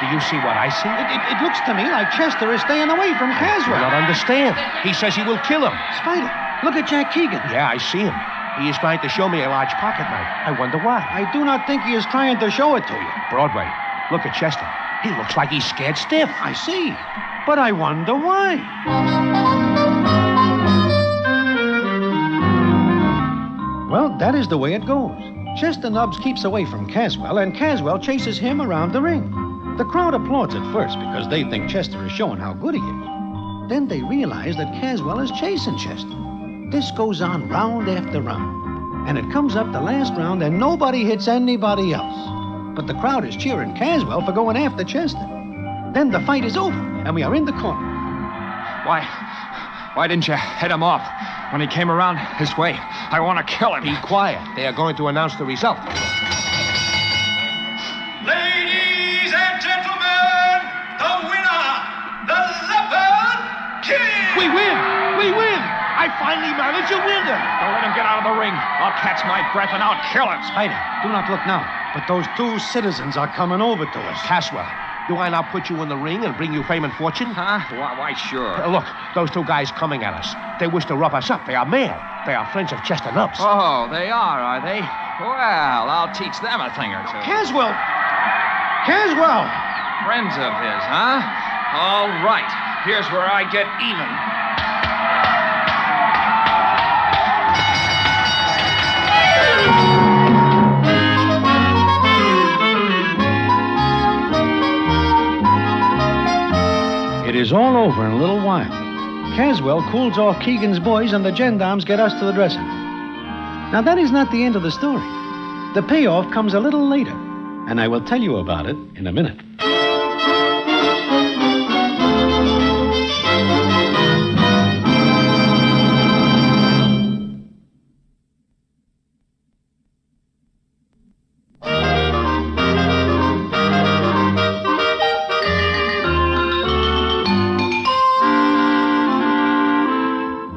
Speaker 14: do you see what I see?
Speaker 1: It looks to me like Chester is staying away from Caswell.
Speaker 14: I do not understand. He says he will kill him.
Speaker 1: Spider, look at Jack Keegan.
Speaker 14: Yeah, I see him. He is trying to show me a large pocket knife. I wonder why.
Speaker 1: I do not think he is trying to show it to you.
Speaker 14: Broadway, look at Chester. He looks like he's scared stiff.
Speaker 1: I see. But I wonder why. Well, that is the way it goes. Chester Nubbs keeps away from Caswell, and Caswell chases him around the ring. The crowd applauds at first because they think Chester is showing how good he is. Then they realize that Caswell is chasing Chester. This goes on round after round. And it comes up the last round, and nobody hits anybody else. But the crowd is cheering Caswell for going after Chester. Then the fight is over, and we are in the corner.
Speaker 20: Why didn't you head him off when he came around this way? I want to kill him.
Speaker 14: Be quiet. They are going to announce the result.
Speaker 15: Ladies and gentlemen, the winner, the Leopard King!
Speaker 14: We win! I finally managed to win him.
Speaker 20: Don't let him get out of the ring. I'll catch my breath and I'll kill him.
Speaker 1: Spider, do not look now. But those two citizens are coming over to us.
Speaker 14: Caswell, do I now put you in the ring and bring you fame and fortune?
Speaker 20: Huh? Why, sure.
Speaker 14: Look, those two guys coming at us. They wish to rough us up. They are male. They are friends of Chester Nubbs.
Speaker 20: Oh, they are they? Well, I'll teach them a thing or two.
Speaker 1: Caswell!
Speaker 20: Friends of his, huh? All right. Here's where I get even.
Speaker 1: It is all over in a little while. Caswell cools off Keegan's boys, and the gendarmes get us to the dressing room. Now, that is not the end of the story. The payoff comes a little later, and I will tell you about it in a minute.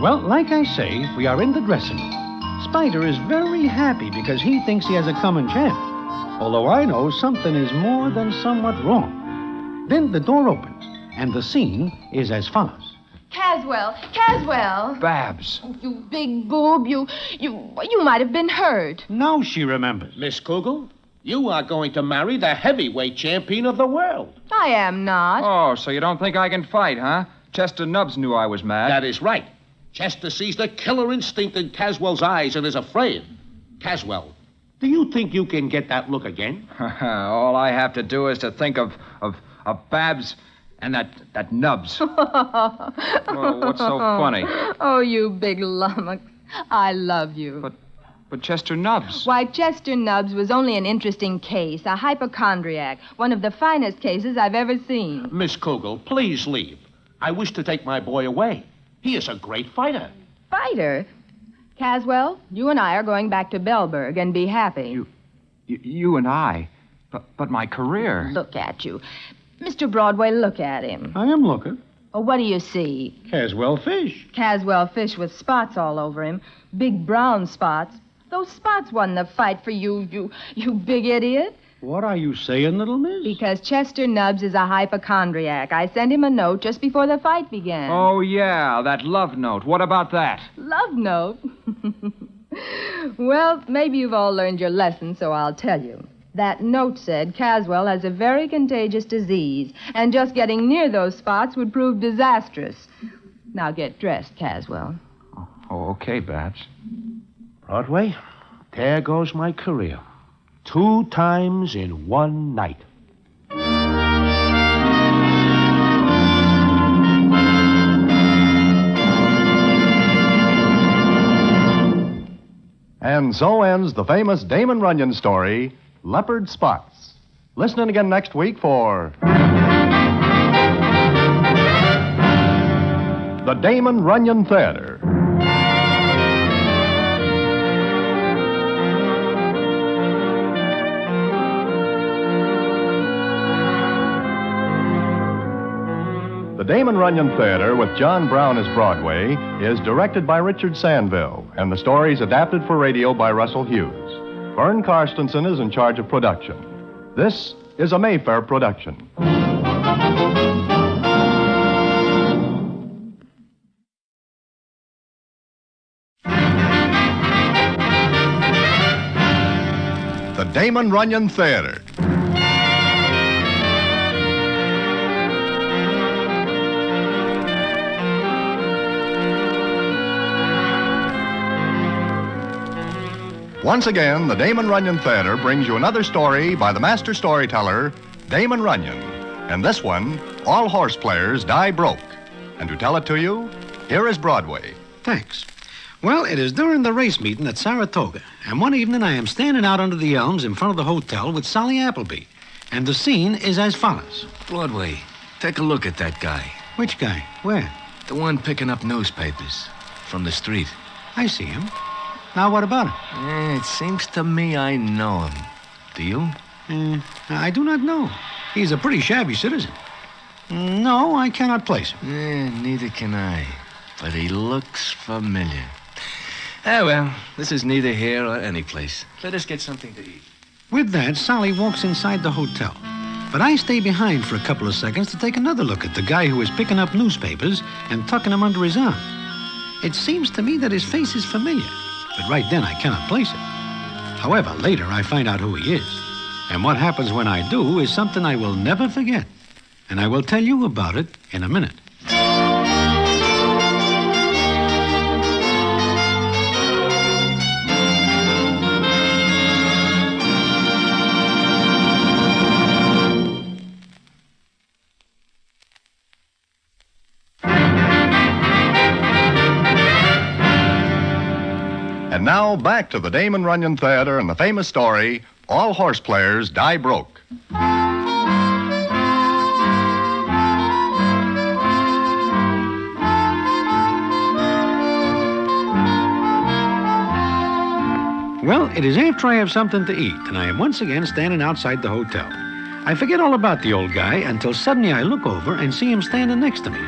Speaker 1: Well, like I say, we are in the dressing room. Spider is very happy because he thinks he has a coming champ. Although I know something is more than somewhat wrong. Then the door opens, and the scene is as follows.
Speaker 11: Caswell!
Speaker 20: Babs.
Speaker 11: Oh, you big boob, you might have been hurt.
Speaker 1: Now she remembers.
Speaker 14: Miss Kugel, you are going to marry the heavyweight champion of the world.
Speaker 11: I am not.
Speaker 20: Oh, so you don't think I can fight, huh? Chester Nubbs knew I was mad.
Speaker 14: That is right. Chester sees the killer instinct in Caswell's eyes and is afraid. Caswell, do you think you can get that look again?
Speaker 20: All I have to do is to think of Babs and that Nubbs. Oh, what's so funny?
Speaker 11: Oh, you big lummox. I love you.
Speaker 20: But Chester Nubbs.
Speaker 11: Why, Chester Nubbs was only an interesting case, a hypochondriac, one of the finest cases I've ever seen.
Speaker 14: Miss Kugel, please leave. I wish to take my boy away. He is a great fighter.
Speaker 11: Fighter? Caswell, you and I are going back to Bellburg and be happy.
Speaker 20: You and I? But my career.
Speaker 11: Look at you. Mr. Broadway, look at him.
Speaker 9: I am looking.
Speaker 11: Oh, what do you see?
Speaker 9: Caswell fish.
Speaker 11: Caswell fish with spots all over him. Big brown spots. Those spots won the fight for you big idiot.
Speaker 9: What are you saying, little miss?
Speaker 11: Because Chester Nubbs is a hypochondriac. I sent him a note just before the fight began.
Speaker 20: Oh, yeah, that love note. What about that?
Speaker 11: Love note? Well, maybe you've all learned your lesson, so I'll tell you. That note said Caswell has a very contagious disease, and just getting near those spots would prove disastrous. Now get dressed, Caswell.
Speaker 20: Oh, okay, Babs.
Speaker 14: Broadway, there goes my career. 2 times in one night.
Speaker 2: And so ends the famous Damon Runyon story, Leopard Spots. Listen in again next week for the Damon Runyon Theater. The Damon Runyon Theater, with John Brown as Broadway, is directed by Richard Sandville, and the story is adapted for radio by Russell Hughes. Vern Karstensen is in charge of production. This is a Mayfair production. The Damon Runyon Theater. Once again, the Damon Runyon Theater brings you another story by the master storyteller, Damon Runyon. And this one, all horse players die broke. And to tell it to you, here is Broadway.
Speaker 9: Thanks. Well, it is during the race meeting at Saratoga, and one evening I am standing out under the elms in front of the hotel with Sally Appleby. And the scene is as follows.
Speaker 7: Broadway, take a look at that guy.
Speaker 9: Which guy? Where?
Speaker 7: The one picking up newspapers from the street.
Speaker 9: I see him. Now, what about him?
Speaker 7: It seems to me I know him. Do you?
Speaker 9: I do not know. He's a pretty shabby citizen. No, I cannot place him.
Speaker 7: Neither can I. But he looks familiar. Well, this is neither here or any place. Let us get something to eat.
Speaker 9: With that, Sally walks inside the hotel. But I stay behind for a couple of seconds to take another look at the guy who is picking up newspapers and tucking them under his arm. It seems to me that his face is familiar. But right then, I cannot place it. However, later I find out who he is. And what happens when I do is something I will never forget. And I will tell you about it in a minute.
Speaker 2: And now back to the Damon Runyon Theater and the famous story, All Horse Players Die Broke.
Speaker 9: Well, it is after I have something to eat, and I am once again standing outside the hotel. I forget all about the old guy until suddenly I look over and see him standing next to me.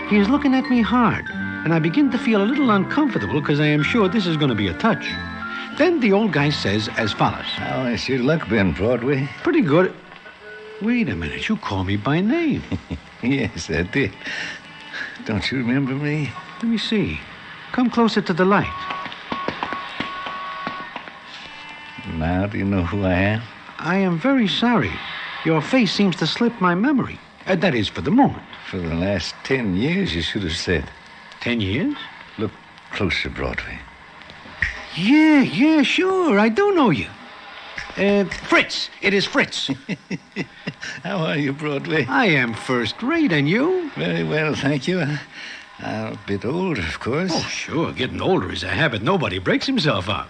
Speaker 9: He is looking at me hard, and I begin to feel a little uncomfortable because I am sure this is going to be a touch. Then the old guy says as follows.
Speaker 18: How has your luck been, Broadway?
Speaker 9: Pretty good. Wait a minute, you call me by name.
Speaker 18: Yes, I did. Don't you remember me?
Speaker 9: Let me see. Come closer to the light.
Speaker 18: Now, do you know who I am?
Speaker 9: I am very sorry. Your face seems to slip my memory. That is, for the moment.
Speaker 18: For the last 10 years, you should have said.
Speaker 9: 10 years?
Speaker 18: Look closer, Broadway.
Speaker 9: Yeah, sure. I do know you. Fritz. It is Fritz.
Speaker 18: How are you, Broadway?
Speaker 9: I am first rate, and you?
Speaker 18: Very well, thank you. A bit older, of course.
Speaker 9: Oh, sure. Getting older is a habit nobody breaks himself of.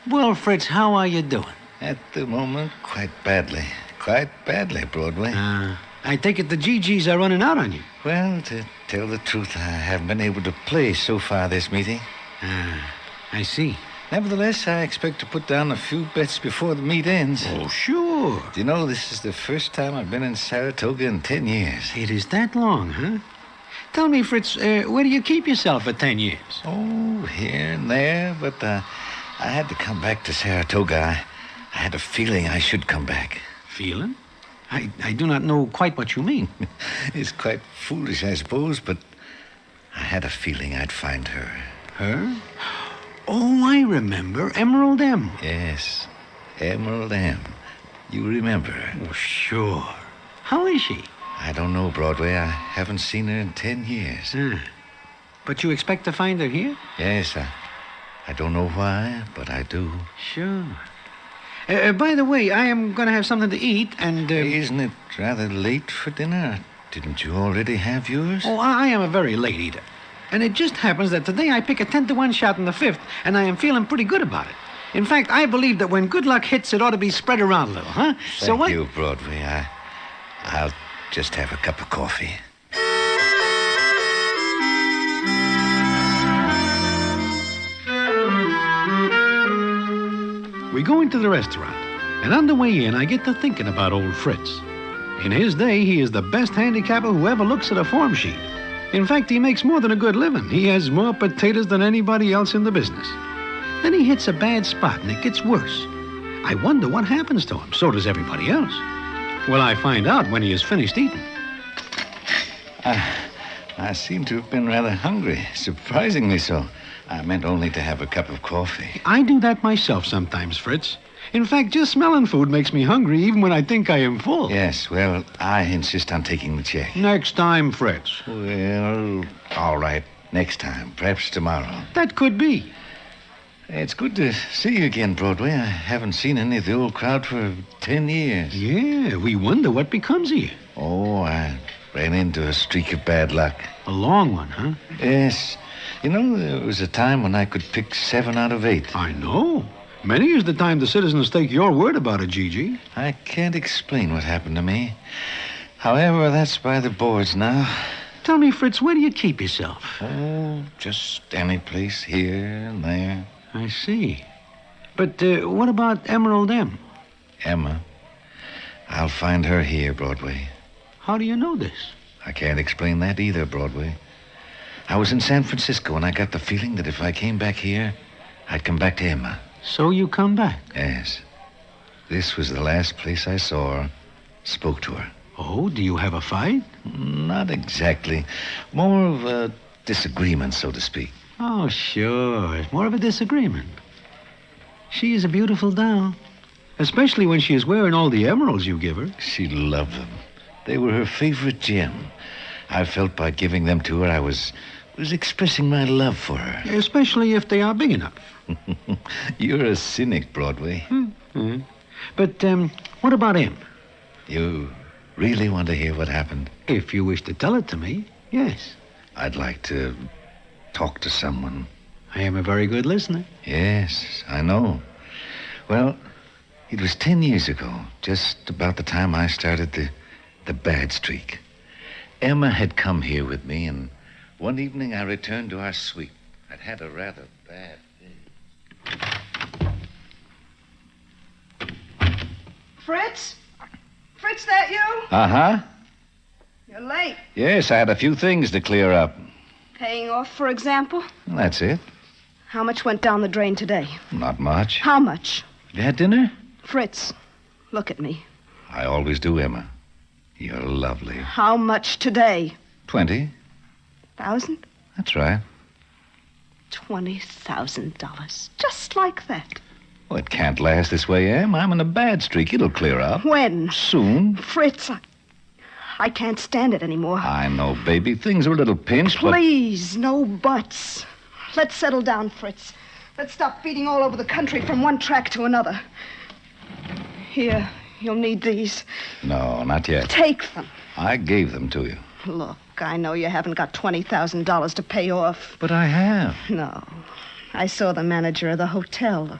Speaker 9: Well, Fritz, how are you doing?
Speaker 18: At the moment, quite badly. Quite badly, Broadway.
Speaker 9: I take it the GGs are running out on you.
Speaker 18: Well, to tell the truth, I haven't been able to play so far this meeting.
Speaker 9: I see.
Speaker 18: Nevertheless, I expect to put down a few bets before the meet ends.
Speaker 9: Oh, sure.
Speaker 18: Do you know, this is the first time I've been in Saratoga in 10 years.
Speaker 9: It is that long, huh? Tell me, Fritz, where do you keep yourself for 10 years?
Speaker 18: Oh, here and there, but I had to come back to Saratoga. I had a feeling I should come back.
Speaker 9: Feeling? I do not know quite what you mean.
Speaker 18: It's quite foolish, I suppose, but I had a feeling I'd find her.
Speaker 9: Her? Oh, I remember. Emerald M.
Speaker 18: Yes, Emerald M. You remember her?
Speaker 9: Oh, sure. How is she?
Speaker 18: I don't know, Broadway. I haven't seen her in 10 years.
Speaker 9: But you expect to find her here?
Speaker 18: Yes, I don't know why, but I do.
Speaker 9: Sure. By the way, I am going to have something to eat, and...
Speaker 18: Isn't it rather late for dinner? Didn't you already have yours?
Speaker 9: Oh, I am a very late eater. And it just happens that today I pick a 10-to-1 shot in the fifth, and I am feeling pretty good about it. In fact, I believe that when good luck hits, it ought to be spread around a little, huh?
Speaker 18: Thank you, Broadway. I'll just have a cup of coffee.
Speaker 9: We go into the restaurant, and on the way in, I get to thinking about old Fritz. In his day, he is the best handicapper who ever looks at a form sheet. In fact, he makes more than a good living. He has more potatoes than anybody else in the business. Then he hits a bad spot, and it gets worse. I wonder what happens to him. So does everybody else. Well, I find out when he is finished eating.
Speaker 18: I seem to have been rather hungry, surprisingly so. I meant only to have a cup of coffee.
Speaker 9: I do that myself sometimes, Fritz. In fact, just smelling food makes me hungry even when I think I am full.
Speaker 18: Yes, well, I insist on taking the check.
Speaker 9: Next time, Fritz.
Speaker 18: Well, all right. Next time. Perhaps tomorrow.
Speaker 9: That could be.
Speaker 18: It's good to see you again, Broadway. I haven't seen any of the old crowd for 10 years.
Speaker 9: Yeah, we wonder what becomes of you.
Speaker 18: Oh, I ran into a streak of bad luck.
Speaker 9: A long one, huh?
Speaker 18: Yes. You know, there was a time when I could pick 7 out of 8.
Speaker 9: I know. Many is the time the citizens take your word about it, Gigi.
Speaker 18: I can't explain what happened to me. However, that's by the boards now.
Speaker 9: Tell me, Fritz, where do you keep yourself?
Speaker 18: Oh, just any place here and there.
Speaker 9: I see. But what about Emerald M?
Speaker 18: Emma? I'll find her here, Broadway.
Speaker 9: How do you know this?
Speaker 18: I can't explain that either, Broadway. I was in San Francisco, and I got the feeling that if I came back here, I'd come back to Emma.
Speaker 9: So you come back?
Speaker 18: Yes. This was the last place I saw her, spoke to her.
Speaker 9: Oh, do you have a fight?
Speaker 18: Not exactly. More of a disagreement, so to speak.
Speaker 9: Oh, sure. It's more of a disagreement. She is a beautiful doll. Especially when she is wearing all the emeralds you give her.
Speaker 18: She loved them. They were her favorite gem. I felt by giving them to her, I was expressing my love for her.
Speaker 9: Especially if they are big enough.
Speaker 18: You're a cynic, Broadway.
Speaker 9: Mm-hmm. But what about him?
Speaker 18: You really want to hear what happened?
Speaker 9: If you wish to tell it to me, yes.
Speaker 18: I'd like to talk to someone.
Speaker 9: I am a very good listener.
Speaker 18: Yes, I know. Well, it was 10 years ago, just about the time I started the bad streak. Emma had come here with me, and one evening I returned to our suite. I'd had a rather bad day.
Speaker 11: Fritz? Fritz, that you?
Speaker 18: Uh-huh.
Speaker 11: You're late.
Speaker 18: Yes, I had a few things to clear up.
Speaker 10: Paying off, for example?
Speaker 18: That's it.
Speaker 10: How much went down the drain today?
Speaker 18: Not much.
Speaker 10: How much?
Speaker 18: You had dinner?
Speaker 10: Fritz, look at me.
Speaker 18: I always do, Emma. You're lovely.
Speaker 10: How much today?
Speaker 18: 20,000? That's right.
Speaker 10: $20,000. Just like that.
Speaker 18: Well, it can't last this way, Em. I'm in a bad streak. It'll clear up.
Speaker 10: When?
Speaker 18: Soon.
Speaker 10: Fritz, I can't stand it anymore.
Speaker 18: I know, baby. Things are a little pinched,
Speaker 10: Please, no buts. Let's settle down, Fritz. Let's stop beating all over the country from one track to another. Here, you'll need these.
Speaker 18: No, not yet.
Speaker 10: Take them.
Speaker 18: I gave them to you.
Speaker 10: Look, I know you haven't got $20,000 to pay off.
Speaker 18: But I have.
Speaker 10: No. I saw the manager of the hotel.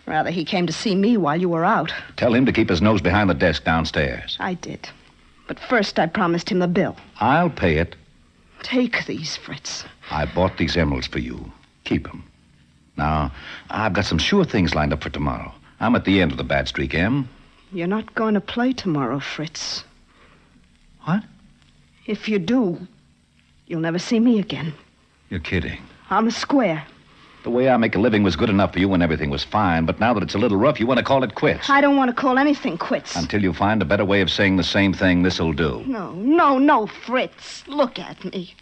Speaker 10: Rather, he came to see me while you were out.
Speaker 18: Tell him to keep his nose behind the desk downstairs.
Speaker 10: I did. But first I promised him the bill.
Speaker 18: I'll pay it.
Speaker 10: Take these, Fritz.
Speaker 18: I bought these emeralds for you. Keep them. Now, I've got some sure things lined up for tomorrow. I'm at the end of the bad streak, Em.
Speaker 10: You're not going to play tomorrow, Fritz.
Speaker 18: What?
Speaker 10: If you do, you'll never see me again.
Speaker 18: You're kidding.
Speaker 10: I'm square.
Speaker 18: The way I make a living was good enough for you when everything was fine, but now that it's a little rough, you want to call it quits.
Speaker 10: I don't want to call anything quits.
Speaker 18: Until you find a better way of saying the same thing, this'll do.
Speaker 10: No, Fritz. Look at me.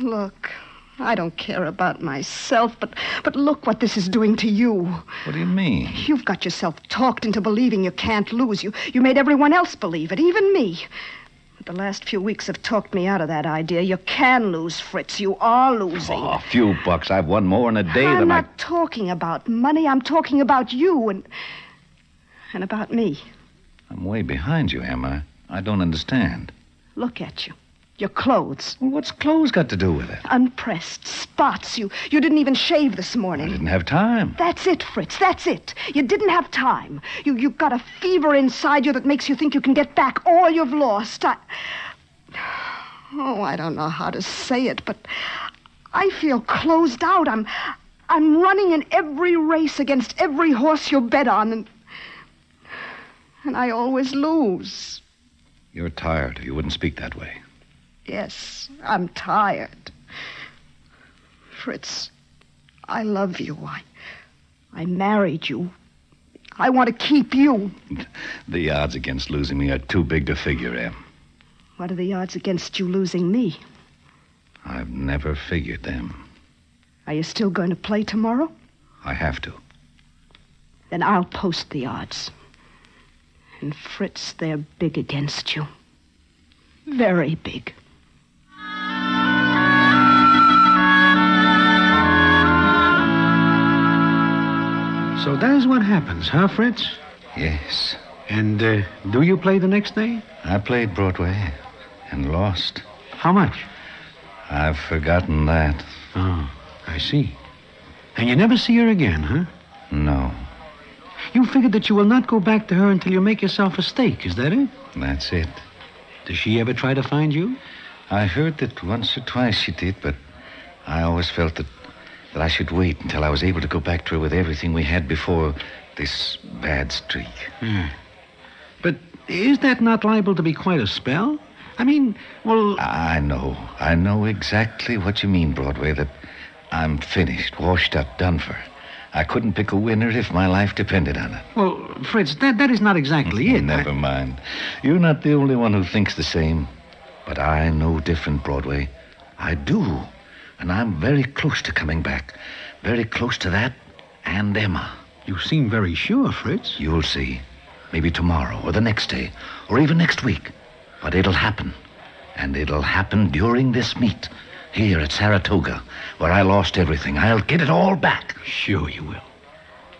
Speaker 10: Look, I don't care about myself, but look what this is doing to you.
Speaker 18: What do you mean?
Speaker 10: You've got yourself talked into believing you can't lose. You made everyone else believe it, even me. But the last few weeks have talked me out of that idea. You can lose, Fritz. You are losing.
Speaker 18: Oh, a few bucks. I've won more in a day
Speaker 10: I'm
Speaker 18: than
Speaker 10: not talking about money. I'm talking about you and about me.
Speaker 18: I'm way behind you, Emma. I don't understand.
Speaker 10: Look at you. Your clothes.
Speaker 18: Well, what's clothes got to do with it?
Speaker 10: Unpressed. Spots. You didn't even shave this morning.
Speaker 18: I didn't have time.
Speaker 10: That's it, Fritz. That's it. You didn't have time. You've got a fever inside you that makes you think you can get back all you've lost. I don't know how to say it, but I feel closed out. I'm running in every race against every horse you bet on, and I always lose.
Speaker 18: You're tired. You wouldn't speak that way.
Speaker 10: Yes, I'm tired. Fritz, I love you. I married you. I want to keep you.
Speaker 18: The odds against losing me are too big to figure, Em.
Speaker 10: What are the odds against you losing me?
Speaker 18: I've never figured them.
Speaker 10: Are you still going to play tomorrow?
Speaker 18: I have to.
Speaker 10: Then I'll post the odds. And Fritz, they're big against you. Very big.
Speaker 9: So that is what happens, huh, Fritz?
Speaker 18: Yes.
Speaker 9: And do you play the next day?
Speaker 18: I played Broadway and lost.
Speaker 9: How much?
Speaker 18: I've forgotten that.
Speaker 9: Oh, I see. And you never see her again, huh?
Speaker 18: No.
Speaker 9: You figured that you will not go back to her until you make yourself a stake, is that it?
Speaker 18: That's it.
Speaker 9: Does she ever try to find you?
Speaker 18: I heard that once or twice she did, but I always felt that I should wait until I was able to go back to her with everything we had before this bad streak.
Speaker 9: But is that not liable to be quite a spell? I mean, well...
Speaker 18: I know exactly what you mean, Broadway, that I'm finished, washed up, done for. I couldn't pick a winner if my life depended on it.
Speaker 9: Well, Fritz, that is not exactly it.
Speaker 18: Never mind. You're not the only one who thinks the same. But I know different, Broadway. I do. And I'm very close to coming back. Very close to that and Emma.
Speaker 9: You seem very sure, Fritz.
Speaker 18: You'll see. Maybe tomorrow or the next day or even next week. But it'll happen. And it'll happen during this meet here at Saratoga, where I lost everything. I'll get it all back.
Speaker 9: Sure you will.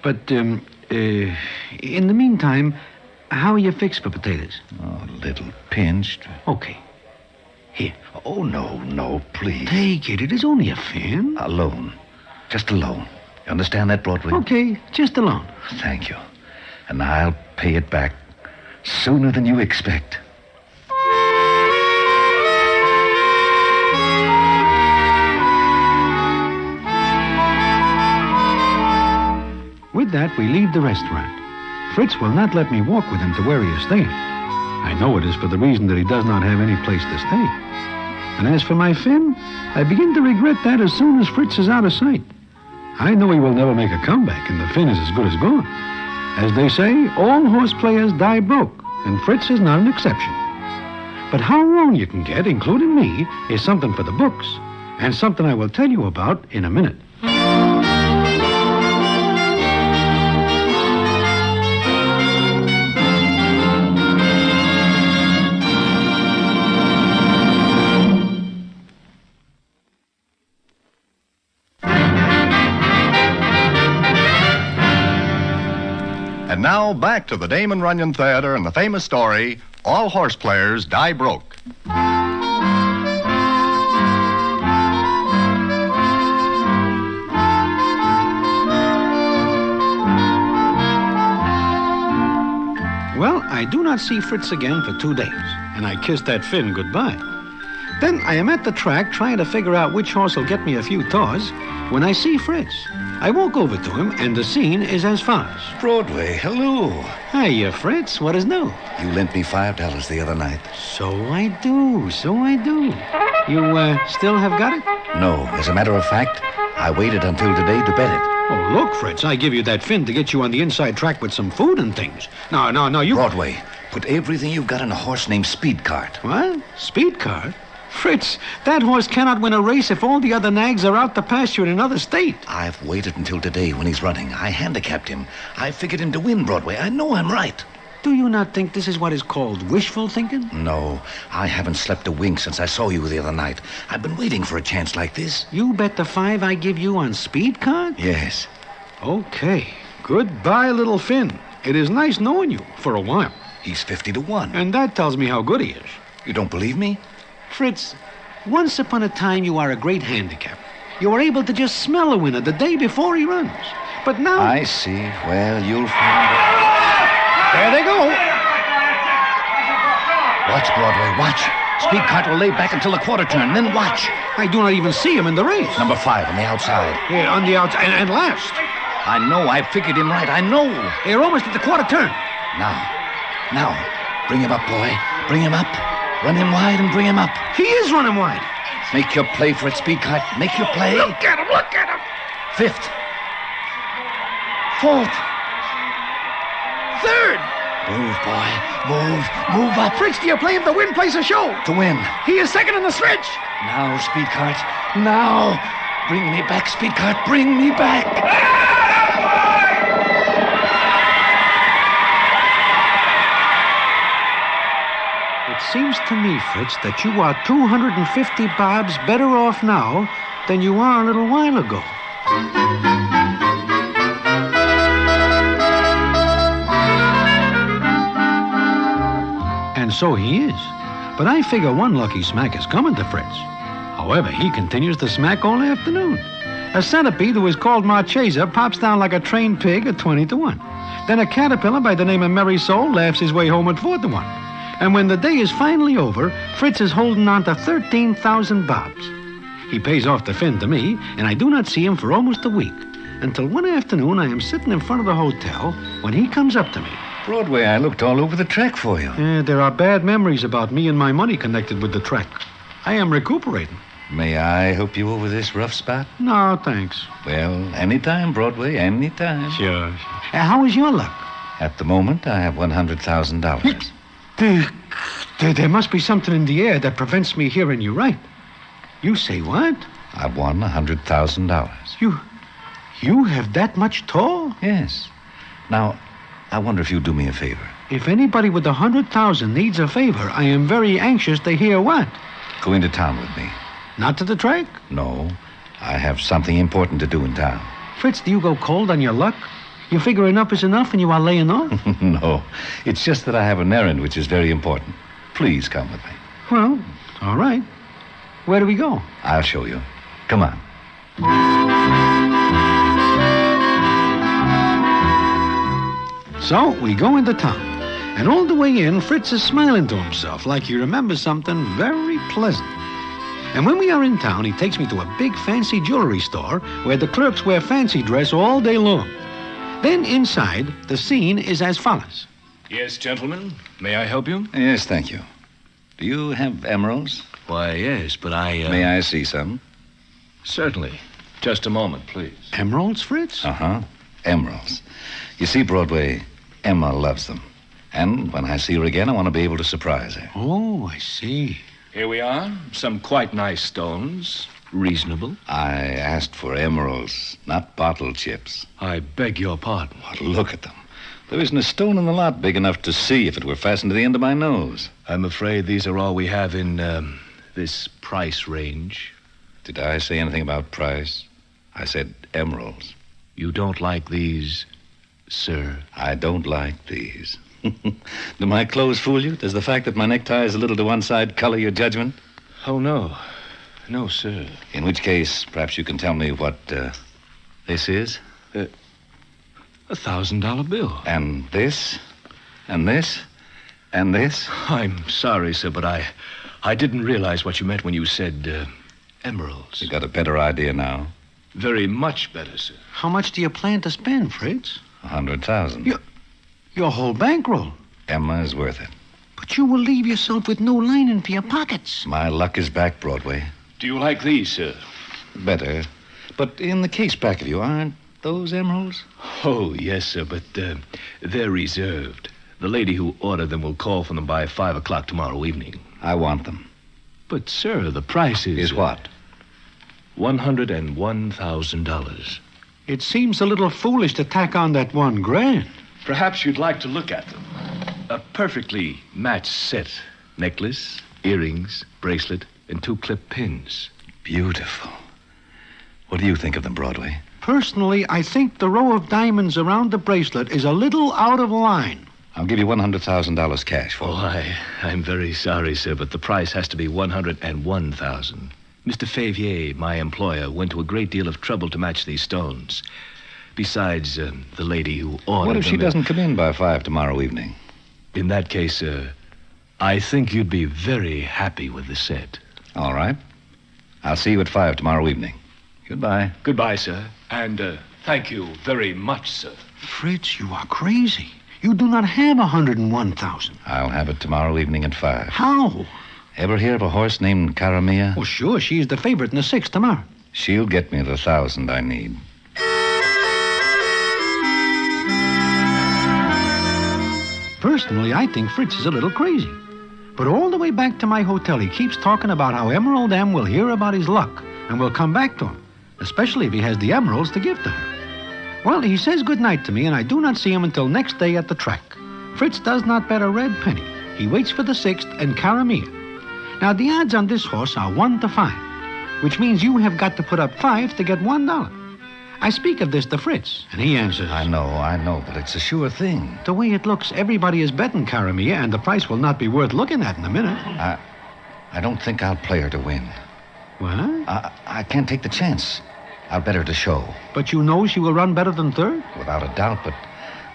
Speaker 9: But, in the meantime, how are you fixed for potatoes?
Speaker 18: Oh, a little pinched.
Speaker 9: Okay. Here.
Speaker 18: Oh, no, please.
Speaker 9: Take it. It is only a fan.
Speaker 18: A loan. Just a loan. You understand that, Broadway?
Speaker 9: Okay, just a loan.
Speaker 18: Thank you. And I'll pay it back sooner than you expect.
Speaker 9: With that, we leave the restaurant. Fritz will not let me walk with him to where he is staying. I know it is for the reason that he does not have any place to stay. And as for my fin, I begin to regret that as soon as Fritz is out of sight. I know he will never make a comeback, and the fin is as good as gone. As they say, all horse players die broke, and Fritz is not an exception. But how wrong you can get, including me, is something for the books, and something I will tell you about in a minute.
Speaker 2: And now back to the Damon Runyon Theater and the famous story, All Horse Players Die Broke.
Speaker 1: I do not see Fritz again for 2 days, and I kiss that Finn goodbye. Then I am at the track trying to figure out which horse will get me a few tours when I see Fritz. I walk over to him, and the scene is as follows.
Speaker 18: Broadway, hello.
Speaker 1: Hiya, Fritz. What is new?
Speaker 18: You lent me $5 the other night.
Speaker 1: So I do. You still have got it?
Speaker 18: No, as a matter of fact, I waited until today to bet it.
Speaker 1: Oh, look, Fritz, I give you that Finn to get you on the inside track with some food and things. No, you...
Speaker 18: Broadway, put everything you've got in a horse named Speed Cart.
Speaker 1: What? Speed Cart? Fritz, that horse cannot win a race if all the other nags are out to pasture in another state.
Speaker 18: I've waited until today when he's running. I handicapped him. I figured him to win, Broadway. I know I'm right.
Speaker 1: Do you not think this is what is called wishful thinking?
Speaker 18: No, I haven't slept a wink since I saw you the other night. I've been waiting for a chance like this.
Speaker 1: You bet the 5 I give you on Speed Cart?
Speaker 18: Yes.
Speaker 1: Okay. Goodbye, little Finn. It is nice knowing you for a while.
Speaker 18: He's 50-1.
Speaker 1: And that tells me how good he is.
Speaker 18: You don't believe me?
Speaker 1: Fritz, once upon a time you are a great handicap. You are able to just smell a winner the day before he runs. But now...
Speaker 18: I see. Well, you'll find out.
Speaker 1: There they go.
Speaker 18: Watch, Broadway, watch. Speed Cart will lay back until the quarter turn, then watch.
Speaker 1: I do not even see him in the race.
Speaker 18: Number 5 on the outside.
Speaker 1: Yeah, on the outside and last.
Speaker 18: I know. I figured him right. I know.
Speaker 1: They're almost at the quarter turn.
Speaker 18: Now, bring him up, boy. Bring him up. Run him wide and bring him up.
Speaker 1: He is running wide.
Speaker 18: Make your play for it, Speed Cart. Make your play.
Speaker 1: Look at him.
Speaker 18: 5th. 4th.
Speaker 1: 3rd.
Speaker 18: Move, boy. Move up.
Speaker 1: Fritz, do you play him to win, place, or show?
Speaker 18: To win.
Speaker 1: He is second in the stretch.
Speaker 18: Now, Speed Cart. Now. Bring me back, Speed Cart. Bring me back.
Speaker 1: It seems to me, Fritz, that you are 250 bobs better off now than you are a little while ago. And so he is. But I figure one lucky smack is coming to Fritz. However, he continues to smack all afternoon. A centipede who is called Marchesa pops down like a trained pig at 20-1. Then a caterpillar by the name of Merry Soul laughs his way home at 4-1. And when the day is finally over, Fritz is holding on to 13,000 bobs. He pays off the Finn to me, and I do not see him for almost a week. Until one afternoon, I am sitting in front of the hotel when he comes up to me.
Speaker 18: Broadway, I looked all over the track for you.
Speaker 1: There are bad memories about me and my money connected with the track. I am recuperating.
Speaker 18: May I help you over this rough spot?
Speaker 1: No, thanks.
Speaker 18: Well, anytime, Broadway, anytime.
Speaker 1: Sure. How is your luck?
Speaker 18: At the moment, I have $100,000.
Speaker 1: There must be something in the air that prevents me hearing you right. You say what?
Speaker 18: I've won $100,000.
Speaker 1: You have that much toll?
Speaker 18: Yes. Now, I wonder if you'll do me a favor.
Speaker 1: If anybody with 100,000 needs a favor, I am very anxious to hear what.
Speaker 18: Go into town with me.
Speaker 1: Not to the track?
Speaker 18: No. I have something important to do in town.
Speaker 1: Fritz, do you go cold on your luck? You figure enough is enough and you are laying off?
Speaker 18: No. It's just that I have an errand which is very important. Please come with me.
Speaker 1: Well, all right. Where do we go?
Speaker 18: I'll show you. Come on.
Speaker 1: So we go into town. And all the way in, Fritz is smiling to himself like he remembers something very pleasant. And when we are in town, he takes me to a big fancy jewelry store where the clerks wear fancy dress all day long. Then inside, the scene is as follows.
Speaker 7: Yes, gentlemen. May I help you?
Speaker 18: Yes, thank you. Do you have emeralds?
Speaker 7: Why, yes, but
Speaker 18: May I see some?
Speaker 7: Certainly. Just a moment, please.
Speaker 1: Emeralds, Fritz?
Speaker 18: Uh-huh. Emeralds. You see, Broadway, Emma loves them. And when I see her again, I want to be able to surprise her.
Speaker 1: Oh, I see.
Speaker 7: Here we are. Some quite nice stones. Reasonable.
Speaker 18: I asked for emeralds, not bottle chips.
Speaker 7: I beg your pardon.
Speaker 18: But look at them. There isn't a stone in the lot big enough to see if it were fastened to the end of my nose.
Speaker 7: I'm afraid these are all we have in this price range.
Speaker 18: Did I say anything about price? I said emeralds.
Speaker 7: You don't like these, sir?
Speaker 18: I don't like these. Do my clothes fool you? Does the fact that my necktie is a little to one side color your judgment?
Speaker 7: Oh, no. No, sir.
Speaker 18: In which case, perhaps you can tell me what this is?
Speaker 7: $1,000 bill.
Speaker 18: And this? And this? And this?
Speaker 7: I'm sorry, sir, but I didn't realize what you meant when you said emeralds.
Speaker 18: You got a better idea now?
Speaker 7: Very much better, sir.
Speaker 4: How much do you plan to spend, Fritz?
Speaker 18: 100,000.
Speaker 4: Your whole bankroll.
Speaker 18: Emma is worth it.
Speaker 4: But you will leave yourself with no lining for your pockets.
Speaker 18: My luck is back, Broadway.
Speaker 7: Do you like these, sir?
Speaker 18: Better. But in the case back of you, aren't those emeralds?
Speaker 7: Oh, yes, sir, but they're reserved. The lady who ordered them will call for them by 5 o'clock tomorrow evening.
Speaker 18: I want them.
Speaker 7: But, sir, the price is...
Speaker 18: Is what?
Speaker 7: $101,000.
Speaker 4: It seems a little foolish to tack on that $1,000.
Speaker 7: Perhaps you'd like to look at them. A perfectly matched set. Necklace, earrings, bracelet, and 2 clip pins.
Speaker 18: Beautiful. What do you think of them, Broadway?
Speaker 4: Personally, I think the row of diamonds around the bracelet is a little out of line.
Speaker 18: I'll give you $100,000 cash for
Speaker 7: them. I'm very sorry, sir, but the price has to be $101,000. Mr. Favier, my employer, went to a great deal of trouble to match these stones. Besides, the lady who ordered
Speaker 18: What if
Speaker 7: them...
Speaker 18: she doesn't come in by 5 tomorrow evening?
Speaker 7: In that case, sir, I think you'd be very happy with the set.
Speaker 18: All right. I'll see you at 5 tomorrow evening. Goodbye.
Speaker 7: Goodbye, sir. And thank you very much, sir.
Speaker 4: Fritz, you are crazy. You do not have 101,000.
Speaker 18: I'll have it tomorrow evening at 5.
Speaker 4: How?
Speaker 18: Ever hear of a horse named Caramia?
Speaker 4: Oh, sure. She's the favorite in the 6 tomorrow.
Speaker 18: She'll get me the 1,000 I need.
Speaker 4: Personally, I think Fritz is a little crazy. But all the way back to my hotel, he keeps talking about how Emerald M will hear about his luck and will come back to him, especially if he has the emeralds to give to her. Well, he says goodnight to me, and I do not see him until next day at the track. Fritz does not bet a red penny. He waits for the 6th and Caramia. Now, the odds on this horse are 1 to 5, which means you have got to put up 5 to get $1. I speak of this to Fritz, and he answers...
Speaker 18: I know, but it's a sure thing.
Speaker 4: The way it looks, everybody is betting Caramia, and the price will not be worth looking at in a minute.
Speaker 18: I don't think I'll play her to win.
Speaker 4: What?
Speaker 18: I can't take the chance. I'll bet her to show.
Speaker 4: But you know she will run better than 3rd?
Speaker 18: Without a doubt, but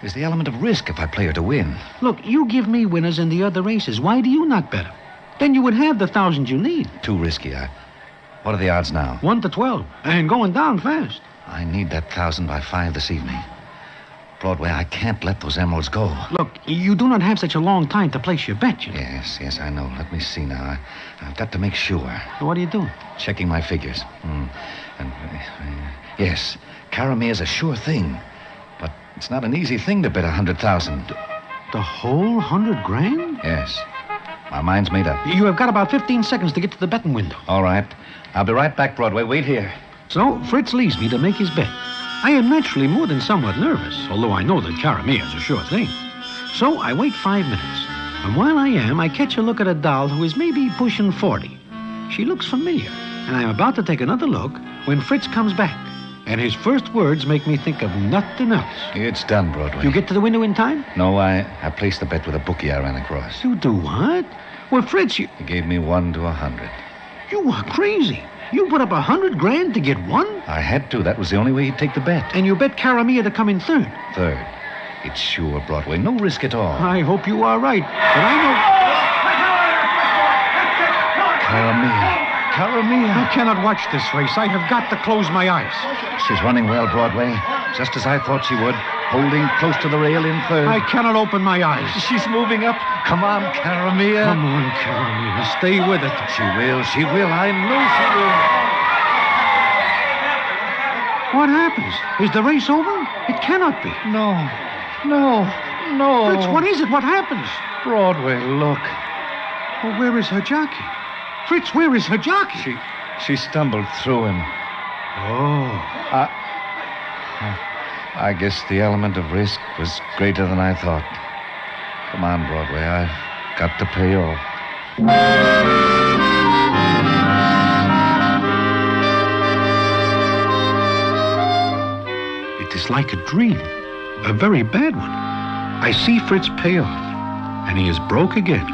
Speaker 18: there's the element of risk if I play her to win.
Speaker 4: Look, you give me winners in the other races. Why do you not bet her? Then you would have the 1,000 you need.
Speaker 18: Too risky. What are the odds now?
Speaker 4: 1 to 12, and going down fast.
Speaker 18: I need that 1,000 by 5 this evening. Broadway, I can't let those emeralds go.
Speaker 4: Look, you do not have such a long time to place your bet, you know.
Speaker 18: Yes, I know. Let me see now. I've got to make sure.
Speaker 4: What are you doing?
Speaker 18: Checking my figures. Yes, Caramia's a sure thing. But it's not an easy thing to bet 100,000.
Speaker 4: The whole $100,000?
Speaker 18: Yes. My mind's made up.
Speaker 4: You have got about 15 seconds to get to the betting window.
Speaker 18: All right. I'll be right back, Broadway. Wait here.
Speaker 4: So, Fritz leaves me to make his bet. I am naturally more than somewhat nervous, although I know that Caramia is a sure thing. So, I wait 5 minutes. And while I am, I catch a look at a doll who is maybe pushing 40. She looks familiar, and I'm about to take another look when Fritz comes back. And his first words make me think of nothing else.
Speaker 18: It's done, Broadway.
Speaker 4: You get to the window in time?
Speaker 18: No, I placed the bet with a bookie I ran across.
Speaker 4: You do what? Well, Fritz,
Speaker 18: He gave me 1 to 100.
Speaker 4: You are crazy. You put up $100,000 to get 1?
Speaker 18: I had to. That was the only way he'd take the bet.
Speaker 4: And you bet Caramia to come in 3rd?
Speaker 18: 3rd. It's sure, Broadway. No risk at all.
Speaker 4: I hope you are right, but I know...
Speaker 18: Caramia.
Speaker 4: I cannot watch this race. I have got to close my eyes.
Speaker 18: She's running well, Broadway. Just as I thought she would. Holding close to the rail in 3rd.
Speaker 4: I cannot open my eyes.
Speaker 18: She's moving up. Come on, Caramia.
Speaker 4: Come on, Caramia. Stay with it.
Speaker 18: She will. I know she will.
Speaker 4: What happens? Is the race over? It cannot be.
Speaker 18: No.
Speaker 4: Fritz, what is it? What happens?
Speaker 18: Broadway, look.
Speaker 4: Well, where is her jockey? Fritz, where is her jockey?
Speaker 18: She stumbled through him.
Speaker 4: Oh.
Speaker 18: I guess the element of risk was greater than I thought. Come on, Broadway. I've got to pay off.
Speaker 4: It is like a dream. A very bad one. I see Fritz pay off, and he is broke again.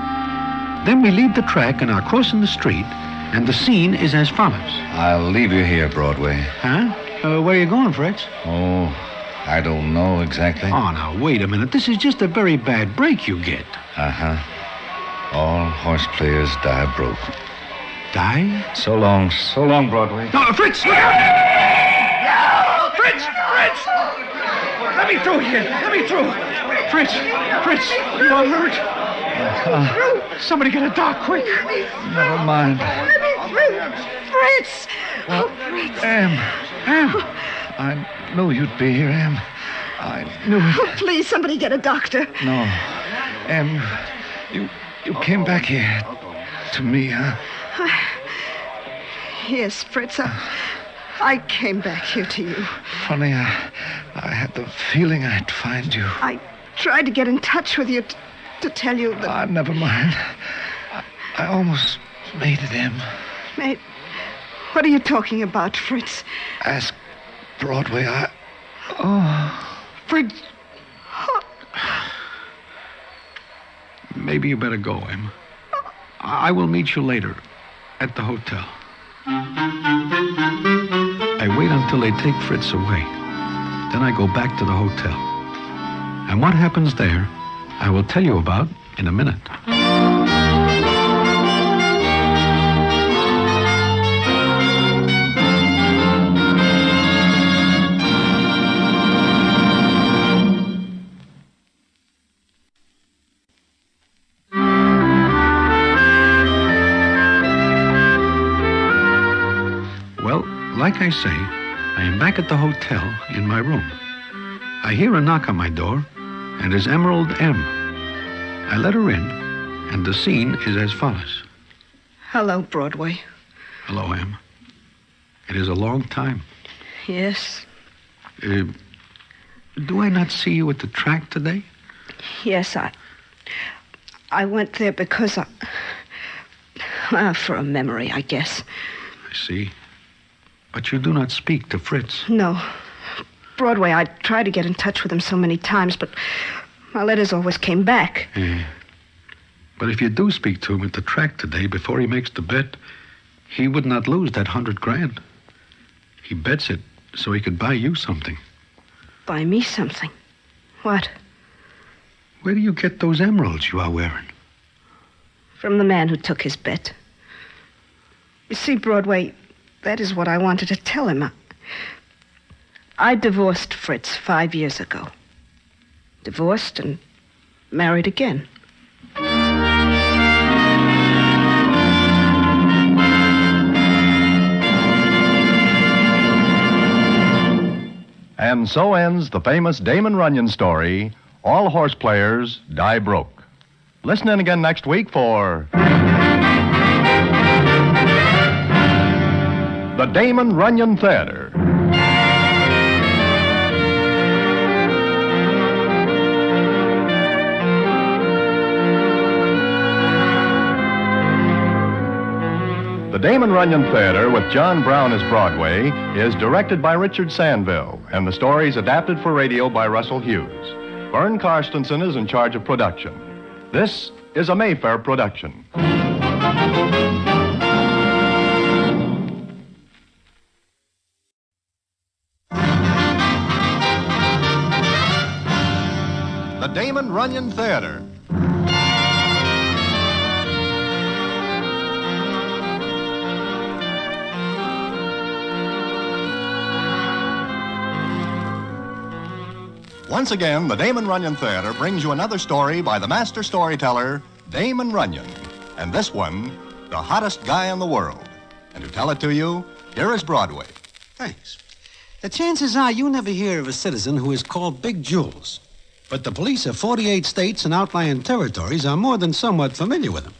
Speaker 4: Then we leave the track and are crossing the street, and the scene is as follows.
Speaker 18: I'll leave you here, Broadway.
Speaker 4: Huh? Where are you going, Fritz?
Speaker 18: Oh, I don't know exactly.
Speaker 9: Oh, now, wait a minute. This is just a very bad break you get.
Speaker 18: Uh-huh. All horse players die broke.
Speaker 9: Die?
Speaker 18: So long, Broadway.
Speaker 9: No, Fritz! Look out! Fritz! Fritz! Let me through here. Let me through. Fritz! Fritz! You are hurt. Somebody get a doc, quick.
Speaker 18: Never mind.
Speaker 10: Let me through. Fritz! Oh, Fritz.
Speaker 18: Em. I knew you'd be here, Em. I knew it.
Speaker 10: Oh, please, somebody get a doctor.
Speaker 18: No. Em, you came back here to me, huh?
Speaker 10: Yes, Fritz. I came back here to you.
Speaker 18: Funny, I had the feeling I'd find you.
Speaker 10: I tried to get in touch with you to tell you that...
Speaker 18: Never mind. I almost made it, Em.
Speaker 10: Mate, what are you talking about, Fritz?
Speaker 18: Ask Broadway.
Speaker 9: Fritz! Maybe you better go, Em. I will meet you later at the hotel. I wait until they take Fritz away. Then I go back to the hotel. And what happens there, I will tell you about in a minute. Like I say, I am back at the hotel in my room. I hear a knock on my door, and it's Emerald M. I let her in, and the scene is as follows.
Speaker 10: Hello, Broadway.
Speaker 9: Hello, Em. It is a long time.
Speaker 10: Yes.
Speaker 9: Do I not see you at the track today?
Speaker 10: Yes, I went there because for a memory, I guess.
Speaker 9: I see. But you do not speak to Fritz.
Speaker 10: No. Broadway, I tried to get in touch with him so many times, but my letters always came back.
Speaker 9: Yeah. But if you do speak to him at the track today before he makes the bet, he would not lose that $100,000. He bets it so he could buy you something.
Speaker 10: Buy me something? What?
Speaker 9: Where do you get those emeralds you are wearing?
Speaker 10: From the man who took his bet. You see, Broadway, that is what I wanted to tell him. I divorced Fritz 5 years ago. Divorced and married again.
Speaker 2: And so ends the famous Damon Runyon story, All Horse Players Die Broke. Listen in again next week for the Damon Runyon Theater. The Damon Runyon Theater, with John Brown as Broadway, is directed by Richard Sandville, and the story is adapted for radio by Russell Hughes. Vern Karstensen is in charge of production. This is a Mayfair production. The Damon Runyon Theater. Once again, the Damon Runyon Theater brings you another story by the master storyteller, Damon Runyon. And this one, the hottest guy in the world. And to tell it to you, here is Broadway.
Speaker 9: Thanks. The chances are you never hear of a citizen who is called Big Jules. But the police of 48 states and outlying territories are more than somewhat familiar with him.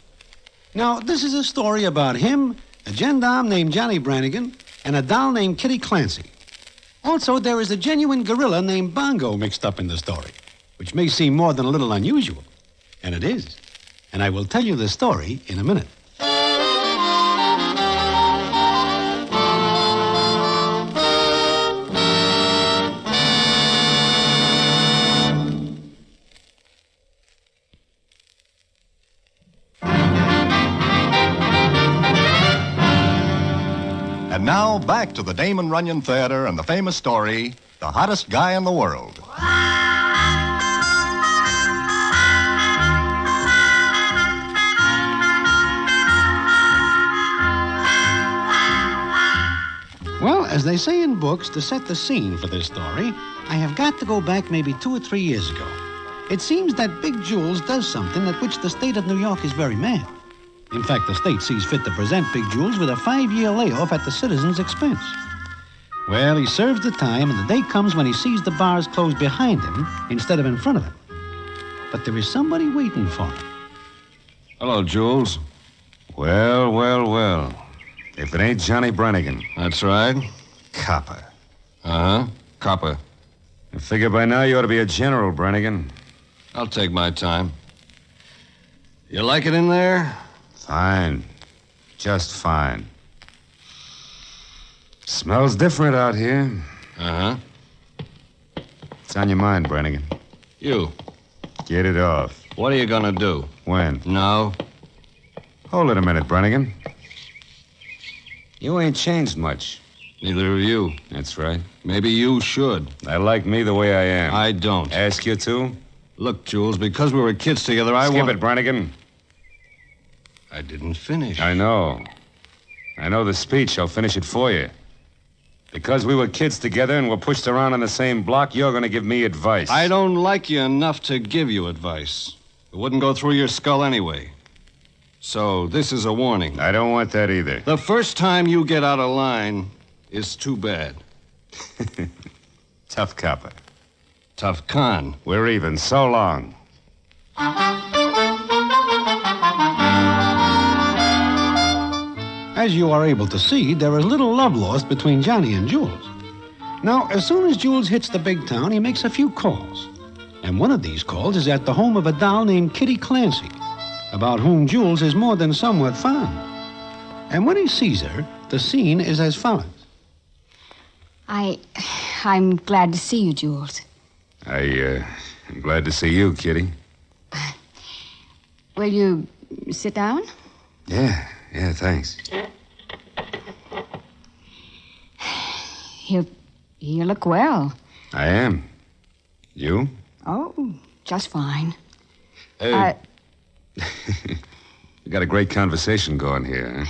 Speaker 9: Now, this is a story about him, a gendarme named Johnny Brannigan, and a doll named Kitty Clancy. Also, there is a genuine gorilla named Bongo mixed up in the story, which may seem more than a little unusual. And it is. And I will tell you the story in a minute.
Speaker 2: And now, back to the Damon Runyon Theater and the famous story, the hottest guy in the world.
Speaker 1: Well, as they say in books, to set the scene for this story, I have got to go back maybe 2 or 3 years ago. It seems that Big Jules does something at which the state of New York is very mad. In fact, the state sees fit to present Big Jules with a 5-year layoff at the citizens' expense. Well, he serves the time, and the day comes when he sees the bars closed behind him instead of in front of him. But there is somebody waiting for him.
Speaker 12: Hello, Jules. Well, well, well. If it ain't Johnny Brannigan. That's right. Copper. Uh-huh. Copper. I figure by now you ought to be a general, Brannigan. I'll take my time. You like it in there? Fine. Just fine. Smells different out here. Uh-huh. What's on your mind, Brannigan? You. Get it off. What are you gonna do? When? Now. Hold it a minute, Brannigan. You ain't changed much. Neither have you. That's right. Maybe you should. I like me the way I am. I don't. Ask you to? Look, Jules, because we were kids together, Skip it, Brannigan. I didn't finish. I know. I know the speech. I'll finish it for you. Because we were kids together and were pushed around on the same block, you're going to give me advice. I don't like you enough to give you advice. It wouldn't go through your skull anyway. So this is a warning. I don't want that either. The first time you get out of line is too bad. Tough copper. Tough con. We're even. So long.
Speaker 1: As you are able to see, there is little love lost between Johnny and Jules. Now, as soon as Jules hits the big town, he makes a few calls. And one of these calls is at the home of a doll named Kitty Clancy, about whom Jules is more than somewhat fond. And when he sees her, the scene is as follows.
Speaker 19: I'm glad to see you, Jules.
Speaker 12: I'm glad to see you, Kitty.
Speaker 19: Will you sit down?
Speaker 12: Yeah, thanks.
Speaker 19: You look well.
Speaker 12: I am. You?
Speaker 19: Oh, just fine.
Speaker 12: Hey. We got a great conversation going here, huh?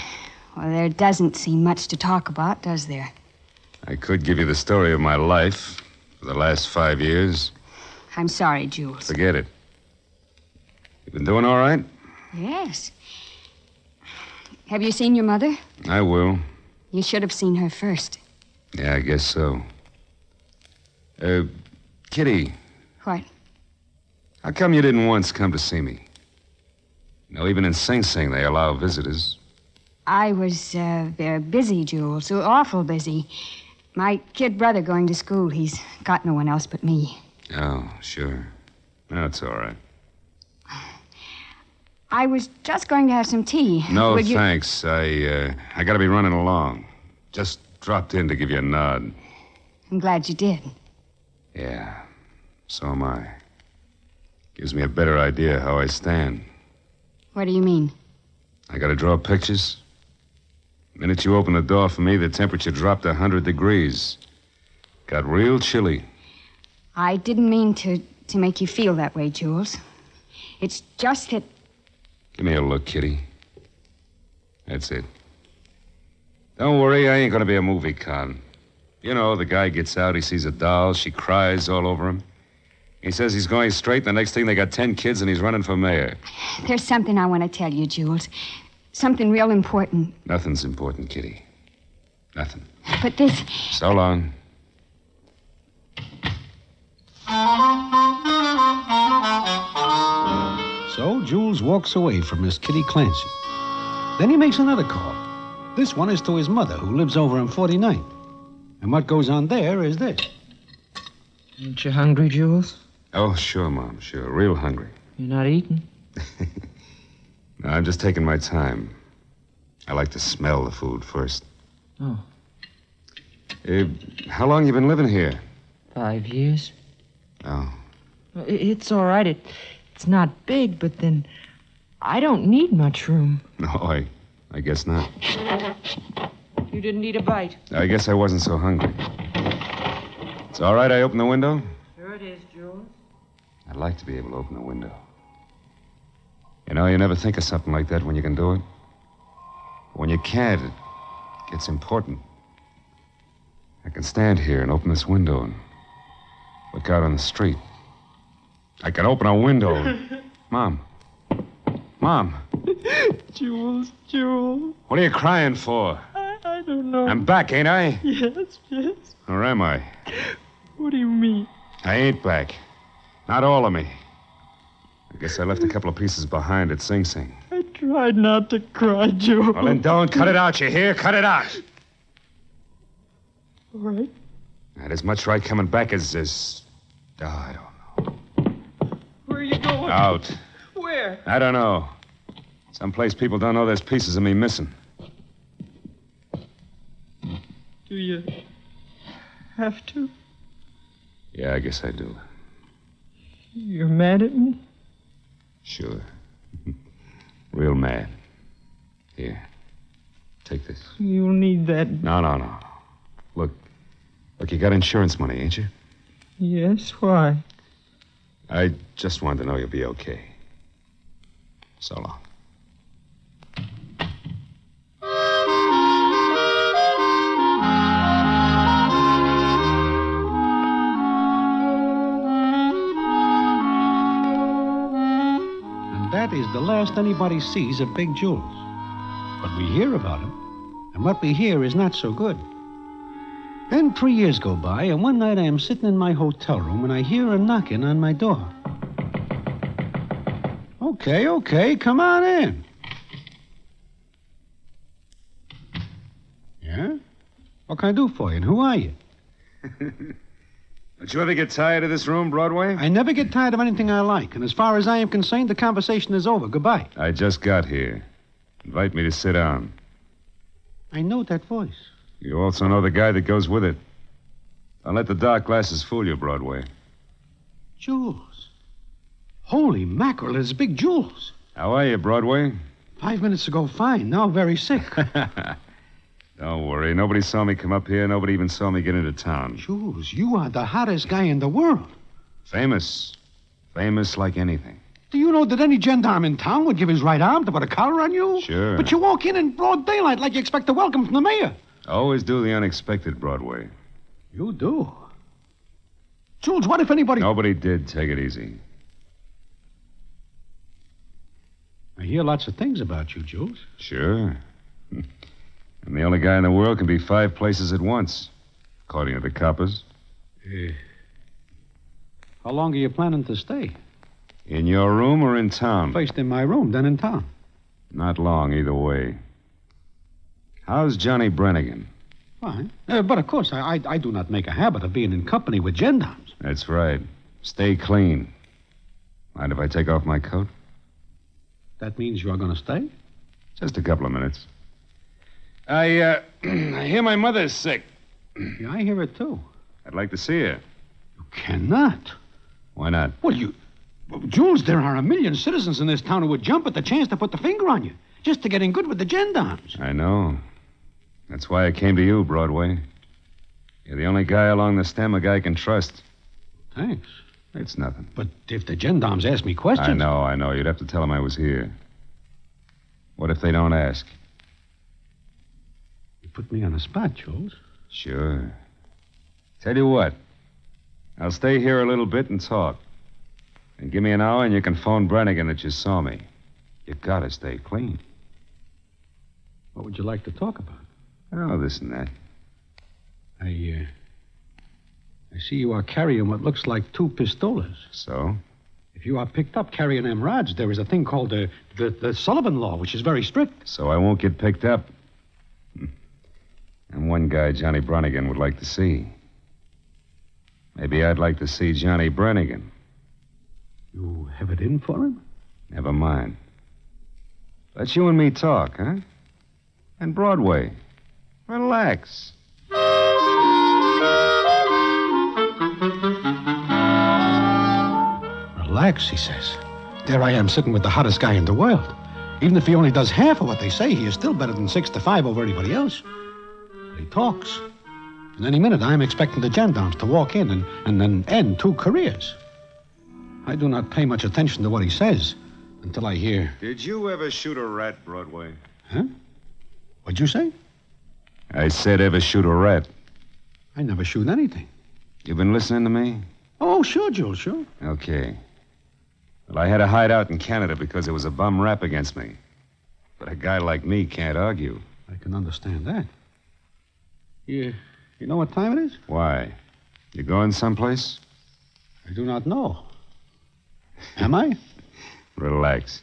Speaker 19: Well, there doesn't seem much to talk about, does there?
Speaker 12: I could give you the story of my life for the last 5 years.
Speaker 19: I'm sorry, Jules.
Speaker 12: Forget it. You been doing all right?
Speaker 19: Yes. Have you seen your mother?
Speaker 12: I will.
Speaker 19: You should have seen her first.
Speaker 12: Yeah, I guess so. Kitty.
Speaker 19: What?
Speaker 12: How come you didn't once come to see me? You know, even in Sing Sing, they allow visitors.
Speaker 19: I was very busy, Jules. So awful busy. My kid brother going to school. He's got no one else but me.
Speaker 12: Oh, sure. That's all right.
Speaker 19: I was just going to have some tea.
Speaker 12: No, thanks. I got to be running along. Just dropped in to give you a nod.
Speaker 19: I'm glad you did.
Speaker 12: Yeah, so am I. Gives me a better idea how I stand.
Speaker 19: What do you mean?
Speaker 12: I got to draw pictures. The minute you opened the door for me, the temperature dropped 100 degrees. Got real chilly.
Speaker 19: I didn't mean to make you feel that way, Jules. It's just that...
Speaker 12: Give me a look, Kitty. That's it. Don't worry, I ain't gonna be a movie con. You know, the guy gets out, he sees a doll, she cries all over him. He says he's going straight, and the next thing they got 10 kids and he's running for mayor.
Speaker 19: There's something I want to tell you, Jules. Something real important.
Speaker 12: Nothing's important, Kitty. Nothing.
Speaker 19: But this...
Speaker 12: So long.
Speaker 1: So Jules walks away from Miss Kitty Clancy. Then he makes another call. This one is to his mother, who lives over on 49th. And what goes on there is this.
Speaker 23: Ain't you hungry, Jules?
Speaker 12: Oh, sure, Mom, sure. Real hungry.
Speaker 23: You're not eating?
Speaker 12: No, I'm just taking my time. I like to smell the food first.
Speaker 23: Oh.
Speaker 12: How long you been living here?
Speaker 23: 5 years.
Speaker 12: Oh.
Speaker 23: It's all right. It's not big, but then I don't need much room.
Speaker 12: No, I guess not.
Speaker 23: You didn't eat a bite.
Speaker 12: I guess I wasn't so hungry. It's all right I open the window?
Speaker 23: Sure it is, Jules.
Speaker 12: I'd like to be able to open the window. You know, you never think of something like that when you can do it. When you can't, it gets important. I can stand here and open this window and look out on the street. I can open a window. Mom. Mom.
Speaker 23: Jules.
Speaker 12: What are you crying for?
Speaker 23: I don't know.
Speaker 12: I'm back, ain't I?
Speaker 23: Yes.
Speaker 12: Or am I?
Speaker 23: What do you mean?
Speaker 12: I ain't back. Not all of me. I guess I left a couple of pieces behind at Sing Sing.
Speaker 23: I tried not to cry, Jules.
Speaker 12: Well, then don't. Cut it out, you hear? Cut it out.
Speaker 23: All right.
Speaker 12: I had as much right coming back as... Oh, I don't know.
Speaker 23: Where are you going?
Speaker 12: Out.
Speaker 23: Where?
Speaker 12: I don't know. Someplace people don't know there's pieces of me missing.
Speaker 23: Do you have to?
Speaker 12: Yeah, I guess I do.
Speaker 23: You're mad at me?
Speaker 12: Sure. Real mad. Here. Take this.
Speaker 23: You'll need that.
Speaker 12: No. Look, you got insurance money, ain't you?
Speaker 23: Yes, why?
Speaker 12: I just wanted to know you'll be okay. So long.
Speaker 9: And that is the last anybody sees of Big Jules. But we hear about him, and what we hear is not so good. Then 3 years go by, and one night I am sitting in my hotel room and I hear a knocking on my door. Okay, come on in. Yeah? What can I do for you, and who are you?
Speaker 12: Don't you ever get tired of this room, Broadway?
Speaker 9: I never get tired of anything I like, and as far as I am concerned, the conversation is over. Goodbye.
Speaker 12: I just got here. Invite me to sit down.
Speaker 9: I know that voice.
Speaker 12: You also know the guy that goes with it. Don't let the dark glasses fool you, Broadway.
Speaker 9: Jules. Holy mackerel, it's Big Jules.
Speaker 12: How are you, Broadway?
Speaker 9: 5 minutes ago, fine. Now very sick.
Speaker 12: Don't worry. Nobody saw me come up here. Nobody even saw me get into town.
Speaker 9: Jules, you are the hottest guy in the world.
Speaker 12: Famous. Famous like anything.
Speaker 9: Do you know that any gendarme in town would give his right arm to put a collar on you?
Speaker 12: Sure.
Speaker 9: But you walk in broad daylight like you expect a welcome from the mayor.
Speaker 12: Always do the unexpected, Broadway.
Speaker 9: You do? Jules, what if anybody...
Speaker 12: Nobody did. Take it easy.
Speaker 9: I hear lots of things about you, Jules.
Speaker 12: Sure. I'm the only guy in the world can be 5 places at once, according to the coppers.
Speaker 9: How long are you planning to stay?
Speaker 12: In your room or in town?
Speaker 9: First in my room, then in town.
Speaker 12: Not long, either way. How's Johnny Brannigan?
Speaker 9: Fine. But, of course, I do not make a habit of being in company with gendarmes.
Speaker 12: That's right. Stay clean. Mind if I take off my coat?
Speaker 9: That means you are going to stay?
Speaker 12: Just a couple of minutes. I hear my mother's sick.
Speaker 9: Yeah, I hear it, too.
Speaker 12: I'd like to see her.
Speaker 9: You cannot.
Speaker 12: Why not?
Speaker 9: Well, Jules, there are a million citizens in this town who would jump at the chance to put the finger on you, just to get in good with the gendarmes.
Speaker 12: I know. That's why I came to you, Broadway. You're the only guy along the stem a guy can trust.
Speaker 9: Thanks.
Speaker 12: It's nothing.
Speaker 9: But if the gendarmes ask me questions...
Speaker 12: I know. You'd have to tell them I was here. What if they don't ask?
Speaker 9: You put me on the spot, Jules.
Speaker 12: Sure. Tell you what. I'll stay here a little bit and talk. And give me an hour and you can phone Brannigan that you saw me. You gotta stay clean.
Speaker 9: What would you like to talk about?
Speaker 12: Oh, this and that.
Speaker 9: I see you are carrying what looks like 2 pistolas.
Speaker 12: So?
Speaker 9: If you are picked up carrying them rods, there is a thing called the Sullivan Law, which is very strict.
Speaker 12: So I won't get picked up. And one guy Johnny Brannigan would like to see. Maybe I'd like to see Johnny Brannigan.
Speaker 9: You have it in for him?
Speaker 12: Never mind. Let you and me talk, huh? And Broadway. Relax.
Speaker 9: Relax, he says. There I am sitting with the hottest guy in the world. Even if he only does half of what they say, he is still better than 6 to 5 over anybody else. But he talks. In any minute, I am expecting the gendarmes to walk in and then end 2 careers. I do not pay much attention to what he says until I hear...
Speaker 12: Did you ever shoot a rat, Broadway?
Speaker 9: Huh? What'd you say?
Speaker 12: I said ever shoot a rat.
Speaker 9: I never shoot anything.
Speaker 12: You been listening to me?
Speaker 9: Oh, sure, Jules, sure.
Speaker 12: Okay. Well, I had a hideout in Canada because there was a bum rap against me. But a guy like me can't argue.
Speaker 9: I can understand that. You know what time it is?
Speaker 12: Why? You going someplace?
Speaker 9: I do not know. Am I?
Speaker 12: Relax.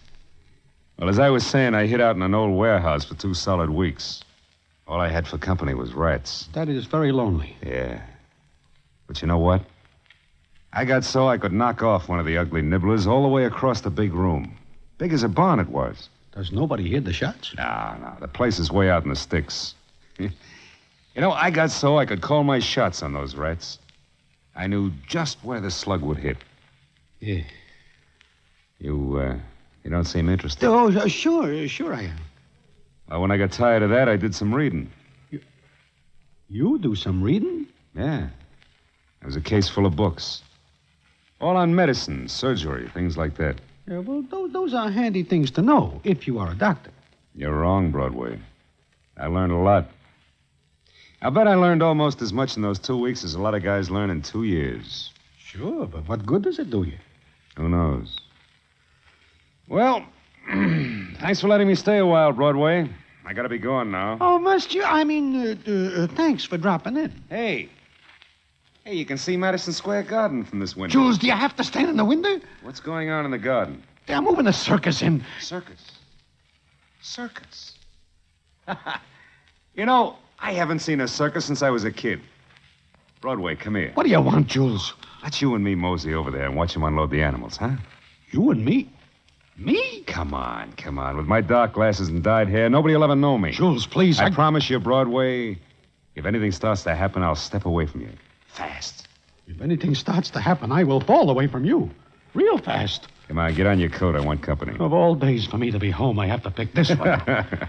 Speaker 12: Well, as I was saying, I hid out in an old warehouse for 2 solid weeks. All I had for company was rats.
Speaker 9: That is very lonely.
Speaker 12: Yeah. But you know what? I got so I could knock off one of the ugly nibblers all the way across the big room. Big as a barn it was.
Speaker 9: Does nobody hear the shots?
Speaker 12: No. The place is way out in the sticks. You know, I got so I could call my shots on those rats. I knew just where the slug would hit.
Speaker 9: Yeah.
Speaker 12: You don't seem interested.
Speaker 9: Oh, sure I am.
Speaker 12: Well, when I got tired of that, I did some reading.
Speaker 9: You do some reading?
Speaker 12: Yeah. There was a case full of books. All on medicine, surgery, things like that.
Speaker 9: Yeah, well, those are handy things to know if you are a doctor.
Speaker 12: You're wrong, Broadway. I learned a lot. I bet I learned almost as much in those 2 weeks as a lot of guys learn in 2 years.
Speaker 9: Sure, but what good does it do you?
Speaker 12: Who knows? Well, thanks for letting me stay a while, Broadway. I gotta be going now.
Speaker 9: Oh, must you? I mean, thanks for dropping in.
Speaker 12: Hey, you can see Madison Square Garden from this window.
Speaker 9: Jules, do you have to stand in the window?
Speaker 12: What's going on in the garden?
Speaker 9: They're moving a circus in.
Speaker 12: Circus? You know, I haven't seen a circus since I was a kid. Broadway, come here.
Speaker 9: What do you want, Jules?
Speaker 12: Let's you and me mosey over there and watch them unload the animals, huh?
Speaker 9: You and me? Me?
Speaker 12: Come on. With my dark glasses and dyed hair, nobody'll ever know me.
Speaker 9: Jules, please.
Speaker 12: I promise you, Broadway, if anything starts to happen, I'll step away from you. Fast.
Speaker 9: If anything starts to happen, I will fall away from you. Real fast.
Speaker 12: Come on, get on your coat. I want company.
Speaker 9: Of all days for me to be home, I have to pick this one.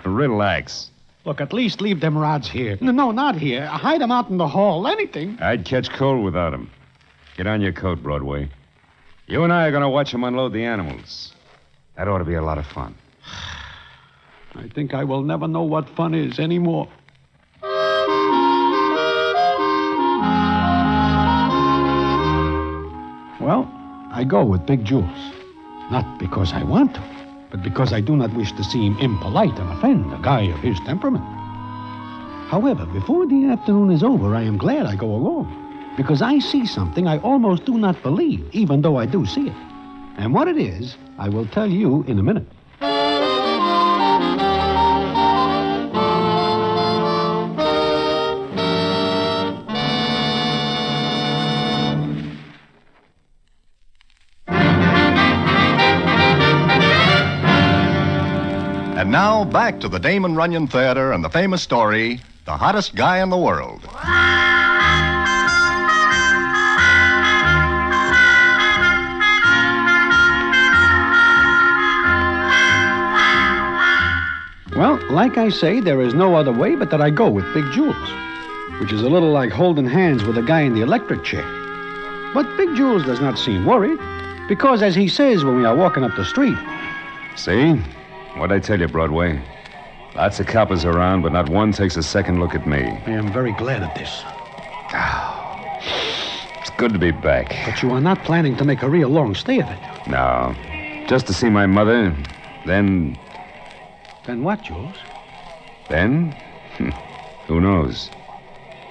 Speaker 12: Relax.
Speaker 9: Look, at least leave them rods here. No, not here. Hide them out in the hall. Anything.
Speaker 12: I'd catch cold without them. Get on your coat, Broadway. You and I are going to watch them unload the animals. That ought to be a lot of fun.
Speaker 9: I think I will never know what fun is anymore. Well, I go with Big Jules. Not because I want to, but because I do not wish to seem impolite and offend a guy of his temperament. However, before the afternoon is over, I am glad I go along, because I see something I almost do not believe, even though I do see it. And what it is, I will tell you in a minute.
Speaker 2: And now, back to the Damon Runyon Theater and the famous story, The Hottest Guy in the World.
Speaker 9: Well, like I say, there is no other way but that I go with Big Jules, which is a little like holding hands with a guy in the electric chair. But Big Jules does not seem worried, because as he says when we are walking up the street...
Speaker 12: See? What'd I tell you, Broadway? Lots of coppers around, but not one takes a second look at me.
Speaker 9: I am very glad of this.
Speaker 12: It's good to be back.
Speaker 9: But you are not planning to make a real long stay of it.
Speaker 12: No. Just to see my mother, then...
Speaker 9: Then what, Jules?
Speaker 12: Then? Who knows?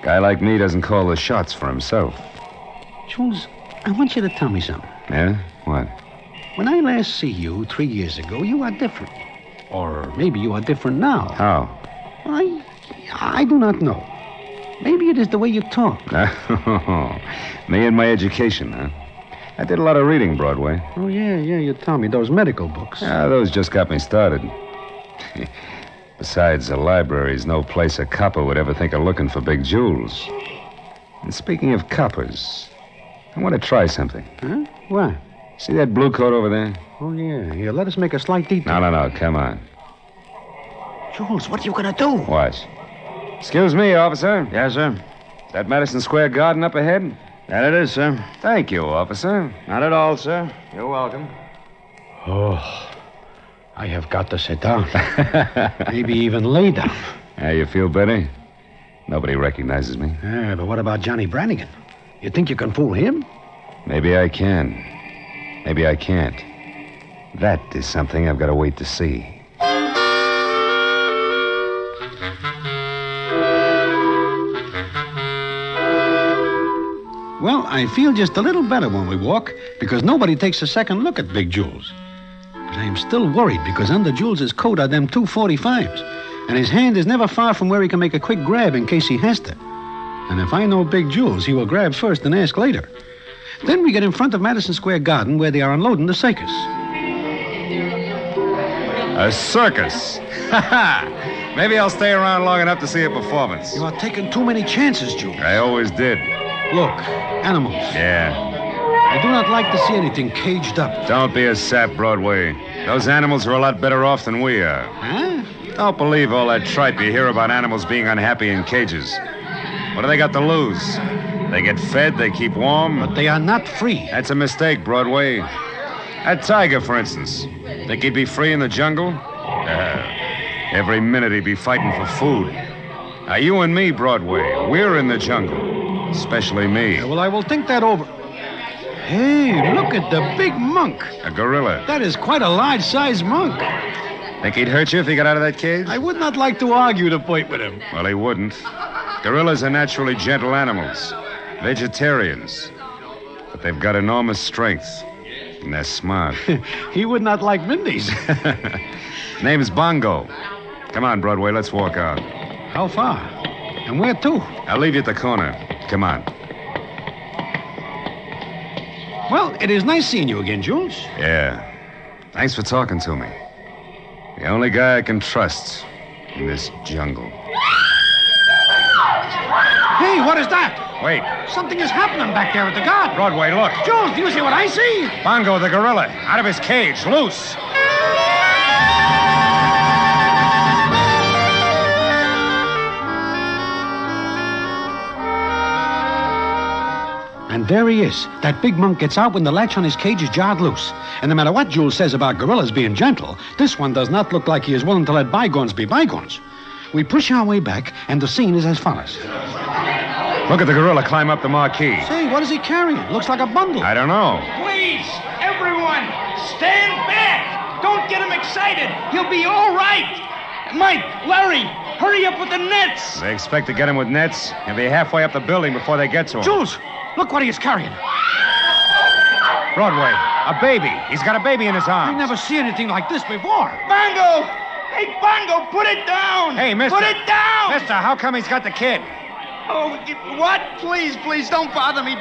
Speaker 12: Guy like me doesn't call the shots for himself.
Speaker 9: Jules, I want you to tell me something.
Speaker 12: Yeah? What?
Speaker 9: When I last see you 3 years ago, you are different. Or maybe you are different now.
Speaker 12: How?
Speaker 9: I do not know. Maybe it is the way you talk.
Speaker 12: Me and my education, huh? I did a lot of reading, Broadway.
Speaker 9: Oh, yeah, you told me. Those medical books.
Speaker 12: Those just got me started. Besides, the library's no place a copper would ever think of looking for Big Jules. And speaking of coppers, I want to try something.
Speaker 9: Huh? What?
Speaker 12: See that blue coat over there?
Speaker 9: Oh, yeah. Here, let us make a slight detour.
Speaker 12: No, come on.
Speaker 9: Jules, what are you going to do?
Speaker 12: Watch. Excuse me, officer.
Speaker 20: Yes, sir.
Speaker 12: That Madison Square Garden up ahead?
Speaker 6: That it is, sir.
Speaker 12: Thank you, officer.
Speaker 6: Not at all, sir. You're welcome.
Speaker 9: Oh, I have got to sit down. Maybe even lay down.
Speaker 12: Yeah, you feel better? Nobody recognizes me.
Speaker 9: Yeah, but what about Johnny Brannigan? You think you can fool him?
Speaker 12: Maybe I can. Maybe I can't. That is something I've got to wait to see.
Speaker 9: Well, I feel just a little better when we walk because nobody takes a second look at Big Jules. But I am still worried because under Jules's coat are them 245s, and his hand is never far from where he can make a quick grab in case he has to. And if I know Big Jules, he will grab first and ask later. Then we get in front of Madison Square Garden where they are unloading the circus.
Speaker 12: A circus? Maybe I'll stay around long enough to see a performance.
Speaker 9: You are taking too many chances, Jules.
Speaker 12: I always did.
Speaker 9: Look, animals.
Speaker 12: Yeah.
Speaker 9: I do not like to see anything caged up.
Speaker 12: Don't be a sap, Broadway. Those animals are a lot better off than we are.
Speaker 9: Huh?
Speaker 12: Don't believe all that tripe you hear about animals being unhappy in cages. What do they got to lose? They get fed, they keep warm.
Speaker 9: But they are not free.
Speaker 12: That's a mistake, Broadway. That tiger, for instance. Think he'd be free in the jungle? Every minute he'd be fighting for food. Now, you and me, Broadway, we're in the jungle. Especially me.
Speaker 9: Well, I will think that over. Hey, look at the big monk.
Speaker 12: A gorilla.
Speaker 9: That is quite a large-sized monk.
Speaker 12: Think he'd hurt you if he got out of that cage?
Speaker 9: I would not like to argue the point with him.
Speaker 12: Well, he wouldn't. Gorillas are naturally gentle animals. Vegetarians. But they've got enormous strength. And they're smart.
Speaker 9: He would not like Mindy's.
Speaker 12: Name's Bongo. Come on, Broadway, let's walk out.
Speaker 9: How far? And where to?
Speaker 12: I'll leave you at the corner. Come on.
Speaker 9: Well, it is nice seeing you again, Jules.
Speaker 12: Yeah. Thanks for talking to me. The only guy I can trust in this jungle.
Speaker 9: Hey, what is that?
Speaker 12: Wait.
Speaker 9: Something is happening back there at the garden.
Speaker 12: Broadway, look.
Speaker 9: Jules, do you see what I see?
Speaker 12: Bongo the gorilla, out of his cage, loose.
Speaker 9: And there he is. That big monk gets out when the latch on his cage is jarred loose. And no matter what Jules says about gorillas being gentle, this one does not look like he is willing to let bygones be bygones. We push our way back, and the scene is as follows.
Speaker 12: Look at the gorilla climb up the marquee.
Speaker 9: Say, what is he carrying? Looks like a bundle.
Speaker 12: I don't know.
Speaker 17: Please, everyone, stand back. Don't get him excited. He'll be all right. Mike, Larry, hurry up with the nets.
Speaker 12: They expect to get him with nets. He'll be halfway up the building before they get to him.
Speaker 9: Jules, look what he is carrying.
Speaker 12: Broadway, a baby. He's got a baby in his arms.
Speaker 9: I never see anything like this before.
Speaker 17: Bongo! Hey, Bongo, put it down!
Speaker 12: Hey, mister.
Speaker 17: Put it down!
Speaker 12: Mister, how come he's got the kid?
Speaker 17: Oh, what? Please, don't bother me.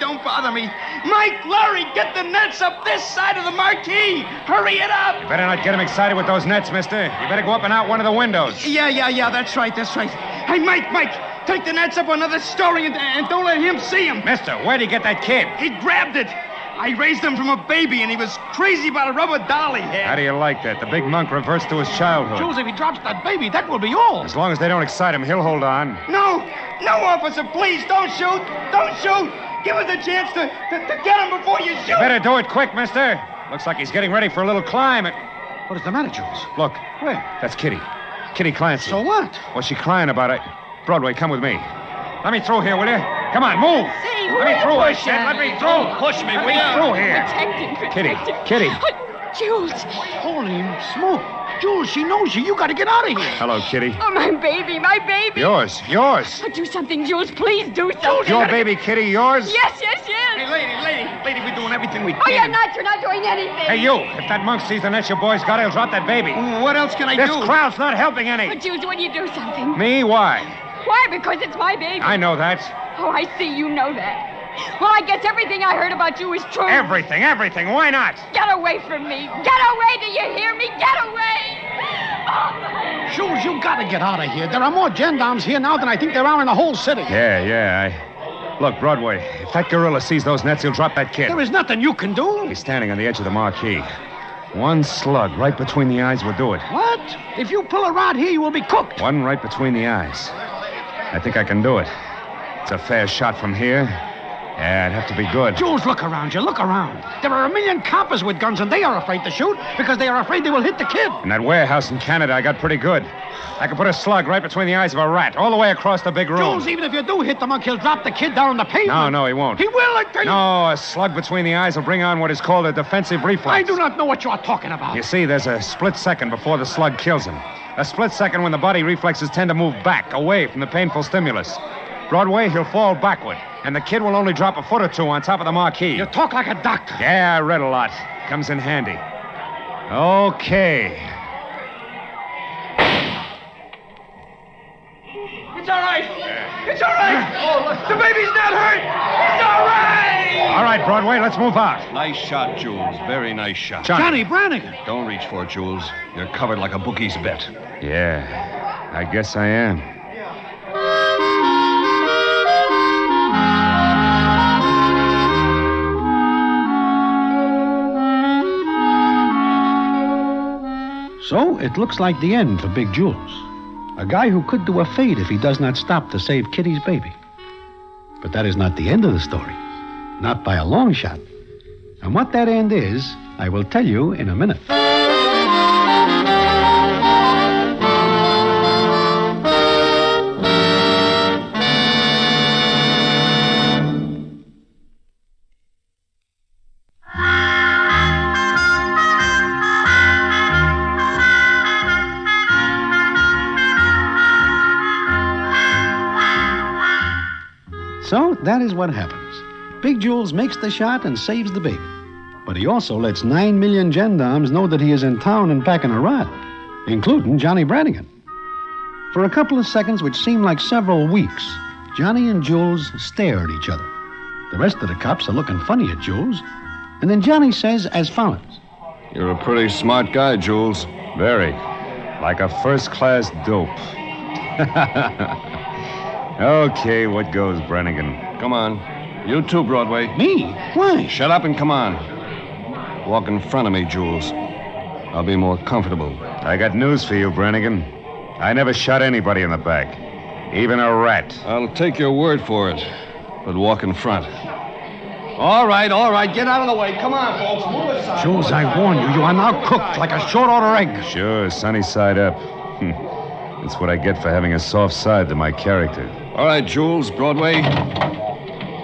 Speaker 17: Mike, Larry, get the nets up this side of the marquee. Hurry it up.
Speaker 12: You better not get him excited with those nets, mister. You better go up and out one of the windows.
Speaker 17: Yeah, that's right. Hey, Mike, take the nets up another story and don't let him see them.
Speaker 12: Mister, where'd he get that kid?
Speaker 17: He grabbed it. I raised him from a baby, and he was crazy about a rubber doll he had.
Speaker 12: How do you like that? The big monk reverts to his childhood.
Speaker 9: Jules, if he drops that baby, that will be all.
Speaker 12: As long as they don't excite him, he'll hold on.
Speaker 17: No, officer, please, don't shoot. Give us a chance to get him before you shoot.
Speaker 12: You better do it quick, mister. Looks like he's getting ready for a little climb.
Speaker 9: What is the matter, Jules?
Speaker 12: Look.
Speaker 9: Where?
Speaker 12: That's Kitty. Kitty Clancy.
Speaker 9: So what?
Speaker 12: What's she crying about? Broadway, come with me. Let me through here, will you? Come on, move.
Speaker 8: Say,
Speaker 12: let me through, I said. Let me through.
Speaker 17: Push me,
Speaker 12: Let me through here. Kitty.
Speaker 8: Jules.
Speaker 9: Holy smoke. Jules, she knows you. You got to get out of here.
Speaker 12: Hello, Kitty.
Speaker 8: Oh, my baby.
Speaker 12: Yours.
Speaker 8: Oh, do something, Jules. Please do something.
Speaker 12: Your baby, Kitty, yours?
Speaker 8: Yes.
Speaker 17: Hey, lady, we're doing everything we can.
Speaker 8: Oh, you're not doing anything.
Speaker 12: Hey, you. If that monk sees the net your boy's got, he'll drop that baby.
Speaker 17: What else can I do?
Speaker 12: This crowd's not helping any.
Speaker 8: But, Jules, when you do something.
Speaker 12: Me? Why?
Speaker 8: Why? Because it's my baby.
Speaker 12: I know that.
Speaker 8: Oh, I see you know that. Well, I guess everything I heard about you is true.
Speaker 12: Everything. Why not?
Speaker 8: Get away from me. Get away, do you hear me? Get away.
Speaker 9: Jules, you got to get out of here. There are more gendarmes here now than I think there are in the whole city.
Speaker 12: Yeah. Look, Broadway, if that gorilla sees those nets, he'll drop that kid.
Speaker 9: There is nothing you can do.
Speaker 12: He's standing on the edge of the marquee. One slug right between the eyes will do it.
Speaker 9: What? If you pull a rod here, you will be cooked.
Speaker 12: One right between the eyes. I think I can do it. It's a fair shot from here. Yeah, it'd have to be good.
Speaker 9: Jules, look around you. Look around. There are a million coppers with guns, and they are afraid to shoot because they are afraid they will hit the kid.
Speaker 12: In that warehouse in Canada, I got pretty good. I could put a slug right between the eyes of a rat, all the way across the big room.
Speaker 9: Jules, even if you do hit the monk, he'll drop the kid down on the pavement.
Speaker 12: No, he won't.
Speaker 9: He will, I tell you.
Speaker 12: No, a slug between the eyes will bring on what is called a defensive reflex.
Speaker 9: I do not know what you are talking about.
Speaker 12: You see, there's a split second before the slug kills him. A split second when the body reflexes tend to move back, away from the painful stimulus. Broadway, he'll fall backward, and the kid will only drop a foot or two on top of the marquee.
Speaker 9: You talk like a doctor.
Speaker 12: Yeah, I read a lot. Comes in handy. Okay.
Speaker 17: It's all right. It's all right. Oh, the baby's not hurt. It's all right.
Speaker 12: All right, Broadway, let's move out.
Speaker 13: Nice shot, Jules. Very nice shot.
Speaker 9: Johnny Brannigan.
Speaker 13: Don't reach for it, Jules. You're covered like a bookie's bet.
Speaker 12: Yeah, I guess I am.
Speaker 1: So it looks like the end for Big Jules. A guy who could do a fade if he does not stop to save Kitty's baby. But that is not the end of the story. Not by a long shot. And what that end is, I will tell you in a minute. So that is what happens. Big Jules makes the shot and saves the baby. But he also lets 9 million gendarmes know that he is in town and packing a rod, including Johnny Brannigan. For a couple of seconds, which seem like several weeks, Johnny and Jules stare at each other. The rest of the cops are looking funny at Jules. And then Johnny says as follows.
Speaker 12: You're a pretty smart guy, Jules. Very. Like a first-class dope. Okay, what goes, Brannigan?
Speaker 13: Come on. You too, Broadway.
Speaker 1: Me? Why?
Speaker 13: Shut up and come on. Walk in front of me, Jules. I'll be more comfortable.
Speaker 12: I got news for you, Brannigan. I never shot anybody in the back. Even a rat.
Speaker 13: I'll take your word for it. But walk in front.
Speaker 17: All right. Get out of the way. Come on, folks. Move aside.
Speaker 1: Jules, I warn you, you are now cooked like a short-order egg.
Speaker 12: Sure, sunny side up. That's what I get for having a soft side to my character.
Speaker 13: All right, Jules, Broadway.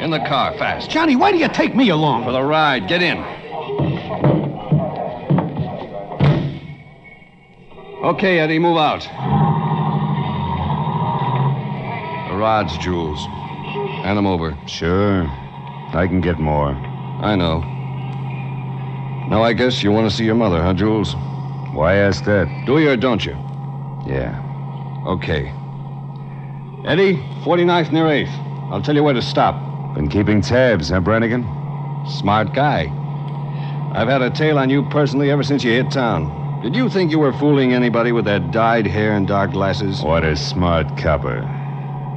Speaker 13: In the car, fast.
Speaker 1: Johnny, why do you take me along?
Speaker 13: For the ride. Get in. Okay, Eddie, move out. The rods, Jules. Hand them over.
Speaker 12: Sure. I can get more.
Speaker 13: I know. Now, I guess you want to see your mother, huh, Jules?
Speaker 12: Why ask that?
Speaker 13: Do you or don't you?
Speaker 12: Yeah.
Speaker 13: Okay. Eddie, 49th near 8th. I'll tell you where to stop.
Speaker 12: Been keeping tabs, huh, Brannigan?
Speaker 13: Smart guy. I've had a tail on you personally ever since you hit town. Did you think you were fooling anybody with that dyed hair and dark glasses?
Speaker 12: What a smart copper.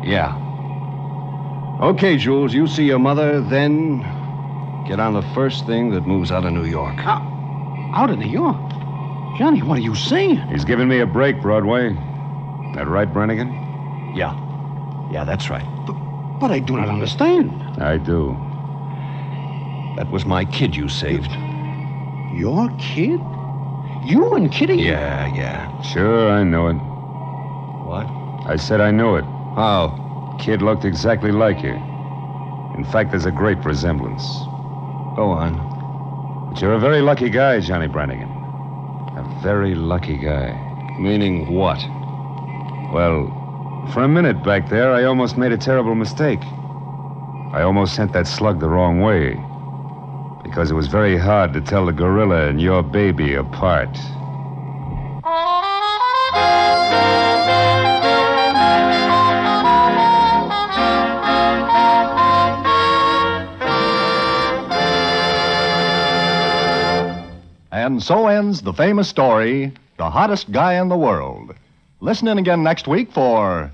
Speaker 13: Yeah. Okay, Jules, you see your mother, then get on the first thing that moves out of New York.
Speaker 1: Out of New York? Johnny, what are you saying?
Speaker 12: He's giving me a break, Broadway. That right, Brannigan?
Speaker 13: Yeah. Yeah, that's right.
Speaker 1: But I do not understand.
Speaker 12: I do.
Speaker 13: That was my kid you saved.
Speaker 1: Your kid? You and Kitty?
Speaker 13: Yeah.
Speaker 12: Sure, I knew it.
Speaker 13: What?
Speaker 12: I said I knew it.
Speaker 13: How?
Speaker 12: Kid looked exactly like you. In fact, there's a great resemblance.
Speaker 13: Go on.
Speaker 12: But you're a very lucky guy, Johnny Brannigan. A very lucky guy.
Speaker 13: Meaning what?
Speaker 12: Well, for a minute back there, I almost made a terrible mistake. I almost sent that slug the wrong way. Because it was very hard to tell the gorilla and your baby apart.
Speaker 2: And so ends the famous story, The Hottest Guy in the World. Listen in again next week for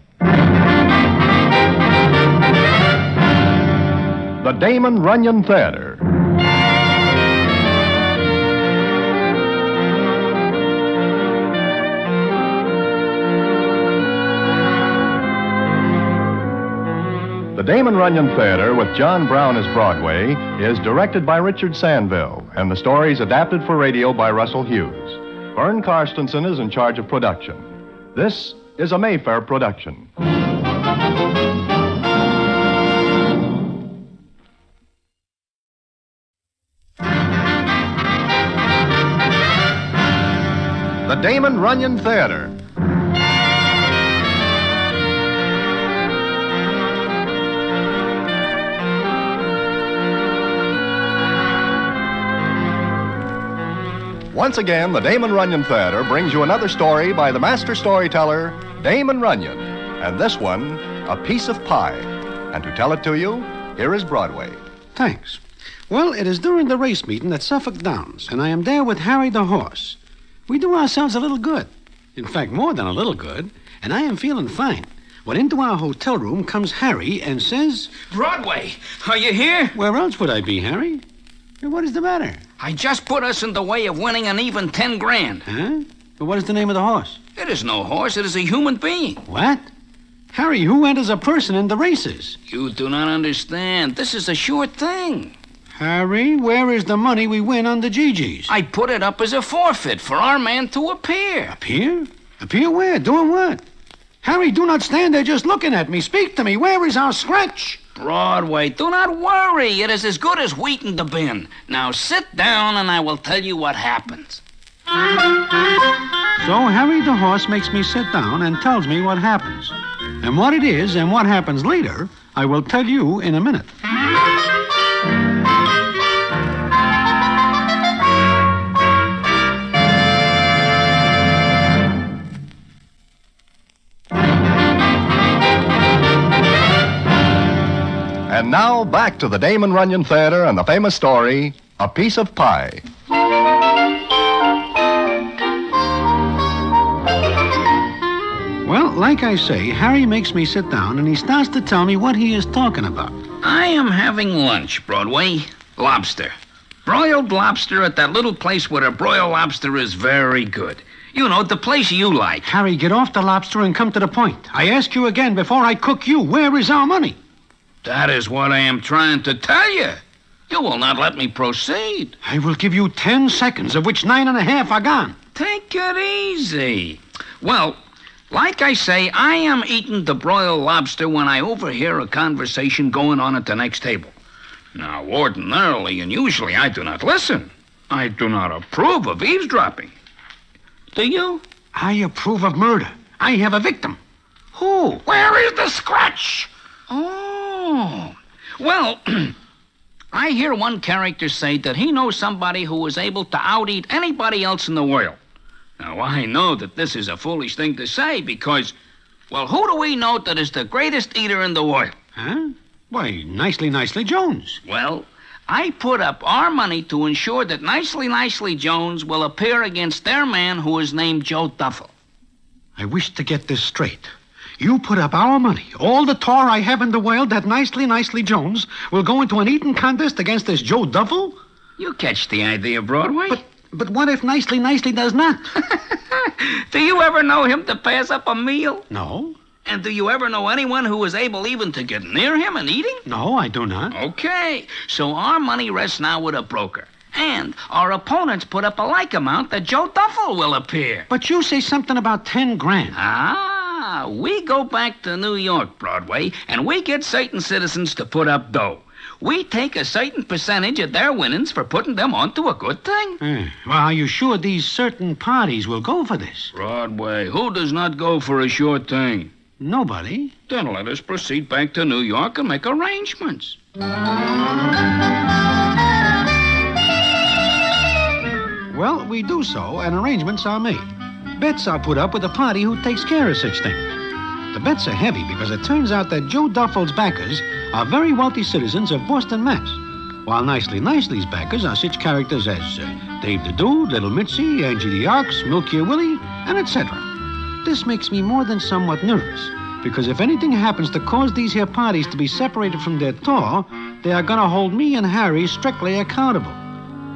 Speaker 2: the Damon Runyon Theater. The Damon Runyon Theater with John Brown as Broadway is directed by Richard Sandville, and the story's adapted for radio by Russell Hughes. Vern Karstensen is in charge of production. This is a Mayfair production. The Damon Runyon Theater. Once again, the Damon Runyon Theater brings you another story by the master storyteller, Damon Runyon. And this one, A Piece of Pie. And to tell it to you, here is Broadway.
Speaker 9: Thanks. Well, it is during the race meeting at Suffolk Downs, and I am there with Harry the horse. We do ourselves a little good. In fact, more than a little good. And I am feeling fine. When into our hotel room comes Harry and says...
Speaker 3: Broadway, are you here?
Speaker 9: Where else would I be, Harry? What is the matter?
Speaker 3: I just put us in the way of winning an even 10 grand.
Speaker 9: Huh? But what is the name of the horse?
Speaker 3: It is no horse. It is a human being.
Speaker 9: What? Harry, who enters a person in the races?
Speaker 3: You do not understand. This is a sure thing.
Speaker 9: Harry, where is the money we win on the GGs?
Speaker 3: I put it up as a forfeit for our man to appear.
Speaker 9: Appear? Appear where? Doing what? Harry, do not stand there just looking at me. Speak to me. Where is our scratch?
Speaker 3: Broadway, do not worry. It is as good as wheat in the bin. Now sit down and I will tell you what happens.
Speaker 9: So Harry the horse makes me sit down and tells me what happens. And what it is and what happens later, I will tell you in a minute.
Speaker 2: And now, back to the Damon Runyon Theater and the famous story, A Piece of Pie.
Speaker 9: Well, like I say, Harry makes me sit down and he starts to tell me what he is talking about.
Speaker 3: I am having lunch, Broadway. Lobster. Broiled lobster at that little place where a broiled lobster is very good. You know, the place you like.
Speaker 9: Harry, get off the lobster and come to the point. I ask you again before I cook you, where is our money?
Speaker 3: That is what I am trying to tell you. You will not let me proceed.
Speaker 9: I will give you 10 seconds, of which 9.5 are gone.
Speaker 3: Take it easy. Well, like I say, I am eating the broiled lobster when I overhear a conversation going on at the next table. Now, ordinarily and usually I do not listen. I do not approve of eavesdropping. Do you?
Speaker 9: I approve of murder. I have a victim.
Speaker 3: Who? Where is the scratch? Oh. Well, I hear one character say that he knows somebody who is able to out-eat anybody else in the world. Now, I know that this is a foolish thing to say because, well, who do we know that is the greatest eater in the world?
Speaker 9: Huh? Why, Nicely Jones.
Speaker 3: Well, I put up our money to ensure that Nicely Jones will appear against their man who is named Joe Duffel.
Speaker 9: I wish to get this straight. You put up our money, all the tar I have in the world, that Nicely Jones will go into an eating contest against this Joe Duffel?
Speaker 3: You catch the idea, Broadway.
Speaker 9: But what if Nicely does not?
Speaker 3: Do you ever know him to pass up a meal?
Speaker 9: No.
Speaker 3: And do you ever know anyone who is able even to get near him in eating?
Speaker 9: No, I do not.
Speaker 3: Okay, so our money rests now with a broker. And our opponents put up a like amount that Joe Duffel will appear.
Speaker 9: But you say something about 10 grand.
Speaker 3: We go back to New York, Broadway, and we get certain citizens to put up dough. We take a certain percentage of their winnings for putting them onto a good thing.
Speaker 9: Well, are you sure these certain parties will go for this?
Speaker 3: Broadway, who does not go for a sure thing?
Speaker 9: Nobody.
Speaker 3: Then let us proceed back to New York and make arrangements.
Speaker 9: Well, we do so, and arrangements are made. Bets are put up with the party who takes care of such things. The bets are heavy because it turns out that Joe Duffel's backers are very wealthy citizens of Boston, Mass., while Nicely's backers are such characters as Dave the Dude, Little Mitzi, Angie the Ox, Milky Willie, and etc. This makes me more than somewhat nervous, because if anything happens to cause these here parties to be separated from their tour, they are going to hold me and Harry strictly accountable.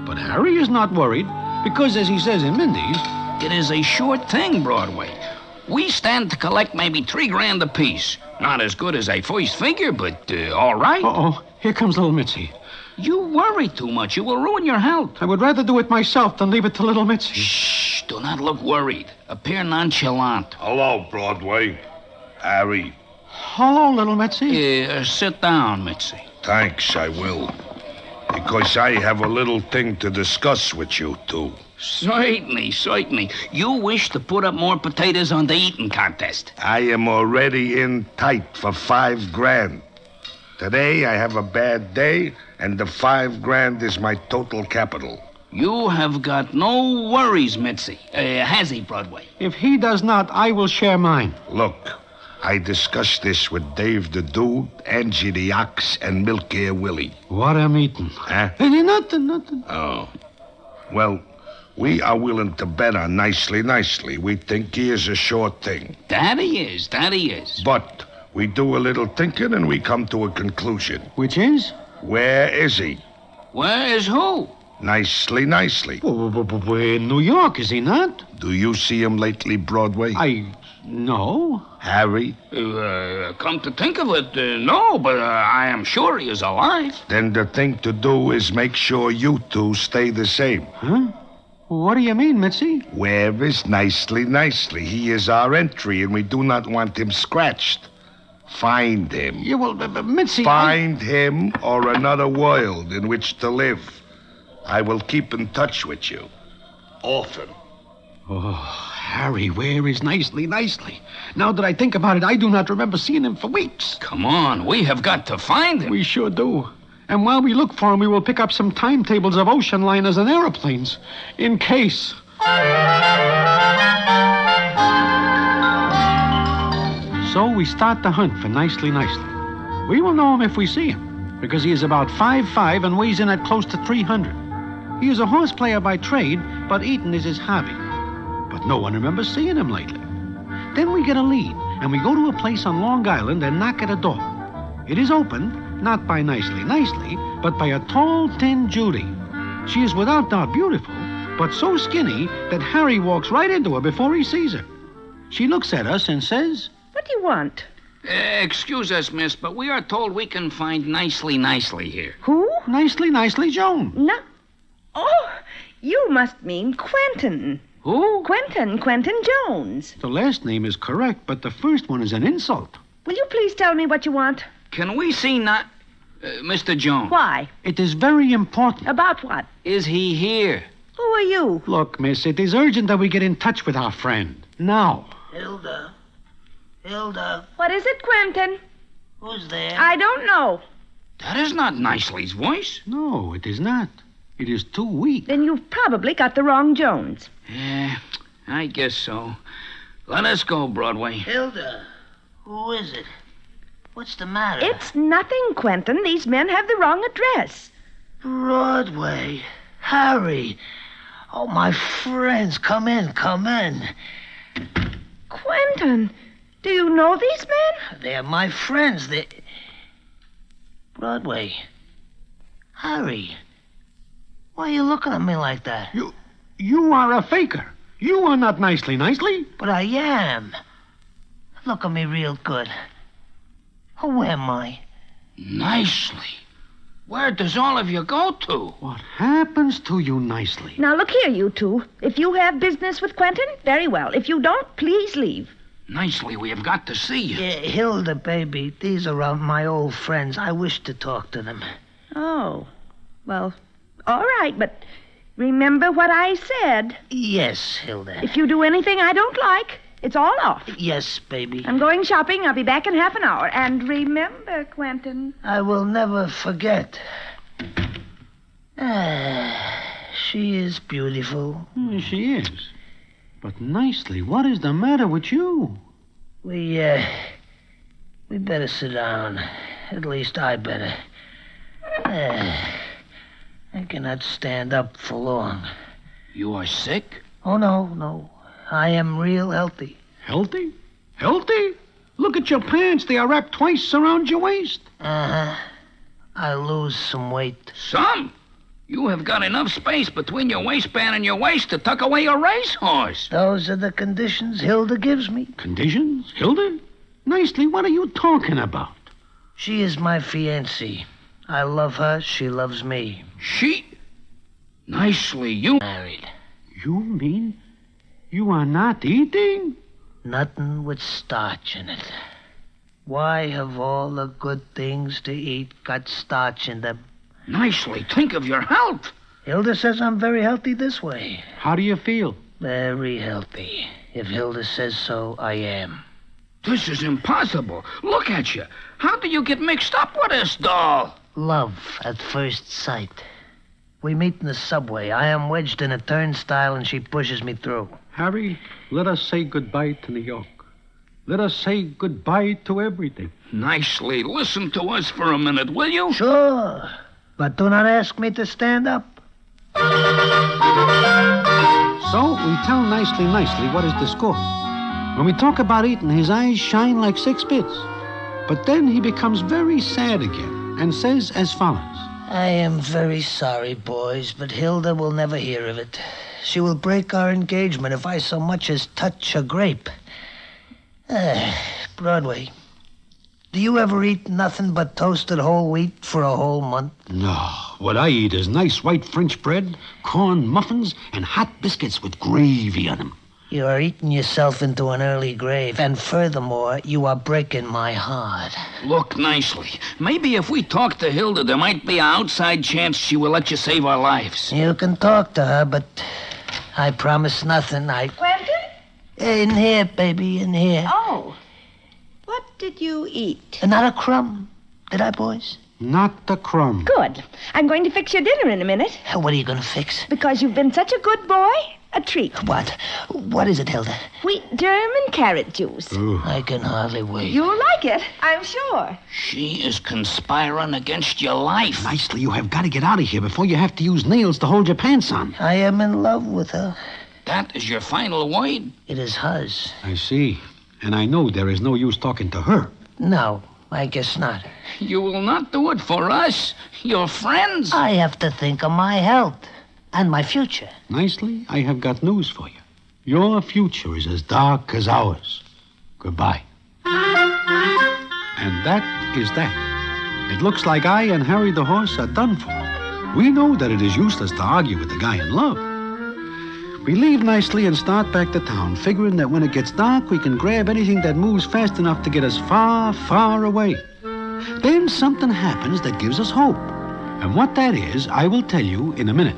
Speaker 9: But Harry is not worried, because as he says in Mindy's,
Speaker 3: it is a sure thing, Broadway. We stand to collect maybe 3 grand apiece. Not as good as I first figured, but all right.
Speaker 4: Uh-oh. Here comes little Mitzi.
Speaker 3: You worry too much. You will ruin your health.
Speaker 4: I would rather do it myself than leave it to little Mitzi.
Speaker 3: Shh, do not look worried. Appear nonchalant.
Speaker 16: Hello, Broadway. Harry.
Speaker 4: Hello, little Mitzi.
Speaker 3: Sit down, Mitzi.
Speaker 16: Thanks, I will. Because I have a little thing to discuss with you two.
Speaker 3: Certainly, certainly. You wish to put up more potatoes on the eating contest.
Speaker 16: I am already in tight for $5,000. Today I have a bad day, and the $5,000 is my total capital.
Speaker 3: You have got no worries, Mitzi. Has he, Broadway?
Speaker 4: If he does not, I will share mine.
Speaker 16: Look, I discussed this with Dave the Dude, Angie the Ox, and Milk Air Willie.
Speaker 4: What am eating?
Speaker 16: Huh?
Speaker 4: Nothing.
Speaker 16: Oh. Well, we are willing to bet on Nicely. We think he is a sure thing.
Speaker 3: That he is.
Speaker 16: But we do a little thinking and we come to a conclusion.
Speaker 4: Which is?
Speaker 16: Where is he?
Speaker 3: Where is who?
Speaker 16: Nicely.
Speaker 4: Well, in New York, is he not?
Speaker 16: Do you see him lately, Broadway?
Speaker 4: No.
Speaker 16: Harry?
Speaker 3: Come to think of it, no, but I am sure he is alive.
Speaker 16: Then the thing to do is make sure you two stay the same.
Speaker 4: Huh? What do you mean, Mitzi?
Speaker 16: Where is Nicely? He is our entry, and we do not want him scratched. Find him.
Speaker 4: Yeah, well, Mitzi...
Speaker 16: Find him or another world in which to live. I will keep in touch with you. Often.
Speaker 4: Oh, Harry, where is Nicely? Now that I think about it, I do not remember seeing him for weeks.
Speaker 3: Come on, we have got to find him.
Speaker 4: We sure do. And while we look for him, we will pick up some timetables of ocean liners and aeroplanes. In case. So we start the hunt for Nicely. We will know him if we see him, because he is about 5'5" and weighs in at close to 300. He is a horse player by trade, but eating is his hobby. But no one remembers seeing him lately. Then we get a lead, and we go to a place on Long Island and knock at a door. It is opened, not by Nicely, but by a tall, thin Judy. She is without doubt beautiful, but so skinny that Harry walks right into her before he sees her. She looks at us and says...
Speaker 8: What do you want?
Speaker 3: Excuse us, miss, but we are told we can find Nicely here.
Speaker 8: Who?
Speaker 4: Nicely Jones.
Speaker 8: No. Oh, you must mean Quentin.
Speaker 3: Who?
Speaker 8: Quentin Jones.
Speaker 4: The last name is correct, but the first one is an insult.
Speaker 8: Will you please tell me what you want?
Speaker 3: Can we see Mr. Jones?
Speaker 8: Why?
Speaker 4: It is very important.
Speaker 8: About what?
Speaker 3: Is he here?
Speaker 8: Who are you?
Speaker 4: Look, miss, it is urgent that we get in touch with our friend. Now.
Speaker 21: Hilda.
Speaker 8: What is it, Quentin?
Speaker 21: Who's there?
Speaker 8: I don't know.
Speaker 3: That is not Nicely's voice.
Speaker 4: No, it is not. It is too weak.
Speaker 8: Then you've probably got the wrong Jones.
Speaker 3: Yeah, I guess so. Let us go, Broadway.
Speaker 21: Hilda, who is it? What's the matter?
Speaker 8: It's nothing, Quentin. These men have the wrong address.
Speaker 21: Broadway. Harry. Oh, my friends, come in.
Speaker 8: Quentin, do you know these men?
Speaker 21: They're my friends. Broadway. Harry. Why are you looking at me like that?
Speaker 4: You are a faker. You are not Nicely.
Speaker 21: But I am. Look at me real good. Who am I?
Speaker 3: Nicely? Where does all of you go to?
Speaker 4: What happens to you, Nicely?
Speaker 8: Now, look here, you two. If you have business with Quentin, very well. If you don't, please leave.
Speaker 3: Nicely, we have got to see you.
Speaker 21: Yeah, Hilda, baby, these are my old friends. I wish to talk to them.
Speaker 8: Oh, well, all right, but remember what I said.
Speaker 21: Yes, Hilda.
Speaker 8: If you do anything I don't like, it's all off.
Speaker 21: Yes, baby.
Speaker 8: I'm going shopping. I'll be back in half an hour. And remember, Quentin.
Speaker 21: I will never forget. She is beautiful.
Speaker 4: She is. But Nicely, what is the matter with you?
Speaker 21: We better sit down. At least I better. I cannot stand up for long.
Speaker 3: You are sick?
Speaker 21: Oh, no. I am real healthy.
Speaker 4: Healthy? Look at your pants. They are wrapped twice around your waist.
Speaker 21: Uh-huh. I lose some weight.
Speaker 3: Some? You have got enough space between your waistband and your waist to tuck away a racehorse.
Speaker 21: Those are the conditions Hilda gives me.
Speaker 4: Conditions? Hilda?
Speaker 9: Nicely, what are you talking about?
Speaker 21: She is my fiancée. I love her. She loves me.
Speaker 3: She? Nicely, you
Speaker 21: married.
Speaker 9: You mean you are not eating?
Speaker 21: Nothing with starch in it. Why have all the good things to eat got starch in them?
Speaker 3: Nicely, think of your health.
Speaker 21: Hilda says I'm very healthy this way.
Speaker 9: How do you feel?
Speaker 21: Very healthy. If Hilda says so, I am.
Speaker 3: This is impossible. Look at you. How do you get mixed up with this doll?
Speaker 21: Love at first sight. We meet in the subway. I am wedged in a turnstile and she pushes me through.
Speaker 9: Harry, let us say goodbye to New York. Let us say goodbye to everything.
Speaker 3: Nicely, listen to us for a minute, will you?
Speaker 21: Sure. But do not ask me to stand up.
Speaker 9: So we tell nicely what is the score. When we talk about eating, his eyes shine like 6 bits. But then he becomes very sad again and says as follows.
Speaker 21: I am very sorry, boys, but Hilda will never hear of it. She will break our engagement if I so much as touch a grape. Broadway, do you ever eat nothing but toasted whole wheat for a whole month?
Speaker 9: No, what I eat is nice white French bread, corn muffins, and hot biscuits with gravy on them.
Speaker 21: You are eating yourself into an early grave, and furthermore, you are breaking my heart.
Speaker 3: Look, Nicely, maybe if we talk to Hilda, there might be an outside chance she will let you save our lives.
Speaker 21: You can talk to her, but I promise nothing.
Speaker 8: Quentin?
Speaker 21: In here, baby, in here.
Speaker 8: Oh. What did you eat?
Speaker 21: Not a crumb. Did I, boys?
Speaker 9: Not a crumb.
Speaker 8: Good. I'm going to fix your dinner in a minute.
Speaker 21: What are you going to fix?
Speaker 8: Because you've been such a good boy, a treat.
Speaker 21: What? What is it, Hilda?
Speaker 8: Wheat germ and carrot juice.
Speaker 9: Ooh.
Speaker 21: I can hardly wait.
Speaker 8: You'll like it, I'm sure.
Speaker 3: She is conspiring against your life.
Speaker 9: Nicely, you have got to get out of here before you have to use nails to hold your pants on.
Speaker 21: I am in love with her.
Speaker 3: That is your final word?
Speaker 21: It is hers.
Speaker 9: I see. And I know there is no use talking to her.
Speaker 21: No, I guess not.
Speaker 3: You will not do it for us, your friends.
Speaker 21: I have to think of my health and my future.
Speaker 9: Nicely, I have got news for you. Your future is as dark as ours. Goodbye. And that is that. It looks like I and Harry the horse are done for. We know that it is useless to argue with the guy in love. We leave nicely and start back to town, figuring that when it gets dark, we can grab anything that moves fast enough to get us far, far away. Then something happens that gives us hope. And what that is, I will tell you in a minute.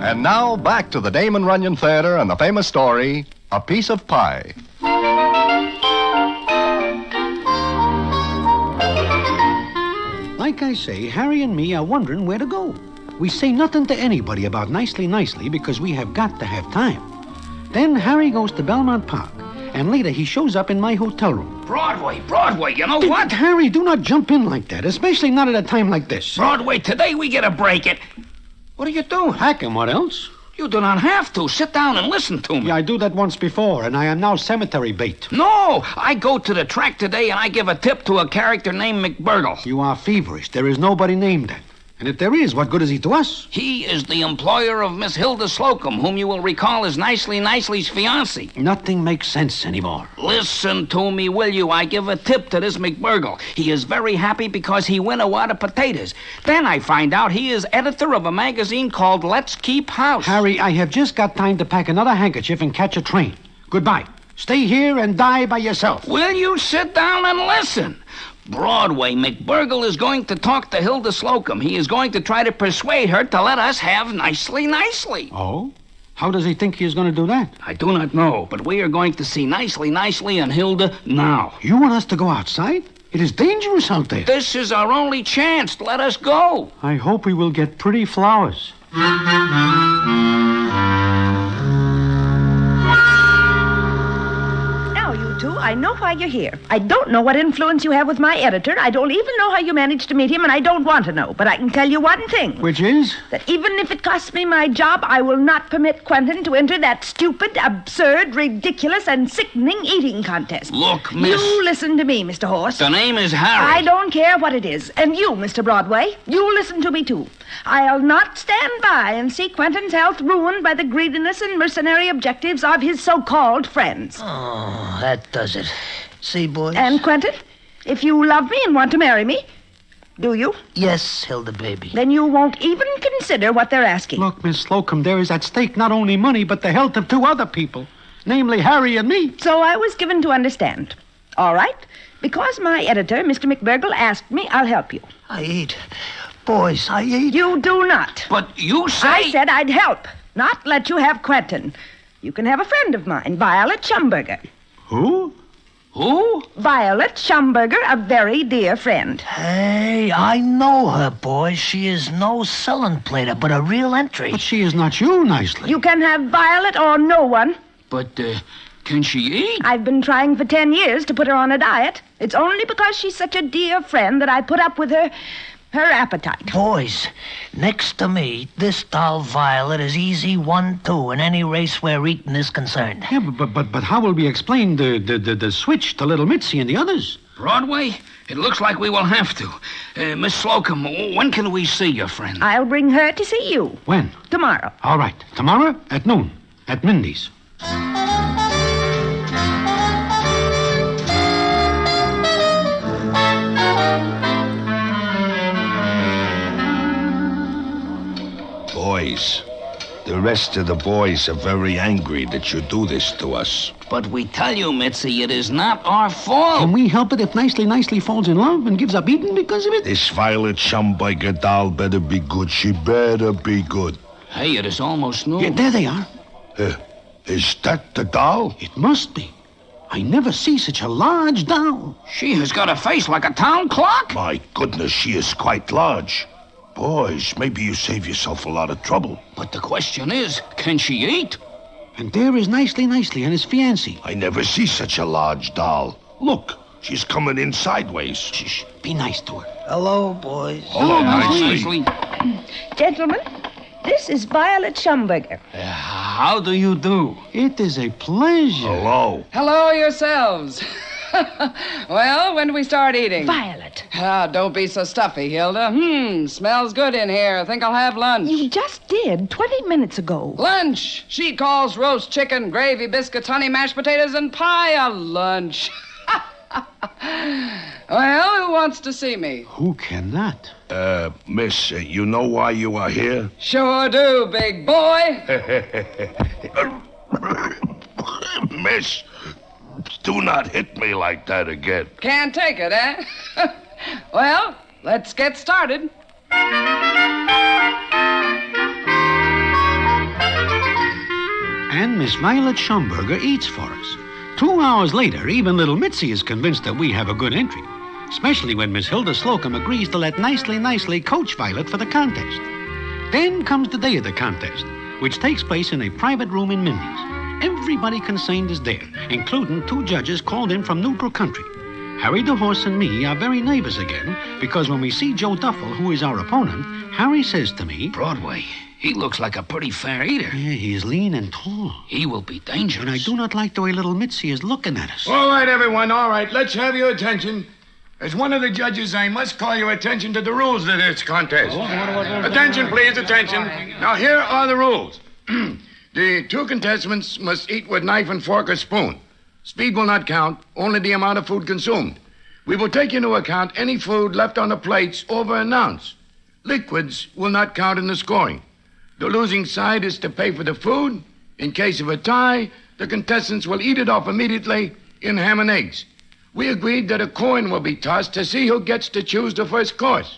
Speaker 2: And now, back to the Damon Runyon Theater and the famous story, A Piece of Pie.
Speaker 9: Like I say, Harry and me are wondering where to go. We say nothing to anybody about nicely because we have got to have time. Then Harry goes to Belmont Park, and later he shows up in my hotel room.
Speaker 3: Broadway, you know what?
Speaker 9: Harry, do not jump in like that, especially not at a time like this.
Speaker 3: Broadway, today we get a break it. What are you doing?
Speaker 9: Hacking, what else?
Speaker 3: You do not have to. Sit down and listen to me.
Speaker 9: Yeah, I do that once before, and I am now cemetery bait.
Speaker 3: No, I go to the track today and I give a tip to a character named McBurgle.
Speaker 9: You are feverish. There is nobody named that. And if there is, what good is he to us?
Speaker 3: He is the employer of Miss Hilda Slocum, whom you will recall as Nicely's fiancée.
Speaker 9: Nothing makes sense anymore.
Speaker 3: Listen to me, will you? I give a tip to this McBurgle. He is very happy because he win a wad of potatoes. Then I find out he is editor of a magazine called Let's Keep House.
Speaker 9: Harry, I have just got time to pack another handkerchief and catch a train. Goodbye. Stay here and die by yourself.
Speaker 3: Will you sit down and listen? Broadway, McBurgle is going to talk to Hilda Slocum. He is going to try to persuade her to let us have Nicely.
Speaker 9: Oh? How does he think he is going to do that?
Speaker 3: I do not know, but we are going to see Nicely and Hilda now.
Speaker 9: You want us to go outside? It is dangerous out there.
Speaker 3: This is our only chance. Let us go.
Speaker 9: I hope we will get pretty flowers.
Speaker 8: Now, you two, I know why you're here. I don't know what influence you have with my editor. I don't even know how you managed to meet him, and I don't want to know. But I can tell you one thing.
Speaker 9: Which is?
Speaker 8: That even if it costs me my job, I will not permit Quentin to enter that stupid, absurd, ridiculous, and sickening eating contest.
Speaker 3: Look, miss...
Speaker 8: You listen to me, Mr. Horse.
Speaker 3: The name is Harry.
Speaker 8: I don't care what it is. And you, Mr. Broadway, you listen to me, too. I'll not stand by and see Quentin's health ruined by the greediness and mercenary objectives of his so-called friends.
Speaker 21: Oh, that does it. See, boys?
Speaker 8: And, Quentin, if you love me and want to marry me, do you?
Speaker 21: Yes, Hilda, baby.
Speaker 8: Then you won't even consider what they're asking.
Speaker 9: Look, Miss Slocum, there is at stake not only money, but the health of 2 other people, namely Harry and me.
Speaker 8: So I was given to understand. All right. Because my editor, Mr. McBurgle, asked me, I'll help you.
Speaker 21: I eat. Boys, I eat.
Speaker 8: You do not.
Speaker 3: But you say...
Speaker 8: I said I'd help, not let you have Quentin. You can have a friend of mine, Violet Schumberger.
Speaker 9: Who?
Speaker 3: Who?
Speaker 8: Violet Schumberger, a very dear friend.
Speaker 21: Hey, I know her, boys. She is no selling plater, but a real entry.
Speaker 9: But she is not you, nicely.
Speaker 8: You can have Violet or no one.
Speaker 3: But, can she eat?
Speaker 8: I've been trying for 10 years to put her on a diet. It's only because she's such a dear friend that I put up with her appetite.
Speaker 21: Boys, next to me, this doll Violet is easy 1-2 in any race where eating is concerned.
Speaker 9: Yeah, but how will we explain the switch to little Mitzi and the others?
Speaker 3: Broadway? It looks like we will have to. Miss Slocum, when can we see your friend?
Speaker 8: I'll bring her to see you.
Speaker 9: When?
Speaker 8: Tomorrow.
Speaker 9: All right. Tomorrow at noon at Mindy's.
Speaker 16: Boys, the rest of the boys are very angry that you do this to us.
Speaker 3: But we tell you, Mitzi, it is not our fault.
Speaker 9: Can we help it if Nicely falls in love and gives up eating because of it?
Speaker 16: This Violet Schumberger doll better be good. She better be good.
Speaker 3: Hey, it is almost noon.
Speaker 9: Yeah, there they are.
Speaker 16: Is that the doll?
Speaker 9: It must be. I never see such a large doll.
Speaker 3: She has got a face like a town clock.
Speaker 16: My goodness, she is quite large. Boys, maybe you save yourself a lot of trouble.
Speaker 3: But the question is, can she eat?
Speaker 9: And there is Nicely and his fiancée.
Speaker 16: I never see such a large doll. Look, she's coming in sideways.
Speaker 9: Shh, be nice to her.
Speaker 21: Hello, boys.
Speaker 16: Hello, Nicely.
Speaker 8: Gentlemen, this is Violet Schumberger.
Speaker 3: How do you do?
Speaker 9: It is a pleasure.
Speaker 16: Hello.
Speaker 5: Hello yourselves. Well, when do we start eating?
Speaker 8: Violet.
Speaker 5: Don't be so stuffy, Hilda. Smells good in here. I think I'll have lunch.
Speaker 8: You just did 20 minutes ago.
Speaker 5: Lunch. She calls roast chicken, gravy, biscuits, honey, mashed potatoes, and pie a lunch. Well, who wants to see me?
Speaker 9: Who cannot?
Speaker 16: Miss, you know why you are here?
Speaker 5: Sure do, big boy.
Speaker 16: Miss, do not hit me like that again.
Speaker 5: Can't take it, eh? Well, let's get started.
Speaker 9: And Miss Violet Schumberger eats for us. 2 hours later, even little Mitzi is convinced that we have a good entry, especially when Miss Hilda Slocum agrees to let Nicely coach Violet for the contest. Then comes the day of the contest, which takes place in a private room in Mindy's. Everybody concerned is there, including 2 judges called in from neutral country. Harry the Horse and me are very nervous again, because when we see Joe Duffel, who is our opponent, Harry says to me,
Speaker 3: Broadway, he looks like a pretty fair eater.
Speaker 9: Yeah, he is lean and tall.
Speaker 3: He will be dangerous.
Speaker 9: And I do not like the way little Mitzi is looking at us.
Speaker 17: All right, everyone, all right. Let's have your attention. As one of the judges, I must call your attention to the rules of this contest. Attention, please, attention. Now, here are the rules. The 2 contestants must eat with knife and fork or spoon. Speed will not count, only the amount of food consumed. We will take into account any food left on the plates over an ounce. Liquids will not count in the scoring. The losing side is to pay for the food. In case of a tie, the contestants will eat it off immediately in ham and eggs. We agreed that a coin will be tossed to see who gets to choose the first course.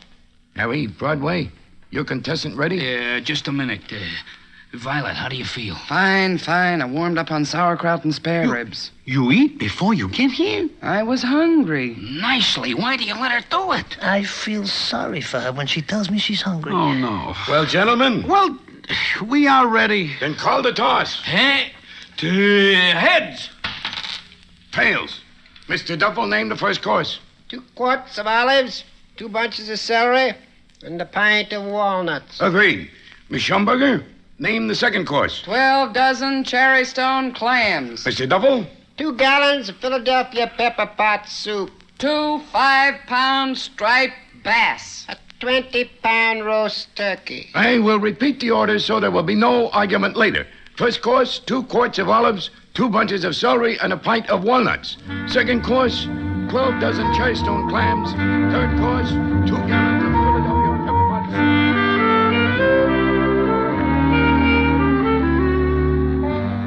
Speaker 17: Harry, Broadway, your contestant ready?
Speaker 3: Just a minute. Violet, how do you feel?
Speaker 5: Fine. I warmed up on sauerkraut and spare ribs.
Speaker 9: You eat before you get here?
Speaker 5: I was hungry.
Speaker 3: Nicely, why do you let her do it?
Speaker 21: I feel sorry for her when she tells me she's hungry.
Speaker 9: Oh, no.
Speaker 17: Well, gentlemen.
Speaker 9: Well, we are ready.
Speaker 17: Then call the toss.
Speaker 3: Heads.
Speaker 17: Tails. Mr. Duffel, name the first course.
Speaker 14: 2 quarts of olives, 2 bunches of celery, and a pint of walnuts.
Speaker 17: Agreed. Miss Schumberger, name the second course.
Speaker 5: 12 dozen cherry stone clams.
Speaker 17: Mr. Duffel?
Speaker 14: 2 gallons of Philadelphia pepper pot soup.
Speaker 5: 2 5-pound striped bass.
Speaker 14: A 20-pound roast turkey.
Speaker 17: I will repeat the order so there will be no argument later. First course, 2 quarts of olives, 2 bunches of celery, and a pint of walnuts. Second course, 12 dozen cherry stone clams. Third course, 2 gallons of Philadelphia pepper pot soup.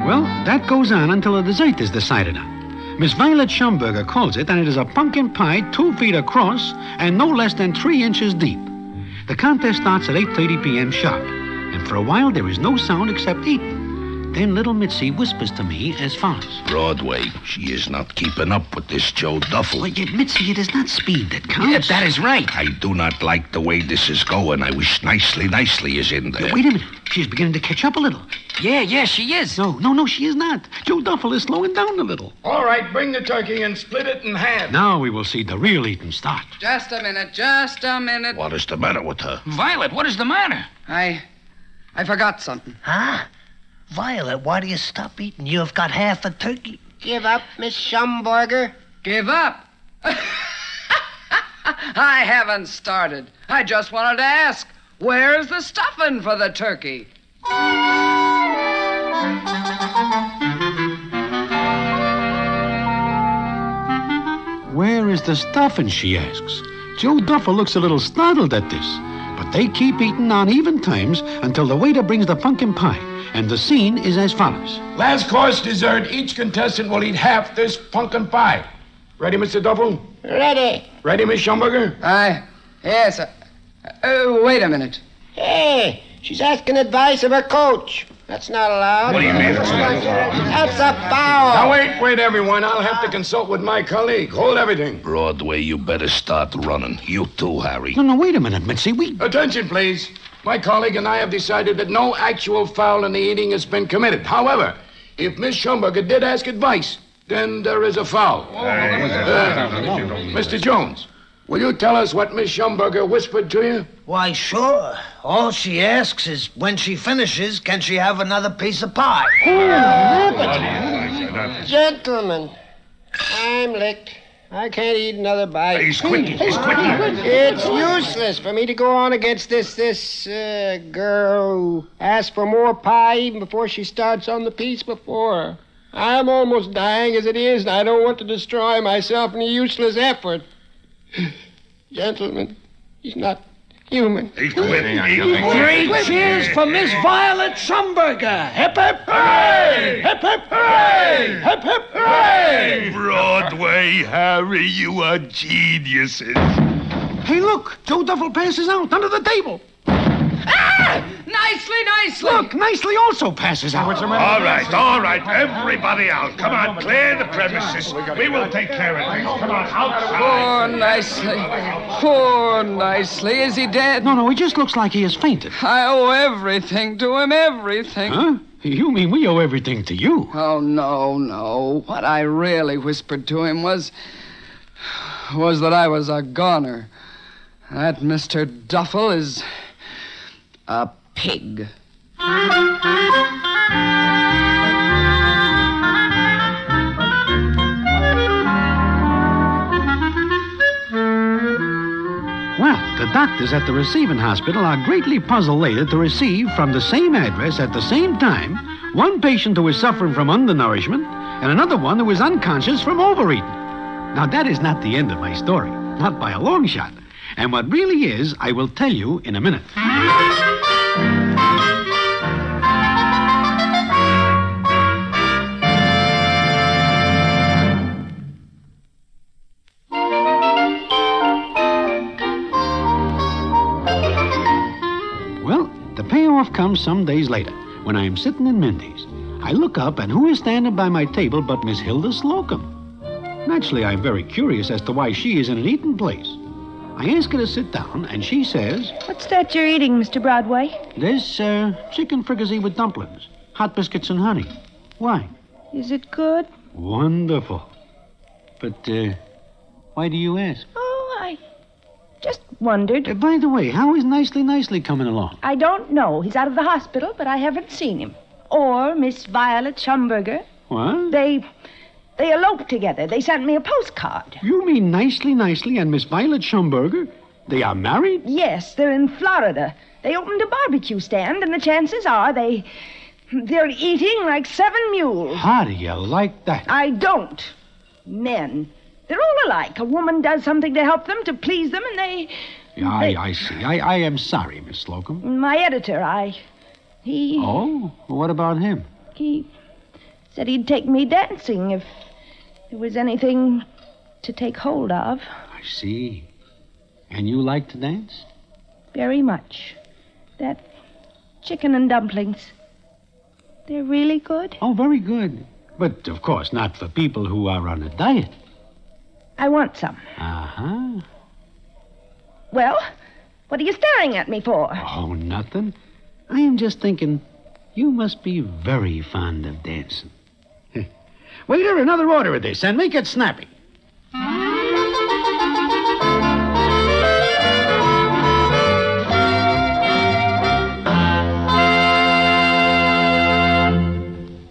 Speaker 9: Well, that goes on until the dessert is decided on. Miss Violet Schumberger calls it, and it is a pumpkin pie 2 feet across and no less than 3 inches deep. The contest starts at 8:30 p.m. sharp, and for a while there is no sound except eating. Then little Mitzi whispers to me as follows.
Speaker 16: Broadway, she is not keeping up with this Joe Duffel.
Speaker 9: Well, yet, Mitzi, it is not speed that counts.
Speaker 3: Yeah, that is right.
Speaker 16: I do not like the way this is going. I wish Nicely is in there.
Speaker 9: Wait a minute. She's beginning to catch up a little.
Speaker 3: Yeah, she is.
Speaker 9: No, she is not. Joe Duffel is slowing down a little.
Speaker 17: All right, bring the turkey and split it in half.
Speaker 9: Now we will see the real eating start.
Speaker 5: Just a minute.
Speaker 16: What is the matter with her?
Speaker 3: Violet, what is the matter?
Speaker 5: I forgot something.
Speaker 21: Huh? Violet, why do you stop eating? You have got half a turkey.
Speaker 14: Give up, Miss Schumberger.
Speaker 5: Give up? I haven't started. I just wanted to ask, where's the stuffing for the turkey?
Speaker 9: Where is the stuffing, she asks. Joe Duffel looks a little startled at this, but they keep eating on even times until the waiter brings the pumpkin pie, and the scene is as follows.
Speaker 17: Last course dessert, each contestant will eat half this pumpkin pie. Ready, Mr. Duffel?
Speaker 14: Ready.
Speaker 17: Ready, Miss Schumberger?
Speaker 5: Yes. Wait a minute.
Speaker 14: Hey, she's asking advice of her coach. That's not allowed.
Speaker 17: What do you mean?
Speaker 14: That's a foul.
Speaker 17: Now, wait, everyone. I'll have to consult with my colleague. Hold everything.
Speaker 16: Broadway, you better start running. You too, Harry.
Speaker 9: No, wait a minute, Mitzi.
Speaker 17: Attention, please. My colleague and I have decided that no actual foul in the eating has been committed. However, if Miss Schumberger did ask advice, then there is a foul. Mr. Jones, will you tell us what Miss Schumberger whispered to you?
Speaker 21: Why, sure. All she asks is, when she finishes, can she have another piece of pie?
Speaker 14: Gentlemen, I'm licked. I can't eat another bite.
Speaker 16: He's quitting.
Speaker 14: It's useless for me to go on against this girl who asked for more pie even before she starts on the piece before her. I'm almost dying as it is, and I don't want to destroy myself in a useless effort. Gentlemen, he's not human.
Speaker 16: He's quitting.
Speaker 21: Great cheers for Miss Violet Schumberger. Hip, hip, hooray! Hip, hip, hooray! Hip, hip, hooray!
Speaker 16: Broadway, Harry, you are geniuses.
Speaker 9: Hey, look. Joe Duffel passes out under the table.
Speaker 5: Ah! Nicely.
Speaker 9: Look, Nicely also passes out.
Speaker 16: All right. Everybody out. Come on, clear the premises. We will take care of things. Come on, outside.
Speaker 5: Poor Nicely. Is he dead?
Speaker 9: No, he just looks like he has fainted.
Speaker 5: I owe everything to him, everything.
Speaker 9: Huh? You mean we owe everything to you?
Speaker 5: Oh, no. What I really whispered to him was that I was a goner. That Mr. Duffel is a pig.
Speaker 9: Well, the doctors at the receiving hospital are greatly puzzled later to receive from the same address at the same time one patient who is suffering from undernourishment and another one who is unconscious from overeating. Now, that is not the end of my story, not by a long shot. And what really is, I will tell you in a minute. Well, the payoff comes some days later when I am sitting in Mindy's. I look up, and who is standing by my table but Miss Hilda Slocum? Naturally, I'm very curious as to why she is in an eating place. I ask her to sit down, and she says...
Speaker 8: What's that you're eating, Mr. Broadway?
Speaker 9: This, chicken fricassee with dumplings, hot biscuits and honey. Why?
Speaker 8: Is it good?
Speaker 9: Wonderful.
Speaker 4: But, why do you ask?
Speaker 8: Oh, I just wondered.
Speaker 4: By the way, how is Nicely coming along?
Speaker 8: I don't know. He's out of the hospital, but I haven't seen him. Or Miss Violet Schumberger.
Speaker 4: What?
Speaker 8: They eloped together. They sent me a postcard.
Speaker 4: You mean Nicely and Miss Violet Schumberger? They are married?
Speaker 8: Yes, they're in Florida. They opened a barbecue stand, and the chances are they're eating like 7 mules.
Speaker 4: How do you like that?
Speaker 8: I don't. Men. They're all alike. A woman does something to help them, to please them, and they...
Speaker 4: I see. I am sorry, Miss Slocum.
Speaker 8: My editor, he...
Speaker 4: Oh? What about him?
Speaker 8: He said he'd take me dancing if there was anything to take hold of.
Speaker 4: I see. And you like to dance?
Speaker 8: Very much. That chicken and dumplings. They're really good.
Speaker 4: Oh, very good. But, of course, not for people who are on a diet.
Speaker 8: I want some.
Speaker 4: Uh-huh.
Speaker 8: Well, what are you staring at me for?
Speaker 4: Oh, nothing. I am just thinking, you must be very fond of dancing. Waiter, another order of this, and make it snappy.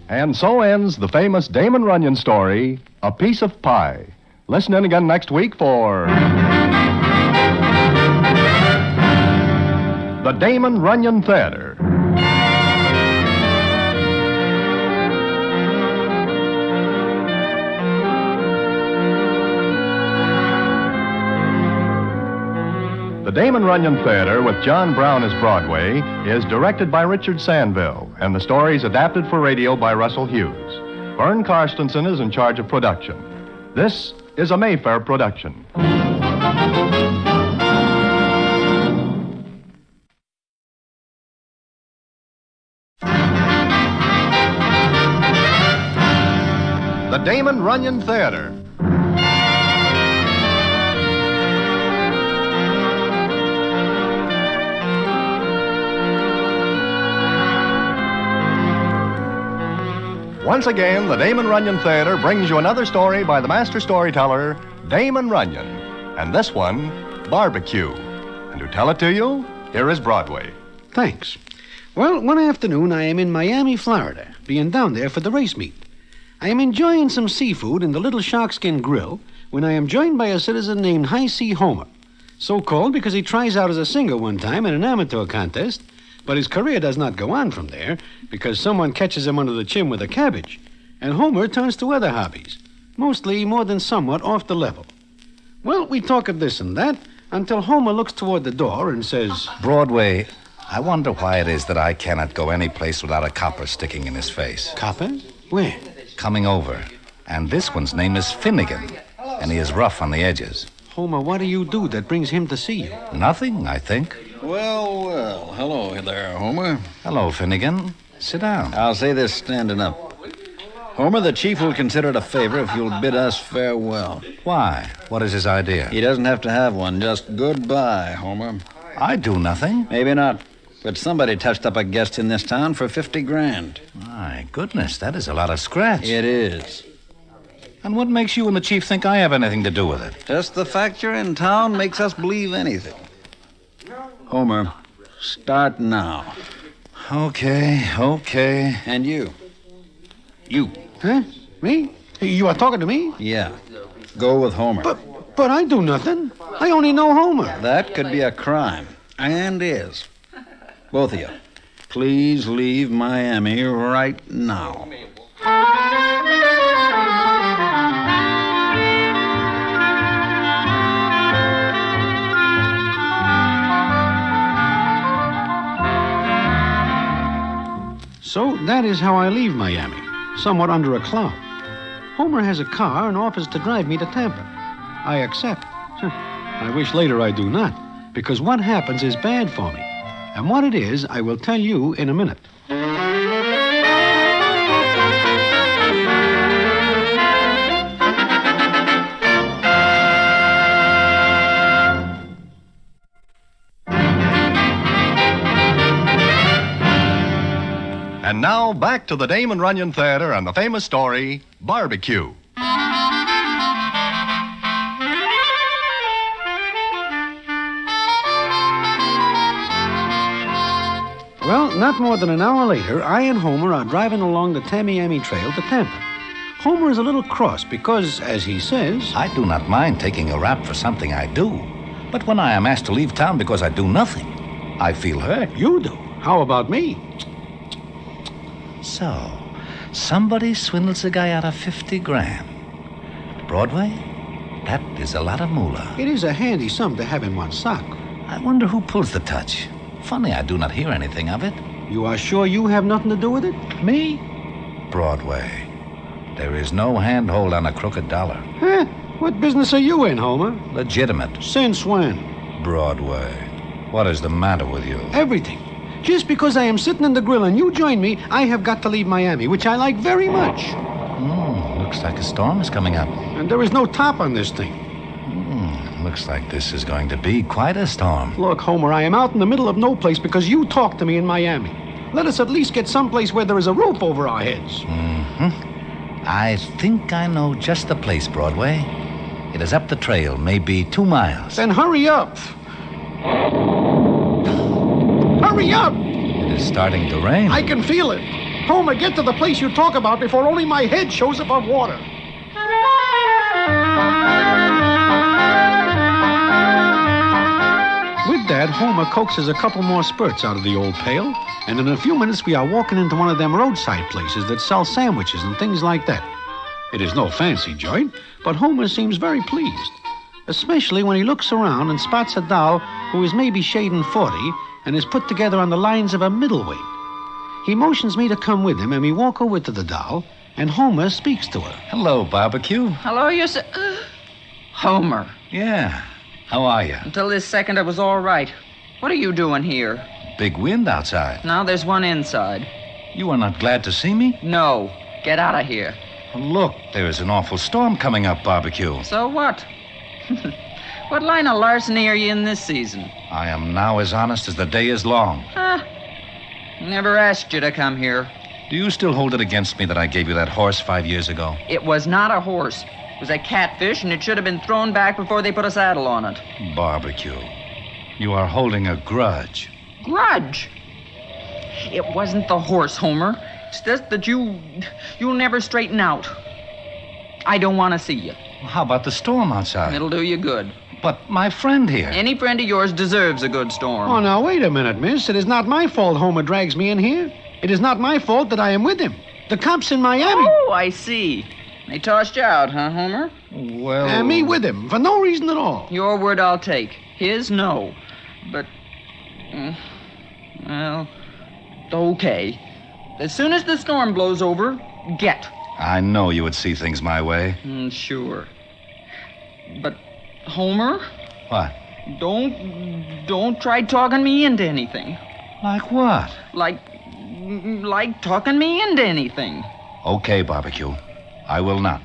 Speaker 2: And so ends the famous Damon Runyon story, A Piece of Pie. Listen in again next week for the Damon Runyon Theater. The Damon Runyon Theater, with John Brown as Broadway, is directed by Richard Sandville, and the story is adapted for radio by Russell Hughes. Vern Karstensen is in charge of production. This is a Mayfair production. The Damon Runyon Theater. Once again, the Damon Runyon Theater brings you another story by the master storyteller, Damon Runyon. And this one, Barbecue. And to tell it to you, here is Broadway.
Speaker 4: Thanks. Well, one afternoon I am in Miami, Florida, being down there for the race meet. I am enjoying some seafood in the little sharkskin grill when I am joined by a citizen named High C. Homer. So called because he tries out as a singer one time in an amateur contest, but his career does not go on from there because someone catches him under the chin with a cabbage, and Homer turns to other hobbies, mostly more than somewhat off the level. Well, we talk of this and that until Homer looks toward the door and says,
Speaker 18: Broadway, I wonder why it is that I cannot go any place without a copper sticking in his face.
Speaker 4: Copper? Where?
Speaker 18: Coming over. And this one's name is Finnegan, and he is rough on the edges.
Speaker 4: Homer, what do you do that brings him to see you?
Speaker 18: Nothing, I think.
Speaker 11: Well, hello there, Homer.
Speaker 18: Hello, Finnegan. Sit down.
Speaker 11: I'll say this standing up. Homer, the chief will consider it a favor if you'll bid us farewell.
Speaker 18: Why? What is his idea?
Speaker 11: He doesn't have to have one. Just goodbye, Homer.
Speaker 18: I do nothing.
Speaker 11: Maybe not. But somebody touched up a guest in this town for $50,000.
Speaker 18: My goodness, that is a lot of scratch.
Speaker 11: It is.
Speaker 18: And what makes you and the chief think I have anything to do with it?
Speaker 11: Just the fact you're in town makes us believe anything. Homer, start now.
Speaker 18: Okay.
Speaker 11: And you.
Speaker 4: Huh? Me? You are talking to me?
Speaker 11: Yeah. Go with Homer.
Speaker 4: But I do nothing. I only know Homer.
Speaker 11: That could be a crime. And is. Both of you. Please leave Miami right now.
Speaker 4: So that is how I leave Miami, somewhat under a cloud. Homer has a car and offers to drive me to Tampa. I accept. I wish later I do not, because what happens is bad for me. And what it is, I will tell you in a minute.
Speaker 2: And now, back to the Damon Runyon Theater and the famous story, Barbecue.
Speaker 4: Well, not more than an hour later, I and Homer are driving along the Tamiami Trail to Tampa. Homer is a little cross because, as he says...
Speaker 18: I do not mind taking a rap for something I do. But when I am asked to leave town because I do nothing, I feel hurt.
Speaker 4: You do? How about me?
Speaker 18: So, somebody swindles a guy out of 50 grand. Broadway? That is a lot of moolah.
Speaker 4: It is a handy sum to have in one's sock.
Speaker 18: I wonder who pulls the touch. Funny, I do not hear anything of it.
Speaker 4: You are sure you have nothing to do with it?
Speaker 18: Me? Broadway. There is no handhold on a crooked dollar.
Speaker 4: Huh? What business are you in, Homer?
Speaker 18: Legitimate.
Speaker 4: Since when?
Speaker 18: Broadway. What is the matter with you?
Speaker 4: Everything. Just because I am sitting in the grill and you join me, I have got to leave Miami, which I like very much.
Speaker 18: Looks like a storm is coming up.
Speaker 4: And there is no top on this thing.
Speaker 18: Looks like this is going to be quite a storm.
Speaker 4: Look, Homer, I am out in the middle of no place because you talked to me in Miami. Let us at least get someplace where there is a roof over our heads.
Speaker 18: I think I know just the place, Broadway. It is up the trail, maybe 2 miles.
Speaker 4: Then hurry up. Hurry up!
Speaker 18: It is starting to rain.
Speaker 4: I can feel it. Homer, get to the place you talk about before only my head shows above water. With that, Homer coaxes a couple more spurts out of the old pail, and in a few minutes we are walking into one of them roadside places that sell sandwiches and things like that. It is no fancy joint, but Homer seems very pleased, especially when he looks around and spots a doll who is maybe shading 40 and is put together on the lines of a middleweight. He motions me to come with him, and we walk over to the doll, and Homer speaks to her.
Speaker 18: Hello, Barbecue.
Speaker 7: Hello, Homer.
Speaker 18: Yeah. How are you?
Speaker 7: Until this second, I was all right. What are you doing here?
Speaker 18: Big wind outside.
Speaker 7: Now there's one inside.
Speaker 18: You are not glad to see me?
Speaker 7: No. Get out of here.
Speaker 18: Look, there is an awful storm coming up, Barbecue.
Speaker 7: So what? What line of larceny are you in this season?
Speaker 18: I am now as honest as the day is long.
Speaker 7: Never asked you to come here.
Speaker 18: Do you still hold it against me that I gave you that horse 5 years ago?
Speaker 7: It was not a horse. It was a catfish, and it should have been thrown back before they put a saddle on it.
Speaker 18: Barbecue, you are holding a grudge.
Speaker 7: Grudge? It wasn't the horse, Homer. It's just that you'll never straighten out. I don't want to see you.
Speaker 18: How about the storm outside?
Speaker 7: It'll do you good.
Speaker 18: But my friend here...
Speaker 7: Any friend of yours deserves a good storm.
Speaker 4: Oh, now, wait a minute, miss. It is not my fault Homer drags me in here. It is not my fault that I am with him. The cops in Miami...
Speaker 7: Oh, I see. They tossed you out, huh, Homer?
Speaker 18: Well...
Speaker 4: And me with him, for no reason at all.
Speaker 7: Your word I'll take. His, no. But... well... okay. As soon as the storm blows over, get.
Speaker 18: I know you would see things my way.
Speaker 7: Sure. But, Homer?
Speaker 18: What?
Speaker 7: Don't try talking me into anything.
Speaker 18: Like what?
Speaker 7: Like talking me into anything.
Speaker 18: Okay, Barbecue. I will not.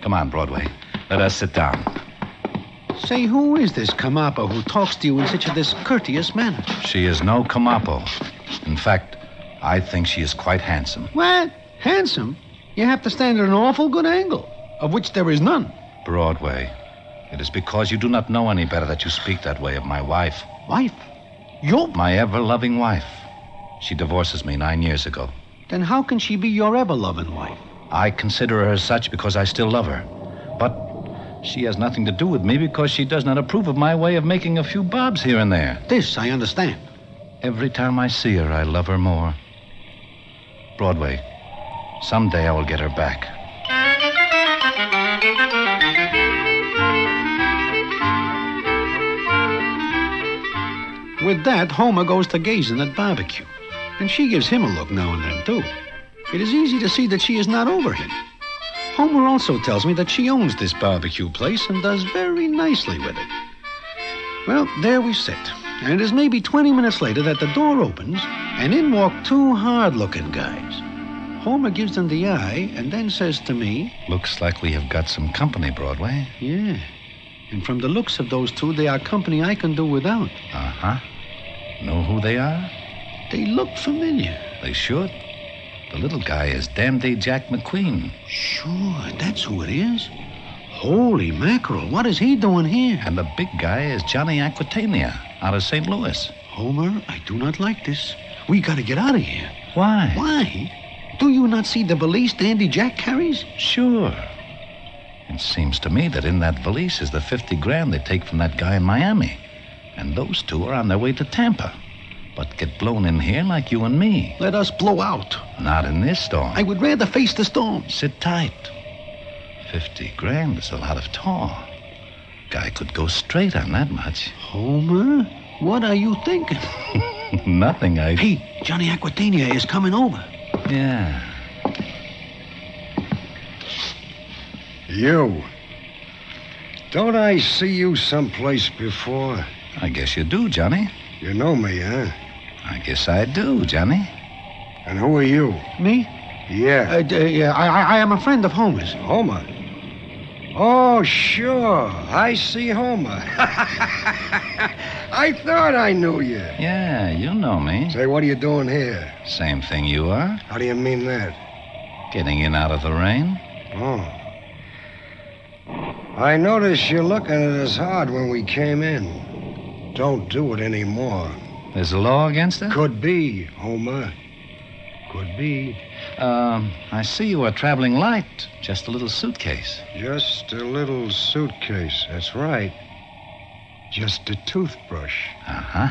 Speaker 18: Come on, Broadway. Let us sit down.
Speaker 4: Say, who is this Kamapo who talks to you in such a discourteous manner?
Speaker 18: She is no Kamapo. In fact, I think she is quite handsome.
Speaker 4: What? Handsome? You have to stand at an awful good angle, of which there is none.
Speaker 18: Broadway, it is because you do not know any better that you speak that way of my wife.
Speaker 4: Wife? You?
Speaker 18: My ever-loving wife. She divorces me 9 years ago.
Speaker 4: Then how can she be your ever-loving wife?
Speaker 18: I consider her as such because I still love her. But she has nothing to do with me because she does not approve of my way of making a few bobs here and there.
Speaker 4: This I understand.
Speaker 18: Every time I see her, I love her more. Broadway, someday I will get her back.
Speaker 4: With that, Homer goes to gazing at Barbecue. And she gives him a look now and then, too. It is easy to see that she is not over him. Homer also tells me that she owns this barbecue place and does very nicely with it. Well, there we sit. And it is maybe 20 minutes later that the door opens, and in walk two hard-looking guys. Homer gives them the eye and then says to me...
Speaker 18: Looks like we have got some company, Broadway.
Speaker 4: Yeah. And from the looks of those two, they are company I can do without.
Speaker 18: Uh-huh. Know who they are?
Speaker 4: They look familiar.
Speaker 18: They should. The little guy is Dandy Jack McQueen.
Speaker 4: Sure, that's who it is. Holy mackerel, what is he doing here?
Speaker 18: And the big guy is Johnny Aquitania out of St. Louis.
Speaker 9: Homer, I do not like this. We gotta get out of here.
Speaker 18: Why?
Speaker 9: Why? Do you not see the valise Dandy Jack carries?
Speaker 18: Sure. It seems to me that in that valise is the 50 grand they take from that guy in Miami. And those two are on their way to Tampa. But get blown in here like you and me.
Speaker 9: Let us blow out.
Speaker 18: Not in this storm.
Speaker 9: I would rather face the storm.
Speaker 18: Sit tight. 50 grand is a lot of tar. Guy could go straight on that much.
Speaker 9: Homer, what are you thinking?
Speaker 18: Nothing,
Speaker 9: Hey, Johnny Aquitania is coming over.
Speaker 18: Yeah.
Speaker 14: You. Don't I see you someplace before?
Speaker 18: I guess you do, Johnny.
Speaker 14: You know me, huh?
Speaker 18: I guess I do, Johnny.
Speaker 14: And who are you?
Speaker 9: Me?
Speaker 14: Yeah.
Speaker 9: I am a friend of Homer's.
Speaker 14: Homer? Oh, sure. I see Homer. I thought I knew you.
Speaker 18: Yeah, you know me.
Speaker 14: Say, what are you doing here?
Speaker 18: Same thing you are.
Speaker 14: How do you mean that?
Speaker 18: Getting in out of the rain.
Speaker 14: Oh. I noticed you looking at us hard when we came in. Don't do it anymore.
Speaker 18: There's a law against it?
Speaker 14: Could be, Homer. Could be.
Speaker 18: I see you are traveling light. Just a little suitcase.
Speaker 14: Just a little suitcase. That's right. Just a toothbrush.
Speaker 18: Uh-huh.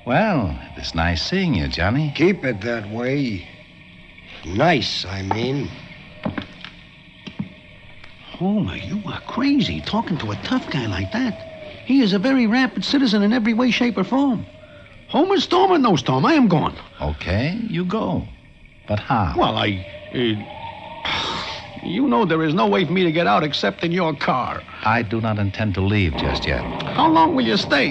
Speaker 18: Well, it is nice seeing you, Johnny.
Speaker 14: Keep it that way. Nice, I mean.
Speaker 9: Homer, you are crazy talking to a tough guy like that. He is a very rampant citizen in every way, shape, or form. Homer, storm or no storm, I am gone.
Speaker 18: Okay, you go. But how?
Speaker 9: Well, you know there is no way for me to get out except in your car.
Speaker 18: I do not intend to leave just yet.
Speaker 9: How long will you stay?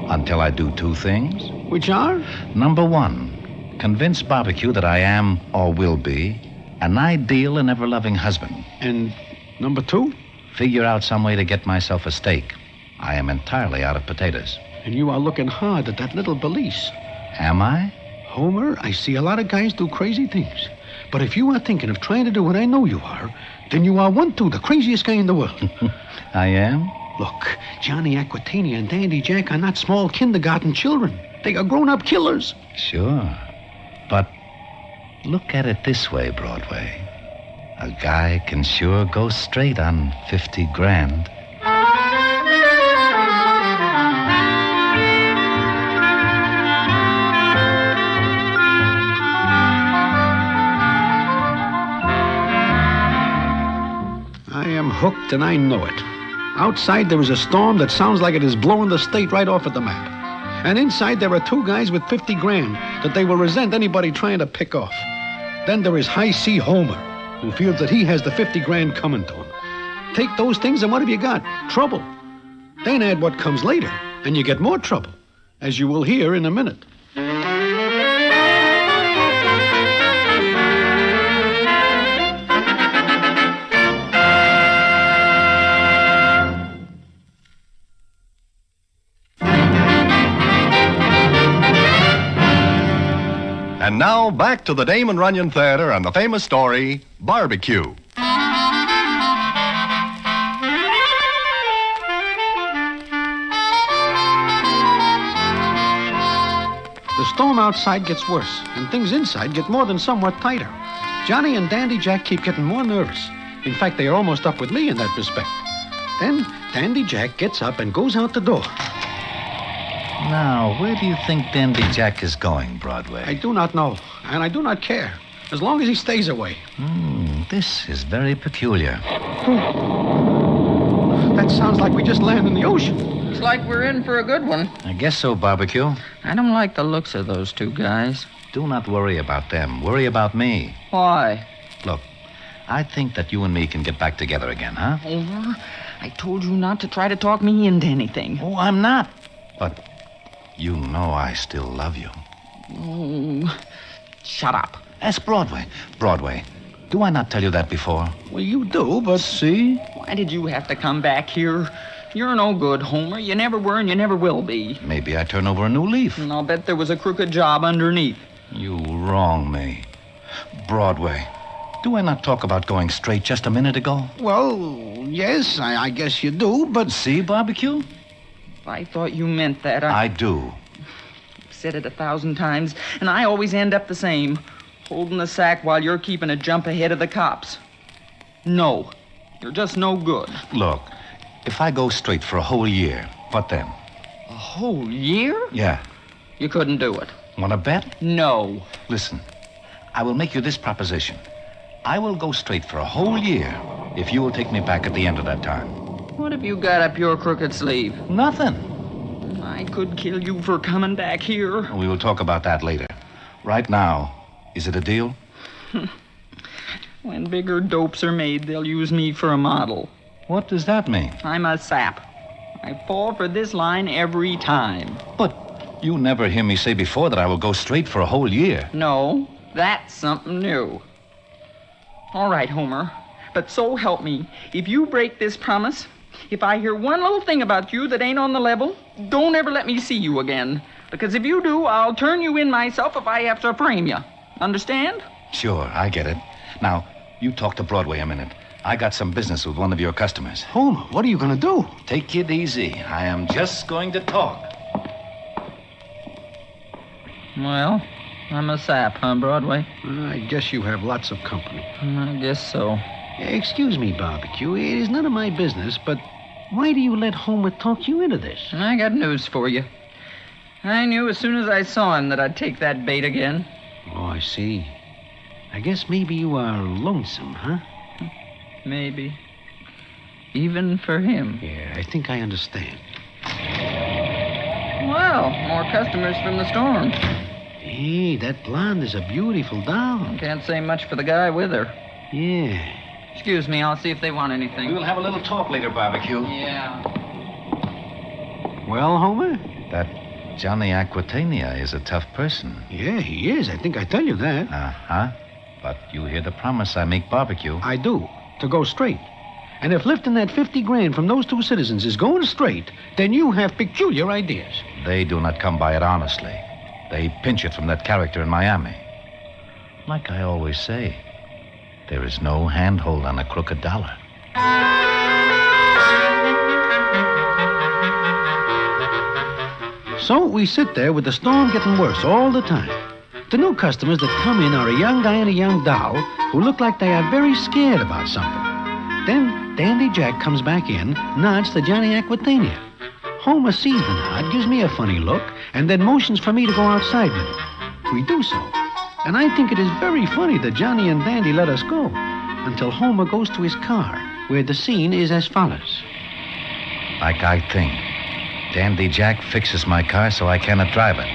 Speaker 18: Until I do two things.
Speaker 9: Which are?
Speaker 18: Number one, convince Barbecue that I am, or will be, an ideal and ever-loving husband.
Speaker 9: And number two?
Speaker 18: Figure out some way to get myself a steak. I am entirely out of potatoes.
Speaker 9: And you are looking hard at that little valise.
Speaker 18: Am I?
Speaker 9: Homer, I see a lot of guys do crazy things. But if you are thinking of trying to do what I know you are, then you are the craziest guy in the world.
Speaker 18: I am?
Speaker 9: Look, Johnny Aquitania and Dandy Jack are not small kindergarten children. They are grown-up killers.
Speaker 18: Sure. But look at it this way, Broadway. A guy can sure go straight on 50 grand.
Speaker 9: I am hooked and I know it. Outside there is a storm that sounds like it is blowing the state right off at the map. And inside there are two guys with 50 grand that they will resent anybody trying to pick off. Then there is High C Homer, who feels that he has the 50 grand coming to him. Take those things and what have you got? Trouble. Then add what comes later, and you get more trouble, as you will hear in a minute.
Speaker 2: And now, back to the Damon Runyon Theater and the famous story, Barbecue.
Speaker 9: The storm outside gets worse, and things inside get more than somewhat tighter. Johnny and Dandy Jack keep getting more nervous. In fact, they are almost up with me in that respect. Then Dandy Jack gets up and goes out the door.
Speaker 18: Now, where do you think Dandy Jack is going, Broadway?
Speaker 9: I do not know, and I do not care, as long as he stays away.
Speaker 18: This is very peculiar.
Speaker 9: That sounds like we just landed in the ocean.
Speaker 7: Looks like we're in for a good one.
Speaker 18: I guess so, Barbecue.
Speaker 7: I don't like the looks of those two guys.
Speaker 18: Do not worry about them. Worry about me.
Speaker 7: Why?
Speaker 18: Look, I think that you and me can get back together again, huh?
Speaker 7: Homer, I told you not to try to talk me into anything.
Speaker 18: Oh, I'm not. But you know I still love you.
Speaker 7: Oh, shut up.
Speaker 18: Ask Broadway. Broadway, do I not tell you that before?
Speaker 9: Well, you do, but...
Speaker 18: See?
Speaker 7: Why did you have to come back here? You're no good, Homer. You never were and you never will be.
Speaker 18: Maybe I turn over a new leaf.
Speaker 7: And I'll bet there was a crooked job underneath.
Speaker 18: You wrong me. Broadway, do I not talk about going straight just a minute ago?
Speaker 9: Well, yes, I guess you do, but...
Speaker 18: See, Barbecue?
Speaker 7: I thought you meant that.
Speaker 18: I do.
Speaker 7: said it 1,000 times, and I always end up the same. Holding the sack while you're keeping a jump ahead of the cops. No. You're just no good.
Speaker 18: Look, if I go straight for a whole year, what then?
Speaker 7: A whole year?
Speaker 18: Yeah.
Speaker 7: You couldn't do it.
Speaker 18: Want to bet?
Speaker 7: No.
Speaker 18: Listen, I will make you this proposition. I will go straight for a whole year if you will take me back at the end of that time.
Speaker 7: What have you got up your crooked sleeve?
Speaker 18: Nothing.
Speaker 7: I could kill you for coming back here.
Speaker 18: We will talk about that later. Right now, is it a deal?
Speaker 7: When bigger dopes are made, they'll use me for a model.
Speaker 18: What does that mean?
Speaker 7: I'm a sap. I fall for this line every time.
Speaker 18: But you never hear me say before that I will go straight for a whole year.
Speaker 7: No, that's something new. All right, Homer. But so help me, if you break this promise, if I hear one little thing about you that ain't on the level, don't ever let me see you again. Because if you do, I'll turn you in myself if I have to frame you. Understand?
Speaker 18: Sure, I get it. Now, you talk to Broadway a minute. I got some business with one of your customers.
Speaker 4: Homer, what are you going to do?
Speaker 18: Take it easy. I am just going to talk.
Speaker 7: Well, I'm a sap, huh, Broadway?
Speaker 4: I guess you have lots of company.
Speaker 7: I guess so.
Speaker 4: Excuse me, Barbecue. It is none of my business, but why do you let Homer talk you into this?
Speaker 7: I got news for you. I knew as soon as I saw him that I'd take that bait again.
Speaker 4: Oh, I see. I guess maybe you are lonesome, huh?
Speaker 7: Maybe. Even for him.
Speaker 4: Yeah, I think I understand.
Speaker 7: Well, more customers from the storm.
Speaker 4: Hey, that blonde is a beautiful doll.
Speaker 7: Can't say much for the guy with her.
Speaker 4: Yeah.
Speaker 7: Excuse me, I'll see if they want anything.
Speaker 18: We will have a little talk later, Barbecue.
Speaker 7: Yeah.
Speaker 4: Well, Homer?
Speaker 18: That Johnny Aquitania is a tough person.
Speaker 4: Yeah, he is. I think I tell you that.
Speaker 18: Uh-huh. But you hear the promise I make, Barbecue.
Speaker 4: I do. To go straight. And if lifting that 50 grand from those two citizens is going straight, then you have peculiar ideas.
Speaker 18: They do not come by it honestly. They pinch it from that character in Miami. Like I always say, there is no handhold on a crooked dollar.
Speaker 4: So we sit there with the storm getting worse all the time. The new customers that come in are a young guy and a young doll who look like they are very scared about something. Then Dandy Jack comes back in, nods to Johnny Aquitania. Homer sees the nod, gives me a funny look, and then motions for me to go outside with him. We do so. And I think it is very funny that Johnny and Dandy let us go until Homer goes to his car, where the scene is as follows.
Speaker 18: Like I think. Dandy Jack fixes my car so I cannot drive it.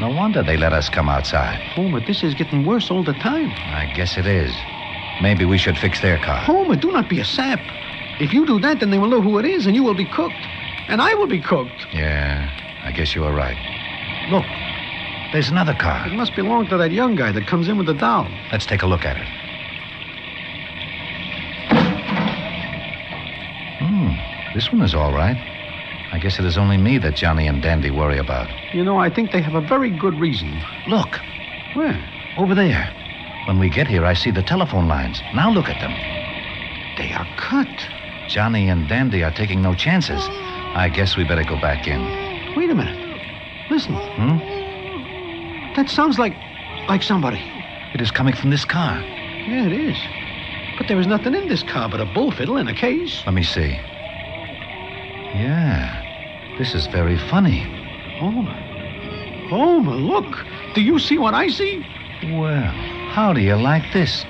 Speaker 18: No wonder they let us come outside.
Speaker 4: Homer, this is getting worse all the time.
Speaker 18: I guess it is. Maybe we should fix their car.
Speaker 4: Homer, do not be a sap. If you do that, then they will know who it is, and you will be cooked. And I will be cooked.
Speaker 18: Yeah, I guess you are right. Look, there's another car.
Speaker 4: It must belong to that young guy that comes in with the doll.
Speaker 18: Let's take a look at it. This one is all right. I guess it is only me that Johnny and Dandy worry about.
Speaker 4: You know, I think they have a very good reason.
Speaker 18: Look.
Speaker 4: Where?
Speaker 18: Over there. When we get here, I see the telephone lines. Now look at them.
Speaker 4: They are cut.
Speaker 18: Johnny and Dandy are taking no chances. I guess we better go back in.
Speaker 4: Wait a minute. Listen. That sounds like somebody.
Speaker 18: It is coming from this car.
Speaker 4: Yeah, it is. But there is nothing in this car but a bull fiddle and a case.
Speaker 18: Let me see. Yeah, this is very funny.
Speaker 4: Homer, look. Do you see what I see?
Speaker 18: Well, how do you like this?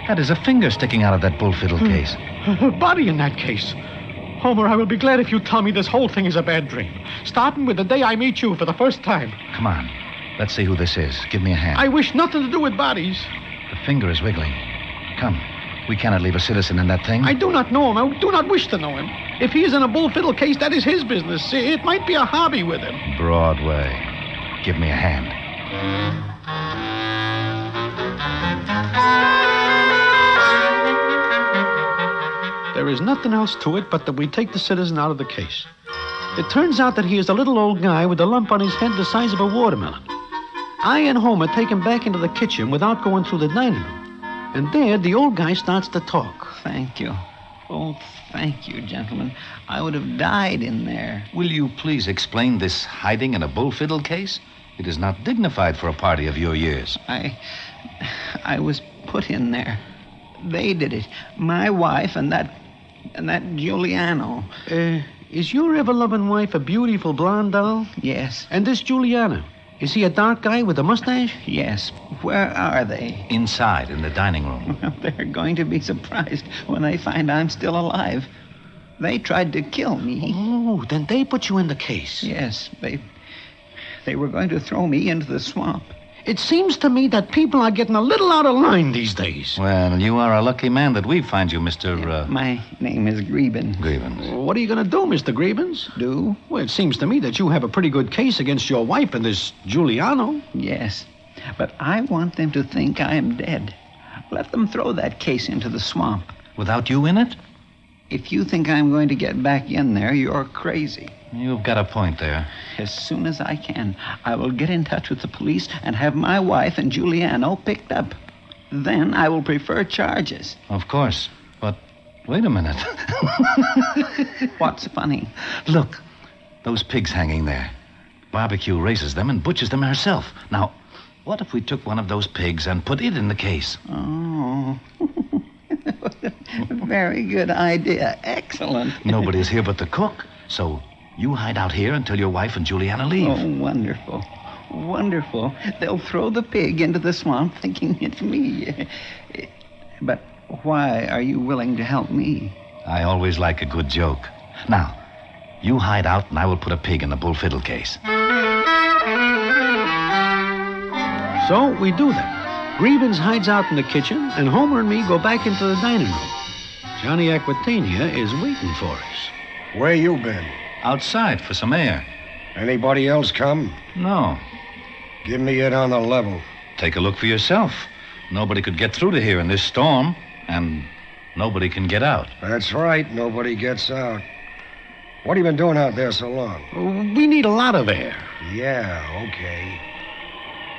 Speaker 18: That is a finger sticking out of that bull fiddle case.
Speaker 4: A body in that case. Homer, I will be glad if you tell me this whole thing is a bad dream. Starting with the day I meet you for the first time.
Speaker 18: Come on. Let's see who this is. Give me a hand.
Speaker 4: I wish nothing to do with bodies.
Speaker 18: The finger is wiggling. Come. We cannot leave a citizen in that thing.
Speaker 4: I do not know him. I do not wish to know him. If he is in a bull fiddle case, that is his business. See, it might be a hobby with him.
Speaker 18: Broadway. Give me a hand.
Speaker 4: There is nothing else to it but that we take the citizen out of the case. It turns out that he is a little old guy with a lump on his head the size of a watermelon. I and Homer take him back into the kitchen without going through the dining room. And there, the old guy starts to talk.
Speaker 3: Thank you. Oh, thank you, gentlemen. I would have died in there.
Speaker 18: Will you please explain this hiding in a bull fiddle case? It is not dignified for a party of your years.
Speaker 7: I was put in there. They did it. My wife and that Giuliano.
Speaker 4: Is your ever-loving wife a beautiful blonde doll?
Speaker 7: Yes.
Speaker 4: And this Giuliano, is he a dark guy with a mustache?
Speaker 7: Yes. Where are they?
Speaker 18: Inside, in the dining room.
Speaker 7: Well, they're going to be surprised when they find I'm still alive. They tried to kill me.
Speaker 4: Oh, then they put you in the case.
Speaker 7: Yes, they were going to throw me into the swamp.
Speaker 4: It seems to me that people are getting a little out of line these days.
Speaker 18: Well, you are a lucky man that we find you, Mr.
Speaker 7: My name is Griebens.
Speaker 18: Griebens.
Speaker 4: What are you going to do, Mr. Griebens?
Speaker 7: Do?
Speaker 4: Well, it seems to me that you have a pretty good case against your wife and this Giuliano.
Speaker 7: Yes, but I want them to think I am dead. Let them throw that case into the swamp.
Speaker 18: Without you in it?
Speaker 7: If you think I'm going to get back in there, you're crazy.
Speaker 18: You've got a point there.
Speaker 7: As soon as I can, I will get in touch with the police and have my wife and Giuliano picked up. Then I will prefer charges.
Speaker 18: Of course. But wait a minute.
Speaker 7: What's funny?
Speaker 18: Look, those pigs hanging there. Barbecue raises them and butchers them herself. Now, what if we took one of those pigs and put it in the case?
Speaker 7: Oh. Very good idea. Excellent.
Speaker 18: Nobody's here but the cook. So you hide out here until your wife and Giuliano leave.
Speaker 7: Oh, wonderful. Wonderful. They'll throw the pig into the swamp thinking it's me. But why are you willing to help me?
Speaker 18: I always like a good joke. Now, you hide out and I will put a pig in the bull fiddle case.
Speaker 4: So we do that. Griebens hides out in the kitchen, and Homer and me go back into the dining room. Johnny Aquitania is waiting for us.
Speaker 14: Where you been?
Speaker 18: Outside for some air.
Speaker 14: Anybody else come?
Speaker 18: No.
Speaker 14: Give me it on the level.
Speaker 18: Take a look for yourself. Nobody could get through to here in this storm, and nobody can get out.
Speaker 14: That's right, nobody gets out. What have you been doing out there so long?
Speaker 4: We need a lot of air.
Speaker 14: Yeah, okay.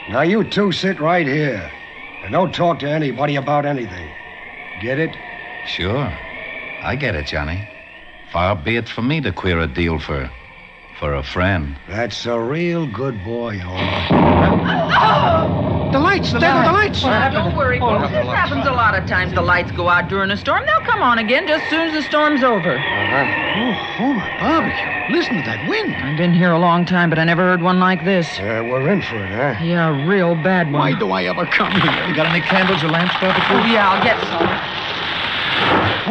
Speaker 14: Now you two sit right here, and don't talk to anybody about anything. Get it?
Speaker 18: Sure. I get it, Johnny. Far be it from me to queer a deal for a friend.
Speaker 14: That's a real good boy, Homer.
Speaker 4: The lights! There go the lights!
Speaker 10: Don't worry, folks. This happens a lot of times. The lights go out during a storm. They'll come on again just as soon as the storm's over.
Speaker 4: Oh, Homer, barbecue. Listen to that wind.
Speaker 10: I've been here a long time, but I never heard one like this.
Speaker 14: We're in for it, huh?
Speaker 10: Yeah, a real bad one.
Speaker 4: Why do I ever come here?
Speaker 18: You got any candles or lamps, barbecue?
Speaker 10: Oh, yeah, I'll get some.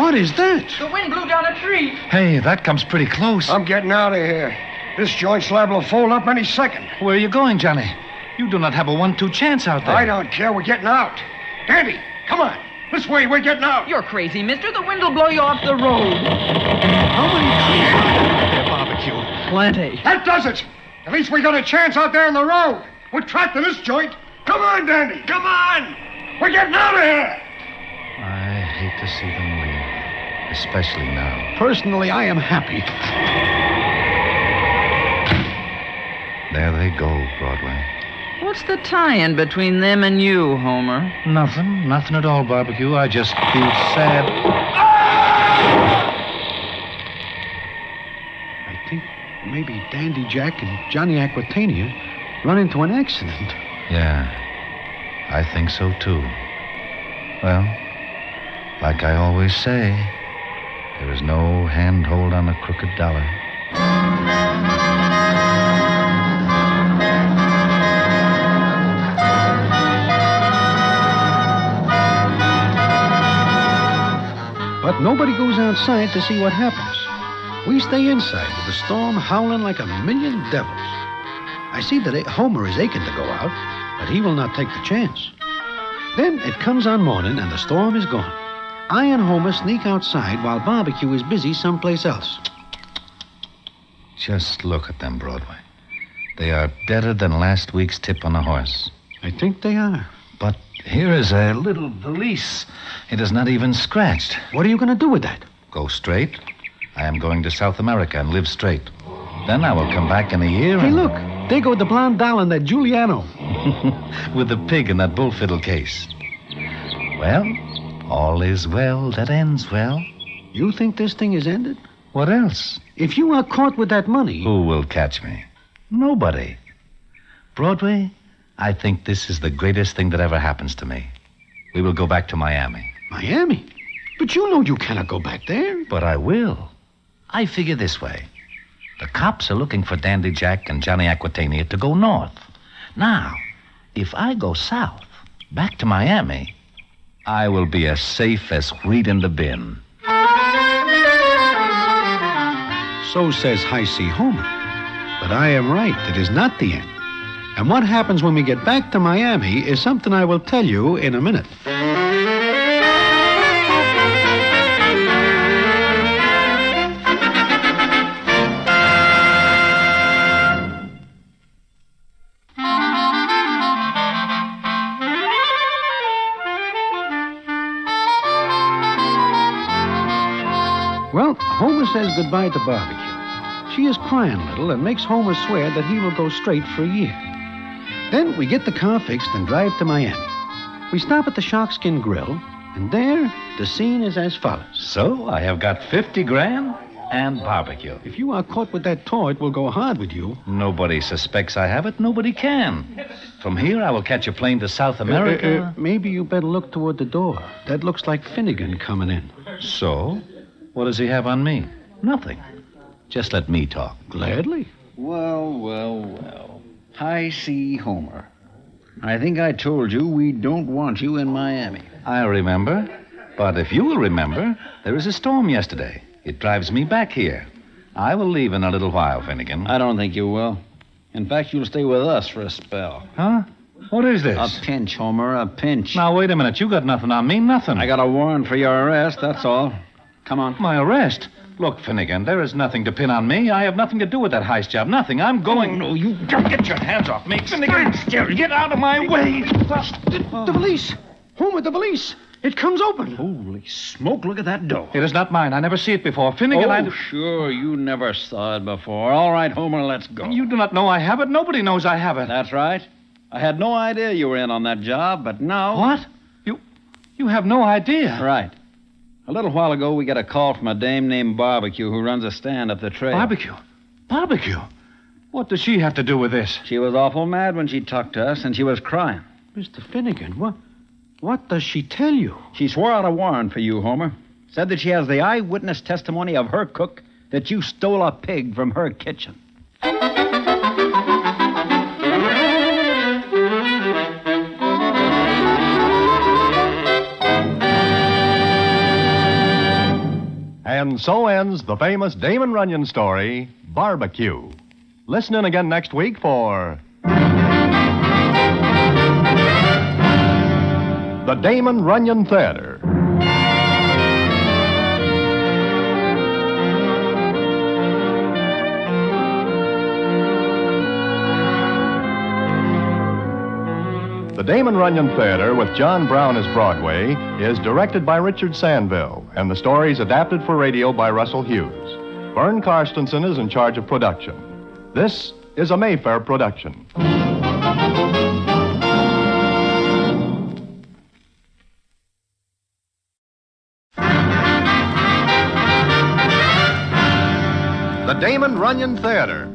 Speaker 4: What is that?
Speaker 10: The wind blew down a tree.
Speaker 18: Hey, that comes pretty close.
Speaker 14: I'm getting out of here. This joint's liable to fold up any second.
Speaker 18: Where are you going, Johnny? You do not have a 1-2 chance out there.
Speaker 14: I don't care. We're getting out. Andy, come on. This way, we're getting out.
Speaker 10: You're crazy, mister. The wind will blow you off the road.
Speaker 4: How many trees are there, barbecue?
Speaker 10: Plenty.
Speaker 14: That does it. At least we got a chance out there on the road. We're trapped in this joint. Come on, Dandy. Come on. We're getting out of here.
Speaker 18: I hate to see them leave, especially now.
Speaker 4: Personally, I am happy.
Speaker 18: There they go, Broadway.
Speaker 10: What's the tie-in between them and you, Homer?
Speaker 18: Nothing at all, barbecue. I just feel sad.
Speaker 4: I think maybe Dandy Jack and Johnny Aquitania run into an accident.
Speaker 18: Yeah, I think so, too. Well, like I always say, there is no handhold on a crooked dollar.
Speaker 4: But nobody goes outside to see what happens. We stay inside with the storm howling like a million devils. I see that Homer is aching to go out, but he will not take the chance. Then it comes on morning and the storm is gone. I and Homer sneak outside while barbecue is busy someplace else.
Speaker 18: Just look at them, Broadway. They are deader than last week's tip on a horse.
Speaker 4: I think they are.
Speaker 18: But here is a little valise. It is not even scratched.
Speaker 4: What are you going to do with that?
Speaker 18: Go straight. I am going to South America and live straight. Then I will come back in a year
Speaker 4: Hey,
Speaker 18: and...
Speaker 4: look. There go the blonde doll and that Giuliano.
Speaker 18: With the pig in that bull fiddle case. Well, all is well that ends well.
Speaker 4: You think this thing is ended?
Speaker 18: What else?
Speaker 4: If you are caught with that money...
Speaker 18: Who will catch me? Nobody. Broadway, I think this is the greatest thing that ever happens to me. We will go back to Miami.
Speaker 4: Miami? But you know you cannot go back there.
Speaker 18: But I will. I figure this way. The cops are looking for Dandy Jack and Johnny Aquitania to go north. Now, if I go south, back to Miami, I will be as safe as wheat in the bin.
Speaker 4: So says High C. Homer. But I am right. It is not the end. And what happens when we get back to Miami is something I will tell you in a minute. Well, Homer says goodbye to Barbecue. She is crying a little and makes Homer swear that he will go straight for a year. Then we get the car fixed and drive to Miami. We stop at the Sharkskin Grill, and there the scene is as follows.
Speaker 18: So I have got 50 grand and barbecue.
Speaker 4: If you are caught with that toy, it will go hard with you.
Speaker 18: Nobody suspects I have it. Nobody can. From here, I will catch a plane to South America.
Speaker 4: Maybe you better look toward the door. That looks like Finnegan coming in.
Speaker 18: So? What does he have on me? Nothing. Just let me talk.
Speaker 4: Gladly.
Speaker 11: Well. High C. Homer. I think I told you we don't want you in Miami.
Speaker 18: I remember. But if you will remember, there was a storm yesterday. It drives me back here. I will leave in a little while, Finnegan.
Speaker 11: I don't think you will. In fact, you'll stay with us for a spell.
Speaker 18: Huh? What is this?
Speaker 11: A pinch, Homer, a pinch.
Speaker 18: Now, wait a minute. You got nothing on me, nothing.
Speaker 11: I got a warrant for your arrest, that's all. Come on.
Speaker 18: My arrest? Look, Finnegan, there is nothing to pin on me. I have nothing to do with that heist job. Nothing. I'm going...
Speaker 11: No, you don't get your hands off me. Finnegan,
Speaker 18: get out of my way.
Speaker 4: The valise. Homer, the valise. It comes open.
Speaker 11: Holy smoke, look at that dough.
Speaker 18: It is not mine. I never see it before. Finnegan,
Speaker 11: Sure, you never saw it before. All right, Homer, let's go.
Speaker 18: You do not know I have it. Nobody knows I have it.
Speaker 11: That's right. I had no idea you were in on that job, but now...
Speaker 18: What? You have no idea.
Speaker 11: Right. A little while ago, we got a call from a dame named Barbecue who runs a stand up the trail.
Speaker 18: Barbecue? What does she have to do with this?
Speaker 11: She was awful mad when she talked to us, and she was crying.
Speaker 4: Mr. Finnegan, what does she tell you?
Speaker 11: She swore out a warrant for you, Homer. Said that she has the eyewitness testimony of her cook that you stole a pig from her kitchen.
Speaker 2: And so ends the famous Damon Runyon story, Barbecue. Listen in again next week for... The Damon Runyon Theater. The Damon Runyon Theater, with John Brown as Broadway, is directed by Richard Sandville, and the story is adapted for radio by Russell Hughes. Vern Karstensen is in charge of production. This is a Mayfair production. The Damon Runyon Theater.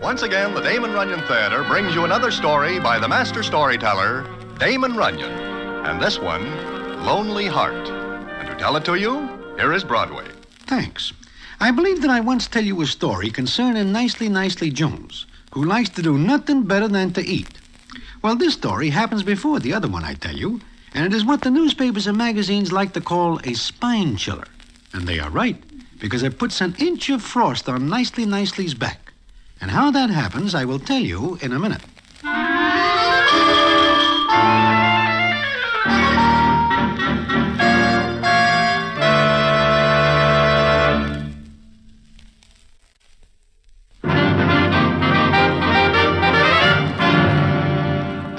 Speaker 2: Once again, the Damon Runyon Theater brings you another story by the master storyteller, Damon Runyon. And this one, Lonely Heart. And to tell it to you, here is Broadway.
Speaker 4: Thanks. I believe that I once tell you a story concerning Nicely Jones, who likes to do nothing better than to eat. Well, this story happens before the other one I tell you, and it is what the newspapers and magazines like to call a spine chiller. And they are right, because it puts an inch of frost on Nicely's back. And how that happens, I will tell you in a minute.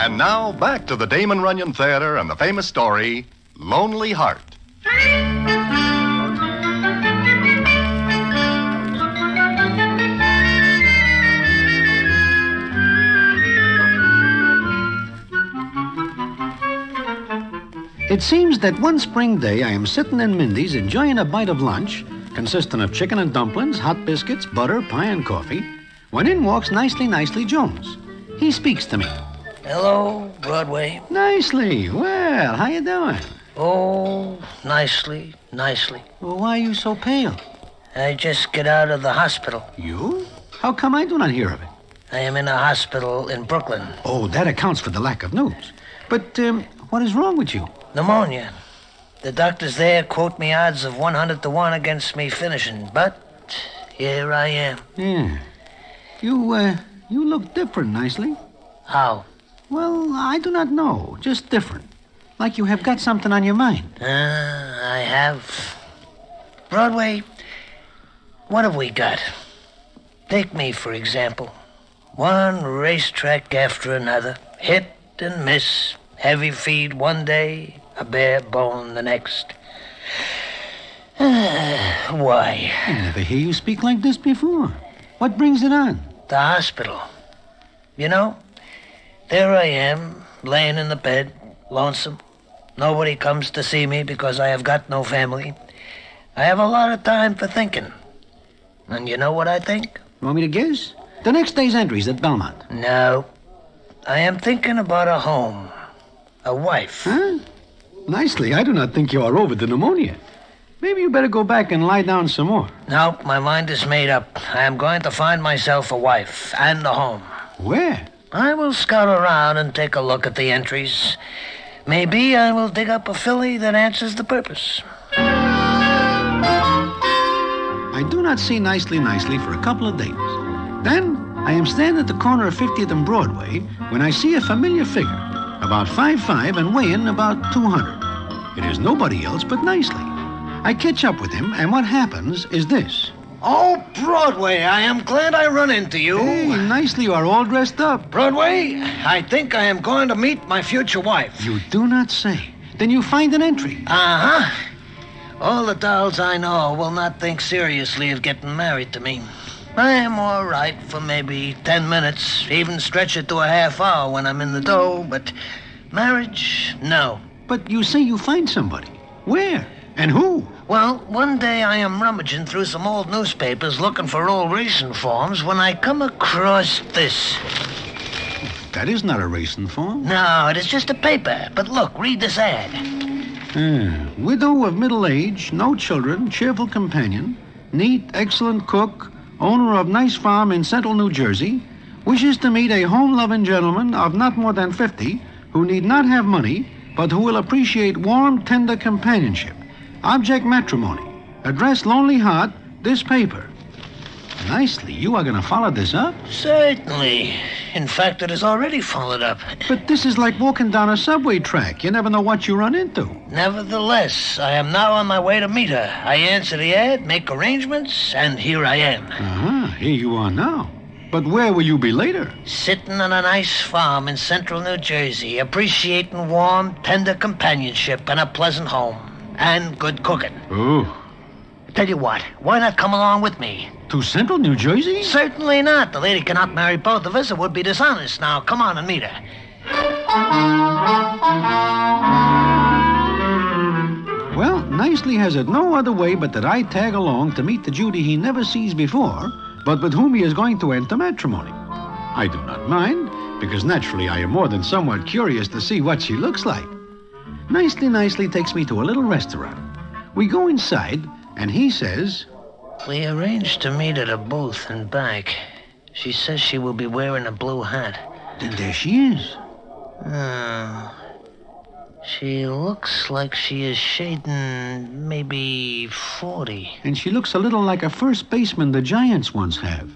Speaker 2: And now, back to the Damon Runyon Theater and the famous story, Lonely Heart.
Speaker 4: It seems that one spring day I am sitting in Mindy's enjoying a bite of lunch, consisting of chicken and dumplings, hot biscuits, butter, pie, and coffee, when in walks Nicely Jones. He speaks to me.
Speaker 21: Hello, Broadway.
Speaker 4: Nicely. Well, how you doing?
Speaker 21: Oh, nicely.
Speaker 4: Well, why are you so pale?
Speaker 21: I just get out of the hospital.
Speaker 4: You? How come I do not hear of it?
Speaker 21: I am in a hospital in Brooklyn.
Speaker 4: Oh, that accounts for the lack of news. But, what is wrong with you?
Speaker 21: Pneumonia. The doctors there quote me odds of 100 to 1 against me finishing, but here I am.
Speaker 4: Yeah. You look different, Nicely.
Speaker 21: How?
Speaker 4: Well, I do not know. Just different. Like you have got something on your mind.
Speaker 21: I have. Broadway, what have we got? Take me, for example. One racetrack after another. Hit and miss. Heavy feed one day, a bare bone the next. Why?
Speaker 4: I never hear you speak like this before. What brings it on?
Speaker 21: The hospital. You know, there I am, laying in the bed, lonesome. Nobody comes to see me because I have got no family. I have a lot of time for thinking. And you know what I think?
Speaker 4: You want me to guess? The next day's entries at Belmont.
Speaker 21: No. I am thinking about a home. A wife.
Speaker 4: Huh? Nicely, I do not think you are over the pneumonia. Maybe you better go back and lie down some more.
Speaker 21: No, my mind is made up. I am going to find myself a wife and a home.
Speaker 4: Where?
Speaker 21: I will scout around and take a look at the entries. Maybe I will dig up a filly that answers the purpose.
Speaker 4: I do not see Nicely for a couple of days. Then I am standing at the corner of 50th and Broadway when I see a familiar figure, about 5'5" and weighing about 200. It is nobody else but Nicely. I catch up with him, and what happens is this.
Speaker 21: Oh, Broadway, I am glad I run into you.
Speaker 4: Hey, Nicely, you are all dressed up.
Speaker 21: Broadway, I think I am going to meet my future wife.
Speaker 4: You do not say. Then you find an entry.
Speaker 21: Uh-huh. All the dolls I know will not think seriously of getting married to me. I am all right for maybe 10 minutes, even stretch it to a half hour when I'm in the dough, but marriage, no.
Speaker 4: But you say you find somebody. Where? And who?
Speaker 21: Well, one day I am rummaging through some old newspapers looking for old racing forms when I come across this.
Speaker 4: That is not a racing form.
Speaker 21: No, it is just a paper. But look, read this ad.
Speaker 4: Widow of middle age, no children, cheerful companion, neat, excellent cook, owner of nice farm in central New Jersey, wishes to meet a home-loving gentleman of not more than 50 who need not have money, but who will appreciate warm, tender companionship. Object matrimony. Address Lonely Heart, this paper. Nicely, you are going to follow this up?
Speaker 21: Certainly. In fact, it is already followed up.
Speaker 4: But this is like walking down a subway track. You never know what you run into.
Speaker 21: Nevertheless, I am now on my way to meet her. I answer the ad, make arrangements, and here I am.
Speaker 4: Here you are now. But where will you be later?
Speaker 21: Sitting on a nice farm in central New Jersey, appreciating warm, tender companionship and a pleasant home. And good cooking.
Speaker 4: Oh.
Speaker 21: Tell you what, why not come along with me?
Speaker 4: To central New Jersey?
Speaker 21: Certainly not. The lady cannot marry both of us. It would be dishonest. Now, come on and meet her.
Speaker 4: Well, Nicely has it no other way but that I tag along to meet the Judy he never sees before, but with whom he is going to enter matrimony. I do not mind, because naturally I am more than somewhat curious to see what she looks like. Nicely takes me to a little restaurant. We go inside, and he says...
Speaker 21: We arranged to meet at a booth and back. She says she will be wearing a blue hat.
Speaker 4: Then there she is.
Speaker 21: She looks like she is shading maybe 40.
Speaker 4: And she looks a little like a first baseman the Giants once have.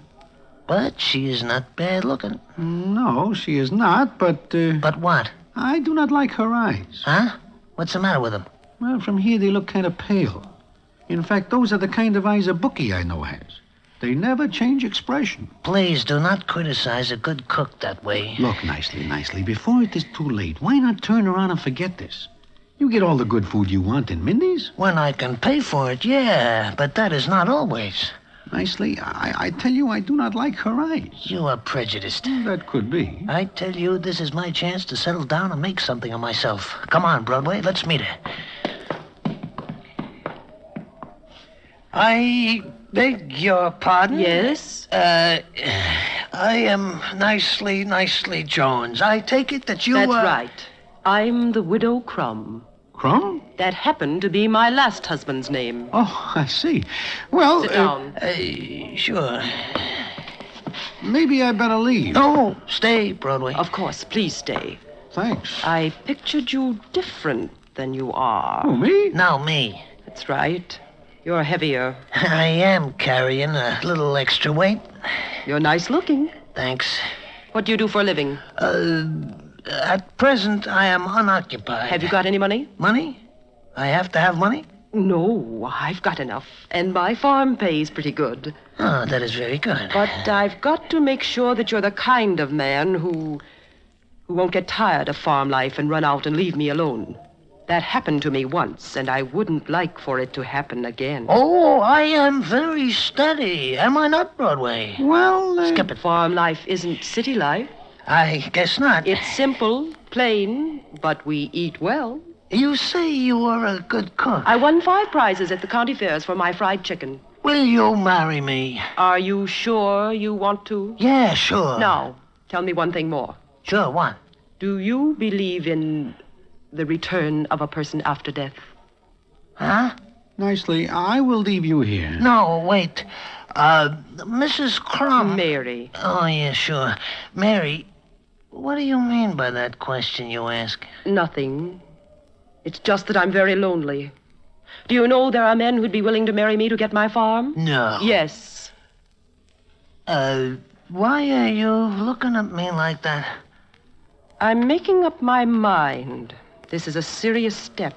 Speaker 21: But she is not bad looking.
Speaker 4: No, she is not, but...
Speaker 21: But what?
Speaker 4: I do not like her eyes.
Speaker 21: Huh? What's the matter with them?
Speaker 4: Well, from here they look kind of pale. In fact, those are the kind of eyes a bookie I know has. They never change expression.
Speaker 21: Please do not criticize a good cook that way.
Speaker 4: Look, Nicely, before it is too late, why not turn around and forget this? You get all the good food you want in Mindy's.
Speaker 21: When I can pay for it, yeah, but that is not always.
Speaker 9: Nicely, I tell you, I do not like her eyes.
Speaker 21: You are prejudiced.
Speaker 9: That could be.
Speaker 21: I tell you, this is my chance to settle down and make something of myself. Come on, Broadway, let's meet her. I beg your pardon?
Speaker 15: Yes?
Speaker 21: I am Nicely Jones. I take it that you
Speaker 15: That's right. I'm the Widow Crumb.
Speaker 9: Crumb?
Speaker 15: That happened to be my last husband's name.
Speaker 9: Oh, I see. Well...
Speaker 15: Sit down.
Speaker 21: Sure.
Speaker 9: Maybe I better leave.
Speaker 21: No, stay, Broadway.
Speaker 15: Of course, please stay.
Speaker 9: Thanks.
Speaker 15: I pictured you different than you are.
Speaker 9: Oh, me?
Speaker 21: No, me.
Speaker 15: That's right. You're heavier.
Speaker 21: I am carrying a little extra weight.
Speaker 15: You're nice looking.
Speaker 21: Thanks.
Speaker 15: What do you do for a living?
Speaker 21: At present, I am unoccupied.
Speaker 15: Have you got any money?
Speaker 21: Money? I have to have money?
Speaker 15: No, I've got enough. And my farm pays pretty good.
Speaker 21: Oh, that is very good.
Speaker 15: But I've got to make sure that you're the kind of man who won't get tired of farm life and run out and leave me alone. That happened to me once, and I wouldn't like for it to happen again.
Speaker 21: Oh, I am very steady. Am I not, Broadway?
Speaker 15: Well, skip it. Farm life isn't city life.
Speaker 21: I guess not.
Speaker 15: It's simple, plain, but we eat well.
Speaker 21: You say you are a good cook.
Speaker 15: I won 5 prizes at the county fairs for my fried chicken.
Speaker 21: Will you marry me?
Speaker 15: Are you sure you want to?
Speaker 21: Yeah, sure.
Speaker 15: Now, tell me one thing more.
Speaker 21: Sure, what?
Speaker 15: Do you believe in the return of a person after death?
Speaker 21: Huh?
Speaker 9: Nicely, I will leave you here.
Speaker 21: No, wait. Mrs. Crumb.
Speaker 15: Mary.
Speaker 21: Oh, yeah, sure. Mary, what do you mean by that question you ask?
Speaker 15: Nothing. It's just that I'm very lonely. Do you know there are men who'd be willing to marry me to get my farm?
Speaker 21: No.
Speaker 15: Yes.
Speaker 21: Why are you looking at me like that?
Speaker 15: I'm making up my mind. This is a serious step.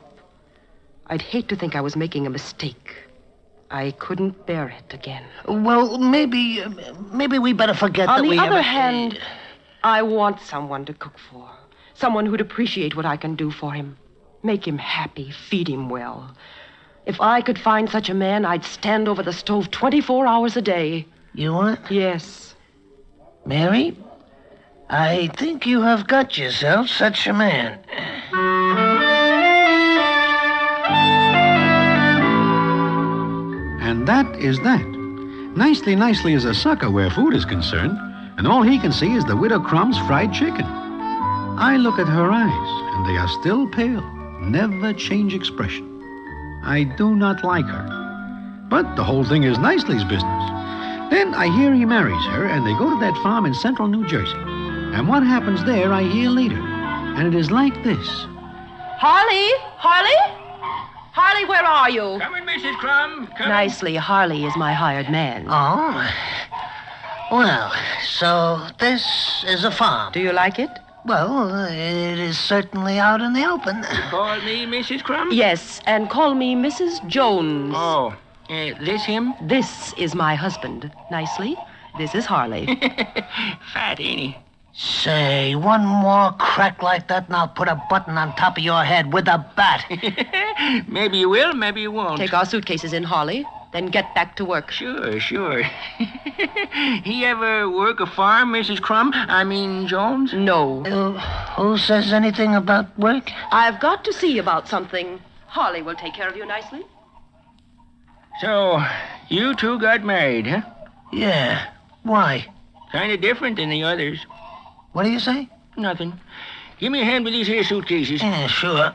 Speaker 15: I'd hate to think I was making a mistake. I couldn't bear it again.
Speaker 21: Well, maybe we better forget that we
Speaker 15: On the
Speaker 21: ever...
Speaker 15: other hand, I want someone to cook for. Someone who'd appreciate what I can do for him. Make him happy, feed him well. If I could find such a man, I'd stand over the stove 24 hours a day.
Speaker 21: You would?
Speaker 15: Yes.
Speaker 21: Mary, I think you have got yourself such a man.
Speaker 9: And that is that. Nicely is a sucker where food is concerned, and all he can see is the Widow Crumb's fried chicken. I look at her eyes, and they are still pale, never change expression. I do not like her. But the whole thing is Nicely's business. Then I hear he marries her, and they go to that farm in central New Jersey. And what happens there, I hear later. And it is like this.
Speaker 15: Harley? Harley, where are you?
Speaker 3: Come in, Mrs. Crumb. Come
Speaker 15: Nicely, Harley is my hired man.
Speaker 21: Oh? Well, so this is a farm.
Speaker 15: Do you like it?
Speaker 21: Well, it is certainly out in the open.
Speaker 3: You call me Mrs. Crumb?
Speaker 15: Yes, and call me Mrs. Jones.
Speaker 3: Oh, this him?
Speaker 15: This is my husband. Nicely, this is Harley.
Speaker 3: Fat, ain't he?
Speaker 21: Say, one more crack like that and I'll put a button on top of your head with a bat.
Speaker 3: Maybe you will, maybe you won't.
Speaker 15: Take our suitcases in, Harley, then get back to work.
Speaker 3: Sure. He ever work a farm, Mrs. Crumb? I mean, Jones?
Speaker 15: No.
Speaker 21: Who says anything about work?
Speaker 15: I've got to see about something. Harley will take care of you nicely.
Speaker 3: So, you two got married, huh?
Speaker 21: Yeah. Why?
Speaker 3: Kind of different than the others.
Speaker 21: What do you say?
Speaker 3: Nothing. Give me a hand with these here suitcases.
Speaker 21: Yeah, sure.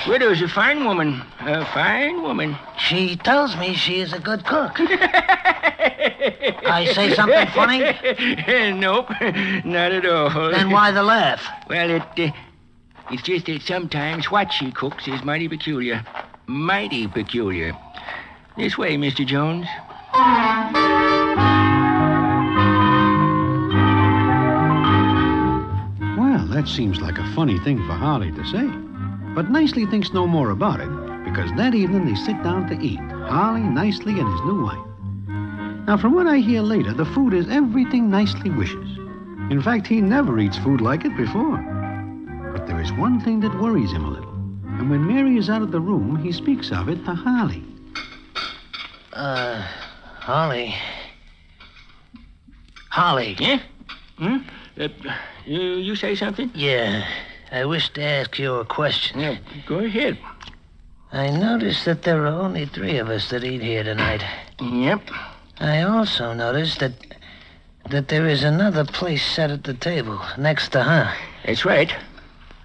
Speaker 3: Widow's a fine woman. A fine woman.
Speaker 21: She tells me she is a good cook. I say something funny?
Speaker 3: Nope, not at all.
Speaker 21: Then why the laugh?
Speaker 3: Well, it's just that sometimes what she cooks is mighty peculiar. Mighty peculiar. This way, Mr. Jones.
Speaker 9: Well, that seems like a funny thing for Harley to say. But Nicely thinks no more about it, because that evening they sit down to eat, Harley, Nicely, and his new wife. Now, from what I hear later, the food is everything Nicely wishes. In fact, he never eats food like it before. But there is one thing that worries him a little. And when Mary is out of the room, he speaks of it to Harley.
Speaker 21: Holly. Holly.
Speaker 3: Yeah? You say something?
Speaker 21: Yeah. I wish to ask you a question.
Speaker 3: Yeah, go ahead.
Speaker 21: I noticed that there are only 3 of us that eat here tonight.
Speaker 3: Yep.
Speaker 21: I also noticed that there is another place set at the table, next to her.
Speaker 3: That's right.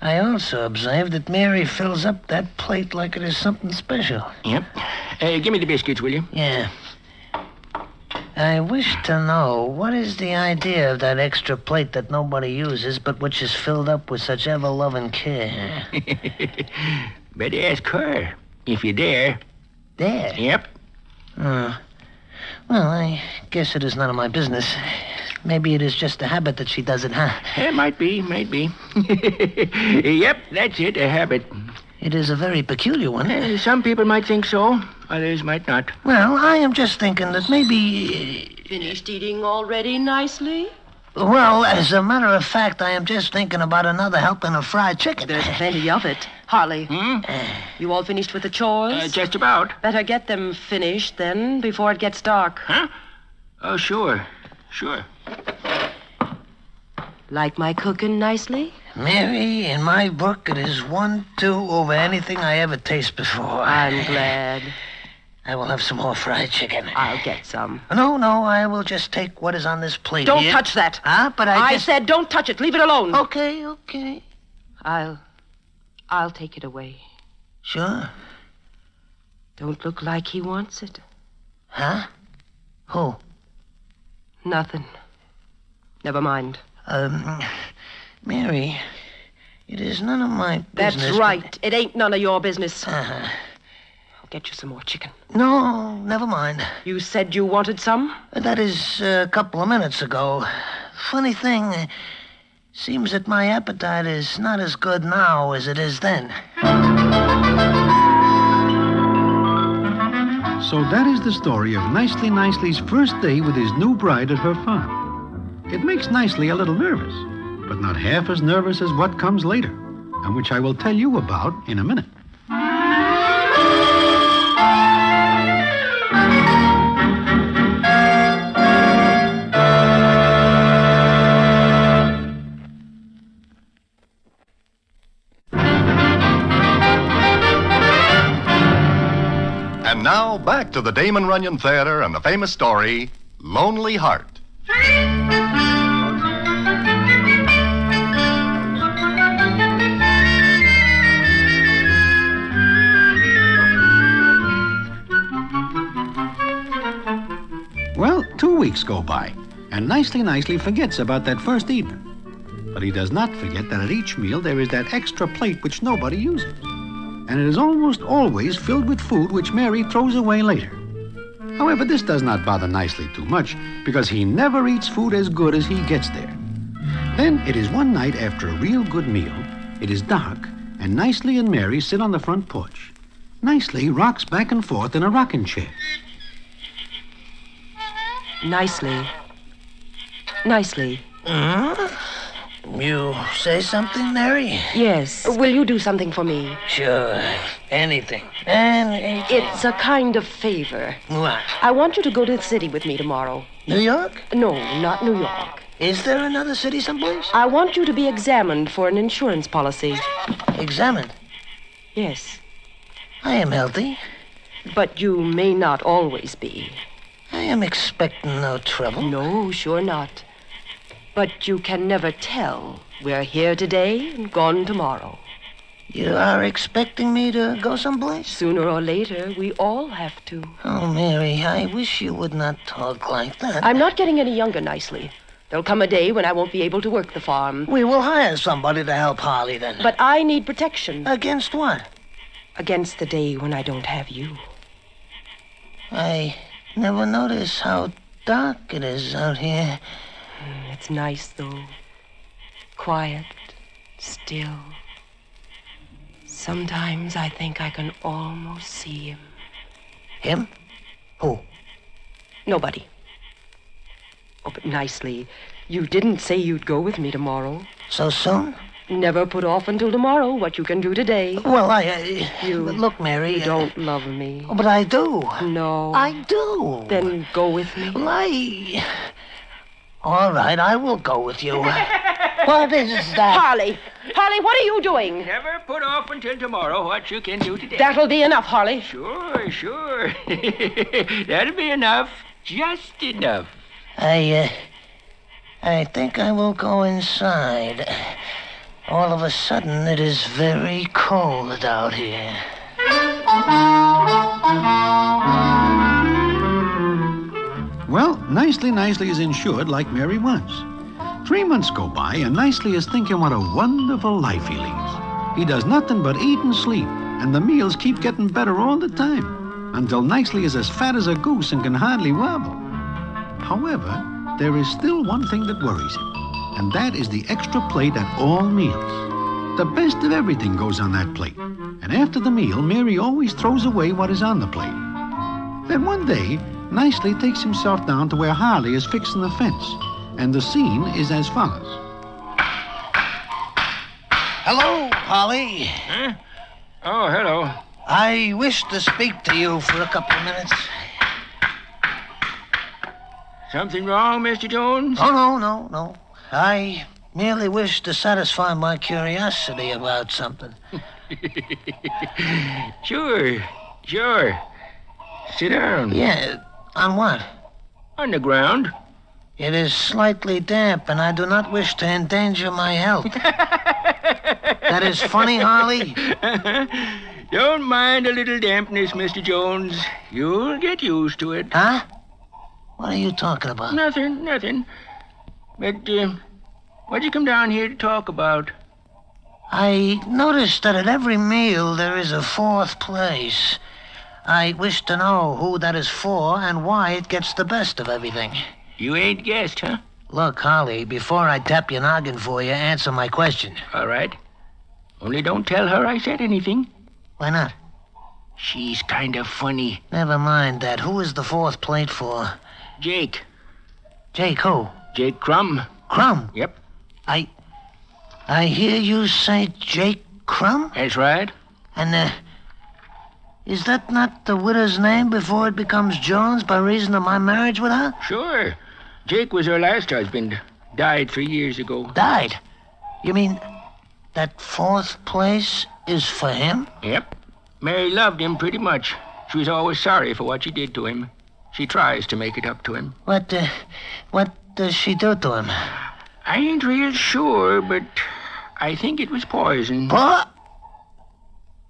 Speaker 21: I also observed that Mary fills up that plate like it is something special.
Speaker 3: Yep. Give me the biscuits, will you?
Speaker 21: Yeah. I wish to know, what is the idea of that extra plate that nobody uses, but which is filled up with such ever-loving care?
Speaker 3: Better ask her, if you dare.
Speaker 21: Dare?
Speaker 3: Yep.
Speaker 21: Well, I guess it is none of my business. Maybe it is just a habit that she does it, huh?
Speaker 3: It might be. Yep, that's it, a habit.
Speaker 21: It is a very peculiar one.
Speaker 3: Some people might think so, others might not.
Speaker 21: Well, I am just thinking that maybe...
Speaker 15: Finished eating already nicely?
Speaker 21: Well, as a matter of fact, I am just thinking about another helping of fried chicken.
Speaker 15: There's plenty of it. Harley, you all finished with the chores?
Speaker 3: Just about.
Speaker 15: Better get them finished, then, before it gets dark.
Speaker 3: Huh? Oh, sure.
Speaker 15: Like my cooking nicely?
Speaker 21: Mary, in my book, it is 1-2 over anything I ever tasted before.
Speaker 15: I'm glad.
Speaker 21: I will have some more fried chicken.
Speaker 15: I'll get some.
Speaker 21: No, I will just take what is on this plate.
Speaker 15: Don't
Speaker 21: here.
Speaker 15: touch that.
Speaker 21: Huh? But
Speaker 15: I said don't touch it. Leave it alone.
Speaker 21: Okay.
Speaker 15: I'll take it away.
Speaker 21: Sure.
Speaker 15: Don't look like he wants it.
Speaker 21: Huh? Who?
Speaker 15: Nothing. Never mind.
Speaker 21: Mary, it is none of my business.
Speaker 15: That's right. It ain't none of your business.
Speaker 21: Uh-huh.
Speaker 15: I'll get you some more chicken.
Speaker 21: No, never mind.
Speaker 15: You said you wanted some?
Speaker 21: That is a couple of minutes ago. Funny thing, seems that my appetite is not as good now as it is then.
Speaker 4: So that is the story of Nicely Nicely's first day with his new bride at her farm. It makes Nicely a little nervous, but not half as nervous as what comes later, and which I will tell you about in a minute.
Speaker 2: And now, back to the Damon Runyon Theater and the famous story, Lonely Heart.
Speaker 4: Well, 2 weeks go by, and Nicely forgets about that first evening. But he does not forget that at each meal there is that extra plate which nobody uses. And it is almost always filled with food which Mary throws away later. However, this does not bother Nicely too much, because he never eats food as good as he gets there. Then it is one night after a real good meal. It is dark, and Nicely and Mary sit on the front porch. Nicely rocks back and forth in a rocking chair.
Speaker 15: Nicely.
Speaker 21: You say something, Mary?
Speaker 15: Yes. Will you do something for me?
Speaker 21: Sure. Anything.
Speaker 15: It's a kind of favor.
Speaker 21: What?
Speaker 15: I want you to go to the city with me tomorrow.
Speaker 21: New York?
Speaker 15: No, not New York.
Speaker 21: Is there another city someplace?
Speaker 15: I want you to be examined for an insurance policy.
Speaker 21: Examined?
Speaker 15: Yes.
Speaker 21: I am healthy.
Speaker 15: But you may not always be.
Speaker 21: I am expecting no trouble.
Speaker 15: No, sure not. But you can never tell. We're here today and gone tomorrow.
Speaker 21: You are expecting me to go someplace?
Speaker 15: Sooner or later, we all have to.
Speaker 21: Oh, Mary, I wish you would not talk like that.
Speaker 15: I'm not getting any younger, Nicely. There'll come a day when I won't be able to work the farm.
Speaker 21: We will hire somebody to help Harley, then.
Speaker 15: But I need protection.
Speaker 21: Against what?
Speaker 15: Against the day when I don't have you.
Speaker 21: I never noticed how dark it is out here.
Speaker 15: It's nice, though. Quiet, still. Sometimes I think I can almost see him.
Speaker 21: Him? Who?
Speaker 15: Nobody. Oh, but Nicely, you didn't say you'd go with me tomorrow.
Speaker 21: So soon?
Speaker 15: Never put off until tomorrow what you can do today.
Speaker 21: Well,
Speaker 15: Look,
Speaker 21: Mary.
Speaker 15: You don't love me.
Speaker 21: But I do.
Speaker 15: No.
Speaker 21: I do.
Speaker 15: Then go with me.
Speaker 21: All right, I will go with you. What is that?
Speaker 15: Harley! Harley, what are you doing?
Speaker 3: Never put off until tomorrow what you can do today.
Speaker 15: That'll be enough, Harley.
Speaker 3: Sure. That'll be enough. Just enough.
Speaker 21: I think I will go inside. All of a sudden, it is very cold out here.
Speaker 9: Well, Nicely is insured like Mary was. 3 months go by, and Nicely is thinking what a wonderful life he leads. He does nothing but eat and sleep, and the meals keep getting better all the time, until Nicely is as fat as a goose and can hardly wobble. However, there is still one thing that worries him, and that is the extra plate at all meals. The best of everything goes on that plate, and after the meal, Mary always throws away what is on the plate. Then one day, Nicely takes himself down to where Harley is fixing the fence, and the scene is as follows.
Speaker 21: Hello, Holly.
Speaker 3: Huh? Oh, hello.
Speaker 21: I wish to speak to you for a couple of minutes.
Speaker 3: Something wrong, Mr. Jones?
Speaker 21: Oh, no. I merely wish to satisfy my curiosity about something.
Speaker 3: Sure. Sit down.
Speaker 21: Yeah, on what?
Speaker 3: On the ground.
Speaker 21: It is slightly damp, and I do not wish to endanger my health. That is funny, Harley.
Speaker 3: Don't mind a little dampness, Mr. Jones. You'll get used to it.
Speaker 21: Huh? What are you talking about?
Speaker 3: Nothing. But, what'd you come down here to talk about?
Speaker 21: I noticed that at every meal there is a fourth place. I wish to know who that is for and why it gets the best of everything.
Speaker 3: You ain't guessed, huh?
Speaker 21: Look, Holly, before I tap your noggin for you, answer my question.
Speaker 3: All right. Only don't tell her I said anything.
Speaker 21: Why not?
Speaker 3: She's kind of funny.
Speaker 21: Never mind that. Who is the fourth plate for?
Speaker 3: Jake.
Speaker 21: Jake who?
Speaker 3: Jake Crumb.
Speaker 21: Crumb?
Speaker 3: Yep.
Speaker 21: I hear you say Jake Crumb?
Speaker 3: That's right.
Speaker 21: And, is that not the widow's name before it becomes Jones by reason of my marriage with her?
Speaker 3: Sure. Jake was her last husband. Died 3 years ago.
Speaker 21: Died? You mean that fourth place is for him?
Speaker 3: Yep. Mary loved him pretty much. She was always sorry for what she did to him. She tries to make it up to him.
Speaker 21: What does she do to him?
Speaker 3: I ain't real sure, but I think it was poison.
Speaker 21: What?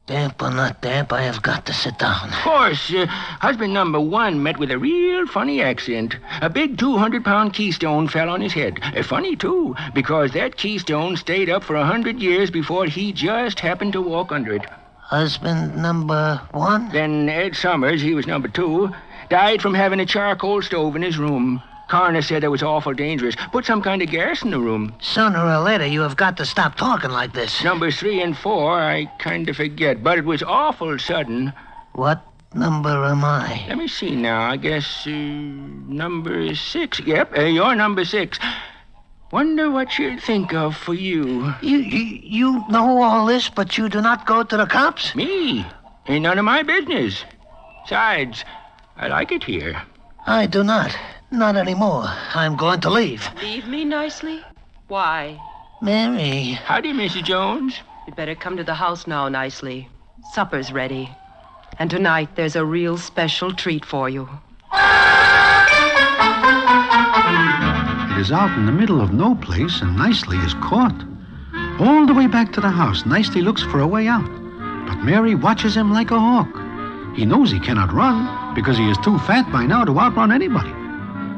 Speaker 21: Damp or not damp, I have got to sit down.
Speaker 3: Of course, husband number one met with a real funny accident. A big 200-pound keystone fell on his head. Funny, too, because that keystone stayed up for 100 years before he just happened to walk under it.
Speaker 21: Husband number one?
Speaker 3: Then Ed Summers, he was number two, died from having a charcoal stove in his room. Coroner said it was awful dangerous. Put some kind of gas in the room.
Speaker 21: Sooner or later, you have got to stop talking like this.
Speaker 3: Numbers 3 and 4, I kind of forget, but it was awful sudden.
Speaker 21: What number am I?
Speaker 3: Let me see now. I guess, number 6. Yep, you're number 6. Wonder what you'd think of for you.
Speaker 21: You know all this, but you do not go to the cops?
Speaker 3: Me? Ain't none of my business. Besides, I like it here.
Speaker 21: I do not. Not anymore. I'm going to leave.
Speaker 15: Leave me nicely? Why?
Speaker 21: Mary.
Speaker 3: Howdy, Mrs. Jones.
Speaker 15: You'd better come to the house now, nicely. Supper's ready. And tonight there's a real special treat for you.
Speaker 9: It is out in the middle of no place, and Nicely is caught. All the way back to the house, Nicely looks for a way out. But Mary watches him like a hawk. He knows he cannot run, because he is too fat by now to outrun anybody.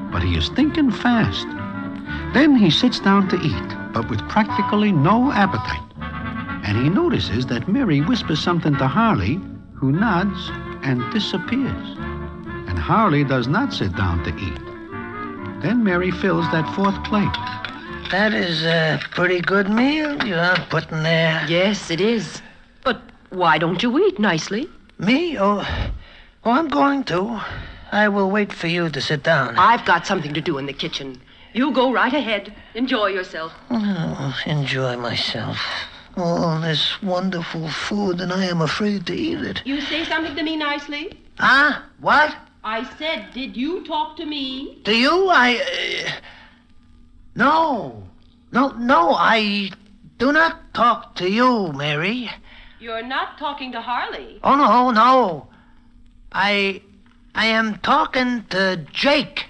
Speaker 9: But he is thinking fast. Then he sits down to eat, but with practically no appetite. And he notices that Mary whispers something to Harley, who nods and disappears. And Harley does not sit down to eat. Then Mary fills that fourth plate.
Speaker 21: That is a pretty good meal you are putting there.
Speaker 15: Yes, it is. But why don't you eat nicely?
Speaker 21: Me? Oh, I'm going to. I will wait for you to sit down.
Speaker 15: I've got something to do in the kitchen. You go right ahead. Enjoy yourself.
Speaker 21: Oh, enjoy myself. All this wonderful food, and I am afraid to eat it.
Speaker 15: You say something to me nicely?
Speaker 21: Huh? What?
Speaker 15: I said, did you talk to me?
Speaker 21: To you? No, I do not talk to you, Mary.
Speaker 15: You're not talking to Harley.
Speaker 21: Oh, no. I am talking to Jake.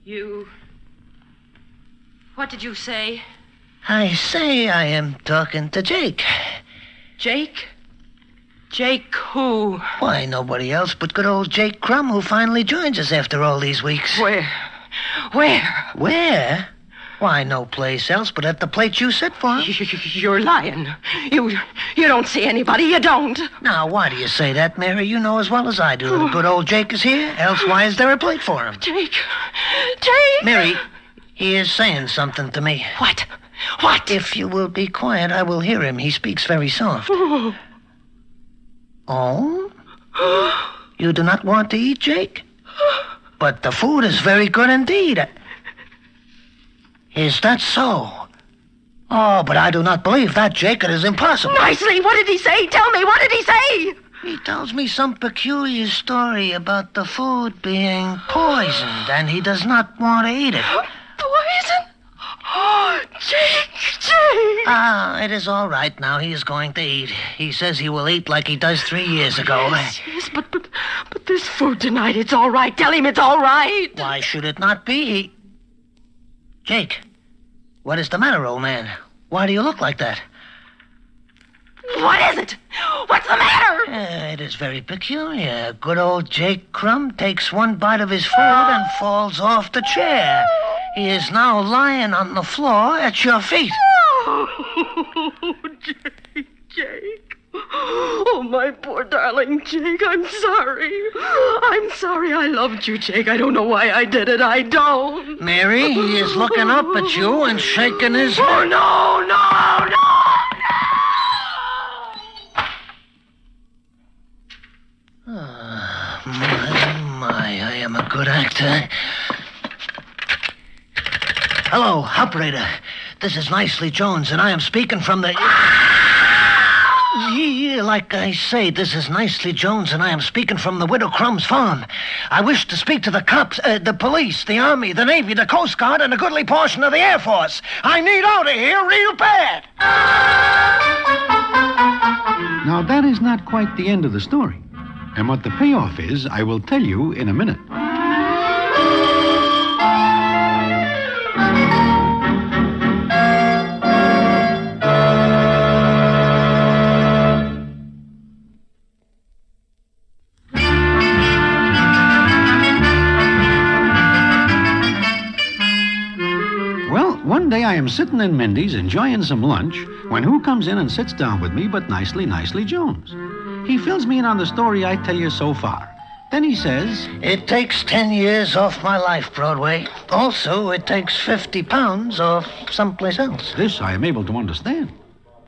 Speaker 15: You... What did you say?
Speaker 21: I say I am talking to Jake.
Speaker 15: Jake? Jake who?
Speaker 21: Why, nobody else but good old Jake Crumb, who finally joins us after all these weeks.
Speaker 15: Where?
Speaker 21: Where? Why, no place else but at the plate you set for him.
Speaker 15: You're lying. You don't see anybody, you don't.
Speaker 21: Now, why do you say that, Mary? You know as well as I do that good old Jake is here. Else, why is there a plate for him?
Speaker 15: Jake!
Speaker 21: Mary, he is saying something to me.
Speaker 15: What?
Speaker 21: If you will be quiet, I will hear him. He speaks very soft. Oh? You do not want to eat, Jake? But the food is very good indeed. Is that so? Oh, but I do not believe that, Jake. It is impossible.
Speaker 15: Nicely, what did he say? Tell me, what did he say?
Speaker 21: He tells me some peculiar story about the food being poisoned, and he does not want to eat it.
Speaker 15: Poison? Oh, Jake!
Speaker 21: It is all right now. He is going to eat. He says he will eat like he does 3 years ago.
Speaker 15: Yes, but this food tonight, it's all right. Tell him it's all right.
Speaker 21: Why should it not be? Jake, what is the matter, old man? Why do you look like that?
Speaker 15: What is it? What's the matter?
Speaker 21: It is very peculiar. Good old Jake Crumb takes one bite of his food and falls off the chair. He is now lying on the floor at your feet.
Speaker 15: Oh, Jake. Oh, my poor darling Jake, I'm sorry. I'm sorry I loved you, Jake. I don't know why I did it. I don't.
Speaker 21: Mary, he is looking up at you and shaking his head.
Speaker 15: Oh, no.
Speaker 21: My, I am a good actor. Hello, operator. This is Nicely Jones, and I am speaking from the... Yeah, like I say, this is Nicely Jones, and I am speaking from the Widow Crumb's farm. I wish to speak to the cops, the police, the Army, the Navy, the Coast Guard, and a goodly portion of the Air Force. I need out of here real bad.
Speaker 4: Now, that is not quite the end of the story. And what the payoff is, I will tell you in a minute. Well, one day I am sitting in Mindy's enjoying some lunch when who comes in and sits down with me but Nicely Jones. He fills me in on the story I tell you so far. Then he says...
Speaker 21: It takes 10 years off my life, Broadway. Also, it takes 50 pounds off someplace else.
Speaker 4: This I am able to understand.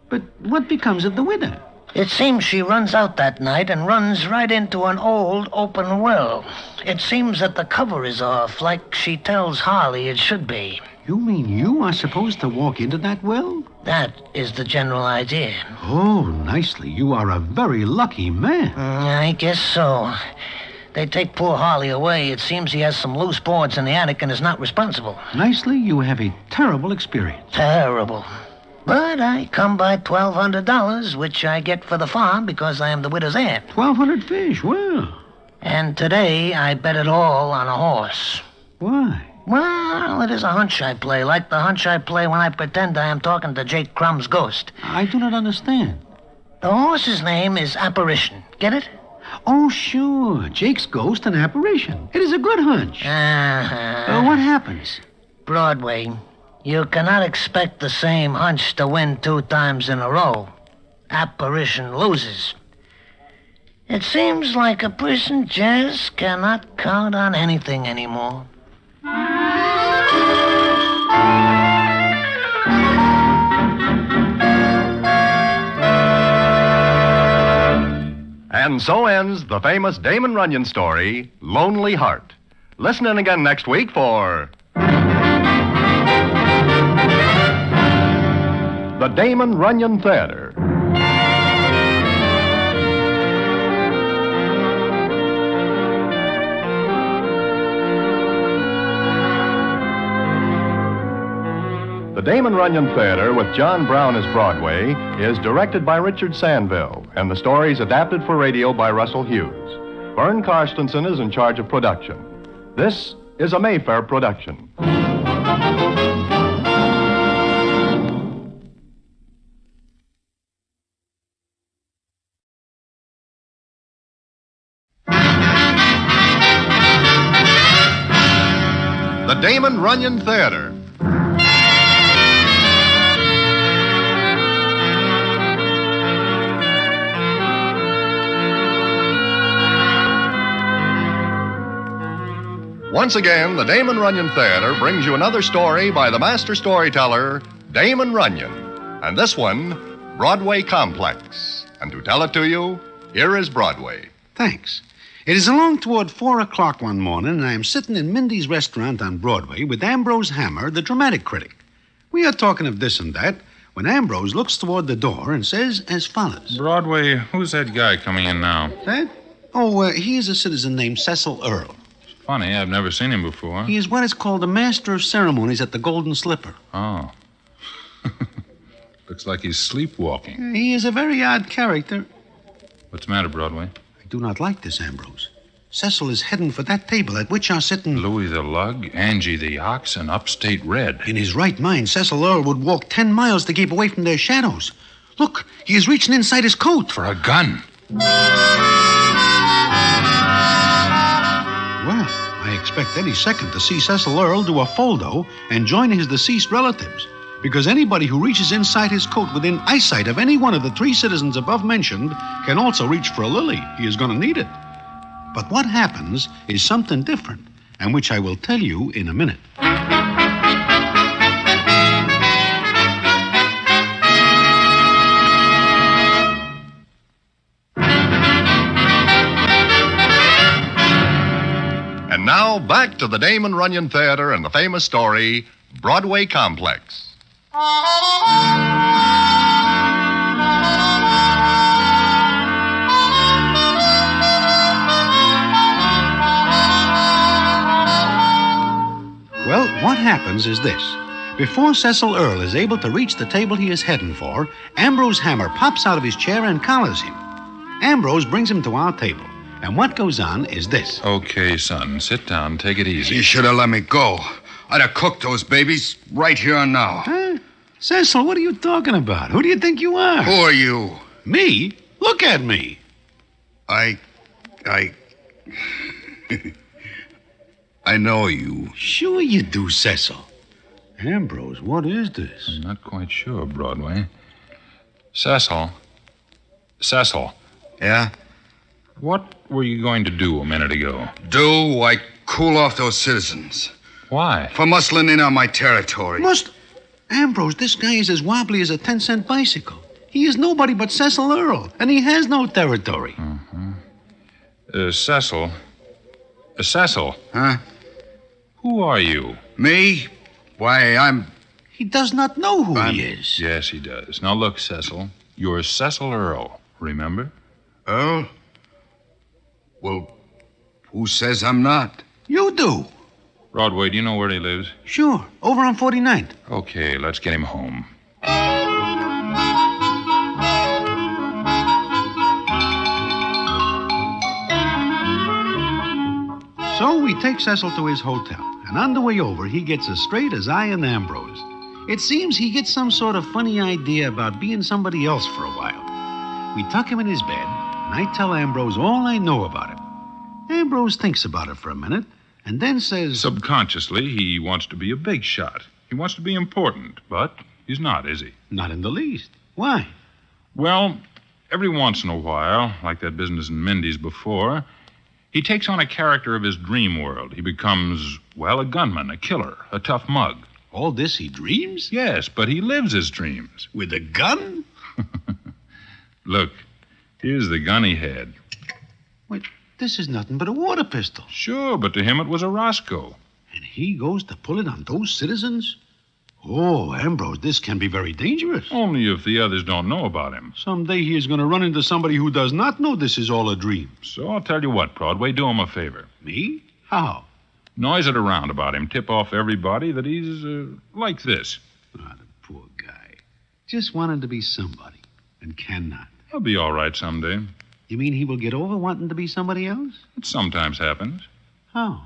Speaker 4: But what becomes of the widow?
Speaker 21: It seems she runs out that night and runs right into an old open well. It seems that the cover is off, like she tells Harley it should be.
Speaker 4: You mean you are supposed to walk into that well?
Speaker 21: That is the general idea.
Speaker 4: Oh, Nicely. You are a very lucky man.
Speaker 21: I guess so. They take poor Harley away. It seems he has some loose boards in the attic and is not responsible.
Speaker 4: Nicely, you have a terrible experience.
Speaker 21: Terrible. But I come by $1,200, which I get for the farm because I am the widow's aunt.
Speaker 4: 1,200 fish, well.
Speaker 21: And today I bet it all on a horse.
Speaker 4: Why?
Speaker 21: Well, it is a hunch I play, like the hunch I play when I pretend I am talking to Jake Crumb's ghost.
Speaker 4: I do not understand.
Speaker 21: The horse's name is Apparition. Get it?
Speaker 4: Oh, sure. Jake's ghost and apparition. It is a good hunch. What happens?
Speaker 21: Broadway, you cannot expect the same hunch to win 2 times in a row. Apparition loses. It seems like a person just cannot count on anything anymore.
Speaker 2: And so ends the famous Damon Runyon story, Lonely Heart. Listen in again next week for the Damon Runyon Theater. The Damon Runyon Theater with John Brown as Broadway is directed by Richard Sandville, and the story is adapted for radio by Russell Hughes. Vern Karstensen is in charge of production. This is a Mayfair production. The Damon Runyon Theater. Once again, the Damon Runyon Theater brings you another story by the master storyteller, Damon Runyon. And this one, Broadway Complex. And to tell it to you, here is Broadway.
Speaker 9: Thanks. It is along toward 4 o'clock one morning, and I am sitting in Mindy's restaurant on Broadway with Ambrose Hammer, the dramatic critic. We are talking of this and that when Ambrose looks toward the door and says as follows.
Speaker 19: Broadway, who's that guy coming in now?
Speaker 9: That? Oh, he is a citizen named Cecil Earle.
Speaker 19: Funny, I've never seen him before.
Speaker 9: He is what is called the master of ceremonies at the Golden Slipper.
Speaker 19: Oh. Looks like he's sleepwalking.
Speaker 9: He is a very odd character.
Speaker 19: What's the matter, Broadway?
Speaker 9: I do not like this, Ambrose. Cecil is heading for that table at which are sitting
Speaker 19: Louis the Lug, Angie the Ox, and Upstate Red.
Speaker 9: In his right mind, Cecil Earle would walk 10 miles to keep away from their shadows. Look, he is reaching inside his coat.
Speaker 19: For a gun.
Speaker 9: Well, I expect any second to see Cecil Earle do a foldo and join his deceased relatives, because anybody who reaches inside his coat within eyesight of any one of the 3 citizens above mentioned can also reach for a lily. He is going to need it. But what happens is something different, and which I will tell you in a minute.
Speaker 2: And now, back to the Damon Runyon Theater and the famous story, Broadway Complex.
Speaker 9: Well, what happens is this. Before Cecil Earle is able to reach the table he is heading for, Ambrose Hammer pops out of his chair and collars him. Ambrose brings him to our table. And what goes on is this.
Speaker 19: Okay, son, sit down. Take it easy.
Speaker 17: You should have let me go. I'd have cooked those babies right here and now.
Speaker 9: Huh? Cecil, what are you talking about? Who do you think you are?
Speaker 17: Who are you?
Speaker 9: Me? Look at me.
Speaker 17: I know you.
Speaker 9: Sure you do, Cecil. Ambrose, what is this?
Speaker 19: I'm not quite sure, Broadway. Cecil. Cecil.
Speaker 17: Yeah?
Speaker 19: What were you going to do a minute ago?
Speaker 17: I cool off those citizens.
Speaker 19: Why?
Speaker 17: For muscling in on my territory.
Speaker 9: Ambrose, this guy is as wobbly as a 10-cent bicycle. He is nobody but Cecil Earle, and he has no territory.
Speaker 19: Cecil. Cecil.
Speaker 17: Huh?
Speaker 19: Who are you?
Speaker 17: Me? Why, I'm...
Speaker 9: He does not know who he is.
Speaker 19: Yes, he does. Now, look, Cecil. You're Cecil Earle, remember?
Speaker 17: Earle? Well, who says I'm not?
Speaker 9: You do.
Speaker 19: Broadway, do you know where he lives?
Speaker 9: Sure, over on 49th.
Speaker 19: Okay, let's get him home.
Speaker 9: So we take Cecil to his hotel, and on the way over, he gets as straight as I and Ambrose. It seems he gets some sort of funny idea about being somebody else for a while. We tuck him in his bed, and I tell Ambrose all I know about him. Ambrose thinks about it for a minute, and then says...
Speaker 19: Subconsciously, he wants to be a big shot. He wants to be important, but he's not, is he?
Speaker 9: Not in the least. Why?
Speaker 19: Well, every once in a while, like that business in Mindy's before, he takes on a character of his dream world. He becomes, well, a gunman, a killer, a tough mug.
Speaker 9: All this he dreams?
Speaker 19: Yes, but he lives his dreams.
Speaker 9: With a gun?
Speaker 19: Look, here's the gun he had.
Speaker 9: Wait, This is nothing but a water pistol.
Speaker 19: Sure, but to him it was a Roscoe.
Speaker 9: And he goes to pull it on those citizens? Oh, Ambrose, this can be very dangerous.
Speaker 19: Only if the others don't know about him.
Speaker 9: Someday he is going to run into somebody who does not know this is all a dream.
Speaker 19: So I'll tell you what, Broadway, do him a favor.
Speaker 9: Me? How?
Speaker 19: Noise it around about him. Tip off everybody that he's like this.
Speaker 9: Ah, the poor guy. Just wanted to be somebody and cannot.
Speaker 19: He'll be all right someday.
Speaker 9: You mean he will get over wanting to be somebody else?
Speaker 19: It sometimes happens.
Speaker 9: How?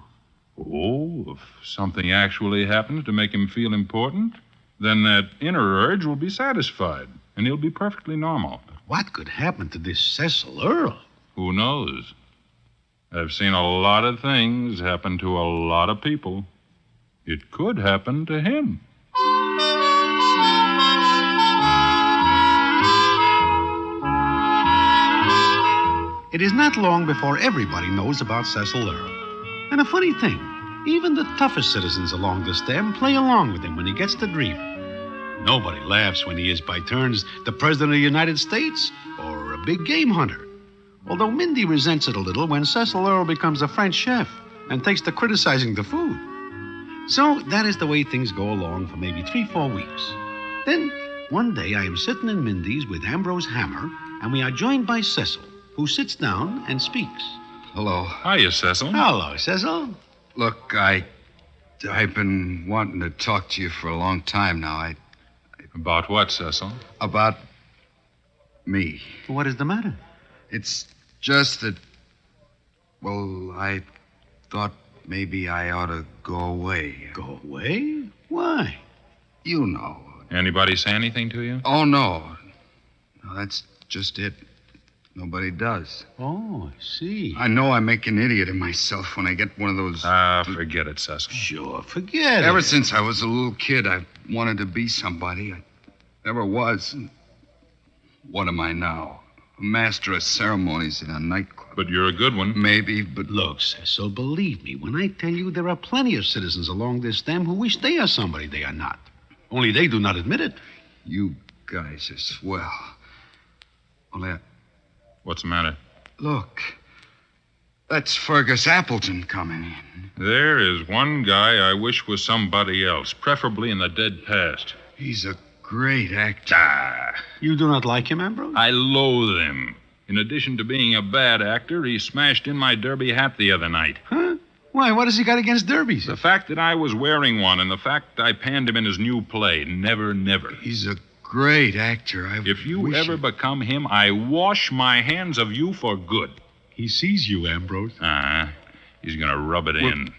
Speaker 19: Oh, if something actually happens to make him feel important, then that inner urge will be satisfied, and he'll be perfectly normal.
Speaker 9: But what could happen to this Cecil Earl?
Speaker 19: Who knows? I've seen a lot of things happen to a lot of people. It could happen to him.
Speaker 9: It is not long before everybody knows about Cecil Earl. And a funny thing, even the toughest citizens along the stem play along with him when he gets to dream. Nobody laughs when he is by turns the President of the United States or a big game hunter. Although Mindy resents it a little when Cecil Earl becomes a French chef and takes to criticizing the food. So that is the way things go along for maybe 3-4 weeks. Then, one day I am sitting in Mindy's with Ambrose Hammer, and we are joined by Cecil, who sits down and speaks.
Speaker 20: Hello.
Speaker 19: Hiya, Cecil.
Speaker 9: Hello, Cecil.
Speaker 20: Look, I've been wanting to talk to you for a long time now.
Speaker 19: About what, Cecil?
Speaker 20: About me.
Speaker 9: What is the matter?
Speaker 20: It's just that, well, I thought maybe I ought to go away.
Speaker 9: Go away? Why?
Speaker 20: You know.
Speaker 19: Anybody say anything to you?
Speaker 20: Oh, no. No, that's just it. Nobody does.
Speaker 9: Oh, I see.
Speaker 20: I know I make an idiot of myself when I get one of those...
Speaker 19: forget it, Cecil.
Speaker 9: Sure, forget it.
Speaker 20: Ever since I was a little kid, I wanted to be somebody. I never was. What am I now? A master of ceremonies in a nightclub.
Speaker 19: But you're a good one.
Speaker 20: Maybe, but...
Speaker 9: Look, Cecil, believe me, when I tell you there are plenty of citizens along this stem who wish they are somebody they are not. Only they do not admit it.
Speaker 20: You guys are swell. Well,
Speaker 19: what's the matter?
Speaker 20: Look, that's Fergus Appleton coming in.
Speaker 19: There is one guy I wish was somebody else, preferably in the dead past.
Speaker 20: He's a great actor.
Speaker 9: You do not like him, Ambrose?
Speaker 19: I loathe him. In addition to being a bad actor, he smashed in my derby hat the other night.
Speaker 9: Huh? Why, what has he got against derbies?
Speaker 19: The fact that I was wearing one and the fact I panned him in his new play, Never Never.
Speaker 20: He's a great actor.
Speaker 19: If you ever become him, I wash my hands of you for good.
Speaker 9: He sees you, Ambrose.
Speaker 19: He's going to rub it in.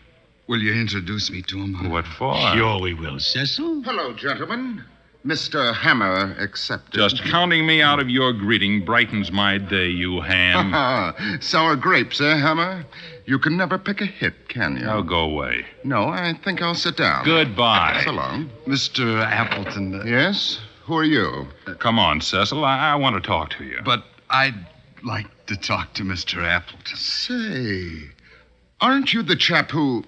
Speaker 20: Will you introduce me to him?
Speaker 19: What for?
Speaker 9: Sure we will, Cecil.
Speaker 20: Hello, gentlemen. Mr. Hammer accepted.
Speaker 19: Just counting me out of your greeting brightens my day, you ham.
Speaker 20: Sour grapes, eh, Hammer? You can never pick a hit, can you?
Speaker 19: I'll go away.
Speaker 20: No, I think I'll sit down.
Speaker 19: Goodbye.
Speaker 20: So long. Mr. Appleton. Yes? Who are you?
Speaker 19: Come on, Cecil. I want to talk to you.
Speaker 20: But I'd like to talk to Mr. Appleton. Say, aren't you the chap who...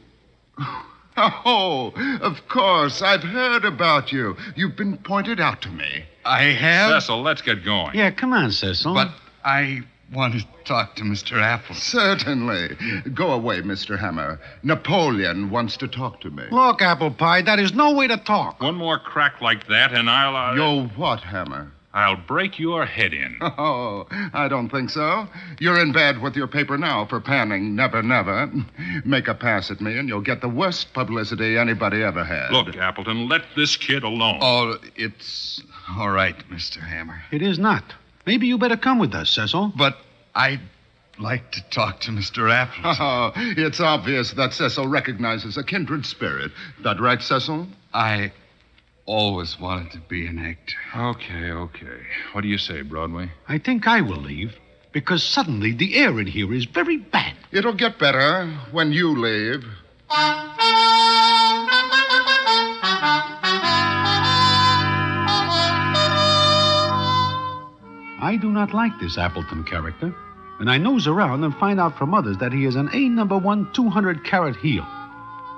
Speaker 20: Oh, of course. I've heard about you. You've been pointed out to me. I have?
Speaker 19: Cecil, let's get going.
Speaker 9: Yeah, come on, Cecil.
Speaker 20: But I want to talk to Mr. Appleton. Certainly. Go away, Mr. Hammer. Napoleon wants to talk to me.
Speaker 9: Look, Apple Pie, that is no way to talk.
Speaker 19: One more crack like that, and I'll...
Speaker 20: You'll what, Hammer?
Speaker 19: I'll break your head in.
Speaker 20: Oh, I don't think so. You're in bed with your paper now for panning Never Never. Make a pass at me, and you'll get the worst publicity anybody ever had.
Speaker 19: Look, Appleton, let this kid alone.
Speaker 20: Oh, it's all right, Mr. Hammer.
Speaker 9: It is not. Maybe you better come with us, Cecil.
Speaker 20: But I'd like to talk to Mr. Appleton. Oh, it's obvious that Cecil recognizes a kindred spirit. That right, Cecil? I always wanted to be an actor.
Speaker 19: Okay. What do you say, Broadway?
Speaker 9: I think I will leave, because suddenly the air in here is very bad.
Speaker 20: It'll get better when you leave.
Speaker 9: I do not like this Appleton character, and I nose around and find out from others that he is an A number 1 200-carat heel.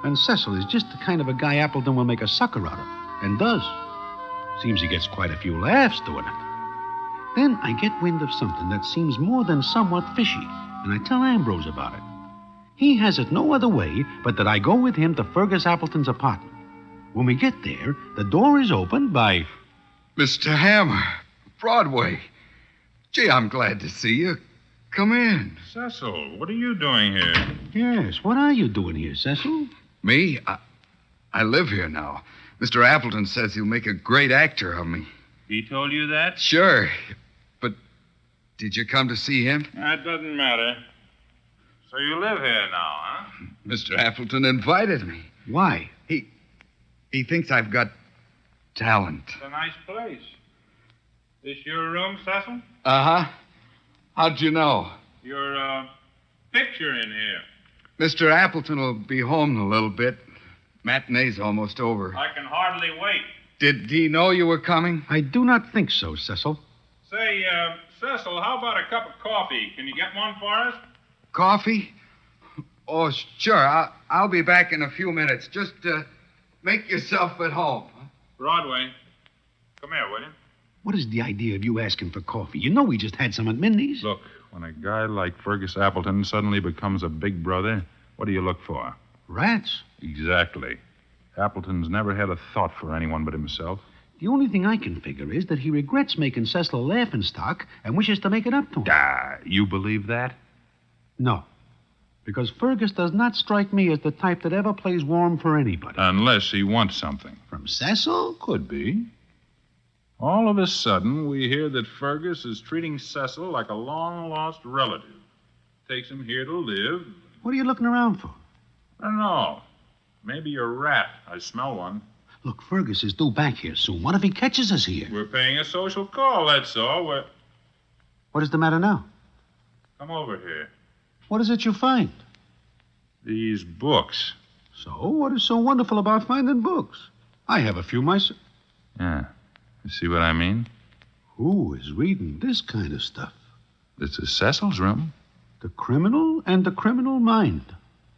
Speaker 9: And Cecil is just the kind of a guy Appleton will make a sucker out of. And does. Seems he gets quite a few laughs doing it. Then I get wind of something that seems more than somewhat fishy.
Speaker 4: and I tell Ambrose about it. He has it no other way but that I go with him to Fergus Appleton's apartment. When we get there, the door is opened by...
Speaker 6: Mr. Hammer, Broadway. Gee, I'm glad to see you. Come in.
Speaker 19: Cecil, what are you doing here?
Speaker 4: Yes, what are you doing here, Cecil?
Speaker 6: Me? I live here now. Mr. Appleton says he'll make a great actor of me.
Speaker 19: He told you that?
Speaker 6: Sure. But did you come to see him?
Speaker 19: That doesn't matter. So you live here now, huh?
Speaker 6: Mr. Appleton invited me.
Speaker 4: Why?
Speaker 6: He thinks I've got talent.
Speaker 19: It's a nice place. This your room, Cecil?
Speaker 6: Uh-huh. How'd you know?
Speaker 19: Your, picture in here.
Speaker 6: Mr. Appleton will be home in a little bit. Matinee's almost over.
Speaker 19: I can hardly wait.
Speaker 6: Did he know you were coming?
Speaker 4: I do not think so, Cecil.
Speaker 19: Say, Cecil, how about a cup of coffee? Can you get one for us?
Speaker 6: Coffee? Oh, sure. I'll be back in a few minutes. Just make yourself at home.
Speaker 19: Broadway, come here, will you?
Speaker 4: What is the idea of you asking for coffee? You know we just had some at Mindy's.
Speaker 19: Look, when a guy like Fergus Appleton suddenly becomes a big brother, what do you look for?
Speaker 4: Rats?
Speaker 19: Exactly. Appleton's never had a thought for anyone but himself.
Speaker 4: The only thing I can figure is that he regrets making Cecil a laughingstock and wishes to make it up to him.
Speaker 19: You believe that?
Speaker 4: No. Because Fergus does not strike me as the type that ever plays warm for anybody.
Speaker 19: Unless he wants something.
Speaker 4: From Cecil?
Speaker 19: Could be. All of a sudden, we hear that Fergus is treating Cecil like a long-lost relative. Takes him here to live.
Speaker 4: What are you looking around for?
Speaker 19: I don't know. Maybe a rat. I smell one.
Speaker 4: Look, Fergus is due back here soon. What if he catches us here?
Speaker 19: We're paying a social call, that's all.
Speaker 4: What is the matter now?
Speaker 19: Come over here.
Speaker 4: What is it you find?
Speaker 19: These books.
Speaker 4: So, what is so wonderful about finding books? I have a few myself.
Speaker 19: Yeah. You see what I mean?
Speaker 4: Who is reading this kind of stuff?
Speaker 19: This is Cecil's room.
Speaker 4: The Criminal and the Criminal Mind.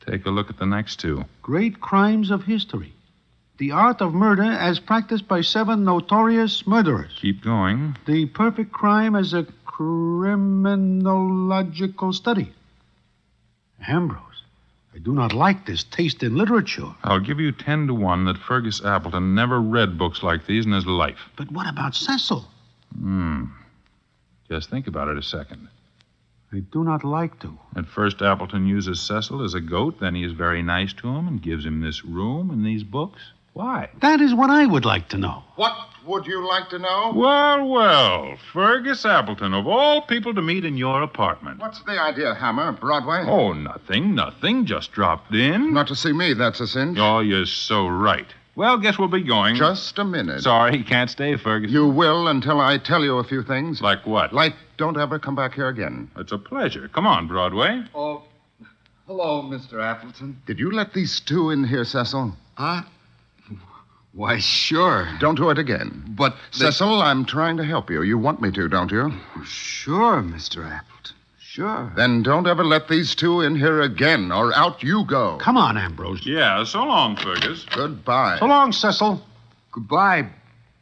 Speaker 19: Take a look at the next two.
Speaker 4: Great Crimes of History. The Art of Murder as Practiced by 7 Notorious Murderers.
Speaker 19: Keep going.
Speaker 4: The Perfect Crime as a Criminological Study. Ambrose, I do not like this taste in literature.
Speaker 19: I'll give you 10 to 1 that Fergus Appleton never read books like these in his life.
Speaker 4: But what about Cecil?
Speaker 19: Just think about it a second.
Speaker 4: I do not like to.
Speaker 19: At first, Appleton uses Cecil as a goat. Then he is very nice to him and gives him this room and these books. Why?
Speaker 4: That is what I would like to know.
Speaker 20: What would you like to know?
Speaker 19: Well, Fergus Appleton, of all people to meet in your apartment.
Speaker 20: What's the idea, Hammer? Broadway?
Speaker 19: Oh, nothing. Just dropped in.
Speaker 20: Not to see me, that's a cinch.
Speaker 19: Oh, you're so right. Well, guess we'll be going.
Speaker 20: Just a minute.
Speaker 19: Sorry, he can't stay, Fergus.
Speaker 20: You will until I tell you a few things.
Speaker 19: Like what?
Speaker 20: Like, don't ever come back here again.
Speaker 19: It's a pleasure. Come on, Broadway.
Speaker 6: Oh, hello, Mr. Appleton.
Speaker 20: Did you let these two in here, Cecil?
Speaker 6: Huh? Why, sure.
Speaker 20: Don't do it again.
Speaker 6: But
Speaker 20: Cecil, I'm trying to help you. You want me to, don't you?
Speaker 6: Sure, Mr. Appleton. Sure.
Speaker 20: Then don't ever let these two in here again, or out you go.
Speaker 4: Come on, Ambrose.
Speaker 19: Yeah, so long, Fergus.
Speaker 20: Goodbye.
Speaker 4: So long, Cecil.
Speaker 6: Goodbye,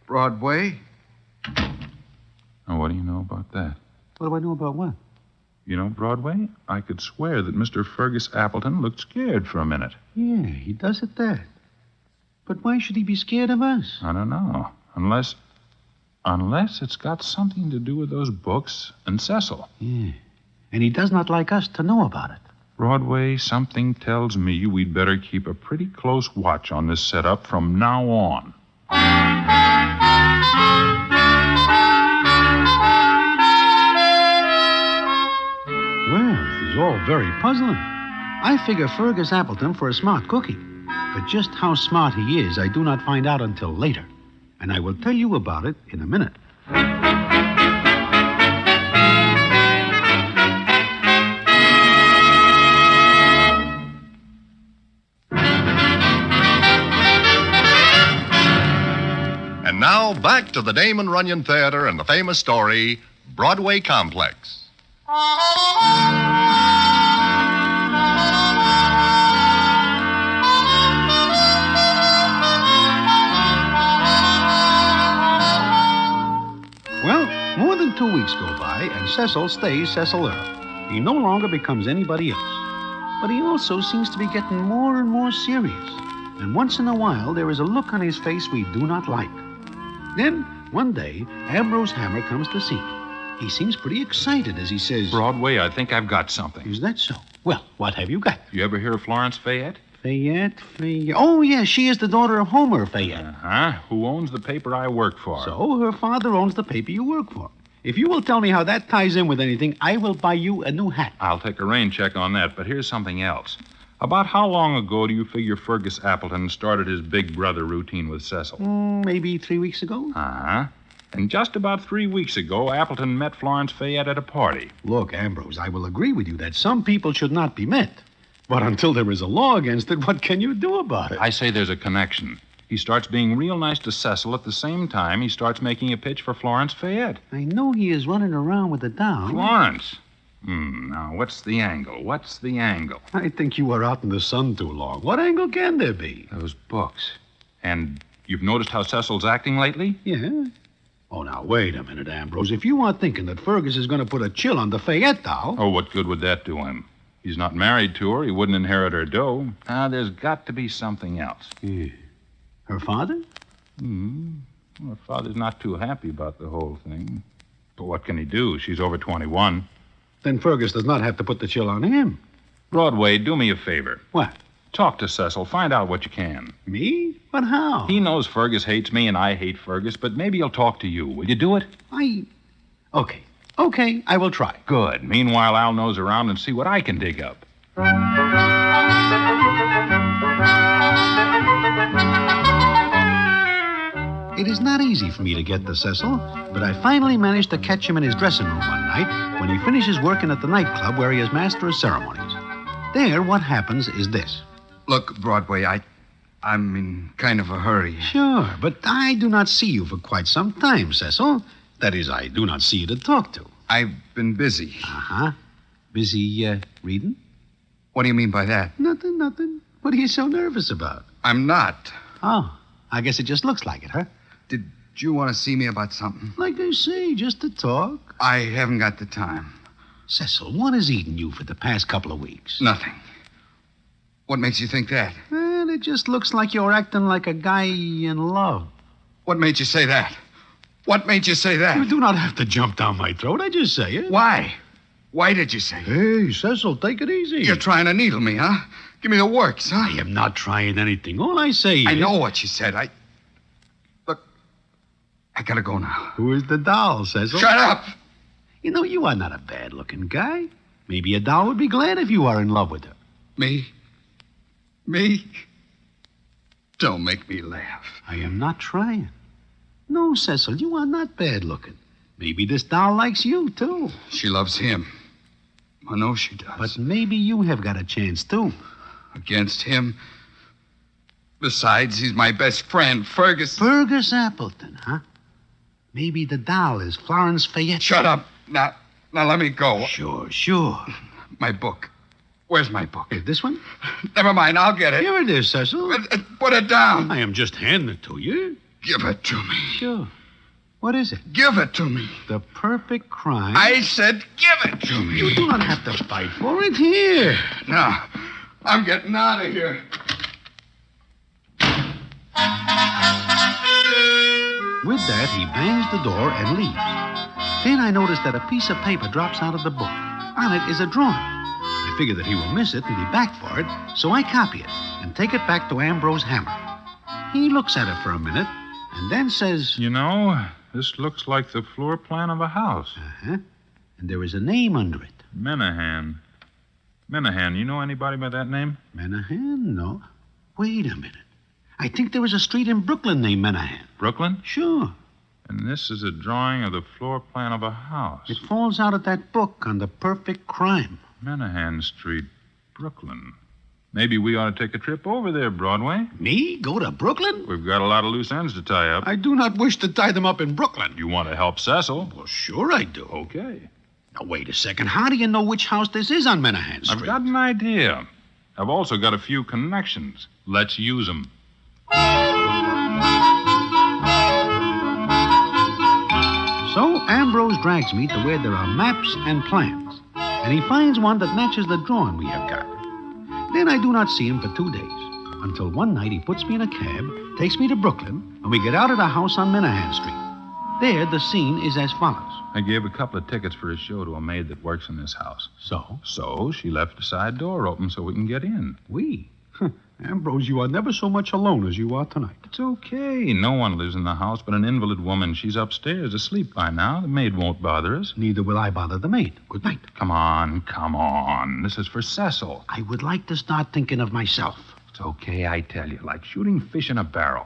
Speaker 6: Broadway.
Speaker 19: Oh, what do you know about that?
Speaker 4: What do I know about what?
Speaker 19: You know, Broadway, I could swear that Mr. Fergus Appleton looked scared for a minute.
Speaker 4: Yeah, he does at that. But why should he be scared of us?
Speaker 19: I don't know. Unless it's got something to do with those books and Cecil.
Speaker 4: Yeah. And he does not like us to know about it.
Speaker 19: Broadway, something tells me we'd better keep a pretty close watch on this setup from now on.
Speaker 4: Well, this is all very puzzling. I figure Fergus Appleton for a smart cookie. But just how smart he is, I do not find out until later. And I will tell you about it in a minute.
Speaker 2: And now, back to the Damon Runyon Theater and the famous story, Broadway Complex.
Speaker 4: Well, more than 2 weeks go by, and Cecil stays Cecil Earl. He no longer becomes anybody else. But he also seems to be getting more and more serious. And once in a while, there is a look on his face we do not like. Then, one day, Ambrose Hammer comes to see me. He seems pretty excited as he says,
Speaker 19: Broadway, I think I've got something.
Speaker 4: Is that so? Well, what have you got?
Speaker 19: You ever hear of Florence Fayette?
Speaker 4: Fayette? Oh, yes, she is the daughter of Homer Fayette.
Speaker 19: Uh-huh. Who owns the paper I work for.
Speaker 4: So, her father owns the paper you work for. If you will tell me how that ties in with anything, I will buy you a new hat.
Speaker 19: I'll take a rain check on that, but here's something else. About how long ago do you figure Fergus Appleton started his big brother routine with Cecil?
Speaker 4: Maybe 3 weeks ago.
Speaker 19: Uh-huh. And just about 3 weeks ago, Appleton met Florence Fayette at a party.
Speaker 4: Look, Ambrose, I will agree with you that some people should not be met. But until there is a law against it, what can you do about it?
Speaker 19: I say there's a connection. He starts being real nice to Cecil at the same time he starts making a pitch for Florence Fayette.
Speaker 4: I know he is running around with a doll.
Speaker 19: Florence? Now, what's the angle? What's the angle?
Speaker 4: I think you are out in the sun too long. What angle can there be?
Speaker 19: Those books. And you've noticed how Cecil's acting lately?
Speaker 4: Yeah. Oh, now, wait a minute, Ambrose. If you are thinking that Fergus is going to put a chill on the Fayette doll...
Speaker 19: Oh, what good would that do him? He's not married to her. He wouldn't inherit her dough. There's got to be something else.
Speaker 4: Yeah. Her father?
Speaker 19: Well, her father's not too happy about the whole thing. But what can he do? She's over 21.
Speaker 4: Then Fergus does not have to put the chill on him.
Speaker 19: Broadway, do me a favor.
Speaker 4: What?
Speaker 19: Talk to Cecil. Find out what you can.
Speaker 4: Me? But how?
Speaker 19: He knows Fergus hates me and I hate Fergus, but maybe he'll talk to you. Will you do it?
Speaker 4: Okay, I will try.
Speaker 19: Good. Meanwhile, I'll nose around and see what I can dig up.
Speaker 4: It is not easy for me to get to Cecil, but I finally managed to catch him in his dressing room one night when he finishes working at the nightclub where he is master of ceremonies. There, what happens is this.
Speaker 6: Look, Broadway, I'm in kind of a hurry.
Speaker 4: Sure, but I do not see you for quite some time, Cecil. That is, I do not see you to talk to.
Speaker 6: I've been busy.
Speaker 4: Uh-huh. Busy, reading?
Speaker 6: What do you mean by that?
Speaker 4: Nothing. What are you so nervous about?
Speaker 6: I'm not.
Speaker 4: Oh, I guess it just looks like it, huh?
Speaker 6: Did you want to see me about something?
Speaker 4: Like I say, just to talk.
Speaker 6: I haven't got the time.
Speaker 4: Cecil, what has eaten you for the past couple of weeks?
Speaker 6: Nothing. What makes you think that?
Speaker 4: Well, it just looks like you're acting like a guy in love.
Speaker 6: What made you say that? What made you say that?
Speaker 4: You do not have to jump down my throat. I just say it.
Speaker 6: Why? Why did you say it?
Speaker 4: Hey, Cecil, take it easy.
Speaker 6: You're trying to needle me, huh? Give me the works, huh?
Speaker 4: I am not trying anything. All I say is...
Speaker 6: I know what you said. Look, I gotta go now.
Speaker 4: Who is the doll, Cecil?
Speaker 6: Shut up!
Speaker 4: You know, you are not a bad-looking guy. Maybe a doll would be glad if you are in love with her.
Speaker 6: Me? Me? Don't make me laugh.
Speaker 4: I am not trying. No, Cecil, you are not bad-looking. Maybe this doll likes you, too.
Speaker 6: She loves him. I know she does.
Speaker 4: But maybe you have got a chance, too.
Speaker 6: Against him? Besides, he's my best friend, Fergus.
Speaker 4: Fergus Appleton, huh? Maybe the doll is Florence Fayette.
Speaker 6: Shut up. Now let me go.
Speaker 4: Sure.
Speaker 6: My book. Where's my book?
Speaker 4: This one?
Speaker 6: Never mind, I'll get it.
Speaker 4: Here it is, Cecil.
Speaker 6: Put it down.
Speaker 4: I am just handing it to you.
Speaker 6: Give it to me.
Speaker 4: Sure. What is it?
Speaker 6: Give it to me.
Speaker 4: The Perfect Crime.
Speaker 6: I said give it to me.
Speaker 4: You do not have to fight for it. Here.
Speaker 6: No, I'm getting out of here.
Speaker 4: With that, he bangs the door and leaves. Then I notice that a piece of paper drops out of the book. On it is a drawing. I figure that he will miss it and be back for it, so I copy it and take it back to Ambrose Hammer. He looks at it for a minute and then says...
Speaker 19: You know, this looks like the floor plan of a house.
Speaker 4: Uh-huh. And there is a name under it.
Speaker 19: Menahan. Menahan, you know anybody by that name?
Speaker 4: Menahan? No. Wait a minute. I think there is a street in Brooklyn named Menahan.
Speaker 19: Brooklyn?
Speaker 4: Sure.
Speaker 19: And this is a drawing of the floor plan of a house.
Speaker 4: It falls out of that book on the Perfect Crime.
Speaker 19: Menahan Street, Brooklyn. Maybe we ought to take a trip over there, Broadway.
Speaker 4: Me? Go to Brooklyn?
Speaker 19: We've got a lot of loose ends to tie up.
Speaker 4: I do not wish to tie them up in Brooklyn.
Speaker 19: You want to help Cecil?
Speaker 4: Well, sure I do.
Speaker 19: Okay.
Speaker 4: Now, wait a second. How do you know which house this is on Menahan Street?
Speaker 19: I've got an idea. I've also got a few connections. Let's use them.
Speaker 4: So Ambrose drags me to where there are maps and plans.
Speaker 9: and he finds one that matches the drawing we have got. Then I do not see him for 2 days, until one night he puts me in a cab, takes me to Brooklyn, and we get out at a house on Minahan Street. There, the scene is as follows.
Speaker 19: I gave a couple of tickets for a show to a maid that works in this house.
Speaker 9: So?
Speaker 19: So she left the side door open so we can get in.
Speaker 9: We? Ambrose, you are never so much alone as you are tonight.
Speaker 19: It's okay. No one lives in the house but an invalid woman. She's upstairs asleep by now. The maid won't bother us.
Speaker 9: Neither will I bother the maid. Good night.
Speaker 19: Come on. This is for Cecil.
Speaker 9: I would like to start thinking of myself.
Speaker 19: It's okay, I tell you. Like shooting fish in a barrel.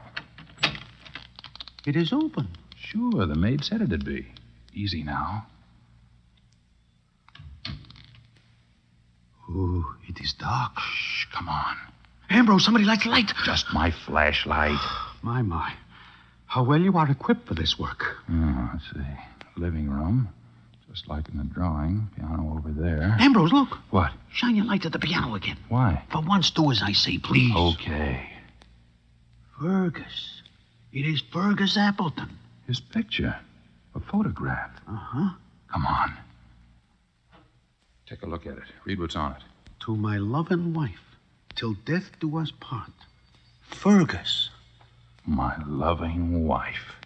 Speaker 9: It is open.
Speaker 19: Sure, the maid said it'd be. Easy now.
Speaker 9: Ooh, it is dark.
Speaker 19: Shh, come on.
Speaker 9: Ambrose, somebody light the light.
Speaker 19: Just my flashlight.
Speaker 9: My. How well you are equipped for this work.
Speaker 19: Oh, let's see. Living room. Just like in the drawing. Piano over there.
Speaker 9: Ambrose, look.
Speaker 19: What?
Speaker 9: Shine your light at the piano again.
Speaker 19: Why?
Speaker 9: For once, do as I say, please.
Speaker 19: Okay.
Speaker 9: Fergus. It is Fergus Appleton.
Speaker 19: His picture. A photograph.
Speaker 9: Uh-huh.
Speaker 19: Come on. Take a look at it. Read what's on it.
Speaker 9: To my loving wife, till death do us part. Fergus.
Speaker 19: My loving wife.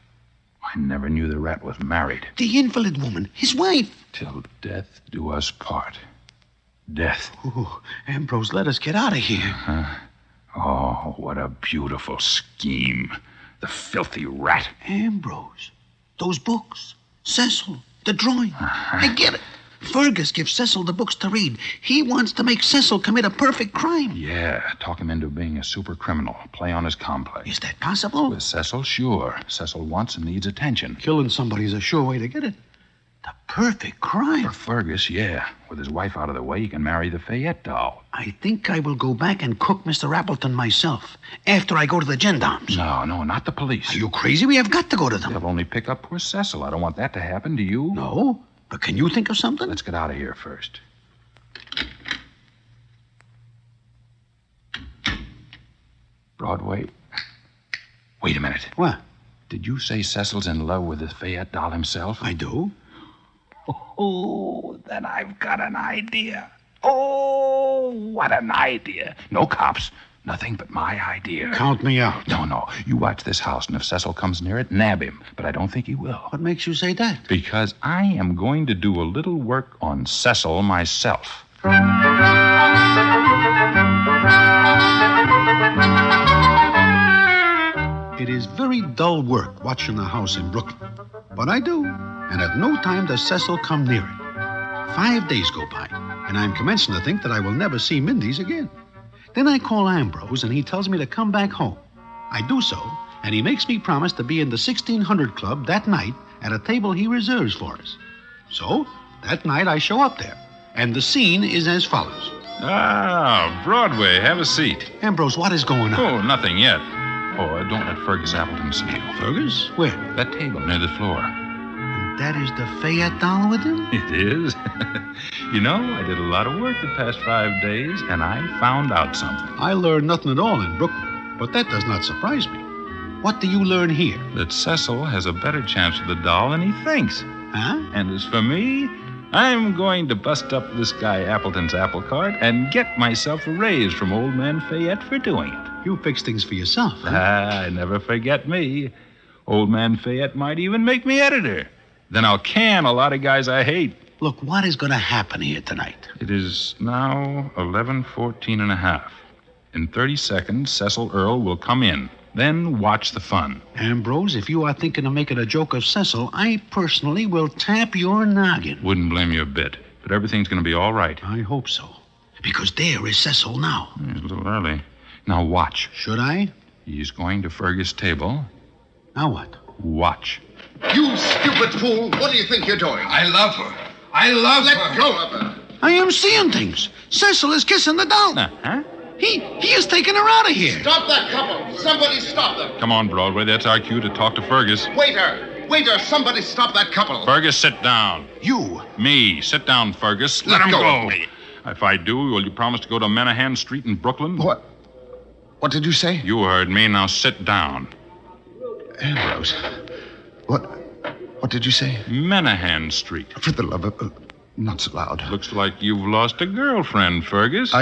Speaker 19: I never knew the rat was married.
Speaker 9: The invalid woman, his wife.
Speaker 19: Till death do us part. Death.
Speaker 9: Oh, Ambrose, let us get out of here.
Speaker 19: Oh, what a beautiful scheme. The filthy rat.
Speaker 9: Ambrose, those books, Cecil, the drawing. I get it. Fergus gives Cecil the books to read. He wants to make Cecil commit a perfect crime.
Speaker 19: Yeah, talk him into being a super criminal. Play on his complex.
Speaker 9: Is that possible?
Speaker 19: With Cecil, sure. Cecil wants and needs attention.
Speaker 9: Killing somebody's a sure way to get it. The perfect crime.
Speaker 19: For Fergus, yeah. With his wife out of the way, he can marry the Fayette doll.
Speaker 9: I think I will go back and cook Mr. Appleton myself after I go to the gendarmes.
Speaker 19: No, not the police.
Speaker 9: Are you crazy? We have got to go to them.
Speaker 19: They'll only pick up poor Cecil. I don't want that to happen, do you?
Speaker 9: No, but can you think of something?
Speaker 19: Let's get out of here first. Broadway. Wait a minute.
Speaker 9: What?
Speaker 19: Did you say Cecil's in love with the Fayette doll himself?
Speaker 9: I do.
Speaker 19: Oh, then I've got an idea. Oh, what an idea. No cops. Nothing but my idea.
Speaker 9: Count me out.
Speaker 19: No. You watch this house, and if Cecil comes near it, nab him. But I don't think he will.
Speaker 9: What makes you say that?
Speaker 19: Because I am going to do a little work on Cecil myself.
Speaker 9: It is very dull work watching the house in Brooklyn. But I do, and at no time does Cecil come near it. 5 days go by, and I'm commencing to think that I will never see Mindy's again. Then I call Ambrose, and he tells me to come back home. I do so, and he makes me promise to be in the 1600 Club that night at a table he reserves for us. So, that night I show up there, and the scene is as follows.
Speaker 19: Ah, Broadway, have a seat.
Speaker 9: Ambrose, what is going on?
Speaker 19: Oh, nothing yet. Oh, don't let Fergus Appleton see you.
Speaker 9: Fergus? Where?
Speaker 19: That table near the floor.
Speaker 9: And that is the Fayette doll with him?
Speaker 19: It is. You know, I did a lot of work the past 5 days, and I found out something.
Speaker 9: I learned nothing at all in Brooklyn, but that does not surprise me. What do you learn here?
Speaker 19: That Cecil has a better chance with the doll than he thinks.
Speaker 9: Huh?
Speaker 19: And as for me, I'm going to bust up this guy Appleton's apple cart and get myself a raise from old man Fayette for doing it.
Speaker 9: You fix things for yourself, huh?
Speaker 19: I never forget me. Old man Fayette might even make me editor. Then I'll can a lot of guys I hate.
Speaker 9: Look, what is going to happen here tonight?
Speaker 19: It is now 11:14 and a half. In 30 seconds, Cecil Earle will come in. Then watch the fun.
Speaker 9: Ambrose, if you are thinking of making a joke of Cecil, I personally will tap your noggin.
Speaker 19: Wouldn't blame you a bit. But everything's going to be all right.
Speaker 9: I hope so. Because there is Cecil now.
Speaker 19: It's a little early. Now watch.
Speaker 9: Should I?
Speaker 19: He's going to Fergus' table.
Speaker 9: Now what?
Speaker 19: Watch.
Speaker 20: You stupid fool! What do you think you're doing?
Speaker 6: I love her. I love her.
Speaker 20: Let go of her.
Speaker 9: I am seeing things. Cecil is kissing the doll.
Speaker 19: Huh?
Speaker 9: He is taking her out of here.
Speaker 20: Stop that couple. Somebody stop them.
Speaker 19: Come on, Broadway. That's our cue to talk to Fergus.
Speaker 20: Waiter, somebody stop that couple.
Speaker 19: Fergus, sit down.
Speaker 9: You.
Speaker 19: Me. Sit down, Fergus.
Speaker 20: Let
Speaker 19: him
Speaker 20: go of me.
Speaker 19: If I do, will you promise to go to Minahan Street in Brooklyn?
Speaker 20: What? What did you say?
Speaker 19: You heard me. Now sit down.
Speaker 20: Ambrose. What did you say?
Speaker 19: Minahan Street.
Speaker 20: For the love of... Not so loud.
Speaker 19: Looks like you've lost a girlfriend, Fergus.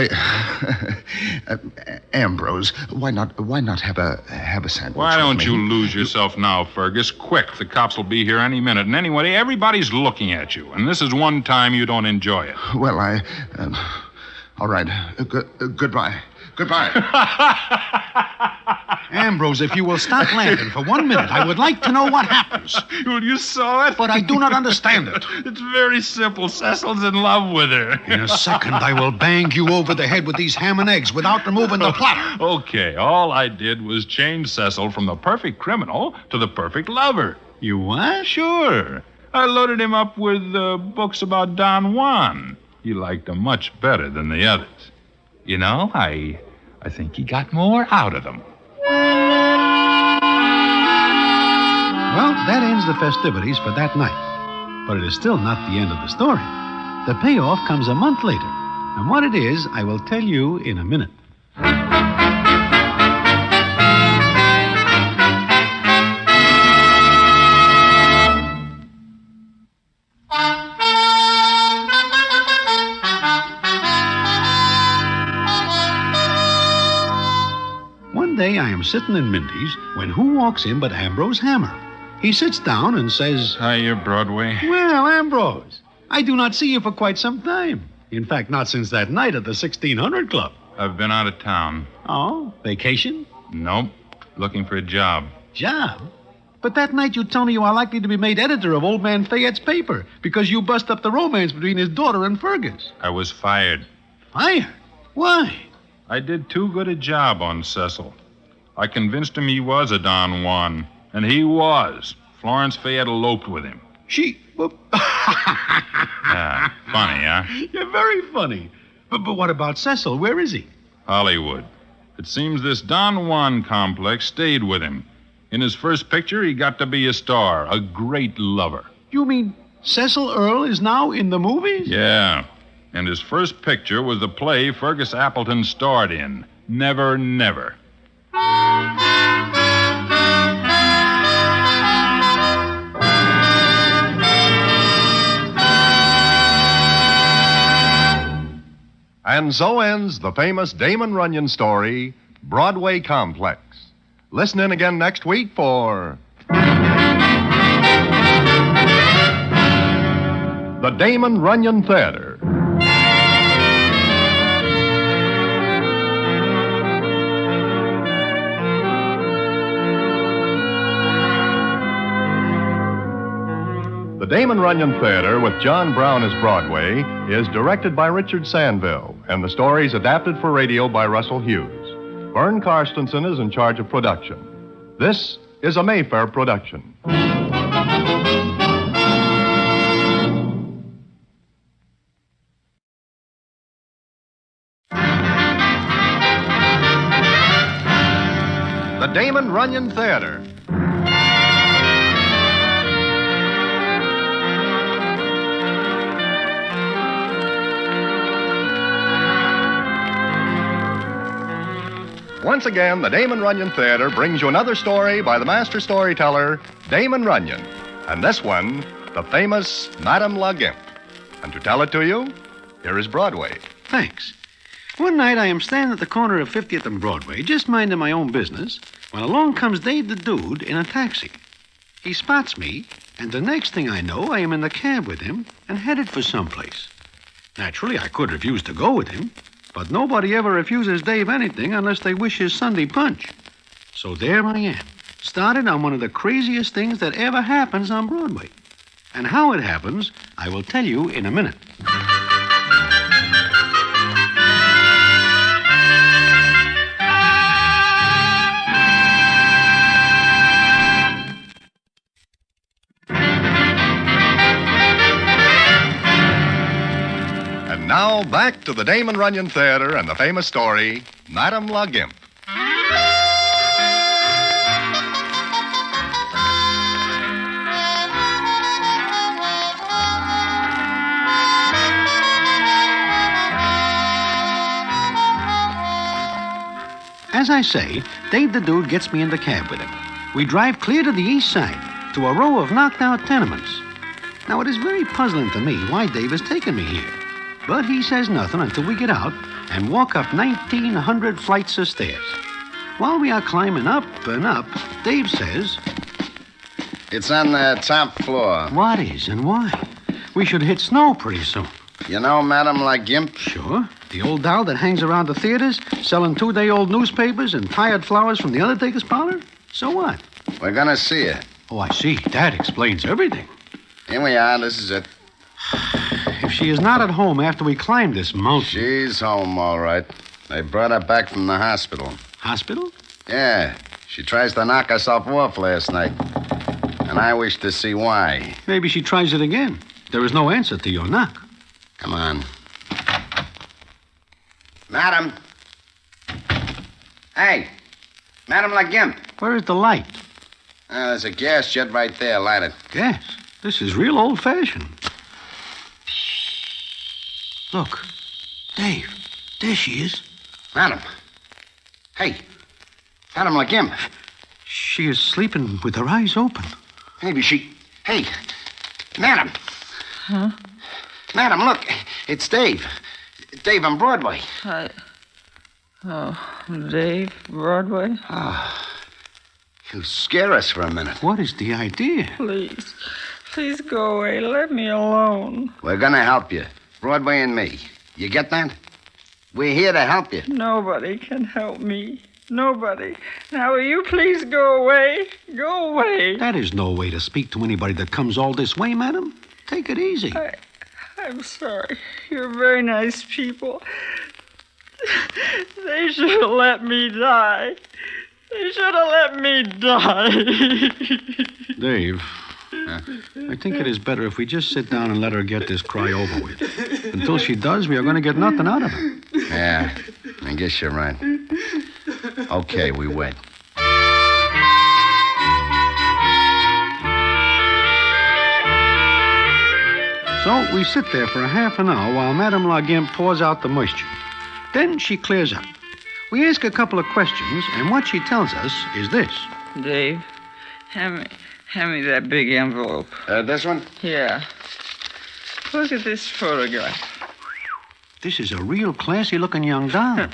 Speaker 20: Ambrose, why not have a sandwich?
Speaker 19: Why don't
Speaker 20: with
Speaker 19: you
Speaker 20: me?
Speaker 19: lose yourself now, Fergus? Quick, the cops will be here any minute. And anyway, everybody's looking at you. And this is one time you don't enjoy it.
Speaker 20: Well, all right. Goodbye. Goodbye.
Speaker 9: Ambrose, if you will stop laughing for 1 minute, I would like to know what happens.
Speaker 19: Well, you saw it?
Speaker 9: But I do not understand it.
Speaker 19: It's very simple. Cecil's in love with her.
Speaker 9: In a second, I will bang you over the head with these ham and eggs without removing the platter.
Speaker 19: Okay, all I did was change Cecil from the perfect criminal to the perfect lover.
Speaker 9: You what?
Speaker 19: Sure. I loaded him up with books about Don Juan. He liked them much better than the others. You know, I think he got more out of them.
Speaker 9: Well, that ends the festivities for that night. But it is still not the end of the story. The payoff comes a month later. And what it is, I will tell you in a minute. One day I am sitting in Mindy's when who walks in but Ambrose Hammer. He sits down and says,
Speaker 19: Hiya, Broadway.
Speaker 9: Well, Ambrose, I do not see you for quite some time. In fact, not since that night at the 1600 Club.
Speaker 19: I've been out of town.
Speaker 9: Oh, vacation?
Speaker 19: Nope. Looking for a job.
Speaker 9: Job? But that night you told me you are likely to be made editor of Old Man Fayette's paper because you bust up the romance between his daughter and Fergus.
Speaker 19: I was fired.
Speaker 9: Fired? Why?
Speaker 19: I did too good a job on Cecil. I convinced him he was a Don Juan. And he was. Florence Fayette eloped with him.
Speaker 9: She...
Speaker 19: Funny, huh?
Speaker 9: You're very funny. But what about Cecil? Where is he?
Speaker 19: Hollywood. It seems this Don Juan complex stayed with him. In his first picture, he got to be a star, a great lover.
Speaker 9: You mean Cecil Earle is now in the movies?
Speaker 19: Yeah. And his first picture was the play Fergus Appleton starred in, Never, Never.
Speaker 2: And so ends the famous Damon Runyon story, Broadway Complex. Listen in again next week for the Damon Runyon Theater. The Damon Runyon Theater, with John Brown as Broadway, is directed by Richard Sandville, and the story is adapted for radio by Russell Hughes. Vern Karstensen is in charge of production. This is a Mayfair production. The Damon Runyon Theater. Once again, the Damon Runyon Theater brings you another story by the master storyteller, Damon Runyon. And this one, the famous Madame La Gimp. And to tell it to you, here is Broadway.
Speaker 9: Thanks. One night I am standing at the corner of 50th and Broadway, just minding my own business, when along comes Dave the Dude in a taxi. He spots me, and the next thing I know, I am in the cab with him and headed for someplace. Naturally, I could refuse to go with him, but nobody ever refuses Dave anything unless they wish his Sunday punch. So there I am, started on one of the craziest things that ever happens on Broadway. And how it happens, I will tell you in a minute.
Speaker 2: Now, back to the Damon Runyon Theater and the famous story, Madame La Gimp.
Speaker 9: As I say, Dave the Dude gets me in the cab with him. We drive clear to the east side, to a row of knocked-out tenements. Now, it is very puzzling to me why Dave has taken me here. But he says nothing until we get out and walk up 1,900 flights of stairs. While we are climbing up and up, Dave says...
Speaker 1: It's on the top floor.
Speaker 9: What is and why? We should hit snow pretty soon.
Speaker 1: You know Madame La Gimp?
Speaker 9: Sure. The old doll that hangs around the theaters, selling 2-day-old newspapers and tired flowers from the undertaker's parlor? So what?
Speaker 1: We're gonna see her.
Speaker 9: Oh, I see. That explains everything.
Speaker 1: Here we are. This is it.
Speaker 9: If she is not at home after we climb this mountain...
Speaker 1: She's home, all right. They brought her back from the hospital.
Speaker 9: Hospital?
Speaker 1: Yeah. She tries to knock herself off last night. And I wish to see why.
Speaker 9: Maybe she tries it again. There is no answer to your knock.
Speaker 1: Come on. Madam. Hey. Madame La Gimp.
Speaker 9: Where is the light?
Speaker 1: There's a gas jet right there. Light it.
Speaker 9: Gas? This is real old-fashioned. Look. Dave. There she is.
Speaker 1: Madam. Hey. Madame La Gimp.
Speaker 9: She is sleeping with her eyes open.
Speaker 1: Maybe she... Hey. Madam.
Speaker 10: Huh?
Speaker 1: Madam, look. It's Dave. Dave on Broadway.
Speaker 10: Oh, Dave, Broadway?
Speaker 1: You scare us for a minute.
Speaker 9: What is the idea?
Speaker 10: Please go away. Let me alone.
Speaker 1: We're gonna help you. Broadway and me. You get that? We're here to help you.
Speaker 10: Nobody can help me. Nobody. Now, will you please go away? Go away.
Speaker 9: That is no way to speak to anybody that comes all this way, madam. Take it easy.
Speaker 10: I'm sorry. You're very nice people. They should have let me die. They should have let me die.
Speaker 9: Dave, I think it is better if we just sit down and let her get this cry over with. Until she does, we are going to get nothing out of her.
Speaker 1: Yeah, I guess you're right. Okay, we wait.
Speaker 9: So we sit there for a half an hour while Madame La Gimp pours out the moisture. Then she clears up. We ask a couple of questions, and what she tells us is this.
Speaker 10: Dave, hand me that big envelope.
Speaker 1: This one?
Speaker 10: Yeah. Look at this photograph.
Speaker 9: This is a real classy-looking young doll.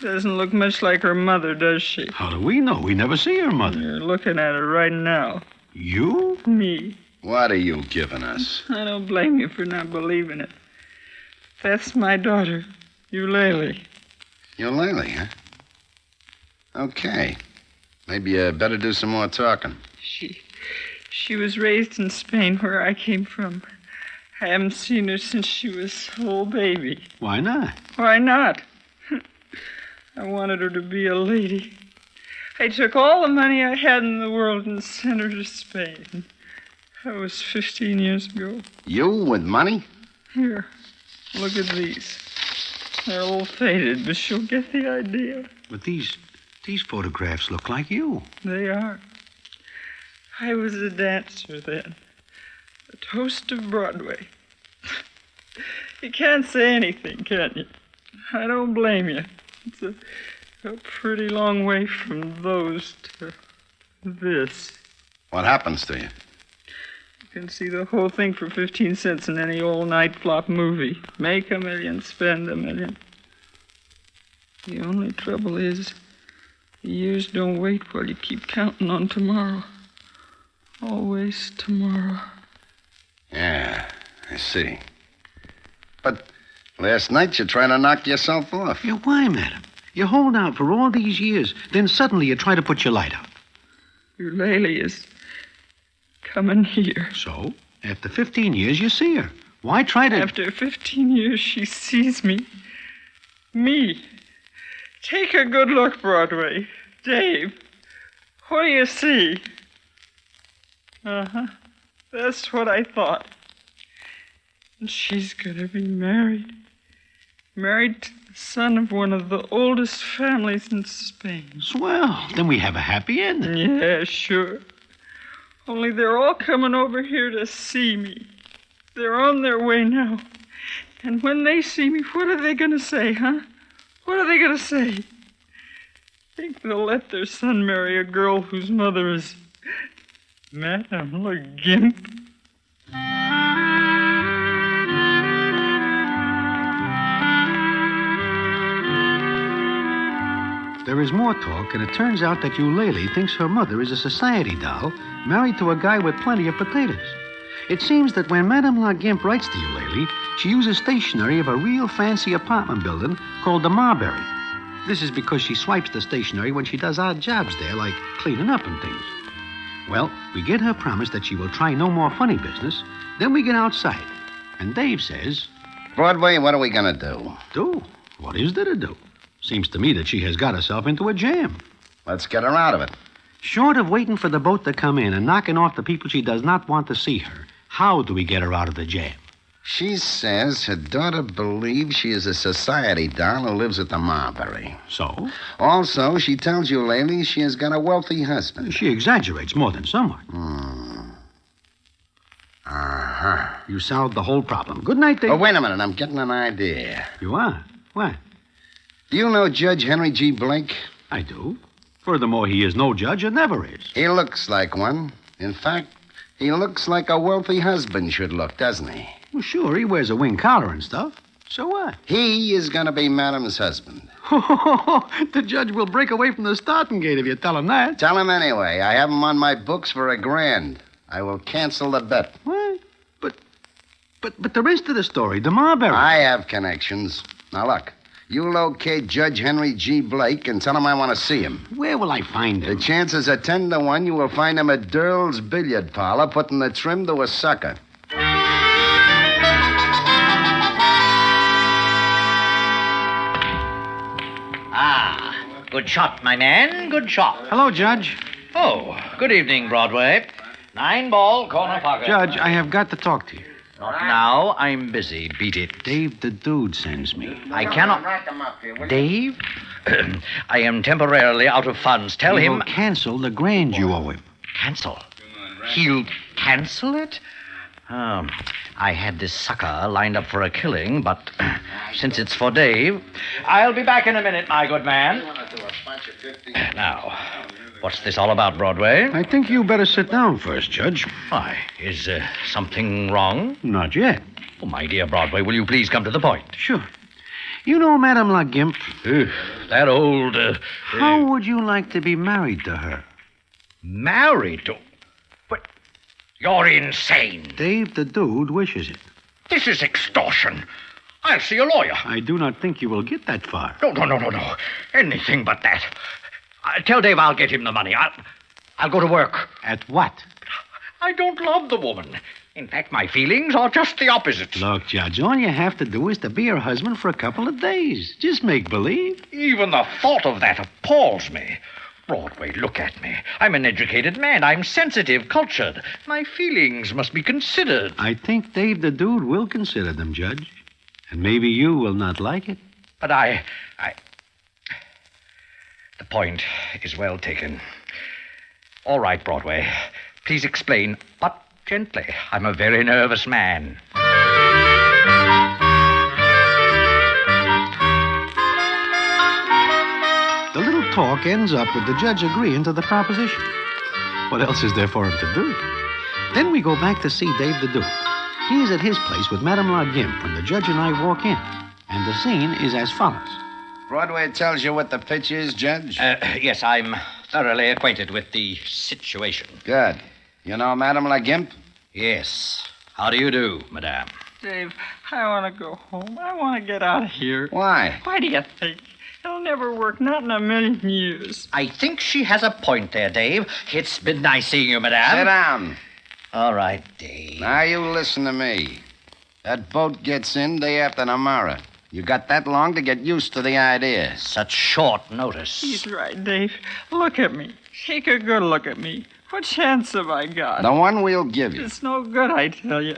Speaker 10: Doesn't look much like her mother, does she?
Speaker 9: How do we know? We never see her mother.
Speaker 10: You're looking at her right now.
Speaker 9: You?
Speaker 10: Me.
Speaker 1: What are you giving us?
Speaker 10: I don't blame you for not believing it. That's my daughter, Eulalie.
Speaker 1: Eulalie, huh? Okay. Maybe you better do some more talking.
Speaker 10: She was raised in Spain, where I came from. I haven't seen her since she was a little baby.
Speaker 9: Why not?
Speaker 10: Why not? I wanted her to be a lady. I took all the money I had in the world and sent her to Spain. That was 15 years ago.
Speaker 1: You with money?
Speaker 10: Here, look at these. They're a little faded, but she'll get the idea.
Speaker 9: But these photographs look like you.
Speaker 10: They are. I was a dancer then. The toast of Broadway. You can't say anything, can you? I don't blame you. It's a pretty long way from those to this.
Speaker 1: What happens to you?
Speaker 10: You can see the whole thing for 15 cents in any old night flop movie. Make $1 million, spend $1 million. The only trouble is, the years don't wait while you keep counting on tomorrow. Always tomorrow.
Speaker 1: Yeah, I see. But last night you tried to knock yourself off.
Speaker 9: Yeah, why, madam? You hold out for all these years, then suddenly you try to put your light out.
Speaker 10: Eulalie is coming here.
Speaker 9: So, after 15 years, you see her. Why try to...
Speaker 10: After 15 years, she sees me. Me. Take a good look, Broadway. Dave, what do you see? Uh-huh. That's what I thought. And she's gonna be married. Married to the son of one of the oldest families in Spain.
Speaker 9: Swell. Then we have a happy ending.
Speaker 10: Yeah, sure. Only they're all coming over here to see me. They're on their way now. And when they see me, what are they gonna say, huh? What are they gonna say? Think they'll let their son marry a girl whose mother is Madame La Gimp?
Speaker 4: there is more talk, and it turns out that Eulalie thinks her mother is a society doll married to a guy with plenty of potatoes. It seems that when Madame La Gimp writes to Eulalie, she uses stationery of a real fancy apartment building called the Marbury. This is because she swipes the stationery when she does odd jobs there, like cleaning up and things. Well, we get her promise that she will try no more funny business. Then we get outside, and Dave says...
Speaker 1: Broadway, what are we going to do?
Speaker 4: Do? What is there to do? Seems to me that she has got herself into a jam.
Speaker 1: Let's get her out of it.
Speaker 4: Short of waiting for the boat to come in and knocking off the people she does not want to see her, how do we get her out of the jam?
Speaker 1: She says her daughter believes she is a society doll who lives at the Marbury.
Speaker 4: So?
Speaker 1: Also, she tells Eulalie she has got a wealthy husband.
Speaker 4: She exaggerates more than someone.
Speaker 1: Uh-huh.
Speaker 4: You solved the whole problem. Good night, Dave.
Speaker 1: Oh, wait a minute. I'm getting an idea.
Speaker 4: You are? What?
Speaker 1: Do you know Judge Henry G. Blake?
Speaker 4: I do. Furthermore, he is no judge and never is.
Speaker 1: He looks like one. In fact, he looks like a wealthy husband should look, doesn't he?
Speaker 4: Well, sure, he wears a wing collar and stuff. So what?
Speaker 1: He is going to be Madame's husband.
Speaker 4: The judge will break away from the starting gate if you tell him that.
Speaker 1: Tell him anyway. I have him on my books for $1,000. I will cancel the bet.
Speaker 4: What? But the rest of the story, the Marbury.
Speaker 1: I have connections. Now, look. You locate Judge Henry G. Blake and tell him I want to see him.
Speaker 4: Where will I find him?
Speaker 1: The chances are 10 to 1 you will find him at Durrell's billiard parlor putting the trim to a sucker.
Speaker 13: Good shot, my man. Good shot.
Speaker 4: Hello, Judge.
Speaker 13: Oh, good evening, Broadway. 9-ball, corner pocket.
Speaker 4: Judge, I have got to talk to you.
Speaker 13: Not now. I'm busy. Beat it.
Speaker 4: Dave the Dude sends me.
Speaker 13: I cannot. Dave? I am temporarily out of funds. Tell
Speaker 4: He
Speaker 13: him.
Speaker 4: will cancel the grand you owe him.
Speaker 13: Cancel? He'll cancel it? I had this sucker lined up for a killing, but since it's for Dave, I'll be back in a minute, my good man. Now, what's this all about, Broadway?
Speaker 4: I think you better sit down first, Judge.
Speaker 13: Why, is something wrong?
Speaker 4: Not yet.
Speaker 13: Oh, my dear Broadway, will you please come to the point?
Speaker 4: Sure. You know Madame La Gimp?
Speaker 13: That old...
Speaker 4: How would you like to be married to her?
Speaker 13: Married to... But you're insane.
Speaker 4: Dave the Dude wishes it.
Speaker 13: This is extortion. I'll see a lawyer.
Speaker 4: I do not think you will get that far.
Speaker 13: No. Anything but that. Tell Dave I'll get him the money. I'll go to work.
Speaker 4: At what?
Speaker 13: I don't love the woman. In fact, my feelings are just the opposite.
Speaker 4: Look, Judge, all you have to do is to be her husband for a couple of days. Just make believe.
Speaker 13: Even the thought of that appalls me. Broadway, look at me. I'm an educated man. I'm sensitive, cultured. My feelings must be considered.
Speaker 4: I think Dave the Dude will consider them, Judge. And maybe you will not like it.
Speaker 13: But The point is well taken. All right, Broadway. Please explain, but gently. I'm a very nervous man.
Speaker 4: The little talk ends up with the judge agreeing to the proposition. What else is there for him to do? Then we go back to see Dave the Dude. He is at his place with Madame La Gimp when the judge and I walk in. And the scene is as follows.
Speaker 1: Broadway tells you what the pitch is, Judge?
Speaker 13: Yes, I'm thoroughly acquainted with the situation.
Speaker 1: Good. You know Madame La Gimp?
Speaker 13: Yes. How do you do, Madame?
Speaker 10: Dave, I want to go home. I want to get out of here.
Speaker 1: Why?
Speaker 10: Why do you think? It'll never work, not in a million years.
Speaker 13: I think she has a point there, Dave. It's been nice seeing you, Madame.
Speaker 1: Sit down.
Speaker 13: All right, Dave.
Speaker 1: Now you listen to me. That boat gets in day after tomorrow. You got that long to get used to the idea.
Speaker 13: Such short notice.
Speaker 10: He's right, Dave. Look at me. Take a good look at me. What chance have I got?
Speaker 1: The one we'll give you.
Speaker 10: It's no good, I tell you.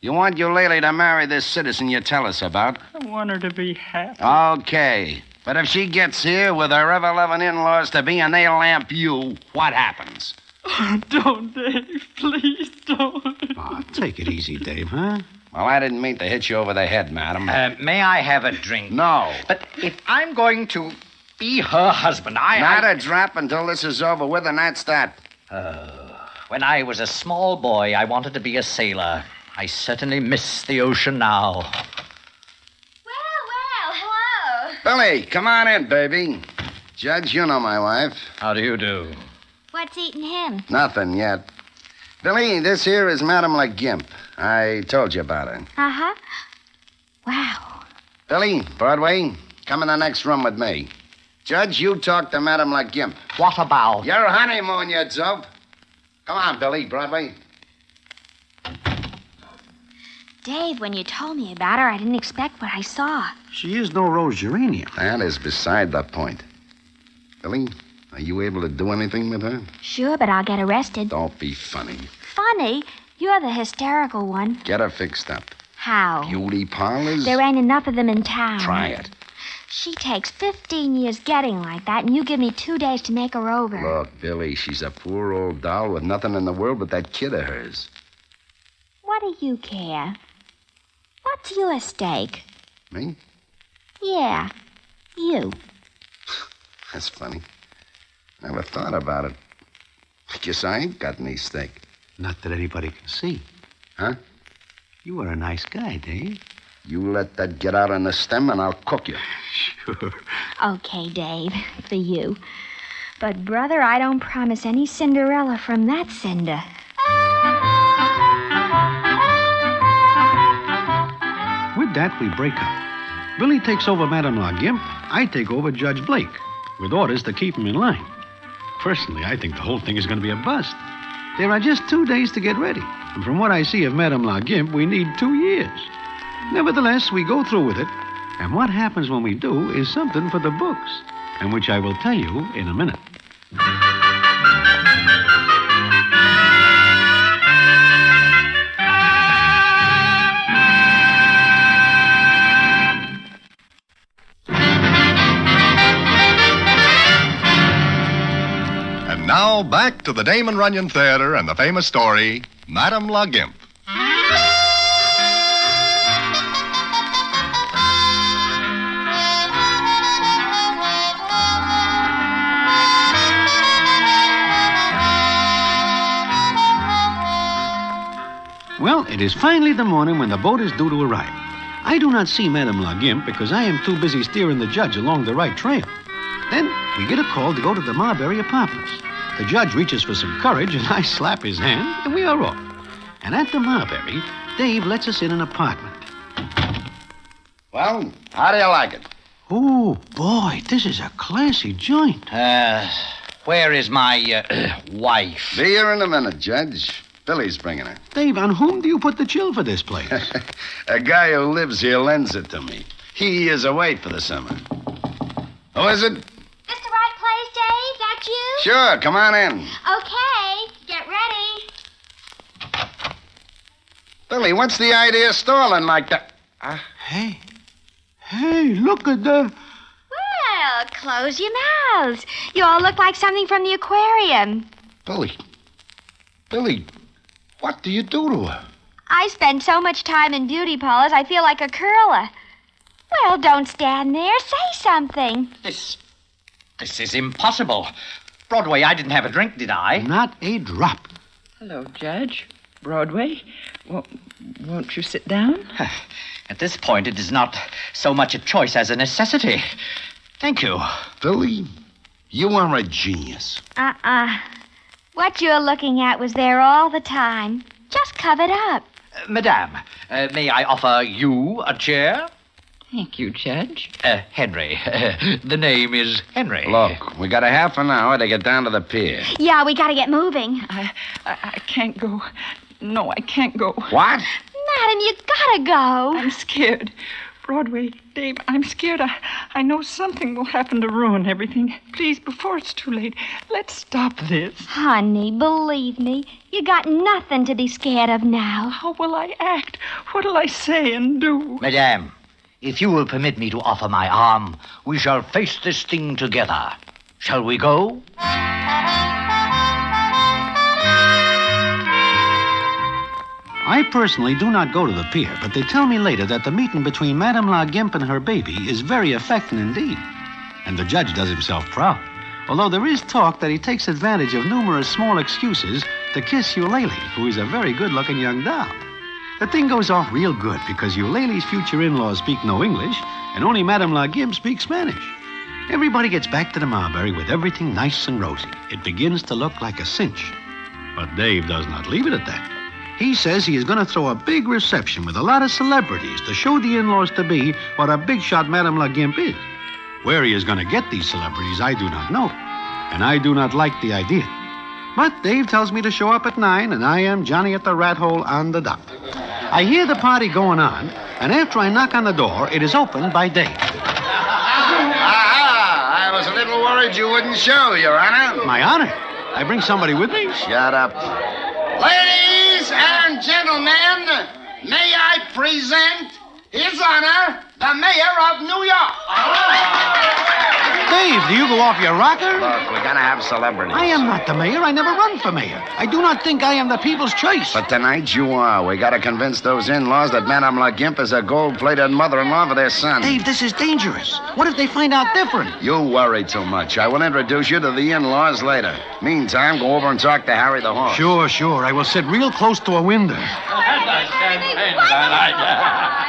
Speaker 1: You want Eulalie to marry this citizen you tell us about?
Speaker 10: I want her to be happy.
Speaker 1: Okay. But if she gets here with her ever-loving in-laws to be and they lamp you, what happens?
Speaker 10: Oh, don't, Dave. Please don't.
Speaker 4: Oh, take it easy, Dave, huh?
Speaker 1: Well, I didn't mean to hit you over the head, madam.
Speaker 13: May I have a drink?
Speaker 1: No.
Speaker 13: But if I'm going to be her husband,
Speaker 1: Not a drop until this is over with, and that's that.
Speaker 13: When I was a small boy, I wanted to be a sailor. I certainly miss the ocean now.
Speaker 22: Well, hello.
Speaker 1: Billy, come on in, baby. Judge, you know my wife.
Speaker 13: How do you do?
Speaker 12: What's eating him?
Speaker 1: Nothing yet. Billy, this here is Madame La Gimp. I told you about her.
Speaker 12: Uh-huh. Wow.
Speaker 1: Billy, Broadway, come in the next room with me. Judge, you talk to Madame La Gimp.
Speaker 13: What about?
Speaker 1: Your honeymoon, you dope. Come on, Billy, Broadway.
Speaker 12: Dave, when you told me about her, I didn't expect what I saw.
Speaker 4: She is no rose geranium.
Speaker 1: That is beside the point. Billy, are you able to do anything with her?
Speaker 12: Sure, but I'll get arrested.
Speaker 1: Don't be funny.
Speaker 12: Funny? You're the hysterical one.
Speaker 1: Get her fixed up.
Speaker 12: How?
Speaker 1: Beauty parlors?
Speaker 12: There ain't enough of them in town.
Speaker 1: Try it.
Speaker 12: She takes 15 years getting like that, and you give me 2 days to make her over.
Speaker 1: Look, Billy, she's a poor old doll with nothing in the world but that kid of hers.
Speaker 12: What do you care? What's your stake?
Speaker 1: Me?
Speaker 12: Yeah, you.
Speaker 1: That's funny. Never thought about it. I guess I ain't got any stake.
Speaker 4: Not that anybody can see.
Speaker 1: Huh?
Speaker 4: You are a nice guy, Dave.
Speaker 1: You let that get out on the stem and I'll cook you.
Speaker 4: Sure.
Speaker 12: Okay, Dave, for you. But, brother, I don't promise any Cinderella from that cinder.
Speaker 4: With that, we break up. Billy takes over Madame La Gimp. I take over Judge Blake, with orders to keep him in line. Personally, I think the whole thing is going to be a bust. There are just 2 days to get ready. And from what I see of Madame La Gimp, we need 2 years. Nevertheless, we go through with it. And what happens when we do is something for the books, and which I will tell you in a minute.
Speaker 2: And now, back to the Damon Runyon Theater and the famous story, Madame La Gimp.
Speaker 4: Well, it is finally the morning when the boat is due to arrive. I do not see Madame La Gimp because I am too busy steering the judge along the right trail. Then we get a call to go to the Marbury Apartments. The judge reaches for some courage, and I slap his hand, and we are off. And at the Marbury, Dave lets us in an apartment.
Speaker 1: Well, how do you like it?
Speaker 4: Oh, boy, this is a classy joint.
Speaker 13: Where is my wife?
Speaker 1: Be here in a minute, Judge. Billy's bringing her.
Speaker 4: Dave, on whom do you put the chill for this place?
Speaker 1: A guy who lives here lends it to me. He is away for the summer. Who is it?
Speaker 12: This the right place, Dave? That you?
Speaker 1: Sure, come on in.
Speaker 12: Okay, get ready.
Speaker 1: Billy, what's the idea of stalling like that?
Speaker 4: Hey, look at the...
Speaker 12: Well, close your mouths. You all look like something from the aquarium.
Speaker 1: Billy, what do you do to her?
Speaker 12: I spend so much time in beauty parlors, I feel like a curler. Well, don't stand there. Say something.
Speaker 13: This is impossible. Broadway, I didn't have a drink, did I?
Speaker 4: Not a drop.
Speaker 10: Hello, Judge. Broadway. Won't you sit down?
Speaker 13: At this point, it is not so much a choice as a necessity. Thank you.
Speaker 1: Billy, you are a genius.
Speaker 12: What you're looking at was there all the time. Just covered up.
Speaker 13: Madame, may I offer you a chair?
Speaker 10: Thank you, Judge.
Speaker 13: Henry. The name is Henry.
Speaker 1: Look, we got a half an hour to get down to the pier.
Speaker 12: Yeah, we gotta get moving.
Speaker 10: I can't go. No, I can't go.
Speaker 1: What?
Speaker 12: Madam, you gotta go.
Speaker 10: I'm scared. Broadway, Dave, I'm scared. I know something will happen to ruin everything. Please, before it's too late, let's stop this.
Speaker 12: Honey, believe me, you got nothing to be scared of now.
Speaker 10: How will I act? What'll I say and do?
Speaker 13: Madame, if you will permit me to offer my arm, we shall face this thing together. Shall we go?
Speaker 4: I personally do not go to the pier, but they tell me later that the meeting between Madame La Gimp and her baby is very affecting indeed. And the judge does himself proud. Although there is talk that he takes advantage of numerous small excuses to kiss Eulalie, who is a very good-looking young doll. The thing goes off real good because Eulalie's future in-laws speak no English, and only Madame La Gimp speaks Spanish.
Speaker 9: Everybody gets back to the Marbury with everything nice and rosy. It begins to look like a cinch. But Dave does not leave it at that. He says he is going to throw a big reception with a lot of celebrities to show the in-laws to be what a big shot Madame La Gimp is. Where he is going to get these celebrities, I do not know. And I do not like the idea. But Dave tells me to show up at 9, and I am Johnny at the rat hole on the dock. I hear the party going on, and after I knock on the door, it is opened by Dave.
Speaker 1: Aha! I was a little worried you wouldn't show, Your Honor.
Speaker 9: My honor. I bring somebody with me?
Speaker 1: Shut up. Ladies and gentlemen, may I present His Honor, the Mayor of New York.
Speaker 9: Dave, do you go off your rocker?
Speaker 1: Look, we're gonna have celebrities.
Speaker 9: I am not the mayor. I never run for mayor. I do not think I am the people's choice.
Speaker 1: But tonight you are. We gotta convince those in-laws that Madame La Gimp is a gold-plated mother-in-law for their son.
Speaker 9: Dave, this is dangerous. What if they find out different?
Speaker 1: You worry too much. I will introduce you to the in-laws later. Meantime, go over and talk to Harry the horse.
Speaker 9: Sure. I will sit real close to a window.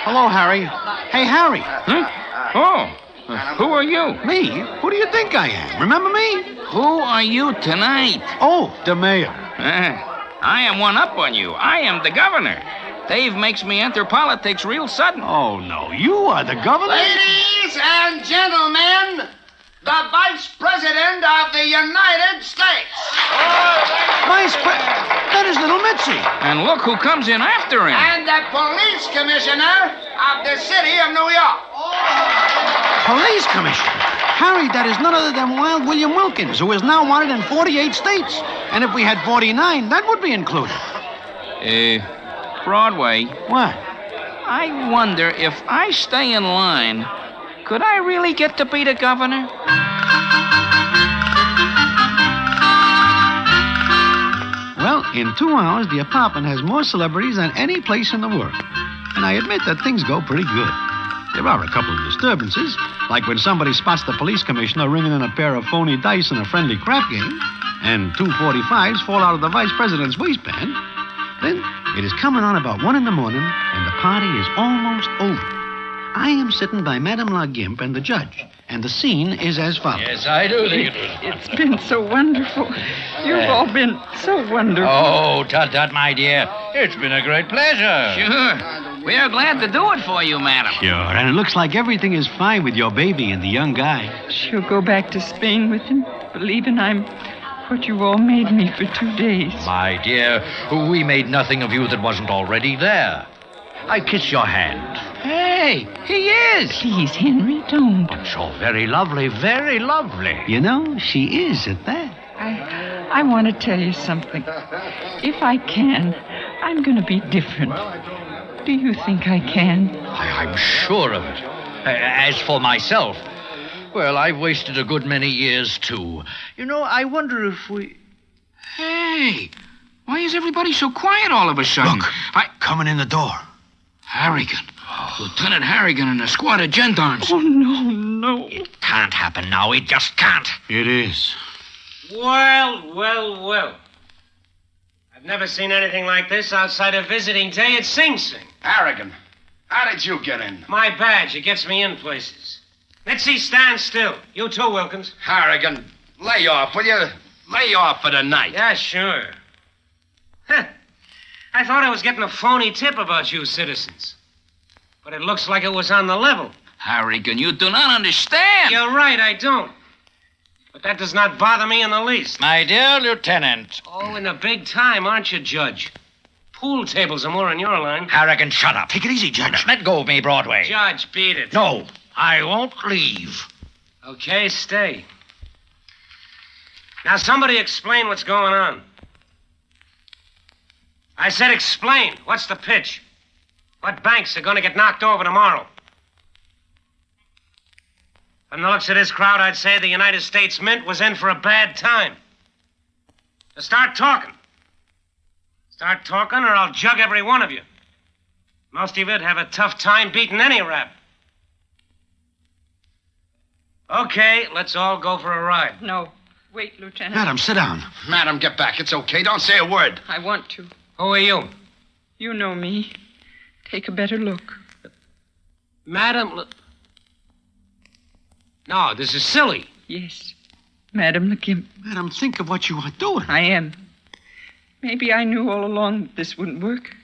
Speaker 9: Hello, Harry. Hey, Harry.
Speaker 3: Huh? Oh, who are you?
Speaker 9: Me? Who do you think I am? Remember me?
Speaker 3: Who are you tonight?
Speaker 9: Oh, the mayor.
Speaker 3: I am one up on you. I am the governor. Dave makes me enter politics real sudden.
Speaker 9: Oh, no. You are the governor?
Speaker 1: Ladies and gentlemen, the Vice President of the United States.
Speaker 9: That is little Mitzi.
Speaker 3: And look who comes in after him.
Speaker 1: And the Police Commissioner of the City of New York.
Speaker 9: Police Commissioner? Harry, that is none other than Wild William Wilkins, who is now wanted in 48 states. And if we had 49, that would be included.
Speaker 3: Broadway.
Speaker 9: What?
Speaker 3: I wonder if I stay in line, could I really get to be the governor?
Speaker 9: Well, in 2 hours, the apartment has more celebrities than any place in the world. And I admit that things go pretty good. There are a couple of disturbances, like when somebody spots the police commissioner ringing in a pair of phony dice in a friendly crap game, and 2 45s fall out of the vice president's waistband. Then it is coming on about 1 in the morning, and the party is almost over. I am sitting by Madame La Gimp and the judge, and the scene is as follows.
Speaker 13: Yes, I do think
Speaker 10: It's been so wonderful. You've all been so wonderful.
Speaker 13: Oh, tut, my dear. It's been a great pleasure.
Speaker 3: Sure. We are glad to do it for you, madam.
Speaker 9: Sure, and it looks like everything is fine with your baby and the young guy.
Speaker 10: She'll go back to Spain with him, believing I'm what you've all made me for 2 days.
Speaker 13: My dear, we made nothing of you that wasn't already there. I kiss your hand.
Speaker 3: Hey, he is.
Speaker 10: Please, Henry, don't.
Speaker 13: Oh, so very lovely, very lovely.
Speaker 9: You know, she is at that.
Speaker 10: I want to tell you something. If I can, I'm going to be different. Do you think I can?
Speaker 13: I'm sure of it. As for myself, well, I've wasted a good many years, too. You know, I wonder if we...
Speaker 3: Hey, why is everybody so quiet all of a sudden?
Speaker 9: Look, coming in the door.
Speaker 3: Harrigan. Lieutenant Harrigan and a squad of gendarmes.
Speaker 10: Oh, no.
Speaker 13: It can't happen now. It just can't.
Speaker 9: It is.
Speaker 14: Well. I've never seen anything like this outside of visiting day at Sing Sing.
Speaker 1: Harrigan, how did you get in?
Speaker 14: My badge, it gets me in places. Mitzi, stand still. You too, Wilkins.
Speaker 1: Harrigan, lay off, will you? Lay off for the night.
Speaker 14: Yeah, sure. I thought I was getting a phony tip about you citizens. But it looks like it was on the level.
Speaker 3: Harrigan, you do not understand.
Speaker 14: You're right, I don't. But that does not bother me in the least.
Speaker 13: My dear Lieutenant.
Speaker 14: Oh, in a big time, aren't you, Judge? Pool tables are more in your line.
Speaker 13: Harrigan, shut up.
Speaker 9: Take it easy, Judge.
Speaker 13: Let go of me, Broadway.
Speaker 14: Judge, beat it.
Speaker 13: No, I won't leave.
Speaker 14: Okay, stay. Now, somebody explain what's going on. I said explain. What's the pitch? What banks are going to get knocked over tomorrow? From the looks of this crowd, I'd say the United States Mint was in for a bad time. So start talking. Start talking, or I'll jug every one of you. Most of you'd have a tough time beating any rap. Okay, let's all go for a ride.
Speaker 10: No. Wait, Lieutenant.
Speaker 9: Madam, sit down.
Speaker 1: Madam, get back. It's okay. Don't say a word.
Speaker 10: I want to.
Speaker 14: Who are you?
Speaker 10: You know me. Take a better look.
Speaker 14: Madam...
Speaker 3: No, this is silly.
Speaker 10: Yes, Madam LeGimp.
Speaker 9: Madam, think of what you are doing.
Speaker 10: I am. Maybe I knew all along that this wouldn't work.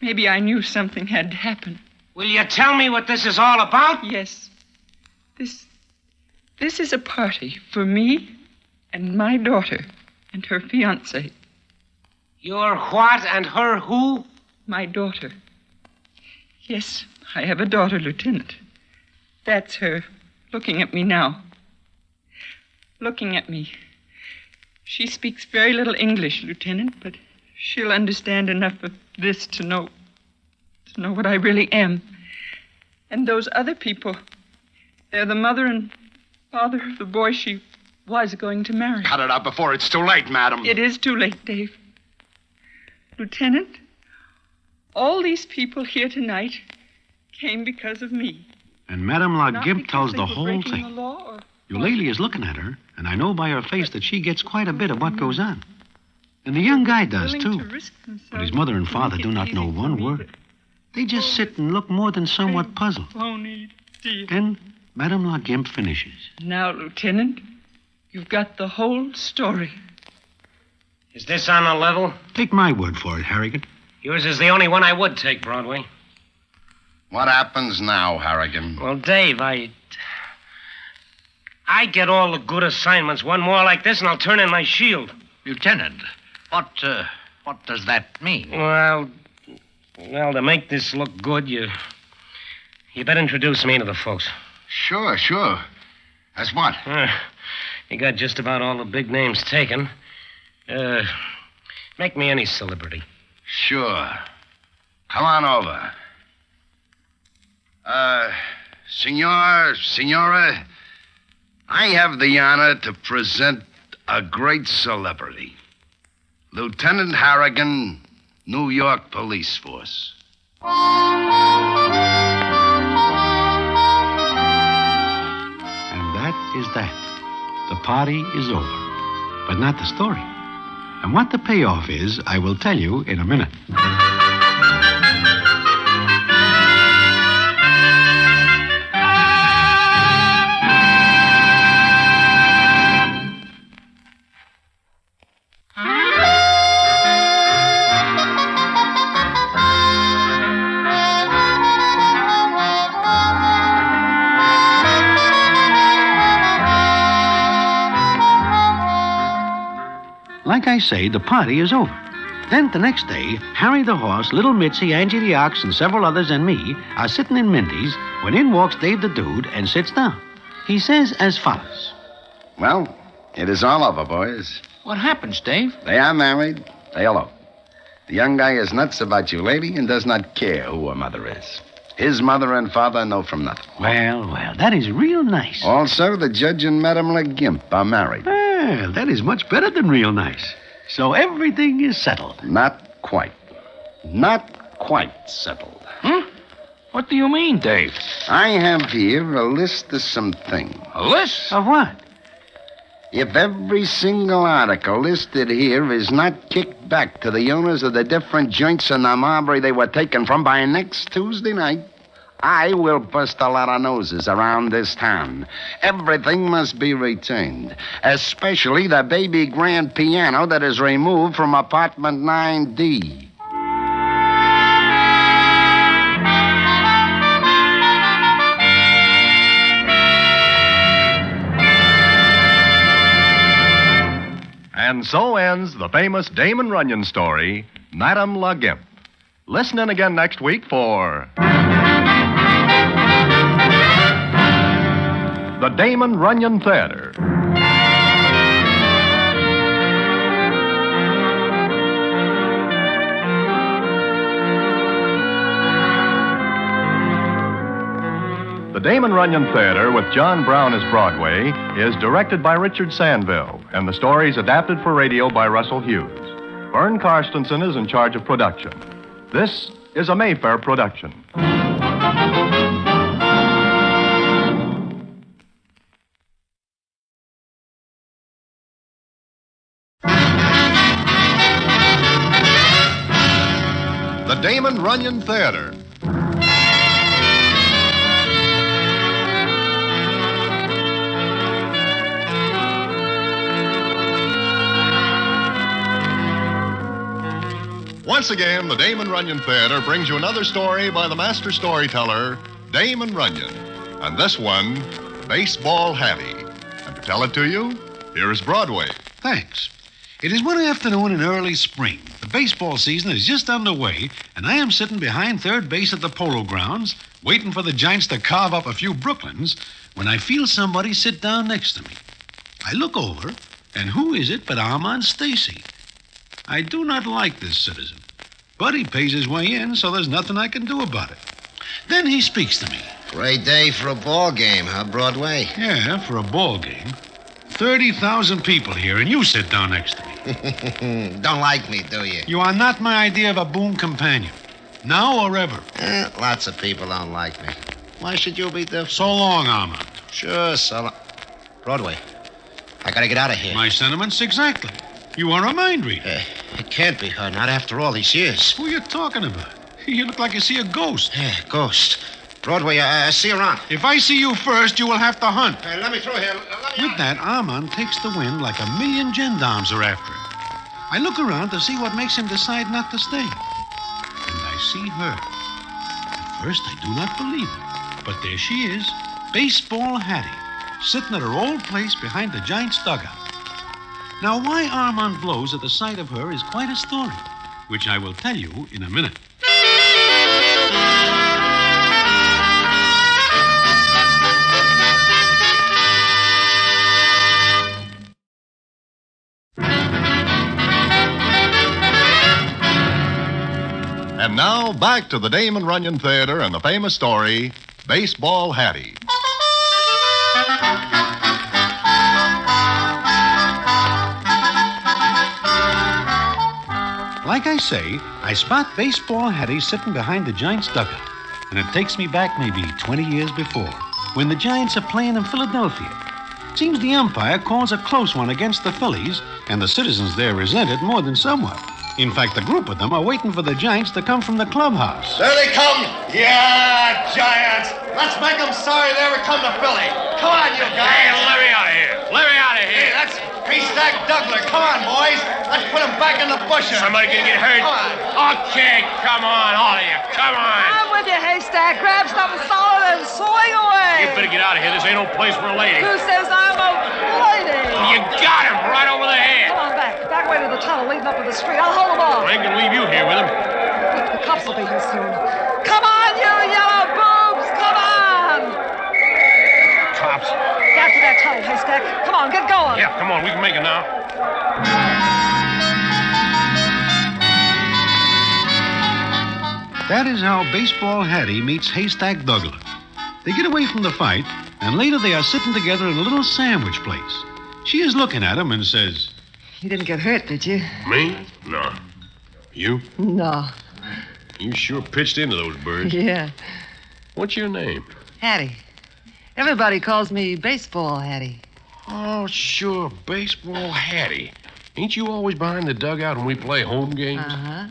Speaker 10: Maybe I knew something had to happen.
Speaker 3: Will you tell me what this is all about?
Speaker 10: Yes. This is a party for me and my daughter and her fiancé.
Speaker 3: Your what and her who?
Speaker 10: My daughter. Yes, I have a daughter, Lieutenant. That's her, looking at me now. Looking at me. She speaks very little English, Lieutenant, but she'll understand enough of this to know what I really am. And those other people, they're the mother and father of the boy she was going to marry.
Speaker 1: Cut it out before it's too late, madam.
Speaker 10: It is too late, Dave. Lieutenant, all these people here tonight came because of me.
Speaker 4: And Madame La
Speaker 10: Not
Speaker 4: Gimp
Speaker 10: because
Speaker 4: tells
Speaker 10: they
Speaker 4: the
Speaker 10: were
Speaker 4: whole
Speaker 10: breaking
Speaker 4: thing.
Speaker 10: the law or...
Speaker 4: Eulalie is looking at her, and I know by her face that she gets quite a bit of what goes on. And the young guy does, too. But his mother and father do not know one word. They just sit and look more than somewhat puzzled.
Speaker 10: Phony dear.
Speaker 4: Then Madame La Gimp finishes.
Speaker 10: Now, Lieutenant, you've got the whole story.
Speaker 3: Is this on the level?
Speaker 4: Take my word for it, Harrigan.
Speaker 3: Yours is the only one I would take, Broadway.
Speaker 1: What happens now, Harrigan?
Speaker 3: Well, Dave, I get all the good assignments. One more like this, and I'll turn in my shield.
Speaker 13: Lieutenant, what does that mean?
Speaker 3: Well, to make this look good, you better introduce me to the folks.
Speaker 1: Sure. As what?
Speaker 3: You got just about all the big names taken. Make me any celebrity.
Speaker 1: Sure. Come on over. Senora, I have the honor to present a great celebrity. Lieutenant Harrigan, New York Police Force.
Speaker 4: And that is that. The party is over. But not the story. And what the payoff is, I will tell you in a minute. Like I say, the party is over. Then the next day, Harry the horse, little Mitzi, Angie the ox, and several others and me are sitting in Mindy's when in walks Dave the dude and sits down. He says as follows.
Speaker 1: Well, it is all over, boys.
Speaker 3: What happens, Dave?
Speaker 1: They are married. They elope. The young guy is nuts about you, lady, and does not care who her mother is. His mother and father know from nothing.
Speaker 4: Well, that is real nice.
Speaker 1: Also, the judge and Madame La Gimp are married.
Speaker 4: Well, that is much better than real nice. So everything is settled.
Speaker 1: Not quite. Not quite settled.
Speaker 3: What do you mean, Dave?
Speaker 1: I have here a list of some things.
Speaker 3: A list?
Speaker 4: Of what?
Speaker 1: If every single article listed here is not kicked back to the owners of the different joints in the Marbury they were taken from by next Tuesday night, I will bust a lot of noses around this town. Everything must be returned, especially the baby grand piano that is removed from apartment 9D.
Speaker 2: And so ends the famous Damon Runyon story, Madame La Gimp. Listen in again next week for the Damon Runyon Theater. The Damon Runyon Theater with John Brown as Broadway is directed by Richard Sandville, and the story is adapted for radio by Russell Hughes. Vern Karstensen is in charge of production. This is a Mayfair production. The Damon Runyon Theater. Once again, the Damon Runyon Theater brings you another story by the master storyteller, Damon Runyon. And this one, Baseball Hattie. And to tell it to you, here is Broadway.
Speaker 9: Thanks. It is one afternoon in early spring. The baseball season is just underway, and I am sitting behind third base at the Polo Grounds, waiting for the Giants to carve up a few Brooklyns, when I feel somebody sit down next to me. I look over, and who is it but Armand Stacy? I do not like this citizen, but he pays his way in, so there's nothing I can do about it. Then he speaks to me.
Speaker 1: Great day for a ball game, huh, Broadway?
Speaker 9: Yeah, for a ball game. 30,000 people here, and you sit down next to me.
Speaker 1: Don't like me, do you?
Speaker 9: You are not my idea of a boon companion. Now or ever.
Speaker 1: Lots of people don't like me. Why should you be different?
Speaker 9: So long, Armand.
Speaker 1: Sure, so long. Broadway, I gotta get out of here.
Speaker 9: My sentiments exactly. You are a mind reader.
Speaker 1: It can't be her, not after all these years.
Speaker 9: Who are you talking about? You look like you see a ghost.
Speaker 1: Yeah, ghost. Broadway, see you around.
Speaker 9: If I see you first, you will have to hunt.
Speaker 1: Hey, let me through here.
Speaker 9: With that, Armand takes the wind like a million gendarmes are after him. I look around to see what makes him decide not to stay. And I see her. At first, I do not believe it. But there she is, Baseball Hattie, sitting at her old place behind the Giants' dugout. Now, why Armand blows at the sight of her is quite a story, which I will tell you in a minute.
Speaker 2: And now, back to the Damon Runyon Theater and the famous story, Baseball Hattie.
Speaker 9: Like I say, I spot Baseball Hattie sitting behind the Giants' dugout, and it takes me back maybe 20 years before, when the Giants are playing in Philadelphia. Seems the umpire calls a close one against the Phillies, and the citizens there resent it more than somewhat. In fact, a group of them are waiting for the Giants to come from the clubhouse.
Speaker 16: There they come! Yeah, Giants! Let's make them sorry they ever come to Philly. Come on, you guys!
Speaker 22: Hey, let me out of here! Let me out of here!
Speaker 16: Hey, that's Haystack Douglas. Come on, boys. Let's put him back in the bushes.
Speaker 22: Somebody gonna get hurt?
Speaker 16: Come on.
Speaker 22: Okay, come on, all of you. Come on.
Speaker 23: I'm with you, Haystack. Grab something solid and swing away.
Speaker 22: You better get out of here. This ain't no place for a lady.
Speaker 23: Who says I'm a lady?
Speaker 22: You got him right over the head.
Speaker 23: Come on back. Back away to the tunnel leading up to the street. I'll hold him off.
Speaker 22: I ain't gonna leave you here with him.
Speaker 23: The cops will be here soon. Come on, you yellow boobs. Come on.
Speaker 22: Cops.
Speaker 23: Back to that tunnel, Haystack. Come on, get going.
Speaker 22: Yeah, come on. We can make it now.
Speaker 9: That is how Baseball Hattie meets Haystack Douglas. They get away from the fight, and later they are sitting together in a little sandwich place. She is looking at him and says,
Speaker 23: You didn't get hurt, did you?
Speaker 22: Me? No. You?
Speaker 23: No.
Speaker 22: You sure pitched into those birds.
Speaker 23: Yeah.
Speaker 22: What's your name?
Speaker 23: Hattie. Everybody calls me Baseball Hattie.
Speaker 22: Oh, sure. Baseball Hattie. Ain't you always behind the dugout when we play home games?
Speaker 23: Uh-huh.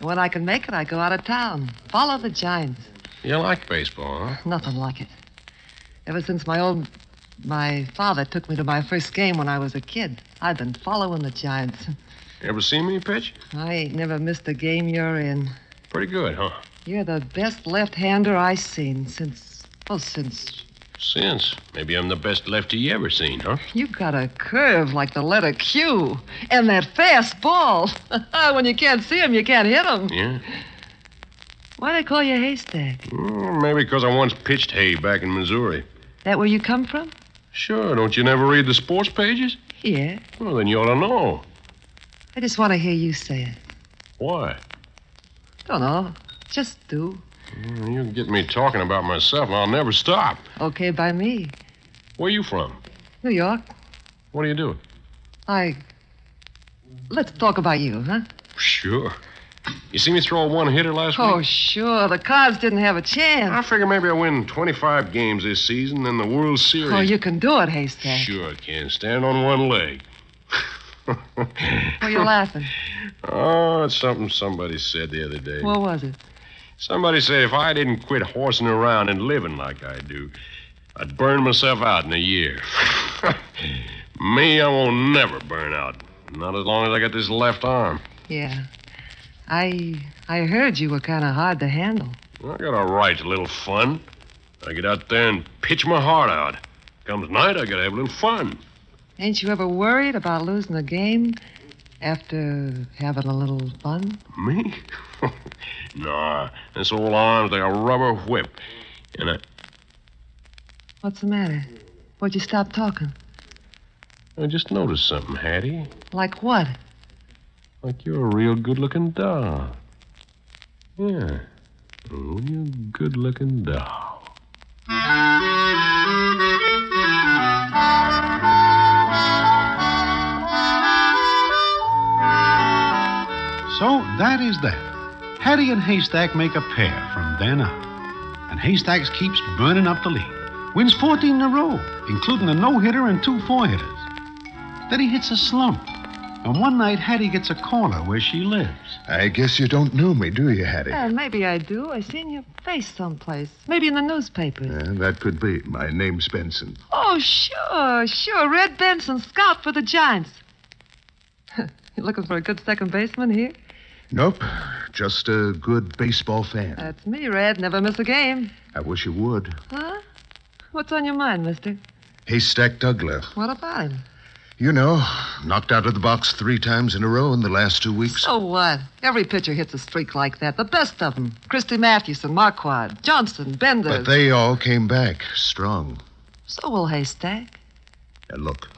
Speaker 23: When I can make it, I go out of town. Follow the Giants.
Speaker 22: You like baseball, huh?
Speaker 23: Nothing like it. Ever since my father took me to my first game when I was a kid, I've been following the Giants.
Speaker 22: Ever seen me pitch?
Speaker 23: I ain't never missed a game you're in.
Speaker 22: Pretty good, huh?
Speaker 23: You're the best left-hander I seen since...
Speaker 22: Since. Maybe I'm the best lefty you ever seen, huh?
Speaker 23: You got a curve like the letter Q. And that fast ball. When you can't see him, you can't hit him.
Speaker 22: Yeah?
Speaker 23: Why they call you Haystack?
Speaker 22: Maybe because I once pitched hay back in Missouri.
Speaker 23: That where you come from?
Speaker 22: Sure. Don't you never read the sports pages?
Speaker 23: Yeah.
Speaker 22: Well, then you ought to know.
Speaker 23: I just want to hear you say it.
Speaker 22: Why?
Speaker 23: Don't know. Just do.
Speaker 22: You can get me talking about myself, and I'll never stop.
Speaker 23: Okay by me.
Speaker 22: Where you from?
Speaker 23: New York.
Speaker 22: What do you do?
Speaker 23: Let's talk about you, huh?
Speaker 22: Sure. You see me throw a one-hitter last week?
Speaker 23: Oh, sure. The Cards didn't have a chance.
Speaker 22: I figure maybe I win 25 games this season, then the World Series.
Speaker 23: Oh, you can do it, Haystack.
Speaker 22: Sure I can. Stand on one leg.
Speaker 23: Why are you laughing?
Speaker 22: Oh, it's something somebody said the other day.
Speaker 23: What was it?
Speaker 22: Somebody said if I didn't quit horsing around and living like I do, I'd burn myself out in a year. Me, I won't never burn out. Not as long as I got this left arm.
Speaker 23: Yeah. I heard you were kind of hard to handle.
Speaker 22: I got a right to a little fun. I get out there and pitch my heart out. Comes night, I gotta have a little fun.
Speaker 23: Ain't you ever worried about losing a game after having a little fun?
Speaker 22: Me? Nah, this old arm's like a rubber whip. And
Speaker 23: What's the matter? Why'd you stop talking?
Speaker 22: I just noticed something, Hattie.
Speaker 23: Like what?
Speaker 22: Like you're a real good-looking doll. Yeah, a real good-looking doll.
Speaker 9: So that is that. Hattie and Haystack make a pair from then on. And Haystack keeps burning up the lead. Wins 14 in a row, including a no-hitter and 2 4-hitters. Then he hits a slump. And one night, Hattie gets a corner where she lives.
Speaker 20: I guess you don't know me, do you, Hattie?
Speaker 23: Maybe I do. I seen your face someplace. Maybe in the newspapers.
Speaker 20: That could be. My name's Benson.
Speaker 23: Oh, sure. Red Benson, scout for the Giants. You looking for a good second baseman here?
Speaker 20: Nope. Just a good baseball fan.
Speaker 23: That's me, Red. Never miss a game.
Speaker 20: I wish you would.
Speaker 23: Huh? What's on your mind, mister?
Speaker 20: Haystack Douglas.
Speaker 23: What about him?
Speaker 20: You know, knocked out of the box 3 times in a row in the last 2 weeks.
Speaker 23: So what? Every pitcher hits a streak like that. The best of them. Christy Mathewson, Marquardt, Johnson, Bender.
Speaker 20: But they all came back strong.
Speaker 23: So will Haystack.
Speaker 20: Now, look.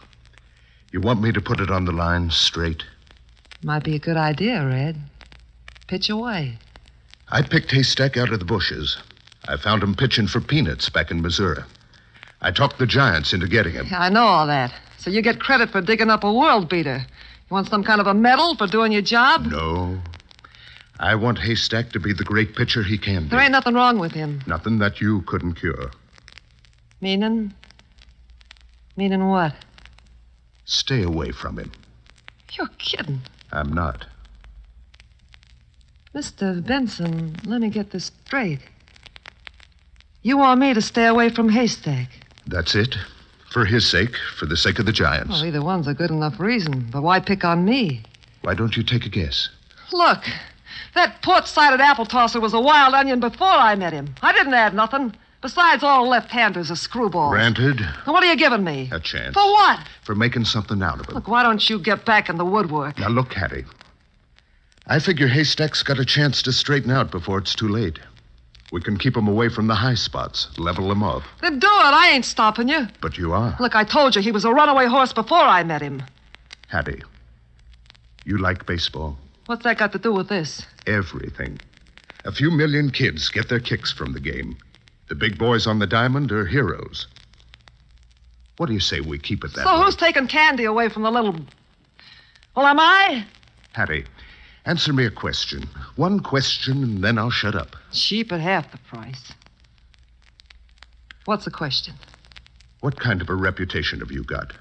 Speaker 20: You want me to put it on the line straight?
Speaker 23: Might be a good idea, Red. Pitch away.
Speaker 20: I picked Haystack out of the bushes. I found him pitching for peanuts back in Missouri. I talked the Giants into getting him.
Speaker 23: I know all that. So you get credit for digging up a world beater. You want some kind of a medal for doing your job?
Speaker 20: No. I want Haystack to be the great pitcher he can be.
Speaker 23: There ain't nothing wrong with him.
Speaker 20: Nothing that you couldn't cure.
Speaker 23: Meaning? Meaning what?
Speaker 20: Stay away from him.
Speaker 23: You're kidding.
Speaker 20: I'm not.
Speaker 23: Mr. Benson, let me get this straight. You want me to stay away from Haystack?
Speaker 20: That's it. For his sake, for the sake of the Giants.
Speaker 23: Well, either one's a good enough reason. But why pick on me?
Speaker 20: Why don't you take a guess?
Speaker 23: Look, that port-sided apple tosser was a wild onion before I met him. I didn't add nothing. Besides, all left-handers are screwballs.
Speaker 20: Granted.
Speaker 23: Now, what are you giving me?
Speaker 20: A chance.
Speaker 23: For what?
Speaker 20: For making something out of him.
Speaker 23: Look, why don't you get back in the woodwork?
Speaker 20: Now, look, Hattie. I figure Haystack's got a chance to straighten out before it's too late. We can keep him away from the high spots, level him off.
Speaker 23: Then do it. I ain't stopping you.
Speaker 20: But you are.
Speaker 23: Look, I told you he was a runaway horse before I met him.
Speaker 20: Hattie, you like baseball?
Speaker 23: What's that got to do with this?
Speaker 20: Everything. A few million kids get their kicks from the game. The big boys on the diamond are heroes. What do you say we keep it that way?
Speaker 23: So who's taking candy away from the little... Well, am I?
Speaker 20: Hattie, answer me a question. One question, and then I'll shut up.
Speaker 23: Cheap at half the price. What's the question?
Speaker 20: What kind of a reputation have you got?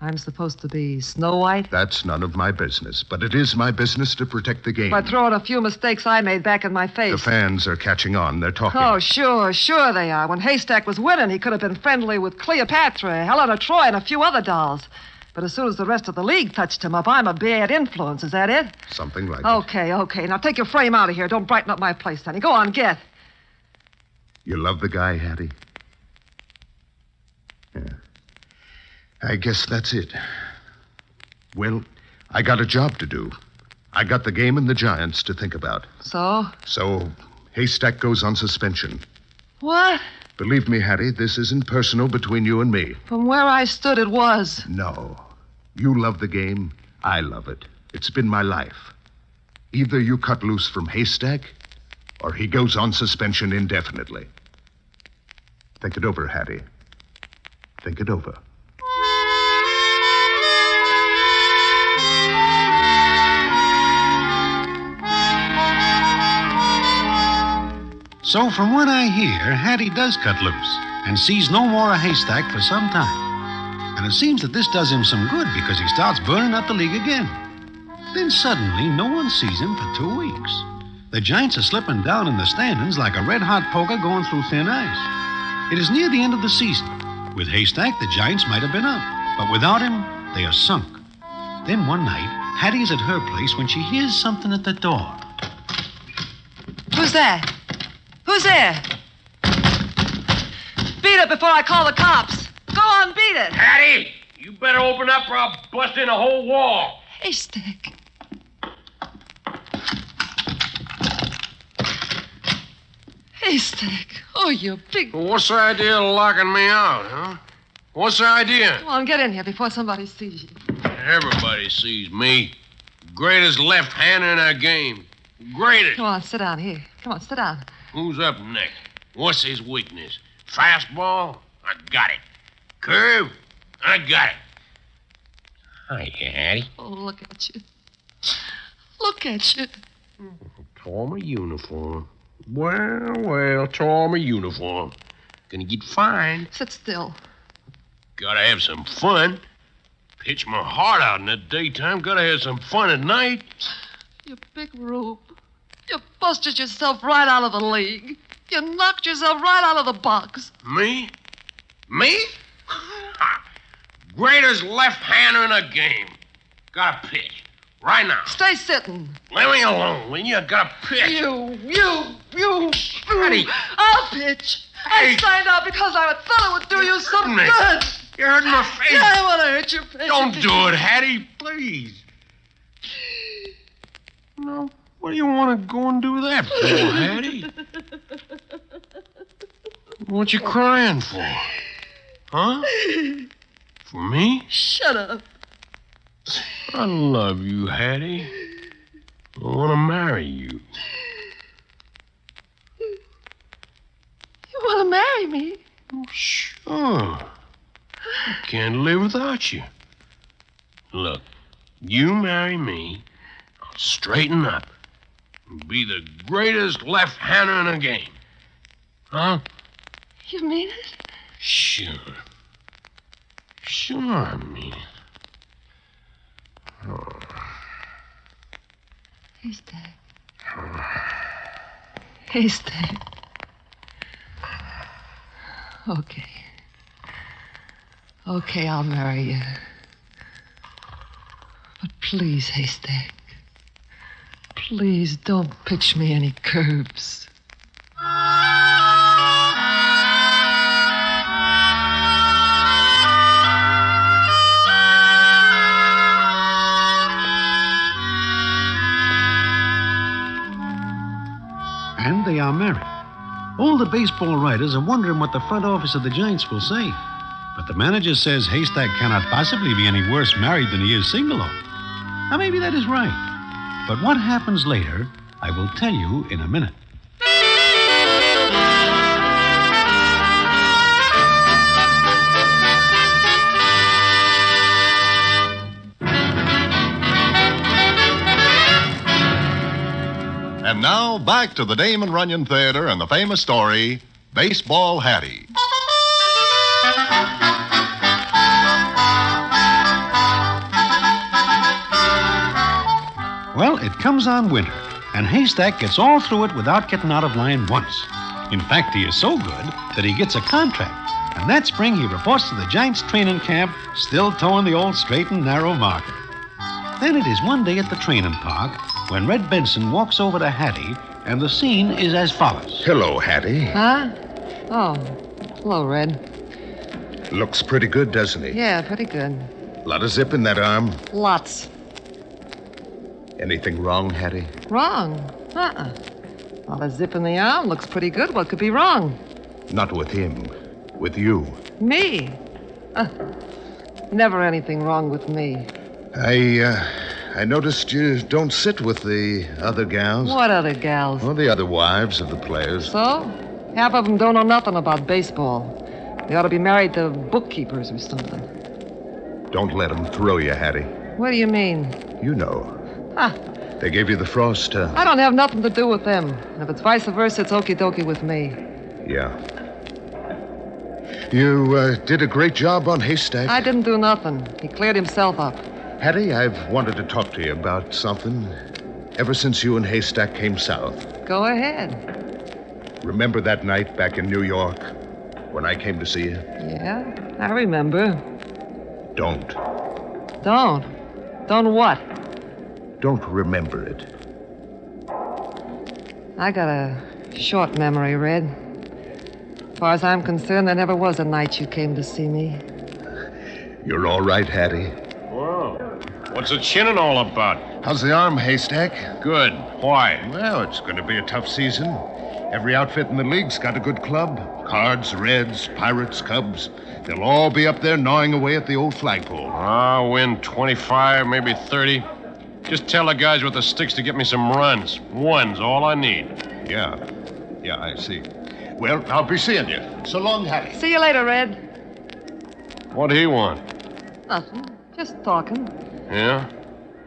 Speaker 23: I'm supposed to be Snow White?
Speaker 20: That's none of my business, but it is my business to protect the game.
Speaker 23: By throwing a few mistakes I made back in my face.
Speaker 20: The fans are catching on. They're talking.
Speaker 23: Oh, sure they are. When Haystack was winning, he could have been friendly with Cleopatra, Helen of Troy, and a few other dolls. But as soon as the rest of the league touched him up, I'm a bad influence. Is that it?
Speaker 20: Something like
Speaker 23: Okay. Now take your frame out of here. Don't brighten up my place, honey. Go on, get.
Speaker 20: You love the guy, Hattie? Yeah. I guess that's it. Well, I got a job to do. I got the game and the Giants to think about.
Speaker 23: So?
Speaker 20: So, Haystack goes on suspension.
Speaker 23: What?
Speaker 20: Believe me, Hattie, this isn't personal between you and me.
Speaker 23: From where I stood, it was.
Speaker 20: No. You love the game. I love it. It's been my life. Either you cut loose from Haystack, or he goes on suspension indefinitely. Think it over, Hattie. Think it over.
Speaker 9: So, from what I hear, Hattie does cut loose and sees no more a Haystack for some time. And it seems that this does him some good because he starts burning up the league again. Then suddenly, no one sees him for 2 weeks. The Giants are slipping down in the standings like a red-hot poker going through thin ice. It is near the end of the season. With Haystack, the Giants might have been up. But without him, they are sunk. Then one night, Hattie is at her place when she hears something at the door.
Speaker 23: Who's that? Who's there? Beat it before I call the cops. Go on, beat it.
Speaker 5: Hattie, you better open up or I'll bust in a whole wall.
Speaker 23: Haystack. Haystack. Oh, you big...
Speaker 5: Well, what's the idea of locking me out, huh? What's the idea?
Speaker 23: Come on, get in here before somebody sees you.
Speaker 5: Everybody sees me. Greatest left-hander in our game. Greatest.
Speaker 23: Come on, sit down here. Come on, sit down.
Speaker 5: Who's up next? What's his weakness? Fastball? I got it. Curve? I got it. Hiya, Hattie.
Speaker 23: Oh, look at you. Look at you.
Speaker 5: Tore my uniform. Well, tore my uniform. Gonna get fined.
Speaker 23: Sit still.
Speaker 5: Gotta have some fun. Pitch my heart out in the daytime. Gotta have some fun at night.
Speaker 23: You big rube. You busted yourself right out of the league. You knocked yourself right out of the box.
Speaker 5: Me? Me? Greatest left-hander in the game. Gotta pitch. Right now.
Speaker 23: Stay sitting.
Speaker 5: Leave me alone, will you? Gotta pitch.
Speaker 23: You.
Speaker 5: Hattie.
Speaker 23: I'll pitch. I signed up because I thought it would do you some good.
Speaker 5: You hurt my face.
Speaker 23: Yeah, I want to hurt your face.
Speaker 5: Don't do it, Hattie, please. No, what do you want to go and do that for, Hattie? What you crying for? Huh? For me?
Speaker 23: Shut up.
Speaker 5: I love you, Hattie. I want to marry you.
Speaker 23: You want to marry me?
Speaker 5: Sure. I can't live without you. Look, you marry me, I'll straighten up and be the greatest left-hander in the game. Huh?
Speaker 23: You mean it?
Speaker 5: Sure. Sure, I mean it. Oh.
Speaker 23: Haystack. Haystack. Okay. Okay, I'll marry you. But please, Haystack, please don't pitch me any curves.
Speaker 9: And they are married. All the baseball writers are wondering what the front office of the Giants will say. But the manager says Haystack cannot possibly be any worse married than he is single. Now, maybe that is right. But what happens later, I will tell you in a minute.
Speaker 2: And now, back to the Damon Runyon Theater and the famous story, Baseball Hattie.
Speaker 9: Well, it comes on winter, and Haystack gets all through it without getting out of line once. In fact, he is so good that he gets a contract. And that spring, he reports to the Giants training camp, still towing the old straight and narrow marker. Then it is one day at the training park when Red Benson walks over to Hattie, and the scene is as follows.
Speaker 20: Hello, Hattie.
Speaker 23: Huh? Oh, hello, Red.
Speaker 20: Looks pretty good, doesn't he?
Speaker 23: Yeah, pretty good.
Speaker 20: Lot of zip in that arm.
Speaker 23: Lots.
Speaker 20: Anything wrong, Hattie?
Speaker 23: Wrong? Well, the zip in the arm looks pretty good. What could be wrong?
Speaker 20: Not with him. With you.
Speaker 23: Me? Never anything wrong with me.
Speaker 20: I noticed you don't sit with the other gals.
Speaker 23: What other gals?
Speaker 20: Well, the other wives of the players.
Speaker 23: So? Half of them don't know nothing about baseball. They ought to be married to bookkeepers or something.
Speaker 20: Don't let them throw you, Hattie.
Speaker 23: What do you mean?
Speaker 20: You know.
Speaker 23: Ah,
Speaker 20: They gave you the frost,
Speaker 23: I don't have nothing to do with them. If it's vice versa, it's okie dokie with me.
Speaker 20: Yeah. You did a great job on Haystack.
Speaker 23: I didn't do nothing. He cleared himself up.
Speaker 20: Hattie, I've wanted to talk to you about something ever since you and Haystack came south.
Speaker 23: Go ahead.
Speaker 20: Remember that night back in New York when I came to see you?
Speaker 23: Yeah, I remember.
Speaker 20: Don't.
Speaker 23: Don't? Don't what?
Speaker 7: Don't remember it.
Speaker 23: I got a short memory, Red. As far as I'm concerned, there never was a night you came to see me.
Speaker 7: You're all right, Hattie?
Speaker 22: Well, what's the chinning all about?
Speaker 7: How's the arm, Haystack?
Speaker 22: Good. Why?
Speaker 7: Well, it's going to be a tough season. Every outfit in the league's got a good club. Cards, Reds, Pirates, Cubs. They'll all be up there gnawing away at the old flagpole.
Speaker 22: I'll win 25, maybe 30. Just tell the guys with the sticks to get me some runs. One's all I need.
Speaker 7: Yeah, I see. Well, I'll be seeing you. So long, Hattie.
Speaker 23: See you later, Red.
Speaker 22: What'd he want?
Speaker 23: Nothing. Just talking.
Speaker 22: Yeah?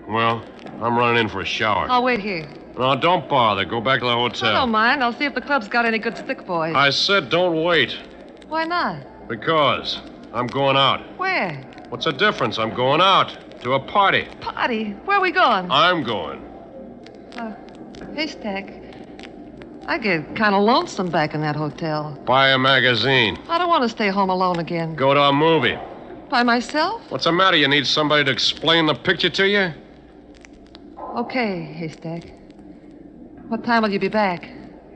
Speaker 22: Well, I'm running in for a shower.
Speaker 23: I'll wait here.
Speaker 22: No, don't bother. Go back to the hotel.
Speaker 23: I don't mind. I'll see if the club's got any good stick boys.
Speaker 22: I said don't wait.
Speaker 23: Why not?
Speaker 22: Because I'm going out.
Speaker 23: Where?
Speaker 22: What's the difference? I'm going out to a party.
Speaker 23: Party? Where are we going?
Speaker 22: I'm going.
Speaker 23: Haystack. I get kind of lonesome back in that hotel.
Speaker 22: Buy a magazine.
Speaker 23: I don't want to stay home alone again.
Speaker 22: Go to a movie.
Speaker 23: By myself?
Speaker 22: What's the matter? You need somebody to explain the picture to you?
Speaker 23: Okay, Haystack. What time will you be back?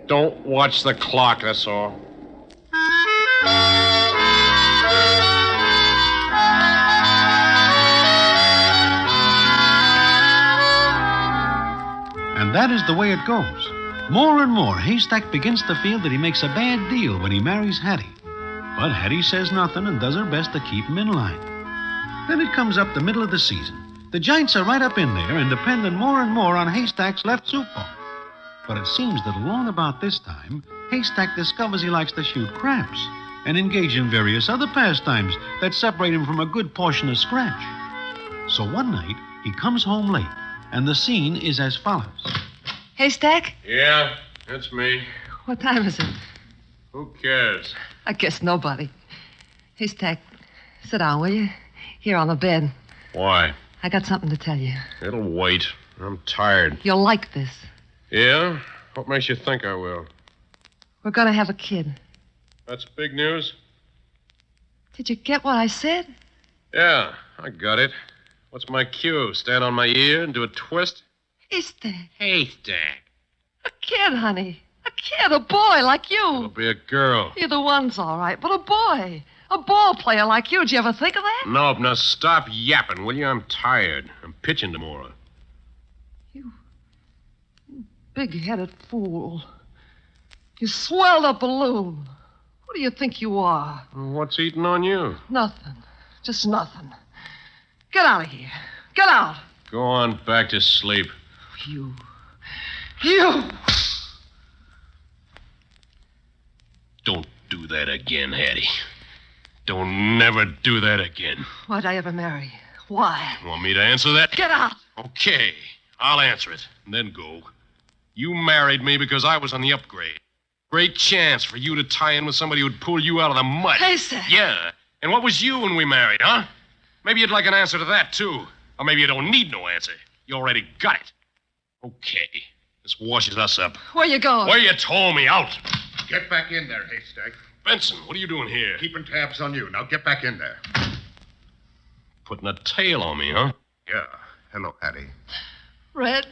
Speaker 22: Don't watch the clock, that's all.
Speaker 9: And that is the way it goes. More and more, Haystack begins to feel that he makes a bad deal when he marries Hattie. But Hattie says nothing and does her best to keep him in line. Then it comes up the middle of the season. The Giants are right up in there and depending more and more on Haystack's left soup bone. But it seems that along about this time, Haystack discovers he likes to shoot craps and engage in various other pastimes that separate him from a good portion of scratch. So one night, he comes home late, and the scene is as follows.
Speaker 23: Haystack?
Speaker 22: Yeah, that's me.
Speaker 23: What time is it?
Speaker 22: Who cares?
Speaker 23: I guess nobody. Haystack, sit down, will you? Here on the bed.
Speaker 22: Why?
Speaker 23: I got something to tell you.
Speaker 22: It'll wait. I'm tired.
Speaker 23: You'll like this.
Speaker 22: Yeah? What makes you think I will?
Speaker 23: We're going to have a kid.
Speaker 22: That's big news?
Speaker 23: Did you get what I said?
Speaker 22: Yeah, I got it. What's my cue? Stand on my ear and do a twist?
Speaker 23: Haystack.
Speaker 22: Haystack.
Speaker 23: A kid, honey. A kid, a boy like you.
Speaker 22: It'll be a girl.
Speaker 23: Either one's all right, but a boy. A ball player like you. Did you ever think of that?
Speaker 22: Nope, now stop yapping, will you? I'm tired. I'm pitching tomorrow.
Speaker 23: Big-headed fool. You swelled a balloon. Who do you think you are?
Speaker 22: What's eating on you?
Speaker 23: Nothing. Just nothing. Get out of here. Get out.
Speaker 22: Go on back to sleep.
Speaker 23: You.
Speaker 22: Don't do that again, Hattie. Don't never do that again.
Speaker 23: Why'd I ever marry? Why?
Speaker 22: Want me to answer that?
Speaker 23: Get out.
Speaker 22: Okay, I'll answer it, and then go. You married me because I was on the upgrade. Great chance for you to tie in with somebody who'd pull you out of the mud.
Speaker 23: Haystack.
Speaker 22: Yeah, and what was you when we married, huh? Maybe you'd like an answer to that, too. Or maybe you don't need no answer. You already got it. Okay, this washes us up.
Speaker 23: Where you going?
Speaker 22: Where you told me, out.
Speaker 7: Get back in there, Haystack.
Speaker 22: Benson, what are you doing here?
Speaker 7: Keeping tabs on you. Now get back in there.
Speaker 22: Putting a tail on me, huh?
Speaker 7: Yeah. Hello, Hattie.
Speaker 23: Red.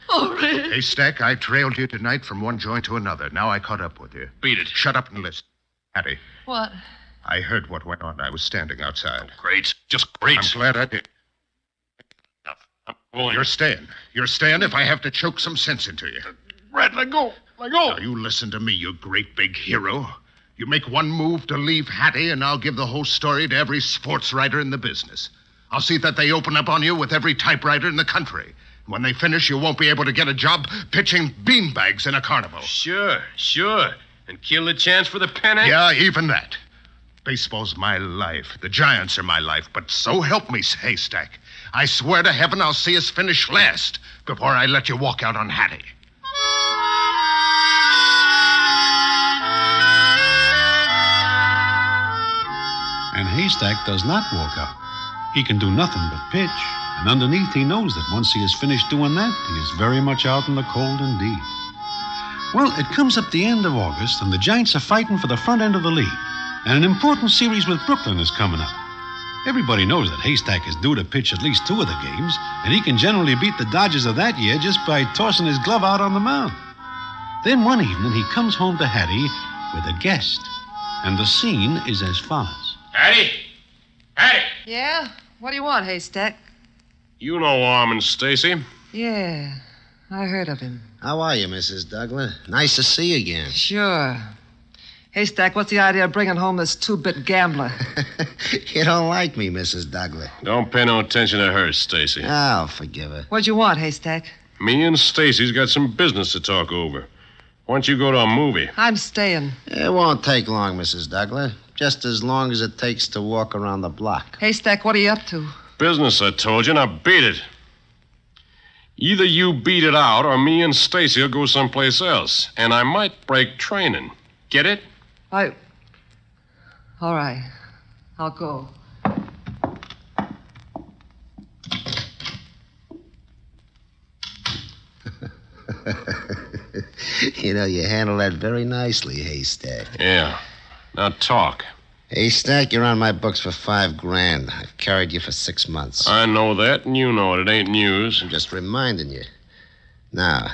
Speaker 23: Oh, Red.
Speaker 7: Haystack, I trailed you tonight from one joint to another. Now I caught up with you.
Speaker 22: Beat it.
Speaker 7: Shut up and listen. Hattie,
Speaker 23: What?
Speaker 7: I heard what went on. I was standing outside.
Speaker 22: Great. Just great.
Speaker 7: I'm glad I did.
Speaker 22: I'm going.
Speaker 7: You're staying. You're staying if I have to choke some sense into you.
Speaker 22: Red, let go. Let go.
Speaker 7: Now, you listen to me, you great big hero. You make one move to leave Hattie, and I'll give the whole story to every sports writer in the business. I'll see that they open up on you with every typewriter in the country. When they finish, you won't be able to get a job pitching beanbags in a carnival.
Speaker 22: Sure. And kill the chance for the pennant?
Speaker 7: Yeah, even that. Baseball's my life. The Giants are my life. But so help me, Haystack. I swear to heaven I'll see us finish last before I let you walk out on Hattie.
Speaker 9: And Haystack does not walk out. He can do nothing but pitch. And underneath, he knows that once he has finished doing that, he is very much out in the cold indeed. Well, it comes up the end of August, and the Giants are fighting for the front end of the league. And an important series with Brooklyn is coming up. Everybody knows that Haystack is due to pitch at least 2 of the games, and he can generally beat the Dodgers of that year just by tossing his glove out on the mound. Then one evening, he comes home to Hattie with a guest, and the scene is as follows.
Speaker 22: Hattie! Hattie!
Speaker 23: Yeah? What do you want, Haystack?
Speaker 22: You know Armand Stacy.
Speaker 23: Yeah, I heard of him.
Speaker 1: How are you, Mrs. Douglas? Nice to see you again.
Speaker 23: Sure. Haystack, what's the idea of bringing home this 2-bit gambler?
Speaker 1: You don't like me, Mrs. Douglas.
Speaker 22: Don't pay no attention to her, Stacy.
Speaker 1: I'll forgive her.
Speaker 23: What'd you want, Haystack?
Speaker 22: Me and Stacy's got some business to talk over. Why don't you go to a movie?
Speaker 23: I'm staying.
Speaker 1: It won't take long, Mrs. Douglas. Just as long as it takes to walk around the block.
Speaker 23: Haystack, what are you up to?
Speaker 22: Business, I told you. Now beat it. Either you beat it out or me and Stacy will go someplace else. And I might break training. Get it?
Speaker 23: All right. I'll go.
Speaker 1: You know, you handle that very nicely, Haystack.
Speaker 22: Yeah. Now talk.
Speaker 1: Haystack, you're on my books for $5,000. I've carried you for 6 months.
Speaker 22: I know that, and you know it. It ain't news.
Speaker 1: I'm just reminding you. Now,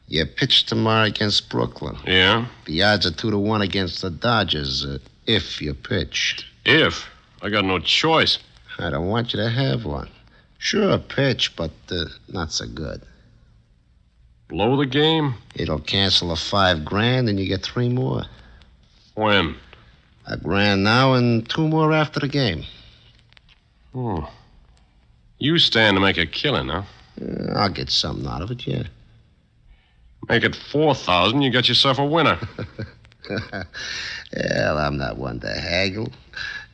Speaker 1: you pitch tomorrow against Brooklyn.
Speaker 22: Yeah?
Speaker 1: The odds are 2-1 against the Dodgers, if you pitch.
Speaker 22: If? I got no choice.
Speaker 1: I don't want you to have one. Sure, pitch, but not so good.
Speaker 22: Blow the game?
Speaker 1: It'll cancel the $5,000, and you get 3 more.
Speaker 22: When?
Speaker 1: $1,000 now and 2 more after the game.
Speaker 22: You stand to make a killing, huh?
Speaker 1: I'll get something out of it, yeah.
Speaker 22: Make it 4,000, you got yourself a winner.
Speaker 1: Well, I'm not one to haggle.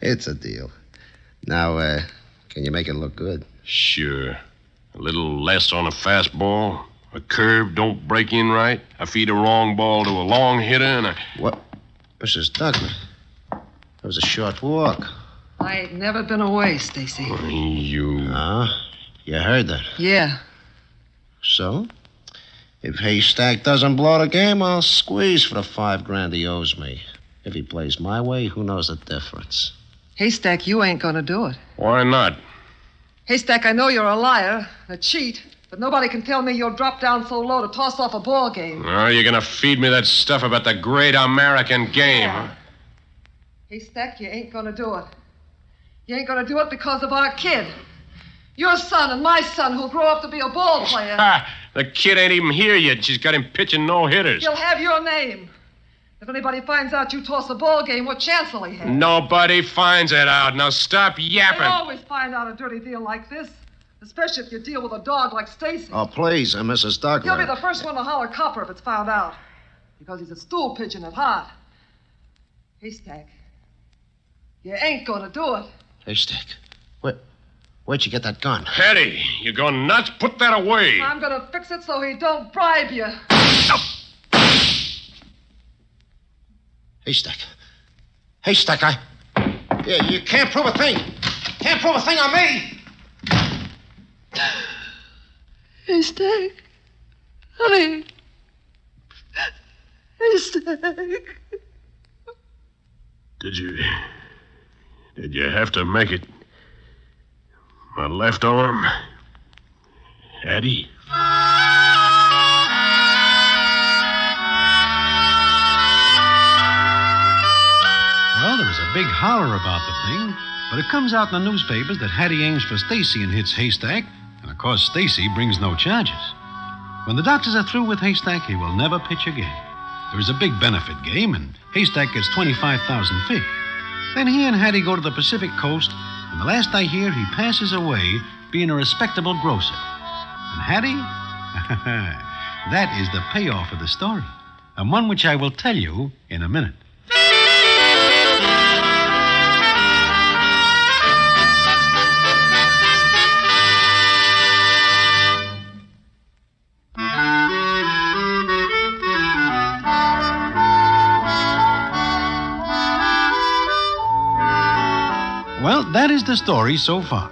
Speaker 1: It's a deal. Now, can you make it look good?
Speaker 22: Sure. A little less on a fastball. A curve don't break in right. I feed a wrong ball to a long hitter and a...
Speaker 1: What? Mrs. Douglas, that was a short walk.
Speaker 23: I ain't never been away, Stacy.
Speaker 22: You...
Speaker 1: You heard that?
Speaker 23: Yeah.
Speaker 1: So? If Haystack doesn't blow the game, I'll squeeze for the $5,000 he owes me. If he plays my way, who knows the difference?
Speaker 23: Haystack, you ain't gonna do it.
Speaker 22: Why not?
Speaker 23: Haystack, I know you're a liar, a cheat, but nobody can tell me you'll drop down so low to toss off a ball game.
Speaker 22: Oh, you're gonna feed me that stuff about the great American game, huh?
Speaker 23: Haystack, you ain't gonna do it. You ain't gonna do it because of our kid. Your son and my son who'll grow up to be a ball player.
Speaker 22: Ha! The kid ain't even here yet. She's got him pitching no-hitters.
Speaker 23: He'll have your name. If anybody finds out you toss a ball game, what chance will he have?
Speaker 22: Nobody finds it out. Now stop yapping.
Speaker 23: They always find out a dirty deal like this, especially if you deal with a dog like Stacy.
Speaker 1: Oh, please, Mrs. Douglas.
Speaker 23: He'll be the first one to holler copper if it's found out, because he's a stool pigeon at heart. Haystack, you ain't gonna do it.
Speaker 1: Haystack, where'd you get that gun?
Speaker 22: Hattie, you going nuts? Put that away.
Speaker 23: I'm gonna fix it so he don't bribe you.
Speaker 1: Haystack, Yeah, you can't prove a thing. Can't prove a thing on me.
Speaker 23: Haystack. Honey. Haystack.
Speaker 22: Did you have to make it my left arm, Hattie?
Speaker 9: Well, there was a big holler about the thing, but it comes out in the newspapers that Hattie aims for Stacy and hits Haystack, and of course Stacy brings no charges. When the doctors are through with Haystack, he will never pitch again. There is a big benefit game, and Haystack gets 25,000 feet. Then he and Hattie go to the Pacific coast, and the last I hear, he passes away being a respectable grocer. And Hattie? That is the payoff of the story, and one which I will tell you in a minute. Well, that is the story so far.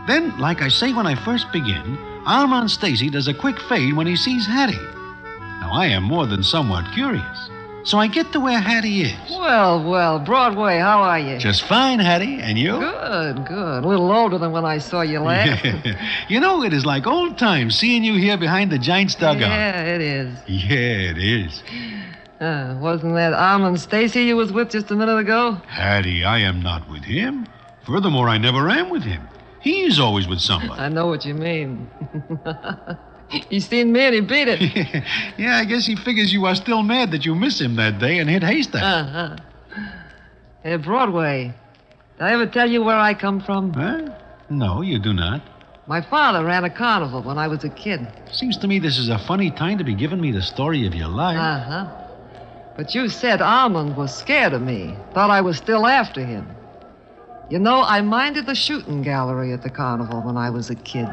Speaker 9: Then, like I say when I first begin, Armand Stacy does a quick fade when he sees Hattie. Now, I am more than somewhat curious. So I get to where Hattie is.
Speaker 23: Well, Broadway, how are you?
Speaker 9: Just fine, Hattie. And you?
Speaker 23: Good. A little older than when I saw you last.
Speaker 9: You know, it is like old times seeing you here behind the Giants' dugout.
Speaker 23: Yeah, it is.
Speaker 9: Yeah, it is.
Speaker 23: Wasn't that Armand Stacy you was with just a minute ago?
Speaker 9: Hattie, I am not with him. Furthermore, I never am with him. He is always with somebody.
Speaker 23: I know what you mean. He seen me and he beat it.
Speaker 9: Yeah, I guess he figures you are still mad that you missed him that day and hit Haystack.
Speaker 23: Hey, Broadway, did I ever tell you where I come from?
Speaker 9: Huh? No, you do not.
Speaker 23: My father ran a carnival when I was a kid.
Speaker 9: Seems to me this is a funny time to be giving me the story of your life.
Speaker 23: But you said Armand was scared of me, thought I was still after him. You know, I minded the shooting gallery at the carnival when I was a kid.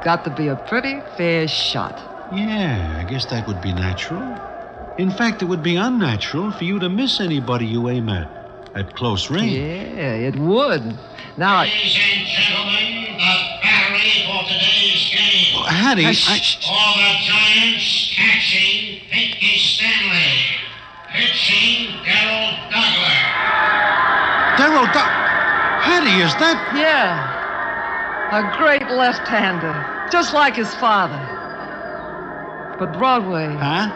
Speaker 23: Got to be a pretty fair shot.
Speaker 9: Yeah, I guess that would be natural. In fact, it would be unnatural for you to miss anybody you aim at close range.
Speaker 23: Yeah, it would. Now,
Speaker 8: Ladies and gentlemen, the battery for today's game.
Speaker 9: Well, Hattie,
Speaker 8: For the Giants, catching Pinky Stanley. Pitching Darryl Douglas.
Speaker 9: Hattie, is that...
Speaker 23: Yeah. A great left-hander, just like his father. But Broadway...
Speaker 9: Huh?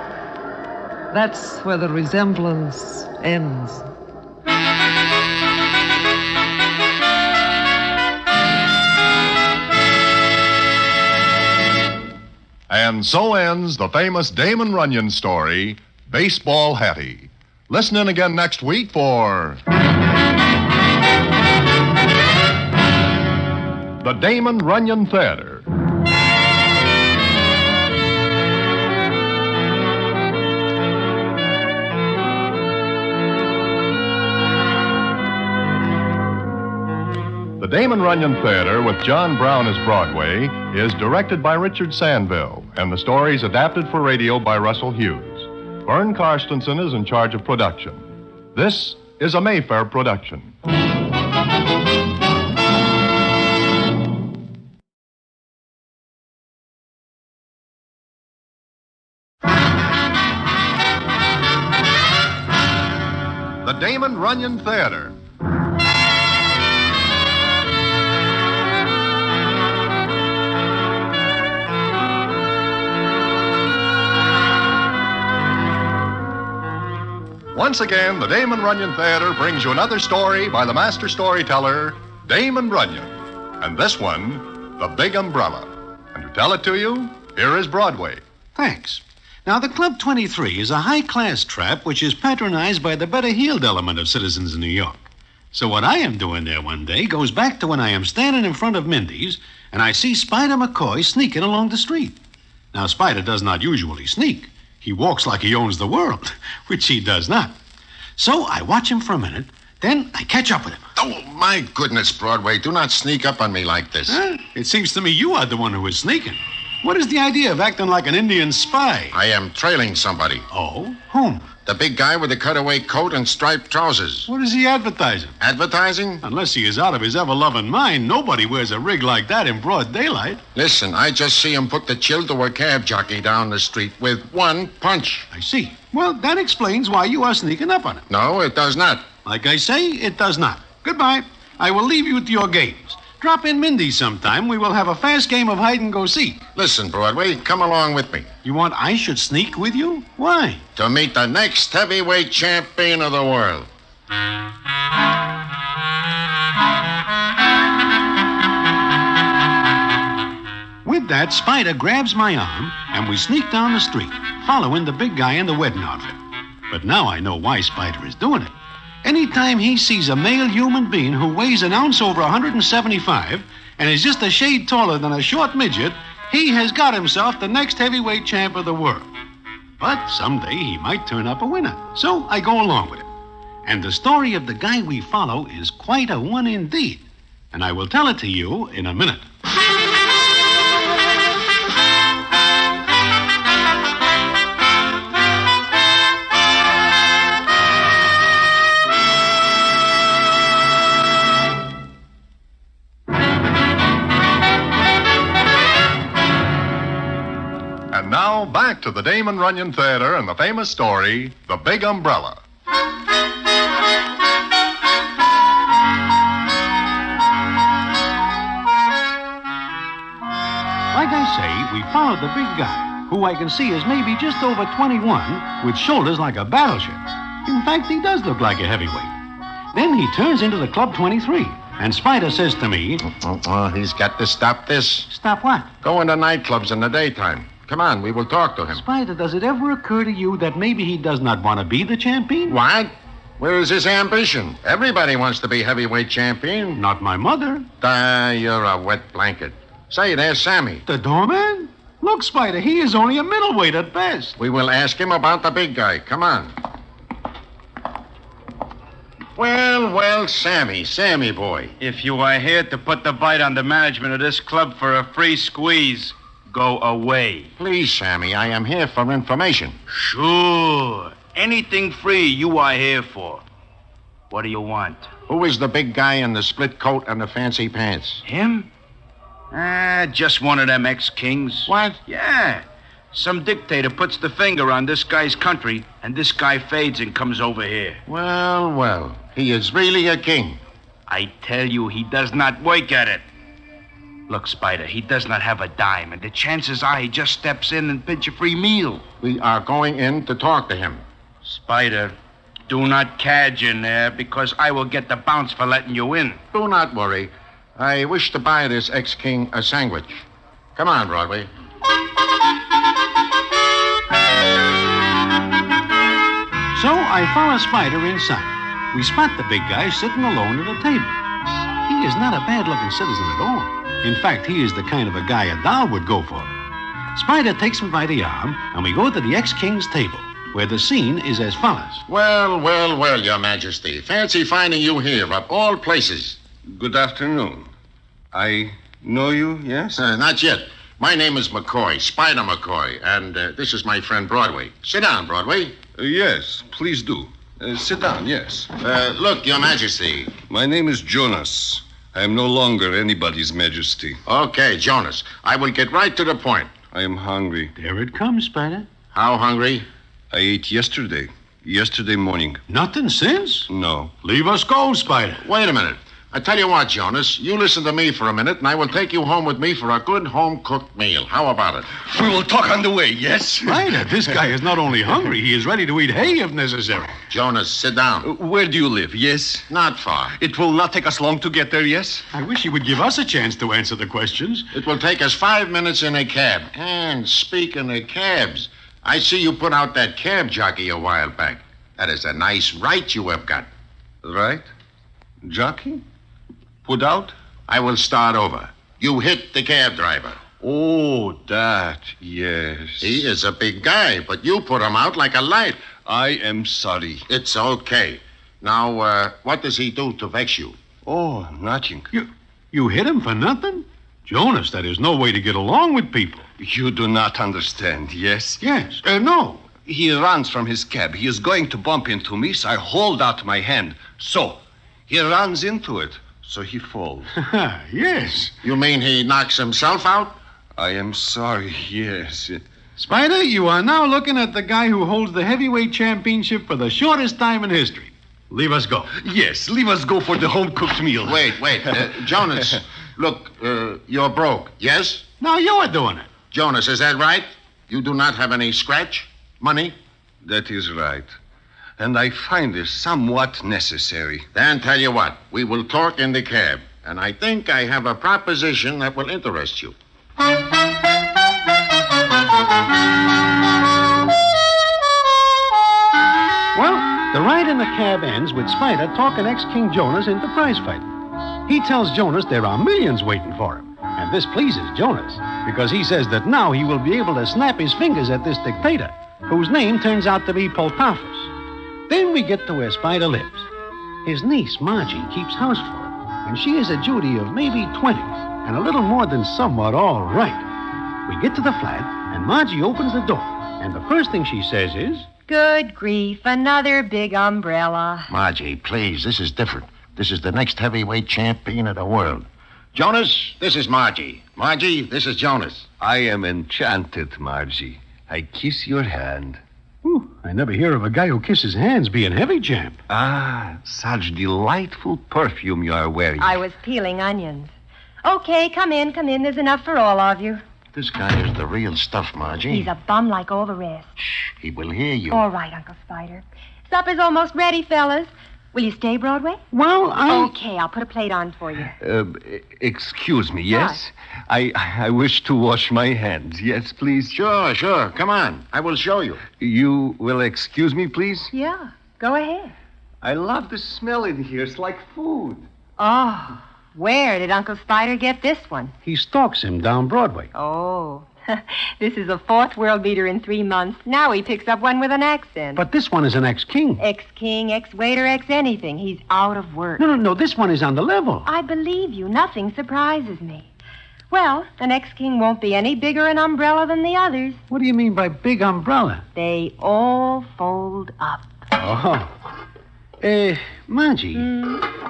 Speaker 23: That's where the resemblance ends.
Speaker 2: And so ends the famous Damon Runyon story, Baseball Hattie. Listen in again next week for... The Damon Runyon Theater. The Damon Runyon Theater with John Brown as Broadway is directed by Richard Sandville, and the story is adapted for radio by Russell Hughes. Vern Karstensen is in charge of production. This is a Mayfair production. The Damon Runyon Theater. Once again, the Damon Runyon Theater brings you another story by the master storyteller, Damon Runyon. And this one, The Big Umbrella. And to tell it to you, here is Broadway.
Speaker 9: Thanks. Now, the Club 23 is a high-class trap which is patronized by the better-heeled element of citizens in New York. So what I am doing there one day goes back to when I am standing in front of Mindy's and I see Spider McCoy sneaking along the street. Now, Spider does not usually sneak. He walks like he owns the world, which he does not. So I watch him for a minute, then I catch up with him.
Speaker 1: Oh, my goodness, Broadway, do not sneak up on me like this.
Speaker 9: Huh? It seems to me you are the one who is sneaking. What is the idea of acting like an Indian spy?
Speaker 1: I am trailing somebody.
Speaker 9: Oh? Whom?
Speaker 1: The big guy with the cutaway coat and striped trousers.
Speaker 9: What is he advertising?
Speaker 1: Advertising?
Speaker 9: Unless he is out of his ever-loving mind, nobody wears a rig like that in broad daylight.
Speaker 1: Listen, I just see him put the chill to a cab jockey down the street with one punch.
Speaker 9: I see. Well, that explains why you are sneaking up on him.
Speaker 1: No, it does not.
Speaker 9: Like I say, it does not. Goodbye. I will leave you to your games. Drop in Mindy's sometime. We will have a fast game of hide-and-go-seek.
Speaker 1: Listen, Broadway, come along with me.
Speaker 9: You want I should sneak with you? Why?
Speaker 1: To meet the next heavyweight champion of the world.
Speaker 9: With that, Spider grabs my arm, and we sneak down the street, following the big guy in the wedding outfit. But now I know why Spider is doing it. Anytime he sees a male human being who weighs an ounce over 175 and is just a shade taller than a short midget, he has got himself the next heavyweight champ of the world. But someday he might turn up a winner, so I go along with him. And the story of the guy we follow is quite a one indeed, and I will tell it to you in a minute.
Speaker 2: Now back to the Damon Runyon Theater and the famous story, The Big Umbrella.
Speaker 4: Like I say, we followed the big guy, who I can see is maybe just over 21, with shoulders like a battleship. In fact, he does look like a heavyweight. Then he turns into the Club 23, and Spider says to me...
Speaker 1: Well, he's got to stop this.
Speaker 4: Stop what?
Speaker 1: Going to nightclubs in the daytime. Come on, we will talk to him.
Speaker 4: Spider, does it ever occur to you that maybe he does not want to be the champion?
Speaker 1: What? Where is his ambition? Everybody wants to be heavyweight champion.
Speaker 4: Not my mother.
Speaker 1: You're a wet blanket. Say, there's Sammy.
Speaker 4: The doorman? Look, Spider, he is only a middleweight at best.
Speaker 1: We will ask him about the big guy. Come on. Well, Sammy boy.
Speaker 11: If you are here to put the bite on the management of this club for a free squeeze, go away.
Speaker 1: Please, Sammy, I am here for information.
Speaker 11: Sure. Anything free you are here for. What do you want?
Speaker 1: Who is the big guy in the split coat and the fancy pants?
Speaker 11: Him? Just one of them ex-kings.
Speaker 1: What?
Speaker 11: Yeah. Some dictator puts the finger on this guy's country, and this guy fades and comes over here.
Speaker 1: Well, he is really a king.
Speaker 11: I tell you, he does not work at it. Look, Spider, he does not have a dime, and the chances are he just steps in and pinch a free meal.
Speaker 1: We are going in to talk to him.
Speaker 11: Spider, do not cadge in there, because I will get the bounce for letting you in.
Speaker 1: Do not worry. I wish to buy this ex-king a sandwich. Come on, Broadway.
Speaker 4: So I follow Spider inside. We spot the big guy sitting alone at a table. He is not a bad-looking citizen at all. In fact, he is the kind of a guy a doll would go for. Spider takes me by the arm, and we go to the ex-king's table, where the scene is as follows.
Speaker 1: Well, Your Majesty. Fancy finding you here, of all places.
Speaker 15: Good afternoon. I know you, yes?
Speaker 1: Not yet. My name is McCoy, Spider McCoy, and this is my friend Broadway. Sit down, Broadway.
Speaker 15: Yes, please do. Sit down, yes.
Speaker 1: Look, Your Majesty.
Speaker 15: My name is Jonas. I am no longer anybody's majesty.
Speaker 1: Okay, Jonas. I will get right to the point.
Speaker 15: I am hungry.
Speaker 4: There it comes, Spider.
Speaker 1: How hungry?
Speaker 15: I ate yesterday morning.
Speaker 4: Nothing since?
Speaker 15: No.
Speaker 4: Leave us go, Spider.
Speaker 1: Wait a minute. I tell you what, Jonas, you listen to me for a minute, and I will take you home with me for a good home-cooked meal. How about it?
Speaker 15: We will talk on the way, yes?
Speaker 4: Spider, this guy is not only hungry, he is ready to eat hay if necessary.
Speaker 1: Jonas, sit down.
Speaker 15: Where do you live, yes?
Speaker 1: Not far.
Speaker 15: It will not take us long to get there, yes?
Speaker 4: I wish he would give us a chance to answer the questions.
Speaker 1: It will take us 5 minutes in a cab. And speaking of cabs, I see you put out that cab jockey a while back. That is a nice right you have got.
Speaker 15: Right? Jockey? Put out?
Speaker 1: I will start over. You hit the cab driver.
Speaker 15: Oh, that, yes.
Speaker 1: He is a big guy, but you put him out like a light.
Speaker 15: I am sorry.
Speaker 1: It's okay. Now, what does he do to vex you?
Speaker 15: Oh, nothing.
Speaker 4: You hit him for nothing? Jonas, that is no way to get along with people.
Speaker 15: You do not understand, yes?
Speaker 4: Yes. No.
Speaker 15: He runs from his cab. He is going to bump into me, so I hold out my hand. So, he runs into it. So he falls.
Speaker 4: Yes.
Speaker 1: You mean he knocks himself out?
Speaker 15: I am sorry, yes.
Speaker 4: Spider, you are now looking at the guy who holds the heavyweight championship for the shortest time in history. Leave us go.
Speaker 15: Yes, leave us go for the home-cooked meal.
Speaker 1: Wait. Jonas, look, you're broke, yes?
Speaker 4: No, you are doing it.
Speaker 1: Jonas, is that right? You do not have any scratch? Money?
Speaker 15: That is right. And I find this somewhat necessary.
Speaker 1: Then tell you what, we will talk in the cab. And I think I have a proposition that will interest you.
Speaker 4: Well, the ride in the cab ends with Spider talking ex-King Jonas into prize fighting. He tells Jonas there are millions waiting for him. And this pleases Jonas, because he says that now he will be able to snap his fingers at this dictator, whose name turns out to be Poltaphus. Then we get to where Spider lives. His niece, Margie, keeps house for him, and she is a Judy of maybe 20, and a little more than somewhat all right. We get to the flat, and Margie opens the door, and the first thing she says is...
Speaker 18: Good grief, another big umbrella.
Speaker 1: Margie, please, this is different. This is the next heavyweight champion of the world. Jonas, this is Margie. Margie, this is Jonas.
Speaker 15: I am enchanted, Margie. I kiss your hand.
Speaker 4: Ooh, I never hear of a guy who kisses hands being heavy, champ.
Speaker 15: Ah, such delightful perfume you are wearing.
Speaker 18: I was peeling onions. Okay, come in. There's enough for all of you.
Speaker 1: This guy is the real stuff, Margie.
Speaker 18: He's a bum like all the rest.
Speaker 1: He will hear you.
Speaker 18: All right, Uncle Spider. Supper's almost ready, fellas. Will you stay, Broadway?
Speaker 4: Well,
Speaker 18: Okay, I'll put a plate on for you.
Speaker 15: Excuse me, yes? I wish to wash my hands. Yes, please?
Speaker 1: Sure. Come on. I will show you.
Speaker 15: You will excuse me, please?
Speaker 18: Yeah, go ahead.
Speaker 15: I love the smell in here. It's like food.
Speaker 18: Oh, where did Uncle Spider get this one?
Speaker 4: He stalks him down Broadway.
Speaker 18: Oh, this is a fourth world beater in 3 months. Now he picks up one with an accent.
Speaker 4: But this one is an ex-king.
Speaker 18: Ex-king, ex-waiter, ex-anything. He's out of work.
Speaker 4: No. This one is on the level.
Speaker 18: I believe you. Nothing surprises me. Well, an ex-king won't be any bigger an umbrella than the others.
Speaker 4: What do you mean by big umbrella?
Speaker 18: They all fold up.
Speaker 4: Oh. Margie,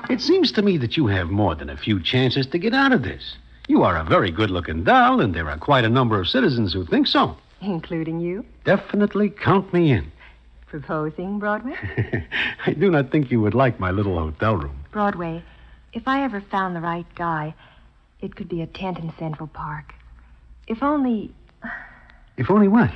Speaker 4: it seems to me that you have more than a few chances to get out of this. You are a very good-looking doll, and there are quite a number of citizens who think so.
Speaker 18: Including you?
Speaker 4: Definitely count me in.
Speaker 18: Proposing, Broadway?
Speaker 4: I do not think you would like my little hotel room.
Speaker 18: Broadway, if I ever found the right guy, it could be a tent in Central Park. If only...
Speaker 4: If only what?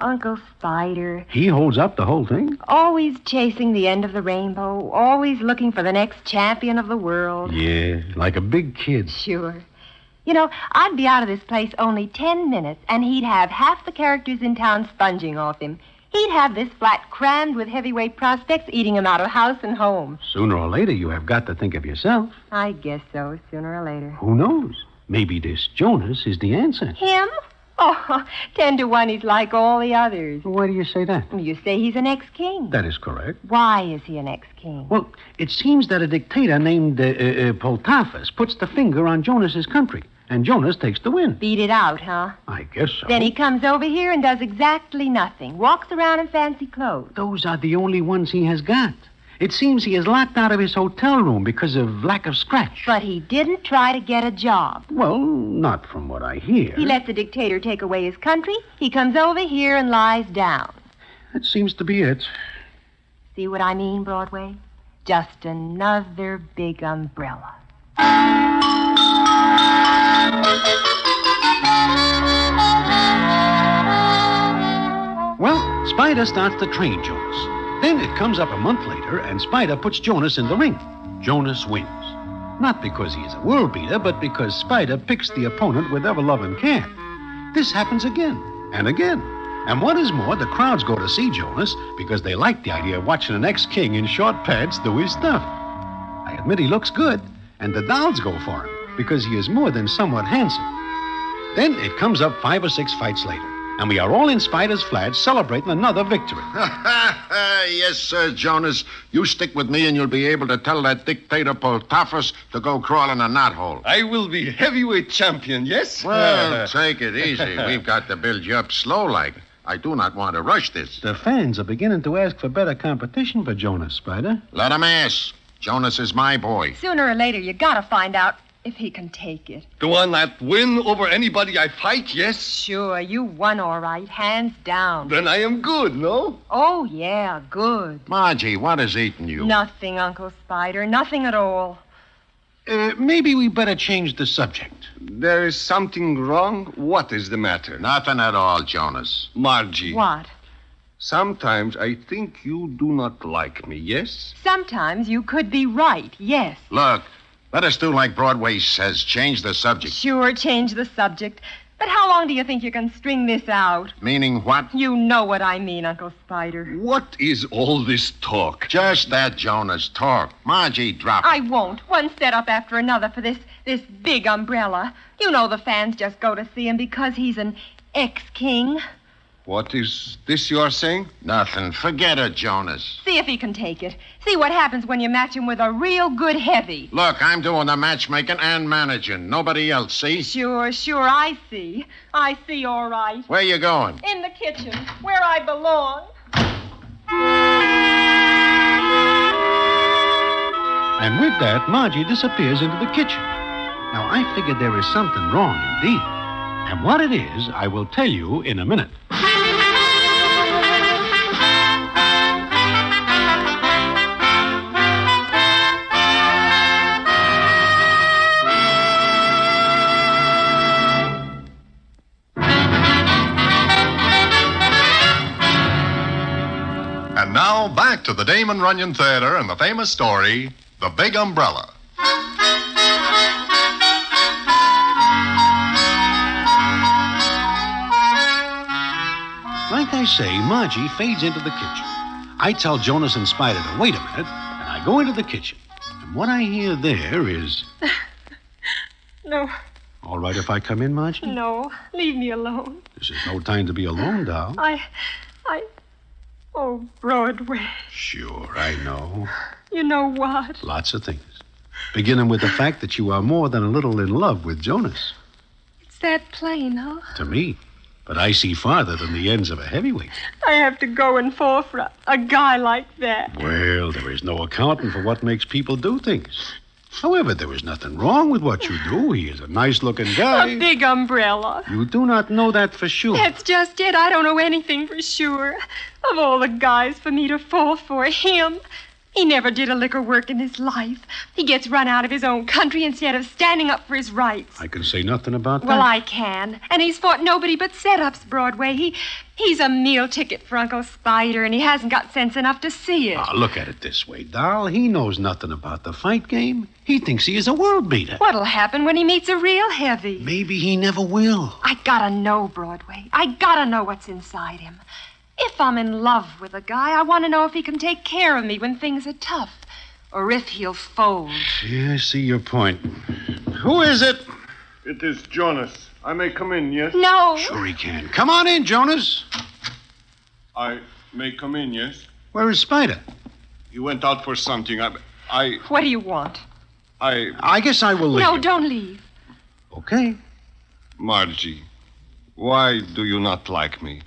Speaker 18: Uncle Spider.
Speaker 4: He holds up the whole thing?
Speaker 18: Always chasing the end of the rainbow. Always looking for the next champion of the world.
Speaker 4: Yeah, like a big kid.
Speaker 18: Sure. You know, I'd be out of this place only 10 minutes, and he'd have half the characters in town sponging off him. He'd have this flat crammed with heavyweight prospects, eating him out of house and home.
Speaker 4: Sooner or later, you have got to think of yourself.
Speaker 18: I guess so, sooner or later.
Speaker 4: Who knows? Maybe this Jonas is the answer.
Speaker 18: Him? Oh, 10 to 1, he's like all the others.
Speaker 4: Why do you say that?
Speaker 18: You say he's an ex-king.
Speaker 4: That is correct.
Speaker 18: Why is he an ex-king?
Speaker 4: Well, it seems that a dictator named Poltafus puts the finger on Jonas's country, and Jonas takes the win.
Speaker 18: Beat it out, huh?
Speaker 4: I guess so.
Speaker 18: Then he comes over here and does exactly nothing. Walks around in fancy clothes.
Speaker 4: Those are the only ones he has got. It seems he is locked out of his hotel room because of lack of scratch.
Speaker 18: But he didn't try to get a job.
Speaker 4: Well, not from what I hear.
Speaker 18: He lets the dictator take away his country. He comes over here and lies down.
Speaker 4: That seems to be it.
Speaker 18: See what I mean, Broadway? Just another big umbrella.
Speaker 4: Well, Spider starts to train Jonas. Then it comes up a month later, and Spider puts Jonas in the ring. Jonas wins. Not because he is a world beater, but because Spider picks the opponent with ever-loving care. This happens again and again. And what is more, the crowds go to see Jonas because they like the idea of watching an ex-king in short pants do his stuff. I admit he looks good, and the dolls go for him because he is more than somewhat handsome. Then it comes up 5 or 6 fights later, and we are all in Spider's flat celebrating another victory.
Speaker 1: Yes, sir, Jonas. You stick with me and you'll be able to tell that dictator Poltafus to go crawl in a knothole.
Speaker 15: I will be heavyweight champion, yes?
Speaker 1: Well, take it easy. We've got to build you up slow-like. I do not want to rush this.
Speaker 4: The fans are beginning to ask for better competition for Jonas, Spider.
Speaker 1: Let them ask. Jonas is my boy.
Speaker 18: Sooner or later, you gotta find out if he can take it.
Speaker 15: The one that win over anybody I fight, yes?
Speaker 18: Sure, you won all right, hands down.
Speaker 15: Then I am good, no?
Speaker 18: Oh, yeah, good.
Speaker 1: Margie, what is eating you?
Speaker 18: Nothing, Uncle Spider, nothing at all.
Speaker 4: Maybe we better change the subject.
Speaker 15: There is something wrong? What is the matter?
Speaker 1: Nothing at all, Jonas.
Speaker 15: Margie.
Speaker 18: What?
Speaker 15: Sometimes I think you do not like me, yes?
Speaker 18: Sometimes you could be right, yes.
Speaker 1: Look, let us do like Broadway says. Change the subject.
Speaker 18: Sure, change the subject. But how long do you think you can string this out?
Speaker 1: Meaning what?
Speaker 18: You know what I mean, Uncle Spider.
Speaker 15: What is all this talk?
Speaker 1: Just that, Jonas. Talk. Margie, drop it.
Speaker 18: I won't. One setup after another for this big umbrella. You know the fans just go to see him because he's an ex-king.
Speaker 15: What is this you are saying?
Speaker 1: Nothing. Forget it, Jonas.
Speaker 18: See if he can take it. See what happens when you match him with a real good heavy.
Speaker 1: Look, I'm doing the matchmaking and managing. Nobody else, see?
Speaker 18: Sure, I see. I see all right.
Speaker 1: Where you going?
Speaker 18: In the kitchen, where I belong.
Speaker 4: And with that, Margie disappears into the kitchen. Now, I figured there is something wrong indeed. And what it is, I will tell you in a minute.
Speaker 2: back to the Damon Runyon Theater and the famous story, The Big Umbrella.
Speaker 4: Like I say, Margie fades into the kitchen. I tell Jonas and Spider to wait a minute, and I go into the kitchen. And what I hear there is...
Speaker 18: No,
Speaker 4: All right if I come in, Margie?
Speaker 18: no. Leave me alone.
Speaker 4: This is no time to be alone, doll.
Speaker 18: Oh, Broadway.
Speaker 4: Sure, I know.
Speaker 18: You know what?
Speaker 4: Lots of things. Beginning with the fact that you are more than a little in love with Jonas.
Speaker 18: It's that plain, huh?
Speaker 4: To me. But I see farther than the ends of a heavyweight.
Speaker 18: I have to go and fall for a guy like that.
Speaker 4: Well, there is no accounting for what makes people do things. However, there is nothing wrong with what you do. He is a nice-looking guy.
Speaker 18: A big umbrella.
Speaker 4: You do not know that for sure.
Speaker 18: That's just it. I don't know anything for sure. Of all the guys for me to fall for, him. He never did a lick of work in his life. He gets run out of his own country instead of standing up for his rights.
Speaker 4: I can say nothing about that.
Speaker 18: Well, I can. And he's fought nobody but set-ups, Broadway. He's a meal ticket for Uncle Spider, and he hasn't got sense enough to see it.
Speaker 4: Now, look at it this way, doll. He knows nothing about the fight game. He thinks he is a world beater.
Speaker 18: What'll happen when he meets a real heavy?
Speaker 4: Maybe he never will.
Speaker 18: I gotta know, Broadway. I gotta know what's inside him. If I'm in love with a guy, I want to know if he can take care of me when things are tough, or if he'll fold.
Speaker 4: Yeah, I see your point. Who is it?
Speaker 6: It is Jonas. I may come in, yes?
Speaker 18: No.
Speaker 4: Sure he can. Come on in, Jonas.
Speaker 6: I may come in, yes?
Speaker 4: Where is Spider?
Speaker 6: He went out for something. I...
Speaker 18: What do you want?
Speaker 6: I
Speaker 4: guess I will leave.
Speaker 18: No, don't leave.
Speaker 4: Okay.
Speaker 15: Margie, why do you not like me?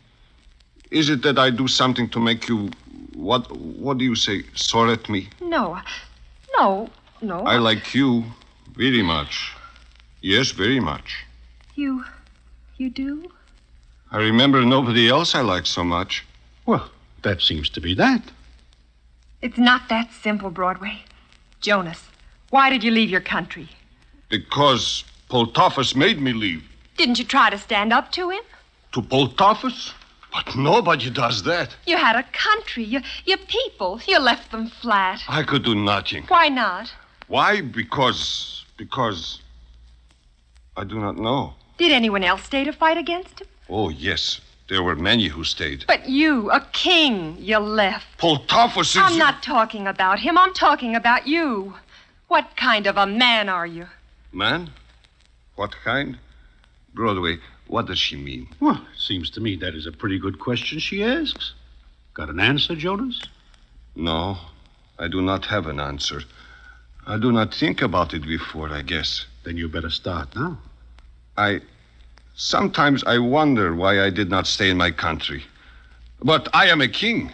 Speaker 15: Is it that I do something to make you, what do you say, sore at me?
Speaker 18: No.
Speaker 15: I like you very much. Yes, very much.
Speaker 18: You do?
Speaker 15: I remember nobody else I like so much.
Speaker 4: Well, that seems to be that.
Speaker 18: It's not that simple, Broadway. Jonas, why did you leave your country?
Speaker 15: Because Poltoffus made me leave.
Speaker 18: Didn't you try to stand up to him?
Speaker 15: To Poltoffus? But nobody does that.
Speaker 18: You had a country, your people. You left them flat.
Speaker 15: I could do nothing.
Speaker 18: Why not?
Speaker 15: Why? Because I do not know.
Speaker 18: Did anyone else stay to fight against him?
Speaker 15: Oh, yes. There were many who stayed.
Speaker 18: But you, a king, you left.
Speaker 15: Poltoffus is...
Speaker 18: I'm not talking about him. I'm talking about you. What kind of a man are you?
Speaker 15: Man? What kind? Broadway, what does she mean?
Speaker 4: Well, it seems to me that is a pretty good question she asks. Got an answer, Jonas?
Speaker 15: No, I do not have an answer. I do not think about it before, I guess.
Speaker 4: Then you better start now.
Speaker 15: Sometimes I wonder why I did not stay in my country. But I am a king.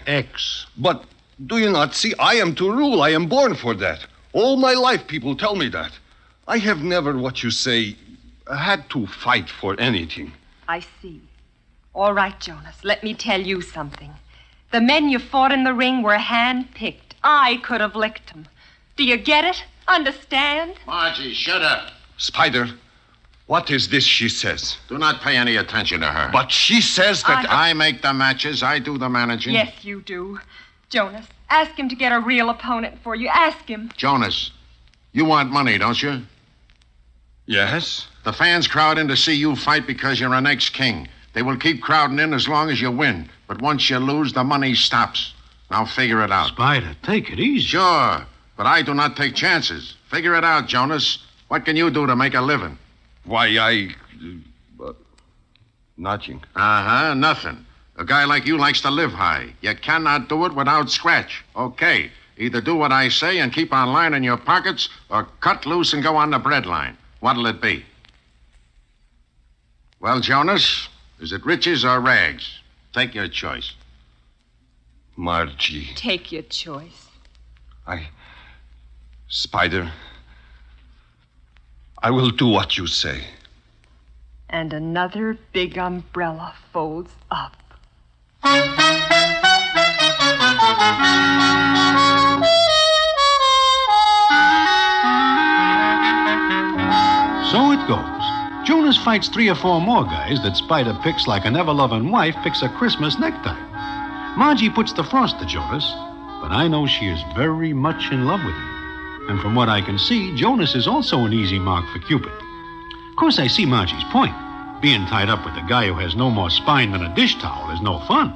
Speaker 15: But do you not see? I am to rule. I am born for that. All my life people tell me that. I have never, what you say, had to fight for anything.
Speaker 18: I see. All right, Jonas, let me tell you something. The men you fought in the ring were hand-picked. I could have licked them. Do you get it? Understand?
Speaker 1: Margie, shut up.
Speaker 15: Spider, what is this she says?
Speaker 1: Do not pay any attention to her.
Speaker 15: But she says that...
Speaker 1: I make the matches. I do the managing.
Speaker 18: Yes, you do. Jonas, ask him to get a real opponent for you. Ask him.
Speaker 1: Jonas, you want money, don't you?
Speaker 15: Yes.
Speaker 1: The fans crowd in to see you fight because you're an ex-king. They will keep crowding in as long as you win. But once you lose, the money stops. Now figure it out.
Speaker 4: Spider, take it easy.
Speaker 1: Sure, but I do not take chances. Figure it out, Jonas. What can you do to make a living?
Speaker 15: Why, nothing.
Speaker 1: Uh-huh, nothing. A guy like you likes to live high. You cannot do it without scratch. Okay, either do what I say and keep on lining your pockets, or cut loose and go on the breadline. What'll it be? Well, Jonas, is it riches or rags? Take your choice.
Speaker 15: Margie.
Speaker 18: Take your choice.
Speaker 15: Spider, I will do what you say.
Speaker 18: And another big umbrella folds up.
Speaker 4: So it goes. Jonas fights 3 or 4 more guys that Spider picks like an ever-loving wife picks a Christmas necktie. Margie puts the frost to Jonas,
Speaker 9: but I know she is very much in love with him. And from what I can see, Jonas is also an easy mark for Cupid. Of course, I see Margie's point. Being tied up with a guy who has no more spine than a dish towel is no fun.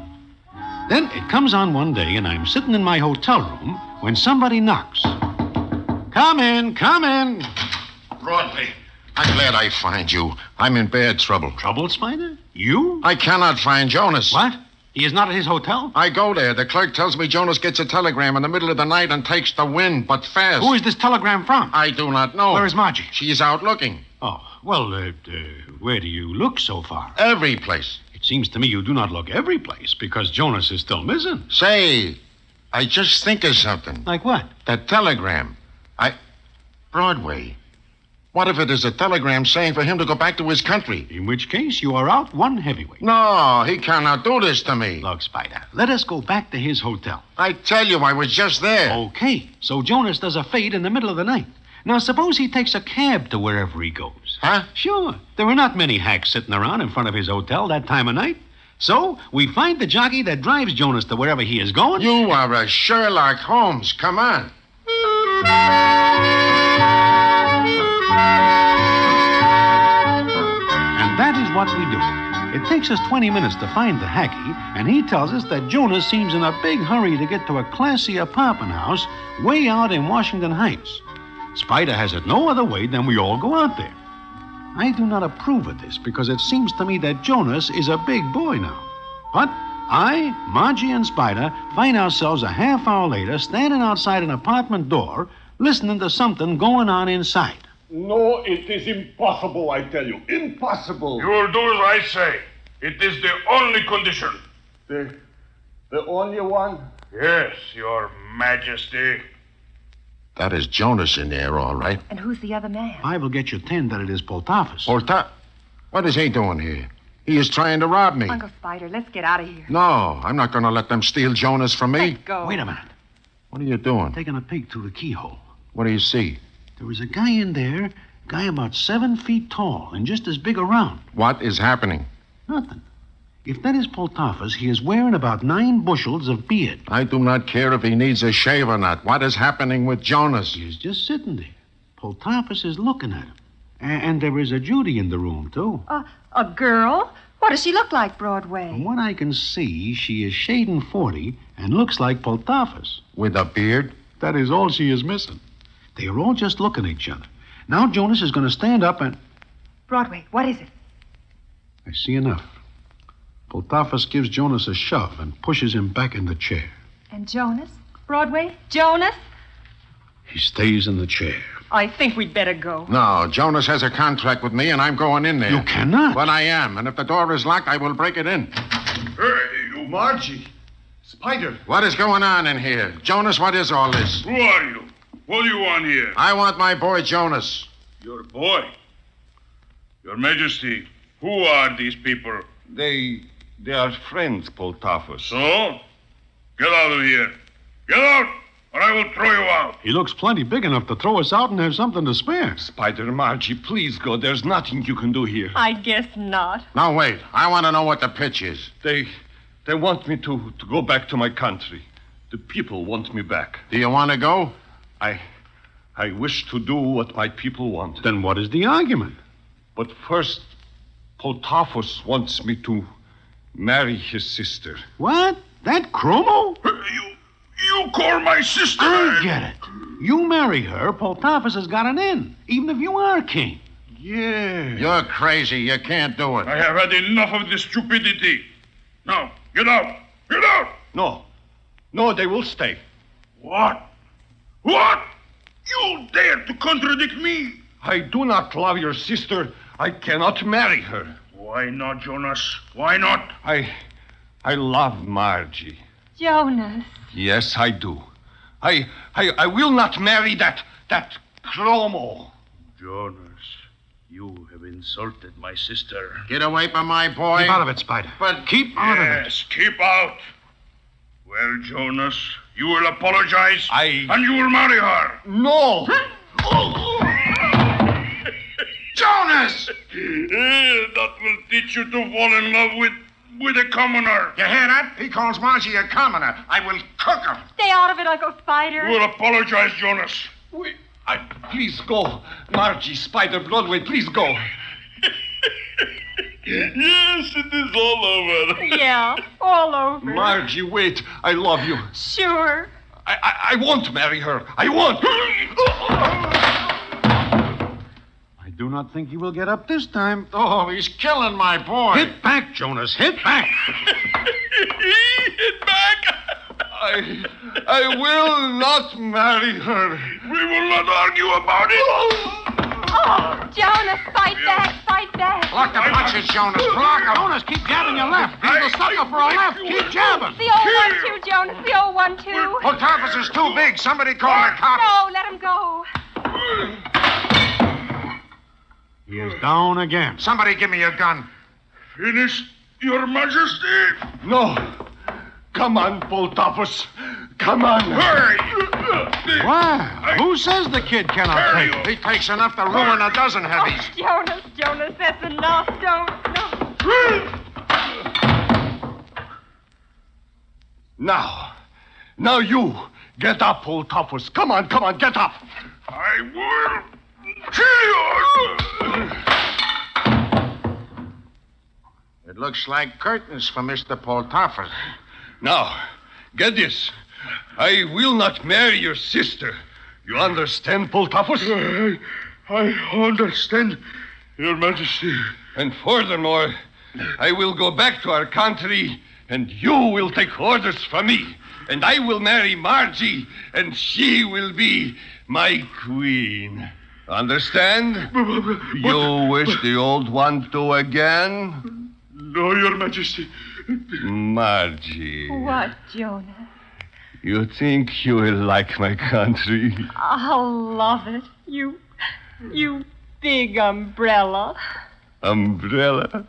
Speaker 9: Then it comes on one day, and I'm sitting in my hotel room when somebody knocks. Come in, come in.
Speaker 7: Broadway, I'm glad I find you. I'm in bad trouble.
Speaker 9: Trouble, Spider? You?
Speaker 7: I cannot find Jonas.
Speaker 9: What? He is not at his hotel?
Speaker 7: I go there. The clerk tells me Jonas gets a telegram in the middle of the night and takes the wind, but fast.
Speaker 9: Who is this telegram from?
Speaker 7: I do not know.
Speaker 9: Where is Margie?
Speaker 7: She is out looking.
Speaker 9: Oh, well, where do you look so far?
Speaker 7: Every place.
Speaker 9: It seems to me you do not look every place because Jonas is still missing.
Speaker 7: Say, I just think of something.
Speaker 9: Like what?
Speaker 7: That telegram. Broadway. What if it is a telegram saying for him to go back to his country?
Speaker 9: In which case, you are out one heavyweight.
Speaker 7: No, he cannot do this to me.
Speaker 9: Look, Spider, let us go back to his hotel.
Speaker 7: I tell you, I was just there.
Speaker 9: Okay, so Jonas does a fade in the middle of the night. Now, suppose he takes a cab to wherever he goes.
Speaker 7: Huh?
Speaker 9: Sure. There are not many hacks sitting around in front of his hotel that time of night. So, we find the jockey that drives Jonas to wherever he is going.
Speaker 7: You are a Sherlock Holmes. Come on.
Speaker 9: And that is what we do. It takes us 20 minutes to find the hacky, and he tells us that Jonas seems in a big hurry to get to a classy apartment house way out in Washington Heights. Spider has it no other way than we all go out there. I do not approve of this because it seems to me that Jonas is a big boy now. But I, Margie, and Spider find ourselves a half hour later standing outside an apartment door listening to something going on inside.
Speaker 6: No, it is impossible, I tell you. Impossible.
Speaker 17: You will do as I say. It is the only condition.
Speaker 6: The only one?
Speaker 17: Yes, Your Majesty.
Speaker 7: That is Jonas in there, all right.
Speaker 18: And who's the other man?
Speaker 9: I will get you 10 that it is Poltafis.
Speaker 7: What is he doing here? He is trying to rob me.
Speaker 18: Uncle Spider, let's get out of here.
Speaker 7: No, I'm not going to let them steal Jonas from me.
Speaker 18: Let go.
Speaker 9: Wait a minute.
Speaker 7: What are you doing?
Speaker 9: Taking a peek through the keyhole.
Speaker 7: What do you see?
Speaker 9: There is a guy in there, guy about 7 feet tall and just as big around.
Speaker 7: What is happening?
Speaker 9: Nothing. If that is Poltafis, he is wearing about 9 bushels of beard.
Speaker 7: I do not care if he needs a shave or not. What is happening with Jonas?
Speaker 9: He is just sitting there. Poltafis is looking at him. And there is a Judy in the room, too.
Speaker 18: A girl? What does she look like, Broadway?
Speaker 9: From what I can see, she is shading 40 and looks like Poltafis.
Speaker 7: With a beard?
Speaker 9: That is all she is missing. They are all just looking at each other. Now Jonas is going to stand up and...
Speaker 18: Broadway, what is it?
Speaker 9: I see enough. Poltafis gives Jonas a shove and pushes him back in the chair.
Speaker 18: And Jonas? Broadway? Jonas?
Speaker 9: He stays in the chair.
Speaker 18: I think we'd better go.
Speaker 7: No, Jonas has a contract with me, and I'm going in there.
Speaker 9: You cannot.
Speaker 7: But I am, and if the door is locked, I will break it in.
Speaker 6: Hey, you Margie. Spider.
Speaker 7: What is going on in here? Jonas, what is all this?
Speaker 17: Who are you? What do you want here?
Speaker 7: I want my boy Jonas.
Speaker 17: Your boy? Your Majesty, who are these people?
Speaker 6: They are friends, Poltafis.
Speaker 17: So? Get out of here. Get out, or I will throw you out.
Speaker 9: He looks plenty big enough to throw us out and have something to spare.
Speaker 6: Spider, Margie, please go. There's nothing you can do here.
Speaker 18: I guess not.
Speaker 7: Now, wait. I want to know what the pitch is.
Speaker 6: They want me to go back to my country. The people want me back.
Speaker 7: Do you want to go?
Speaker 6: I wish to do what my people want.
Speaker 9: Then what is the argument?
Speaker 6: But first, Poltafis wants me to marry his sister.
Speaker 9: What? That Chromo?
Speaker 17: You call my sister?
Speaker 9: I get it. You marry her, Poltafis has got an in, even if you are king.
Speaker 6: Yeah.
Speaker 7: You're crazy. You can't do it.
Speaker 17: I have had enough of this stupidity. Now, get out. Get out.
Speaker 6: No, they will stay.
Speaker 17: What? What? You dare to contradict me?
Speaker 6: I do not love your sister. I cannot marry her.
Speaker 17: Why not, Jonas? Why not?
Speaker 6: I love Margie.
Speaker 18: Jonas.
Speaker 6: Yes, I do. I will not marry that Chromo.
Speaker 17: Jonas, you have insulted my sister.
Speaker 7: Get away from my boy.
Speaker 9: Keep out of it, Spider.
Speaker 7: But
Speaker 9: keep out of it.
Speaker 17: Yes, keep out. Well, Jonas, you will apologize, and you will marry her.
Speaker 6: No.
Speaker 7: Jonas!
Speaker 17: That will teach you to fall in love with with a commoner.
Speaker 7: You hear that? He calls Margie a commoner. I will cook him.
Speaker 18: Stay out of it, Uncle Spider.
Speaker 17: We'll apologize, Jonas.
Speaker 15: Please go. Margie, Spider, Broadway, please go.
Speaker 17: Yes, it is all over.
Speaker 18: Yeah, all over.
Speaker 15: Margie, wait. I love you.
Speaker 18: Sure.
Speaker 15: I won't marry her. I won't.
Speaker 4: I do not think he will get up this time.
Speaker 7: Oh, he's killing my boy.
Speaker 4: Hit back, Jonas. Hit back.
Speaker 17: Hit back.
Speaker 15: I will not marry her.
Speaker 17: We will not argue about it.
Speaker 18: Oh, Jonas, fight back, fight back.
Speaker 7: Block the punches, Jonas. Block them.
Speaker 4: Jonas, keep jabbing your left. He's the sucker for a left. Keep jabbing.
Speaker 18: The old 1-2, Jonas, the old 1-2.
Speaker 7: Potapus is too big. Somebody call the cops.
Speaker 18: No, let him go.
Speaker 4: He is down again.
Speaker 7: Somebody give me a gun.
Speaker 17: Finished, Your Majesty?
Speaker 15: No. Come on, Potapus. Come on.
Speaker 17: Hurry.
Speaker 4: Wow. Who says the kid cannot take?
Speaker 7: He takes enough to ruin a dozen heavies.
Speaker 18: Oh, Jonas, that's enough. Don't.
Speaker 15: Now you. Get up, Potapus. Come on, get up.
Speaker 17: I will kill you.
Speaker 7: It looks like curtains for Mr. Potapus.
Speaker 15: Now, get this. I will not marry your sister. You understand, Potapus?
Speaker 17: I understand, Your Majesty.
Speaker 15: And furthermore, I will go back to our country, and you will take orders from me. And I will marry Margie, and she will be my queen. Understand? You wish the old 1-2 again?
Speaker 17: No, Your Majesty.
Speaker 15: Margie.
Speaker 18: What, Jonas?
Speaker 15: You think you will like my country?
Speaker 18: I'll love it. You big umbrella.
Speaker 15: Umbrella?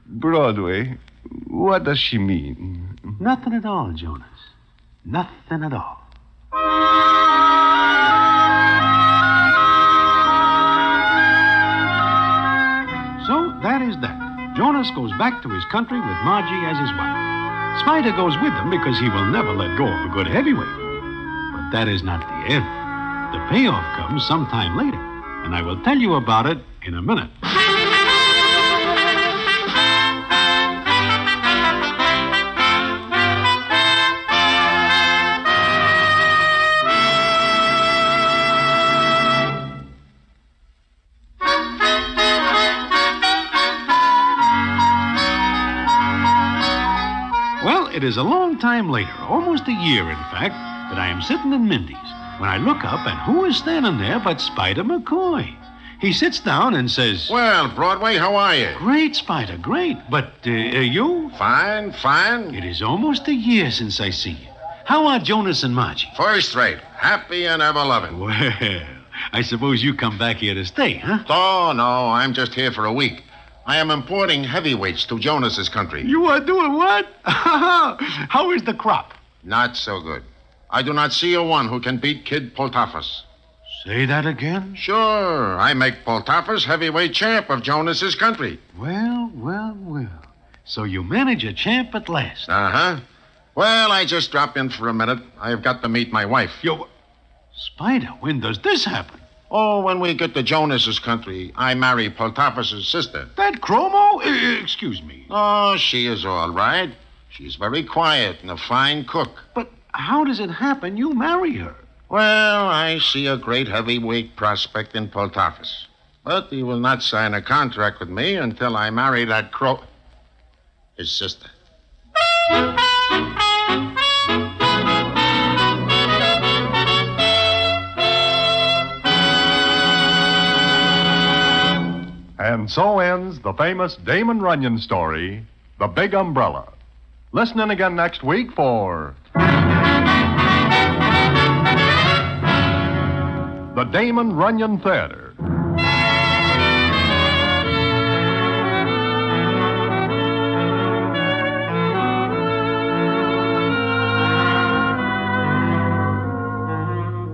Speaker 15: Broadway? What does she mean?
Speaker 4: Nothing at all, Jonas. Nothing at all. So that is that. Jonas goes back to his country with Margie as his wife. Spider goes with him because he will never let go of a good heavyweight. But that is not the end. The payoff comes sometime later, and I will tell you about it in a minute. It is a long time later, almost a year, in fact, that I am sitting in Mindy's when I look up and who is standing there but Spider McCoy. He sits down and says,
Speaker 7: "Well, Broadway, how are you?"
Speaker 4: "Great, Spider, great. But you?"
Speaker 7: "Fine.
Speaker 4: It is almost a year since I see you. How are Jonas and Margie?"
Speaker 7: "First rate. Happy and ever loving."
Speaker 4: "Well, I suppose you come back here to stay, huh?"
Speaker 7: "Oh, no. I'm just here for a week. I am importing heavyweights to Jonas's country."
Speaker 4: "You are doing what?" "How is the crop?"
Speaker 7: "Not so good. I do not see a one who can beat Kid Potapus."
Speaker 4: "Say that again?"
Speaker 7: "Sure. I make Potapus heavyweight champ of Jonas's country."
Speaker 4: Well. So you manage a champ at last.
Speaker 7: Uh-huh. Well, I just dropped in for a minute. I've got to meet my wife.
Speaker 4: Spider, when does this happen?
Speaker 7: "Oh, when we get to Jonas's country, I marry Potapus' sister."
Speaker 4: "That chromo? Excuse me."
Speaker 7: "Oh, she is all right. She's very quiet and a fine cook."
Speaker 4: "But how does it happen you marry her?"
Speaker 7: "Well, I see a great heavyweight prospect in Potapus. But he will not sign a contract with me until I marry that his sister."
Speaker 2: And so ends the famous Damon Runyon story, The Big Umbrella. Listen in again next week for the Damon Runyon Theater.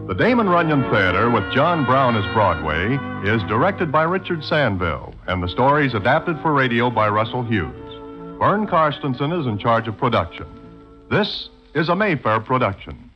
Speaker 2: The Damon Runyon Theater, with John Brown as Broadway, is directed by Richard Sandville, and the story is adapted for radio by Russell Hughes. Vern Karstensen is in charge of production. This is a Mayfair production.